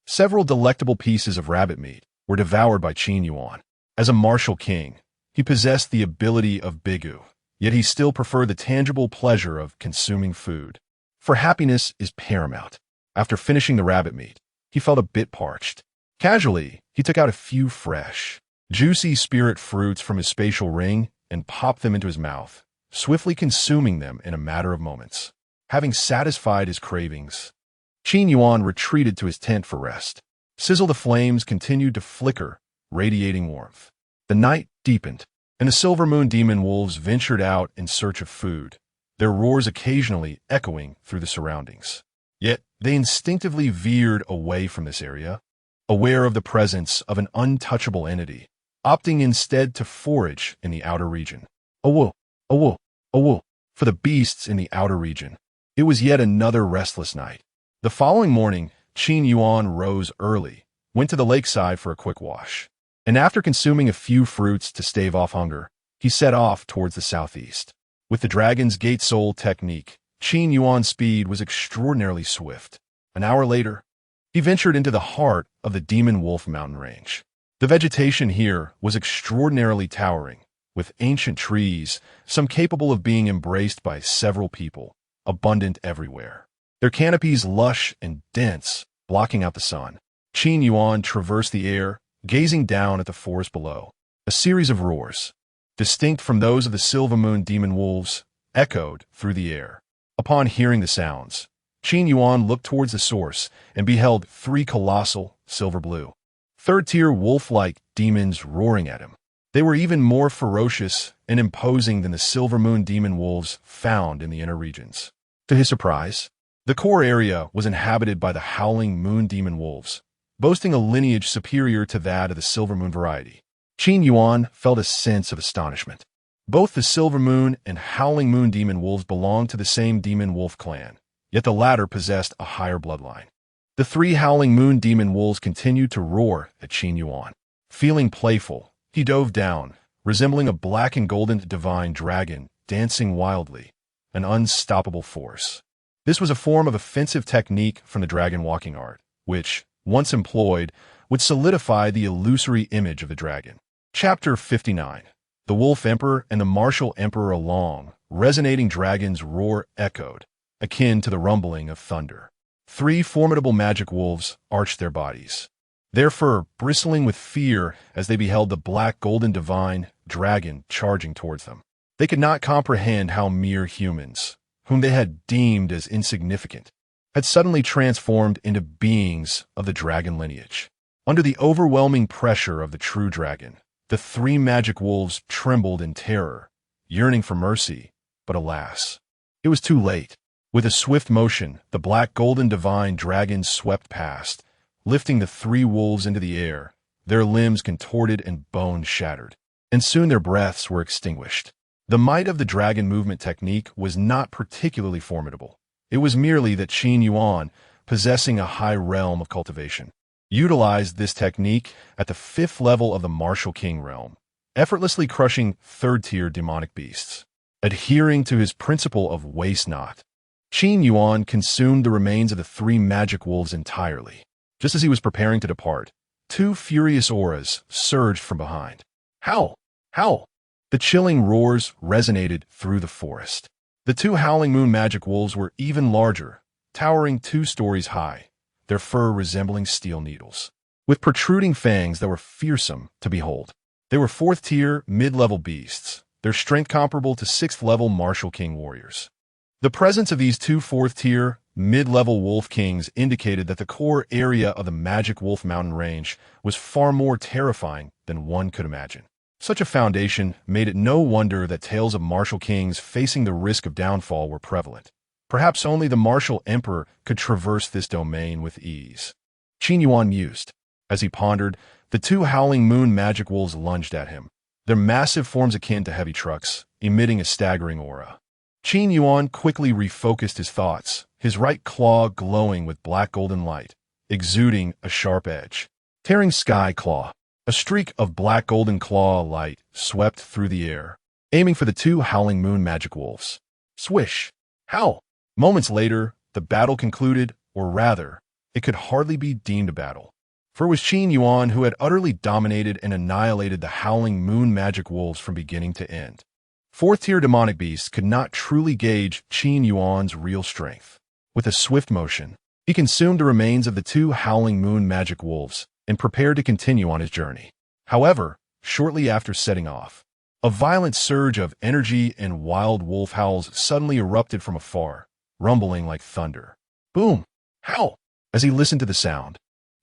several delectable pieces of rabbit meat were devoured by Qin Yuan. As a martial king, he possessed the ability of Bigu, yet he still preferred the tangible pleasure of consuming food. For happiness is paramount. After finishing the rabbit meat, he felt a bit parched. Casually, he took out a few fresh, juicy spirit fruits from his spatial ring and popped them into his mouth, swiftly consuming them in a matter of moments. Having satisfied his cravings, Qin Yuan retreated to his tent for rest. Sizzle the flames continued to flicker, radiating warmth. The night deepened, and the silver moon demon wolves ventured out in search of food, their roars occasionally echoing through the surroundings. Yet they instinctively veered away from this area, aware of the presence of an untouchable entity, opting instead to forage in the outer region. Awo, awo, awo. For the beasts in the outer region, it was yet another restless night. The following morning, Qin Yuan rose early, went to the lakeside for a quick wash, and after consuming a few fruits to stave off hunger, he set off towards the southeast. With the Dragon's Gate Soul technique, Qin Yuan's speed was extraordinarily swift. An hour later, he ventured into the heart of the Demon Wolf mountain range. The vegetation here was extraordinarily towering, with ancient trees, some capable of being embraced by several people, abundant everywhere. Their canopies lush and dense, blocking out the sun. Qin Yuan traversed the air, gazing down at the forest below. A series of roars, distinct from those of the Silver Moon demon wolves, echoed through the air. Upon hearing the sounds, Qin Yuan looked towards the source and beheld three colossal, silver-blue, third-tier wolf-like demons roaring at him. They were even more ferocious and imposing than the Silver Moon demon wolves found in the inner regions. To his surprise, the core area was inhabited by the Howling Moon demon wolves, boasting a lineage superior to that of the Silver Moon variety. Qin Yuan felt a sense of astonishment. Both the Silver Moon and Howling Moon demon wolves belonged to the same demon wolf clan, yet the latter possessed a higher bloodline. The three Howling Moon demon wolves continued to roar at Qin Yuan. Feeling playful, he dove down, resembling a black and golden divine dragon dancing wildly, an unstoppable force. This was a form of offensive technique from the dragon walking art, which, once employed, would solidify the illusory image of the dragon. Chapter 59. The Wolf Emperor and the Martial Emperor along, resonating dragons' roar echoed, akin to the rumbling of thunder. Three formidable magic wolves arched their bodies, their fur bristling with fear as they beheld the black golden divine dragon charging towards them. They could not comprehend how mere humans, whom they had deemed as insignificant, had suddenly transformed into beings of the dragon lineage. Under the overwhelming pressure of the true dragon, the three magic wolves trembled in terror, yearning for mercy, but alas, it was too late. With a swift motion, the black golden divine dragon swept past, lifting the three wolves into the air, their limbs contorted and bones shattered, and soon their breaths were extinguished. The might of the dragon movement technique was not particularly formidable. It was merely that Qin Yuan, possessing a high realm of cultivation, utilized this technique at the 5th level of the Martial King realm, effortlessly crushing third-tier demonic beasts. Adhering to his principle of waste not, Qin Yuan consumed the remains of the three magic wolves entirely. Just as he was preparing to depart, two furious auras surged from behind. Howl! Howl! The chilling roars resonated through the forest. The two Howling Moon magic wolves were even larger, towering 2 stories high, their fur resembling steel needles, with protruding fangs that were fearsome to behold. They were 4th-tier, mid-level beasts, their strength comparable to 6th-level Martial King warriors. The presence of these 2 4th-tier, mid-level wolf kings indicated that the core area of the Magic Wolf Mountain Range was far more terrifying than one could imagine. Such a foundation made it no wonder that tales of martial kings facing the risk of downfall were prevalent. Perhaps only the martial emperor could traverse this domain with ease. Qin Yuan mused. As he pondered, the 2 Howling Moon magic wolves lunged at him, their massive forms akin to heavy trucks, emitting a staggering aura. Qin Yuan quickly refocused his thoughts, his right claw glowing with black golden light, exuding a sharp edge. Tearing Sky Claw. A streak of black golden claw light swept through the air, aiming for the 2 Howling Moon magic wolves. Swish! Howl! Moments later, the battle concluded, or rather, it could hardly be deemed a battle. For it was Qin Yuan who had utterly dominated and annihilated the Howling Moon magic wolves from beginning to end. Fourth-tier demonic beasts could not truly gauge Qin Yuan's real strength. With a swift motion, he consumed the remains of the two Howling Moon magic wolves and prepared to continue on his journey. However, shortly after setting off, a violent surge of energy and wild wolf howls suddenly erupted from afar, rumbling like thunder. Boom! Howl! As he listened to the sound,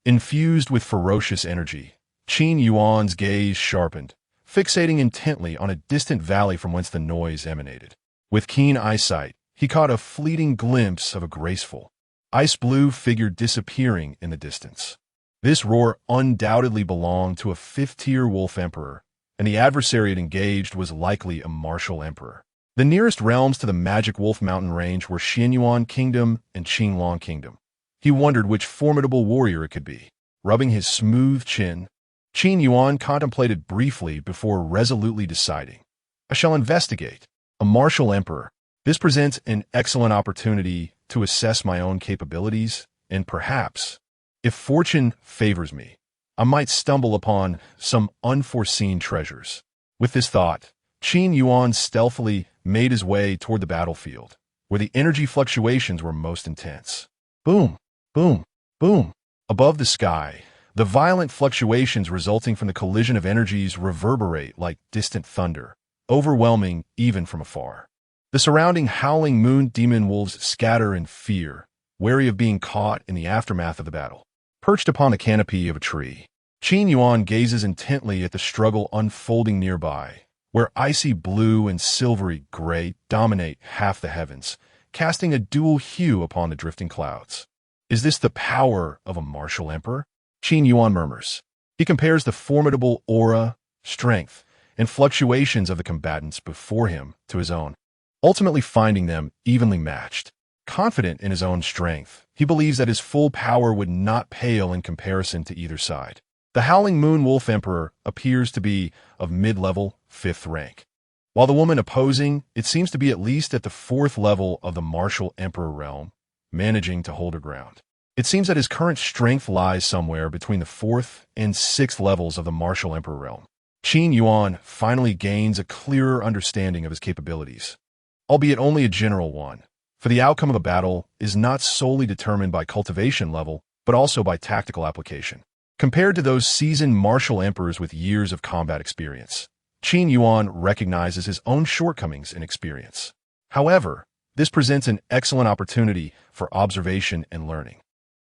infused with ferocious energy, Qin Yuan's gaze sharpened, fixating intently on a distant valley from whence the noise emanated. With keen eyesight, he caught a fleeting glimpse of a graceful, ice-blue figure disappearing in the distance. This roar undoubtedly belonged to a fifth-tier wolf emperor, and the adversary it engaged was likely a martial emperor. The nearest realms to the magic wolf mountain range were Xianyuan Kingdom and Qinglong Kingdom. He wondered which formidable warrior it could be. Rubbing his smooth chin, Qin Yuan contemplated briefly before resolutely deciding. I shall investigate. A martial emperor. This presents an excellent opportunity to assess my own capabilities, and perhaps, if fortune favors me, I might stumble upon some unforeseen treasures. With this thought, Qin Yuan stealthily made his way toward the battlefield, where the energy fluctuations were most intense. Boom, boom, boom. Above the sky, the violent fluctuations resulting from the collision of energies reverberate like distant thunder, overwhelming even from afar. The surrounding howling moon demon wolves scatter in fear, wary of being caught in the aftermath of the battle. Perched upon the canopy of a tree, Qin Yuan gazes intently at the struggle unfolding nearby, where icy blue and silvery gray dominate half the heavens, casting a dual hue upon the drifting clouds. Is this the power of a martial emperor? Qin Yuan murmurs. He compares the formidable aura, strength, and fluctuations of the combatants before him to his own, ultimately finding them evenly matched. Confident in his own strength, he believes that his full power would not pale in comparison to either side. The Howling Moon Wolf Emperor appears to be of mid-level, 5th rank, while the woman opposing it seems to be at least at the 4th level of the martial emperor realm, managing to hold her ground. It seems that his current strength lies somewhere between the 4th and 6th levels of the martial emperor realm. Qin Yuan finally gains a clearer understanding of his capabilities, albeit only a general one, for the outcome of a battle is not solely determined by cultivation level, but also by tactical application. Compared to those seasoned martial emperors with years of combat experience, Qin Yuan recognizes his own shortcomings in experience. However, this presents an excellent opportunity for observation and learning.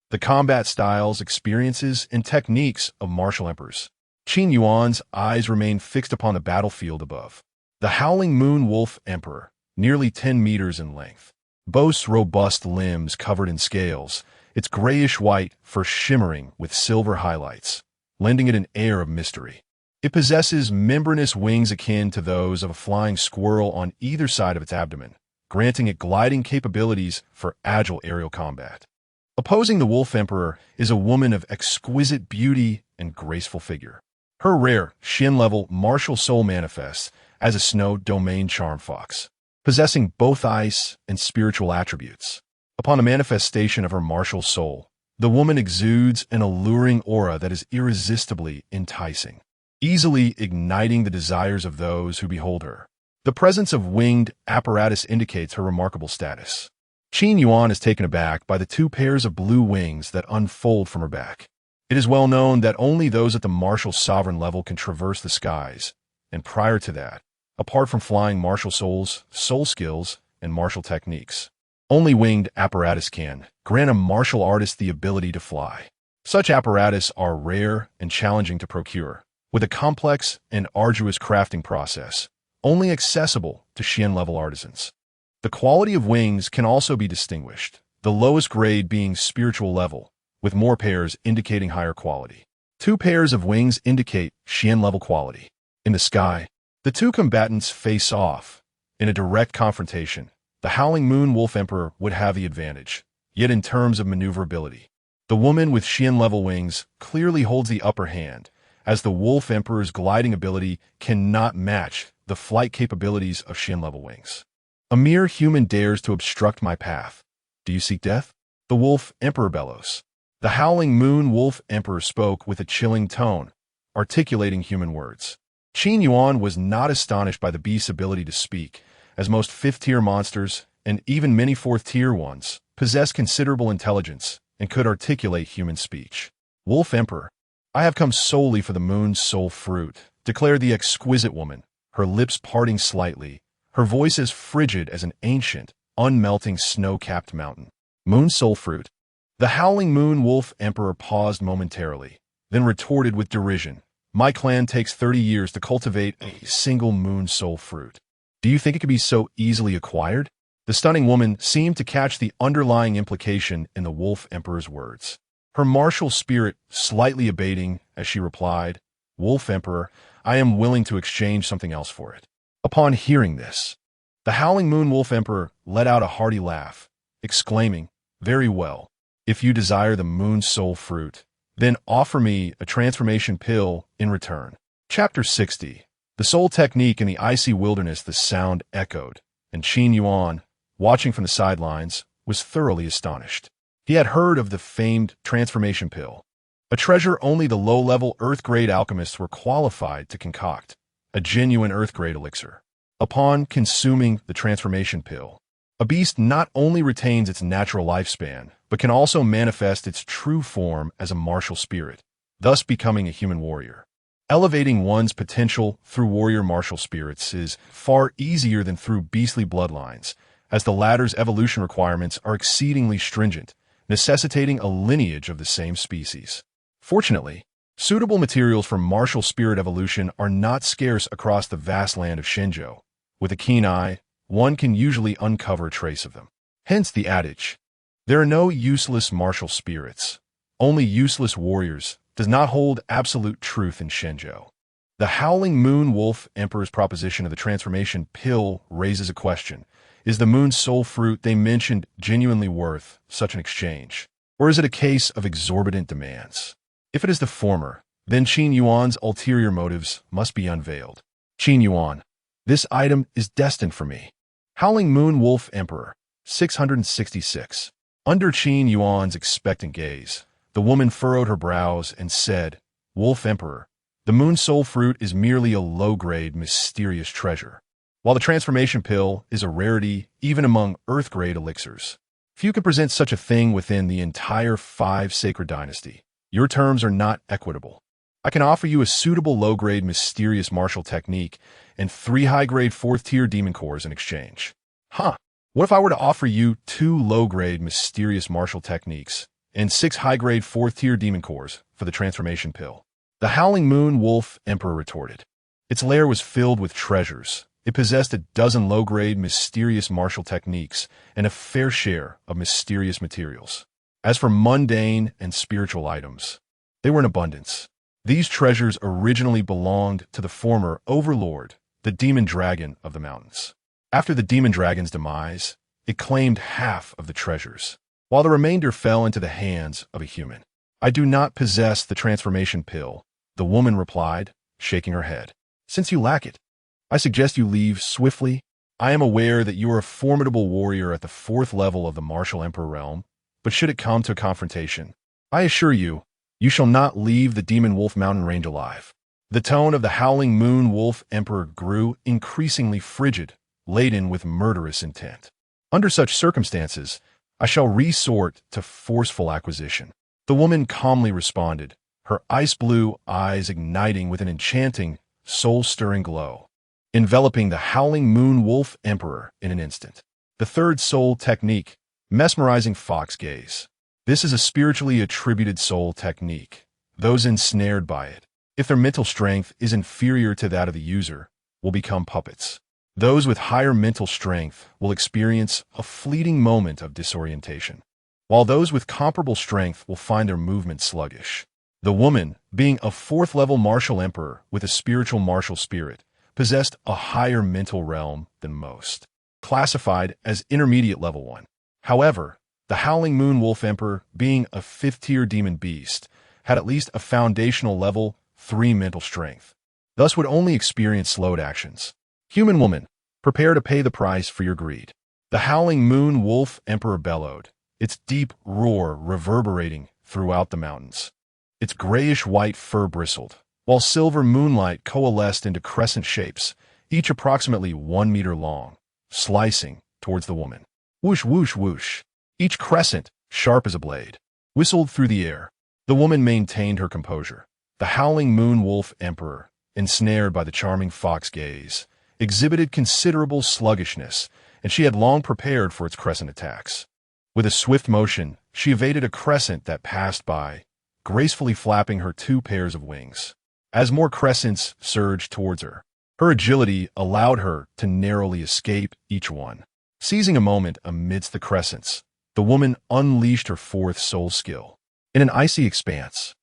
The combat styles, experiences, and techniques of martial emperors. Qin Yuan's eyes remain fixed upon the battlefield above. The Howling Moon Wolf Emperor, nearly 10 meters in length, boasts robust limbs covered in scales, its grayish-white fur shimmering with silver highlights, lending it an air of mystery. It possesses membranous wings akin to those of a flying squirrel on either side of its abdomen, granting it gliding capabilities for agile aerial combat. Opposing the Wolf Emperor is a woman of exquisite beauty and graceful figure. Her rare, Shin-level martial soul manifests as a snow domain charm fox, possessing both ice and spiritual attributes. Upon the manifestation of her martial soul, the woman exudes an alluring aura that is irresistibly enticing, easily igniting the desires of those who behold her. The presence of winged apparatus indicates her remarkable status. Qin Yuan is taken aback by the 2 pairs of blue wings that unfold from her back. It is well known that only those at the martial sovereign level can traverse the skies, and prior to that, apart from flying martial souls, soul skills, and martial techniques, only winged apparatus can grant a martial artist the ability to fly. Such apparatus are rare and challenging to procure, with a complex and arduous crafting process, only accessible to Shin-level artisans. The quality of wings can also be distinguished, the lowest grade being spiritual level, with more pairs indicating higher quality. 2 pairs of wings indicate Shin-level quality. In the sky, the 2 combatants face off. In a direct confrontation, the Howling Moon Wolf Emperor would have the advantage, yet in terms of maneuverability, the woman with Shin-level wings clearly holds the upper hand, as the Wolf Emperor's gliding ability cannot match the flight capabilities of Shin-level wings. A mere human dares to obstruct my path. Do you seek death? The Wolf Emperor bellows. The Howling Moon Wolf Emperor spoke with a chilling tone, articulating human words. Qin Yuan was not astonished by the beast's ability to speak, as most fifth-tier monsters, and even many fourth-tier ones, possess considerable intelligence and could articulate human speech. Wolf Emperor, I have come solely for the moon's soul fruit, declared the exquisite woman, her lips parting slightly, her voice as frigid as an ancient, unmelting snow-capped mountain. Moon soul fruit. The howling moon wolf emperor paused momentarily, then retorted with derision. My clan takes 30 years to cultivate a single moon soul fruit. Do you think it could be so easily acquired? The stunning woman seemed to catch the underlying implication in the wolf emperor's words. Her martial spirit slightly abating as she replied, Wolf Emperor, I am willing to exchange something else for it. Upon hearing this, the howling moon wolf emperor let out a hearty laugh, exclaiming, Very well. If you desire the moon soul fruit, then offer me a transformation pill in return. Chapter 60. The soul technique in the icy wilderness. The sound echoed, and Qin Yuan, watching from the sidelines, was thoroughly astonished. He had heard of the famed transformation pill, a treasure only the low-level Earth-grade alchemists were qualified to concoct, a genuine Earth-grade elixir. Upon consuming the transformation pill, a beast not only retains its natural lifespan, but can also manifest its true form as a martial spirit, thus becoming a human warrior. Elevating one's potential through warrior martial spirits is far easier than through beastly bloodlines, as the latter's evolution requirements are exceedingly stringent, necessitating a lineage of the same species. Fortunately, suitable materials for martial spirit evolution are not scarce across the vast land of Shenzhou. With a keen eye, one can usually uncover a trace of them. Hence the adage, there are no useless martial spirits, only useless warriors, does not hold absolute truth in Shenzhou. The howling moon wolf emperor's proposition of the transformation pill raises a question. Is the moon soul fruit they mentioned genuinely worth such an exchange? Or is it a case of exorbitant demands? If it is the former, then Qin Yuan's ulterior motives must be unveiled. Qin Yuan, this item is destined for me. Howling moon wolf emperor, 666. Under Qin Yuan's expectant gaze, the woman furrowed her brows and said, Wolf Emperor, the moon soul fruit is merely a low-grade, mysterious treasure. While the transformation pill is a rarity even among Earth-grade elixirs, few can present such a thing within the entire 5 sacred dynasty. Your terms are not equitable. I can offer you a suitable low-grade, mysterious martial technique and 3 high-grade 4th-tier demon cores in exchange. What if I were to offer you 2 low-grade, mysterious martial techniques and 6 high-grade 4th-tier demon cores for the transformation pill? The howling moon wolf emperor retorted. Its lair was filled with treasures. It possessed a dozen low-grade, mysterious martial techniques and a fair share of mysterious materials. As for mundane and spiritual items, they were in abundance. These treasures originally belonged to the former overlord, the demon dragon of the mountains. After the demon dragon's demise, it claimed half of the treasures, while the remainder fell into the hands of a human. I do not possess the transformation pill, the woman replied, shaking her head. Since you lack it, I suggest you leave swiftly. I am aware that you are a formidable warrior at the 4th level of the martial emperor realm, but should it come to a confrontation, I assure you, you shall not leave the demon wolf mountain range alive. The tone of the howling moon wolf emperor grew increasingly frigid, laden with murderous intent. Under such circumstances, I shall resort to forceful acquisition. The woman calmly responded, her ice-blue eyes igniting with an enchanting, soul-stirring glow, enveloping the howling moon wolf emperor in an instant. The 3rd soul technique, mesmerizing fox gaze. This is a spiritually attributed soul technique. Those ensnared by it, if their mental strength is inferior to that of the user, will become puppets. Those with higher mental strength will experience a fleeting moment of disorientation, while those with comparable strength will find their movement sluggish. The woman, being a 4th-level martial emperor with a spiritual martial spirit, possessed a higher mental realm than most, classified as intermediate level 1. However, the howling moon wolf emperor, being a 5th-tier demon beast, had at least a foundational level 3 mental strength, thus would only experience slowed actions. Human woman, prepare to pay the price for your greed. The howling moon wolf emperor bellowed, its deep roar reverberating throughout the mountains. Its grayish-white fur bristled, while silver moonlight coalesced into crescent shapes, each approximately 1 meter long, slicing towards the woman. Whoosh, whoosh, whoosh. Each crescent, sharp as a blade, whistled through the air. The woman maintained her composure. The howling moon wolf emperor, ensnared by the charming fox gaze, exhibited considerable sluggishness, and she had long prepared for its crescent attacks. With a swift motion, she evaded a crescent that passed by, gracefully flapping her 2 pairs of wings. As more crescents surged towards her, her agility allowed her to narrowly escape each one. Seizing a moment amidst the crescents, the woman unleashed her 4th soul skill. In an icy expanse,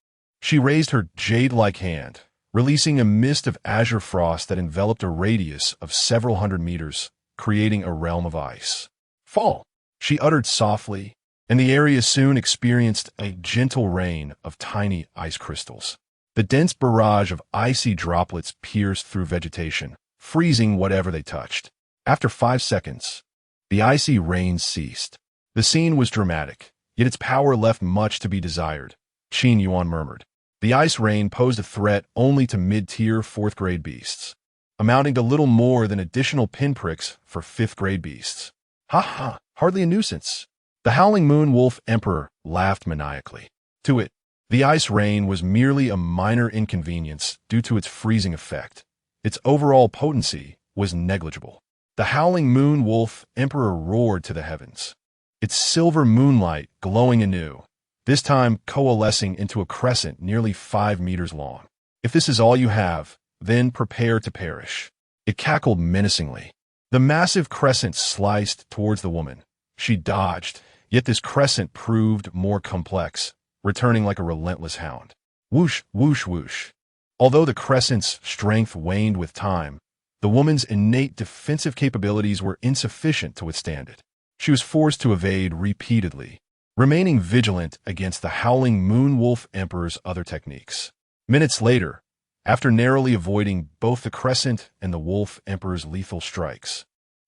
she raised her jade-like hand, releasing a mist of azure frost that enveloped a radius of several hundred meters, creating a realm of ice. Fall, she uttered softly, and the area soon experienced a gentle rain of tiny ice crystals. The dense barrage of icy droplets pierced through vegetation, freezing whatever they touched. After 5 seconds, the icy rain ceased. The scene was dramatic, yet its power left much to be desired. Qin Yuan murmured. The ice rain posed a threat only to mid-tier 4th-grade beasts, amounting to little more than additional pinpricks for 5th-grade beasts. Ha ha, hardly a nuisance. The howling moon wolf emperor laughed maniacally. To it, the ice rain was merely a minor inconvenience due to its freezing effect. Its overall potency was negligible. The howling moon wolf emperor roared to the heavens, its silver moonlight glowing anew, this time coalescing into a crescent nearly 5 meters long. If this is all you have, then prepare to perish. It cackled menacingly. The massive crescent sliced towards the woman. She dodged, yet this crescent proved more complex, returning like a relentless hound. Whoosh, whoosh, whoosh. Although the crescent's strength waned with time, the woman's innate defensive capabilities were insufficient to withstand it. She was forced to evade repeatedly, remaining vigilant against the howling moon wolf emperor's other techniques. Minutes later, after narrowly avoiding both the crescent and the wolf emperor's lethal strikes,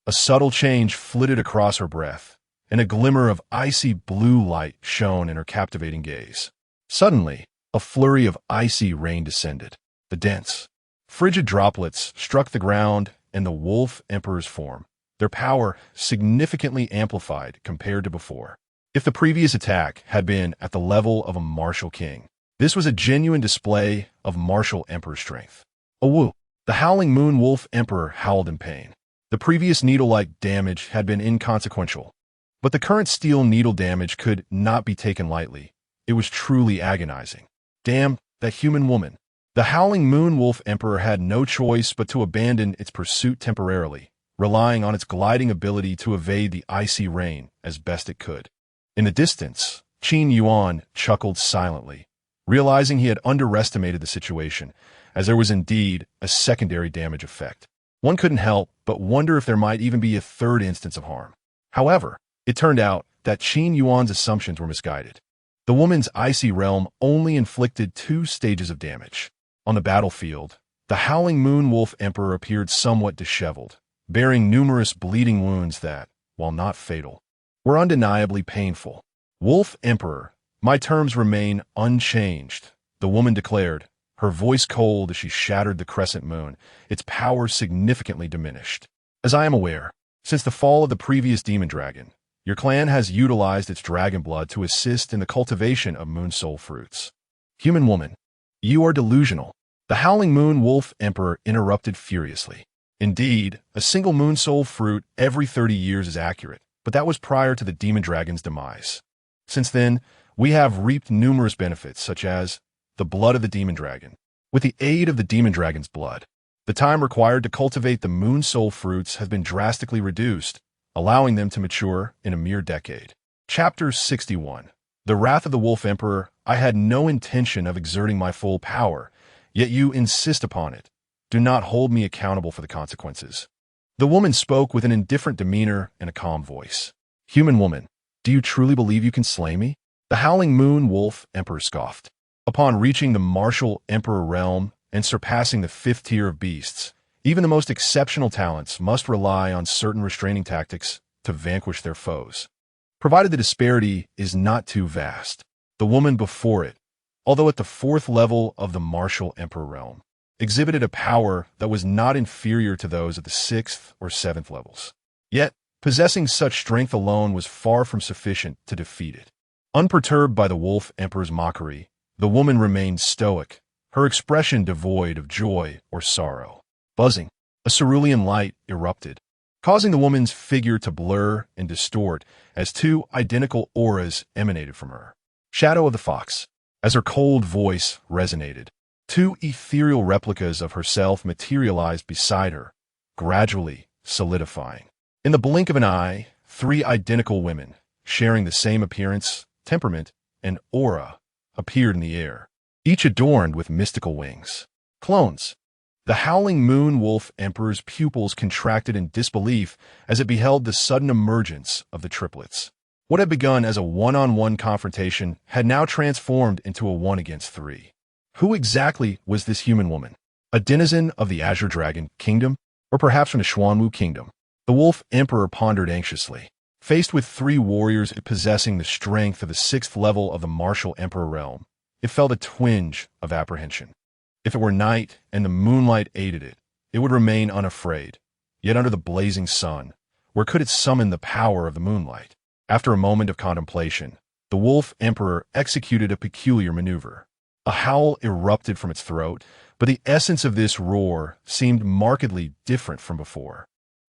a subtle change flitted across her breath, and a glimmer of icy blue light shone in her captivating gaze. Suddenly, a flurry of icy rain descended. The dense, frigid droplets struck the ground and the wolf emperor's form, their power significantly amplified compared to before. If the previous attack had been at the level of a martial king, this was a genuine display of martial emperor strength. Awoo! The howling moon wolf emperor howled in pain. The previous needle-like damage had been inconsequential, but the current steel needle damage could not be taken lightly. It was truly agonizing. Damn, that human woman. The howling moon wolf emperor had no choice but to abandon its pursuit temporarily, relying on its gliding ability to evade the icy rain as best it could. In the distance, Qin Yuan chuckled silently, realizing he had underestimated the situation, as there was indeed a secondary damage effect. One couldn't help but wonder if there might even be a 3rd instance of harm. However, it turned out that Qin Yuan's assumptions were misguided. The woman's icy realm only inflicted 2 stages of damage. On the battlefield, the howling moon wolf emperor appeared somewhat disheveled, bearing numerous bleeding wounds that, while not fatal, were undeniably painful. Wolf Emperor, my terms remain unchanged, the woman declared, her voice cold as she shattered the crescent moon, its power significantly diminished. As I am aware, since the fall of the previous demon dragon, your clan has utilized its dragon blood to assist in the cultivation of moon soul fruits. Human woman, you are delusional. The howling moon wolf emperor interrupted furiously. Indeed, a single moon soul fruit every 30 years is accurate, but that was prior to the demon dragon's demise. Since then, we have reaped numerous benefits, such as the blood of the demon dragon. With the aid of the demon dragon's blood, the time required to cultivate the moon soul fruits has been drastically reduced, allowing them to mature in a mere decade. Chapter 61. The Wrath of the Wolf Emperor. I had no intention of exerting my full power, yet you insist upon it. Do not hold me accountable for the consequences. The woman spoke with an indifferent demeanor and a calm voice. Human woman, do you truly believe you can slay me? The howling moon wolf emperor scoffed. Upon reaching the martial emperor realm and surpassing the 5th tier of beasts, even the most exceptional talents must rely on certain restraining tactics to vanquish their foes, provided the disparity is not too vast. The woman before it, although at the fourth level of the martial emperor realm, exhibited a power that was not inferior to those at the sixth or seventh levels. Yet, possessing such strength alone was far from sufficient to defeat it. Unperturbed by the wolf emperor's mockery, the woman remained stoic, her expression devoid of joy or sorrow. Buzzing, a cerulean light erupted, causing the woman's figure to blur and distort as two identical auras emanated from her. Shadow of the Fox. As her cold voice resonated, two ethereal replicas of herself materialized beside her, gradually solidifying. In the blink of an eye, three identical women, sharing the same appearance, temperament, and aura, appeared in the air, each adorned with mystical wings. Clones. The howling moon wolf emperor's pupils contracted in disbelief as it beheld the sudden emergence of the triplets. What had begun as a one-on-one confrontation had now transformed into a one-against-three. Who exactly was this human woman? A denizen of the Azure Dragon Kingdom, or perhaps from the Xuanwu Kingdom? The Wolf Emperor pondered anxiously. Faced with three warriors possessing the strength of the sixth level of the martial emperor realm, it felt a twinge of apprehension. If it were night and the moonlight aided it, it would remain unafraid. Yet under the blazing sun, where could it summon the power of the moonlight? After a moment of contemplation, the Wolf Emperor executed a peculiar maneuver. A howl erupted from its throat, but the essence of this roar seemed markedly different from before.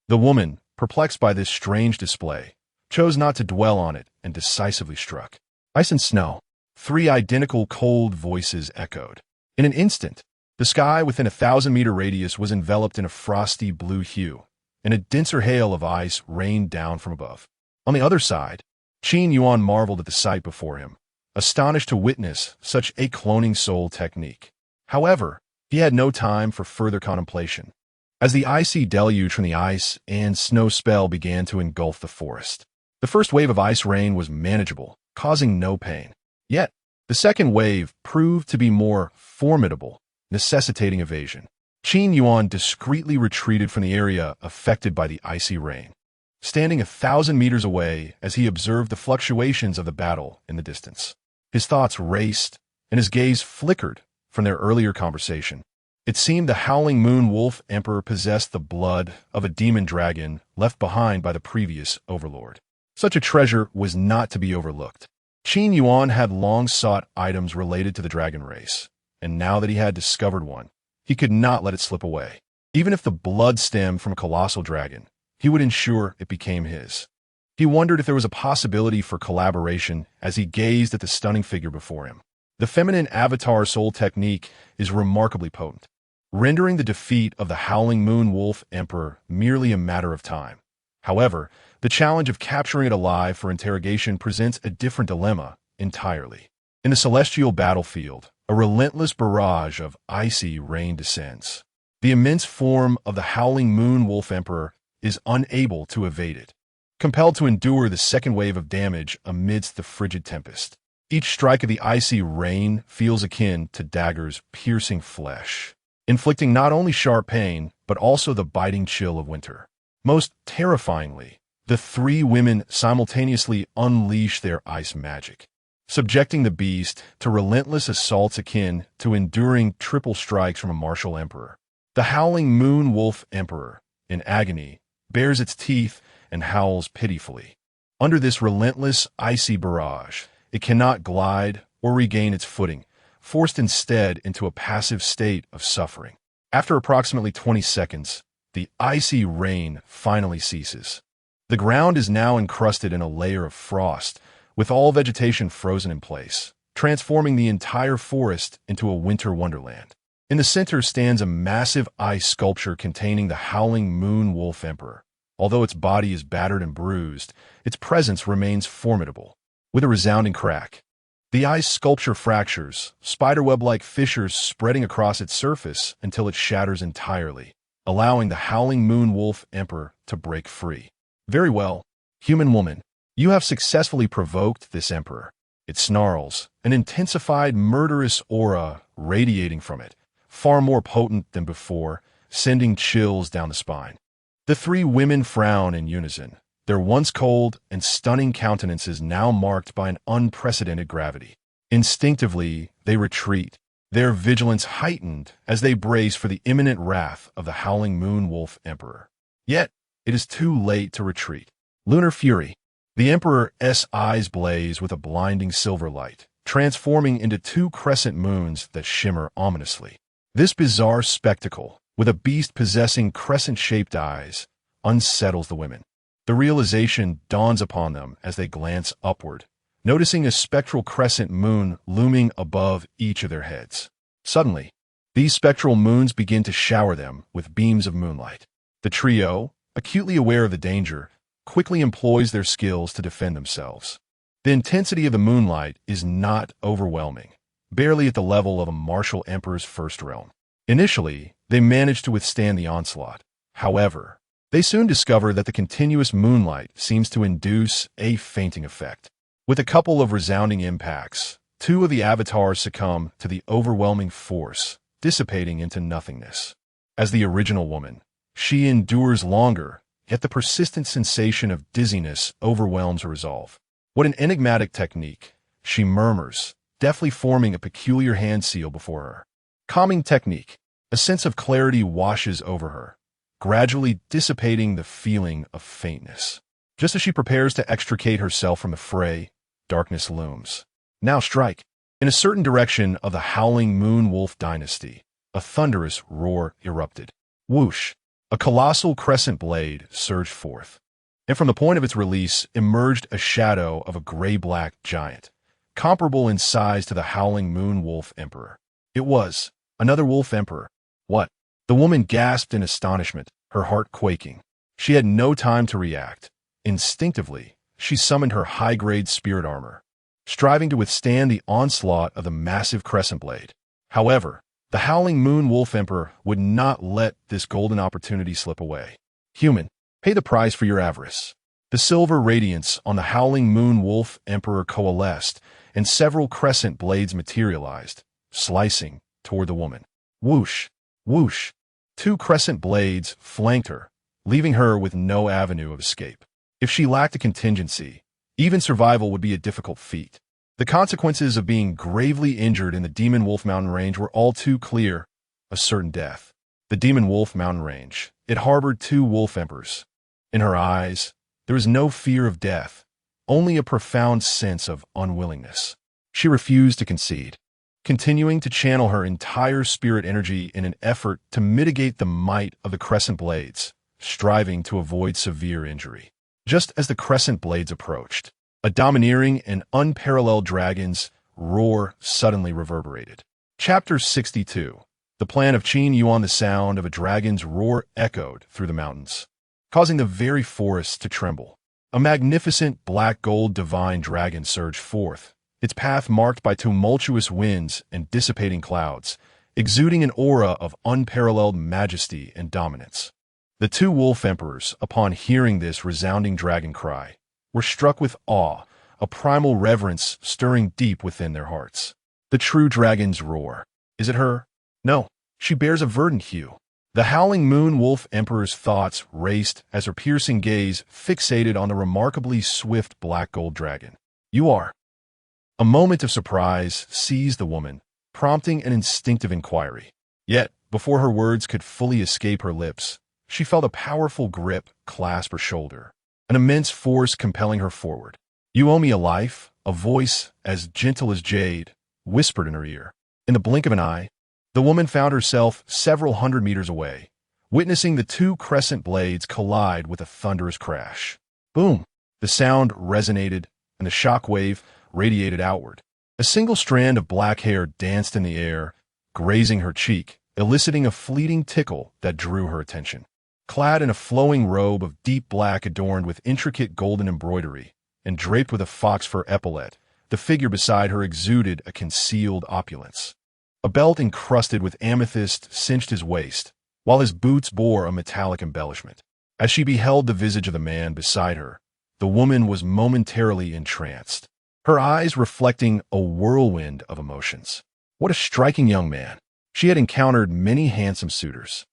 The woman, perplexed by this strange display, chose not to dwell on it and decisively struck. Ice and snow. Three identical cold voices echoed. In an instant, the sky within a 1,000-meter radius was enveloped in a frosty blue hue, and a denser hail of ice rained down from above. On the other side, Qin Yuan marveled at the sight before him, astonished to witness such a cloning soul technique. However, he had no time for further contemplation, as the icy deluge from the ice and snow spell began to engulf the forest. The first wave of ice rain was manageable, causing no pain. Yet, the second wave proved to be more formidable, necessitating evasion. Qin Yuan discreetly retreated from the area affected by the icy rain, standing 1,000 meters away as he observed the fluctuations of the battle in the distance. His thoughts raced, and his gaze flickered from their earlier conversation. It seemed the howling moon wolf emperor possessed the blood of a demon dragon left behind by the previous overlord. Such a treasure was not to be overlooked. Qin Yuan had long sought items related to the dragon race, and now that he had discovered one, he could not let it slip away. Even if the blood stemmed from a colossal dragon, he would ensure it became his. He wondered if there was a possibility for collaboration as he gazed at the stunning figure before him. The feminine avatar soul technique is remarkably potent, rendering the defeat of the howling moon wolf emperor merely a matter of time. However, the challenge of capturing it alive for interrogation presents a different dilemma entirely. In the celestial battlefield, a relentless barrage of icy rain descends. The immense form of the howling moon wolf emperor is unable to evade it, compelled to endure the second wave of damage amidst the frigid tempest. Each strike of the icy rain feels akin to daggers piercing flesh, inflicting not only sharp pain, but also the biting chill of winter. Most terrifyingly, the three women simultaneously unleash their ice magic, subjecting the beast to relentless assaults akin to enduring triple strikes from a martial emperor. The howling moon wolf emperor, in agony, bares its teeth and howls pitifully. Under this relentless icy barrage, it cannot glide or regain its footing, forced instead into a passive state of suffering. After approximately 20 seconds, the icy rain finally ceases. The ground is now encrusted in a layer of frost, with all vegetation frozen in place, transforming the entire forest into a winter wonderland. In the center stands a massive ice sculpture containing the howling moon wolf emperor. Although its body is battered and bruised, its presence remains formidable. With a resounding crack, the ice sculpture fractures, spiderweb-like fissures spreading across its surface until it shatters entirely, allowing the howling moon wolf emperor to break free. Very well, human woman, you have successfully provoked this emperor. It snarls, an intensified murderous aura radiating from it, far more potent than before, sending chills down the spine. The three women frown in unison, their once cold and stunning countenances now marked by an unprecedented gravity. Instinctively, they retreat, their vigilance heightened as they brace for the imminent wrath of the howling moon wolf emperor. Yet, it is too late to retreat. Lunar fury. The emperor's eyes blaze with a blinding silver light, transforming into two crescent moons that shimmer ominously. This bizarre spectacle, with a beast possessing crescent-shaped eyes, unsettles the women. The realization dawns upon them as they glance upward, noticing a spectral crescent moon looming above each of their heads. Suddenly, these spectral moons begin to shower them with beams of moonlight. The trio, acutely aware of the danger, quickly employs their skills to defend themselves. The intensity of the moonlight is not overwhelming, barely at the level of a martial emperor's first realm. Initially, they manage to withstand the onslaught. However, they soon discover that the continuous moonlight seems to induce a fainting effect. With a couple of resounding impacts, two of the avatars succumb to the overwhelming force, dissipating into nothingness. As the original woman, she endures longer, yet the persistent sensation of dizziness overwhelms her resolve. What an enigmatic technique, she murmurs, deftly forming a peculiar hand seal before her. Calming technique. A sense of clarity washes over her, gradually dissipating the feeling of faintness. Just as she prepares to extricate herself from the fray, darkness looms. Now strike. In a certain direction of the howling moon wolf dynasty, a thunderous roar erupted. Whoosh! A colossal crescent blade surged forth, and from the point of its release emerged a shadow of a gray-black giant, comparable in size to the howling moon wolf emperor. It was another wolf emperor. What? The woman gasped in astonishment, her heart quaking. She had no time to react. Instinctively, she summoned her high-grade spirit armor, striving to withstand the onslaught of the massive crescent blade. However, the howling moon wolf emperor would not let this golden opportunity slip away. Human, pay the price for your avarice. The silver radiance on the howling moon wolf emperor coalesced, and several crescent blades materialized, slicing toward the woman. Whoosh! Whoosh! Two crescent blades flanked her, leaving her with no avenue of escape. If she lacked a contingency, even survival would be a difficult feat. The consequences of being gravely injured in the Demon Wolf Mountain Range were all too clear, a certain death. The Demon Wolf Mountain Range. It harbored two wolf emperors. In her eyes, there was no fear of death, only a profound sense of unwillingness. She refused to concede, continuing to channel her entire spirit energy in an effort to mitigate the might of the crescent blades, striving to avoid severe injury. Just as the crescent blades approached, a domineering and unparalleled dragon's roar suddenly reverberated. Chapter 62. The plan of Qin Yuan. The sound of a dragon's roar echoed through the mountains, causing the very forests to tremble. A magnificent black-gold divine dragon surged forth, its path marked by tumultuous winds and dissipating clouds, exuding an aura of unparalleled majesty and dominance. The two wolf emperors, upon hearing this resounding dragon cry, were struck with awe, a primal reverence stirring deep within their hearts. The true dragon's roar. Is it her? No, she bears a verdant hue. The howling moon wolf emperor's thoughts raced as her piercing gaze fixated on the remarkably swift black gold dragon. You are. A moment of surprise seized the woman, prompting an instinctive inquiry. Yet, before her words could fully escape her lips, she felt a powerful grip clasp her shoulder, an immense force compelling her forward. You owe me a life, a voice as gentle as jade, whispered in her ear. In the blink of an eye, the woman found herself several hundred meters away, witnessing the two crescent blades collide with a thunderous crash. Boom! The sound resonated, and the shock wave radiated outward. A single strand of black hair danced in the air, grazing her cheek, eliciting a fleeting tickle that drew her attention. Clad in a flowing robe of deep black adorned with intricate golden embroidery and draped with a fox fur epaulet, the figure beside her exuded a concealed opulence. A belt encrusted with amethyst cinched his waist, while his boots bore a metallic embellishment. As she beheld the visage of the man beside her, the woman was momentarily entranced, her eyes reflecting a whirlwind of emotions. What a striking young man! She had encountered many handsome suitors,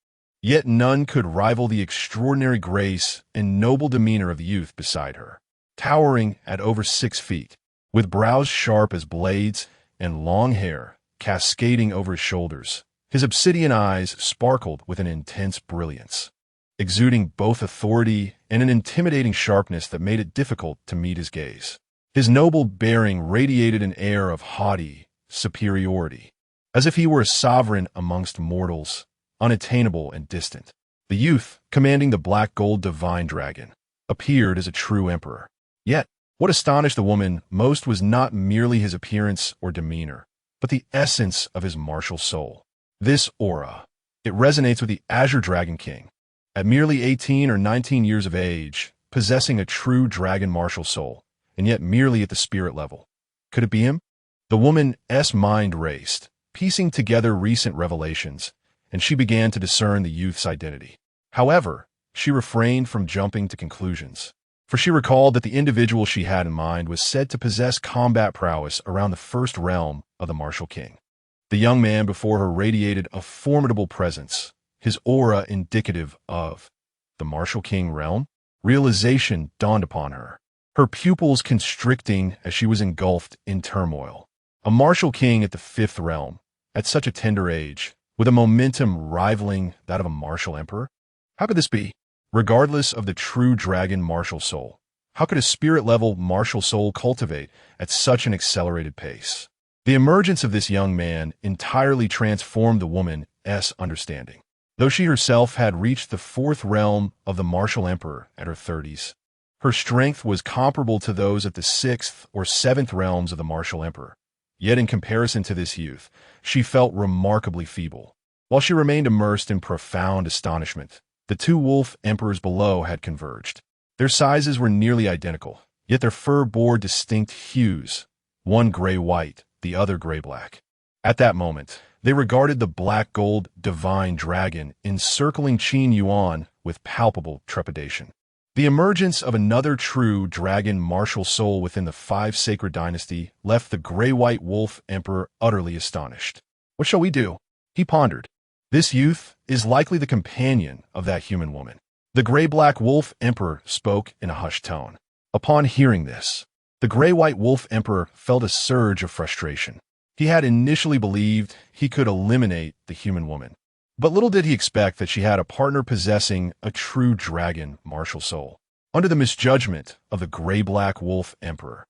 yet none could rival the extraordinary grace and noble demeanor of the youth beside her. Towering at over 6 feet, with brows sharp as blades and long hair cascading over his shoulders. His obsidian eyes sparkled with an intense brilliance, exuding both authority and an intimidating sharpness that made it difficult to meet his gaze. His noble bearing radiated an air of haughty superiority, as if he were a sovereign amongst mortals, unattainable and distant. The youth, commanding the black gold divine dragon, appeared as a true emperor. Yet, what astonished the woman most was not merely his appearance or demeanor, but the essence of his martial soul. This aura, it resonates with the Azure Dragon King. At merely 18 or 19 years of age, possessing a true dragon martial soul, and yet merely at the spirit level. Could it be him? The woman's mind raced, piecing together recent revelations, and she began to discern the youth's identity. However, she refrained from jumping to conclusions, for she recalled that the individual she had in mind was said to possess combat prowess around the first realm of the Martial King. The young man before her radiated a formidable presence, his aura indicative of the Martial King realm. Realization dawned upon her, her pupils constricting as she was engulfed in turmoil. A Martial King at the fifth realm, at such a tender age, with a momentum rivaling that of a martial emperor? How could this be? Regardless of the true dragon martial soul, how could a spirit-level martial soul cultivate at such an accelerated pace? The emergence of this young man entirely transformed the woman's understanding. Though she herself had reached the fourth realm of the martial emperor at her 30s, her strength was comparable to those at the sixth or seventh realms of the martial emperor. Yet in comparison to this youth, she felt remarkably feeble. While she remained immersed in profound astonishment, the two wolf emperors below had converged. Their sizes were nearly identical, yet their fur bore distinct hues, one gray-white, the other gray-black. At that moment, they regarded the black-gold divine dragon encircling Qin Yuan with palpable trepidation. The emergence of another true dragon martial soul within the Five Sacred Dynasty left the gray-white wolf emperor utterly astonished. What shall we do? He pondered. This youth is likely the companion of that human woman. The gray-black wolf emperor spoke in a hushed tone. Upon hearing this, the gray-white wolf emperor felt a surge of frustration. He had initially believed he could eliminate the human woman, but little did he expect that she had a partner possessing a true dragon martial soul. Under the misjudgment of the gray-black wolf emperor,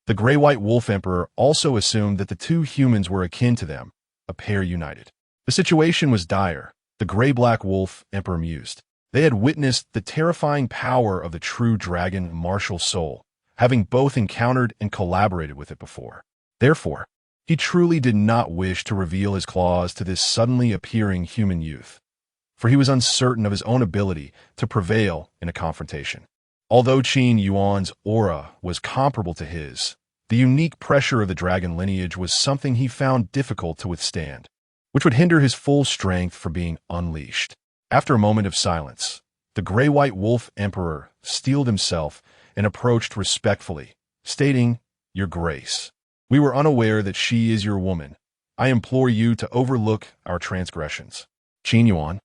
the gray-white wolf emperor also assumed that the two humans were akin to them, a pair united. The situation was dire, the gray-black wolf emperor mused. They had witnessed the terrifying power of the true dragon martial soul, having both encountered and collaborated with it before. Therefore, he truly did not wish to reveal his claws to this suddenly appearing human youth, for he was uncertain of his own ability to prevail in a confrontation. Although Qin Yuan's aura was comparable to his, the unique pressure of the dragon lineage was something he found difficult to withstand, which would hinder his full strength from being unleashed. After a moment of silence, the gray-white wolf emperor steeled himself and approached respectfully, stating, "Your Grace, we were unaware that she is your woman. I implore you to overlook our transgressions." Qin Yuan.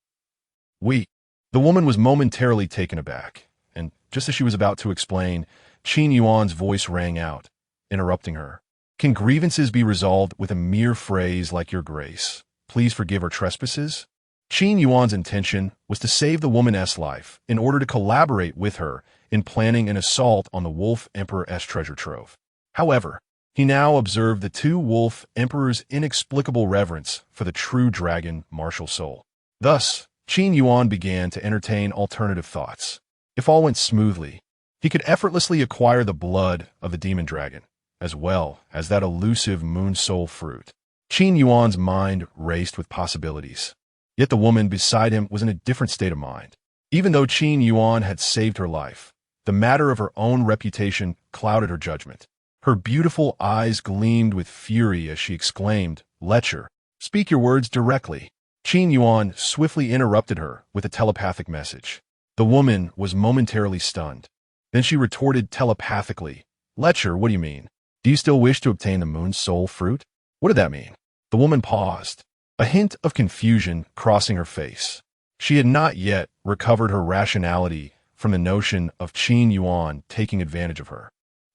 We. The woman was momentarily taken aback, and just as she was about to explain, Qin Yuan's voice rang out, interrupting her. "Can grievances be resolved with a mere phrase like your Grace? Please forgive our trespasses?" Qin Yuan's intention was to save the woman's life in order to collaborate with her in planning an assault on the Wolf Emperor's treasure trove. However, he now observed the two Wolf Emperors' inexplicable reverence for the true dragon martial soul. Thus, Qin Yuan began to entertain alternative thoughts. If all went smoothly, he could effortlessly acquire the blood of the demon dragon, as well as that elusive moon soul fruit. Qin Yuan's mind raced with possibilities. Yet the woman beside him was in a different state of mind. Even though Qin Yuan had saved her life, the matter of her own reputation clouded her judgment. Her beautiful eyes gleamed with fury as she exclaimed, "Lecher, speak your words directly." Qin Yuan swiftly interrupted her with a telepathic message. The woman was momentarily stunned. Then she retorted telepathically, "Lecher, what do you mean? Do you still wish to obtain the moon soul fruit?" What did that mean? The woman paused, a hint of confusion crossing her face. She had not yet recovered her rationality from the notion of Qin Yuan taking advantage of her,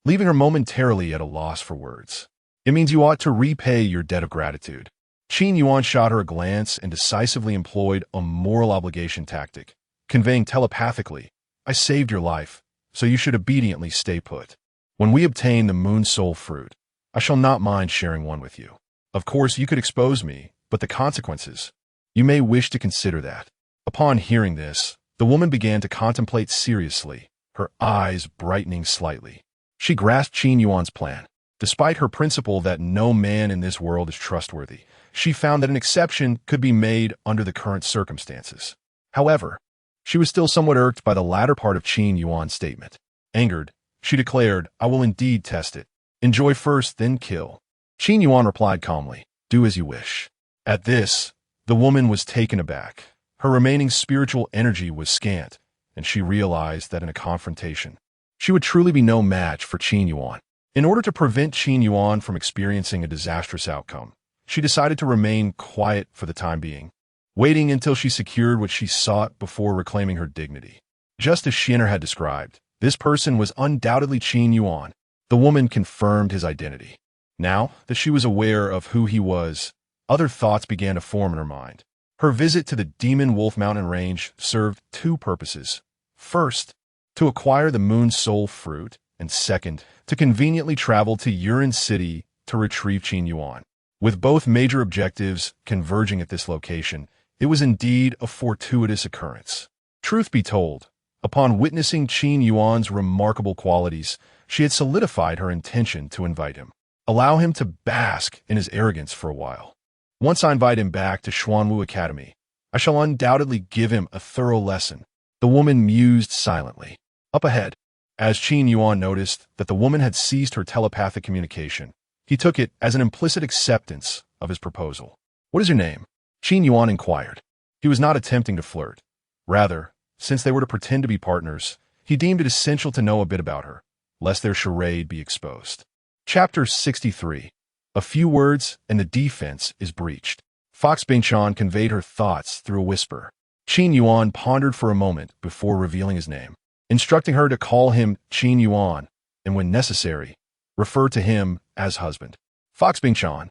leaving her momentarily at a loss for words. It means you ought to repay your debt of gratitude. Qin Yuan shot her a glance and decisively employed a moral obligation tactic, conveying telepathically, I saved your life, so you should obediently stay put. When we obtain the moon soul fruit, I shall not mind sharing one with you. Of course, you could expose me, but the consequences, you may wish to consider that. Upon hearing this, the woman began to contemplate seriously, her eyes brightening slightly. She grasped Qin Yuan's plan. Despite her principle that no man in this world is trustworthy, she found that an exception could be made under the current circumstances. However, she was still somewhat irked by the latter part of Qin Yuan's statement. Angered, she declared, I will indeed test it. Enjoy first, then kill. Qin Yuan replied calmly, do as you wish. At this, the woman was taken aback. Her remaining spiritual energy was scant, and she realized that in a confrontation, she would truly be no match for Qin Yuan. In order to prevent Qin Yuan from experiencing a disastrous outcome, she decided to remain quiet for the time being, waiting until she secured what she sought before reclaiming her dignity. Just as Xin'er had described, this person was undoubtedly Qin Yuan. The woman confirmed his identity. Now that she was aware of who he was, other thoughts began to form in her mind. Her visit to the Demon Wolf Mountain Range served two purposes. First, to acquire the Moon Soul Fruit, and second, to conveniently travel to Yurin City to retrieve Qin Yuan. With both major objectives converging at this location, it was indeed a fortuitous occurrence. Truth be told, upon witnessing Qin Yuan's remarkable qualities, she had solidified her intention to invite him. Allow him to bask in his arrogance for a while. Once I invite him back to Xuanwu Academy, I shall undoubtedly give him a thorough lesson. The woman mused silently. Up ahead, as Qin Yuan noticed that the woman had ceased her telepathic communication, he took it as an implicit acceptance of his proposal. What is your name? Qin Yuan inquired. He was not attempting to flirt. Rather, since they were to pretend to be partners, he deemed it essential to know a bit about her, lest their charade be exposed. Chapter 63. A few words and the defense is breached. Fox Bingchan conveyed her thoughts through a whisper. Qin Yuan pondered for a moment before revealing his name, instructing her to call him Qin Yuan, and when necessary, refer to him as husband. Fox Bingchan.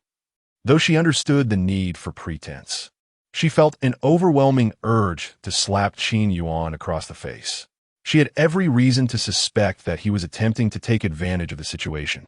Though she understood the need for pretense, she felt an overwhelming urge to slap Qin Yuan across the face. She had every reason to suspect that he was attempting to take advantage of the situation.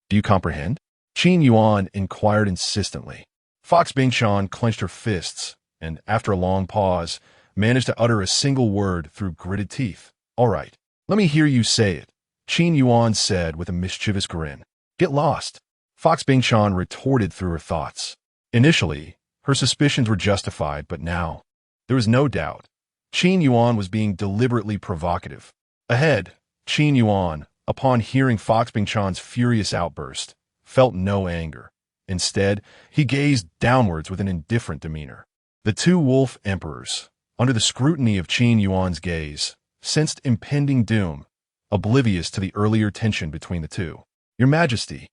Do you comprehend? Qin Yuan inquired insistently. Fox Bingchan clenched her fists and, after a long pause, managed to utter a single word through gritted teeth. All right, let me hear you say it, Qin Yuan said with a mischievous grin. Get lost, Fox Bingchan retorted through her thoughts. Initially, her suspicions were justified, but now, there was no doubt. Qin Yuan was being deliberately provocative. Ahead, Qin Yuan, upon hearing Fox Bingchan's furious outburst, felt no anger. Instead, he gazed downwards with an indifferent demeanor. The two wolf emperors, under the scrutiny of Qin Yuan's gaze, sensed impending doom, oblivious to the earlier tension between the two. Your Majesty,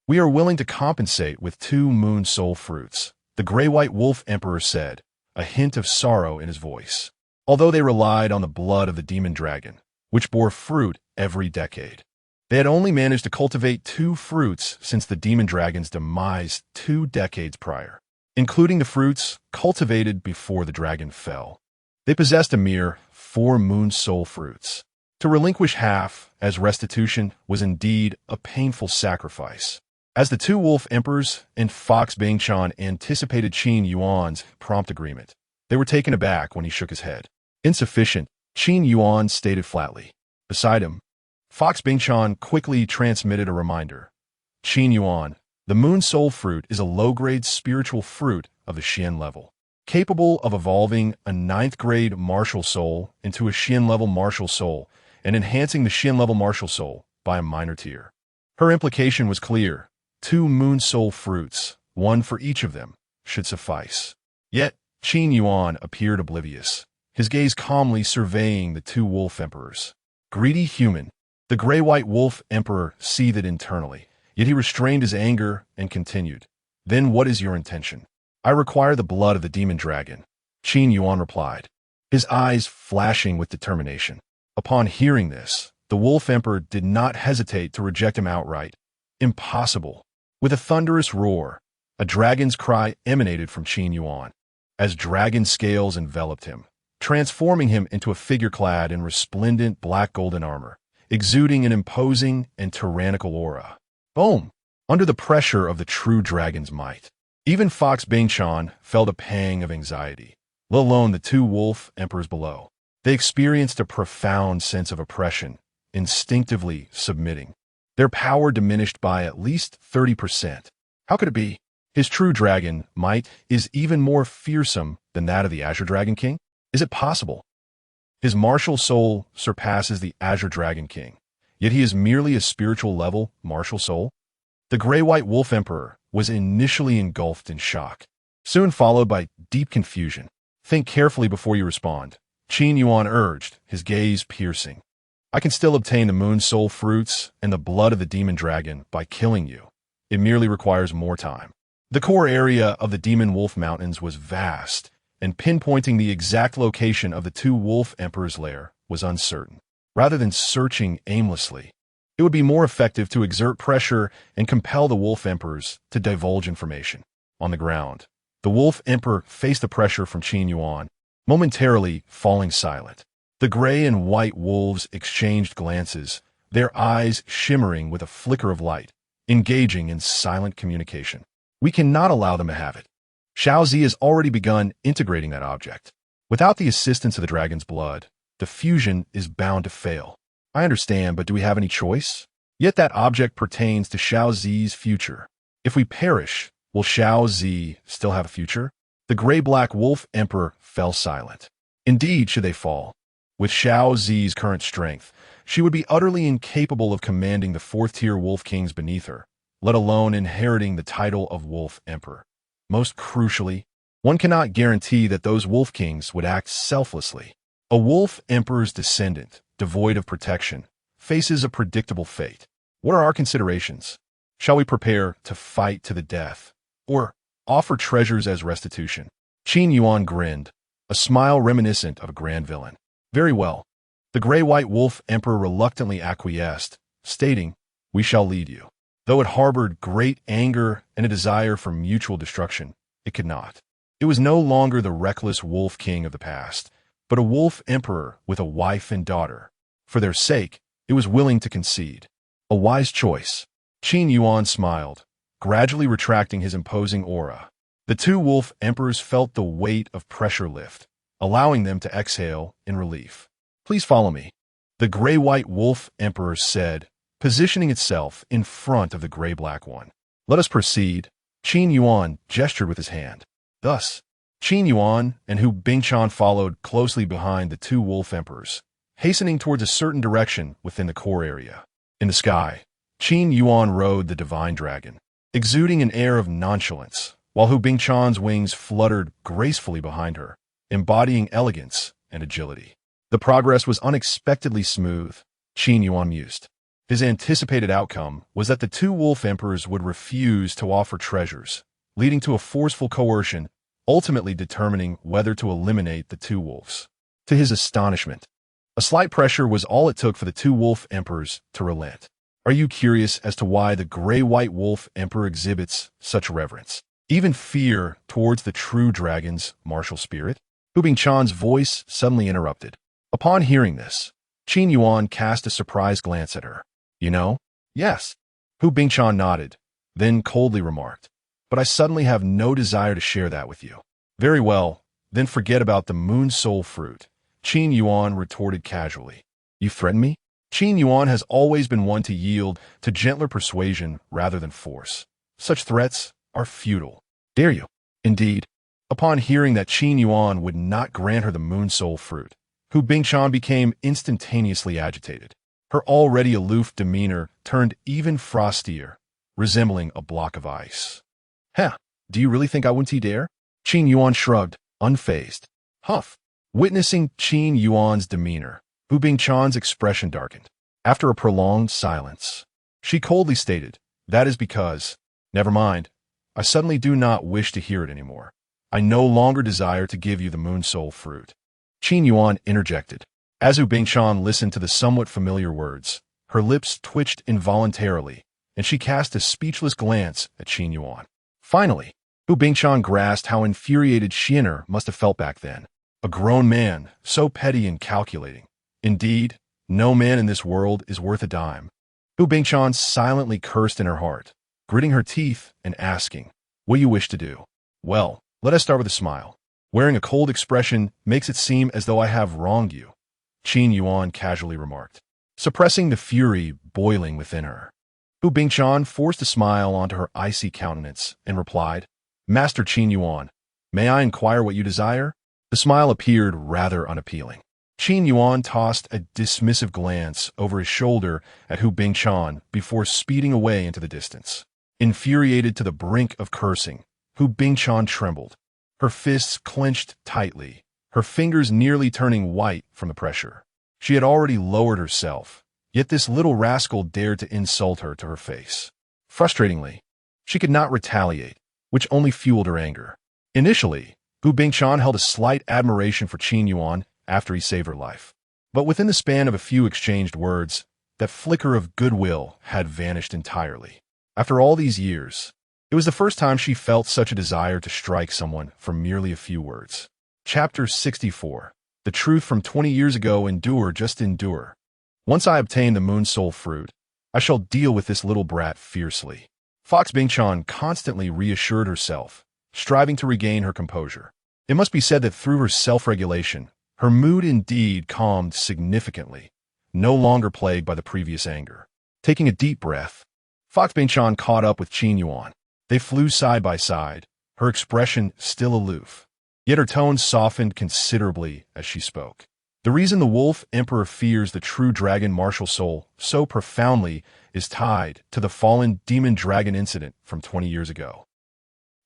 we are willing to compensate with 2 moon soul fruits, the gray-white wolf emperor said, a hint of sorrow in his voice. Although they relied on the blood of the demon dragon, which bore fruit every decade, they had only managed to cultivate 2 fruits since the demon dragon's demise 2 decades prior, including the fruits cultivated before the dragon fell. They possessed a mere 4 moon soul fruits. To relinquish half as restitution was indeed a painful sacrifice. As the 2 wolf emperors and Fox Bingchan anticipated Qin Yuan's prompt agreement, they were taken aback when he shook his head. Insufficient, Qin Yuan stated flatly. Beside him, Fox Bingchan quickly transmitted a reminder. Qin Yuan, the moon soul fruit is a low-grade spiritual fruit of the Xian level, capable of evolving a 9th-grade martial soul into a Xian-level martial soul and enhancing the Xian-level martial soul by a minor tier. Her implication was clear. 2 moon soul fruits, 1 for each of them, should suffice. Yet, Qin Yuan appeared oblivious, his gaze calmly surveying the 2 wolf emperors. Greedy human, the gray-white wolf emperor seethed internally, yet he restrained his anger and continued. Then what is your intention? I require the blood of the demon dragon, Qin Yuan replied, his eyes flashing with determination. Upon hearing this, the wolf emperor did not hesitate to reject him outright. Impossible. With a thunderous roar, a dragon's cry emanated from Qin Yuan, as dragon scales enveloped him, transforming him into a figure clad in resplendent black golden armor, exuding an imposing and tyrannical aura. Boom! Under the pressure of the true dragon's might, even Fox Bingchan felt a pang of anxiety, let alone the two wolf emperors below. They experienced a profound sense of oppression, instinctively submitting. Their power diminished by at least 30%. How could it be? His true dragon might is even more fearsome than that of the Azure Dragon King? Is it possible? His martial soul surpasses the Azure Dragon King, yet he is merely a spiritual level martial soul? The Gray-White Wolf Emperor was initially engulfed in shock, soon followed by deep confusion. Think carefully before you respond, Qin Yuan urged, his gaze piercing. I can still obtain the Moon Soul fruits and the blood of the demon dragon by killing you. It merely requires more time. The core area of the Demon Wolf Mountains was vast, and pinpointing the exact location of the two Wolf Emperor's lair was uncertain. Rather than searching aimlessly, it would be more effective to exert pressure and compel the Wolf Emperors to divulge information. On the ground, the Wolf Emperor faced the pressure from Qin Yuan, momentarily falling silent. The gray and white wolves exchanged glances, their eyes shimmering with a flicker of light, engaging in silent communication. We cannot allow them to have it. Xiao Zi has already begun integrating that object. Without the assistance of the dragon's blood, the fusion is bound to fail. I understand, but do we have any choice? Yet that object pertains to Xiao Zi's future. If we perish, will Xiao Zi still have a future? The gray-black wolf emperor fell silent. Indeed, should they fall. With Xiao Zi's current strength, she would be utterly incapable of commanding the fourth-tier wolf kings beneath her, let alone inheriting the title of Wolf Emperor. Most crucially, one cannot guarantee that those wolf kings would act selflessly. A wolf emperor's descendant, devoid of protection, faces a predictable fate. What are our considerations? Shall we prepare to fight to the death, or offer treasures as restitution? Qin Yuan grinned, a smile reminiscent of a grand villain. Very well. The gray-white wolf emperor reluctantly acquiesced, stating, "We shall lead you." Though it harbored great anger and a desire for mutual destruction, it could not. It was no longer the reckless wolf king of the past, but a wolf emperor with a wife and daughter. For their sake, it was willing to concede. A wise choice. Qin Yuan smiled, gradually retracting his imposing aura. The two wolf emperors felt the weight of pressure lift, allowing them to exhale in relief. Please follow me. The gray-white wolf emperor said, positioning itself in front of the gray-black one. Let us proceed. Qin Yuan gestured with his hand. Thus, Qin Yuan and Hu Bingchan followed closely behind the two wolf emperors, hastening towards a certain direction within the core area. In the sky, Qin Yuan rode the divine dragon, exuding an air of nonchalance, while Hu Bingchan's wings fluttered gracefully behind her, embodying elegance and agility. The progress was unexpectedly smooth, Qin Yuan mused. His anticipated outcome was that the two wolf emperors would refuse to offer treasures, leading to a forceful coercion, ultimately determining whether to eliminate the two wolves. To his astonishment, a slight pressure was all it took for the two wolf emperors to relent. Are you curious as to why the gray-white wolf emperor exhibits such reverence, even fear towards the true dragon's martial spirit? Hu Bingchan's voice suddenly interrupted. Upon hearing this, Qin Yuan cast a surprised glance at her. You know? Yes. Hu Bingchan nodded, then coldly remarked, but I suddenly have no desire to share that with you. Very well, then forget about the Moon Soul fruit, Qin Yuan retorted casually. You threaten me? Qin Yuan has always been one to yield to gentler persuasion rather than force. Such threats are futile. Dare you? Indeed. Upon hearing that Qin Yuan would not grant her the Moon Soul fruit, Hu Bingchan became instantaneously agitated. Her already aloof demeanor turned even frostier, resembling a block of ice. Heh, do you really think I wouldn't dare? Qin Yuan shrugged, unfazed. Huff. Witnessing Qin Yuan's demeanor, Hu Bingchan's expression darkened. After a prolonged silence, she coldly stated, that is because, never mind, I suddenly do not wish to hear it anymore. I no longer desire to give you the Moon Soul fruit. Qin Yuan interjected. As Hu Bingchan listened to the somewhat familiar words, her lips twitched involuntarily, and she cast a speechless glance at Qin Yuan. Finally, Hu Bingqian grasped how infuriated Xian'er must have felt back then. A grown man, so petty and calculating. Indeed, no man in this world is worth a dime. Hu Bingqian silently cursed in her heart, gritting her teeth and asking, "What do you wish to do?" "Well, let us start with a smile. Wearing a cold expression makes it seem as though I have wronged you," Qin Yuan casually remarked, suppressing the fury boiling within her. Hu Bingqian forced a smile onto her icy countenance and replied, "Master Qin Yuan, may I inquire what you desire?" The smile appeared rather unappealing. Qin Yuan tossed a dismissive glance over his shoulder at Hu Bingqian before speeding away into the distance. Infuriated to the brink of cursing, Hu Bingqian trembled. Her fists clenched tightly, her fingers nearly turning white from the pressure. She had already lowered herself, yet this little rascal dared to insult her to her face. Frustratingly, she could not retaliate, which only fueled her anger. Initially, Hu Bingqian held a slight admiration for Qin Yuan after he saved her life. But within the span of a few exchanged words, that flicker of goodwill had vanished entirely. After all these years, it was the first time she felt such a desire to strike someone for merely a few words. Chapter 64. The truth from 20 years ago. Endure, just endure. Once I obtain the moon soul fruit, I shall deal with this little brat fiercely. Fox Bingqian constantly reassured herself, striving to regain her composure. It must be said that through her self-regulation, her mood indeed calmed significantly, no longer plagued by the previous anger. Taking a deep breath, Fox Bingqian caught up with Qin Yuan. They flew side by side, her expression still aloof. Yet her tone softened considerably as she spoke. The reason the Wolf Emperor fears the true dragon martial soul so profoundly is tied to the fallen demon dragon incident from 20 years ago.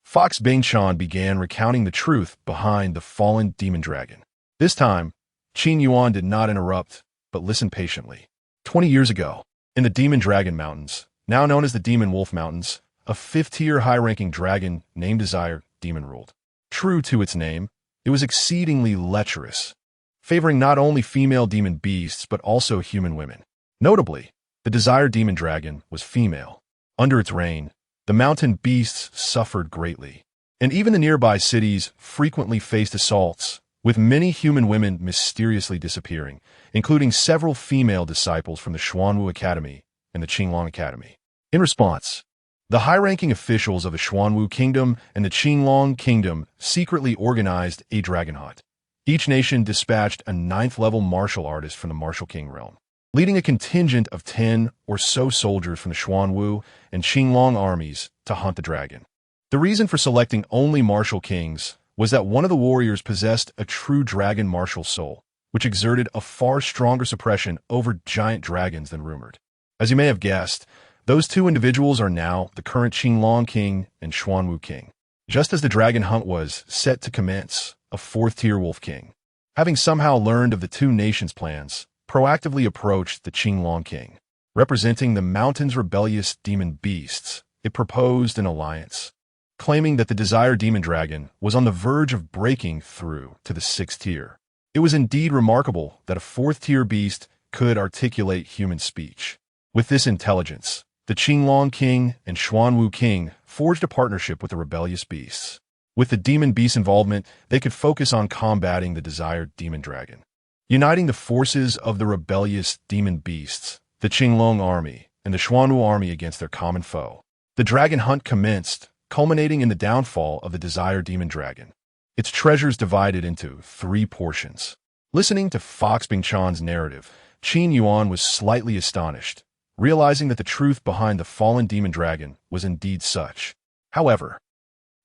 Fox Bingqian began recounting the truth behind the fallen demon dragon. This time, Qin Yuan did not interrupt, but listened patiently. 20 years ago, in the Demon Dragon Mountains, now known as the Demon Wolf Mountains, a 5th-tier high-ranking dragon named Desire Demon ruled. True to its name, it was exceedingly lecherous, favoring not only female demon beasts but also human women. Notably, the Desire Demon Dragon was female. Under its reign, the mountain beasts suffered greatly, and even the nearby cities frequently faced assaults, with many human women mysteriously disappearing, including several female disciples from the Xuanwu Academy and the Qinglong Academy. In response, the high-ranking officials of the Xuanwu Kingdom and the Qinglong Kingdom secretly organized a dragon hunt. Each nation dispatched a 9th-level martial artist from the Martial King realm, leading a contingent of 10 or so soldiers from the Xuanwu and Qinglong armies to hunt the dragon. The reason for selecting only martial kings was that one of the warriors possessed a true dragon martial soul, which exerted a far stronger suppression over giant dragons than rumored. As you may have guessed, those two individuals are now the current Qinglong King and Xuanwu King. Just as the dragon hunt was set to commence, a 4th-tier Wolf King, having somehow learned of the two nations' plans, proactively approached the Qinglong King. Representing the mountain's rebellious demon beasts, it proposed an alliance, claiming that the Desire Demon Dragon was on the verge of breaking through to the 6th tier. It was indeed remarkable that a 4th-tier beast could articulate human speech. With this intelligence, the Qinglong King and Xuanwu King forged a partnership with the rebellious beasts. With the demon beast involvement, they could focus on combating the Desire Demon Dragon. Uniting the forces of the rebellious demon beasts, the Qinglong army, and the Xuanwu army against their common foe, the dragon hunt commenced, culminating in the downfall of the Desire Demon Dragon. Its treasures divided into 3 portions. Listening to Fox Bingqian's narrative, Qin Yuan was slightly astonished, realizing that the truth behind the fallen demon dragon was indeed such. However,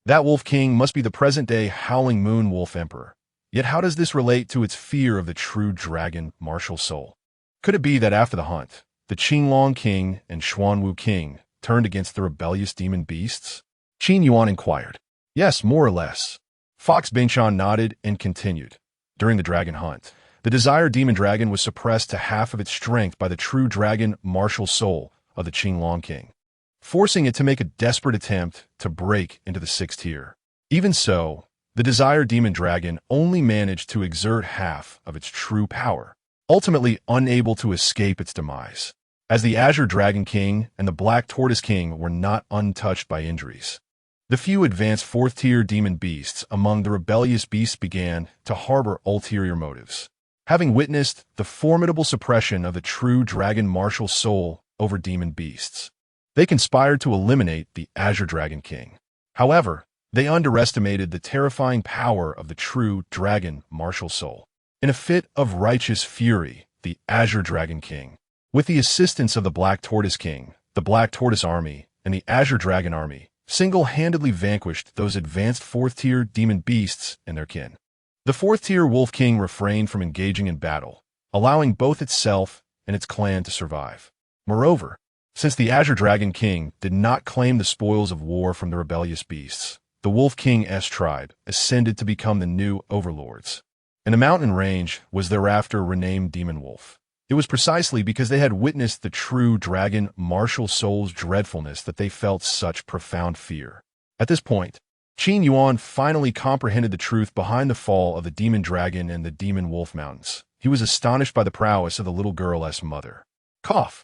that Wolf King must be the present-day Howling Moon Wolf Emperor. Yet how does this relate to its fear of the true dragon martial soul? Could it be that after the hunt, the Qinglong King and Xuanwu King turned against the rebellious demon beasts? Qin Yuan inquired. Yes, more or less. Fox Bingqian nodded and continued. During the dragon hunt, the Desire Demon Dragon was suppressed to half of its strength by the true dragon martial soul of the Qinglong King, forcing it to make a desperate attempt to break into the 6th tier. Even so, the Desire Demon Dragon only managed to exert half of its true power, ultimately unable to escape its demise. as the Azure Dragon King and the Black Tortoise King were not untouched by injuries. The few advanced fourth-tier demon beasts among the rebellious beasts began to harbor ulterior motives. Having witnessed the formidable suppression of the true dragon martial soul over demon beasts, they conspired to eliminate the Azure Dragon King. However, they underestimated the terrifying power of the true dragon martial soul. In a fit of righteous fury, the Azure Dragon King, with the assistance of the Black Tortoise King, the Black Tortoise Army, and the Azure Dragon Army, single-handedly vanquished those advanced fourth-tier demon beasts and their kin. The fourth-tier Wolf King refrained from engaging in battle, allowing both itself and its clan to survive. Moreover, since the Azure Dragon King did not claim the spoils of war from the rebellious beasts, the Wolf King's tribe ascended to become the new overlords. And the mountain range was thereafter renamed Demon Wolf. It was precisely because they had witnessed the true dragon martial soul's dreadfulness that they felt such profound fear. At this point, Qin Yuan finally comprehended the truth behind the fall of the demon dragon and the demon wolf mountains. He was astonished by the prowess of the little girl's mother. Cough.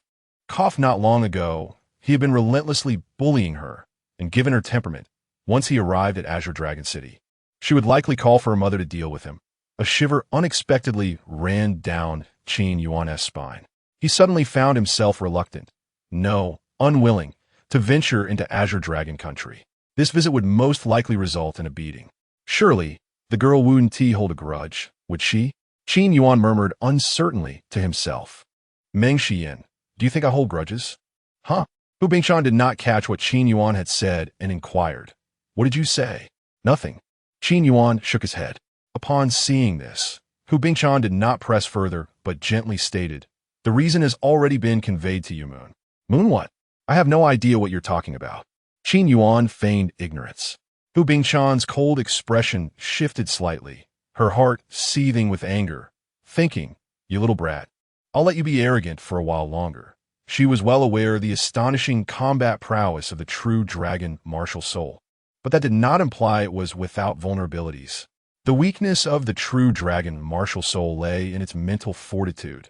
Not long ago, he had been relentlessly bullying her and given her temperament. Once he arrived at Azure Dragon City, she would likely call for her mother to deal with him. A shiver unexpectedly ran down Qin Yuan's spine. He suddenly found himself reluctant, no, unwilling, to venture into Azure Dragon Country. This visit would most likely result in a beating. Surely, the girl wouldn't hold a grudge, would she? Qin Yuan murmured uncertainly to himself. Meng Xian, do you think I hold grudges? Huh? Hu Bingshan did not catch what Qin Yuan had said and inquired. What did you say? Nothing. Qin Yuan shook his head. Upon seeing this, Hu Bingshan did not press further, but gently stated, the reason has already been conveyed to you, Moon. Moon what? I have no idea what you're talking about. Qin Yuan feigned ignorance. Hu Bingshan's cold expression shifted slightly, her heart seething with anger, thinking, you little brat, I'll let you be arrogant for a while longer. She was well aware of the astonishing combat prowess of the true dragon martial soul, but that did not imply it was without vulnerabilities. The weakness of the true dragon martial soul lay in its mental fortitude,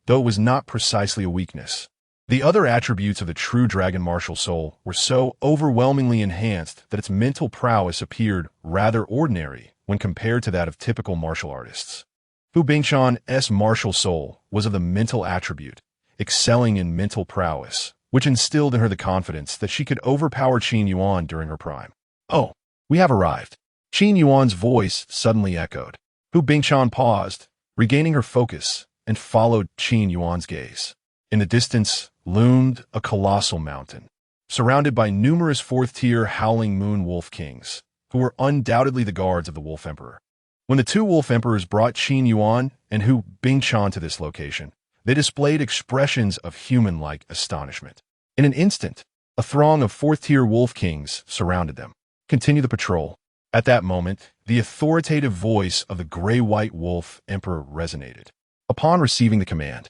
though it was not precisely a weakness. The other attributes of the true dragon martial soul were so overwhelmingly enhanced that its mental prowess appeared rather ordinary when compared to that of typical martial artists. Hu Bingshan's martial soul was of the mental attribute, excelling in mental prowess, which instilled in her the confidence that she could overpower Qin Yuan during her prime. Oh, we have arrived. Qin Yuan's voice suddenly echoed. Hu Bingshan paused, regaining her focus, and followed Qin Yuan's gaze. In the distance loomed a colossal mountain, surrounded by numerous fourth-tier howling moon wolf kings, who were undoubtedly the guards of the Wolf Emperor. When the two Wolf Emperors brought Qin Yuan and Hu Bingshan to this location, they displayed expressions of human-like astonishment. In an instant, a throng of fourth-tier wolf kings surrounded them. Continue the patrol. At that moment, the authoritative voice of the gray-white wolf emperor resonated. Upon receiving the command,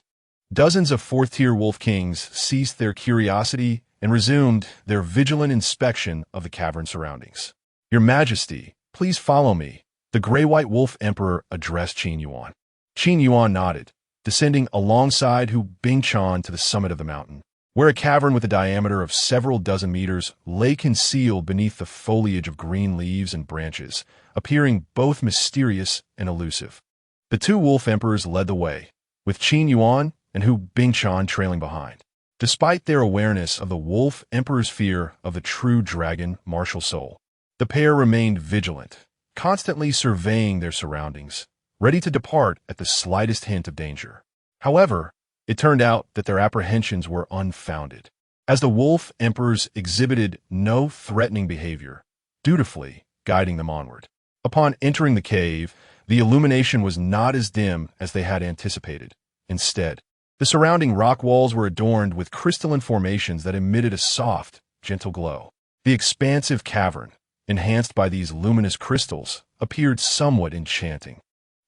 dozens of fourth-tier wolf kings ceased their curiosity and resumed their vigilant inspection of the cavern surroundings. Your Majesty, please follow me, the gray-white wolf emperor addressed Qin Yuan. Qin Yuan nodded, descending alongside Hu Bingshan to the summit of the mountain, where a cavern with a diameter of several dozen meters lay concealed beneath the foliage of green leaves and branches, appearing both mysterious and elusive. The two wolf emperors led the way, with Qin Yuan and Hu Bingshan trailing behind. Despite their awareness of the wolf emperor's fear of the true dragon martial soul, the pair remained vigilant, constantly surveying their surroundings, ready to depart at the slightest hint of danger. However, it turned out that their apprehensions were unfounded, as the wolf emperors exhibited no threatening behavior, dutifully guiding them onward. Upon entering the cave, the illumination was not as dim as they had anticipated. Instead, the surrounding rock walls were adorned with crystalline formations that emitted a soft, gentle glow. The expansive cavern, enhanced by these luminous crystals, appeared somewhat enchanting.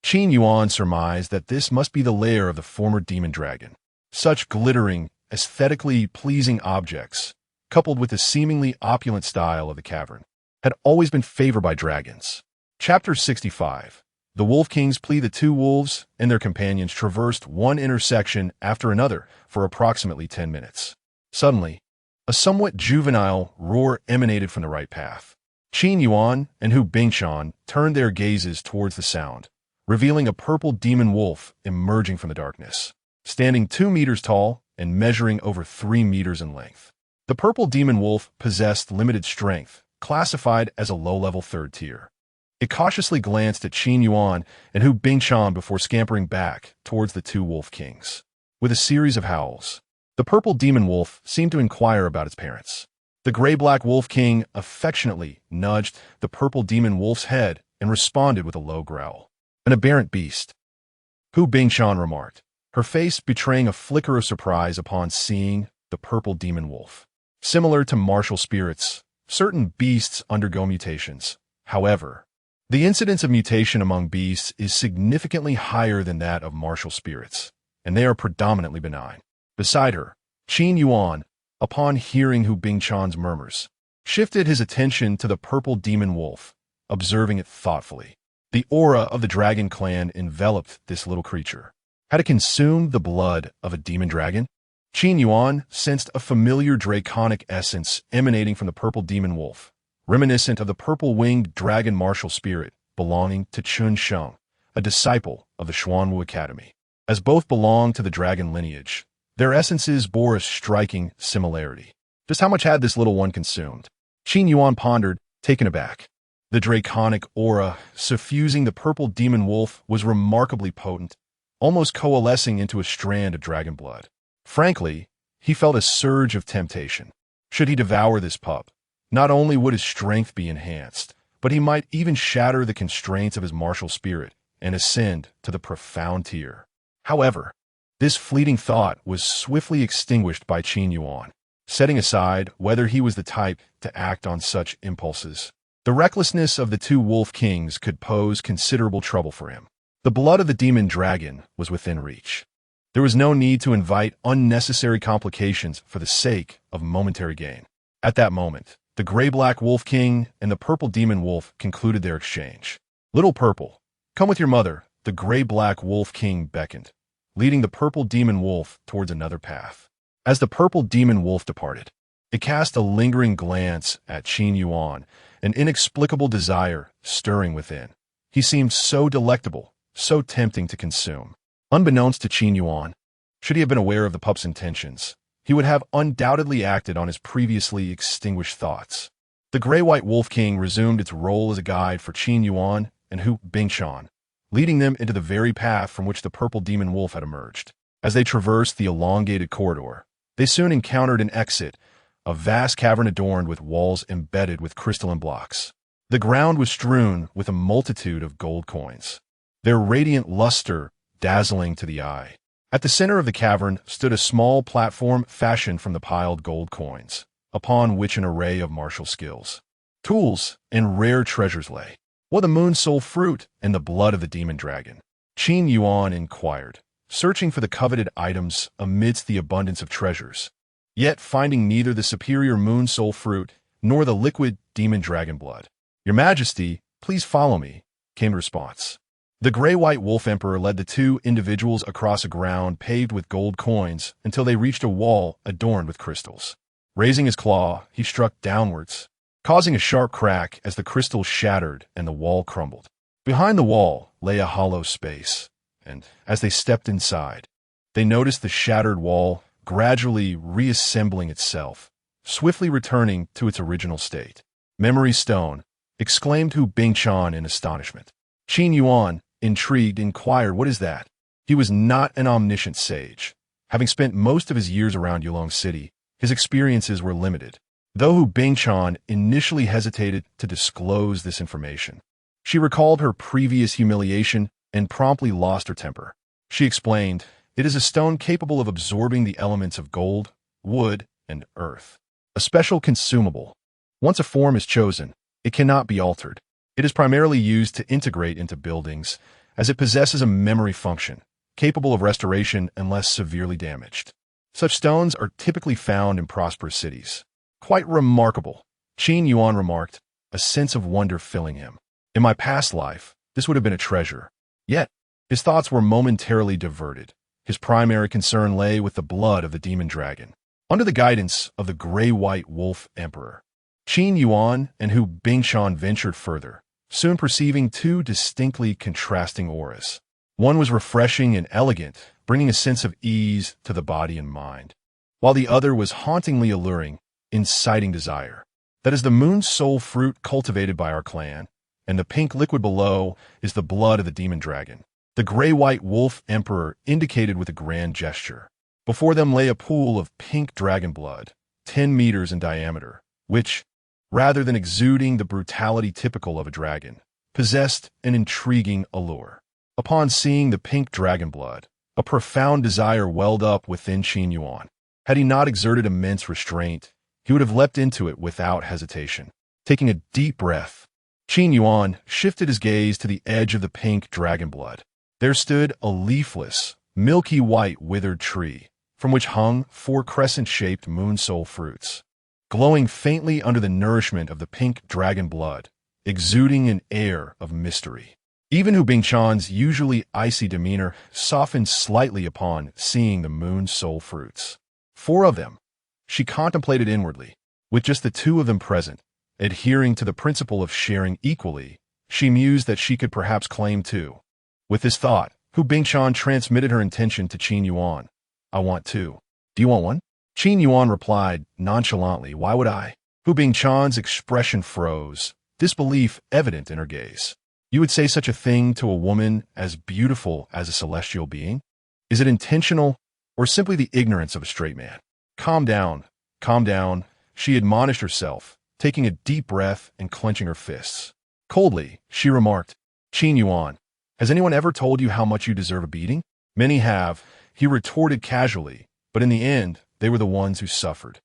Qin Yuan surmised that this must be the lair of the former demon dragon. Such glittering, aesthetically pleasing objects, coupled with the seemingly opulent style of the cavern, had always been favored by dragons. Chapter 65. The Wolf Kings plea the two wolves and their companions traversed one intersection after another for approximately 10 minutes. Suddenly, a somewhat juvenile roar emanated from the right path. Qin Yuan and Hu Bingshan turned their gazes towards the sound, revealing a purple demon wolf emerging from the darkness, standing 2 meters tall and measuring over 3 meters in length. The purple demon wolf possessed limited strength, classified as a low-level third tier. It cautiously glanced at Qin Yuan and Hu Bingshan before scampering back towards the two wolf kings. With a series of howls, the purple demon wolf seemed to inquire about its parents. The gray-black wolf king affectionately nudged the purple demon wolf's head and responded with a low growl. An aberrant beast, Hu Bingshan remarked, her face betraying a flicker of surprise upon seeing the purple demon wolf. Similar to martial spirits, certain beasts undergo mutations. However, the incidence of mutation among beasts is significantly higher than that of martial spirits, and they are predominantly benign. Beside her, Qin Yuan, upon hearing Hu Bingshan's murmurs, shifted his attention to the purple demon wolf, observing it thoughtfully. The aura of the dragon clan enveloped this little creature. Had it consumed the blood of a demon dragon? Qin Yuan sensed a familiar draconic essence emanating from the purple demon wolf, reminiscent of the purple-winged dragon martial spirit belonging to Chun Sheng, a disciple of the Xuanwu Academy. As both belonged to the dragon lineage, their essences bore a striking similarity. Just how much had this little one consumed? Qin Yuan pondered, taken aback. The draconic aura suffusing the purple demon wolf was remarkably potent, almost coalescing into a strand of dragon blood. Frankly, he felt a surge of temptation. Should he devour this pup, not only would his strength be enhanced, but he might even shatter the constraints of his martial spirit and ascend to the profound tier. However, this fleeting thought was swiftly extinguished by Qin Yuan, setting aside whether he was the type to act on such impulses. The recklessness of the two wolf kings could pose considerable trouble for him. The blood of the demon dragon was within reach. There was no need to invite unnecessary complications for the sake of momentary gain. At that moment, the gray-black wolf king and the purple demon wolf concluded their exchange. "Little Purple, come with your mother," the gray-black wolf king beckoned, leading the purple demon wolf towards another path. As the purple demon wolf departed, it cast a lingering glance at Qin Yuan, an inexplicable desire stirring within. He seemed so delectable, so tempting to consume. Unbeknownst to Qin Yuan, should he have been aware of the pup's intentions, he would have undoubtedly acted on his previously extinguished thoughts. The gray-white wolf king resumed its role as a guide for Qin Yuan and Hu Bingshan, leading them into the very path from which the purple demon wolf had emerged. As they traversed the elongated corridor, they soon encountered an exit, a vast cavern adorned with walls embedded with crystalline blocks. The ground was strewn with a multitude of gold coins, their radiant luster dazzling to the eye. At the center of the cavern stood a small platform fashioned from the piled gold coins, upon which an array of martial skills, tools, and rare treasures lay. "What the moon soul fruit and the blood of the demon dragon?" Qin Yuan inquired, searching for the coveted items amidst the abundance of treasures, yet finding neither the superior moon soul fruit nor the liquid demon dragon blood. "Your Majesty, please follow me," came the response. The gray-white wolf emperor led the two individuals across a ground paved with gold coins until they reached a wall adorned with crystals. Raising his claw, he struck downwards, causing a sharp crack as the crystals shattered and the wall crumbled. Behind the wall lay a hollow space, and as they stepped inside, they noticed the shattered wall gradually reassembling itself, swiftly returning to its original state. "Memory stone," exclaimed Hu Bingshan in astonishment. Qin Yuan, intrigued, inquired, "What is that?" He was not an omniscient sage. Having spent most of his years around Yulong City, his experiences were limited. Though Hu Bingshan initially hesitated to disclose this information, she recalled her previous humiliation and promptly lost her temper. She explained, "It is a stone capable of absorbing the elements of gold, wood, and earth. A special consumable. Once a form is chosen, it cannot be altered. It is primarily used to integrate into buildings, as it possesses a memory function, capable of restoration unless severely damaged. Such stones are typically found in prosperous cities." "Quite remarkable," Qin Yuan remarked, a sense of wonder filling him. "In my past life, This would have been a treasure. Yet, his thoughts were momentarily diverted. His primary concern lay with the blood of the demon dragon. Under the guidance of the gray-white wolf emperor, Qin Yuan and Hu Bingshan ventured further, soon perceiving two distinctly contrasting auras. One was refreshing and elegant, bringing a sense of ease to the body and mind, while the other was hauntingly alluring, inciting desire. That is the moon's soul fruit cultivated by our clan, and the pink liquid below is the blood of the demon dragon. The gray-white wolf emperor indicated with a grand gesture. Before them lay a pool of pink dragon blood, 10 meters in diameter, which, rather than exuding the brutality typical of a dragon, possessed an intriguing allure. Upon seeing the pink dragon blood, a profound desire welled up within Qin Yuan. Had he not exerted immense restraint, he would have leapt into it without hesitation. Taking a deep breath, Qin Yuan shifted his gaze to the edge of the pink dragon blood. There stood a leafless, milky white withered tree, from which hung 4 crescent-shaped moon soul fruits, glowing faintly under the nourishment of the pink dragon blood, exuding an air of mystery. Even Hu Bingshan's usually icy demeanor softened slightly upon seeing the moon soul fruits. 4 of them, she contemplated inwardly. With just the 2 of them present, adhering to the principle of sharing equally, she mused that she could perhaps claim 2. With this thought, Hu Bingshan transmitted her intention to Qin Yuan. I want 2. Do you want 1? Qin Yuan replied nonchalantly, why would I? Hu Bingshan's expression froze, disbelief evident in her gaze. You would say such a thing to a woman as beautiful as a celestial being? Is it intentional, or simply the ignorance of a straight man? Calm down, she admonished herself, taking a deep breath and clenching her fists. Coldly, she remarked, Qin Yuan, has anyone ever told you how much you deserve a beating? Many have, he retorted casually, but in the end, they were the ones who suffered.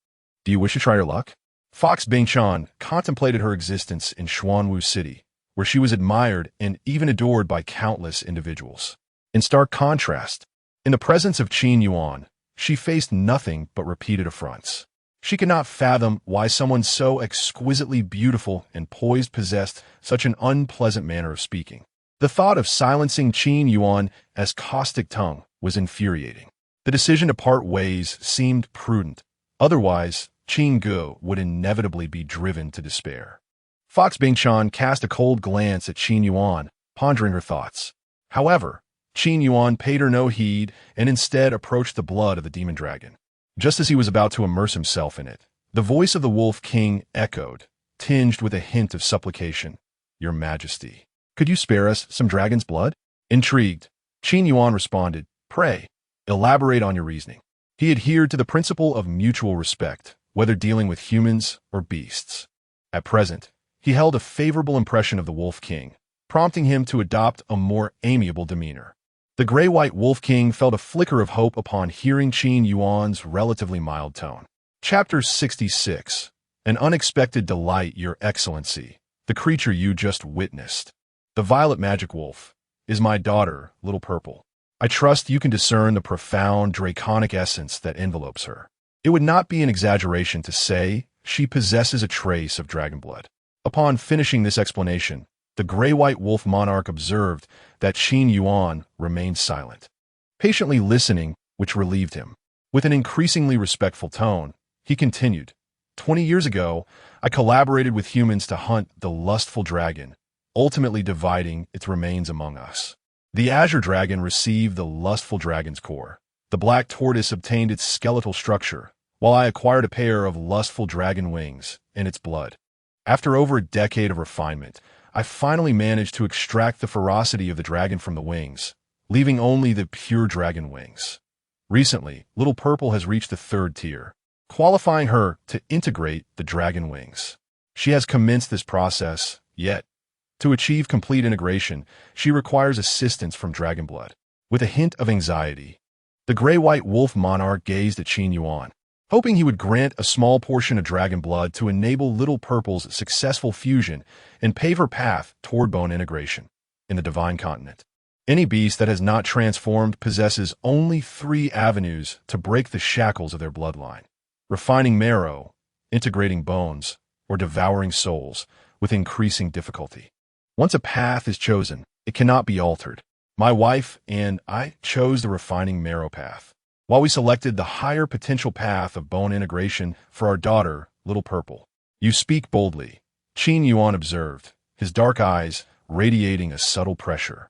Do you wish to try your luck? Fox Bingshan contemplated her existence in Xuanwu City, where she was admired and even adored by countless individuals. In stark contrast, in the presence of Qin Yuan, she faced nothing but repeated affronts. She could not fathom why someone so exquisitely beautiful and poised possessed such an unpleasant manner of speaking. The thought of silencing Qin Yuan as caustic tongue was infuriating. The decision to part ways seemed prudent. Otherwise, Qin Gu would inevitably be driven to despair. Fox Bingshan cast a cold glance at Qin Yuan, pondering her thoughts. However, Qin Yuan paid her no heed and instead approached the blood of the demon dragon. Just as he was about to immerse himself in it, the voice of the Wolf King echoed, tinged with a hint of supplication. Your Majesty, could you spare us some dragon's blood? Intrigued, Qin Yuan responded, pray, elaborate on your reasoning. He adhered to the principle of mutual respect, whether dealing with humans or beasts. At present, he held a favorable impression of the Wolf King, prompting him to adopt a more amiable demeanor. The gray-white Wolf King felt a flicker of hope upon hearing Qin Yuan's relatively mild tone. Chapter 66. An unexpected delight, Your Excellency, the creature you just witnessed. The violet magic wolf is my daughter, Little Purple. I trust you can discern the profound draconic essence that envelopes her. It would not be an exaggeration to say she possesses a trace of dragon blood. Upon finishing this explanation, the gray-white wolf monarch observed that Qin Yuan remained silent, patiently listening, which relieved him. With an increasingly respectful tone, he continued, 20 years ago, I collaborated with humans to hunt the lustful dragon, ultimately dividing its remains among us. The azure dragon received the lustful dragon's core. The black tortoise obtained its skeletal structure, while I acquired a pair of lustful dragon wings and its blood. After over a decade of refinement, I finally managed to extract the ferocity of the dragon from the wings, leaving only the pure dragon wings. Recently, Little Purple has reached the 3rd tier, qualifying her to integrate the dragon wings. She has commenced this process, yet, to achieve complete integration, she requires assistance from dragon blood. With a hint of anxiety, the gray-white wolf monarch gazed at Qin Yuan, hoping he would grant a small portion of dragon blood to enable Little Purple's successful fusion and pave her path toward bone integration. In the divine continent, any beast that has not transformed possesses only 3 avenues to break the shackles of their bloodline: refining marrow, integrating bones, or devouring souls with increasing difficulty. Once a path is chosen, It cannot be altered. My wife and I chose the refining marrow path, while we selected the higher potential path of bone integration for our daughter, Little Purple. You speak boldly, Qin Yuan observed, his dark eyes radiating a subtle pressure.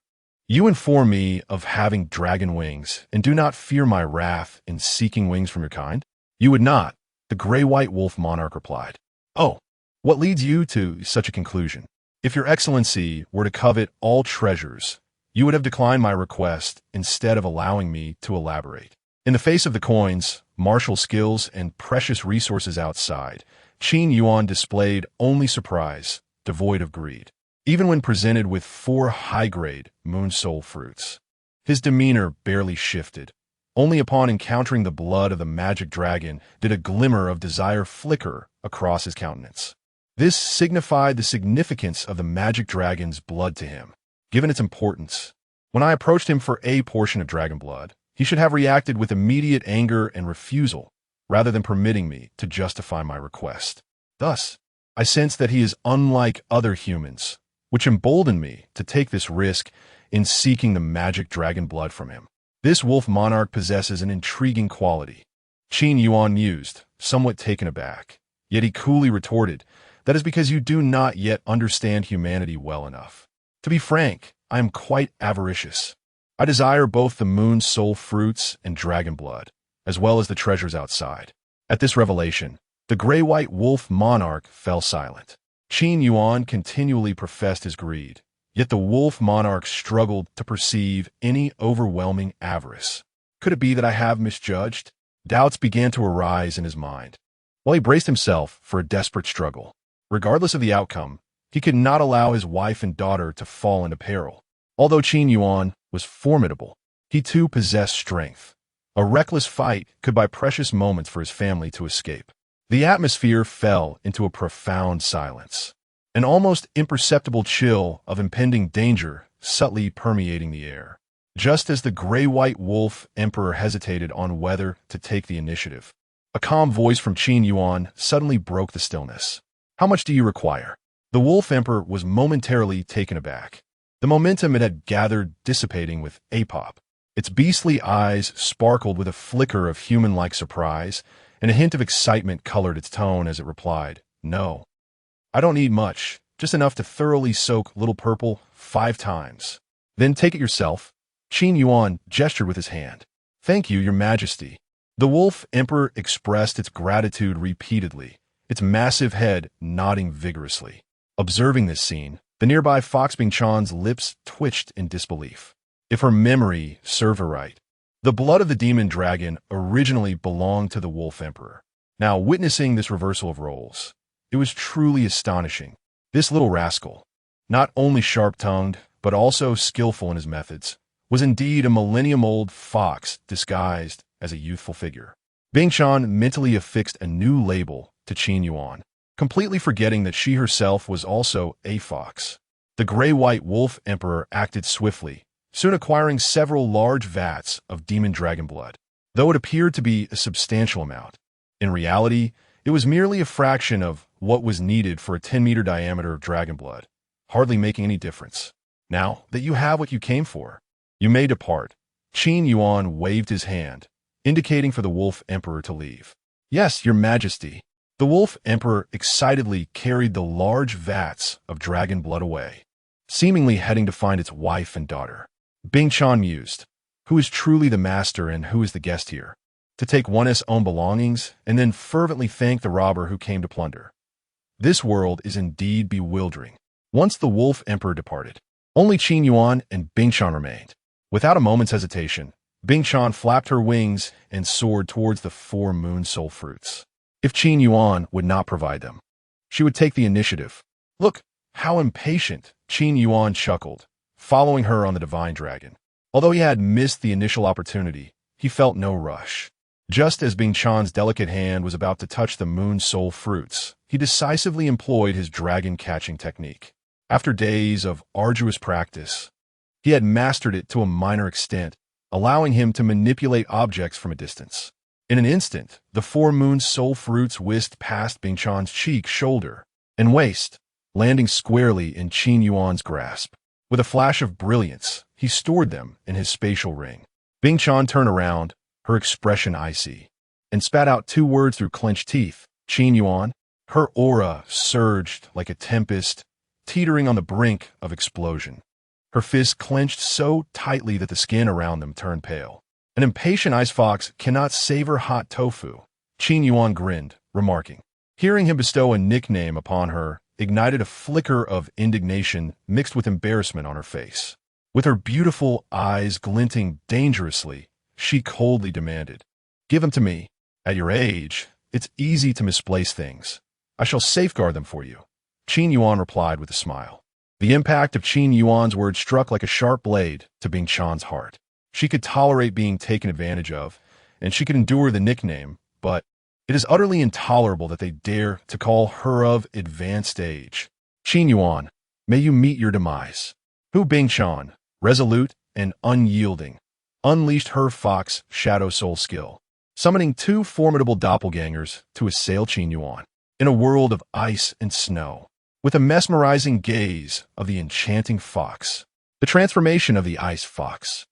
You inform me of having dragon wings, and do not fear my wrath in seeking wings from your kind? You would not, the gray-white wolf monarch replied. Oh, what leads you to such a conclusion? If your excellency were to covet all treasures, you would have declined my request instead of allowing me to elaborate. In the face of the coins, martial skills, and precious resources outside, Qin Yuan displayed only surprise, devoid of greed. Even when presented with 4 high-grade moon soul fruits, his demeanor barely shifted. Only upon encountering the blood of the magic dragon did a glimmer of desire flicker across his countenance. This signified the significance of the magic dragon's blood to him, given its importance. When I approached him for a portion of dragon blood, he should have reacted with immediate anger and refusal, rather than permitting me to justify my request. Thus, I sense that he is unlike other humans, which emboldened me to take this risk in seeking the magic dragon blood from him. This wolf monarch possesses an intriguing quality. Qin Yuan mused, somewhat taken aback. Yet he coolly retorted, that is because you do not yet understand humanity well enough. To be frank, I am quite avaricious. I desire both the moon soul fruits and dragon blood, as well as the treasures outside. At this revelation, the gray-white wolf monarch fell silent. Qin Yuan continually professed his greed, yet the wolf monarch struggled to perceive any overwhelming avarice. Could it be that I have misjudged? Doubts began to arise in his mind, while he braced himself for a desperate struggle. Regardless of the outcome, he could not allow his wife and daughter to fall into peril. Although Qin Yuan was formidable, he too possessed strength. A reckless fight could buy precious moments for his family to escape. The atmosphere fell into a profound silence, an almost imperceptible chill of impending danger subtly permeating the air. Just as the gray-white wolf emperor hesitated on whether to take the initiative, a calm voice from Qin Yuan suddenly broke the stillness. How much do you require? The wolf emperor was momentarily taken aback. The momentum it had gathered dissipating with a pop. Its beastly eyes sparkled with a flicker of human-like surprise, and a hint of excitement colored its tone as it replied, No. I don't need much, just enough to thoroughly soak Little Purple 5 times. Then take it yourself. Qin Yuan gestured with his hand. Thank you, your majesty. The wolf emperor expressed its gratitude repeatedly, its massive head nodding vigorously. Observing this scene, the nearby fox Bingchan's lips twitched in disbelief. If her memory served her right, the blood of the demon dragon originally belonged to the wolf emperor. Now, witnessing this reversal of roles, it was truly astonishing. This little rascal, not only sharp-tongued, but also skillful in his methods, was indeed a millennium-old fox disguised as a youthful figure. Bingchan mentally affixed a new label to Qin Yuan, completely forgetting that she herself was also a fox. The gray-white wolf emperor acted swiftly, soon acquiring several large vats of demon dragon blood. Though it appeared to be a substantial amount, in reality, it was merely a fraction of what was needed for a 10-meter diameter of dragon blood, hardly making any difference. Now that you have what you came for, you may depart. Qin Yuan waved his hand, indicating for the wolf emperor to leave. Yes, your majesty. The wolf emperor excitedly carried the large vats of dragon blood away, seemingly heading to find its wife and daughter. Bingchan mused, who is truly the master and who is the guest here? To take one's own belongings and then fervently thank the robber who came to plunder. This world is indeed bewildering. Once the wolf emperor departed, only Qin Yuan and Bingchan remained. Without a moment's hesitation, Bingchan flapped her wings and soared towards the 4 moon soul fruits. If Qin Yuan would not provide them, she would take the initiative. Look, how impatient, Qin Yuan chuckled, following her on the divine dragon. Although he had missed the initial opportunity, he felt no rush. Just as Bingchan's delicate hand was about to touch the moon soul fruits, he decisively employed his dragon-catching technique. After days of arduous practice, he had mastered it to a minor extent, allowing him to manipulate objects from a distance. In an instant, the 4 moon soul fruits whisked past Bingchan's cheek, shoulder, and waist, landing squarely in Qin Yuan's grasp. With a flash of brilliance, he stored them in his spatial ring. Bing Chan turned around, her expression icy, and spat out 2 words through clenched teeth, "Qin Yuan." Her aura surged like a tempest, teetering on the brink of explosion. Her fists clenched so tightly that the skin around them turned pale. An impatient ice fox cannot savor hot tofu. Qin Yuan grinned, remarking. Hearing him bestow a nickname upon her ignited a flicker of indignation mixed with embarrassment on her face. With her beautiful eyes glinting dangerously, she coldly demanded, "Give them to me. At your age, it's easy to misplace things. I shall safeguard them for you." Qin Yuan replied with a smile. The impact of Qin Yuan's words struck like a sharp blade to Bing Chan's heart. She could tolerate being taken advantage of, and she could endure the nickname, but it is utterly intolerable that they dare to call her of advanced age. "Qin Yuan, may you meet your demise." Hu Bingchan, resolute and unyielding, unleashed her fox shadow soul skill, summoning 2 formidable doppelgangers to assail Qin Yuan. In a world of ice and snow, with a mesmerizing gaze of the enchanting fox, the transformation of the ice fox,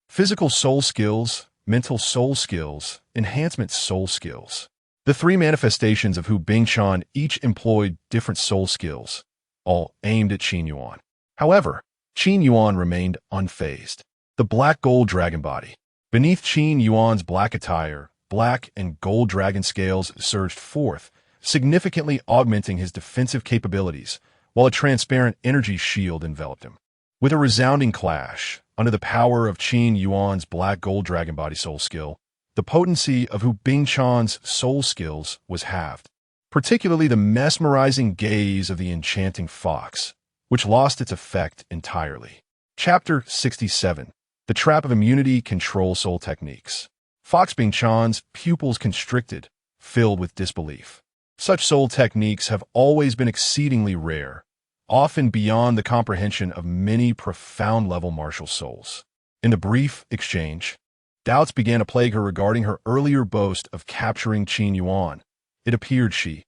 physical soul skills, mental soul skills, enhancement soul skills. The 3 manifestations of Hu Bingchan each employed different soul skills, all aimed at Qin Yuan. However, Qin Yuan remained unfazed. The black gold dragon body. Beneath Qin Yuan's black attire, black and gold dragon scales surged forth, significantly augmenting his defensive capabilities, while a transparent energy shield enveloped him. With a resounding clash, under the power of Qin Yuan's black gold dragon body soul skill, the potency of Hu Bingchan's soul skills was halved, particularly the mesmerizing gaze of the enchanting fox, which lost its effect entirely. Chapter 67. The Trap of Immunity Control Soul Techniques. Fox Bingchan's pupils constricted, filled with disbelief. Such soul techniques have always been exceedingly rare, often beyond the comprehension of many profound-level martial souls. In the brief exchange, doubts began to plague her regarding her earlier boast of capturing Qin Yuan. It appeared she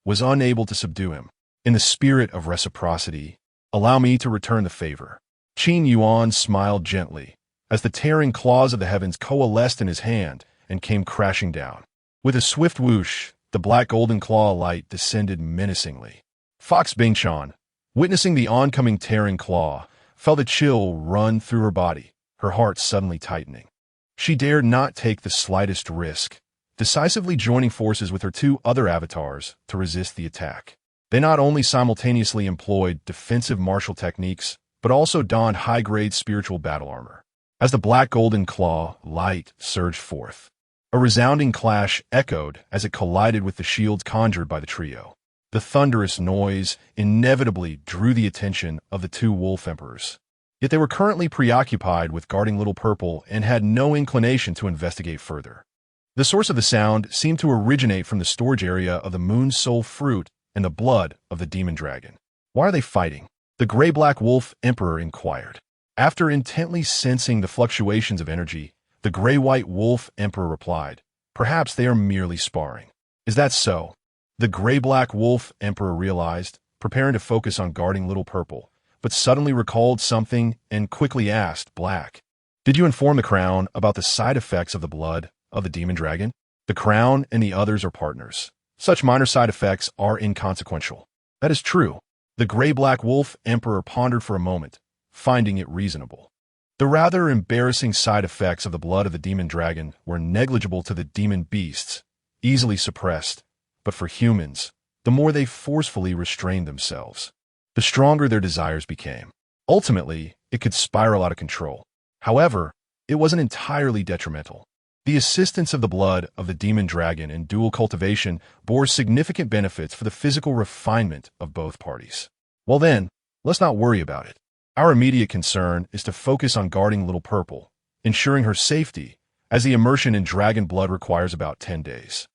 was unable to subdue him. In the spirit of reciprocity, allow me to return the favor. Qin Yuan smiled gently, as the tearing claws of the heavens coalesced in his hand and came crashing down. With a swift whoosh, the black golden claw light descended menacingly. Fox Bingchan, witnessing the oncoming tearing claw, felt a chill run through her body, her heart suddenly tightening. She dared not take the slightest risk, decisively joining forces with her 2 other avatars to resist the attack. They not only simultaneously employed defensive martial techniques, but also donned high-grade spiritual battle armor. As the black golden claw light surged forth, a resounding clash echoed as it collided with the shields conjured by the trio. The thunderous noise inevitably drew the attention of the 2 wolf emperors. Yet they were currently preoccupied with guarding Little Purple and had no inclination to investigate further. The source of the sound seemed to originate from the storage area of the Moon's Soul Fruit and the blood of the demon dragon. "Why are they fighting?" the gray-black wolf emperor inquired. After intently sensing the fluctuations of energy, the gray-white wolf emperor replied, "Perhaps they are merely sparring." "Is that so?" the gray-black wolf emperor realized, preparing to focus on guarding Little Purple, but suddenly recalled something and quickly asked Black, "Did you inform the Crown about the side effects of the blood of the demon dragon?" "The Crown and the others are partners. Such minor side effects are inconsequential." "That is true." The gray-black wolf emperor pondered for a moment, finding it reasonable. The rather embarrassing side effects of the blood of the demon dragon were negligible to the demon beasts, easily suppressed, but for humans, the more they forcefully restrained themselves, the stronger their desires became. Ultimately, it could spiral out of control. However, it wasn't entirely detrimental. The assistance of the blood of the demon dragon in dual cultivation bore significant benefits for the physical refinement of both parties. Well then, let's not worry about it. Our immediate concern is to focus on guarding Little Purple, ensuring her safety, as the immersion in dragon blood requires about 10 days.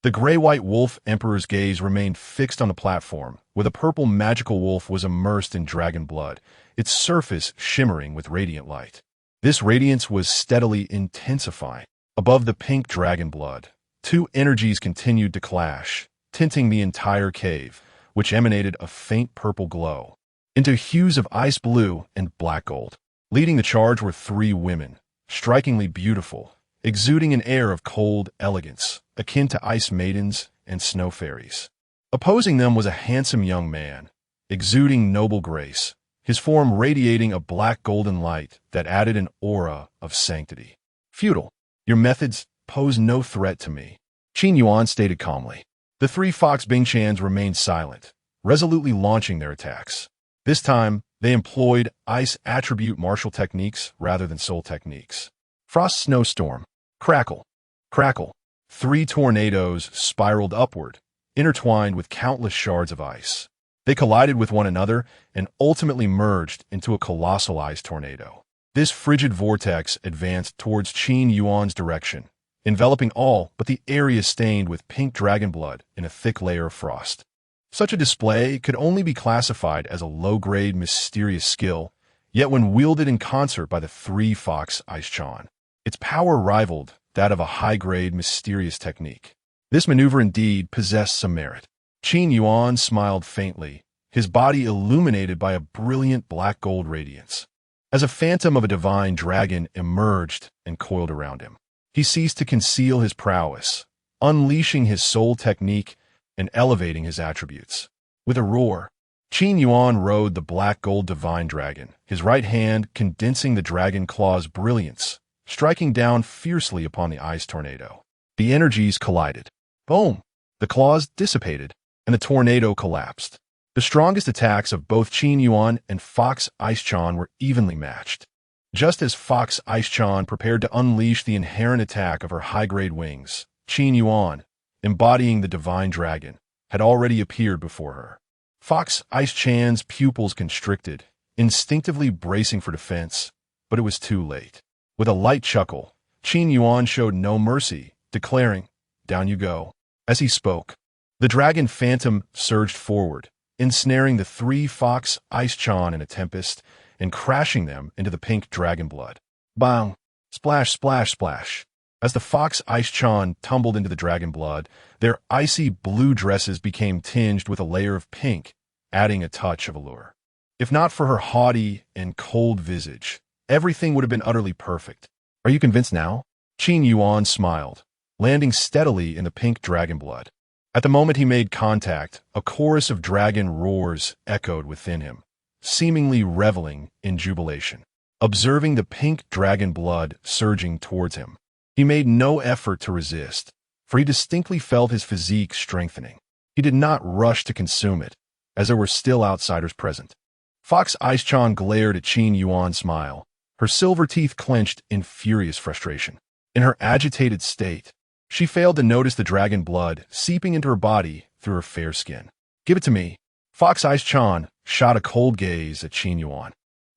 The gray-white wolf emperor's gaze remained fixed on the platform, where the purple magical wolf was immersed in dragon blood, its surface shimmering with radiant light. This radiance was steadily intensifying. Above the pink dragon blood, 2 energies continued to clash, tinting the entire cave, which emanated a faint purple glow. into hues of ice blue and black gold. Leading the charge were three women, strikingly beautiful, exuding an air of cold elegance, akin to ice maidens and snow fairies. Opposing them was a handsome young man, exuding noble grace, his form radiating a black golden light that added an aura of sanctity. Feudal, your methods pose no threat to me, Qin Yuan stated calmly. The three Fox Bingchans remained silent, resolutely launching their attacks. This time, they employed ice attribute martial techniques rather than soul techniques. Frost snowstorm. Crackle. Crackle. Three tornadoes spiraled upward, intertwined with countless shards of ice. They collided with one another and ultimately merged into a colossal ice tornado. This frigid vortex advanced towards Qin Yuan's direction, enveloping all but the area stained with pink dragon blood in a thick layer of frost. Such a display could only be classified as a low-grade mysterious skill, yet when wielded in concert by the three Fox Ice-chan, its power rivaled that of a high-grade mysterious technique. This maneuver indeed possessed some merit. Qin Yuan smiled faintly, his body illuminated by a brilliant black-gold radiance. As a phantom of a divine dragon emerged and coiled around him, he ceased to conceal his prowess, unleashing his soul technique and elevating his attributes. With a roar, Qin Yuan rode the black-gold divine dragon, his right hand condensing the dragon claw's brilliance, striking down fiercely upon the ice tornado. The energies collided. Boom! The claws dissipated, and the tornado collapsed. The strongest attacks of both Qin Yuan and Fox Ice-chan were evenly matched. Just as Fox Ice-chan prepared to unleash the inherent attack of her high-grade wings, Qin Yuan, embodying the divine dragon, had already appeared before her. Fox Ice-chan's pupils constricted, instinctively bracing for defense, but it was too late. With a light chuckle, Qin Yuan showed no mercy, declaring, "Down you go." As he spoke, the dragon phantom surged forward, ensnaring the three Fox Ice-chan in a tempest and crashing them into the pink dragon blood. Bang! Splash, splash, splash. As the Fox Ice-chan tumbled into the dragon blood, their icy blue dresses became tinged with a layer of pink, adding a touch of allure. If not for her haughty and cold visage, everything would have been utterly perfect. Are you convinced now? Qin Yuan smiled, landing steadily in the pink dragon blood. At the moment he made contact, a chorus of dragon roars echoed within him, seemingly reveling in jubilation. Observing the pink dragon blood surging towards him, he made no effort to resist, for he distinctly felt his physique strengthening. He did not rush to consume it, as there were still outsiders present. Fox Ice-chan glared at Qin Yuan's smile, her silver teeth clenched in furious frustration. In her agitated state, she failed to notice the dragon blood seeping into her body through her fair skin. "Give it to me." Fox Ice-chan shot a cold gaze at Qin Yuan,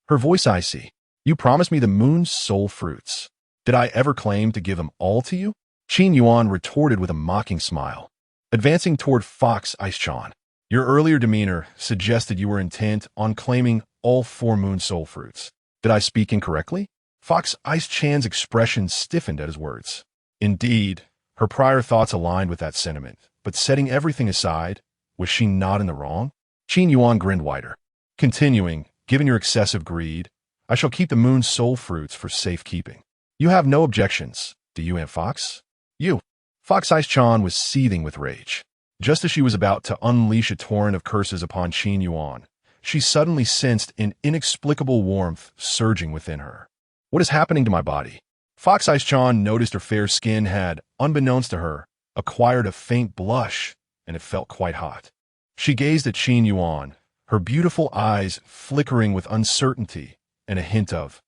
her voice icy. "You promised me the moon's soul fruits. Did I ever claim to give them all to you?" Qin Yuan retorted with a mocking smile, advancing toward Fox Ice-chan. "Your earlier demeanor suggested you were intent on claiming all 4 moon soul fruits. Did I speak incorrectly?" Fox Ice-chan's expression stiffened at his words. Indeed, her prior thoughts aligned with that sentiment, but setting everything aside, was she not in the wrong? Qin Yuan grinned wider, continuing, "Given your excessive greed, I shall keep the moon's soul fruits for safekeeping. You have no objections, do you, Aunt Fox?" "You." Fox Ice-chan was seething with rage. Just as she was about to unleash a torrent of curses upon Qin Yuan, she suddenly sensed an inexplicable warmth surging within her. "What is happening to my body?" Fox Ice-chan noticed her fair skin had, unbeknownst to her, acquired a faint blush, and it felt quite hot. She gazed at Qin Yuan, her beautiful eyes flickering with uncertainty and a hint of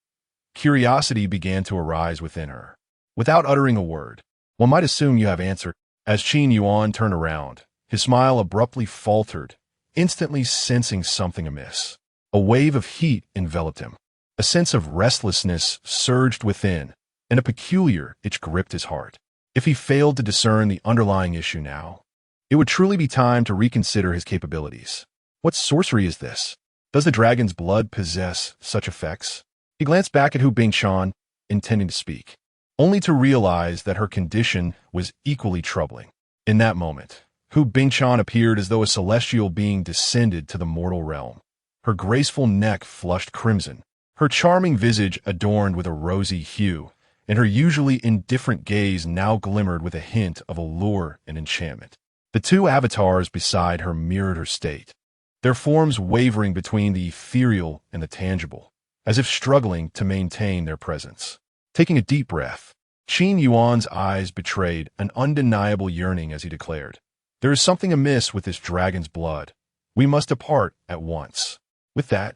curiosity began to arise within her. Without uttering a word, "One might assume you have answered." As Qin Yuan turned around, his smile abruptly faltered, instantly sensing something amiss. A wave of heat enveloped him. A sense of restlessness surged within, and a peculiar itch gripped his heart. If he failed to discern the underlying issue now, it would truly be time to reconsider his capabilities. What sorcery is this? Does the dragon's blood possess such effects? He glanced back at Hu Bingchan, intending to speak, only to realize that her condition was equally troubling. In that moment, Hu Bingchan appeared as though a celestial being descended to the mortal realm. her graceful neck flushed crimson, her charming visage adorned with a rosy hue, and her usually indifferent gaze now glimmered with a hint of allure and enchantment. The two avatars beside her mirrored her state, their forms wavering between the ethereal and the tangible, as if struggling to maintain their presence. Taking a deep breath, Qin Yuan's eyes betrayed an undeniable yearning as he declared, "There is something amiss with this dragon's blood. We must depart at once." With that,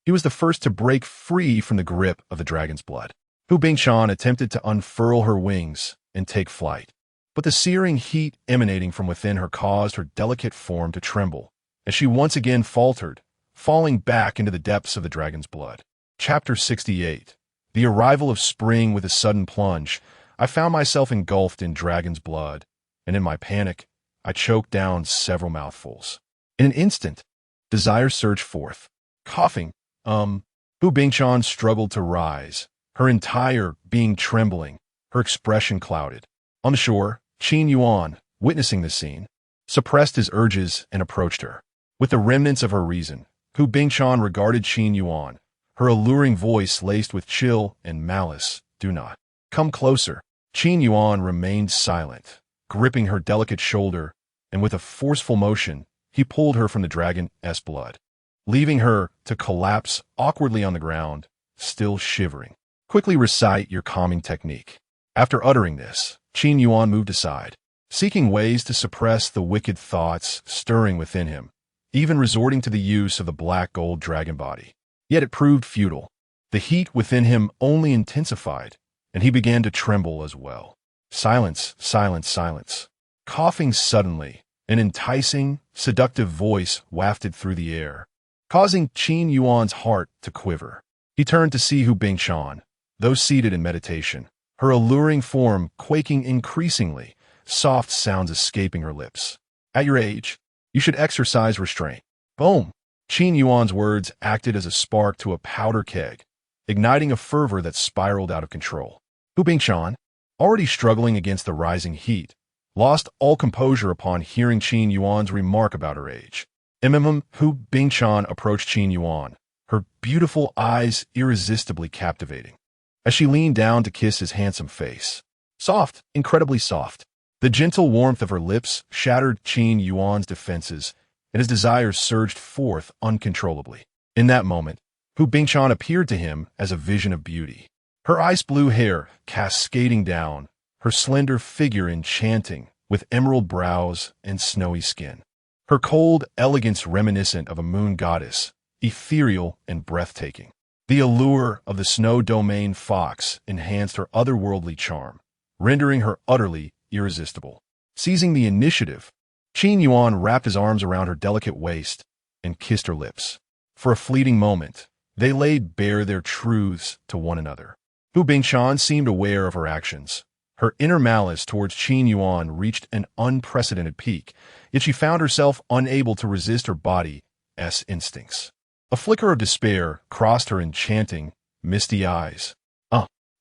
he was the first to break free from the grip of the dragon's blood. Hu Bingqian attempted to unfurl her wings and take flight, but the searing heat emanating from within her caused her delicate form to tremble, as she once again faltered, falling back into the depths of the dragon's blood. Chapter 68. The arrival of spring with a sudden plunge, I found myself engulfed in dragon's blood, and in my panic, I choked down several mouthfuls. In an instant, desire surged forth. Coughing, Hu Bingqian struggled to rise, her entire being trembling, her expression clouded. On the shore, Qin Yuan, witnessing this scene, suppressed his urges and approached her. With the remnants of her reason, Hu Bingqian regarded Qin Yuan, her alluring voice laced with chill and malice. "Do not come closer." Qin Yuan remained silent, gripping her delicate shoulder, and with a forceful motion, he pulled her from the dragon's blood, leaving her to collapse awkwardly on the ground, still shivering. "Quickly recite your calming technique." After uttering this, Qin Yuan moved aside, seeking ways to suppress the wicked thoughts stirring within him, even resorting to the use of the black gold dragon body. Yet it proved futile. The heat within him only intensified, and he began to tremble as well. Silence, silence, silence. Coughing suddenly, an enticing, seductive voice wafted through the air, causing Qin Yuan's heart to quiver. He turned to see Hu Bingqian, though seated in meditation, her alluring form quaking increasingly, soft sounds escaping her lips. "At your age, you should exercise restraint." Boom! Qin Yuan's words acted as a spark to a powder keg, igniting a fervor that spiraled out of control. Hu Bingqian, already struggling against the rising heat, lost all composure upon hearing Qin Yuan's remark about her age. Hu Bingqian approached Qin Yuan, her beautiful eyes irresistibly captivating, as she leaned down to kiss his handsome face. Soft, incredibly soft. The gentle warmth of her lips shattered Qin Yuan's defenses, and his desires surged forth uncontrollably. In that moment, Hu Bingqian appeared to him as a vision of beauty. Her ice blue hair cascading down, her slender figure enchanting, with emerald brows and snowy skin. Her cold elegance reminiscent of a moon goddess, ethereal and breathtaking. The allure of the snow domain fox enhanced her otherworldly charm, rendering her utterly irresistible. Seizing the initiative, Qin Yuan wrapped his arms around her delicate waist and kissed her lips. For a fleeting moment, they laid bare their truths to one another. Hu Bingqian seemed aware of her actions. Her inner malice towards Qin Yuan reached an unprecedented peak, yet she found herself unable to resist her body's instincts. A flicker of despair crossed her enchanting, misty eyes.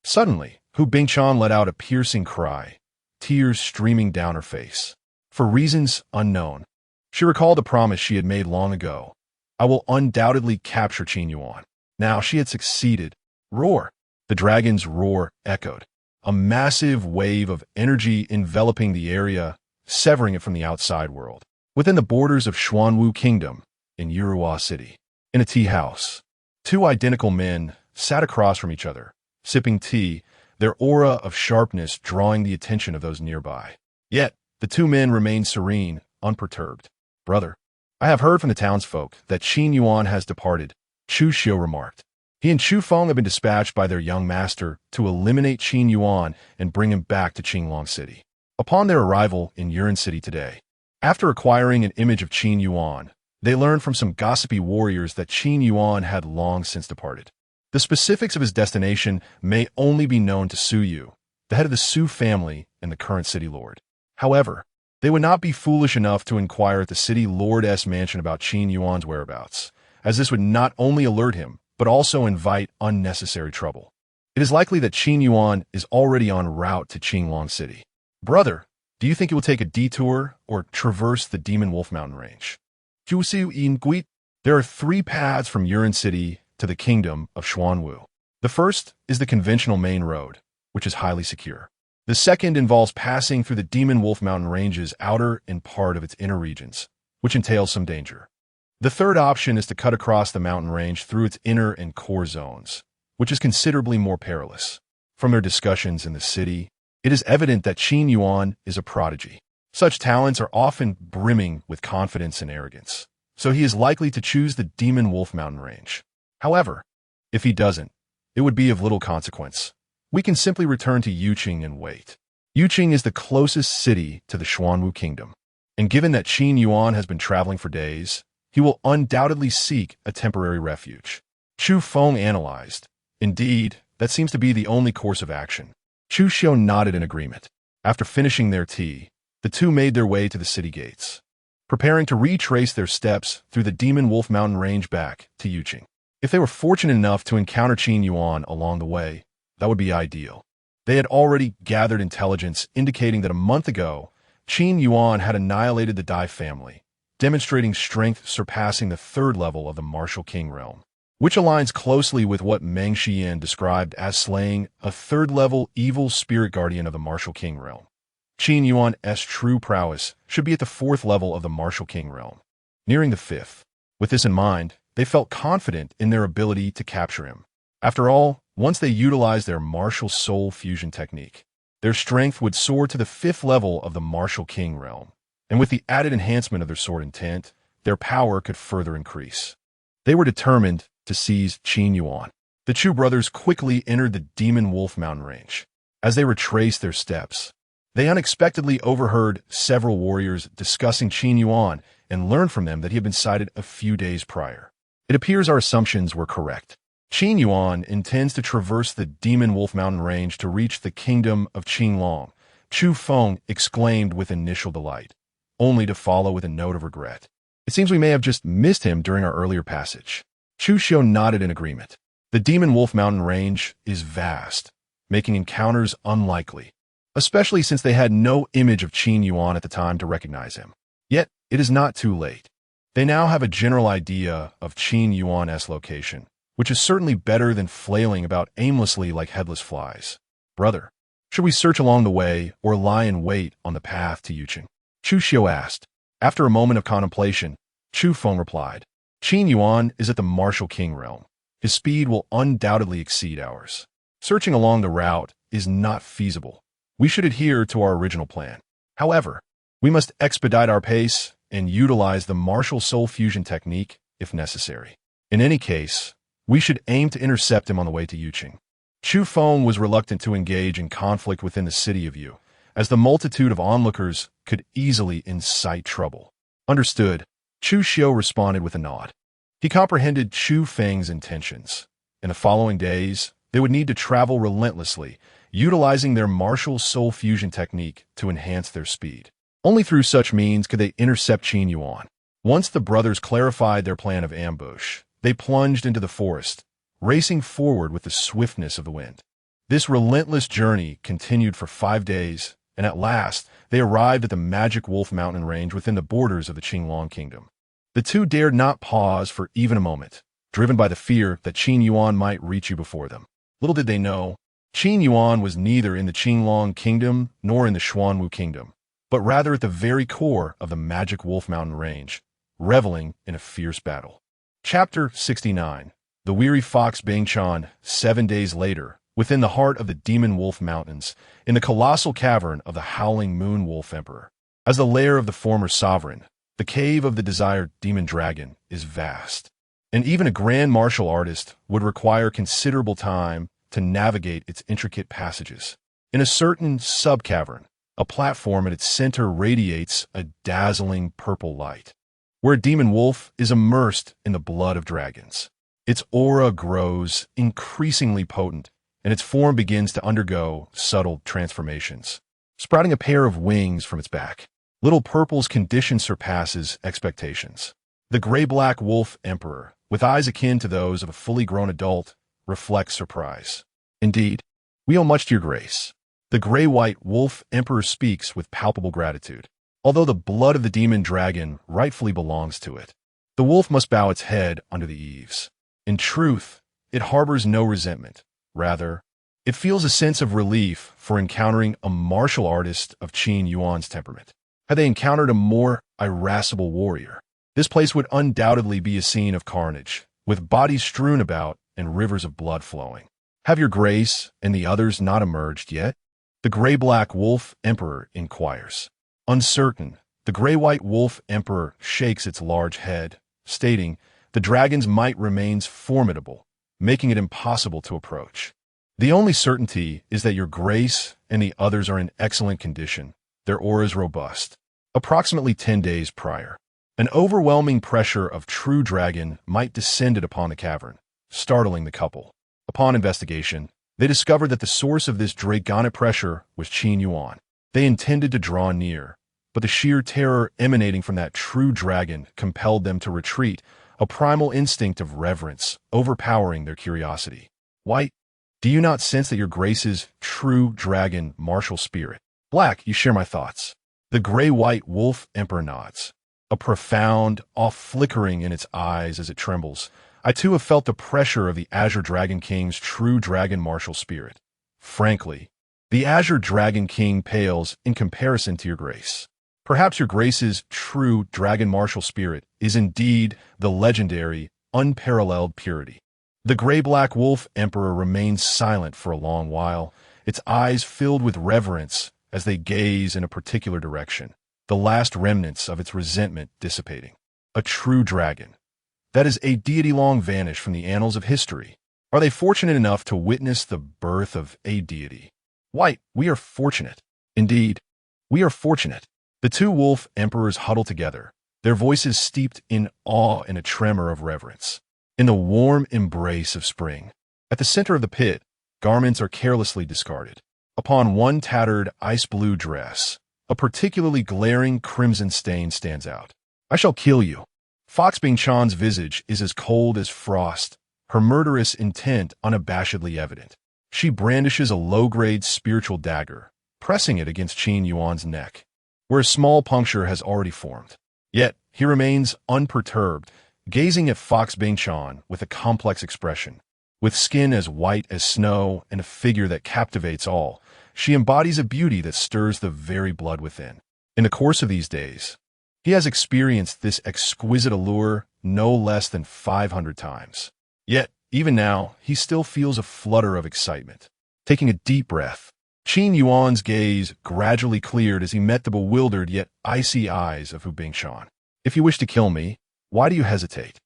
Suddenly, Hu Bingqian let out a piercing cry, tears streaming down her face. For reasons unknown, she recalled the promise she had made long ago. "I will undoubtedly capture Qin Yuan." Now she had succeeded. Roar! The dragon's roar echoed, a massive wave of energy enveloping the area, severing it from the outside world. Within the borders of Xuanwu Kingdom, in Yurihua City, in a tea house, two identical men sat across from each other, sipping tea, their aura of sharpness drawing the attention of those nearby. Yet, the two men remained serene, unperturbed. "Brother, I have heard from the townsfolk that Qin Yuan has departed," Chu Xiu remarked. "He and Chu Feng have been dispatched by their young master to eliminate Qin Yuan and bring him back to Qinglong City." Upon their arrival in Yuan City today, after acquiring an image of Qin Yuan, they learned from some gossipy warriors that Qin Yuan had long since departed. The specifics of his destination may only be known to Su Yu, the head of the Su family and the current city lord. However, they would not be foolish enough to inquire at the city lord's mansion about Qin Yuan's whereabouts, as this would not only alert him, but also invite unnecessary trouble. It is likely that Qin Yuan is already en route to Qinglong City. "Brother, do you think he will take a detour or traverse the Demon Wolf Mountain range?" Ju Xiu Yin Guit, There are three paths from Yuan City to the kingdom of Xuanwu. The first is the conventional main road, which is highly secure. The second involves passing through the Demon Wolf Mountain Range's outer and part of its inner regions, which entails some danger. The third option is to cut across the mountain range through its inner and core zones, which is considerably more perilous. From their discussions in the city, it is evident that Qin Yuan is a prodigy. Such talents are often brimming with confidence and arrogance, so he is likely to choose the Demon Wolf Mountain Range. However, if he doesn't, it would be of little consequence. We can simply return to Yuqing and wait. Yuqing is the closest city to the Xuanwu Kingdom, and given that Qin Yuan has been traveling for days, he will undoubtedly seek a temporary refuge. Chu Feng analyzed. Indeed, that seems to be the only course of action. Chu Xiu nodded in agreement. After finishing their tea, the two made their way to the city gates, preparing to retrace their steps through the Demon Wolf Mountain Range back to Yuqing. If they were fortunate enough to encounter Qin Yuan along the way, that would be ideal. They had already gathered intelligence indicating that a month ago, Qin Yuan had annihilated the Dai family, demonstrating strength surpassing the third level of the Martial King realm, which aligns closely with what Meng Xian described as slaying a third-level evil spirit guardian of the Martial King realm. Qin Yuan's true prowess should be at the fourth level of the Martial King realm, nearing the fifth. With this in mind, they felt confident in their ability to capture him. After all, once they utilized their martial soul fusion technique, their strength would soar to the fifth level of the Martial King realm, and with the added enhancement of their sword intent, their power could further increase. They were determined to seize Qin Yuan. The Chu brothers quickly entered the Demon Wolf Mountain Range. As they retraced their steps, they unexpectedly overheard several warriors discussing Qin Yuan and learned from them that he had been sighted a few days prior. It appears our assumptions were correct. Qin Yuan intends to traverse the Demon Wolf Mountain Range to reach the kingdom of Qinglong, Chu Feng exclaimed with initial delight, only to follow with a note of regret. It seems we may have just missed him during our earlier passage. Chu Xiu nodded in agreement. The Demon Wolf Mountain Range is vast, making encounters unlikely, especially since they had no image of Qin Yuan at the time to recognize him. Yet, it is not too late. They now have a general idea of Qin Yuan's location, which is certainly better than flailing about aimlessly like headless flies. Brother, should we search along the way or lie in wait on the path to Yuqing? Chu Xiu asked. After a moment of contemplation, Chu Feng replied, Qin Yuan is at the Martial King realm. His speed will undoubtedly exceed ours. Searching along the route is not feasible. We should adhere to our original plan. However, we must expedite our pace and utilize the martial soul fusion technique if necessary. In any case, we should aim to intercept him on the way to Yuqing. Chu Feng was reluctant to engage in conflict within the city of Yu, as the multitude of onlookers could easily incite trouble. Understood, Chu Xiu responded with a nod. He comprehended Chu Feng's intentions. In the following days, they would need to travel relentlessly, utilizing their martial soul fusion technique to enhance their speed. Only through such means could they intercept Qin Yuan. Once the brothers clarified their plan of ambush, they plunged into the forest, racing forward with the swiftness of the wind. This relentless journey continued for 5 days, and at last, they arrived at the Magic Wolf Mountain Range within the borders of the Qinglong Kingdom. The two dared not pause for even a moment, driven by the fear that Qin Yuan might reach you before them. Little did they know, Qin Yuan was neither in the Qinglong Kingdom nor in the Xuanwu Kingdom, but rather at the very core of the Magic Wolf Mountain Range, reveling in a fierce battle. Chapter 69. The Weary Fox Bingchan, 7 days later, within the heart of the Demon Wolf Mountains, in the colossal cavern of the Howling Moon Wolf Emperor. As the lair of the former sovereign, the cave of the desired demon dragon is vast, and even a grand martial artist would require considerable time to navigate its intricate passages. In a certain sub-cavern, a platform at its center radiates a dazzling purple light, where a demon wolf is immersed in the blood of dragons. Its aura grows increasingly potent, and its form begins to undergo subtle transformations, sprouting a pair of wings from its back. Little Purple's condition surpasses expectations. The gray-black wolf emperor, with eyes akin to those of a fully grown adult, reflects surprise. Indeed, we owe much to your grace. The gray-white wolf emperor speaks with palpable gratitude, although the blood of the demon dragon rightfully belongs to it. The wolf must bow its head under the eaves. In truth, it harbors no resentment. Rather, it feels a sense of relief for encountering a martial artist of Qin Yuan's temperament. Had they encountered a more irascible warrior, this place would undoubtedly be a scene of carnage, with bodies strewn about and rivers of blood flowing. Have your grace and the others not emerged yet? The gray-black wolf emperor inquires. Uncertain, the gray-white wolf emperor shakes its large head, stating, the dragon's might remains formidable, making it impossible to approach. The only certainty is that your grace and the others are in excellent condition, their auras robust. Approximately 10 days prior, an overwhelming pressure of true dragon might descended upon the cavern, startling the couple. Upon investigation, they discovered that the source of this draconic pressure was Qin Yuan. They intended to draw near, but the sheer terror emanating from that true dragon compelled them to retreat, a primal instinct of reverence overpowering their curiosity. White, do you not sense that your grace's true dragon martial spirit? Black, you share my thoughts. The gray-white wolf emperor nods, a profound awe flickering in its eyes as it trembles. I too have felt the pressure of the Azure Dragon King's true dragon martial spirit. Frankly, the Azure Dragon King pales in comparison to your grace. Perhaps your grace's true dragon martial spirit is indeed the legendary, unparalleled purity. The gray-black wolf emperor remains silent for a long while, its eyes filled with reverence as they gaze in a particular direction, the last remnants of its resentment dissipating. A true dragon. That is a deity long vanished from the annals of history. Are they fortunate enough to witness the birth of a deity? White, we are fortunate. Indeed, we are fortunate. The two wolf emperors huddle together, their voices steeped in awe and a tremor of reverence. In the warm embrace of spring, at the center of the pit, garments are carelessly discarded. Upon one tattered ice-blue dress, a particularly glaring crimson stain stands out. I shall kill you. Fox Bing-chan's visage is as cold as frost, her murderous intent unabashedly evident. She brandishes a low-grade spiritual dagger, pressing it against Qin Yuan's neck, where a small puncture has already formed. Yet, he remains unperturbed, gazing at Fox Bing-chan with a complex expression. With skin as white as snow and a figure that captivates all, she embodies a beauty that stirs the very blood within. In the course of these days, he has experienced this exquisite allure no less than 500 times. Yet, even now, he still feels a flutter of excitement. Taking a deep breath, Qin Yuan's gaze gradually cleared as he met the bewildered yet icy eyes of Hu Bing-chan. If you wish to kill me, why do you hesitate?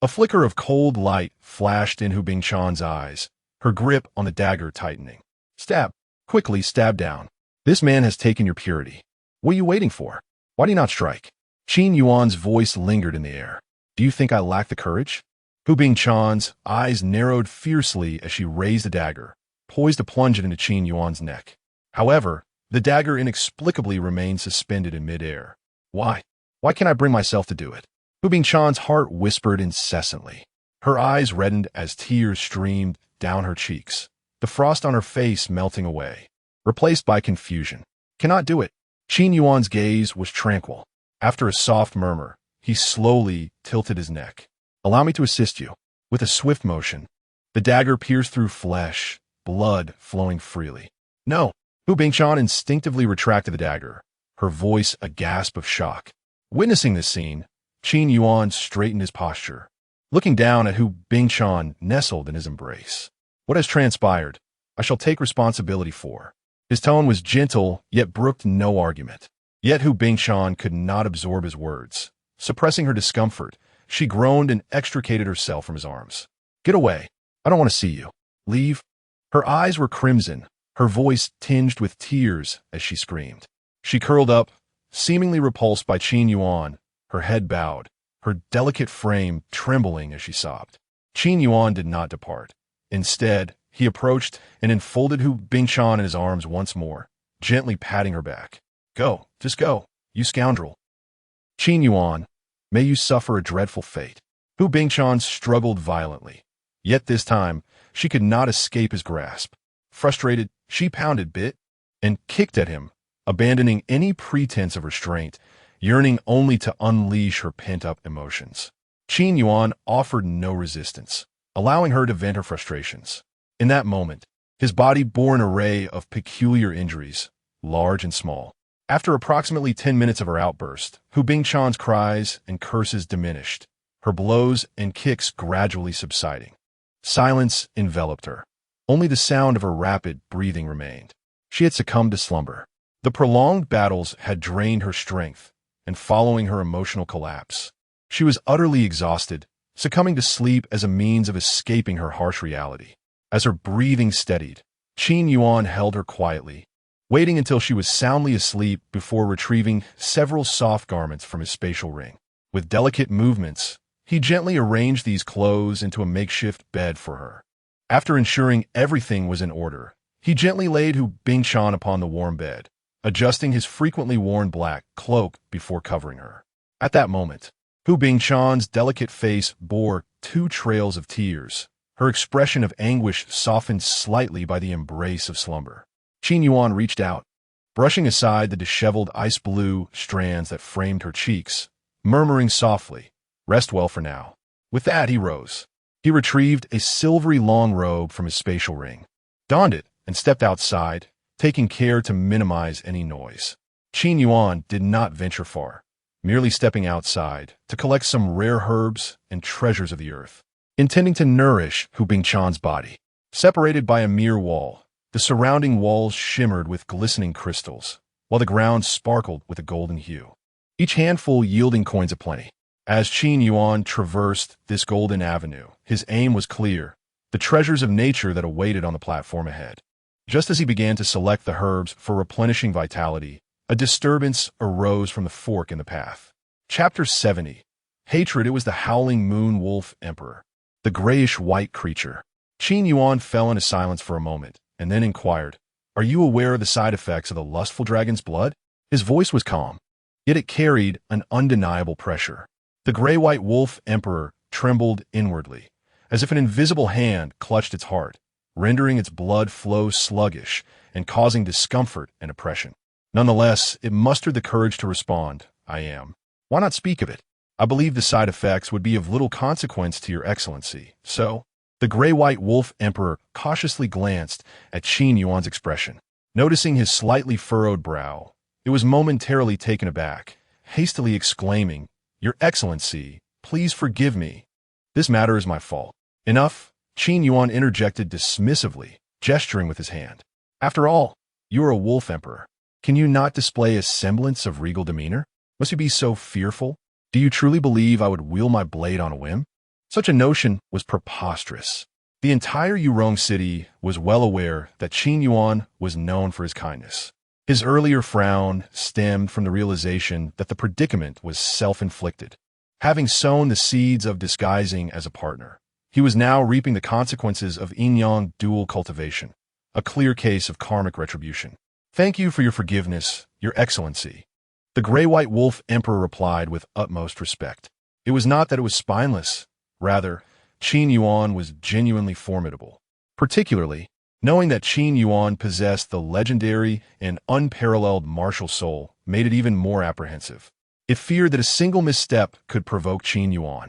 A flicker of cold light flashed in Hu Bing-chan's eyes, her grip on the dagger tightening. Stab. Quickly stab down. This man has taken your purity. What are you waiting for? Why do you not strike? Qin Yuan's voice lingered in the air. Do you think I lack the courage? Hu Bing-chan's eyes narrowed fiercely as she raised the dagger, poised to plunge it into Qin Yuan's neck. However, the dagger inexplicably remained suspended in midair. Why? Why can't I bring myself to do it? Hu Bing-chan's heart whispered incessantly. Her eyes reddened as tears streamed down her cheeks, the frost on her face melting away, replaced by confusion. Cannot do it. Qin Yuan's gaze was tranquil. After a soft murmur, he slowly tilted his neck. Allow me to assist you. With a swift motion, the dagger pierced through flesh, blood flowing freely. No. Hu Bing-chan instinctively retracted the dagger, her voice a gasp of shock. Witnessing this scene, Qin Yuan straightened his posture, looking down at Hu Bing-chan nestled in his embrace. What has transpired, I shall take responsibility for. His tone was gentle, yet brooked no argument. Yet Hu Bing-chan could not absorb his words. Suppressing her discomfort, she groaned and extricated herself from his arms. Get away. I don't want to see you. Leave. Her eyes were crimson, her voice tinged with tears as she screamed. She curled up, seemingly repulsed by Qin Yuan, her head bowed, her delicate frame trembling as she sobbed. Qin Yuan did not depart. Instead, he approached and enfolded Hu Bing-chan in his arms once more, gently patting her back. Go, just go, you scoundrel. Qin Yuan, may you suffer a dreadful fate. Hu Bing-chan struggled violently. Yet this time, she could not escape his grasp. Frustrated, she pounded, bit, and kicked at him, abandoning any pretense of restraint, yearning only to unleash her pent-up emotions. Qin Yuan offered no resistance, allowing her to vent her frustrations. In that moment, his body bore an array of peculiar injuries, large and small. After approximately 10 minutes of her outburst, Hu Bingchan's cries and curses diminished, her blows and kicks gradually subsiding. Silence enveloped her. Only the sound of her rapid breathing remained. She had succumbed to slumber. The prolonged battles had drained her strength, and following her emotional collapse, she was utterly exhausted, succumbing to sleep as a means of escaping her harsh reality. As her breathing steadied, Qin Yuan held her quietly, waiting until she was soundly asleep before retrieving several soft garments from his spatial ring. With delicate movements, he gently arranged these clothes into a makeshift bed for her. After ensuring everything was in order, he gently laid Hu Bingchan upon the warm bed, adjusting his frequently worn black cloak before covering her. At that moment, Hu Bingchan's delicate face bore 2 trails of tears, her expression of anguish softened slightly by the embrace of slumber. Qin Yuan reached out, brushing aside the disheveled ice-blue strands that framed her cheeks, murmuring softly, "Rest well for now." With that, he rose. He retrieved a silvery long robe from his spatial ring, donned it, and stepped outside, taking care to minimize any noise. Qin Yuan did not venture far, merely stepping outside to collect some rare herbs and treasures of the earth, intending to nourish Hu Bingchan's body. Separated by a mere wall, the surrounding walls shimmered with glistening crystals, while the ground sparkled with a golden hue, each handful yielding coins aplenty. As Qin Yuan traversed this golden avenue, his aim was clear, the treasures of nature that awaited on the platform ahead. Just as he began to select the herbs for replenishing vitality, a disturbance arose from the fork in the path. Chapter 70. Hatred. It was the howling moon wolf emperor, the grayish-white creature. Qin Yuan fell into silence for a moment, and then inquired, "Are you aware of the side effects of the lustful dragon's blood?" His voice was calm, yet it carried an undeniable pressure. The gray-white wolf emperor trembled inwardly, as if an invisible hand clutched its heart, rendering its blood flow sluggish and causing discomfort and oppression. Nonetheless, it mustered the courage to respond, "I am. Why not speak of it? I believe the side effects would be of little consequence to your excellency, so..." The gray-white wolf emperor cautiously glanced at Qin Yuan's expression. Noticing his slightly furrowed brow, it was momentarily taken aback, hastily exclaiming, "Your excellency, please forgive me. This matter is my fault." "Enough," Qin Yuan interjected dismissively, gesturing with his hand. "After all, you are a wolf emperor. Can you not display a semblance of regal demeanor? Must you be so fearful? Do you truly believe I would wield my blade on a whim?" Such a notion was preposterous. The entire Yurong city was well aware that Qin Yuan was known for his kindness. His earlier frown stemmed from the realization that the predicament was self-inflicted. Having sown the seeds of disguising as a partner, he was now reaping the consequences of yin-yang dual cultivation, a clear case of karmic retribution. "Thank you for your forgiveness, Your Excellency," the gray-white wolf emperor replied with utmost respect. It was not that it was spineless. Rather, Qin Yuan was genuinely formidable. Particularly, knowing that Qin Yuan possessed the legendary and unparalleled martial soul made it even more apprehensive. It feared that a single misstep could provoke Qin Yuan,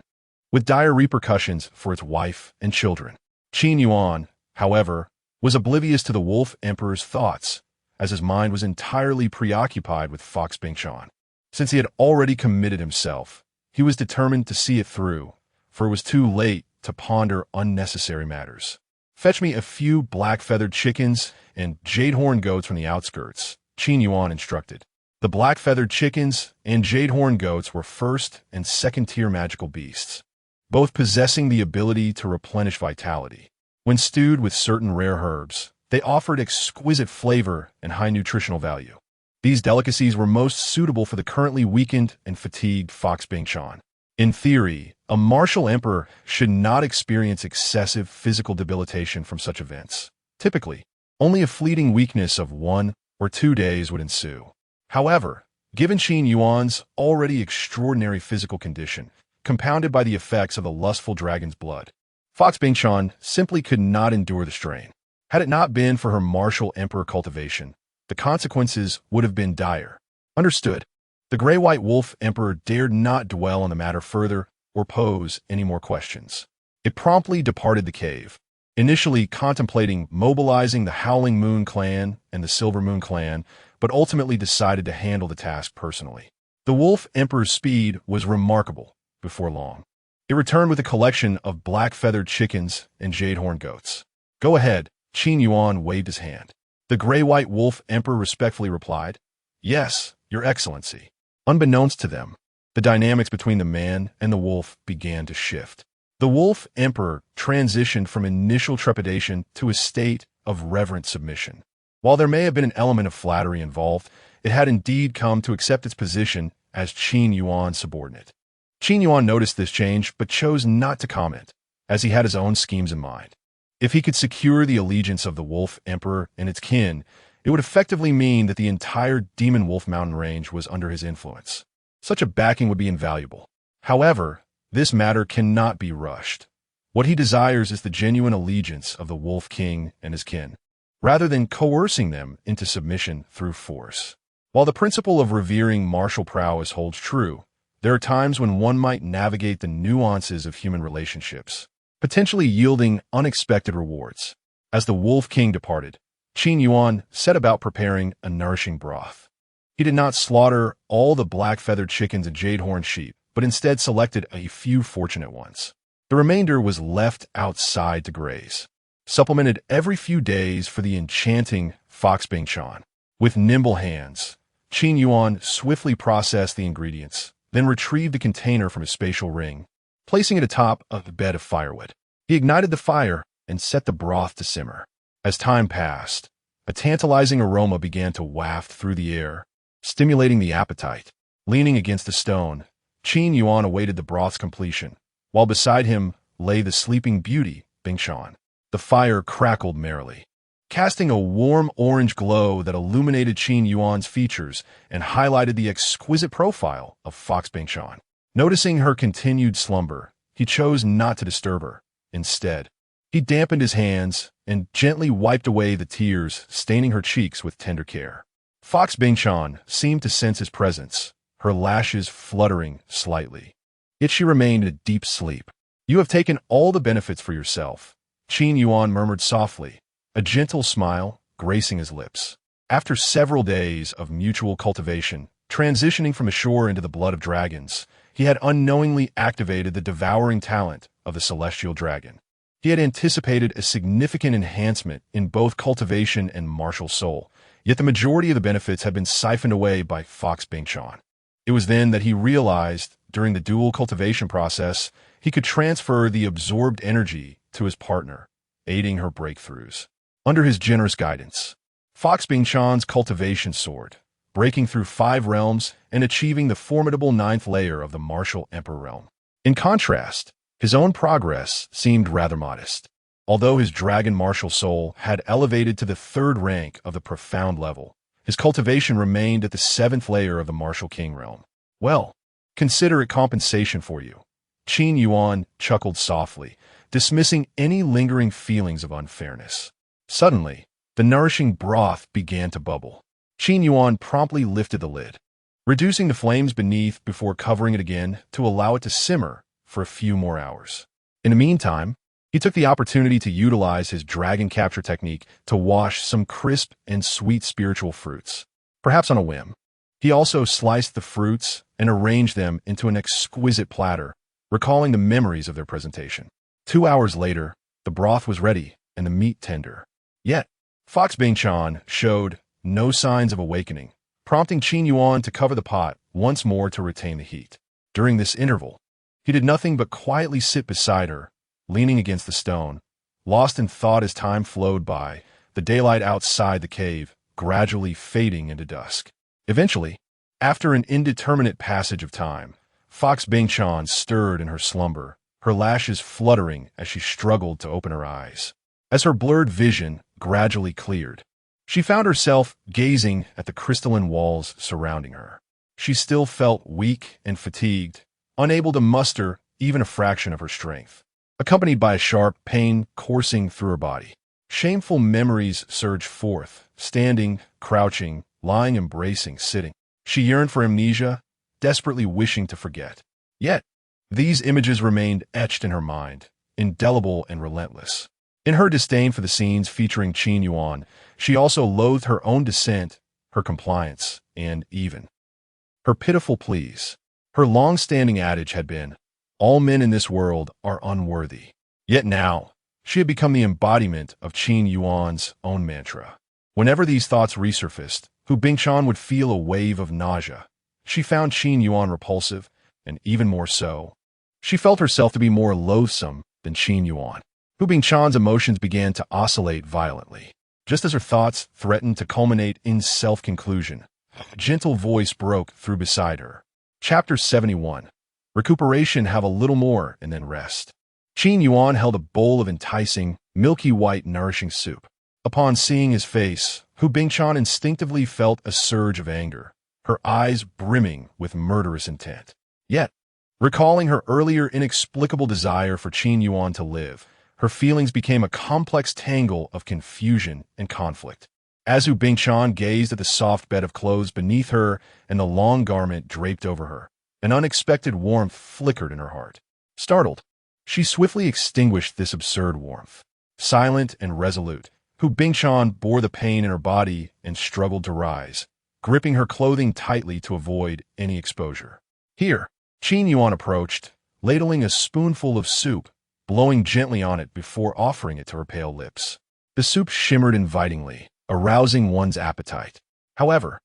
with dire repercussions for its wife and children. Qin Yuan, however, was oblivious to the wolf emperor's thoughts, as his mind was entirely preoccupied with Fox Bingchan. Since he had already committed himself, he was determined to see it through, for it was too late to ponder unnecessary matters. "Fetch me a few black-feathered chickens and jade-horn goats from the outskirts," Qin Yuan instructed. The black-feathered chickens and jade-horn goats were first- and second-tier magical beasts, both possessing the ability to replenish vitality. When stewed with certain rare herbs, they offered exquisite flavor and high nutritional value. These delicacies were most suitable for the currently weakened and fatigued Fox Bingchan. In theory, a martial emperor should not experience excessive physical debilitation from such events. Typically, only a fleeting weakness of 1 or 2 days would ensue. However, given Qin Yuan's already extraordinary physical condition, compounded by the effects of the lustful dragon's blood, Fox Bingchan simply could not endure the strain. Had it not been for her martial emperor cultivation, the consequences would have been dire. Understood. The gray-white wolf emperor dared not dwell on the matter further or pose any more questions. It promptly departed the cave, initially contemplating mobilizing the Howling Moon clan and the Silver Moon clan, but ultimately decided to handle the task personally. The Wolf Emperor's speed was remarkable before long. It returned with a collection of black-feathered chickens and jade-horned goats. "Go ahead," Qin Yuan waved his hand. The gray-white Wolf Emperor respectfully replied, "Yes, Your Excellency." Unbeknownst to them, the dynamics between the man and the wolf began to shift. The Wolf Emperor transitioned from initial trepidation to a state of reverent submission. While there may have been an element of flattery involved, it had indeed come to accept its position as Qin Yuan's subordinate. Qin Yuan noticed this change but chose not to comment, as he had his own schemes in mind. If he could secure the allegiance of the Wolf Emperor and its kin, it would effectively mean that the entire Demon Wolf Mountain range was under his influence. Such a backing would be invaluable. However, this matter cannot be rushed. What he desires is the genuine allegiance of the Wolf King and his kin, rather than coercing them into submission through force. While the principle of revering martial prowess holds true, there are times when one might navigate the nuances of human relationships, potentially yielding unexpected rewards. As the Wolf King departed, Qin Yuan set about preparing a nourishing broth. He did not slaughter all the black-feathered chickens and jade-horned sheep, but instead selected a few fortunate ones. The remainder was left outside to graze, supplemented every few days for the enchanting Fox Bingchan. With nimble hands, Qin Yuan swiftly processed the ingredients, then retrieved the container from his spatial ring, placing it atop of the bed of firewood. He ignited the fire and set the broth to simmer. As time passed, a tantalizing aroma began to waft through the air, stimulating the appetite. Leaning against a stone, Qin Yuan awaited the broth's completion, while beside him lay the sleeping beauty, Bingchan. The fire crackled merrily, casting a warm orange glow that illuminated Qin Yuan's features and highlighted the exquisite profile of Fox Bingchan. Noticing her continued slumber, he chose not to disturb her. Instead, he dampened his hands and gently wiped away the tears staining her cheeks with tender care. Fox Bingchan seemed to sense his presence, her lashes fluttering slightly. Yet she remained in a deep sleep. "You have taken all the benefits for yourself," Qin Yuan murmured softly, a gentle smile gracing his lips. After several days of mutual cultivation, transitioning from ashore into the blood of dragons, he had unknowingly activated the devouring talent of the celestial dragon. He had anticipated a significant enhancement in both cultivation and martial soul, yet the majority of the benefits had been siphoned away by Fox Bingchan. It was then that he realized, during the dual cultivation process, he could transfer the absorbed energy to his partner, aiding her breakthroughs. Under his generous guidance, Fox Bingchan's cultivation soared, breaking through 5 realms and achieving the formidable 9th layer of the Martial Emperor realm. In contrast, his own progress seemed rather modest. Although his dragon martial soul had elevated to the 3rd rank of the profound level, his cultivation remained at the 7th layer of the Martial King realm. "Well, consider it compensation for you." Qin Yuan chuckled softly, dismissing any lingering feelings of unfairness. Suddenly, the nourishing broth began to bubble. Qin Yuan promptly lifted the lid, reducing the flames beneath before covering it again to allow it to simmer for a few more hours. In the meantime, he took the opportunity to utilize his dragon capture technique to wash some crisp and sweet spiritual fruits. Perhaps on a whim, he also sliced the fruits and arranged them into an exquisite platter, recalling the memories of their presentation. 2 hours later, the broth was ready and the meat tender. Yet, Fox Bingchan showed no signs of awakening, prompting Qin Yuan to cover the pot once more to retain the heat. During this interval, he did nothing but quietly sit beside her, leaning against the stone, lost in thought as time flowed by, the daylight outside the cave gradually fading into dusk. Eventually, after an indeterminate passage of time, Fox Bingchan stirred in her slumber, her lashes fluttering as she struggled to open her eyes. As her blurred vision gradually cleared, she found herself gazing at the crystalline walls surrounding her. She still felt weak and fatigued, unable to muster even a fraction of her strength, accompanied by a sharp pain coursing through her body. Shameful memories surged forth, standing, crouching, lying, embracing, sitting. She yearned for amnesia, desperately wishing to forget. Yet, These images remained etched in her mind, indelible and relentless. In her disdain for the scenes featuring Qin Yuan, she also loathed her own dissent, her compliance, and even her pitiful pleas. Her long-standing adage had been, "All men in this world are unworthy." Yet now, she had become the embodiment of Qin Yuan's own mantra. Whenever these thoughts resurfaced, Hu Bingshan would feel a wave of nausea. She found Qin Yuan repulsive, and even more so, she felt herself to be more loathsome than Qin Yuan. Hu Bingshan's emotions began to oscillate violently. Just as her thoughts threatened to culminate in self-conclusion, a gentle voice broke through beside her. Chapter 71. Recuperation. Have a little more and then rest. Qin Yuan held a bowl of enticing, milky white nourishing soup. Upon seeing his face, Hu Bingshan instinctively felt a surge of anger, her eyes brimming with murderous intent. Yet, recalling her earlier inexplicable desire for Qin Yuan to live, her feelings became a complex tangle of confusion and conflict. As Hu Bingshan gazed at the soft bed of clothes beneath her and the long garment draped over her, an unexpected warmth flickered in her heart. Startled, she swiftly extinguished this absurd warmth. Silent and resolute, Hu Bingshan bore the pain in her body and struggled to rise, gripping her clothing tightly to avoid any exposure. Here, Qin Yuan approached, ladling a spoonful of soup, blowing gently on it before offering it to her pale lips. The soup shimmered invitingly, arousing one's appetite. However,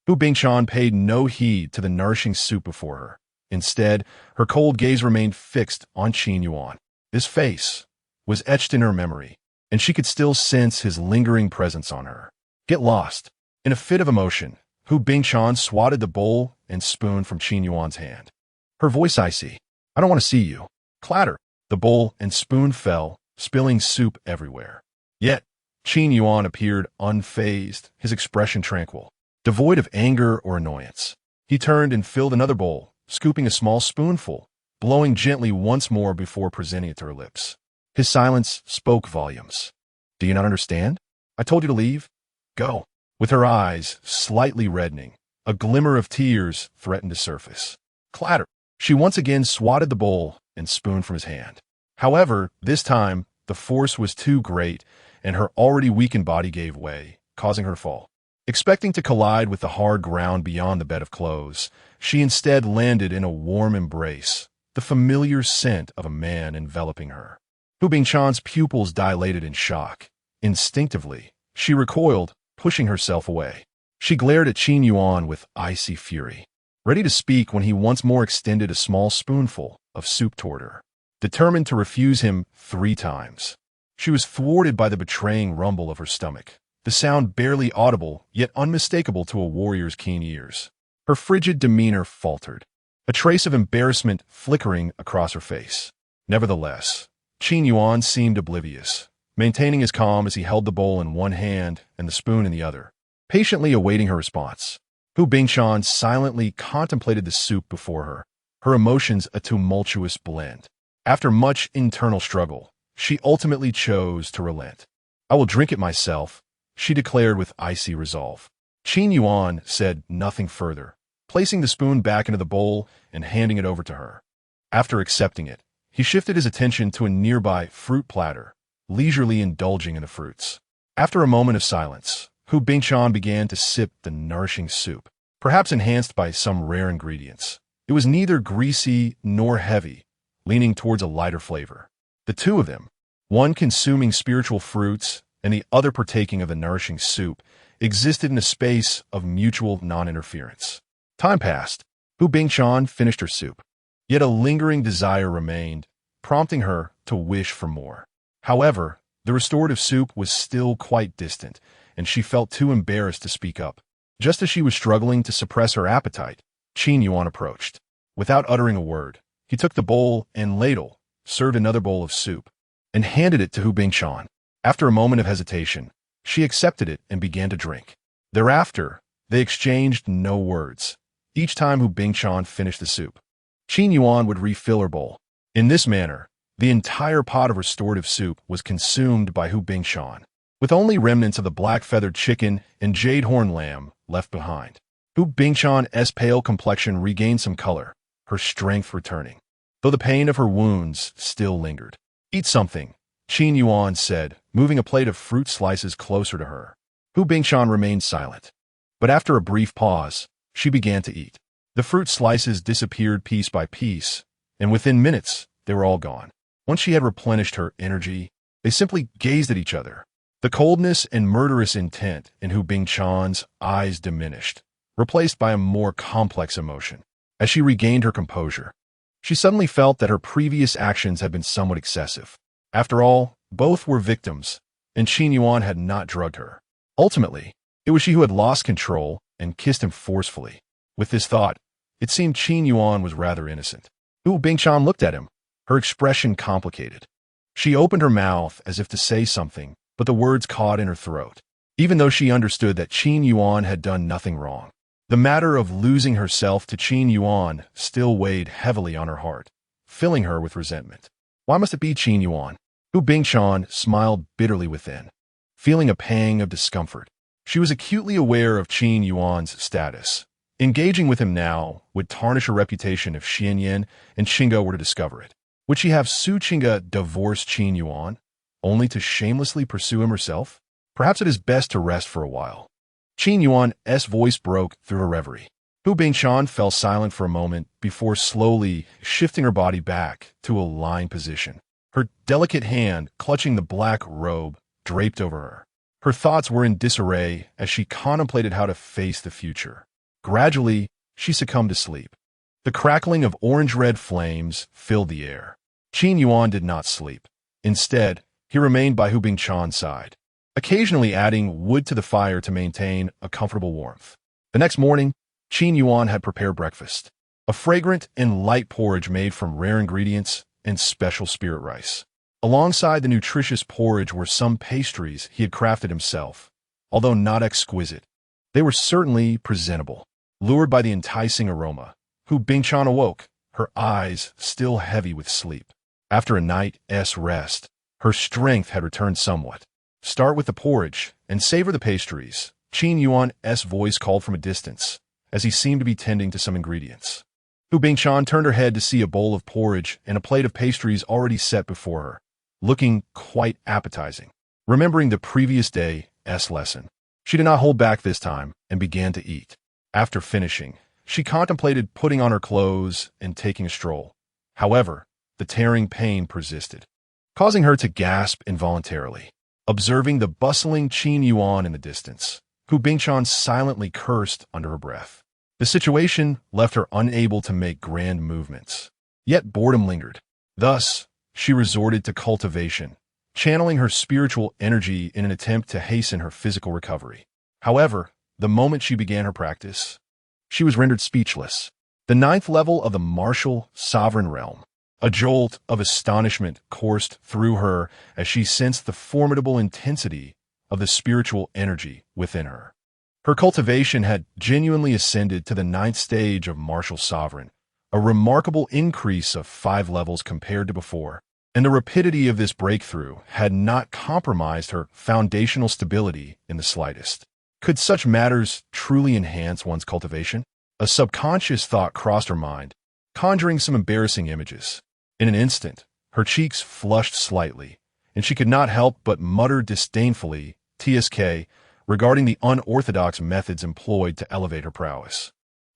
Hu Bingshan paid no heed to the nourishing soup before her. Instead, her cold gaze remained fixed on Qin Yuan. His face was etched in her memory, and she could still sense his lingering presence on her. Get lost. In a fit of emotion, Hu Bingshan swatted the bowl and spoon from Qin Yuan's hand. Her voice icy. "I don't want to see you." Clatter. The bowl and spoon fell, spilling soup everywhere. Yet, Qin Yuan appeared unfazed, his expression tranquil, devoid of anger or annoyance. He turned and filled another bowl, scooping a small spoonful, blowing gently once more before presenting it to her lips. His silence spoke volumes. "Do you not understand? I told you to leave. Go." With her eyes slightly reddening, a glimmer of tears threatened to surface. Clatter. She once again swatted the bowl and spoon from his hand. However, this time, the force was too great, and her already weakened body gave way, causing her to fall. Expecting to collide with the hard ground beyond the bed of clothes, she instead landed in a warm embrace, the familiar scent of a man enveloping her. Hu Bingshan's pupils dilated in shock. Instinctively, she recoiled, pushing herself away. She glared at Qin Yuan with icy fury, ready to speak when he once more extended a small spoonful of soup toward her, determined to refuse him 3 times. She was thwarted by the betraying rumble of her stomach, the sound barely audible yet unmistakable to a warrior's keen ears. Her frigid demeanor faltered, a trace of embarrassment flickering across her face. Nevertheless, Qin Yuan seemed oblivious, maintaining his calm as he held the bowl in one hand and the spoon in the other, patiently awaiting her response. Hu Bingshan silently contemplated the soup before her, her emotions a tumultuous blend. After much internal struggle, she ultimately chose to relent. "I will drink it myself," she declared with icy resolve. Qin Yuan said nothing further, placing the spoon back into the bowl and handing it over to her. After accepting it, he shifted his attention to a nearby fruit platter, leisurely indulging in the fruits. After a moment of silence, Hu Bingshan began to sip the nourishing soup, perhaps enhanced by some rare ingredients. It was neither greasy nor heavy, leaning towards a lighter flavor. The two of them, one consuming spiritual fruits and the other partaking of the nourishing soup, existed in a space of mutual non-interference. Time passed. Hu Bingshan finished her soup. Yet a lingering desire remained, prompting her to wish for more. However, the restorative soup was still quite distant, and she felt too embarrassed to speak up. Just as she was struggling to suppress her appetite, Qin Yuan approached. Without uttering a word, he took the bowl and ladle, served another bowl of soup, and handed it to Hu Bingshan. After a moment of hesitation, she accepted it and began to drink. Thereafter, they exchanged no words. Each time Hu Bingshan finished the soup, Qin Yuan would refill her bowl. In this manner, the entire pot of restorative soup was consumed by Hu Bingshan, with only remnants of the black-feathered chicken and jade-horn lamb left behind. Hu Bingshan's pale complexion regained some color, her strength returning. though the pain of her wounds still lingered. "Eat something," Qin Yuan said, moving a plate of fruit slices closer to her. Hu Bingshan remained silent. But after a brief pause, she began to eat. The fruit slices disappeared piece by piece, and within minutes, they were all gone. Once she had replenished her energy, they simply gazed at each other. The coldness and murderous intent in Hu Bingshan's eyes diminished, replaced by a more complex emotion. As she regained her composure, she suddenly felt that her previous actions had been somewhat excessive. After all, both were victims, and Qin Yuan had not drugged her. Ultimately, it was she who had lost control and kissed him forcefully. With this thought, it seemed Qin Yuan was rather innocent. Hu Bingshan looked at him, her expression complicated. She opened her mouth as if to say something, but the words caught in her throat. Even though she understood that Qin Yuan had done nothing wrong, the matter of losing herself to Qin Yuan still weighed heavily on her heart, filling her with resentment. Why must it be Qin Yuan? Hu Bingshan smiled bitterly within, feeling a pang of discomfort. She was acutely aware of Qin Yuan's status. Engaging with him now would tarnish her reputation if Xianyan and Qingge were to discover it. Would she have Su Qingge divorce Qin Yuan, only to shamelessly pursue him herself? Perhaps it is best to rest for a while. Qin Yuan's voice broke through her reverie. Hu Bingshan fell silent for a moment before slowly shifting her body back to a lying position, her delicate hand clutching the black robe draped over her. Her thoughts were in disarray as she contemplated how to face the future. Gradually, she succumbed to sleep. The crackling of orange-red flames filled the air. Qin Yuan did not sleep. Instead, he remained by Hu Bingshan's side, occasionally adding wood to the fire to maintain a comfortable warmth. The next morning, Qin Yuan had prepared breakfast, a fragrant and light porridge made from rare ingredients and special spirit rice. Alongside the nutritious porridge were some pastries he had crafted himself. Although not exquisite, they were certainly presentable. Lured by the enticing aroma, Hu Bingshan awoke, her eyes still heavy with sleep. After a night's rest, her strength had returned somewhat. "Start with the porridge and savor the pastries," Qin Yuan's voice called from a distance, as he seemed to be tending to some ingredients. Hu Bingshan turned her head to see a bowl of porridge and a plate of pastries already set before her, looking quite appetizing. Remembering the previous day's lesson, she did not hold back this time and began to eat. After finishing, she contemplated putting on her clothes and taking a stroll. However, the tearing pain persisted, causing her to gasp involuntarily. Observing the bustling Qin Yuan in the distance, Hu Bingshan silently cursed under her breath. The situation left her unable to make grand movements. Yet boredom lingered. Thus, she resorted to cultivation, channeling her spiritual energy in an attempt to hasten her physical recovery. However, the moment she began her practice, she was rendered speechless. The 9th level of the martial sovereign realm. A jolt of astonishment coursed through her as she sensed the formidable intensity of the spiritual energy within her. Her cultivation had genuinely ascended to the 9th stage of martial sovereign, a remarkable increase of 5 levels compared to before. And the rapidity of this breakthrough had not compromised her foundational stability in the slightest. Could such matters truly enhance one's cultivation? A subconscious thought crossed her mind, conjuring some embarrassing images. In an instant, her cheeks flushed slightly, and she could not help but mutter disdainfully, "TSK," regarding the unorthodox methods employed to elevate her prowess,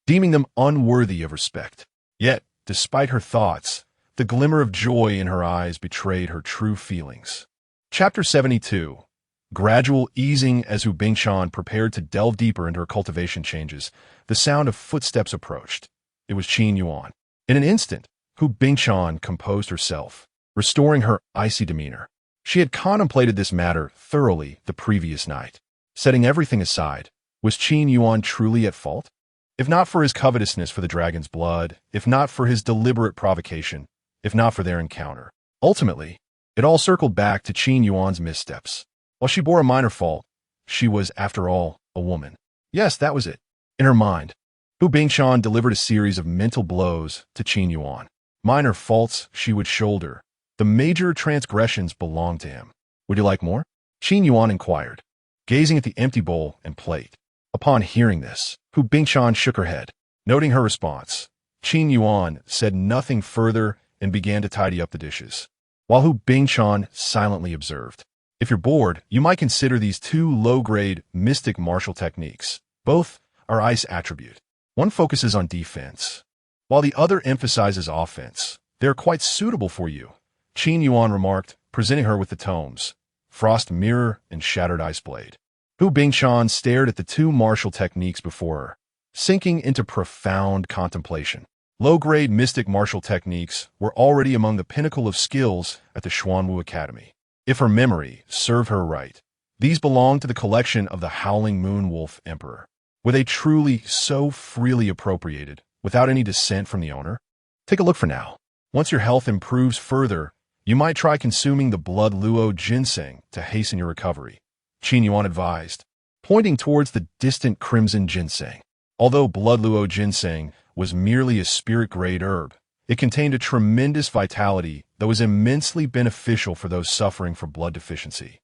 deeming them unworthy of respect. Yet, despite her thoughts, the glimmer of joy in her eyes betrayed her true feelings. Chapter 72. Gradual easing. As Hu Bingshan prepared to delve deeper into her cultivation changes, the sound of footsteps approached. It was Qin Yuan. In an instant, Hu Bingshan composed herself, restoring her icy demeanor. She had contemplated this matter thoroughly the previous night. Setting everything aside, was Qin Yuan truly at fault? If not for his covetousness for the dragon's blood, if not for his deliberate provocation, if not for their encounter. Ultimately, it all circled back to Qin Yuan's missteps. While she bore a minor fault, she was, after all, a woman. Yes, that was it. In her mind, Hu Bingshan delivered a series of mental blows to Qin Yuan. Minor faults she would shoulder. The major transgressions belonged to him. Would you like more? Qin Yuan inquired, gazing at the empty bowl and plate. Upon hearing this, Hu Bingshan shook her head. Noting her response, Qin Yuan said nothing further and began to tidy up the dishes, while Hu Bingchan silently observed. If you're bored, you might consider these two low-grade mystic martial techniques. Both are ice attribute. One focuses on defense, while the other emphasizes offense. They're quite suitable for you, Qin Yuan remarked, presenting her with the tomes, Frost Mirror and Shattered Ice Blade. Hu Bingchan stared at the two martial techniques before her, sinking into profound contemplation. Low-grade mystic martial techniques were already among the pinnacle of skills at the Xuanwu Academy. If her memory served her right, these belonged to the collection of the Howling Moon Wolf Emperor. Were they truly so freely appropriated, without any dissent from the owner? Take a look for now. Once your health improves further, you might try consuming the Blood Luo Ginseng to hasten your recovery, Qin Yuan advised, pointing towards the distant crimson ginseng. Although Blood Luo Ginseng was merely a spirit-grade herb, it contained a tremendous vitality that was immensely beneficial for those suffering from blood deficiency.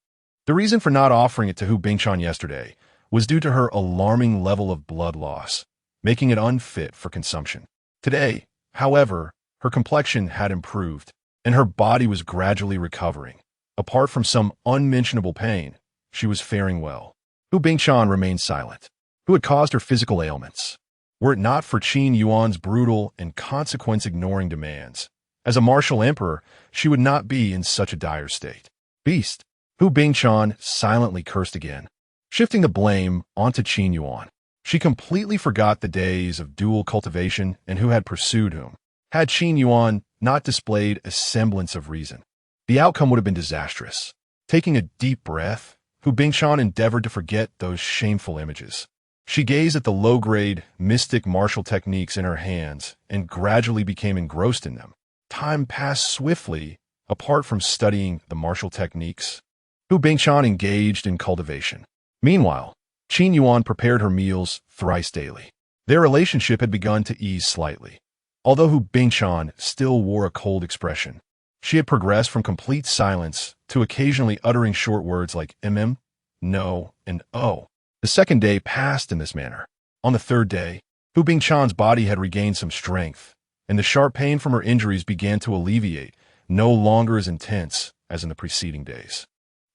The reason for not offering it to Hu Bingchan yesterday was due to her alarming level of blood loss, making it unfit for consumption. Today, however, her complexion had improved, and her body was gradually recovering. Apart from some unmentionable pain, she was faring well. Hu Bingchan remained silent. Who had caused her physical ailments? Were it not for Qin Yuan's brutal and consequence-ignoring demands, as a martial emperor, she would not be in such a dire state. Beast! Hu Bingchan silently cursed again, shifting the blame onto Qin Yuan. She completely forgot the days of dual cultivation and who had pursued whom. Had Qin Yuan not displayed a semblance of reason, the outcome would have been disastrous. Taking a deep breath, Hu Bingchan endeavored to forget those shameful images. She gazed at the low-grade, mystic martial techniques in her hands and gradually became engrossed in them. Time passed swiftly. Apart from studying the martial techniques, Hu Bingchan engaged in cultivation. Meanwhile, Qin Yuan prepared her meals thrice daily. Their relationship had begun to ease slightly. Although Hu Bingchan still wore a cold expression, she had progressed from complete silence to occasionally uttering short words like no, and oh. The second day passed in this manner. On the third day, Hu Bingchan's body had regained some strength, and the sharp pain from her injuries began to alleviate, no longer as intense as in the preceding days.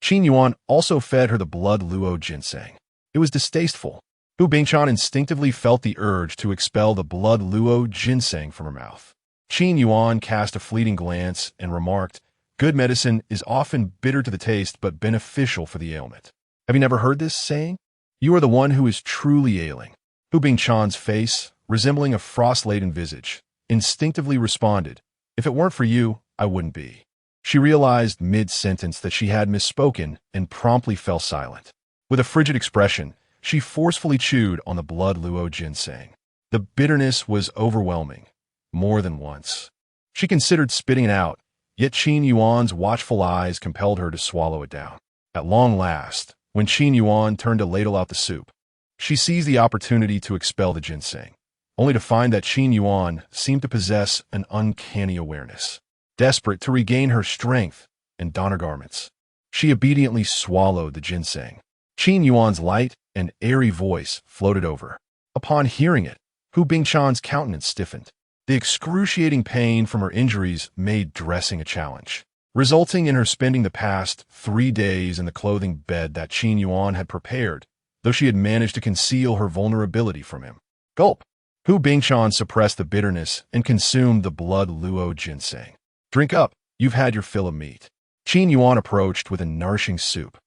Qin Yuan also fed her the Blood Luo Ginseng. It was distasteful. Hu Bingchan instinctively felt the urge to expel the Blood Luo Ginseng from her mouth. Qin Yuan cast a fleeting glance and remarked, "Good medicine is often bitter to the taste but beneficial for the ailment." Have you never heard this saying? You are the one who is truly ailing. Hu Bingchan's face, resembling a frost-laden visage, instinctively responded, "If it weren't for you, I wouldn't be." She realized mid-sentence that she had misspoken and promptly fell silent. With a frigid expression, she forcefully chewed on the Blood Luo Ginseng. The bitterness was overwhelming, more than once. She considered spitting it out, yet Qin Yuan's watchful eyes compelled her to swallow it down. At long last, when Qin Yuan turned to ladle out the soup, she seized the opportunity to expel the ginseng, only to find that Qin Yuan seemed to possess an uncanny awareness. Desperate to regain her strength and don her garments, she obediently swallowed the ginseng. Qin Yuan's light and airy voice floated over. Upon hearing it, Hu Bingchan's countenance stiffened. The excruciating pain from her injuries made dressing a challenge, resulting in her spending the past 3 days in the clothing bed that Qin Yuan had prepared, though she had managed to conceal her vulnerability from him. Gulp! Hu Bingchan suppressed the bitterness and consumed the Blood Luo Ginseng. Drink up, you've had your fill of meat. Qin Yuan approached with a nourishing soup,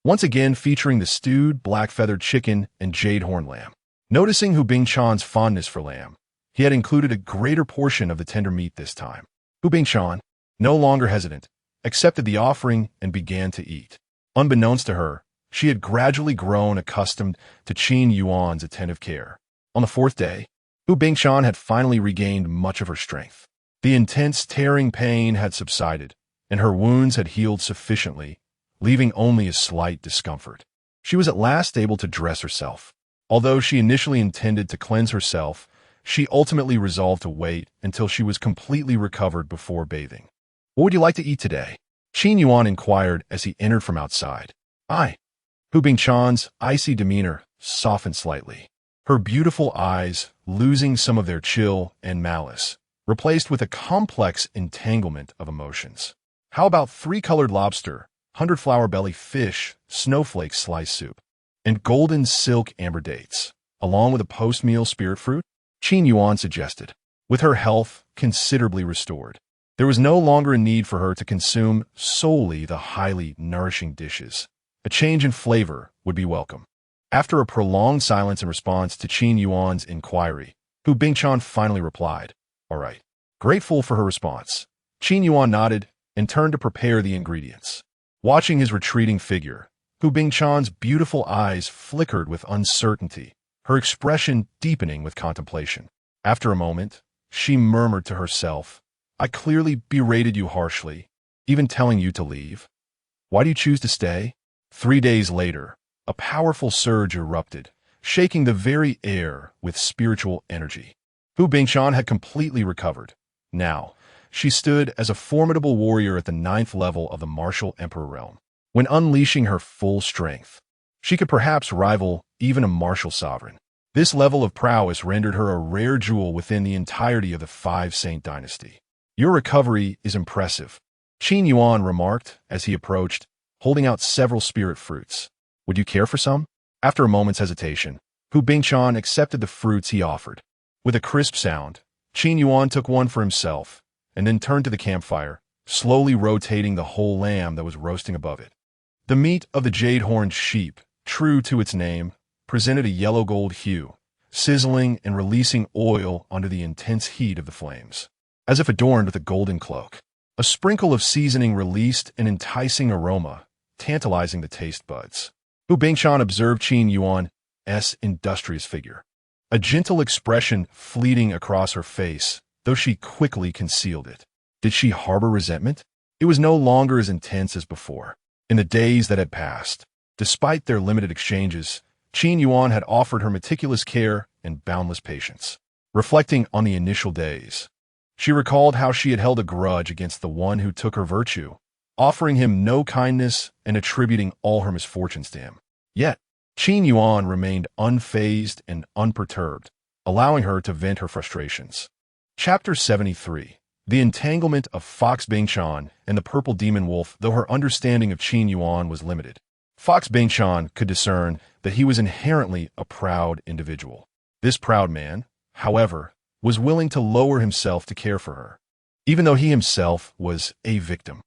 once again featuring the stewed black-feathered chicken and jade horn lamb. Noticing Hu Bingchan's fondness for lamb, he had included a greater portion of the tender meat this time. Hu Bingchan, no longer hesitant, accepted the offering and began to eat. Unbeknownst to her, she had gradually grown accustomed to Qin Yuan's attentive care. On the 4th day, Hu Bingchan had finally regained much of her strength. The intense tearing pain had subsided, and her wounds had healed sufficiently, leaving only a slight discomfort. She was at last able to dress herself. Although she initially intended to cleanse herself, she ultimately resolved to wait until she was completely recovered before bathing. "What would you like to eat today?" Qin Yuan inquired as he entered from outside. Hu Bingchan's icy demeanor softened slightly. Her beautiful eyes, losing some of their chill and malice, replaced with a complex entanglement of emotions. How about three-colored lobster, 100-flower belly fish, snowflake slice soup, and golden silk amber dates, along with a post-meal spirit fruit? Qin Yuan suggested. With her health considerably restored, there was no longer a need for her to consume solely the highly nourishing dishes. A change in flavor would be welcome. After a prolonged silence in response to Qin Yuan's inquiry, Hu Bingchan finally replied, "All right." Grateful for her response, Qin Yuan nodded and turned to prepare the ingredients. Watching his retreating figure, Hu Bingchan's beautiful eyes flickered with uncertainty, her expression deepening with contemplation. After a moment, she murmured to herself, "I clearly berated you harshly, even telling you to leave. Why do you choose to stay?" 3 days later, a powerful surge erupted, shaking the very air with spiritual energy. Hu Bingchan had completely recovered. Now, she stood as a formidable warrior at the 9th level of the martial emperor realm. When unleashing her full strength, she could perhaps rival even a martial sovereign. This level of prowess rendered her a rare jewel within the entirety of the Five Saint dynasty. "Your recovery is impressive," Qin Yuan remarked as he approached, holding out several spirit fruits. "Would you care for some?" After a moment's hesitation, Hu Bingchan accepted the fruits he offered. With a crisp sound, Qin Yuan took one for himself, and then turned to the campfire, slowly rotating the whole lamb that was roasting above it. The meat of the jade-horned sheep, true to its name, presented a yellow-gold hue, sizzling and releasing oil under the intense heat of the flames, as if adorned with a golden cloak. A sprinkle of seasoning released an enticing aroma, tantalizing the taste buds. Hu Bingchan observed Qin Yuan's industrious figure, a gentle expression fleeting across her face, though she quickly concealed it. Did she harbor resentment? It was no longer as intense as before. In the days that had passed, despite their limited exchanges, Qin Yuan had offered her meticulous care and boundless patience. Reflecting on the initial days, she recalled how she had held a grudge against the one who took her virtue, offering him no kindness and attributing all her misfortunes to him. Yet, Qin Yuan remained unfazed and unperturbed, allowing her to vent her frustrations. Chapter 73. The entanglement of Fox Bingchan and the purple demon wolf. Though her understanding of Qin Yuan was limited, Fox Bingchan could discern that he was inherently a proud individual. This proud man, however, was willing to lower himself to care for her, even though he himself was a victim.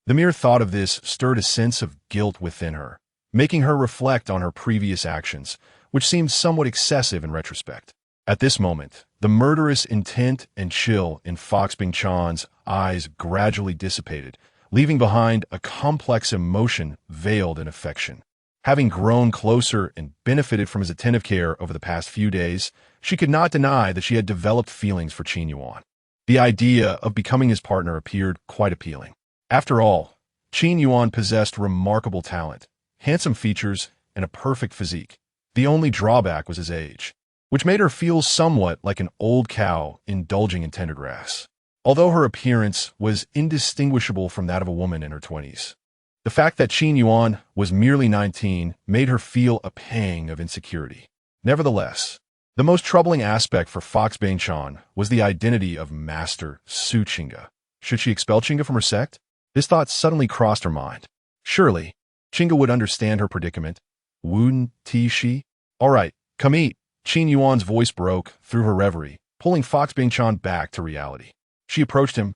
The mere thought of this stirred a sense of guilt within her, making her reflect on her previous actions, which seemed somewhat excessive in retrospect. At this moment, the murderous intent and chill in Fox Bingchan's eyes gradually dissipated, leaving behind a complex emotion veiled in affection. Having grown closer and benefited from his attentive care over the past few days, she could not deny that she had developed feelings for Qin Yuan. The idea of becoming his partner appeared quite appealing. After all, Qin Yuan possessed remarkable talent, handsome features, and a perfect physique. The only drawback was his age, which made her feel somewhat like an old cow indulging in tender grass. Although her appearance was indistinguishable from that of a woman in her 20s, the fact that Qin Yuan was merely 19 made her feel a pang of insecurity. Nevertheless, the most troubling aspect for Fox Bingchan was the identity of Master Su Qingge. Should she expel Qingge from her sect? This thought suddenly crossed her mind. Surely, Qingge would understand her predicament. Wouldn't she? "All right, come eat." Qin Yuan's voice broke through her reverie, pulling Fox Bingchan back to reality. She approached him,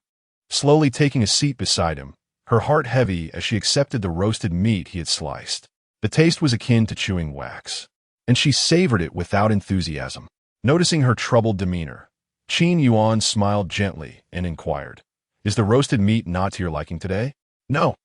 slowly taking a seat beside him, her heart heavy as she accepted the roasted meat he had sliced. The taste was akin to chewing wax, and she savored it without enthusiasm. Noticing her troubled demeanor, Qin Yuan smiled gently and inquired, "Is the roasted meat not to your liking today?" "No.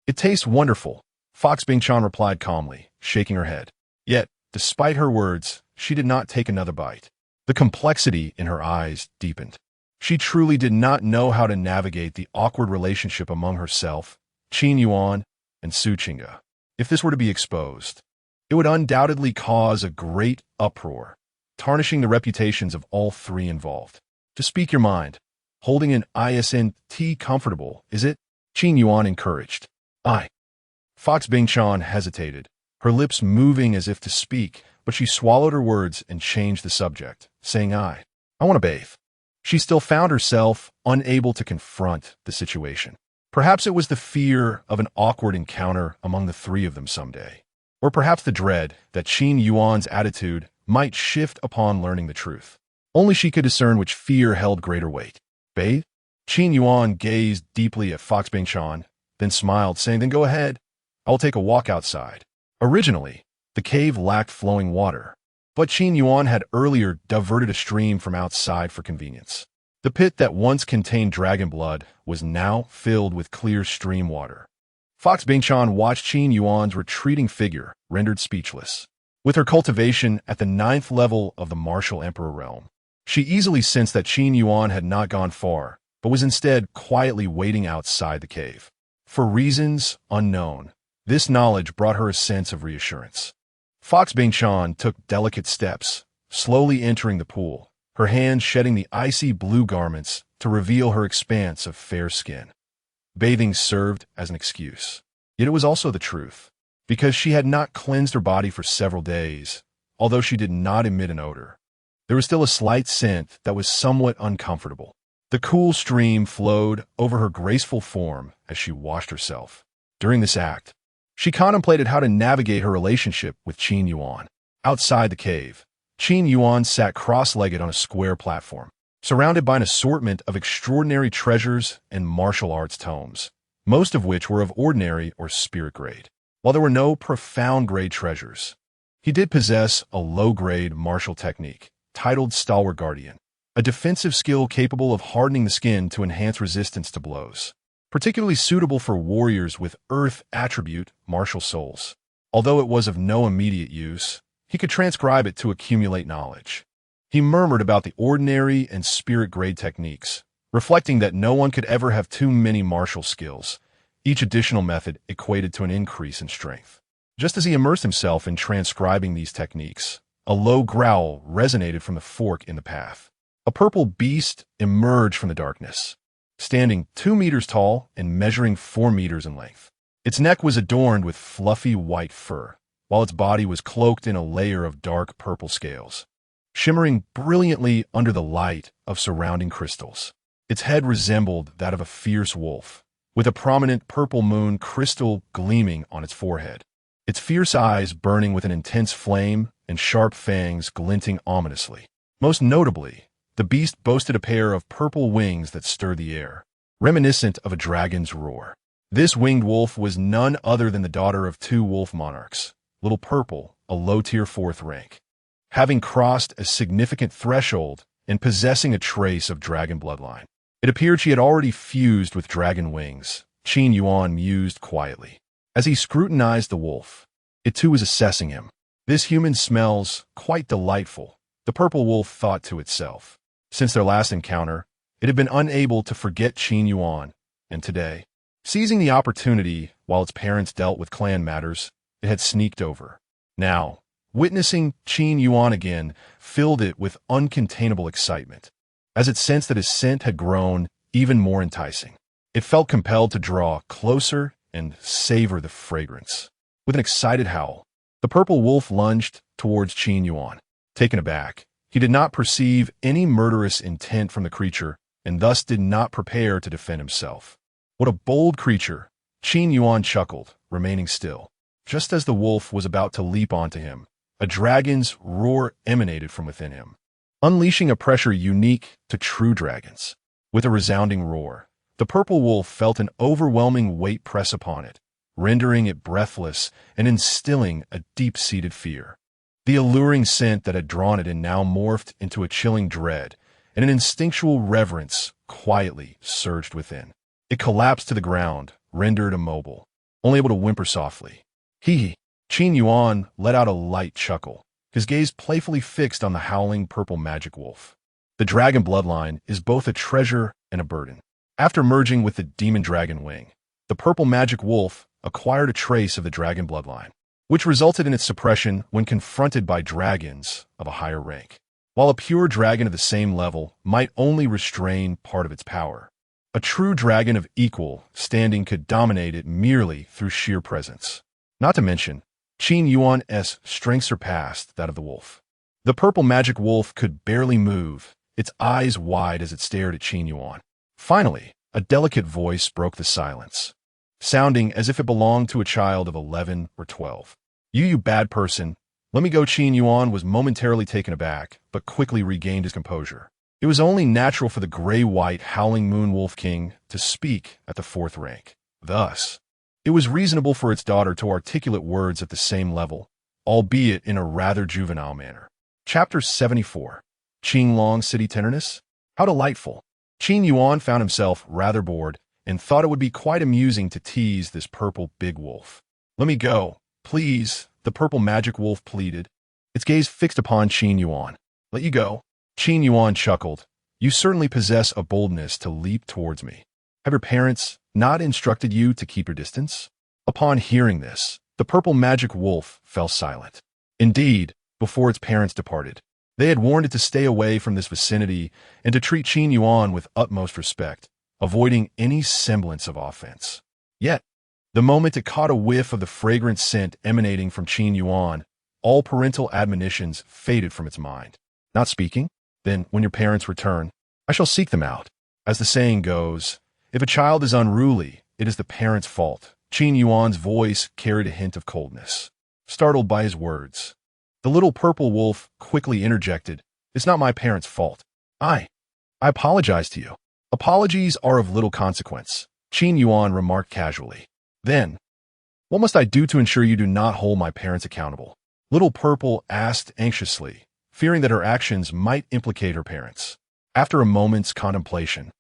It tastes wonderful," Fox Bingchan replied calmly, shaking her head. Yet, despite her words, she did not take another bite. The complexity in her eyes deepened. She truly did not know how to navigate the awkward relationship among herself, Qin Yuan, and Su Qingge. If this were to be exposed, it would undoubtedly cause a great uproar, tarnishing the reputations of all three involved. To speak your mind, holding an ISNT comfortable, is it? Qin Yuan encouraged. "Aye." Fox Bingchan hesitated, her lips moving as if to speak, but she swallowed her words and changed the subject, saying, "I want to bathe." she still found herself unable to confront the situation. Perhaps it was the fear of an awkward encounter among the three of them someday. Or perhaps the dread that Qin Yuan's attitude might shift upon learning the truth. Only she could discern which fear held greater weight. Bathe? Qin Yuan gazed deeply at Fox Bingshan, then smiled, saying, "Then go ahead. I will take a walk outside." Originally, the cave lacked flowing water, but Qin Yuan had earlier diverted a stream from outside for convenience. The pit that once contained dragon blood was now filled with clear stream water. Fox Bingshan watched Qin Yuan's retreating figure, rendered speechless. With her cultivation at the 9th level of the martial emperor realm, she easily sensed that Qin Yuan had not gone far, but was instead quietly waiting outside the cave. For reasons unknown, this knowledge brought her a sense of reassurance. Fox Bingshan took delicate steps, slowly entering the pool, her hands shedding the icy blue garments to reveal her expanse of fair skin. Bathing served as an excuse. Yet it was also the truth, because she had not cleansed her body for several days, although she did not emit an odor. There was still a slight scent that was somewhat uncomfortable. The cool stream flowed over her graceful form as she washed herself. During this act, she contemplated how to navigate her relationship with Qin Yuan. Outside the cave, Qin Yuan sat cross-legged on a square platform, surrounded by an assortment of extraordinary treasures and martial arts tomes, most of which were of ordinary or spirit grade. While there were no profound grade treasures, he did possess a low-grade martial technique, titled Stalwart Guardian, a defensive skill capable of hardening the skin to enhance resistance to blows, particularly suitable for warriors with earth attribute martial souls. Although it was of no immediate use, he could transcribe it to accumulate knowledge. He murmured about the ordinary and spirit grade techniques, reflecting that no one could ever have too many martial skills. Each additional method equated to an increase in strength. Just as he immersed himself in transcribing these techniques, a low growl resonated from the fork in the path. A purple beast emerged from the darkness, standing 2 meters tall and measuring 4 meters in length. Its neck was adorned with fluffy white fur, while its body was cloaked in a layer of dark purple scales, shimmering brilliantly under the light of surrounding crystals. Its head resembled that of a fierce wolf, with a prominent purple moon crystal gleaming on its forehead. Its fierce eyes burning with an intense flame and sharp fangs glinting ominously. Most notably, the beast boasted a pair of purple wings that stirred the air, reminiscent of a dragon's roar. This winged wolf was none other than the daughter of 2 wolf monarchs, Little Purple, a low-tier 4th rank. Having crossed a significant threshold and possessing a trace of dragon bloodline, it appeared she had already fused with dragon wings. Qin Yuan mused quietly. As he scrutinized the wolf, it too was assessing him. "This human smells quite delightful," the purple wolf thought to itself. Since their last encounter, it had been unable to forget Qin Yuan, and today, seizing the opportunity while its parents dealt with clan matters, it had sneaked over. Now, witnessing Qin Yuan again filled it with uncontainable excitement, as it sensed that his scent had grown even more enticing. It felt compelled to draw closer and savor the fragrance. With an excited howl, the purple wolf lunged towards Qin Yuan. Taken aback, he did not perceive any murderous intent from the creature and thus did not prepare to defend himself. "What a bold creature!" Qin Yuan chuckled, remaining still. Just as the wolf was about to leap onto him, a dragon's roar emanated from within him, unleashing a pressure unique to true dragons. With a resounding roar, the purple wolf felt an overwhelming weight press upon it, rendering it breathless and instilling a deep-seated fear. The alluring scent that had drawn it in now morphed into a chilling dread, and an instinctual reverence quietly surged within. It collapsed to the ground, rendered immobile, only able to whimper softly. Hee. Qin Yuan let out a light chuckle, his gaze playfully fixed on the howling purple magic wolf. The dragon bloodline is both a treasure and a burden. After merging with the demon dragon wing, the purple magic wolf acquired a trace of the dragon bloodline, which resulted in its suppression when confronted by dragons of a higher rank. While a pure dragon of the same level might only restrain part of its power, a true dragon of equal standing could dominate it merely through sheer presence. Not to mention, Qin Yuan's strength surpassed that of the wolf. The purple magic wolf could barely move, its eyes wide as it stared at Qin Yuan. Finally, a delicate voice broke the silence, sounding as if it belonged to a child of 11 or 12. You bad person. Let me go." Qin Yuan was momentarily taken aback, but quickly regained his composure. It was only natural for the gray-white howling moon wolf king to speak at the fourth rank. Thus, it was reasonable for its daughter to articulate words at the same level, albeit in a rather juvenile manner. Chapter 74. Qinglong City Tenderness? How delightful. Qin Yuan found himself rather bored and thought it would be quite amusing to tease this purple big wolf. "Let me go, please," the purple magic wolf pleaded, its gaze fixed upon Qin Yuan. "Let you go?" Qin Yuan chuckled. "You certainly possess a boldness to leap towards me. Have your parents not instructed you to keep your distance?" Upon hearing this, the purple magic wolf fell silent. Indeed, before its parents departed, they had warned it to stay away from this vicinity and to treat Qin Yuan with utmost respect, avoiding any semblance of offense. Yet, the moment it caught a whiff of the fragrant scent emanating from Qin Yuan, all parental admonitions faded from its mind. "Not speaking? Then, when your parents return, I shall seek them out. As the saying goes, if a child is unruly, it is the parent's fault." Qin Yuan's voice carried a hint of coldness. Startled by his words, the little purple wolf quickly interjected, "It's not my parents' fault. I apologize to you." "Apologies are of little consequence," Qin Yuan remarked casually. "Then, what must I do to ensure you do not hold my parents accountable?" Little Purple asked anxiously, fearing that her actions might implicate her parents. After a moment's contemplation,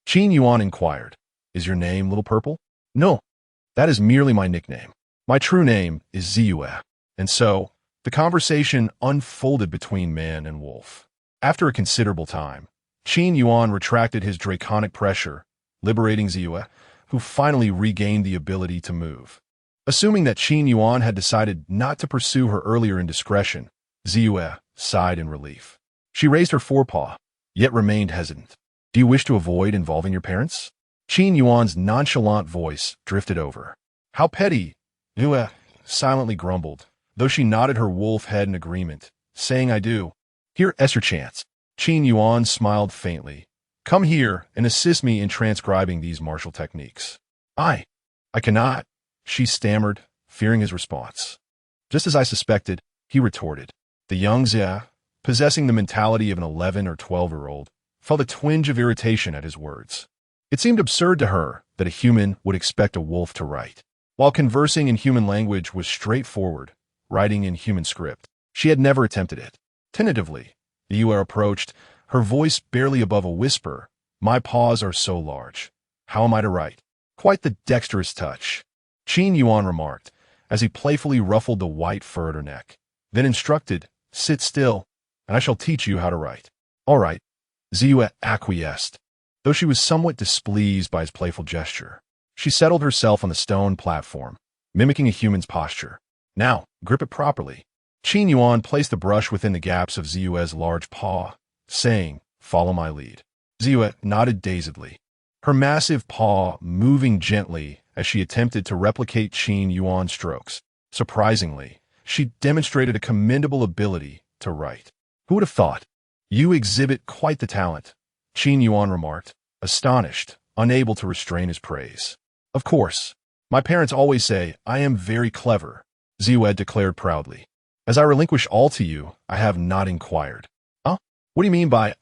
Qin Yuan inquired, "Is your name Little Purple?" "No, that is merely my nickname. My true name is Ziyue." And so, the conversation unfolded between man and wolf. After a considerable time, Qin Yuan retracted his draconic pressure, liberating Ziyue, who finally regained the ability to move. Assuming that Qin Yuan had decided not to pursue her earlier indiscretion, Ziyue sighed in relief. She raised her forepaw, yet remained hesitant. "Do you wish to avoid involving your parents?" Qin Yuan's nonchalant voice drifted over. "How petty!" Ziyue silently grumbled, though she nodded her wolf head in agreement, saying, "I do." "Here's your chance." Qin Yuan smiled faintly. "Come here and assist me in transcribing these martial techniques." I cannot," she stammered, fearing his response. "Just as I suspected," he retorted. The young Ziyue, possessing the mentality of an 11 or 12-year-old, felt a twinge of irritation at his words. It seemed absurd to her that a human would expect a wolf to write. While conversing in human language was straightforward, writing in human script, she had never attempted it. Tentatively, the Ziyue approached, her voice barely above a whisper. "My paws are so large. How am I to write?" "Quite the dexterous touch," Qin Yuan remarked, as he playfully ruffled the white fur at her neck. Then instructed, "Sit still, and I shall teach you how to write." "All right," Ziyue acquiesced, though she was somewhat displeased by his playful gesture. She settled herself on the stone platform, mimicking a human's posture. "Now, grip it properly." Qin Yuan placed the brush within the gaps of Ziyue's large paw, saying, "Follow my lead." Ziyue nodded dazedly, her massive paw moving gently as she attempted to replicate Qin Yuan's strokes. Surprisingly, she demonstrated a commendable ability to write. "Who would have thought? You exhibit quite the talent," Qin Yuan remarked, astonished, unable to restrain his praise. "Of course. My parents always say I am very clever," Ziyue declared proudly. "As I relinquish all to you, I have not inquired." What do you mean by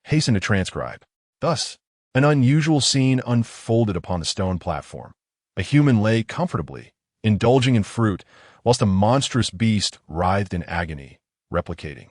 hasten to transcribe?" Thus, an unusual scene unfolded upon the stone platform. A human lay comfortably, indulging in fruit, whilst a monstrous beast writhed in agony, replicating.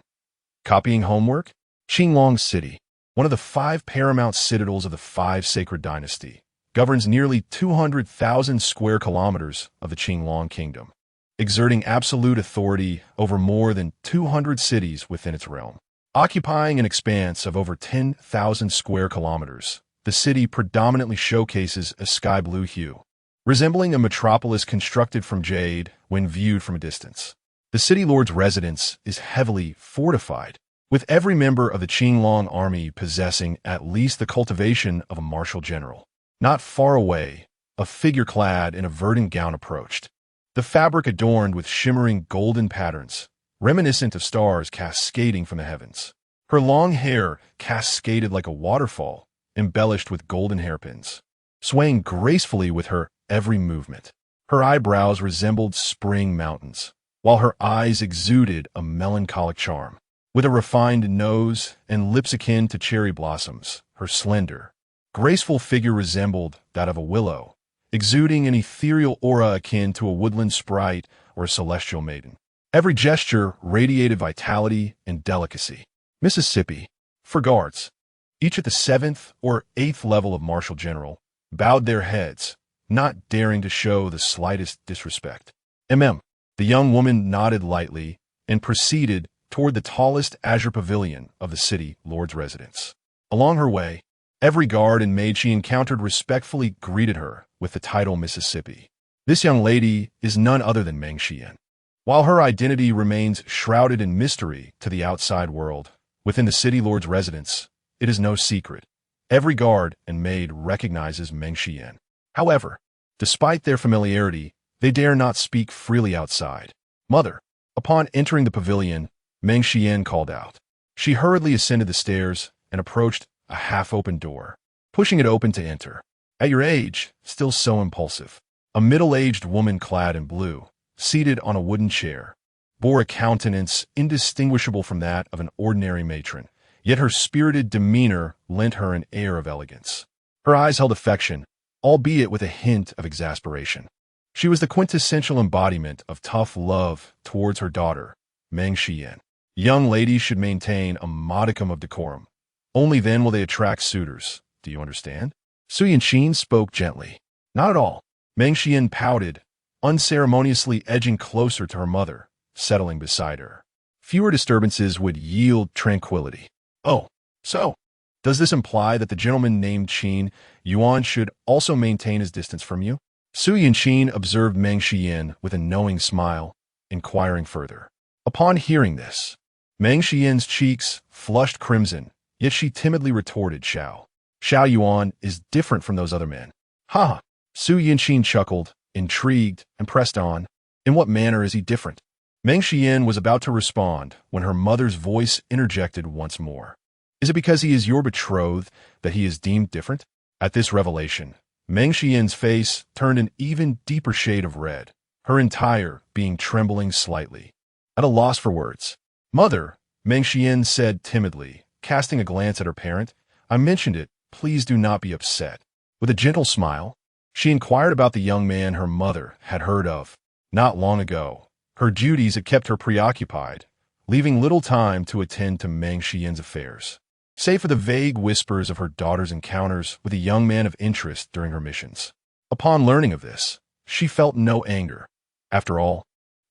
Copying homework? Qinglong City, one of the 5 paramount citadels of the 5 Sacred Dynasty, governs nearly 200,000 square kilometers of the Qinglong Kingdom, exerting absolute authority over more than 200 cities within its realm. Occupying an expanse of over 10,000 square kilometers, the city predominantly showcases a sky blue hue, resembling a metropolis constructed from jade when viewed from a distance. The city lord's residence is heavily fortified, with every member of the Qinglong army possessing at least the cultivation of a martial general. Not far away, a figure clad in a verdant gown approached, the fabric adorned with shimmering golden patterns, reminiscent of stars cascading from the heavens. Her long hair, cascaded like a waterfall, embellished with golden hairpins, swaying gracefully with her every movement. Her eyebrows resembled spring mountains, while her eyes exuded a melancholic charm. With a refined nose and lips akin to cherry blossoms, her slender, graceful figure resembled that of a willow, exuding an ethereal aura akin to a woodland sprite or a celestial maiden. Every gesture radiated vitality and delicacy. Mississippi, for guards, each at the 7th or 8th level of Marshal General, bowed their heads, not daring to show the slightest disrespect. The young woman nodded lightly and proceeded toward the tallest azure pavilion of the city lord's residence. Along her way, every guard and maid she encountered respectfully greeted her with the title Mississippi. This young lady is none other than Meng Xian. While her identity remains shrouded in mystery to the outside world, within the city lord's residence, it is no secret. Every guard and maid recognizes Meng Xian. However, despite their familiarity, they dare not speak freely outside. Mother. Upon entering the pavilion, Meng Xian called out. She hurriedly ascended the stairs and approached a half-open door, pushing it open to enter. At your age, still so impulsive. A middle-aged woman clad in blue, seated on a wooden chair, bore a countenance indistinguishable from that of an ordinary matron, yet her spirited demeanor lent her an air of elegance. Her eyes held affection, albeit with a hint of exasperation. She was the quintessential embodiment of tough love towards her daughter, Meng Xian. Young ladies should maintain a modicum of decorum. Only then will they attract suitors. Do you understand? Su Yanqing spoke gently. Not at all. Meng Xian pouted, unceremoniously edging closer to her mother, settling beside her. Fewer disturbances would yield tranquility. Oh, so, does this imply that the gentleman named Qin Yuan should also maintain his distance from you? Su Yanqing observed Meng Xian with a knowing smile, inquiring further. Upon hearing this, Meng Xian's cheeks flushed crimson, yet she timidly retorted, Xiao Yuan is different from those other men. Ha! Su Yanqing chuckled, intrigued, and pressed on. In what manner is he different? Meng Xian was about to respond when her mother's voice interjected once more. Is it because he is your betrothed that he is deemed different? At this revelation, Meng Xian's face turned an even deeper shade of red, her entire being trembling slightly. At a loss for words. Mother, Meng Xian said timidly, casting a glance at her parent, I mentioned it, please do not be upset. With a gentle smile, she inquired about the young man her mother had heard of. Not long ago, her duties had kept her preoccupied, leaving little time to attend to Meng Xian's affairs, save for the vague whispers of her daughter's encounters with a young man of interest during her missions. Upon learning of this, she felt no anger. After all,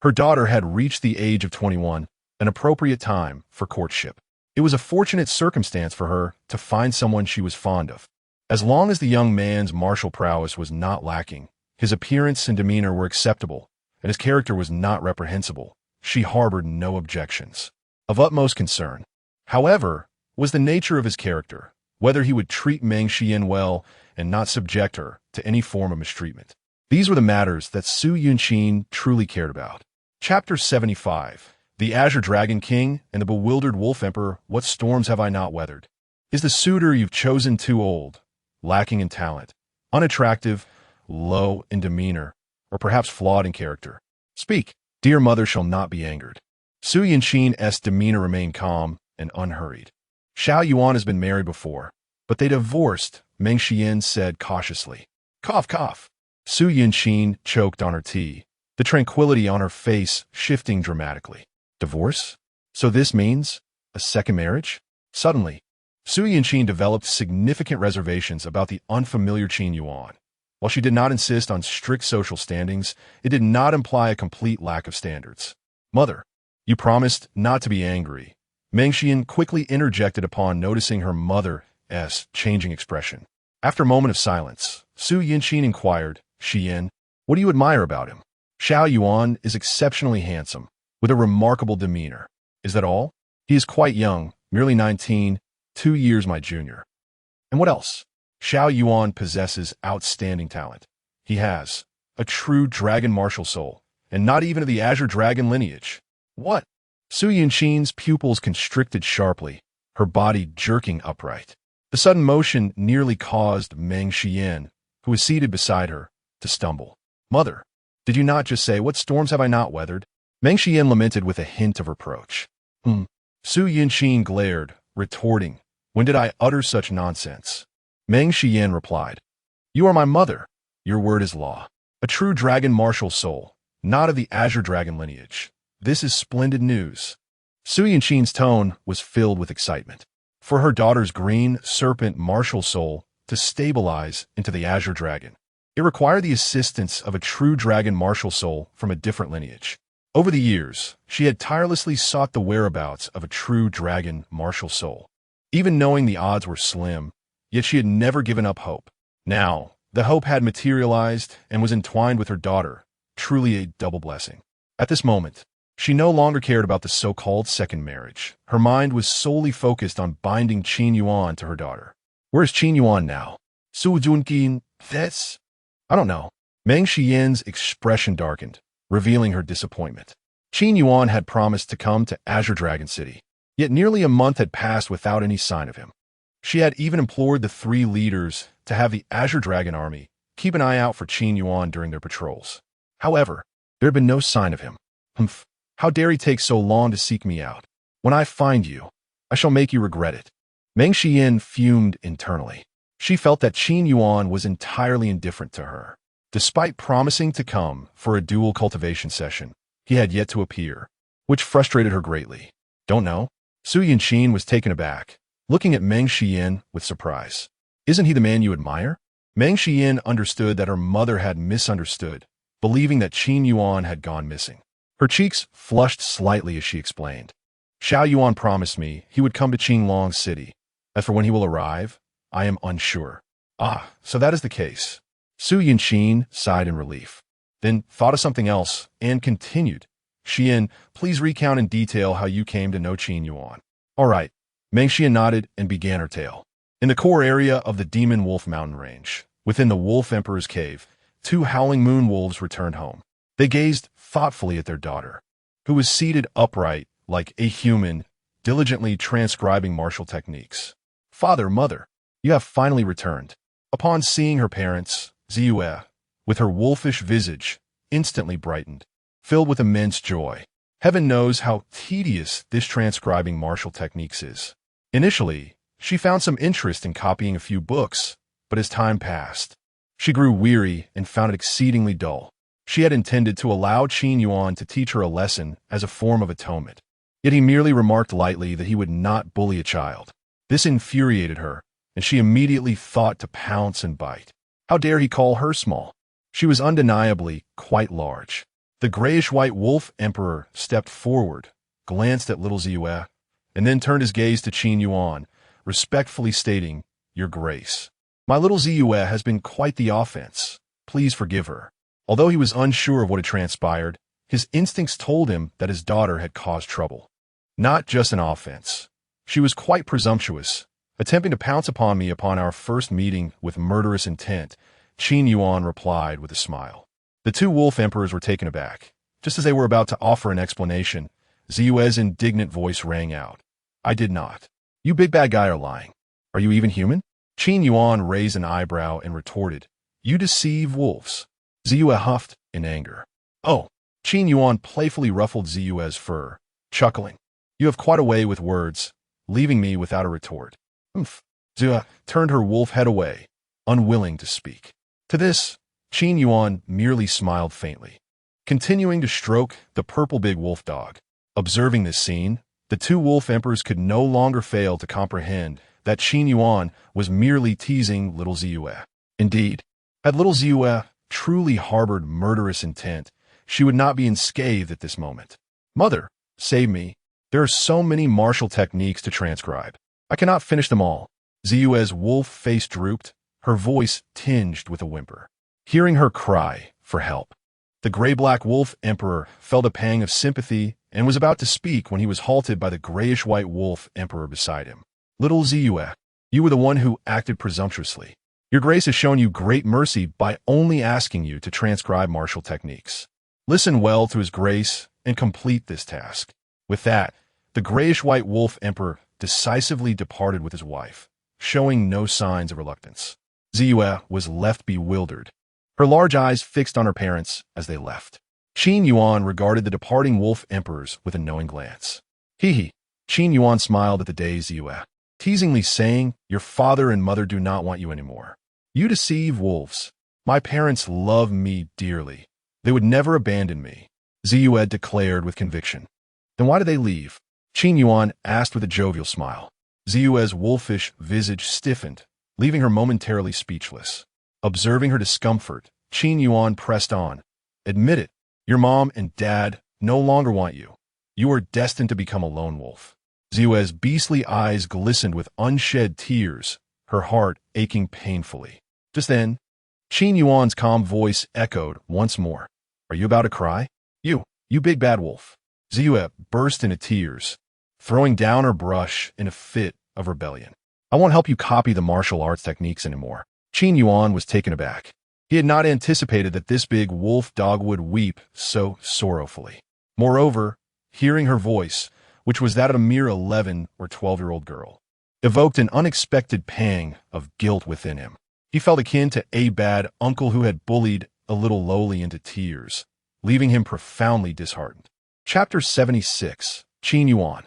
her daughter had reached the age of 21, an appropriate time for courtship. It was a fortunate circumstance for her to find someone she was fond of. As long as the young man's martial prowess was not lacking, his appearance and demeanor were acceptable, and his character was not reprehensible, she harbored no objections. Of utmost concern, however, was the nature of his character, whether he would treat Meng Xian well and not subject her to any form of mistreatment. These were the matters that Su Yanqing truly cared about. Chapter 75. The Azure Dragon King and the Bewildered Wolf Emperor, what storms have I not weathered? Is the suitor you've chosen too old, lacking in talent, unattractive, low in demeanor, or perhaps flawed in character? Speak, dear mother shall not be angered. Su Yanqing's demeanor remained calm and unhurried. Xiao Yuan has been married before, but they divorced, Meng Xian said cautiously. Cough, cough. Su Yanqing choked on her tea, the tranquility on her face shifting dramatically. Divorce? So this means a second marriage? Suddenly, Su Yanqing developed significant reservations about the unfamiliar Qin Yuan. While she did not insist on strict social standings, it did not imply a complete lack of standards. Mother, you promised not to be angry. Meng Xian quickly interjected upon noticing her mother's changing expression. After a moment of silence, Su Yanqing inquired, Xian, what do you admire about him? Xiao Yuan is exceptionally handsome, with a remarkable demeanor. Is that all? He is quite young, merely 19, 2 years my junior. And what else? Xiao Yuan possesses outstanding talent. He has a true dragon martial soul, and not even of the Azure Dragon lineage. What? Su Yanqing's pupils constricted sharply, her body jerking upright. The sudden motion nearly caused Meng Xian, who was seated beside her, to stumble. "Mother, did you not just say, 'What storms have I not weathered?'" Meng Xian lamented with a hint of reproach. Su Yinqin glared, retorting, "When did I utter such nonsense?" Meng Xian replied, "You are my mother. Your word is law. A true dragon martial soul, not of the Azure Dragon lineage. This is splendid news." Su Yinqin's tone was filled with excitement. For her daughter's green serpent martial soul to stabilize into the Azure Dragon, it required the assistance of a true dragon martial soul from a different lineage. Over the years, she had tirelessly sought the whereabouts of a true dragon martial soul. Even knowing the odds were slim, yet she had never given up hope. Now, the hope had materialized and was entwined with her daughter, truly a double blessing. At this moment, she no longer cared about the so-called second marriage. Her mind was solely focused on binding Qin Yuan to her daughter. Where is Qin Yuan now? Su Junqin, that's... I don't know. Meng Xian's expression darkened, revealing her disappointment. Qin Yuan had promised to come to Azure Dragon City, yet nearly a month had passed without any sign of him. She had even implored the three leaders to have the Azure Dragon army keep an eye out for Qin Yuan during their patrols. However, there had been no sign of him. Humph, how dare he take so long to seek me out? When I find you, I shall make you regret it. Meng Xian fumed internally. She felt that Qin Yuan was entirely indifferent to her. Despite promising to come for a dual cultivation session, he had yet to appear, which frustrated her greatly. Don't know? Su Yinqin was taken aback, looking at Meng Xian with surprise. Isn't he the man you admire? Meng Xian understood that her mother had misunderstood, believing that Qin Yuan had gone missing. Her cheeks flushed slightly as she explained. Xiao Yuan promised me he would come to Qinglong City. As for when he will arrive, I am unsure. Ah, so that is the case. Su Yinqin sighed in relief, then thought of something else and continued. Xian, please recount in detail how you came to know Qin Yuan. All right. Meng Xian nodded and began her tale. In the core area of the Demon Wolf Mountain Range, within the Wolf Emperor's cave, two howling moon wolves returned home. They gazed thoughtfully at their daughter, who was seated upright like a human, diligently transcribing martial techniques. Father, mother, you have finally returned. Upon seeing her parents, Ziyue, with her wolfish visage, instantly brightened, filled with immense joy. Heaven knows how tedious this transcribing martial techniques is. Initially, she found some interest in copying a few books, but as time passed, she grew weary and found it exceedingly dull. She had intended to allow Qin Yuan to teach her a lesson as a form of atonement, yet he merely remarked lightly that he would not bully a child. This infuriated her, and she immediately thought to pounce and bite. How dare he call her small? She was undeniably quite large. The grayish-white wolf emperor stepped forward, glanced at little Ziyue, and then turned his gaze to Qin Yuan, respectfully stating, Your Grace, my little Ziyue has been quite the offense. Please forgive her. Although he was unsure of what had transpired, his instincts told him that his daughter had caused trouble. Not just an offense. She was quite presumptuous, attempting to pounce upon me upon our first meeting with murderous intent, Qin Yuan replied with a smile. The two wolf emperors were taken aback. Just as they were about to offer an explanation, Ziyue's indignant voice rang out. I did not. You big bad guy are lying. Are you even human? Qin Yuan raised an eyebrow and retorted, You deceive wolves. Ziyue huffed in anger. Oh, Qin Yuan playfully ruffled Ziyue's fur, chuckling. You have quite a way with words, leaving me without a retort. Humph. Ziyue turned her wolf head away, unwilling to speak. To this, Qin Yuan merely smiled faintly, continuing to stroke the purple big wolf dog. Observing this scene, the two wolf emperors could no longer fail to comprehend that Qin Yuan was merely teasing little Ziyue. Indeed, had little Ziyue truly harbored murderous intent, she would not be unscathed at this moment. Mother, save me. There are so many martial techniques to transcribe. I cannot finish them all. Ziyue's wolf face drooped, her voice tinged with a whimper. Hearing her cry for help, the gray-black wolf emperor felt a pang of sympathy and was about to speak when he was halted by the grayish-white wolf emperor beside him. Little Ziyue, you were the one who acted presumptuously. Your Grace has shown you great mercy by only asking you to transcribe martial techniques. Listen well to His Grace and complete this task. With that, the grayish-white wolf emperor decisively departed with his wife, showing no signs of reluctance. Ziyue was left bewildered, her large eyes fixed on her parents as they left. Qin Yuan regarded the departing wolf emperors with a knowing glance. Hee. Qin Yuan smiled at the dazed Ziyue, teasingly saying, "Your father and mother do not want you anymore. You deceive wolves. My parents love me dearly. They would never abandon me," Ziyue declared with conviction. "Then why did they leave?" Qin Yuan asked with a jovial smile. Ziyue's wolfish visage stiffened, leaving her momentarily speechless. Observing her discomfort, Qin Yuan pressed on. "Admit it. Your mom and dad no longer want you. You are destined to become a lone wolf." Ziyue's beastly eyes glistened with unshed tears, her heart aching painfully. Just then, Qin Yuan's calm voice echoed once more. "Are you about to cry? You big bad wolf." Ziyue burst into tears, throwing down her brush in a fit of rebellion. "I won't help you copy the martial arts techniques anymore." Qin Yuan was taken aback. He had not anticipated that this big wolf dog would weep so sorrowfully. Moreover, hearing her voice, which was that of a mere 11 or 12-year-old girl, evoked an unexpected pang of guilt within him. He felt akin to a bad uncle who had bullied a little lowly into tears, leaving him profoundly disheartened. Chapter 76. Qin Yuan.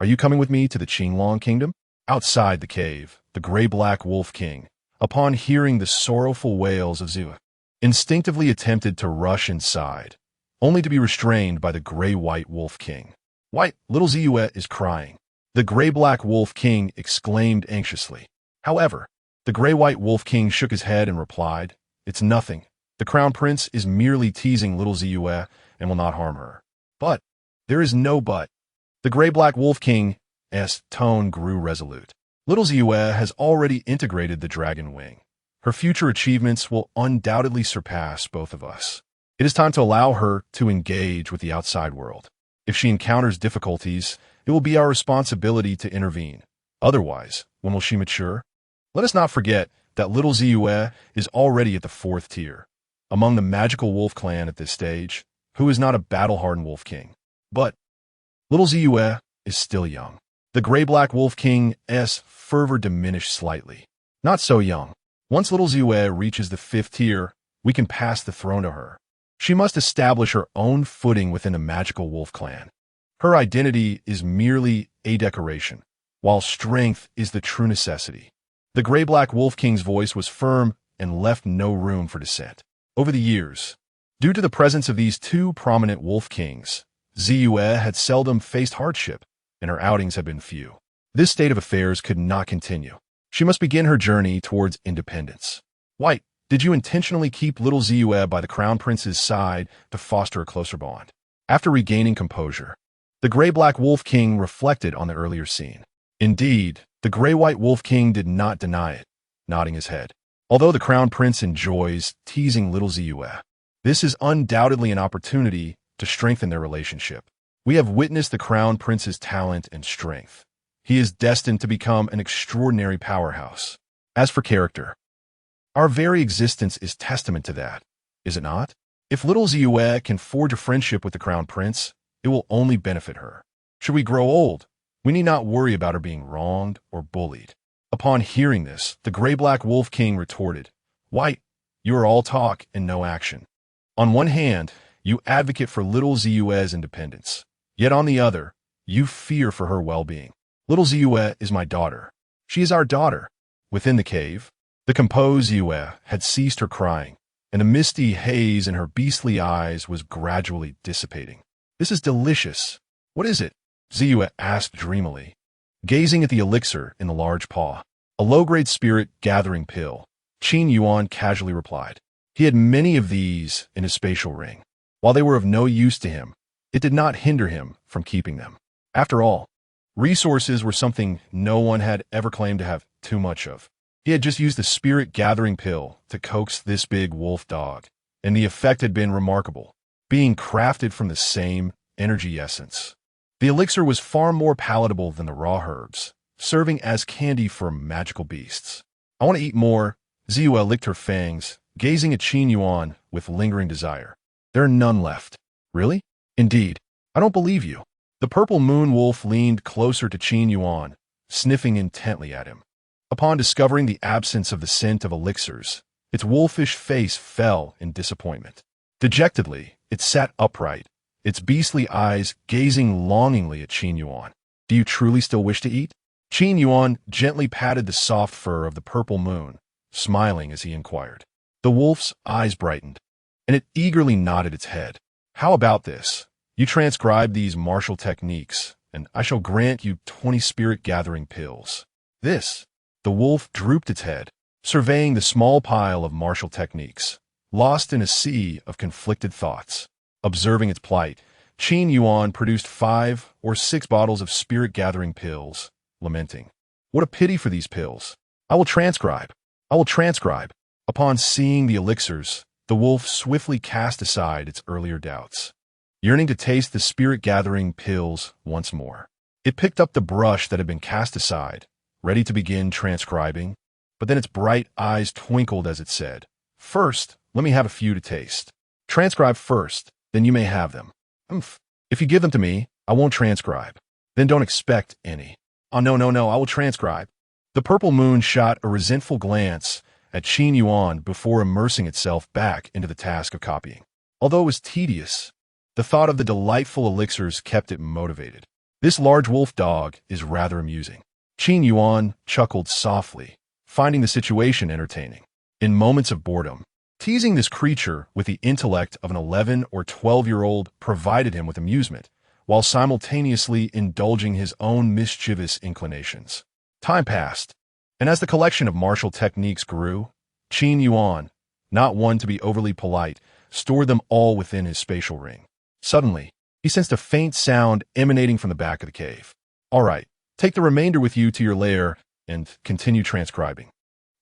"Are you coming with me to the Qinglong Kingdom?" Outside the cave, the gray-black wolf king, upon hearing the sorrowful wails of Ziyue, instinctively attempted to rush inside, only to be restrained by the gray-white wolf king. "White, little Ziyue is crying," the gray-black wolf king exclaimed anxiously. However, the gray-white wolf king shook his head and replied, "It's nothing. The crown prince is merely teasing little Ziyue and will not harm her." "But, there is no but." The gray-black wolf king's tone grew resolute. "Little Ziyue has already integrated the dragon wing. Her future achievements will undoubtedly surpass both of us. It is time to allow her to engage with the outside world. If she encounters difficulties, it will be our responsibility to intervene. Otherwise, when will she mature? Let us not forget that little Ziyue is already at the 4th tier, among the magical wolf clan at this stage, who is not a battle-hardened wolf king. But little Ziyue is still young." The gray-black wolf king's fervor diminished slightly. "Not so young. Once little Ziyue reaches the 5th tier, we can pass the throne to her. She must establish her own footing within the magical wolf clan. Her identity is merely a decoration, while strength is the true necessity." The gray-black wolf king's voice was firm and left no room for dissent. Over the years, due to the presence of these two prominent wolf kings, Ziyue had seldom faced hardship, and her outings had been few. This state of affairs could not continue. She must begin her journey towards independence. "White, did you intentionally keep little Ziyue by the crown prince's side to foster a closer bond?" After regaining composure, the gray-black wolf king reflected on the earlier scene. Indeed, the gray-white wolf king did not deny it, nodding his head. "Although the crown prince enjoys teasing little Ziyue, this is undoubtedly an opportunity to strengthen their relationship. We have witnessed the crown prince's talent and strength. He is destined to become an extraordinary powerhouse. As for character, our very existence is testament to that, is it not? If little Ziyue can forge a friendship with the crown prince, it will only benefit her. Should we grow old, we need not worry about her being wronged or bullied." Upon hearing this, the gray-black wolf king retorted, "White, you are all talk and no action. On one hand, you advocate for little Ziyue's independence. Yet on the other, you fear for her well-being. Little Ziyue is my daughter. She is our daughter." Within the cave, the composed Ziyue had ceased her crying, and the misty haze in her beastly eyes was gradually dissipating. "This is delicious. What is it?" Ziyue asked dreamily, gazing at the elixir in the large paw. "A low-grade spirit-gathering pill," Qin Yuan casually replied. He had many of these in his spatial ring. While they were of no use to him, it did not hinder him from keeping them. After all, resources were something no one had ever claimed to have too much of. He had just used the spirit-gathering pill to coax this big wolf dog, and the effect had been remarkable, being crafted from the same energy essence. The elixir was far more palatable than the raw herbs, serving as candy for magical beasts. "I want to eat more." Ziyue licked her fangs, gazing at Qin Yuan with lingering desire. "There are none left." "Really?" "Indeed. I don't believe you." The purple moon wolf leaned closer to Qin Yuan, sniffing intently at him. Upon discovering the absence of the scent of elixirs, its wolfish face fell in disappointment. Dejectedly, it sat upright, its beastly eyes gazing longingly at Qin Yuan. "Do you truly still wish to eat?" Qin Yuan gently patted the soft fur of the purple moon, smiling as he inquired. The wolf's eyes brightened, and it eagerly nodded its head. "How about this? You transcribe these martial techniques, and I shall grant you 20 spirit-gathering pills." This. The wolf drooped its head, surveying the small pile of martial techniques, lost in a sea of conflicted thoughts. Observing its plight, Qin Yuan produced 5 or 6 bottles of spirit-gathering pills, lamenting, "What a pity for these pills. I will transcribe. I will transcribe." Upon seeing the elixirs, the wolf swiftly cast aside its earlier doubts, yearning to taste the spirit-gathering pills once more. It picked up the brush that had been cast aside, ready to begin transcribing, but then its bright eyes twinkled as it said, "First, let me have a few to taste. Transcribe first, then you may have them." "Umph. If you give them to me, I won't transcribe." "Then don't expect any." "Oh, no, I will transcribe." The purple moon shot a resentful glance at Qin Yuan before immersing itself back into the task of copying. Although it was tedious, the thought of the delightful elixirs kept it motivated. "This large wolf dog is rather amusing." Qin Yuan chuckled softly, finding the situation entertaining. In moments of boredom, teasing this creature with the intellect of an 11 or 12-year-old provided him with amusement, while simultaneously indulging his own mischievous inclinations. Time passed, and as the collection of martial techniques grew, Qin Yuan, not one to be overly polite, stored them all within his spatial ring. Suddenly, he sensed a faint sound emanating from the back of the cave. "All right, take the remainder with you to your lair and continue transcribing."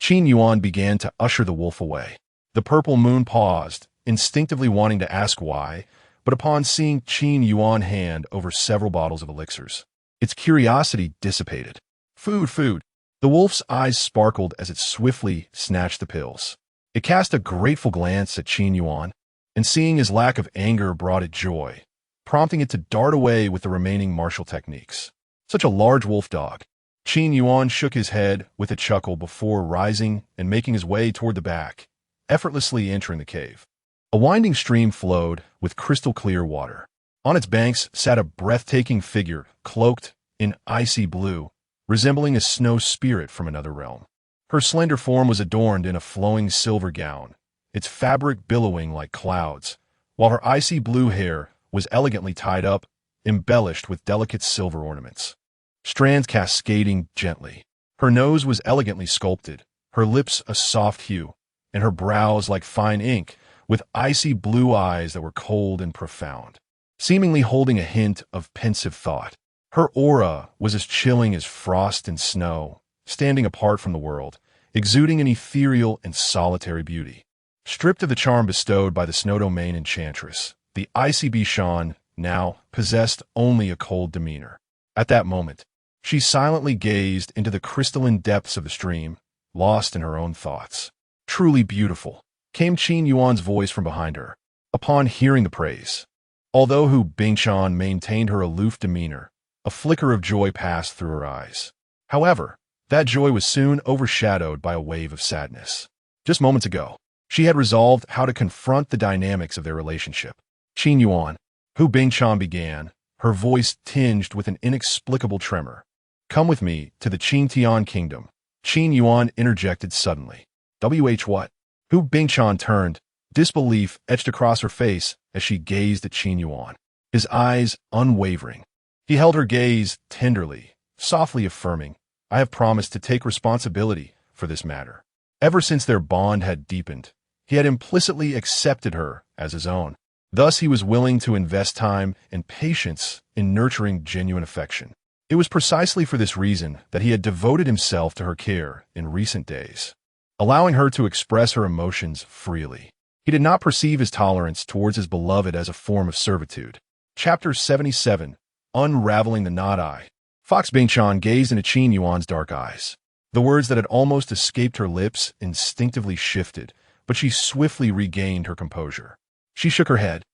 Qin Yuan began to usher the wolf away. The purple moon paused, instinctively wanting to ask why, but upon seeing Qin Yuan hand over several bottles of elixirs, its curiosity dissipated. Food. The wolf's eyes sparkled as it swiftly snatched the pills. It cast a grateful glance at Qin Yuan, and seeing his lack of anger brought it joy, prompting it to dart away with the remaining martial techniques. Such a large wolf dog. Qin Yuan shook his head with a chuckle before rising and making his way toward the back, effortlessly entering the cave. A winding stream flowed with crystal-clear water. On its banks sat a breathtaking figure cloaked in icy blue, resembling a snow spirit from another realm. Her slender form was adorned in a flowing silver gown, its fabric billowing like clouds, while her icy blue hair was elegantly tied up, embellished with delicate silver ornaments, strands cascading gently. Her nose was elegantly sculpted, her lips a soft hue, and her brows like fine ink, with icy blue eyes that were cold and profound, seemingly holding a hint of pensive thought. Her aura was as chilling as frost and snow, standing apart from the world, exuding an ethereal and solitary beauty. Stripped of the charm bestowed by the Snow Domain enchantress, the icy Bishan now possessed only a cold demeanor. At that moment, she silently gazed into the crystalline depths of the stream, lost in her own thoughts. "Truly beautiful," came Qin Yuan's voice from behind her, upon hearing the praise. Although Hu Bingshan maintained her aloof demeanor, a flicker of joy passed through her eyes. However, that joy was soon overshadowed by a wave of sadness. Just moments ago, she had resolved how to confront the dynamics of their relationship. "Qin Yuan," Hu Bingshan began, her voice tinged with an inexplicable tremor. "Come with me to the Qingtian kingdom." Qin Yuan interjected suddenly. What? Hu Bingshan turned, disbelief etched across her face as she gazed at Qin Yuan, his eyes unwavering. He held her gaze tenderly, softly affirming, "I have promised to take responsibility for this matter." Ever since their bond had deepened, he had implicitly accepted her as his own. Thus he was willing to invest time and patience in nurturing genuine affection. It was precisely for this reason that he had devoted himself to her care in recent days, allowing her to express her emotions freely. He did not perceive his tolerance towards his beloved as a form of servitude. Chapter 77. Unraveling the Knot Eye. Fox Bingshan gazed into Qin Yuan's dark eyes. The words that had almost escaped her lips instinctively shifted, but she swiftly regained her composure. She shook her head,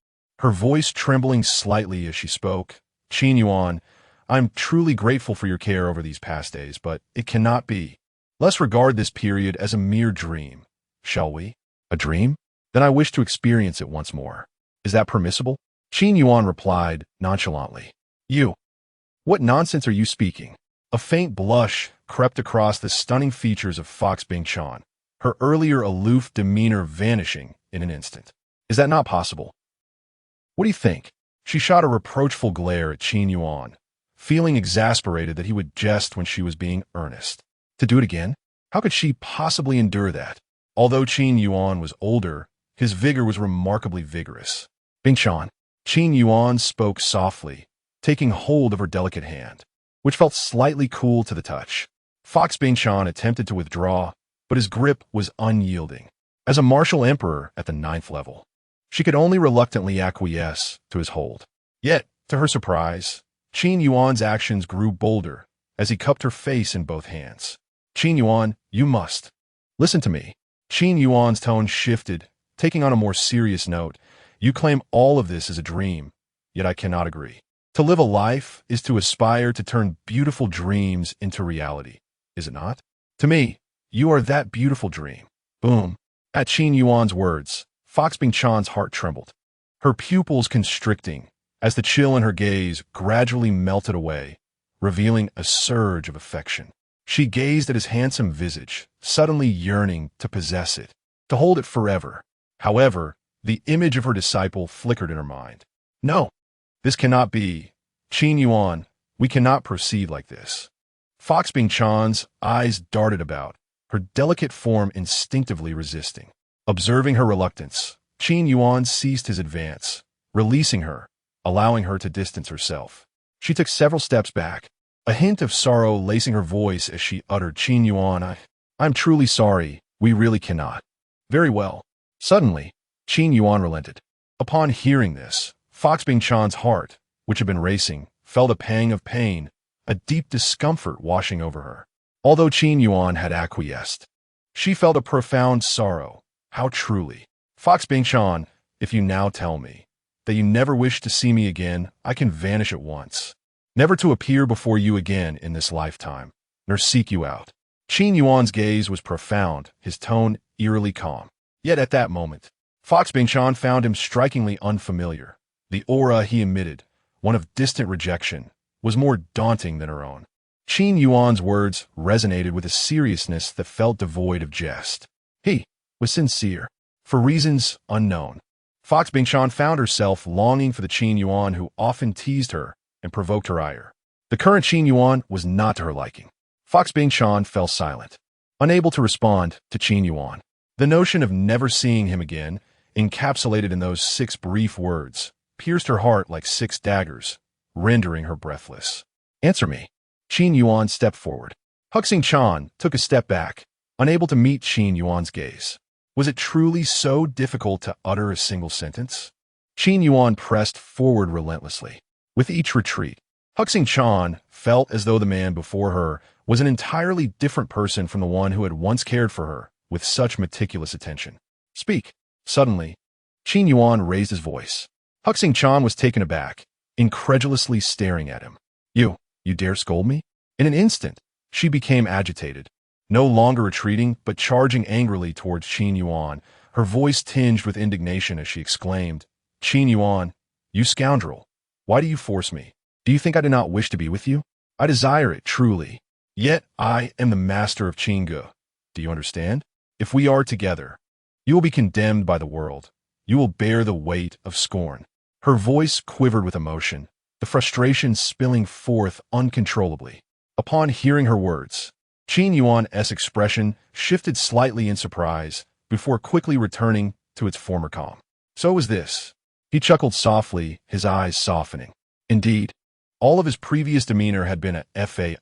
her voice trembling slightly as she spoke. "Qin Yuan, I'm truly grateful for your care over these past days, but it cannot be. Let's regard this period as a mere dream, shall we? A dream? Then I wish to experience it once more. Is that permissible? Qin Yuan replied nonchalantly. You. What nonsense are you speaking? A faint blush crept across the stunning features of Fox Bingchan, her earlier aloof demeanor vanishing in an instant. Is that not possible? What do you think? She shot a reproachful glare at Qin Yuan, feeling exasperated that he would jest when she was being earnest. To do it again? How could she possibly endure that? Although Qin Yuan was older, his vigor was remarkably vigorous. Bingchan. Qin Yuan spoke softly, taking hold of her delicate hand, which felt slightly cool to the touch. Fox Bingchan attempted to withdraw, but his grip was unyielding. As a martial emperor at the 9th level, she could only reluctantly acquiesce to his hold. Yet, to her surprise, Qin Yuan's actions grew bolder as he cupped her face in both hands. Qin Yuan, you must. Listen to me. Qin Yuan's tone shifted, taking on a more serious note. You claim all of this is a dream, yet I cannot agree. To live a life is to aspire to turn beautiful dreams into reality, is it not? To me, you are that beautiful dream. Boom. At Qin Yuan's words, Fox Bingchan's heart trembled, her pupils constricting as the chill in her gaze gradually melted away, revealing a surge of affection. She gazed at his handsome visage, suddenly yearning to possess it, to hold it forever. However, the image of her disciple flickered in her mind. No, this cannot be. Qin Yuan, we cannot proceed like this. Fox Bingchan's eyes darted about, her delicate form instinctively resisting. Observing her reluctance, Qin Yuan ceased his advance, releasing her, allowing her to distance herself. She took several steps back, a hint of sorrow lacing her voice as she uttered, Qin Yuan, I'm truly sorry, we really cannot. Very well. Suddenly, Qin Yuan relented. Upon hearing this, Fox Bingchan's heart, which had been racing, felt a pang of pain, a deep discomfort washing over her. Although Qin Yuan had acquiesced, she felt a profound sorrow. How truly. Fox Bingchan, if you now tell me that you never wish to see me again, I can vanish at once, never to appear before you again in this lifetime, nor seek you out. Qin Yuan's gaze was profound, his tone eerily calm. Yet at that moment, Fox Bingchan found him strikingly unfamiliar. The aura he emitted, one of distant rejection, was more daunting than her own. Qin Yuan's words resonated with a seriousness that felt devoid of jest. He was sincere, for reasons unknown. Fox Bingchan found herself longing for the Qin Yuan who often teased her and provoked her ire. The current Qin Yuan was not to her liking. Fox Bingchan fell silent, unable to respond to Qin Yuan. The notion of never seeing him again, encapsulated in those 6 brief words, pierced her heart like 6 daggers, rendering her breathless. Answer me. Qin Yuan stepped forward. Huxing Chan took a step back, unable to meet Qin Yuan's gaze. Was it truly so difficult to utter a single sentence? Qin Yuan pressed forward relentlessly. With each retreat, Huxing Chan felt as though the man before her was an entirely different person from the one who had once cared for her with such meticulous attention. Speak. Suddenly, Qin Yuan raised his voice. Huxing Chan was taken aback, incredulously staring at him. You dare scold me? In an instant, she became agitated, no longer retreating, but charging angrily towards Qin Yuan, her voice tinged with indignation as she exclaimed, Qin Yuan, you scoundrel, why do you force me? Do you think I do not wish to be with you? I desire it, truly. Yet I am the master of Qingge. Do you understand? If we are together, you will be condemned by the world. You will bear the weight of scorn. Her voice quivered with emotion, the frustration spilling forth uncontrollably. Upon hearing her words, Qin Yuan's expression shifted slightly in surprise before quickly returning to its former calm. So was this. He chuckled softly, his eyes softening. Indeed, all of his previous demeanor had been a fade.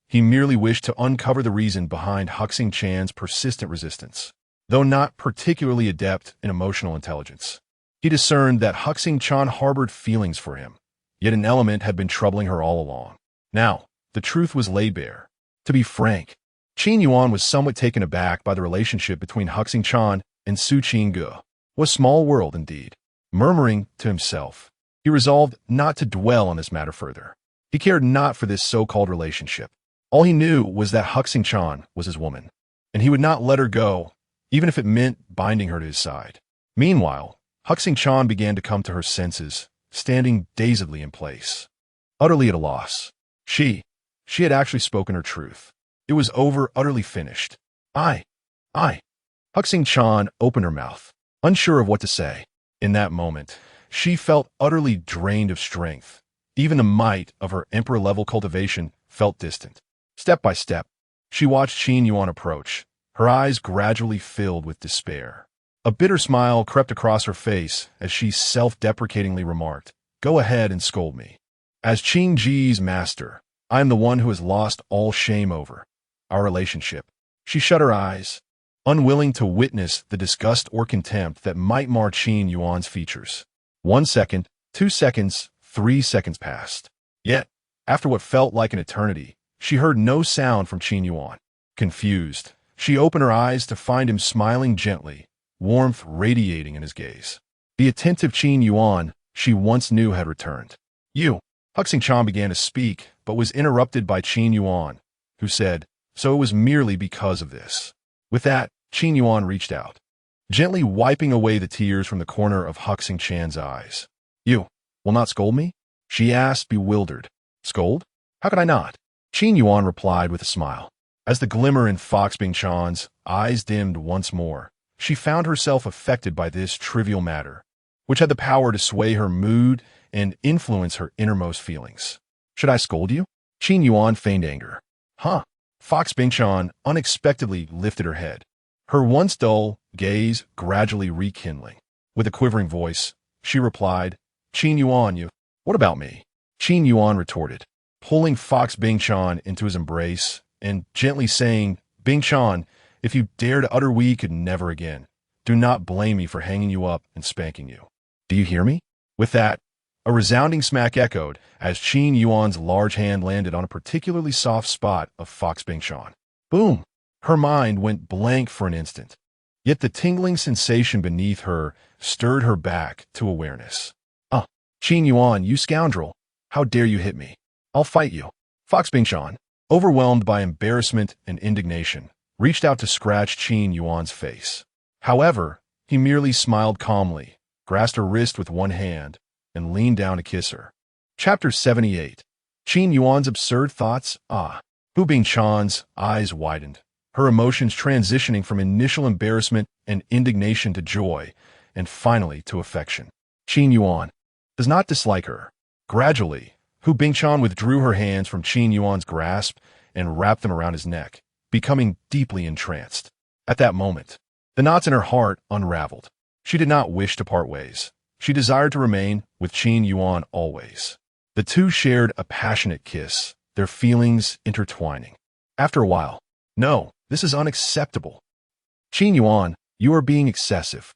He merely wished to uncover the reason behind Huxing Chan's persistent resistance. Though not particularly adept in emotional intelligence, he discerned that Huxing Chan harbored feelings for him, yet an element had been troubling her all along. Now, the truth was laid bare. To be frank, Qin Yuan was somewhat taken aback by the relationship between Huxing Chan and Su Qingge. What a small world indeed. Murmuring to himself, he resolved not to dwell on this matter further. He cared not for this so-called relationship. All he knew was that Huxing-chan was his woman, and he would not let her go, even if it meant binding her to his side. Meanwhile, Huxing-chan began to come to her senses, standing dazedly in place, utterly at a loss. She had actually spoken her truth. It was over, utterly finished. I. Huxing-chan opened her mouth, unsure of what to say. In that moment, she felt utterly drained of strength. Even the might of her emperor-level cultivation felt distant. Step by step, she watched Qin Yuan approach, her eyes gradually filled with despair. A bitter smile crept across her face as she self-deprecatingly remarked, "Go ahead and scold me. As Qin Ji's master, I am the one who has lost all shame over our relationship." She shut her eyes, unwilling to witness the disgust or contempt that might mar Qin Yuan's features. 1 second, 2 seconds, 3 seconds passed. Yet, after what felt like an eternity, she heard no sound from Qin Yuan. Confused, she opened her eyes to find him smiling gently, warmth radiating in his gaze. The attentive Qin Yuan she once knew had returned. Huxing-chan began to speak, but was interrupted by Qin Yuan, who said, "So it was merely because of this." With that, Qin Yuan reached out, gently wiping away the tears from the corner of Huxing-chan's eyes. "You will not scold me?" she asked, bewildered. "Scold? How could I not?" Qin Yuan replied with a smile. As the glimmer in Fox Bing-chan's eyes dimmed once more, she found herself affected by this trivial matter, which had the power to sway her mood and influence her innermost feelings. "Should I scold you?" Qin Yuan feigned anger. "Huh." Fox Bing-chan unexpectedly lifted her head, her once dull gaze gradually rekindling. With a quivering voice, she replied, "Qin Yuan, what about me?" Qin Yuan retorted, pulling Fox Bing-chan into his embrace and gently saying, "Bing-chan, if you dare to utter we could never again, do not blame me for hanging you up and spanking you. Do you hear me?" With that, a resounding smack echoed as Qin Yuan's large hand landed on a particularly soft spot of Fox Bing-chan. Boom! Her mind went blank for an instant. Yet the tingling sensation beneath her stirred her back to awareness. Qin Yuan, you scoundrel! How dare you hit me? I'll fight you." Fox Bing-chan, overwhelmed by embarrassment and indignation, reached out to scratch Qin Yuan's face. However, he merely smiled calmly, grasped her wrist with one hand, and leaned down to kiss her. Chapter 78. Qin Yuan's absurd thoughts. Hu Bing-chan's eyes widened, her emotions transitioning from initial embarrassment and indignation to joy, and finally to affection. Qin Yuan does not dislike her. Gradually, Hu Bing-chan withdrew her hands from Qin Yuan's grasp and wrapped them around his neck, becoming deeply entranced. At that moment, the knots in her heart unraveled. She did not wish to part ways. She desired to remain with Qin Yuan always. The two shared a passionate kiss, their feelings intertwining. After a while, "No, this is unacceptable. Qin Yuan, you are being excessive.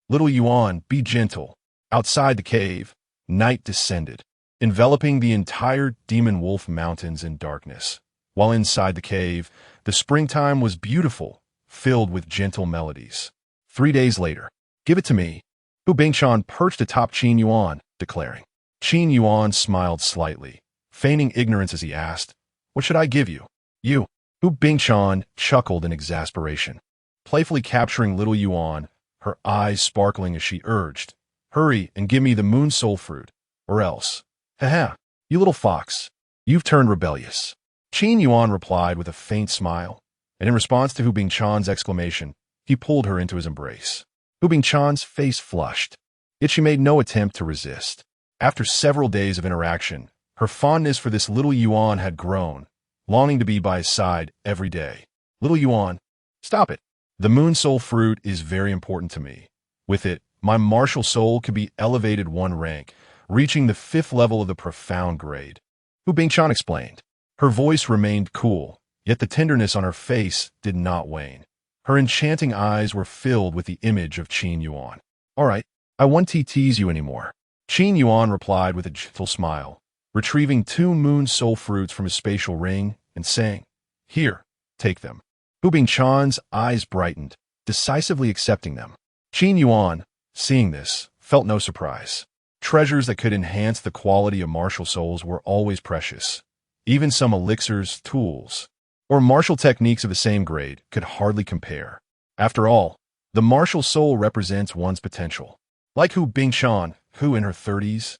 Little Yuan, be gentle." Outside the cave, night descended, enveloping the entire Demon Wolf Mountains in darkness. While inside the cave, the springtime was beautiful, filled with gentle melodies. 3 days later, "Give it to me." Hu Bing-chan perched atop Qin Yuan, declaring. Qin Yuan smiled slightly, feigning ignorance as he asked, "What should I give you?" "You." Hu Bing-chan chuckled in exasperation, playfully capturing little Yuan, her eyes sparkling as she urged, "Hurry and give me the moon soul fruit, or else. Haha, you little fox, you've turned rebellious." Qin Yuan replied with a faint smile, and in response to Hu Bing-chan's exclamation, he pulled her into his embrace. Hu Bing-chan's face flushed, yet she made no attempt to resist. After several days of interaction, her fondness for this little Yuan had grown, longing to be by his side every day. "Little Yuan, stop it. The moon soul fruit is very important to me. With it, my martial soul could be elevated 1 rank, reaching the 5th level of the profound grade," Hu Bing-chan explained. Her voice remained cool, yet the tenderness on her face did not wane. Her enchanting eyes were filled with the image of Qin Yuan. "All right, I won't tease you anymore." Qin Yuan replied with a gentle smile, retrieving 2 moon soul fruits from his spatial ring and saying, "Here, take them." Hu Bing-chan's eyes brightened, decisively accepting them. Qin Yuan, seeing this, felt no surprise. Treasures that could enhance the quality of martial souls were always precious. Even some elixirs, tools, or martial techniques of the same grade could hardly compare. After all, the martial soul represents one's potential. Like Hu Bingshan, who in her 30s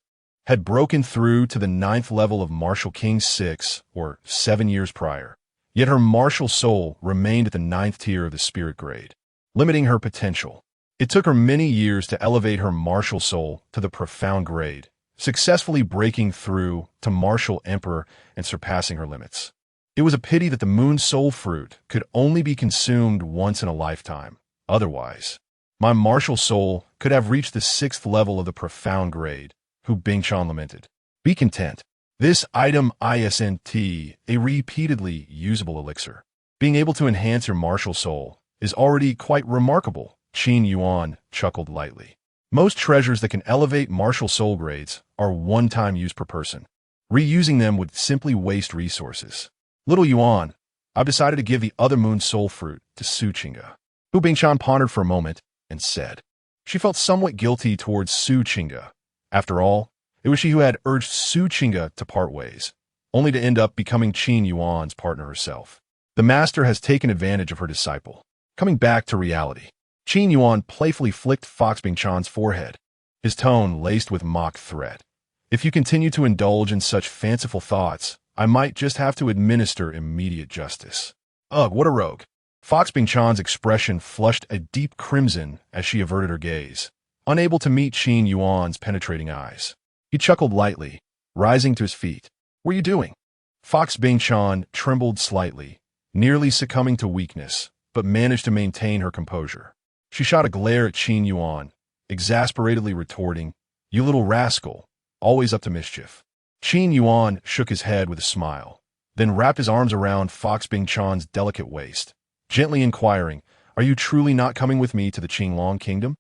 had broken through to the 9th level of Martial King 6 or 7 years prior. Yet her martial soul remained at the 9th tier of the spirit grade, limiting her potential. It took her many years to elevate her martial soul to the profound grade, successfully breaking through to Martial Emperor and surpassing her limits. It was a pity that the Moon Soul Fruit could only be consumed once in a lifetime. Otherwise, my martial soul could have reached the 6th level of the profound grade, Hu Bingshan lamented. Be content. This item isn't a repeatedly usable elixir. Being able to enhance your martial soul is already quite remarkable, Qin Yuan chuckled lightly. Most treasures that can elevate martial soul grades are one-time use per person. Reusing them would simply waste resources. Little Yuan, I've decided to give the other Moon Soul Fruit to Su Qingge. Hu Bingshan pondered for a moment and said. She felt somewhat guilty towards Su Qingge. After all, it was she who had urged Su Qingge to part ways, only to end up becoming Qin Yuan's partner herself. The master has taken advantage of her disciple. Coming back to reality, Qin Yuan playfully flicked Fox Bingshan's forehead, his tone laced with mock threat. If you continue to indulge in such fanciful thoughts, I might just have to administer immediate justice. Ugh, what a rogue. Fox Bingshan's expression flushed a deep crimson as she averted her gaze, unable to meet Qin Yuan's penetrating eyes. He chuckled lightly, rising to his feet. What are you doing? Fox Bingshan trembled slightly, nearly succumbing to weakness, but managed to maintain her composure. She shot a glare at Qin Yuan, exasperatedly retorting, You little rascal, always up to mischief. Qin Yuan shook his head with a smile, then wrapped his arms around Fox Bingshan's delicate waist, gently inquiring, Are you truly not coming with me to the Qinglong Kingdom?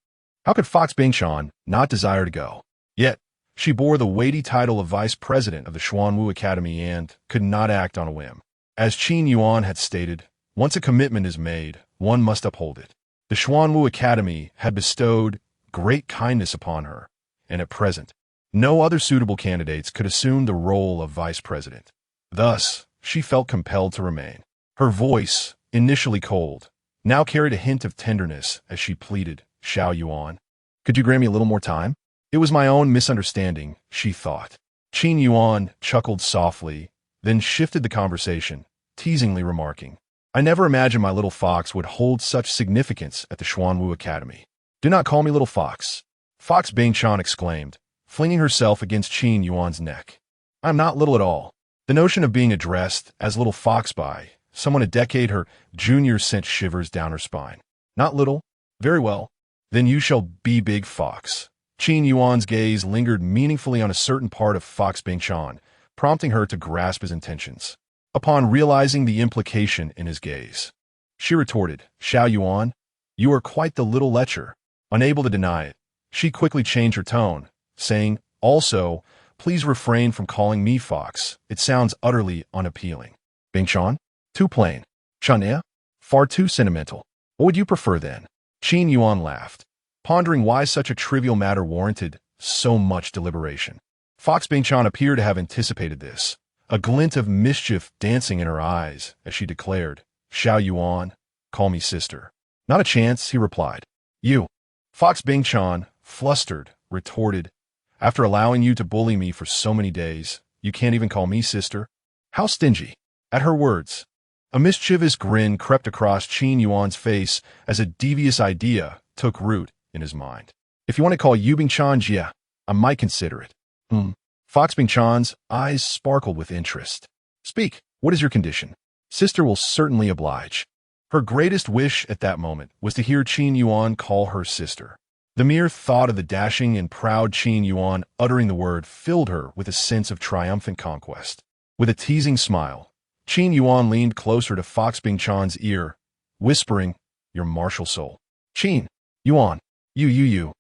How could Fox Bingshan not desire to go? Yet, she bore the weighty title of vice president of the Xuanwu Academy and could not act on a whim. As Qin Yuan had stated, once a commitment is made, one must uphold it. The Xuanwu Academy had bestowed great kindness upon her, and at present, no other suitable candidates could assume the role of vice president. Thus, she felt compelled to remain. Her voice, initially cold, now carried a hint of tenderness as she pleaded, Xiao Yuan, could you grant me a little more time? It was my own misunderstanding, she thought. Qin Yuan chuckled softly, then shifted the conversation, teasingly remarking, I never imagined my little fox would hold such significance at the Xuanwu Academy. Do not call me little fox, Fox Bingshan exclaimed, flinging herself against Qin Yuan's neck. I'm not little at all. The notion of being addressed as little fox by someone a decade her junior sent shivers down her spine. Not little? Very well. Then you shall be big fox. Qin Yuan's gaze lingered meaningfully on a certain part of Fox Bingshan, prompting her to grasp his intentions. Upon realizing the implication in his gaze, she retorted, Xiao Yuan, you are quite the little lecher. Unable to deny it, she quickly changed her tone, saying, Also, please refrain from calling me Fox. It sounds utterly unappealing. Bingshan? Too plain. Chania? Far too sentimental. What would you prefer then? Qin Yuan laughed, pondering why such a trivial matter warranted so much deliberation. Fox Bingshan appeared to have anticipated this, a glint of mischief dancing in her eyes as she declared, Xiao Yuan, call me sister. Not a chance, he replied. You. Fox Bingshan, flustered, retorted, After allowing you to bully me for so many days, you can't even call me sister? How stingy. At her words, a mischievous grin crept across Qin Yuan's face as a devious idea took root in his mind. If you want to call Yu Bingshan Jia, I might consider it. Fox Bingshan's eyes sparkled with interest. Speak, what is your condition? Sister will certainly oblige. Her greatest wish at that moment was to hear Qin Yuan call her sister. The mere thought of the dashing and proud Qin Yuan uttering the word filled her with a sense of triumphant conquest. With a teasing smile, Qin Yuan leaned closer to Fox Bingshan's ear, whispering, Your martial soul. Qin Yuan, you.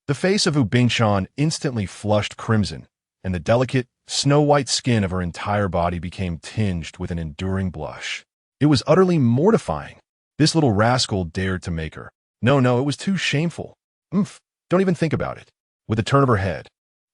The face of Hu Bingshan instantly flushed crimson, and the delicate, snow-white skin of her entire body became tinged with an enduring blush. It was utterly mortifying. This little rascal dared to make her. No, it was too shameful. Don't even think about it. With a turn of her head,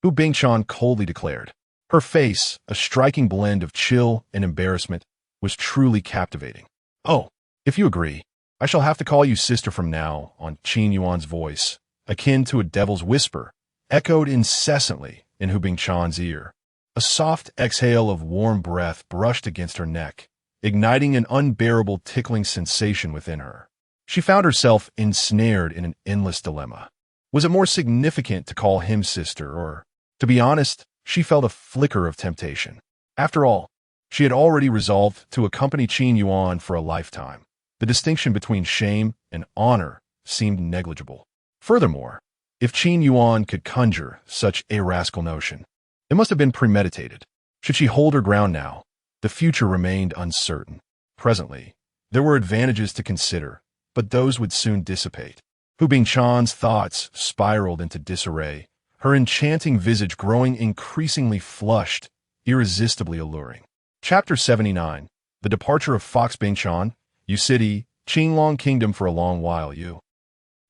Hu Bingchan coldly declared. Her face, a striking blend of chill and embarrassment, was truly captivating. Oh, if you agree, I shall have to call you sister from now on. Qin Yuan's voice, akin to a devil's whisper, echoed incessantly in Hu Bingchan's ear. A soft exhale of warm breath brushed against her neck, igniting an unbearable tickling sensation within her. She found herself ensnared in an endless dilemma. Was it more significant to call him sister, or, to be honest, she felt a flicker of temptation. After all, she had already resolved to accompany Qin Yuan for a lifetime. The distinction between shame and honor seemed negligible. Furthermore, if Qin Yuan could conjure such a rascal notion, it must have been premeditated. Should she hold her ground now, the future remained uncertain. Presently, there were advantages to consider, but those would soon dissipate. Hu Bingchan's thoughts spiraled into disarray, her enchanting visage growing increasingly flushed, irresistibly alluring. Chapter 79. The Departure of Fox Bingchan. You city, Qinglong Kingdom for a long while, you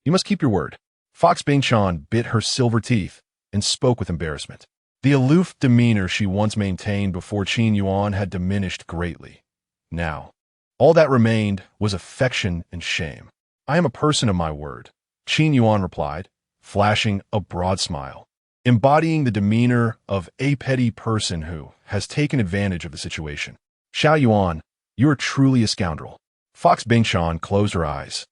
must keep your word. Fox Bingchan bit her silver teeth and spoke with embarrassment. The aloof demeanor she once maintained before Qin Yuan had diminished greatly. Now, all that remained was affection and shame. I am a person of my word, Qin Yuan replied, flashing a broad smile, embodying the demeanor of a petty person who has taken advantage of the situation. Xiao Yuan, you are truly a scoundrel. Fox Bingchan closed her eyes,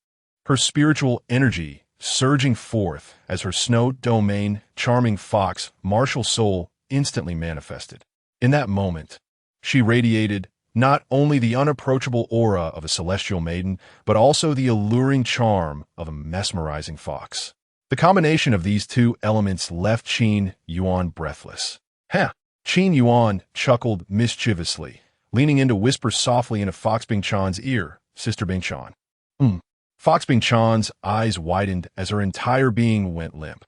her spiritual energy surging forth as her snow domain charming fox martial soul instantly manifested. In that moment, she radiated not only the unapproachable aura of a celestial maiden, but also the alluring charm of a mesmerizing fox. The combination of these two elements left Qin Yuan breathless. Ha! Qin Yuan chuckled mischievously, leaning in to whisper softly into Fox Bingchan's ear, Sister Bingchan. Fox Bingchan's eyes widened as her entire being went limp.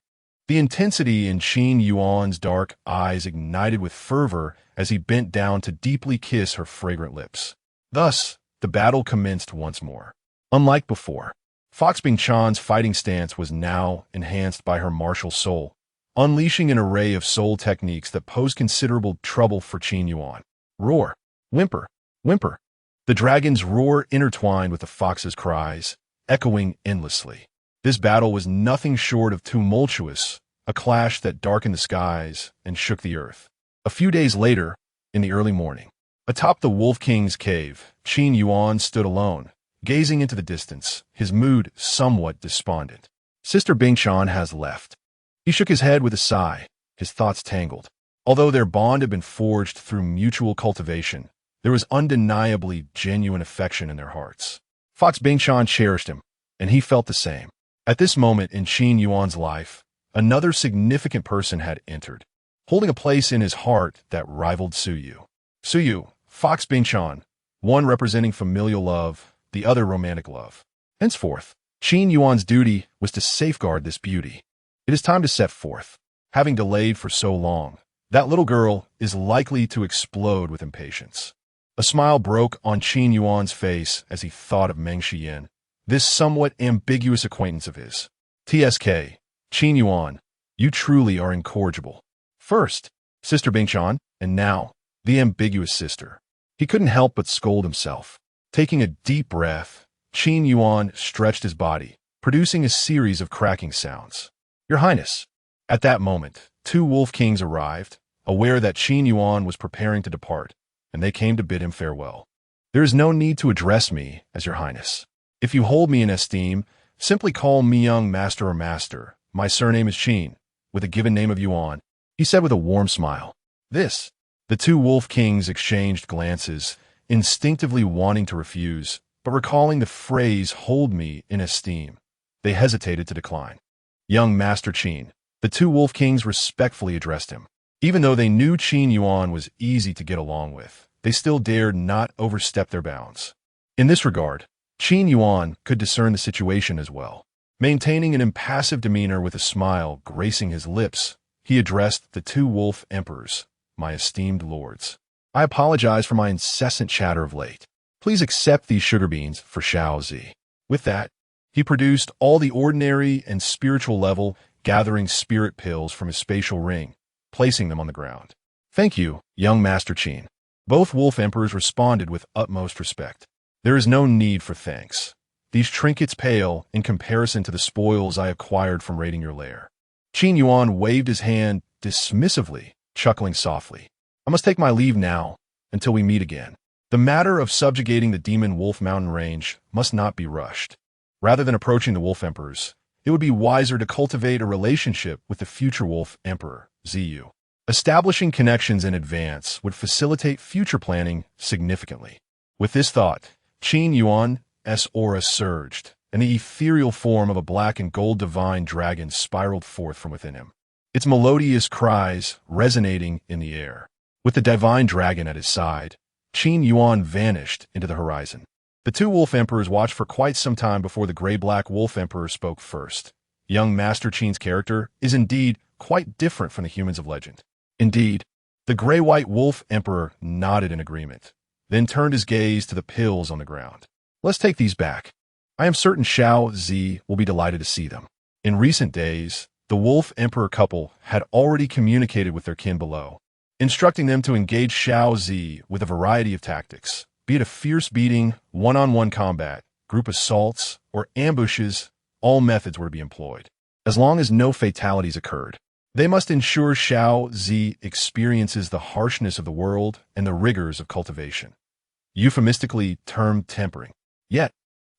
The intensity in Qin Yuan's dark eyes ignited with fervor as he bent down to deeply kiss her fragrant lips. Thus, the battle commenced once more. Unlike before, Fox Bingchan's fighting stance was now enhanced by her martial soul, unleashing an array of soul techniques that posed considerable trouble for Qin Yuan. Roar, whimper, whimper. The dragon's roar intertwined with the fox's cries, echoing endlessly. This battle was nothing short of tumultuous, a clash that darkened the skies and shook the earth. A few days later, in the early morning, atop the Wolf King's cave, Qin Yuan stood alone, gazing into the distance, his mood somewhat despondent. Sister Bingchan has left. He shook his head with a sigh, his thoughts tangled. Although their bond had been forged through mutual cultivation, there was undeniably genuine affection in their hearts. Fox Bingchan cherished him, and he felt the same. At this moment in Qin Yuan's life, another significant person had entered, holding a place in his heart that rivaled Suyu. Suyu, Fox Bingchan, one representing familial love, the other romantic love. Henceforth, Qin Yuan's duty was to safeguard this beauty. It is time to set forth. Having delayed for so long, that little girl is likely to explode with impatience. A smile broke on Qin Yuan's face as he thought of Meng Xian, this somewhat ambiguous acquaintance of his. TSK, Qin Yuan, you truly are incorrigible. First, Sister Bingchan, and now, the ambiguous sister. He couldn't help but scold himself. Taking a deep breath, Qin Yuan stretched his body, producing a series of cracking sounds. Your Highness. At that moment, two Wolf Kings arrived, aware that Qin Yuan was preparing to depart, and they came to bid him farewell. There is no need to address me as Your Highness. If you hold me in esteem, simply call me young master or master. My surname is Qin, with a given name of Yuan, he said with a warm smile. The two Wolf Kings exchanged glances, instinctively wanting to refuse, but recalling the phrase, hold me in esteem, they hesitated to decline. Young Master Qin, the two Wolf Kings respectfully addressed him. Even though they knew Qin Yuan was easy to get along with, they still dared not overstep their bounds. In this regard, Qin Yuan could discern the situation as well. Maintaining an impassive demeanor with a smile gracing his lips, he addressed the two wolf emperors, my esteemed lords. I apologize for my incessant chatter of late. Please accept these sugar beans for Xiao Zi. With that, he produced all the ordinary and spiritual level gathering spirit pills from his spatial ring, placing them on the ground. Thank you, young Master Qin. Both wolf emperors responded with utmost respect. There is no need for thanks. These trinkets pale in comparison to the spoils I acquired from raiding your lair. Qin Yuan waved his hand dismissively, chuckling softly. I must take my leave now, until we meet again. The matter of subjugating the demon wolf mountain range must not be rushed. Rather than approaching the wolf emperors, it would be wiser to cultivate a relationship with the future wolf emperor, Ziyu. Establishing connections in advance would facilitate future planning significantly. With this thought, Qin Yuan's aura surged, and the ethereal form of a black and gold divine dragon spiraled forth from within him, its melodious cries resonating in the air. With the divine dragon at his side, Qin Yuan vanished into the horizon. The two wolf emperors watched for quite some time before the gray-black wolf emperor spoke first. Young Master Qin's character is indeed quite different from the humans of legend. Indeed, the gray-white wolf emperor nodded in agreement, then turned his gaze to the pills on the ground. Let's take these back. I am certain Shao Zi will be delighted to see them. In recent days, the wolf emperor couple had already communicated with their kin below, instructing them to engage Shao Zi with a variety of tactics, be it a fierce beating, one-on-one combat, group assaults, or ambushes. All methods were to be employed. As long as no fatalities occurred, they must ensure Shao Zi experiences the harshness of the world and the rigors of cultivation, euphemistically termed tempering. Yet,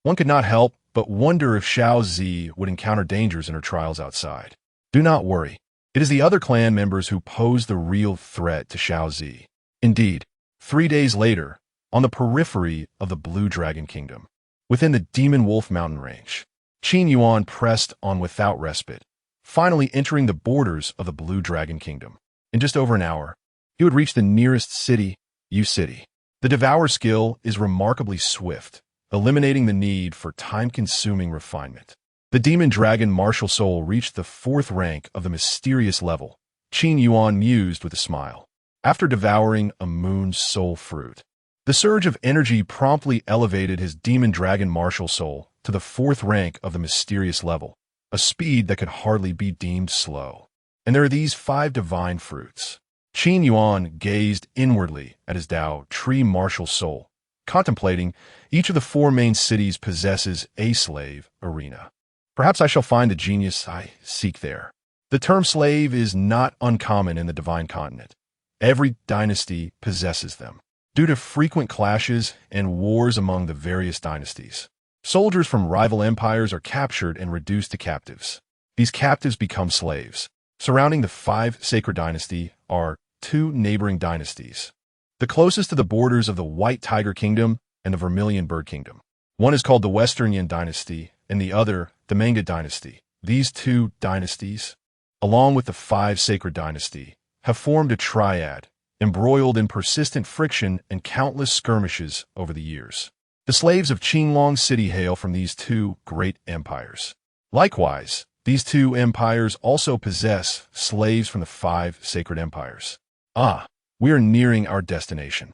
one could not help but wonder if Shao Zi would encounter dangers in her trials outside. Do not worry. It is the other clan members who pose the real threat to Shao Zi. Indeed, 3 days later, on the periphery of the Blue Dragon Kingdom, within the Demon Wolf Mountain Range, Qin Yuan pressed on without respite, finally entering the borders of the Blue Dragon Kingdom. In just over an hour, he would reach the nearest city, U City. The Devour skill is remarkably swift, eliminating the need for time-consuming refinement. The Demon Dragon Martial Soul reached the 4th rank of the mysterious level. Qin Yuan mused with a smile. After devouring a moon's soul fruit, the surge of energy promptly elevated his Demon Dragon Martial Soul to the 4th rank of the mysterious level, a speed that could hardly be deemed slow. And there are these 5 divine fruits. Qin Yuan gazed inwardly at his Dao Tree Martial Soul, contemplating each of the 4 main cities possesses a slave arena. Perhaps I shall find the genius I seek there. The term slave is not uncommon in the divine continent. Every dynasty possesses them, due to frequent clashes and wars among the various dynasties. Soldiers from rival empires are captured and reduced to captives. These captives become slaves. Surrounding the 5 sacred dynasty are 2 neighboring dynasties, the closest to the borders of the White Tiger Kingdom and the Vermilion Bird Kingdom. One is called the Western Yin Dynasty, and the other, the Manga Dynasty. These 2 dynasties, along with the 5 sacred dynasty, have formed a triad, embroiled in persistent friction and countless skirmishes over the years. The slaves of Qinglong City hail from these 2 great empires. Likewise, these 2 empires also possess slaves from the 5 sacred empires. We are nearing our destination.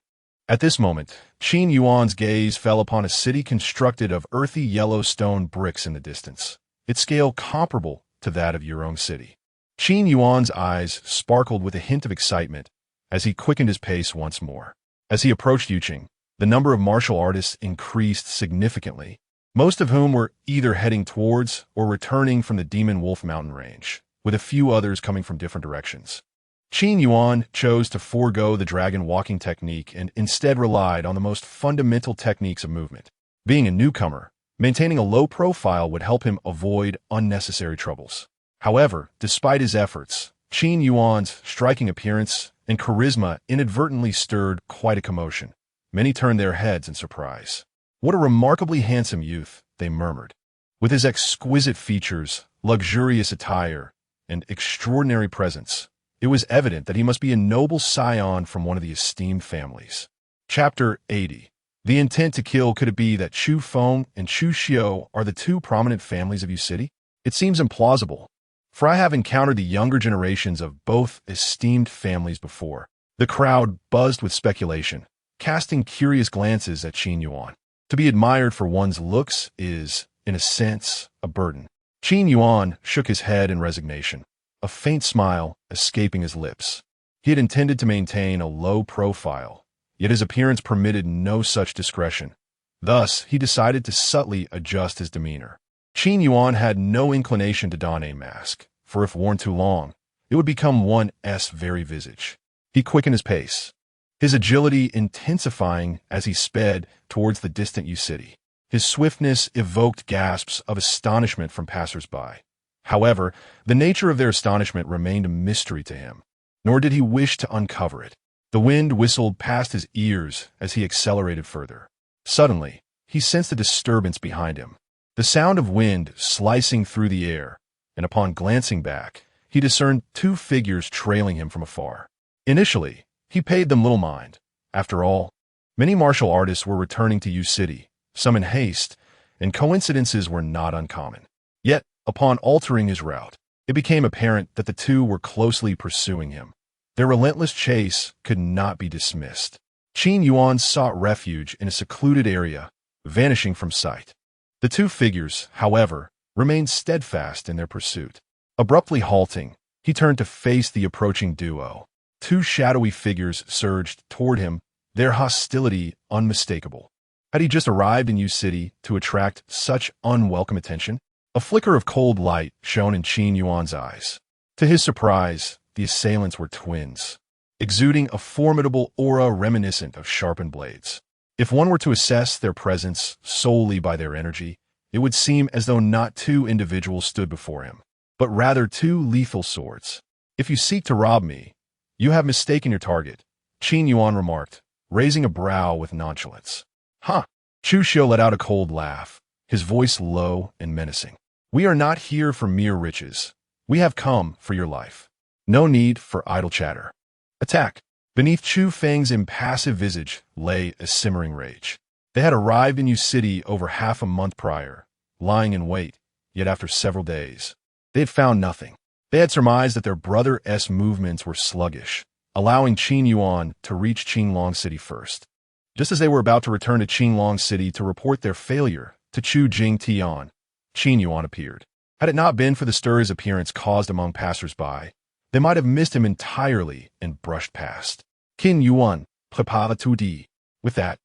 At this moment, Qin Yuan's gaze fell upon a city constructed of earthy yellow stone bricks in the distance, its scale comparable to that of your own city. Qin Yuan's eyes sparkled with a hint of excitement as he quickened his pace once more. As he approached Yuqing, the number of martial artists increased significantly, most of whom were either heading towards or returning from the Demon Wolf Mountain Range, with a few others coming from different directions. Qin Yuan chose to forego the dragon walking technique and instead relied on the most fundamental techniques of movement. Being a newcomer, maintaining a low profile would help him avoid unnecessary troubles. However, despite his efforts, Qin Yuan's striking appearance and charisma inadvertently stirred quite a commotion. Many turned their heads in surprise. What a remarkably handsome youth, they murmured. With his exquisite features, luxurious attire, and extraordinary presence, it was evident that he must be a noble scion from one of the esteemed families. Chapter 80. The intent to kill. Could it be that Chu Feng and Chu Xiu are the 2 prominent families of Yu City? It seems implausible, for I have encountered the younger generations of both esteemed families before. The crowd buzzed with speculation, casting curious glances at Qin Yuan. To be admired for one's looks is, in a sense, a burden. Qin Yuan shook his head in resignation. A faint smile escaping his lips. He had intended to maintain a low profile, yet his appearance permitted no such discretion. Thus, he decided to subtly adjust his demeanor. Qin Yuan had no inclination to don a mask, for if worn too long, it would become one's very visage. He quickened his pace, his agility intensifying as he sped towards the distant Yu city. His swiftness evoked gasps of astonishment from passers-by. However, the nature of their astonishment remained a mystery to him, nor did he wish to uncover it. The wind whistled past his ears as he accelerated further. Suddenly, he sensed a disturbance behind him, the sound of wind slicing through the air, and upon glancing back, he discerned two figures trailing him from afar. Initially, he paid them little mind. After all, many martial artists were returning to Yu City, some in haste, and coincidences were not uncommon. Yet, upon altering his route, it became apparent that the two were closely pursuing him. Their relentless chase could not be dismissed. Qin Yuan sought refuge in a secluded area, vanishing from sight. The two figures, however, remained steadfast in their pursuit. Abruptly halting, he turned to face the approaching duo. Two shadowy figures surged toward him, their hostility unmistakable. Had he just arrived in Yu City to attract such unwelcome attention? A flicker of cold light shone in Qin Yuan's eyes. To his surprise, the assailants were twins, exuding a formidable aura reminiscent of sharpened blades. If one were to assess their presence solely by their energy, it would seem as though not two individuals stood before him, but rather two lethal swords. If you seek to rob me, you have mistaken your target, Qin Yuan remarked, raising a brow with nonchalance. Huh! Chu Xiu let out a cold laugh, his voice low and menacing. We are not here for mere riches. We have come for your life. No need for idle chatter. Attack! Beneath Chu Feng's impassive visage lay a simmering rage. They had arrived in Yu City over half a month prior, lying in wait, yet after several days, they had found nothing. They had surmised that their brother's movements were sluggish, allowing Qin Yuan to reach Qinglong City first. Just as they were about to return to Qinglong City to report their failure to Chu Jing Tian, Qin Yuan appeared. Had it not been for the stir his appearance caused among passers-by, they might have missed him entirely and brushed past. Qin Yuan, prépare tout dit. With that,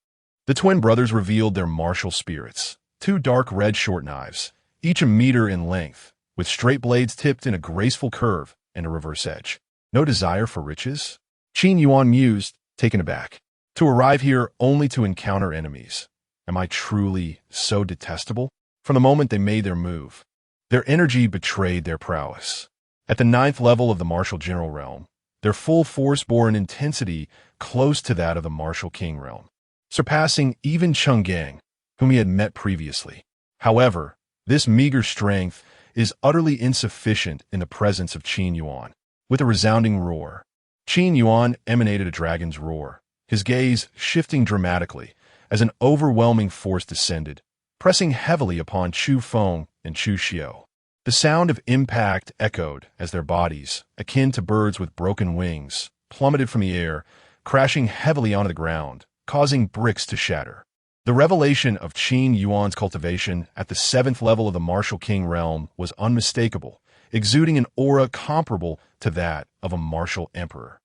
the twin brothers revealed their martial spirits. Two dark red short knives, each a meter in length, with straight blades tipped in a graceful curve and a reverse edge. No desire for riches? Qin Yuan mused, taken aback. To arrive here only to encounter enemies. Am I truly so detestable? From the moment they made their move, their energy betrayed their prowess. At the 9th level of the martial general realm, their full force bore an intensity close to that of the martial king realm, surpassing even Chenggang, whom he had met previously. However, this meager strength is utterly insufficient in the presence of Qin Yuan. With a resounding roar, Qin Yuan emanated a dragon's roar, his gaze shifting dramatically as an overwhelming force descended, pressing heavily upon Chu Feng and Chu Xiu. The sound of impact echoed as their bodies, akin to birds with broken wings, plummeted from the air, crashing heavily onto the ground, causing bricks to shatter. The revelation of Qin Yuan's cultivation at the 7th level of the martial king realm was unmistakable, exuding an aura comparable to that of a martial emperor.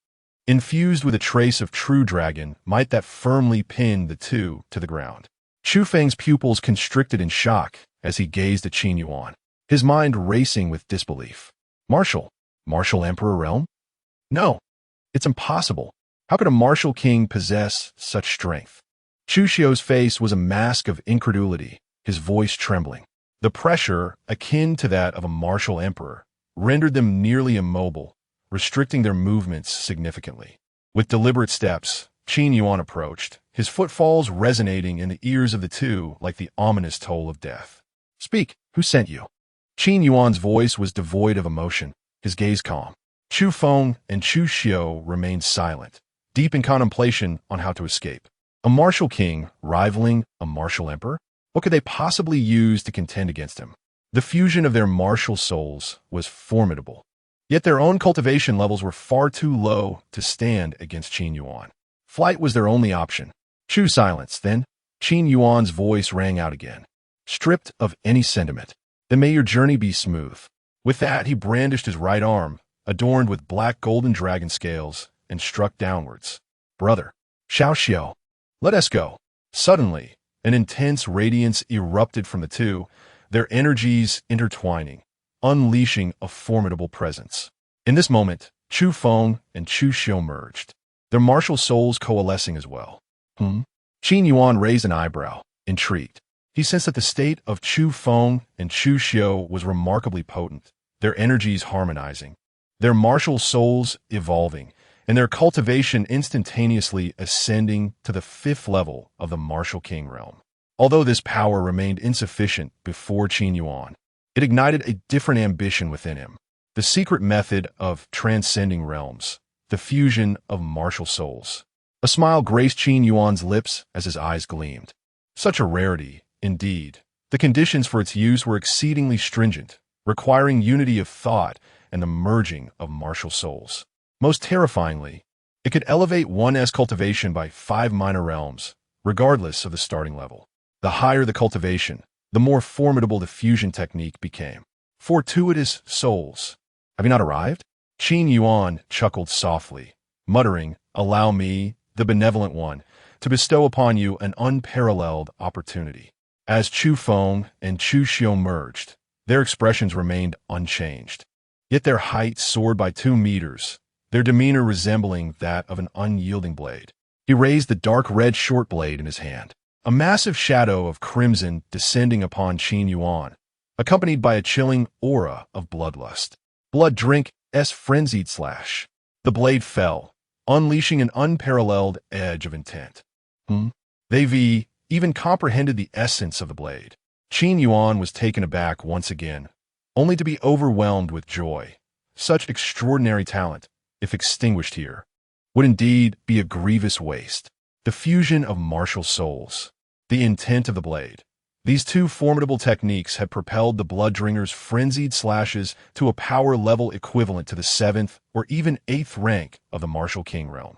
Infused with a trace of true dragon might that firmly pin the two to the ground. Chu Feng's pupils constricted in shock as he gazed at Qin Yuan, his mind racing with disbelief. Martial emperor realm? No, it's impossible. How could a martial king possess such strength? Chu Xiu's face was a mask of incredulity, his voice trembling. The pressure, akin to that of a martial emperor, rendered them nearly immobile, restricting their movements significantly. With deliberate steps, Qin Yuan approached, his footfalls resonating in the ears of the two like the ominous toll of death. Speak, who sent you? Qin Yuan's voice was devoid of emotion, his gaze calm. Chu Feng and Chu Xiu remained silent, deep in contemplation on how to escape. A martial king rivaling a martial emperor? What could they possibly use to contend against him? The fusion of their martial souls was formidable, yet their own cultivation levels were far too low to stand against Qin Yuan. Flight was their only option. Chu silence, then Qin Yuan's voice rang out again. Stripped of any sentiment, then may your journey be smooth. With that, he brandished his right arm, adorned with black golden dragon scales, and struck downwards. "Brother, Xiao Xiao, let us go." Suddenly, an intense radiance erupted from the two, their energies intertwining, unleashing a formidable presence. In this moment, Chu Feng and Chu Xiu merged, their martial souls coalescing as well. Qin Yuan raised an eyebrow, intrigued. He sensed that the state of Chu Feng and Chu Xiu was remarkably potent, their energies harmonizing, their martial souls evolving, and their cultivation instantaneously ascending to the 5th level of the martial king realm. Although this power remained insufficient before Qin Yuan, it ignited a different ambition within him. The secret method of transcending realms, the fusion of martial souls. A smile graced Qin Yuan's lips as his eyes gleamed. Such a rarity, indeed. The conditions for its use were exceedingly stringent, requiring unity of thought and the merging of martial souls. Most terrifyingly, it could elevate one's cultivation by 5 minor realms, regardless of the starting level. The higher the cultivation, the more formidable the fusion technique became. Fortuitous souls. Have you not arrived? Qin Yuan chuckled softly, muttering, "Allow me, the benevolent one, to bestow upon you an unparalleled opportunity." As Chu Feng and Chu Xiu merged, their expressions remained unchanged. Yet their height soared by 2 meters, their demeanor resembling that of an unyielding blade. He raised the dark red short blade in his hand, a massive shadow of crimson descending upon Qin Yuan, accompanied by a chilling aura of bloodlust. "Blood drink S frenzied slash." The blade fell, unleashing an unparalleled edge of intent. They even comprehended the essence of the blade. Qin Yuan was taken aback once again, only to be overwhelmed with joy. Such extraordinary talent, if extinguished here, would indeed be a grievous waste. The fusion of martial souls, the intent of the blade. These two formidable techniques had propelled the Blooddringer's frenzied slashes to a power level equivalent to the 7th or even 8th rank of the martial king realm.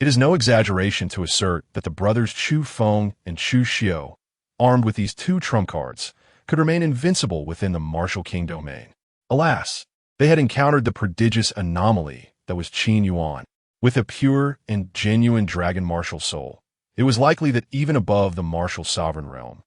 It is no exaggeration to assert that the brothers Chu Feng and Chu Xiu, armed with these 2 trump cards, could remain invincible within the martial king domain. Alas, they had encountered the prodigious anomaly that was Qin Yuan. With a pure and genuine dragon martial soul, it was likely that even above the martial sovereign realm,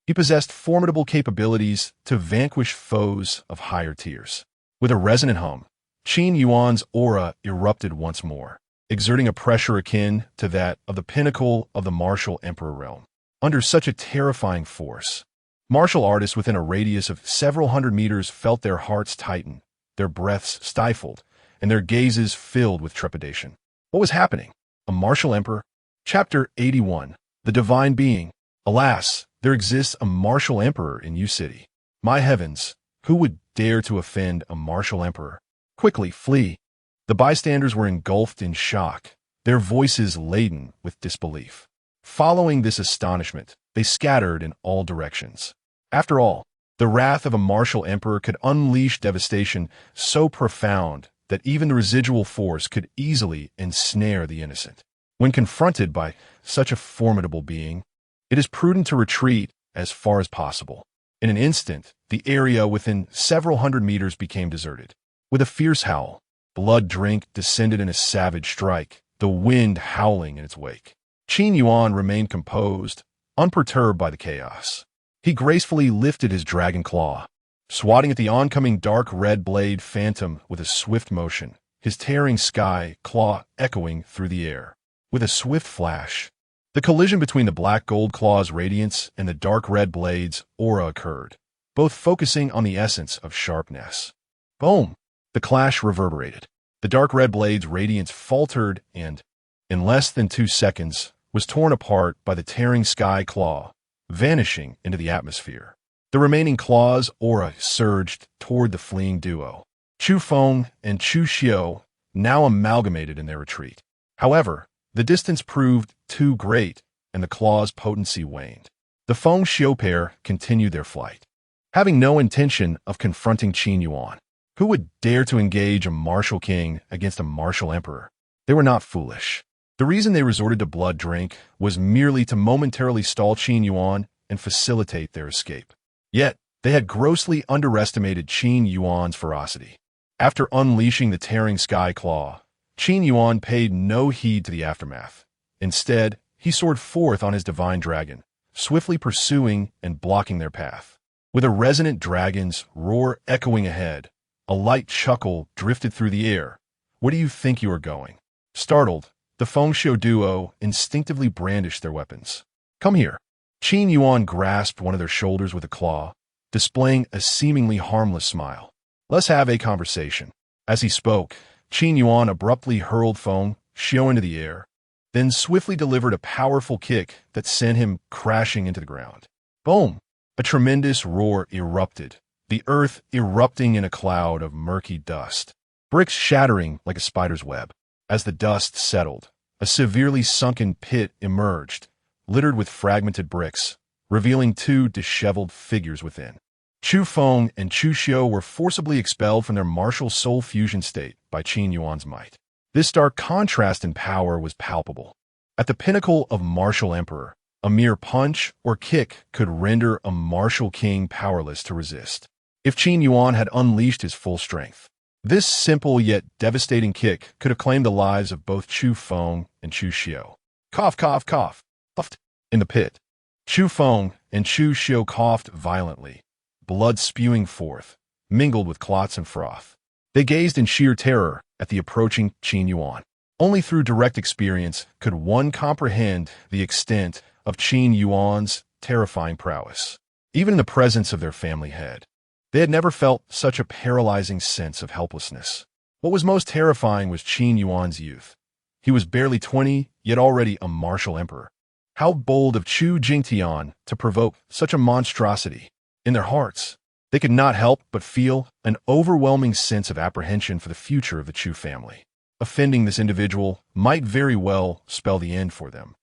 he possessed formidable capabilities to vanquish foes of higher tiers. With a resonant hum, Qin Yuan's aura erupted once more, exerting a pressure akin to that of the pinnacle of the martial emperor realm. Under such a terrifying force, martial artists within a radius of several hundred meters felt their hearts tighten, their breaths stifled, and their gazes filled with trepidation. What was happening? A martial emperor? Chapter 81. The Divine Being. Alas, there exists a martial emperor in U City. My heavens, who would dare to offend a martial emperor? Quickly, flee. The bystanders were engulfed in shock, their voices laden with disbelief. Following this astonishment, they scattered in all directions. After all, the wrath of a martial emperor could unleash devastation so profound that even the residual force could easily ensnare the innocent. When confronted by such a formidable being, it is prudent to retreat as far as possible. In an instant, the area within several hundred meters became deserted. With a fierce howl, Blood Drink descended in a savage strike, the wind howling in its wake. Qin Yuan remained composed, unperturbed by the chaos. He gracefully lifted his dragon claw, swatting at the oncoming dark red blade phantom with a swift motion, his tearing sky claw echoing through the air. With a swift flash, the collision between the black gold claw's radiance and the dark red blade's aura occurred, both focusing on the essence of sharpness. Boom! The clash reverberated. The dark red blade's radiance faltered and, in less than 2 seconds, was torn apart by the tearing sky claw, vanishing into the atmosphere. The remaining claw's aura surged toward the fleeing duo, Chu Feng and Chu Xiu, now amalgamated in their retreat. However, the distance proved too great, and the claw's potency waned. The Feng Xiu pair continued their flight, having no intention of confronting Qin Yuan. Who would dare to engage a martial king against a martial emperor? They were not foolish. The reason they resorted to Blood Drink was merely to momentarily stall Qin Yuan and facilitate their escape. Yet, they had grossly underestimated Qin Yuan's ferocity. After unleashing the tearing sky claw, Qin Yuan paid no heed to the aftermath. Instead, he soared forth on his divine dragon, swiftly pursuing and blocking their path. With a resonant dragon's roar echoing ahead, a light chuckle drifted through the air. "Where do you think you are going?" Startled, the Fengxiu duo instinctively brandished their weapons. "Come here." Qin Yuan grasped one of their shoulders with a claw, displaying a seemingly harmless smile. "Let's have a conversation." As he spoke, Qin Yuan abruptly hurled Fengxiu into the air, then swiftly delivered a powerful kick that sent him crashing into the ground. Boom! A tremendous roar erupted, the earth erupting in a cloud of murky dust, bricks shattering like a spider's web. As the dust settled, a severely sunken pit emerged, littered with fragmented bricks, revealing two disheveled figures within. Chu Feng and Chu Xiu were forcibly expelled from their martial soul fusion state by Qin Yuan's might. This stark contrast in power was palpable. At the pinnacle of martial emperor, a mere punch or kick could render a martial king powerless to resist. If Qin Yuan had unleashed his full strength, this simple yet devastating kick could have claimed the lives of both Chu Feng and Chu Xiu. Cough, cough, cough. Puffed. In the pit, Chu Feng and Chu Xiu coughed violently, blood spewing forth, mingled with clots and froth. They gazed in sheer terror at the approaching Qin Yuan. Only through direct experience could one comprehend the extent of Qin Yuan's terrifying prowess. Even in the presence of their family head, they had never felt such a paralyzing sense of helplessness. What was most terrifying was Qin Yuan's youth. He was barely 20, yet already a martial emperor. How bold of Chu Jingtian to provoke such a monstrosity. In their hearts, they could not help but feel an overwhelming sense of apprehension for the future of the Chu family. Offending this individual might very well spell the end for them.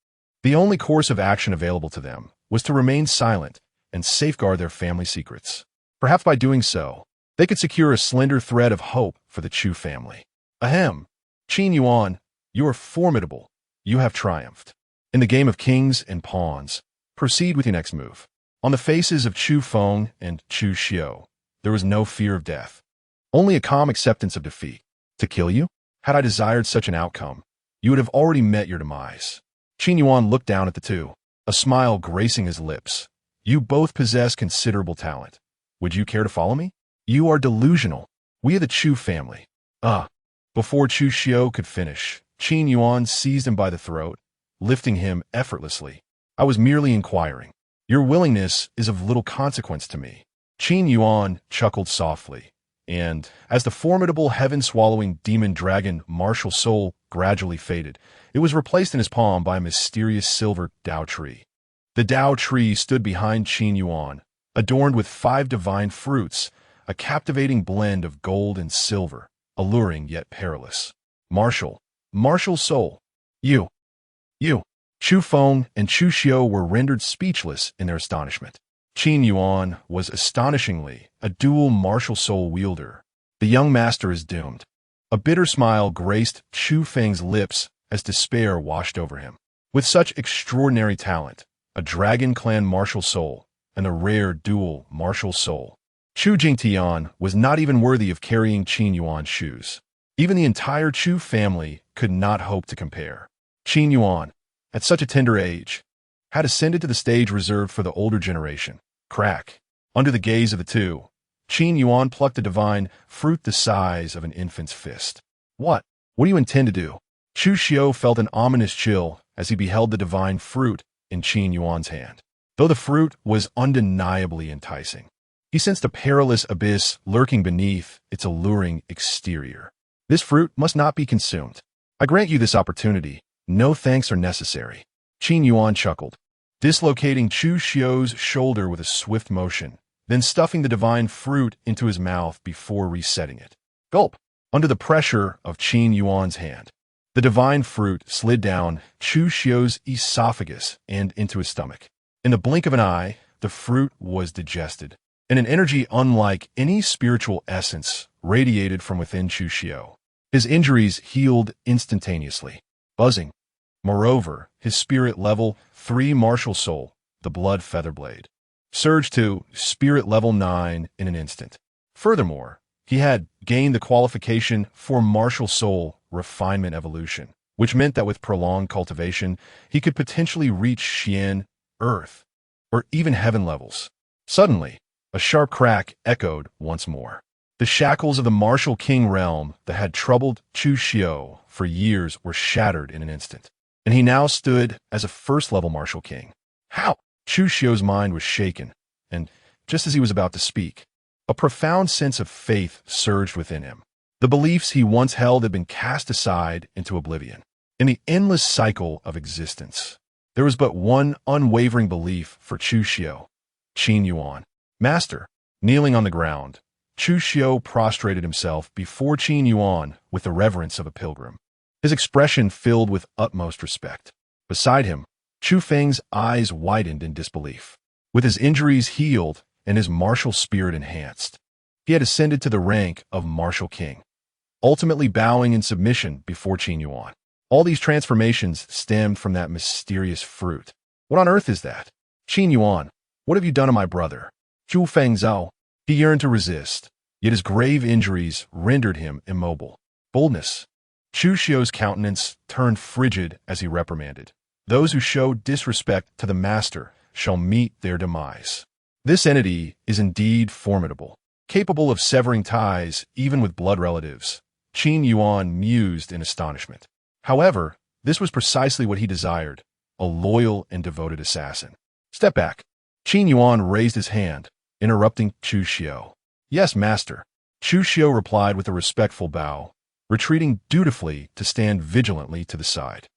The only course of action available to them was to remain silent and safeguard their family secrets. Perhaps by doing so, they could secure a slender thread of hope for the Chu family. Ahem! Qin Yuan, you are formidable. You have triumphed. In the game of kings and pawns, proceed with your next move. On the faces of Chu Feng and Chu Xiu, there was no fear of death, only a calm acceptance of defeat. To kill you? Had I desired such an outcome, you would have already met your demise. Qin Yuan looked down at the two, a smile gracing his lips. You both possess considerable talent. Would you care to follow me? You are delusional. We are the Chu family. Before Chu Xiu could finish, Qin Yuan seized him by the throat, lifting him effortlessly. I was merely inquiring. Your willingness is of little consequence to me. Qin Yuan chuckled softly, and as the formidable heaven-swallowing demon dragon martial soul gradually faded, it was replaced in his palm by a mysterious silver Dao tree. The Dao tree stood behind Qin Yuan, adorned with 5 divine fruits, a captivating blend of gold and silver, alluring yet perilous. Martial soul. You. Chu Feng and Chu Xiu were rendered speechless in their astonishment. Qin Yuan was astonishingly a dual martial soul wielder. The young master is doomed. A bitter smile graced Chu Feng's lips as despair washed over him. With such extraordinary talent, a dragon clan martial soul, and a rare dual martial soul, Chu Jingtian was not even worthy of carrying Qin Yuan's shoes. Even the entire Chu family could not hope to compare. Qin Yuan, at such a tender age, had ascended to the stage reserved for the older generation. Crack. Under the gaze of the two, Qin Yuan plucked a divine fruit the size of an infant's fist. What do you intend to do? Chu Xiu felt an ominous chill as he beheld the divine fruit in Qin Yuan's hand. Though the fruit was undeniably enticing, he sensed a perilous abyss lurking beneath its alluring exterior. This fruit must not be consumed. I grant you this opportunity. No thanks are necessary. Qin Yuan chuckled, dislocating Chu Xiu's shoulder with a swift motion, then stuffing the divine fruit into his mouth before resetting it. Gulp! Under the pressure of Qin Yuan's hand, the divine fruit slid down Chu Xiu's esophagus and into his stomach. In the blink of an eye, the fruit was digested, and an energy unlike any spiritual essence radiated from within Chu Xiu. His injuries healed instantaneously. Buzzing. Moreover, his spirit level 3 martial soul, the blood feather blade, surged to spirit level 9 in an instant. Furthermore, He had gained the qualification for martial soul refinement evolution, which meant that with prolonged cultivation, he could potentially reach Xian, Earth, or even heaven levels. Suddenly, a sharp crack echoed once more. The shackles of the martial king realm that had troubled Chu Xiu for years were shattered in an instant, and he now stood as a first-level martial king. How? Chu Xiu's mind was shaken, and just as he was about to speak, a profound sense of faith surged within him. The beliefs he once held had been cast aside into oblivion. In the endless cycle of existence, there was but one unwavering belief for Chu Xiu, Qin Yuan. Master, kneeling on the ground, Chu Xiu prostrated himself before Qin Yuan with the reverence of a pilgrim. His expression filled with utmost respect. Beside him, Chu Feng's eyes widened in disbelief. With his injuries healed and his martial spirit enhanced, he had ascended to the rank of martial king, ultimately bowing in submission before Qin Yuan. All these transformations stemmed from that mysterious fruit. What on earth is that? Qin Yuan, what have you done to my brother? Chu Feng Zhao. He yearned to resist, yet his grave injuries rendered him immobile. Boldness. Chu Xiu's countenance turned frigid as he reprimanded. Those who show disrespect to the master shall meet their demise. This entity is indeed formidable, capable of severing ties even with blood relatives. Qin Yuan mused in astonishment. However, this was precisely what he desired, a loyal and devoted assassin. Step back. Qin Yuan raised his hand, interrupting Chu Xiu. Yes, master. Chu Xiu replied with a respectful bow, retreating dutifully to stand vigilantly to the side.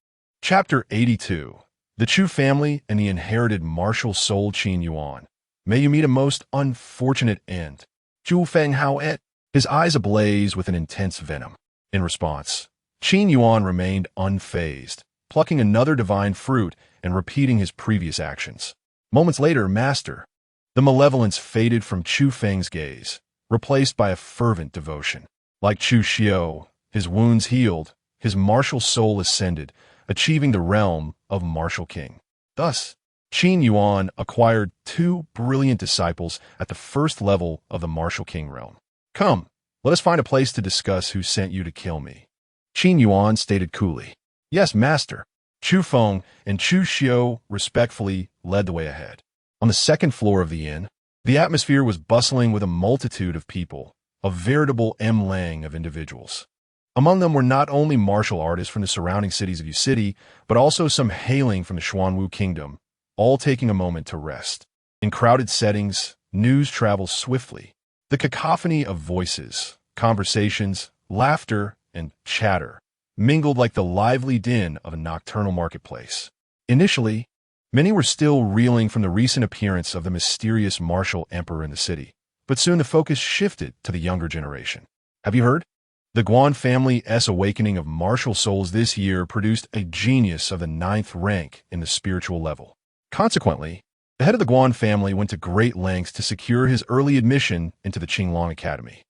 Chapter 82. The Chu family and the inherited martial soul Qin Yuan. May you meet a most unfortunate end. Chu Feng Hao et. His eyes ablaze with an intense venom. In response, Qin Yuan remained unfazed, plucking another divine fruit and repeating his previous actions. Moments later, master. The malevolence faded from Chu Feng's gaze, replaced by a fervent devotion. Like Chu Xiu, his wounds healed, his martial soul ascended, achieving the realm of martial king. Thus, Qin Yuan acquired two brilliant disciples at the first level of the martial king realm. Come, let us find a place to discuss who sent you to kill me. Qin Yuan stated coolly. Yes, master. Chu Feng and Chu Xiu respectfully led the way ahead. On the second floor of the inn, the atmosphere was bustling with a multitude of people, a veritable mlang of individuals. Among them were not only martial artists from the surrounding cities of Yu City, but also some hailing from the Xuanwu Kingdom, all taking a moment to rest. In crowded settings, news travels swiftly. The cacophony of voices, conversations, laughter, and chatter mingled like the lively din of a nocturnal marketplace. Initially, many were still reeling from the recent appearance of the mysterious martial emperor in the city, but soon the focus shifted to the younger generation. Have you heard? The Guan family's awakening of martial souls this year produced a genius of the 9th rank in the spiritual level. Consequently, the head of the Guan family went to great lengths to secure his early admission into the Qinglong Academy.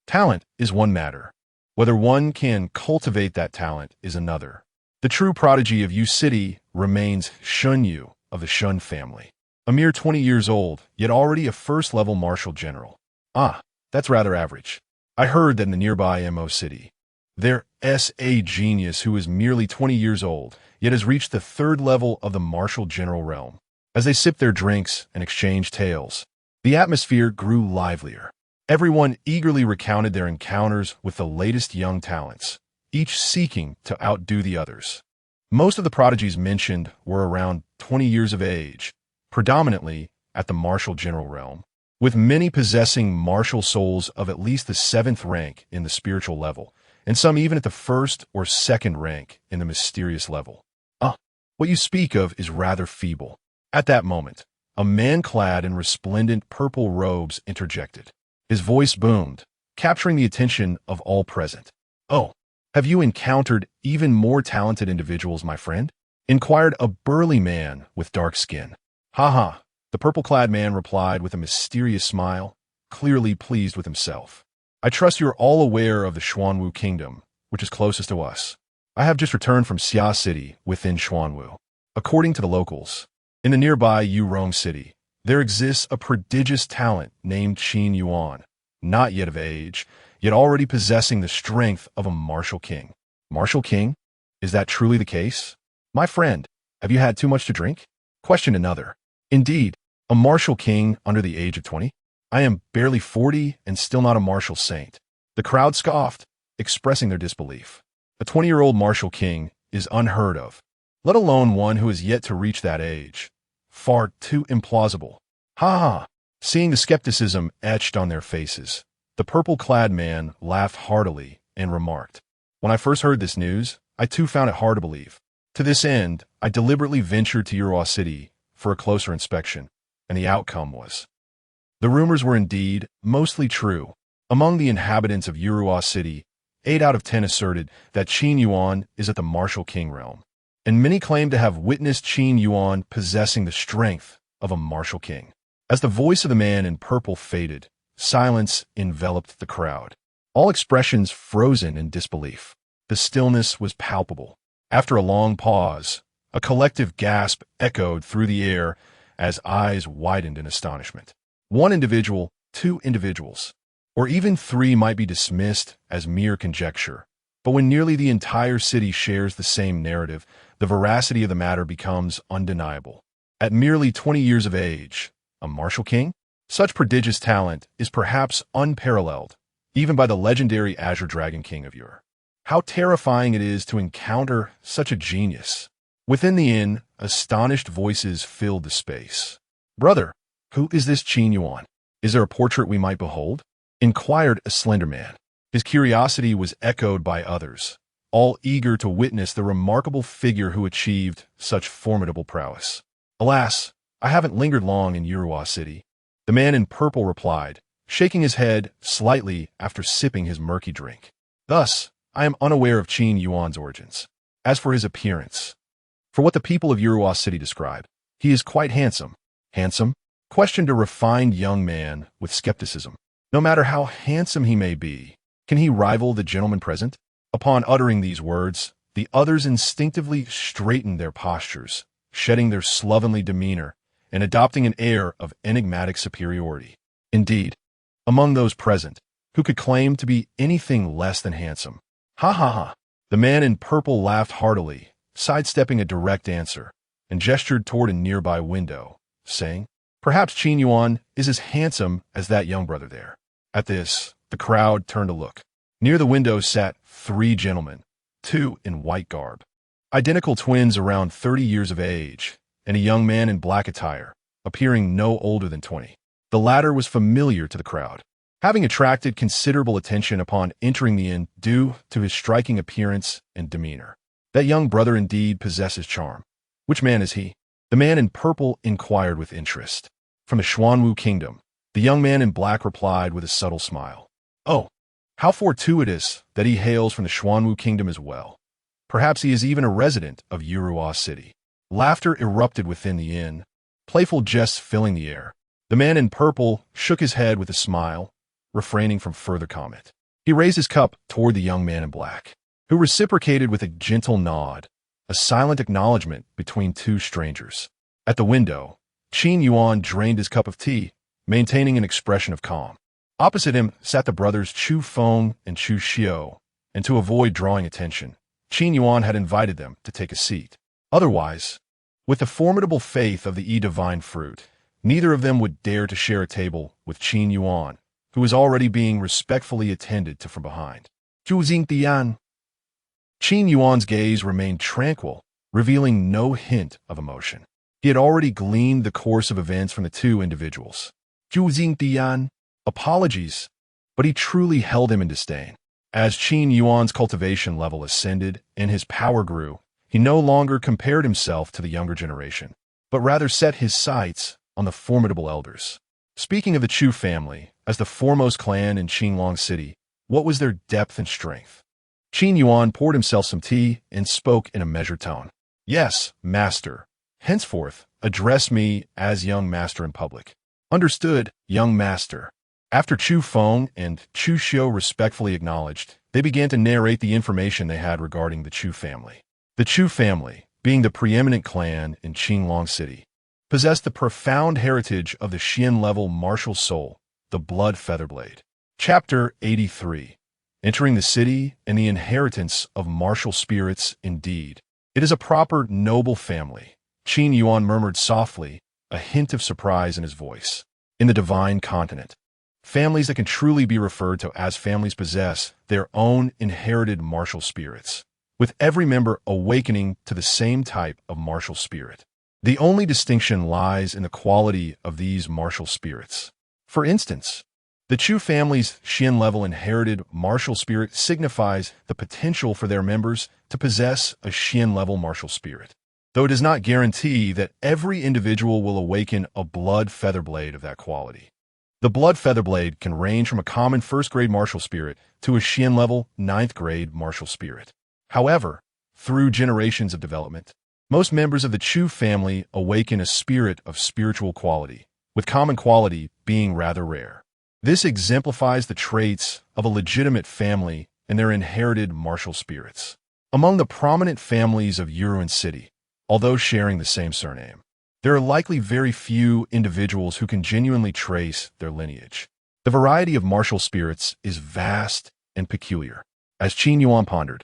Talent is one matter. Whether one can cultivate that talent is another. The true prodigy of Yu City remains Shun Yu of the Shun family. A mere 20 years old, yet already a first-level martial general. That's rather average. I heard that in the nearby Mo City, there's a genius who is merely 20 years old, yet has reached the 3rd level of the martial general realm. As they sipped their drinks and exchanged tales, the atmosphere grew livelier. Everyone eagerly recounted their encounters with the latest young talents, each seeking to outdo the others. Most of the prodigies mentioned were around 20 years of age, predominantly at the martial general realm, with many possessing martial souls of at least the 7th rank in the spiritual level, and some even at the 1st or 2nd rank in the mysterious level. What you speak of is rather feeble. At that moment, a man clad in resplendent purple robes interjected. His voice boomed, capturing the attention of all present. Oh, have you encountered even more talented individuals, my friend? Inquired a burly man with dark skin. The purple-clad man replied with a mysterious smile, clearly pleased with himself. I trust you're all aware of the Xuanwu Kingdom, which is closest to us. I have just returned from Xia City within Xuanwu. According to the locals, in the nearby Yurong City, there exists a prodigious talent named Qin Yuan, not yet of age, yet already possessing the strength of a martial king. Martial king? Is that truly the case? My friend, have you had too much to drink? Questioned another. Indeed, a martial king under the age of 20? I am barely 40 and still not a martial saint. The crowd scoffed, expressing their disbelief. A 20-year-old martial king is unheard of, let alone one who has yet to reach that age. Far too implausible. Ha ha! Seeing the skepticism etched on their faces, the purple-clad man laughed heartily and remarked, "When I first heard this news, I too found it hard to believe. To this end, I deliberately ventured to Urawa City for a closer inspection, and the outcome was." The rumors were indeed mostly true. Among the inhabitants of Urawa City, 8 out of 10 asserted that Qin Yuan is at the martial king realm, and many claim to have witnessed Qin Yuan possessing the strength of a martial king. As the voice of the man in purple faded, silence enveloped the crowd, all expressions frozen in disbelief. The stillness was palpable. After a long pause, a collective gasp echoed through the air as eyes widened in astonishment. One individual, 2 individuals, or even 3 might be dismissed as mere conjecture. But when nearly the entire city shares the same narrative, the veracity of the matter becomes undeniable. At merely 20 years of age, a martial king? Such prodigious talent is perhaps unparalleled, even by the legendary Azure Dragon King of Ur. How terrifying it is to encounter such a genius. Within the inn, astonished voices filled the space. "Brother, who is this Qin Yuan? Is there a portrait we might behold?" inquired a slender man. His curiosity was echoed by others, all eager to witness the remarkable figure who achieved such formidable prowess. "Alas, I haven't lingered long in Urawa City," the man in purple replied, shaking his head slightly after sipping his murky drink. "Thus, I am unaware of Qin Yuan's origins. As for his appearance, for what the people of Urawa City describe, he is quite handsome." "Handsome?" questioned a refined young man with skepticism. "No matter how handsome he may be, can he rival the gentleman present?" Upon uttering these words, the others instinctively straightened their postures, shedding their slovenly demeanor and adopting an air of enigmatic superiority. Indeed, among those present, who could claim to be anything less than handsome? Ha ha ha! The man in purple laughed heartily, sidestepping a direct answer, and gestured toward a nearby window, saying, "Perhaps Qin Yuan is as handsome as that young brother there." At this, the crowd turned to look. Near the window sat 3 gentlemen, 2 in white garb, identical twins around 30 years of age, and a young man in black attire, appearing no older than 20. The latter was familiar to the crowd, having attracted considerable attention upon entering the inn due to his striking appearance and demeanor. That young brother indeed possesses charm. Which man is he? The man in purple inquired with interest. From the Xuanwu Kingdom, the young man in black replied with a subtle smile. "Oh, how fortuitous that he hails from the Xuanwu Kingdom as well. Perhaps he is even a resident of Urawa City." Laughter erupted within the inn, playful jests filling the air. The man in purple shook his head with a smile, refraining from further comment. He raised his cup toward the young man in black, who reciprocated with a gentle nod, a silent acknowledgement between 2 strangers. At the window, Qin Yuan drained his cup of tea, maintaining an expression of calm. Opposite him sat the brothers Chu Feng and Chu Xiao, and to avoid drawing attention, Qin Yuan had invited them to take a seat. Otherwise, with the formidable faith of the divine fruit, neither of them would dare to share a table with Qin Yuan, who was already being respectfully attended to from behind. "Zhu Jingdian." Qin Yuan's gaze remained tranquil, revealing no hint of emotion. He had already gleaned the course of events from the 2 individuals. "Zhu Jingdian." Apologies, but he truly held him in disdain. As Qin Yuan's cultivation level ascended and his power grew, he no longer compared himself to the younger generation, but rather set his sights on the formidable elders. Speaking of the Chu family, as the foremost clan in Qinglong City, what was their depth and strength? Qin Yuan poured himself some tea and spoke in a measured tone. "Yes, master. Henceforth, address me as young master in public." "Understood, young master." After Chu Feng and Chu Xiao respectfully acknowledged, they began to narrate the information they had regarding the Chu family. The Chu family, being the preeminent clan in Qinglong City, possessed the profound heritage of the Xian-level martial soul, the blood featherblade. Chapter 83. Entering the City and the Inheritance of Martial Spirits Indeed. It is a proper, noble family, Qin Yuan murmured softly, a hint of surprise in his voice. In the divine continent, families that can truly be referred to as families possess their own inherited martial spirits, with every member awakening to the same type of martial spirit. The only distinction lies in the quality of these martial spirits. For instance, the Chu family's Xian-level inherited martial spirit signifies the potential for their members to possess a Xian-level martial spirit, though it does not guarantee that every individual will awaken a blood feather blade of that quality. The blood feather blade can range from a common first-grade martial spirit to a Xian-level ninth-grade martial spirit. However, through generations of development, most members of the Chu family awaken a spirit of spiritual quality, with common quality being rather rare. This exemplifies the traits of a legitimate family and their inherited martial spirits. Among the prominent families of Yuruan City, although sharing the same surname, there are likely very few individuals who can genuinely trace their lineage. The variety of martial spirits is vast and peculiar. As Qin Yuan pondered,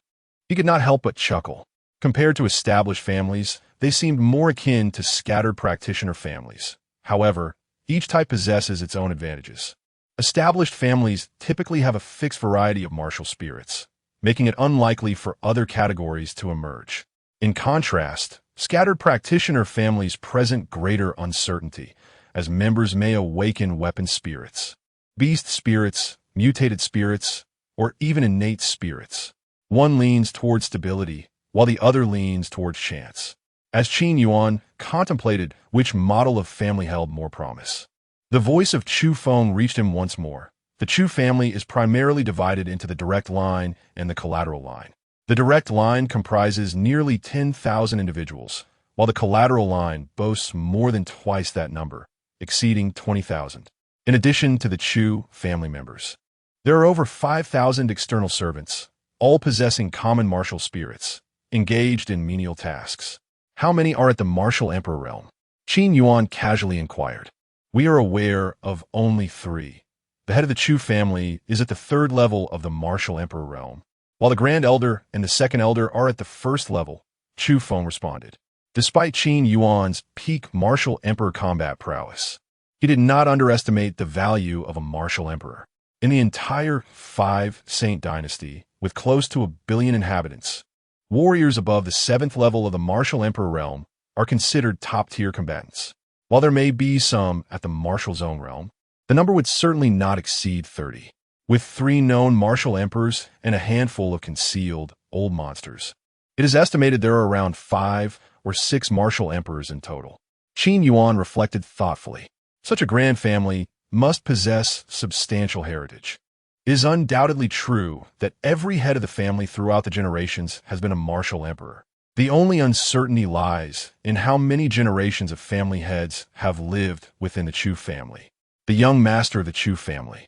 he could not help but chuckle. Compared to established families, they seemed more akin to scattered practitioner families. However, each type possesses its own advantages. Established families typically have a fixed variety of martial spirits, making it unlikely for other categories to emerge. In contrast, scattered practitioner families present greater uncertainty, as members may awaken weapon spirits, beast spirits, mutated spirits, or even innate spirits. One leans towards stability, while the other leans towards chance. As Qin Yuan contemplated which model of family held more promise, the voice of Chu Feng reached him once more. The Chu family is primarily divided into the direct line and the collateral line. The direct line comprises nearly 10,000 individuals, while the collateral line boasts more than twice that number, exceeding 20,000. In addition to the Chu family members, there are over 5,000 external servants, all possessing common martial spirits, engaged in menial tasks. How many are at the martial emperor realm? Qin Yuan casually inquired. We are aware of only 3. The head of the Chu family is at the 3rd level of the martial emperor realm, while the Grand Elder and the Second Elder are at the 1st level, Chu Feng responded. Despite Qin Yuan's peak martial emperor combat prowess, he did not underestimate the value of a martial emperor. In the entire 5 Saint dynasty, with close to 1 billion inhabitants, warriors above the 7th level of the martial emperor realm are considered top-tier combatants. While there may be some at the martial zone realm, the number would certainly not exceed 30, with 3 known martial emperors and a handful of concealed old monsters. It is estimated there are around 5 or 6 martial emperors in total. Qin Yuan reflected thoughtfully. Such a grand family must possess substantial heritage. It is undoubtedly true that every head of the family throughout the generations has been a martial emperor. The only uncertainty lies in how many generations of family heads have lived within the Chu family. The young master of the Chu family,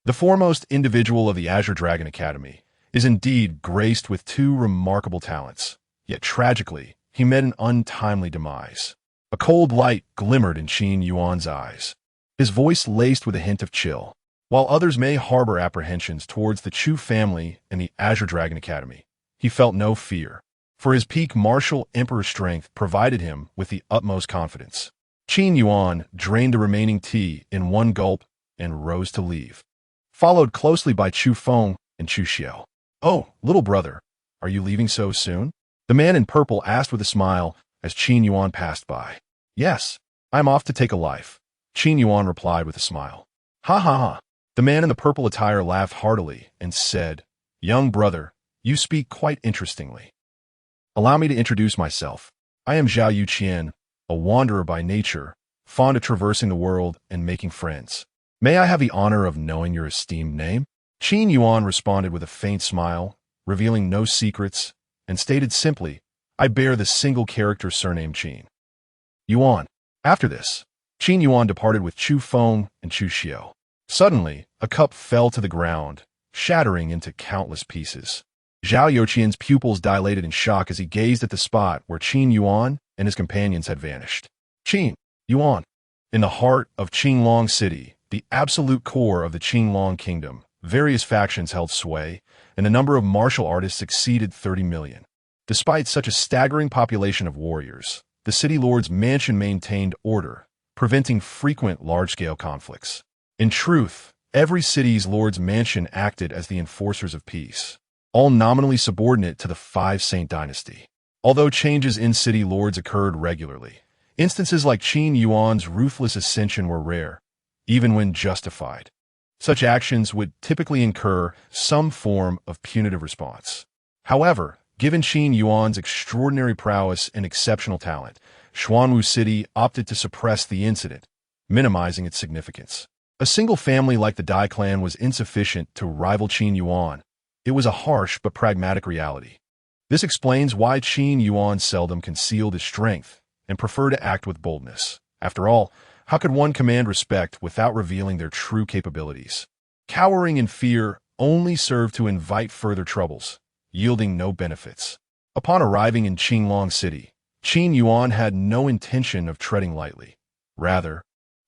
the foremost individual of the Azure Dragon Academy, is indeed graced with 2 remarkable talents. Yet tragically, he met an untimely demise. A cold light glimmered in Qin Yuan's eyes, his voice laced with a hint of chill. While others may harbor apprehensions towards the Chu family and the Azure Dragon Academy, he felt no fear, for his peak martial emperor strength provided him with the utmost confidence. Qin Yuan drained the remaining tea in one gulp and rose to leave, followed closely by Chu Feng and Chu Xiao. "Oh, little brother, are you leaving so soon?" the man in purple asked with a smile as Qin Yuan passed by. "Yes, I'm off to take a life," Qin Yuan replied with a smile. "Ha ha ha." The man in the purple attire laughed heartily and said, "Young brother, you speak quite interestingly. Allow me to introduce myself. I am Zhao Yuqian, a wanderer by nature, fond of traversing the world and making friends. May I have the honor of knowing your esteemed name?" Qin Yuan responded with a faint smile, revealing no secrets, and stated simply, "I bear the single-character surname Qin Yuan." After this, Qin Yuan departed with Chu Feng and Chu Xiao. Suddenly, a cup fell to the ground, shattering into countless pieces. Zhao Yuqian's pupils dilated in shock as he gazed at the spot where Qin Yuan and his companions had vanished. Qin Yuan. In the heart of Qinglong City, the absolute core of the Qinglong Kingdom, various factions held sway, and the number of martial artists exceeded 30 million. Despite such a staggering population of warriors, the city lord's mansion maintained order, preventing frequent large-scale conflicts. In truth, every city's lord's mansion acted as the enforcers of peace, all nominally subordinate to the Five Saint dynasty. Although changes in city lords occurred regularly, instances like Qin Yuan's ruthless ascension were rare, even when justified. Such actions would typically incur some form of punitive response. However, given Qin Yuan's extraordinary prowess and exceptional talent, Xuanwu City opted to suppress the incident, minimizing its significance. A single family like the Dai clan was insufficient to rival Qin Yuan. It was a harsh but pragmatic reality. This explains why Qin Yuan seldom concealed his strength and preferred to act with boldness. After all, how could one command respect without revealing their true capabilities? Cowering in fear only served to invite further troubles, yielding no benefits. Upon arriving in Qinglong City, Qin Yuan had no intention of treading lightly. Rather,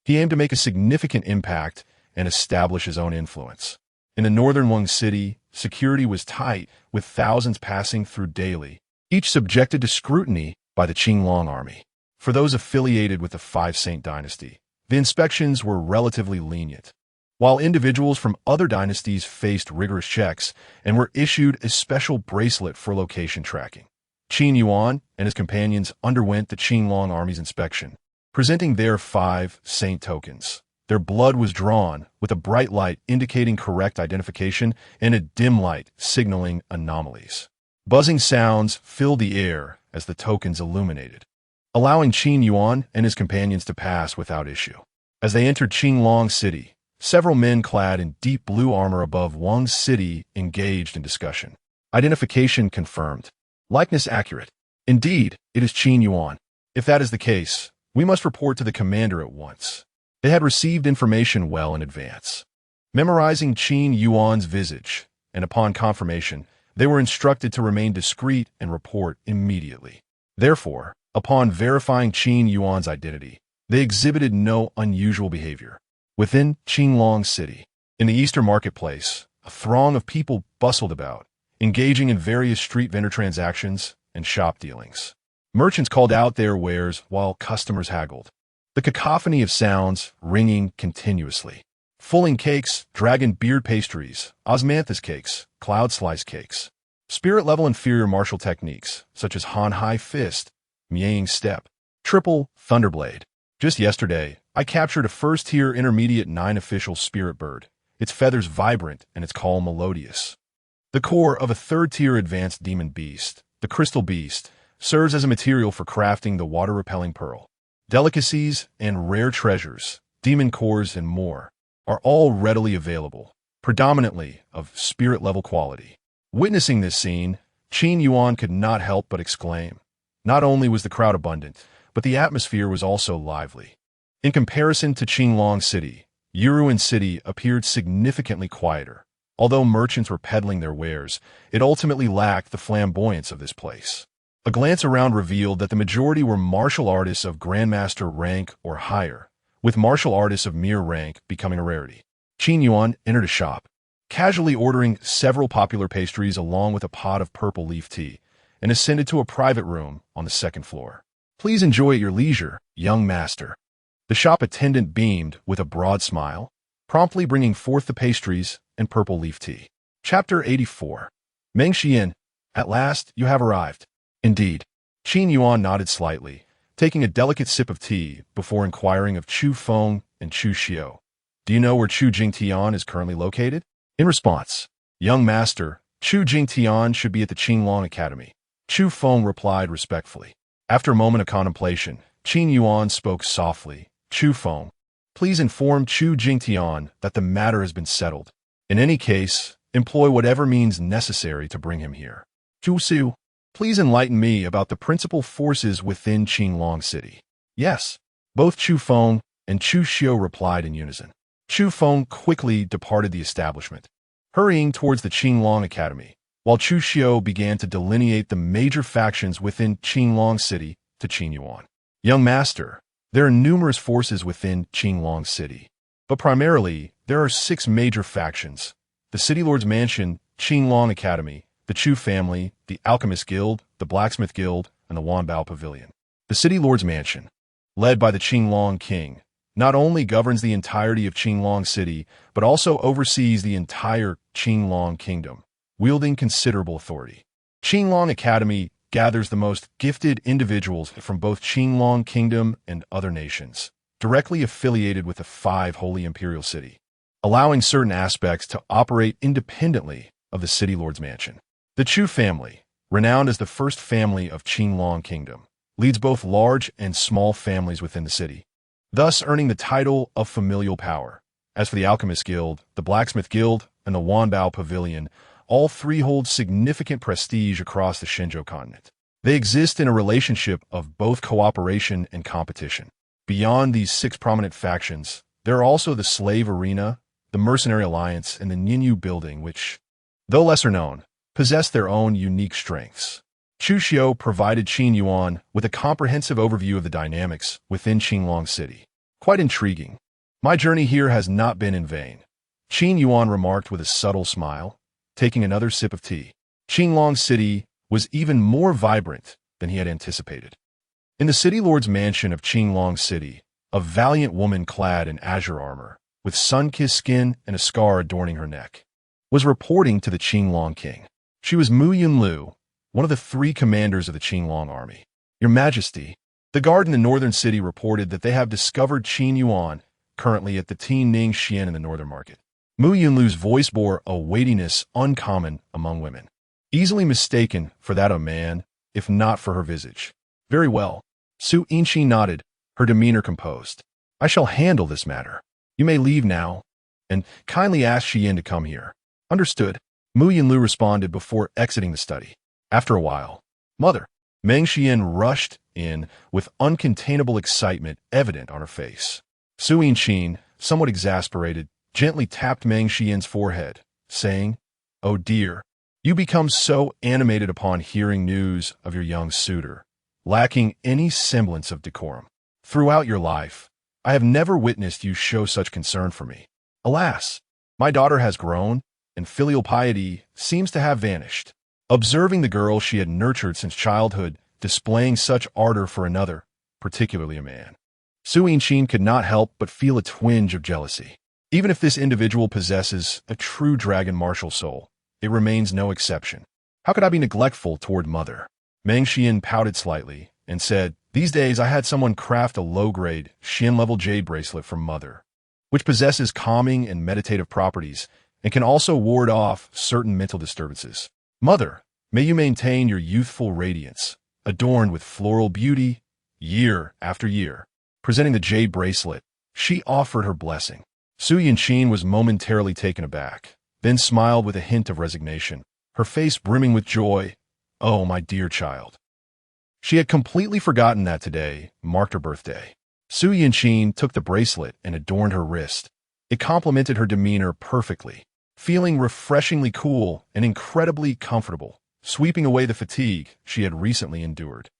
he aimed to make a significant impact and establish his own influence. In the northern Wang City, security was tight, with thousands passing through daily, each subjected to scrutiny by the Qinglong army. For those affiliated with the Five Saint dynasty, the inspections were relatively lenient, while individuals from other dynasties faced rigorous checks and were issued a special bracelet for location tracking. Qin Yuan and his companions underwent the Qinglong army's inspection, presenting their Five Saint tokens. Their blood was drawn, with a bright light indicating correct identification and a dim light signaling anomalies. Buzzing sounds filled the air as the tokens illuminated, allowing Qin Yuan and his companions to pass without issue. As they entered Qinglong City, several men clad in deep blue armor above Wang City engaged in discussion. Identification confirmed. Likeness accurate. Indeed, it is Qin Yuan. If that is the case, we must report to the commander at once. They had received information well in advance. Memorizing Qin Yuan's visage, and upon confirmation, they were instructed to remain discreet and report immediately. Therefore, upon verifying Qin Yuan's identity, they exhibited no unusual behavior. Within Qinglong City, in the Eastern marketplace, a throng of people bustled about, engaging in various street vendor transactions and shop dealings. Merchants called out their wares while customers haggled, the cacophony of sounds ringing continuously. Fulling cakes, dragon beard pastries, osmanthus cakes, cloud slice cakes. Spirit-level inferior martial techniques, such as Han High Fist, Miang Step, Triple Thunderblade. Just yesterday, I captured a first-tier intermediate 9 official spirit bird, its feathers vibrant and its call melodious. The core of a third-tier advanced demon beast, the Crystal Beast, serves as a material for crafting the water-repelling pearl. Delicacies and rare treasures, demon cores and more, are all readily available, predominantly of spirit-level quality. Witnessing this scene, Qin Yuan could not help but exclaim. Not only was the crowd abundant, but the atmosphere was also lively. In comparison to Qinglong City, Yuruan City appeared significantly quieter. Although merchants were peddling their wares, it ultimately lacked the flamboyance of this place. A glance around revealed that the majority were martial artists of Grandmaster rank or higher, with martial artists of mere rank becoming a rarity. Qin Yuan entered a shop, casually ordering several popular pastries along with a pot of purple leaf tea, and ascended to a private room on the second floor. "Please enjoy at your leisure, young master." The shop attendant beamed with a broad smile, promptly bringing forth the pastries and purple leaf tea. Chapter 84. Meng Xian, at last you have arrived. Indeed. Qin Yuan nodded slightly, taking a delicate sip of tea before inquiring of Chu Feng and Chu Xiao. "Do you know where Chu Jingtian is currently located?" In response, "Young master, Chu Jingtian should be at the Qinglong Academy." Chu Feng replied respectfully. After a moment of contemplation, Qin Yuan spoke softly. "Chu Feng, please inform Chu Jingtian that the matter has been settled. In any case, employ whatever means necessary to bring him here. Chu Su, please enlighten me about the principal forces within Qinglong City." "Yes." Both Chu Feng and Chu Xiao replied in unison. Chu Feng quickly departed the establishment, hurrying towards the Qinglong Academy, while Chu Xiao began to delineate the major factions within Qinglong City to Qin Yuan. "Young master, there are numerous forces within Qinglong City, but primarily there are 6 major factions, the City Lord's Mansion, Qinglong Academy, the Chu family, the Alchemist Guild, the Blacksmith Guild, and the Wanbao Pavilion. The City Lord's Mansion, led by the Qinglong King, not only governs the entirety of Qinglong City, but also oversees the entire Qinglong Kingdom, wielding considerable authority. Qinglong Academy gathers the most gifted individuals from both Qinglong Kingdom and other nations, directly affiliated with the 5 Holy Imperial City, allowing certain aspects to operate independently of the City Lord's Mansion. The Chu family, renowned as the first family of Qinglong Kingdom, leads both large and small families within the city, thus earning the title of familial power. As for the Alchemist Guild, the Blacksmith Guild, and the Wanbao Pavilion, all 3 hold significant prestige across the Shenzhou continent. They exist in a relationship of both cooperation and competition. Beyond these 6 prominent factions, there are also the Slave Arena, the Mercenary Alliance, and the Ninyu Building, which, though lesser known, possess their own unique strengths. Chu Xiu provided Qin Yuan with a comprehensive overview of the dynamics within Qinglong City. Quite intriguing. My journey here has not been in vain, Qin Yuan remarked with a subtle smile, taking another sip of tea. Qinglong City was even more vibrant than he had anticipated. In the City Lord's Mansion of Qinglong City, a valiant woman clad in azure armor, with sun-kissed skin and a scar adorning her neck, was reporting to the Qinglong King. She was Mu Yunlu, one of the 3 commanders of the Qinglong army. Your Majesty, the guard in the northern city reported that they have discovered Qin Yuan, currently at the Tianning Xian in the northern market. Mu Yunlu's voice bore a weightiness uncommon among women, easily mistaken for that of a man, if not for her visage. Very well. Su Yinqi nodded, her demeanor composed. I shall handle this matter. You may leave now, and kindly ask Xian to come here. Understood, Mu Yunlu responded before exiting the study. After a while, Mother, Meng Xian rushed in with uncontainable excitement evident on her face. Su Yinqi, somewhat exasperated, gently tapped Meng Xian's forehead, saying, Oh dear, you become so animated upon hearing news of your young suitor, lacking any semblance of decorum. Throughout your life, I have never witnessed you show such concern for me. Alas, my daughter has grown, and filial piety seems to have vanished. Observing the girl she had nurtured since childhood displaying such ardor for another, particularly a man, Su Yinqi could not help but feel a twinge of jealousy. Even if this individual possesses a true dragon martial soul, it remains no exception. How could I be neglectful toward Mother? Meng Xian pouted slightly and said, These days I had someone craft a low-grade, Xian-level jade bracelet for Mother, which possesses calming and meditative properties and can also ward off certain mental disturbances. Mother, may you maintain your youthful radiance, adorned with floral beauty, year after year. Presenting the jade bracelet, she offered her blessing. Su Yinqi was momentarily taken aback, then smiled with a hint of resignation, her face brimming with joy. Oh, my dear child. She had completely forgotten that today marked her birthday. Su Yinqi took the bracelet and adorned her wrist. It complemented her demeanor perfectly, feeling refreshingly cool and incredibly comfortable, sweeping away the fatigue she had recently endured.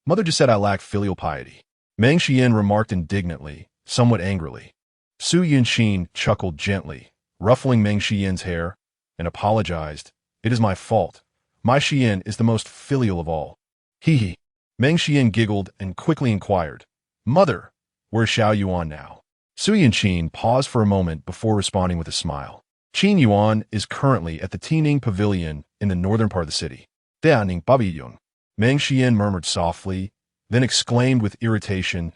Mother just said I lack filial piety, Meng Xian remarked indignantly, somewhat angrily. Su Yinqi chuckled gently, ruffling Meng Xian's hair, and apologized. It is my fault. My Xian is the most filial of all. Hee. Meng Xian giggled and quickly inquired, Mother, where's Xiao Yuan now? Su Yinqi paused for a moment before responding with a smile. Qin Yuan is currently at the Tianning Pavilion in the northern part of the city. Tianning Pavilion. Meng Xian murmured softly, then exclaimed with irritation,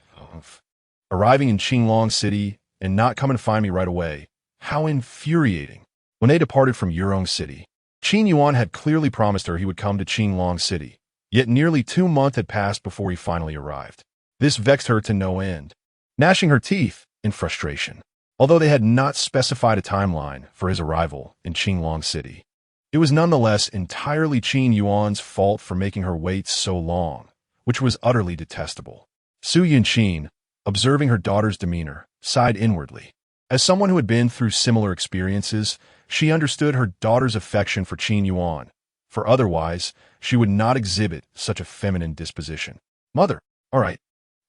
Arriving in Qinglong City and not coming to find me right away. How infuriating. When they departed from Yurong City, Qin Yuan had clearly promised her he would come to Qinglong City, yet nearly 2 months had passed before he finally arrived. This vexed her to no end, gnashing her teeth in frustration. Although they had not specified a timeline for his arrival in Qinglong City, it was nonetheless entirely Qin Yuan's fault for making her wait so long, which was utterly detestable. Su Yinqi, observing her daughter's demeanor, sighed inwardly. As someone who had been through similar experiences, she understood her daughter's affection for Qin Yuan, for otherwise she would not exhibit such a feminine disposition. Mother, all right,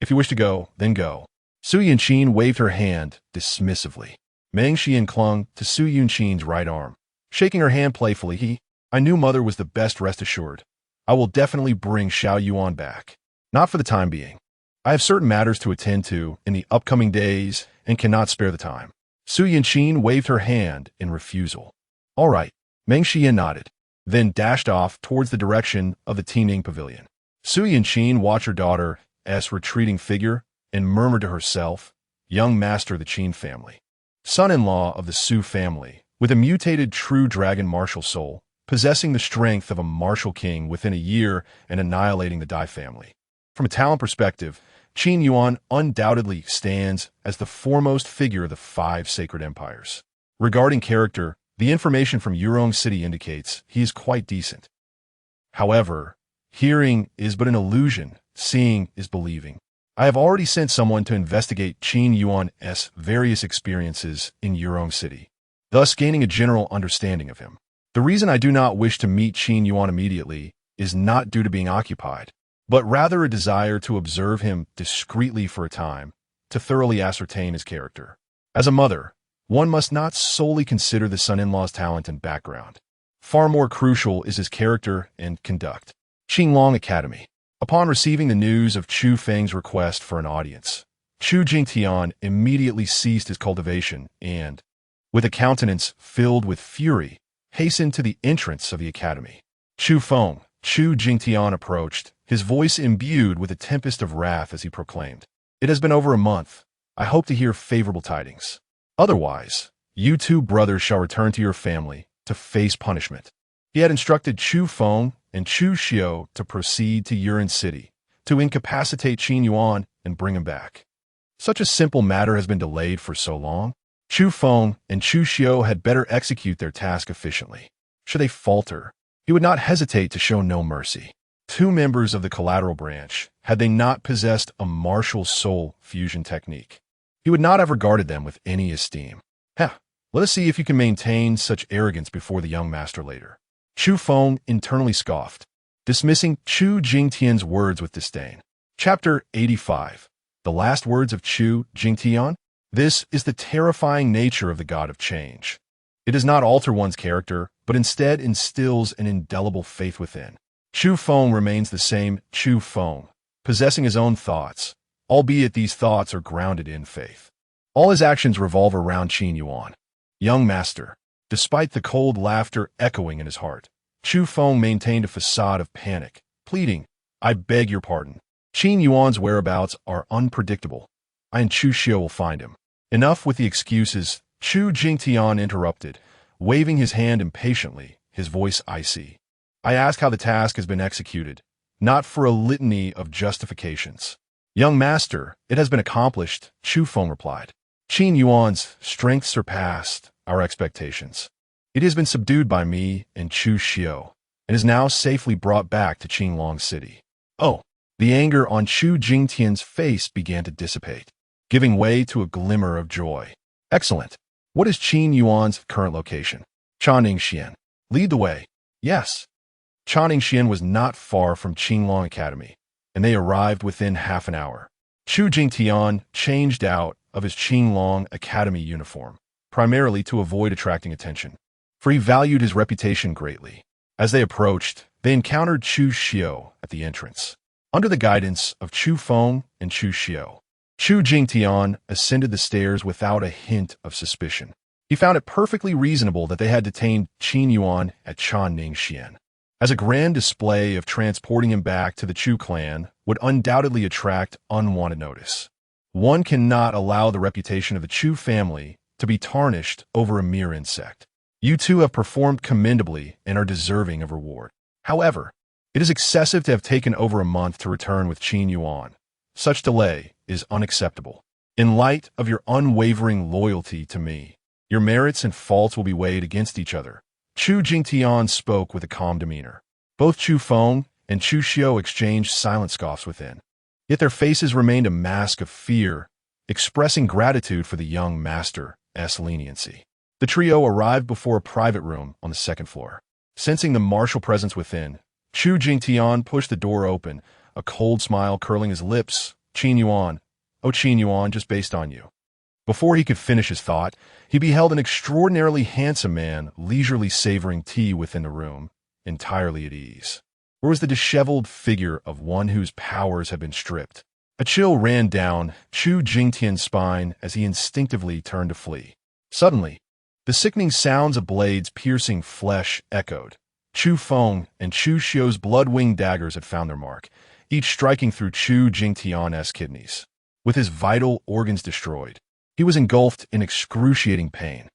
if you wish to go, then go. Su Yinqi waved her hand dismissively. Meng Xian clung to Su Yunchin's right arm. Shaking her hand playfully, I knew mother was the best, rest assured. I will definitely bring Xiao Yuan back. Not for the time being. I have certain matters to attend to in the upcoming days and cannot spare the time. Su Yunchin waved her hand in refusal. All right, Meng Xian nodded, then dashed off towards the direction of the Tining pavilion. Su Yunchin watched her daughter's retreating figure and murmured to herself, young master of the Qin family. Son-in-law of the Su family, with a mutated true dragon martial soul, possessing the strength of a martial king within a year and annihilating the Dai family. From a talent perspective, Qin Yuan undoubtedly stands as the foremost figure of the 5 sacred empires. Regarding character, the information from Yurong City indicates he is quite decent. However, hearing is but an illusion, seeing is believing. I have already sent someone to investigate Qin Yuan's various experiences in Yurong City, thus gaining a general understanding of him. The reason I do not wish to meet Qin Yuan immediately is not due to being occupied, but rather a desire to observe him discreetly for a time, to thoroughly ascertain his character. As a mother, one must not solely consider the son-in-law's talent and background. Far more crucial is his character and conduct. Qinglong Academy. Upon receiving the news of Chu Feng's request for an audience, Chu Jingtian immediately ceased his cultivation and, with a countenance filled with fury, hastened to the entrance of the academy. Chu Jingtian approached, his voice imbued with a tempest of wrath as he proclaimed, "It has been over a month. I hope to hear favorable tidings. Otherwise, you 2 brothers shall return to your family to face punishment." He had instructed Chu Feng and Chu Xiao to proceed to Yuan City, to incapacitate Qin Yuan and bring him back. Such a simple matter has been delayed for so long. Chu Feng and Chu Xiao had better execute their task efficiently. Should they falter, he would not hesitate to show no mercy. 2 members of the collateral branch, had they not possessed a martial soul fusion technique, he would not have regarded them with any esteem. Let us see if you can maintain such arrogance before the young master later. Chu Feng internally scoffed, dismissing Chu Jingtian's words with disdain. Chapter 85. The last words of Chu Jingtian? This is the terrifying nature of the god of change. It does not alter one's character, but instead instills an indelible faith within. Chu Feng remains the same Chu Feng, possessing his own thoughts, albeit these thoughts are grounded in faith. All his actions revolve around Qin Yuan. Young master. Despite the cold laughter echoing in his heart, Chu Feng maintained a facade of panic, pleading, "I beg your pardon. Qin Yuan's whereabouts are unpredictable. I and Chu Xiao will find him." Enough with the excuses, Chu Jingtian interrupted, waving his hand impatiently, his voice icy. "I ask how the task has been executed, not for a litany of justifications." "Young master, it has been accomplished," Chu Feng replied. "Qin Yuan's strength surpassed our expectations. It has been subdued by me and Chu Xiao, and is now safely brought back to Qinglong City." Oh, the anger on Chu Jingtian's face began to dissipate, giving way to a glimmer of joy. "Excellent. What is Qin Yuan's current location?" "Chaningsian. Lead the way." "Yes." Chaningsian was not far from Qinglong Academy, and they arrived within half an hour. Chu Jingtian changed out of his Qinglong Academy uniform, primarily to avoid attracting attention, for he valued his reputation greatly. As they approached, they encountered Chu Xiao at the entrance. Under the guidance of Chu Feng and Chu Xiao, Chu Jingtian ascended the stairs without a hint of suspicion. He found it perfectly reasonable that they had detained Qin Yuan at Chaningsian, as a grand display of transporting him back to the Chu clan would undoubtedly attract unwanted notice. One cannot allow the reputation of the Chu family to be tarnished over a mere insect. You 2 have performed commendably and are deserving of reward. However, it is excessive to have taken over a month to return with Qin Yuan. Such delay is unacceptable. In light of your unwavering loyalty to me, your merits and faults will be weighed against each other. Chu Jingtian spoke with a calm demeanor. Both Chu Feng and Chu Xiao exchanged silent scoffs within, yet their faces remained a mask of fear, expressing gratitude for the young master's leniency. The trio arrived before a private room on the 2nd floor. Sensing the martial presence within, Chu Jingtian pushed the door open, a cold smile curling his lips. "Qin Yuan, oh Qin Yuan, just based on you. Before he could finish his thought, he beheld an extraordinarily handsome man leisurely savoring tea within the room, entirely at ease. Or was the disheveled figure of one whose powers had been stripped? A chill ran down Chu Jingtian's spine as he instinctively turned to flee. Suddenly, the sickening sounds of blades piercing flesh echoed. Chu Feng and Chu Xiu's blood-winged daggers had found their mark, each striking through Chu Jingtian's kidneys. With his vital organs destroyed, he was engulfed in excruciating pain.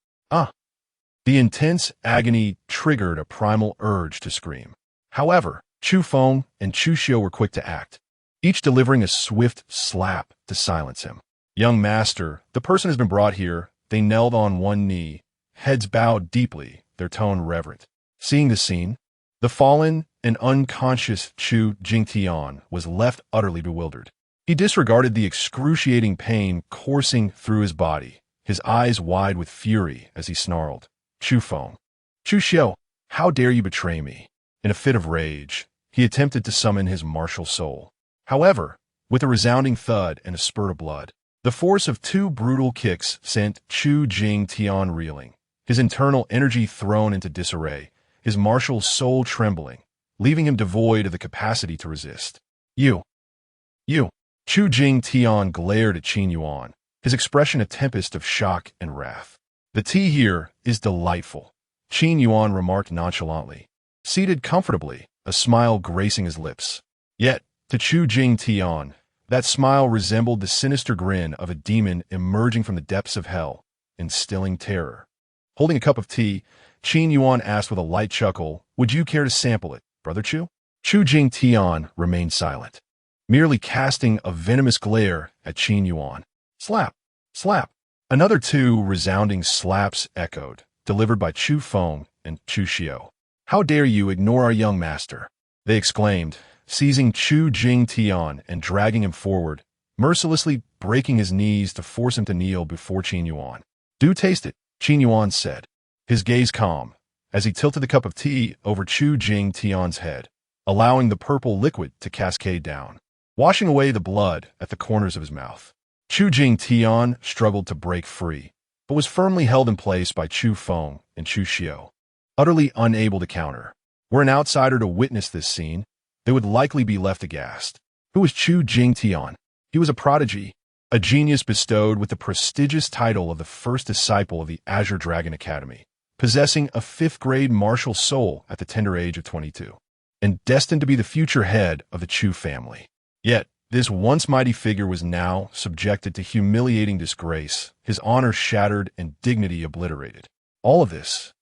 The intense agony triggered a primal urge to scream. However, Chu Feng and Chu Xiu were quick to act, each delivering a swift slap to silence him. "Young master, the person has been brought here." They knelt on one knee, heads bowed deeply, their tone reverent. Seeing the scene, the fallen and unconscious Chu Jingtian was left utterly bewildered. He disregarded the excruciating pain coursing through his body, his eyes wide with fury as he snarled, "Chu Feng, Chu Xiu, how dare you betray me?" In a fit of rage, he attempted to summon his martial soul. However, with a resounding thud and a spurt of blood, the force of two brutal kicks sent Chu Jingtian reeling, his internal energy thrown into disarray, his martial soul trembling, leaving him devoid of the capacity to resist. You! Chu Jingtian glared at Qin Yuan, his expression a tempest of shock and wrath. "The tea here is delightful," Qin Yuan remarked nonchalantly, seated comfortably, a smile gracing his lips. Yet, to Chu Jingtian, that smile resembled the sinister grin of a demon emerging from the depths of hell, instilling terror. Holding a cup of tea, Qin Yuan asked with a light chuckle, "Would you care to sample it, Brother Chu?" Chu Jingtian remained silent, merely casting a venomous glare at Qin Yuan. Slap! Slap! Another two resounding slaps echoed, delivered by Chu Feng and Chu Xiu. "How dare you ignore our young master?" they exclaimed, seizing Chu Jingtian and dragging him forward, mercilessly breaking his knees to force him to kneel before Qin Yuan. "Do taste it," Qin Yuan said, his gaze calm, as he tilted the cup of tea over Chu Jingtian's head, allowing the purple liquid to cascade down, washing away the blood at the corners of his mouth. Chu Jingtian struggled to break free, but was firmly held in place by Chu Feng and Chu Xiu, utterly unable to counter. Were an outsider to witness this scene, they would likely be left aghast. Who was Chu Jingtian? He was a prodigy, a genius bestowed with the prestigious title of the first disciple of the Azure Dragon Academy, possessing a fifth-grade martial soul at the tender age of 22, and destined to be the future head of the Chu family. Yet, this once mighty figure was now subjected to humiliating disgrace, his honor shattered and dignity obliterated. All of this,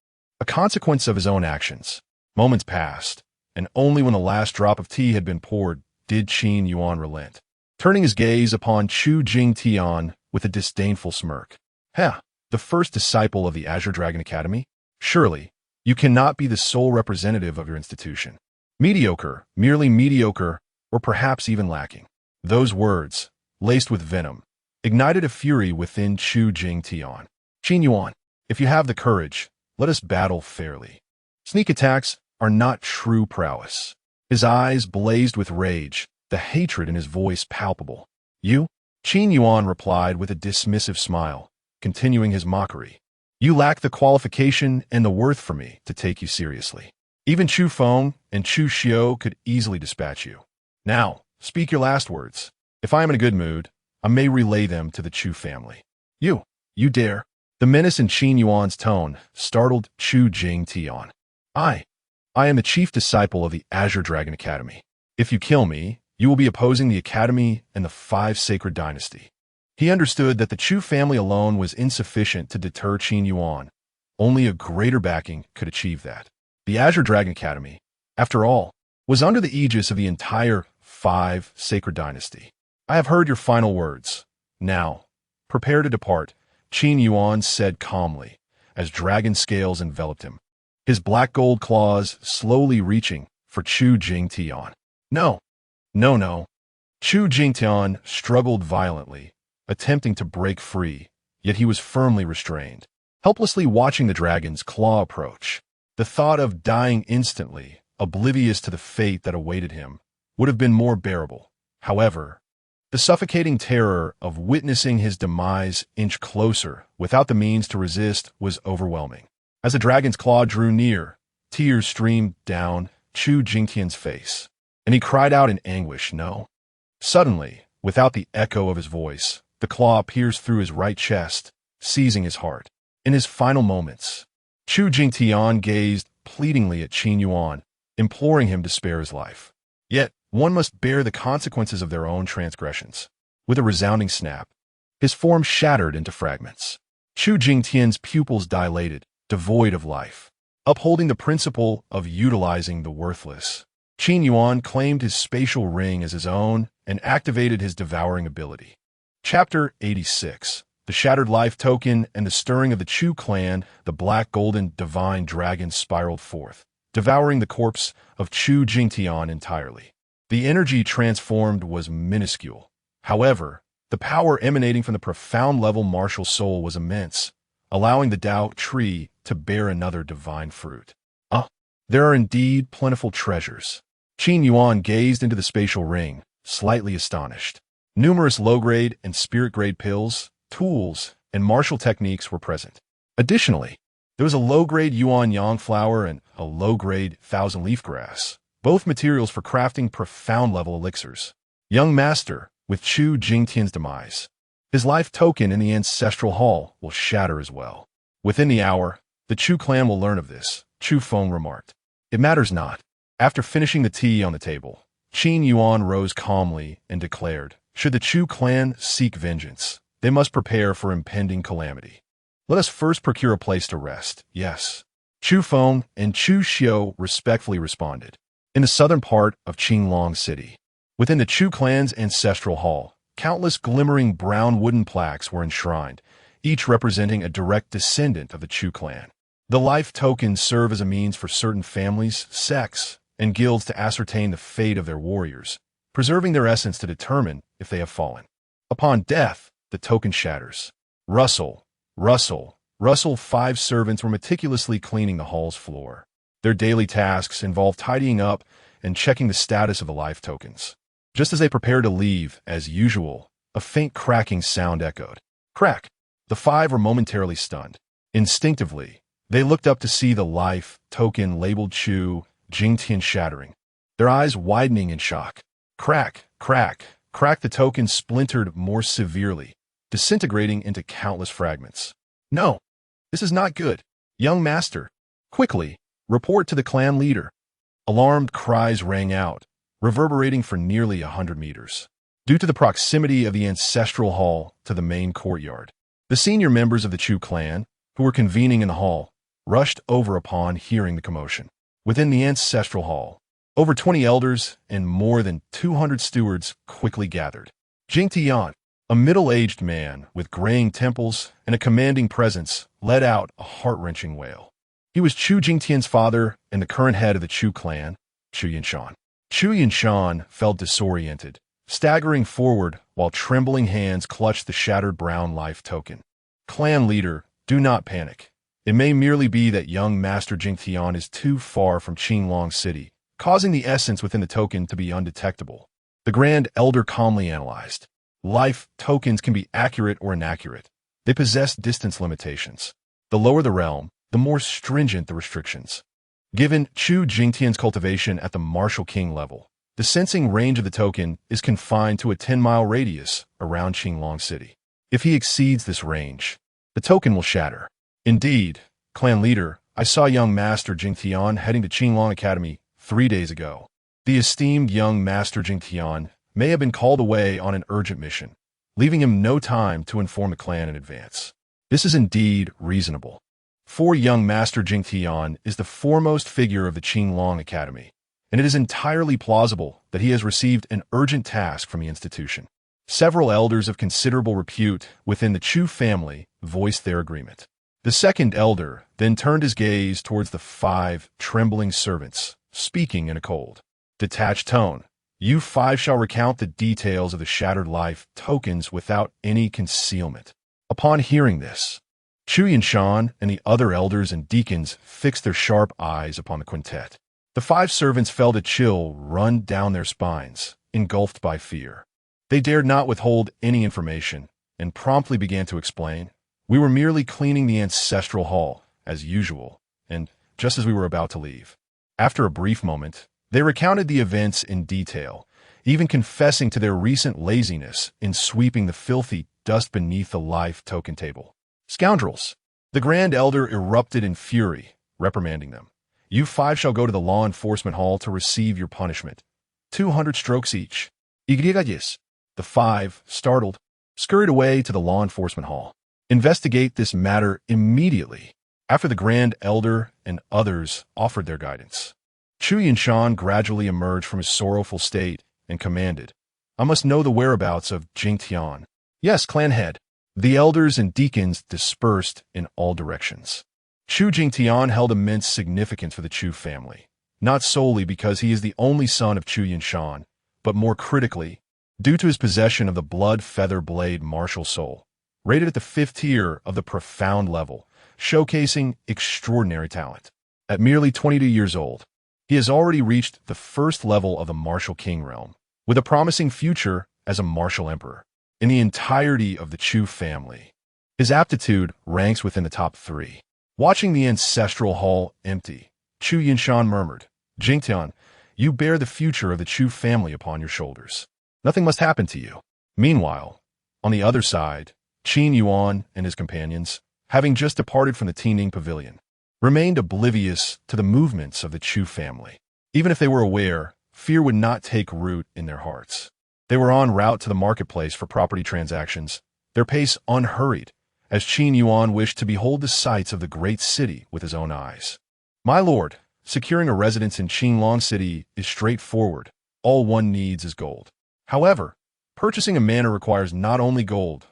a consequence of his own actions. Moments passed, and only when the last drop of tea had been poured did Qin Yuan relent, turning his gaze upon Chu Jingtian with a disdainful smirk. The first disciple of the Azure Dragon Academy? Surely, you cannot be the sole representative of your institution. Mediocre, merely mediocre, or perhaps even lacking. Those words, laced with venom, ignited a fury within Chu Jingtian. "Qin Yuan, if you have the courage, let us battle fairly. Sneak attacks are not true prowess." His eyes blazed with rage, the hatred in his voice palpable. "You?" Qin Yuan replied with a dismissive smile, continuing his mockery. "You lack the qualification and the worth for me to take you seriously. Even Chu Feng and Chu Xiu could easily dispatch you. Now, speak your last words. If I am in a good mood, I may relay them to the Chu family." You dare?" The menace in Qin Yuan's tone startled Chu Jingtian. I am the chief disciple of the Azure Dragon Academy. If you kill me, you will be opposing the Academy and the Five Sacred Dynasty." He understood that the Chu family alone was insufficient to deter Qin Yuan. Only a greater backing could achieve that. The Azure Dragon Academy, after all, was under the aegis of the entire Five Sacred Dynasty. "I have heard your final words. Now, prepare to depart," Qin Yuan said calmly, as dragon scales enveloped him, his black gold claws slowly reaching for Chu Jingtian. No. Chu Jingtian struggled violently, attempting to break free, yet he was firmly restrained, helplessly watching the dragon's claw approach. The thought of dying instantly, oblivious to the fate that awaited him, would have been more bearable. However, The suffocating terror of witnessing his demise inch closer without the means to resist was overwhelming. As the dragon's claw drew near, tears streamed down Chu Jingtian's face, and he cried out in anguish, "No!" Suddenly, without the echo of his voice, the claw pierced through his right chest, seizing his heart. In his final moments, Chu Jingtian gazed pleadingly at Qin Yuan, imploring him to spare his life. Yet, one must bear the consequences of their own transgressions. With a resounding snap, his form shattered into fragments. Chu Jingtian's pupils dilated, devoid of life. Upholding the principle of utilizing the worthless, Qin Yuan claimed his spatial ring as his own and activated his devouring ability. Chapter 86. The Shattered Life Token and the Stirring of the Chu Clan. The black golden divine dragon spiraled forth, devouring the corpse of Chu Jingtian entirely. The energy transformed was minuscule. However, the power emanating from the profound level martial soul was immense, allowing the Tao tree to bear another divine fruit. There are indeed plentiful treasures. Qin Yuan gazed into the spatial ring, slightly astonished. Numerous low-grade and spirit-grade pills, tools, and martial techniques were present. Additionally, there was a low-grade Yuan Yang flower and a low-grade thousand-leaf grass, both materials for crafting profound-level elixirs. Young Master, with Chu Jingtian's demise, his life token in the ancestral hall will shatter as well. Within the hour, the Chu clan will learn of this, Chu Feng remarked. It matters not. After finishing the tea on the table, Qin Yuan rose calmly and declared, should the Chu clan seek vengeance, they must prepare for impending calamity. Let us first procure a place to rest. Yes. Chu Feng and Chu Xiu respectfully responded. In the southern part of Qinglong City, within the Chu clan's ancestral hall, countless glimmering brown wooden plaques were enshrined, each representing a direct descendant of the Chu clan. The life tokens serve as a means for certain families, sects, and guilds to ascertain the fate of their warriors, preserving their essence to determine if they have fallen. Upon death, the token shatters. Rustle, rustle, rustle. 5 servants were meticulously cleaning the hall's floor. Their daily tasks involved tidying up and checking the status of the life tokens. Just as they prepared to leave, as usual, a faint cracking sound echoed. Crack! The 5 were momentarily stunned. Instinctively, they looked up to see the life token labeled Chu Jingtian shattering, their eyes widening in shock. Crack, crack, crack. The token splintered more severely, disintegrating into countless fragments. No, this is not good. Young Master, quickly, report to the clan leader. Alarmed cries rang out, reverberating for nearly 100 meters. Due to the proximity of the ancestral hall to the main courtyard, the senior members of the Chu clan, who were convening in the hall, rushed over upon hearing the commotion. Within the ancestral hall, over 20 elders and more than 200 stewards quickly gathered. Jingtian, a middle-aged man with graying temples and a commanding presence, let out a heart-wrenching wail. He was Chu Jingtian's father and the current head of the Chu clan, Chu Yinshan. Chu Yinshan felt disoriented, staggering forward while trembling hands clutched the shattered brown life token. Clan leader, do not panic. It may merely be that young Master Jingtian is too far from Qinglong City, causing the essence within the token to be undetectable. The Grand Elder calmly analyzed. Life tokens can be accurate or inaccurate. They possess distance limitations. The lower the realm, the more stringent the restrictions. Given Chu Jingtian's cultivation at the Martial King level, the sensing range of the token is confined to a 10-mile radius around Qinglong City. If he exceeds this range, the token will shatter. Indeed, clan leader, I saw young Master Jingtian heading to Qinglong Academy 3 days ago. The esteemed young Master Jingtian may have been called away on an urgent mission, leaving him no time to inform the clan in advance. This is indeed reasonable. For young Master Jingtian is the foremost figure of the Qinglong Academy, and it is entirely plausible that he has received an urgent task from the institution. Several elders of considerable repute within the Chu family voiced their agreement. The second elder then turned his gaze towards the 5 trembling servants, speaking in a cold, detached tone. You 5 shall recount the details of the shattered life tokens without any concealment. Upon hearing this, Chu Yinshan and the other elders and deacons fixed their sharp eyes upon the quintet. The 5 servants felt a chill run down their spines, engulfed by fear. They dared not withhold any information, and promptly began to explain. We were merely cleaning the ancestral hall, as usual, and just as we were about to leave. After a brief moment, they recounted the events in detail, even confessing to their recent laziness in sweeping the filthy dust beneath the life token table. Scoundrels! The Grand Elder erupted in fury, reprimanding them. You five shall go to the law enforcement hall to receive your punishment. 200 strokes each. Igrigalles. The five, startled, scurried away to the law enforcement hall. Investigate this matter immediately. After the Grand Elder and others offered their guidance, Chu Yinshan gradually emerged from his sorrowful state and commanded, I must know the whereabouts of Jingtian. Yes, clan head. The elders and deacons dispersed in all directions. Chu Jingtian held immense significance for the Chu family, not solely because he is the only son of Chu Yinshan, but more critically, due to his possession of the blood feather blade martial soul, rated at the 5th tier of the profound level, showcasing extraordinary talent. At merely 22 years old, he has already reached the 1st level of the martial king realm, with a promising future as a martial emperor. In the entirety of the Chu family, his aptitude ranks within the top 3. Watching the ancestral hall empty, Chu Yinshan murmured, Jingtian, you bear the future of the Chu family upon your shoulders. Nothing must happen to you. Meanwhile, on the other side, Qin Yuan and his companions, having just departed from the Tining Pavilion, remained oblivious to the movements of the Chu family. Even if they were aware, fear would not take root in their hearts. They were en route to the marketplace for property transactions, their pace unhurried, as Qin Yuan wished to behold the sights of the great city with his own eyes. My lord, securing a residence in Qinlong City is straightforward. All one needs is gold. However, purchasing a manor requires not only gold,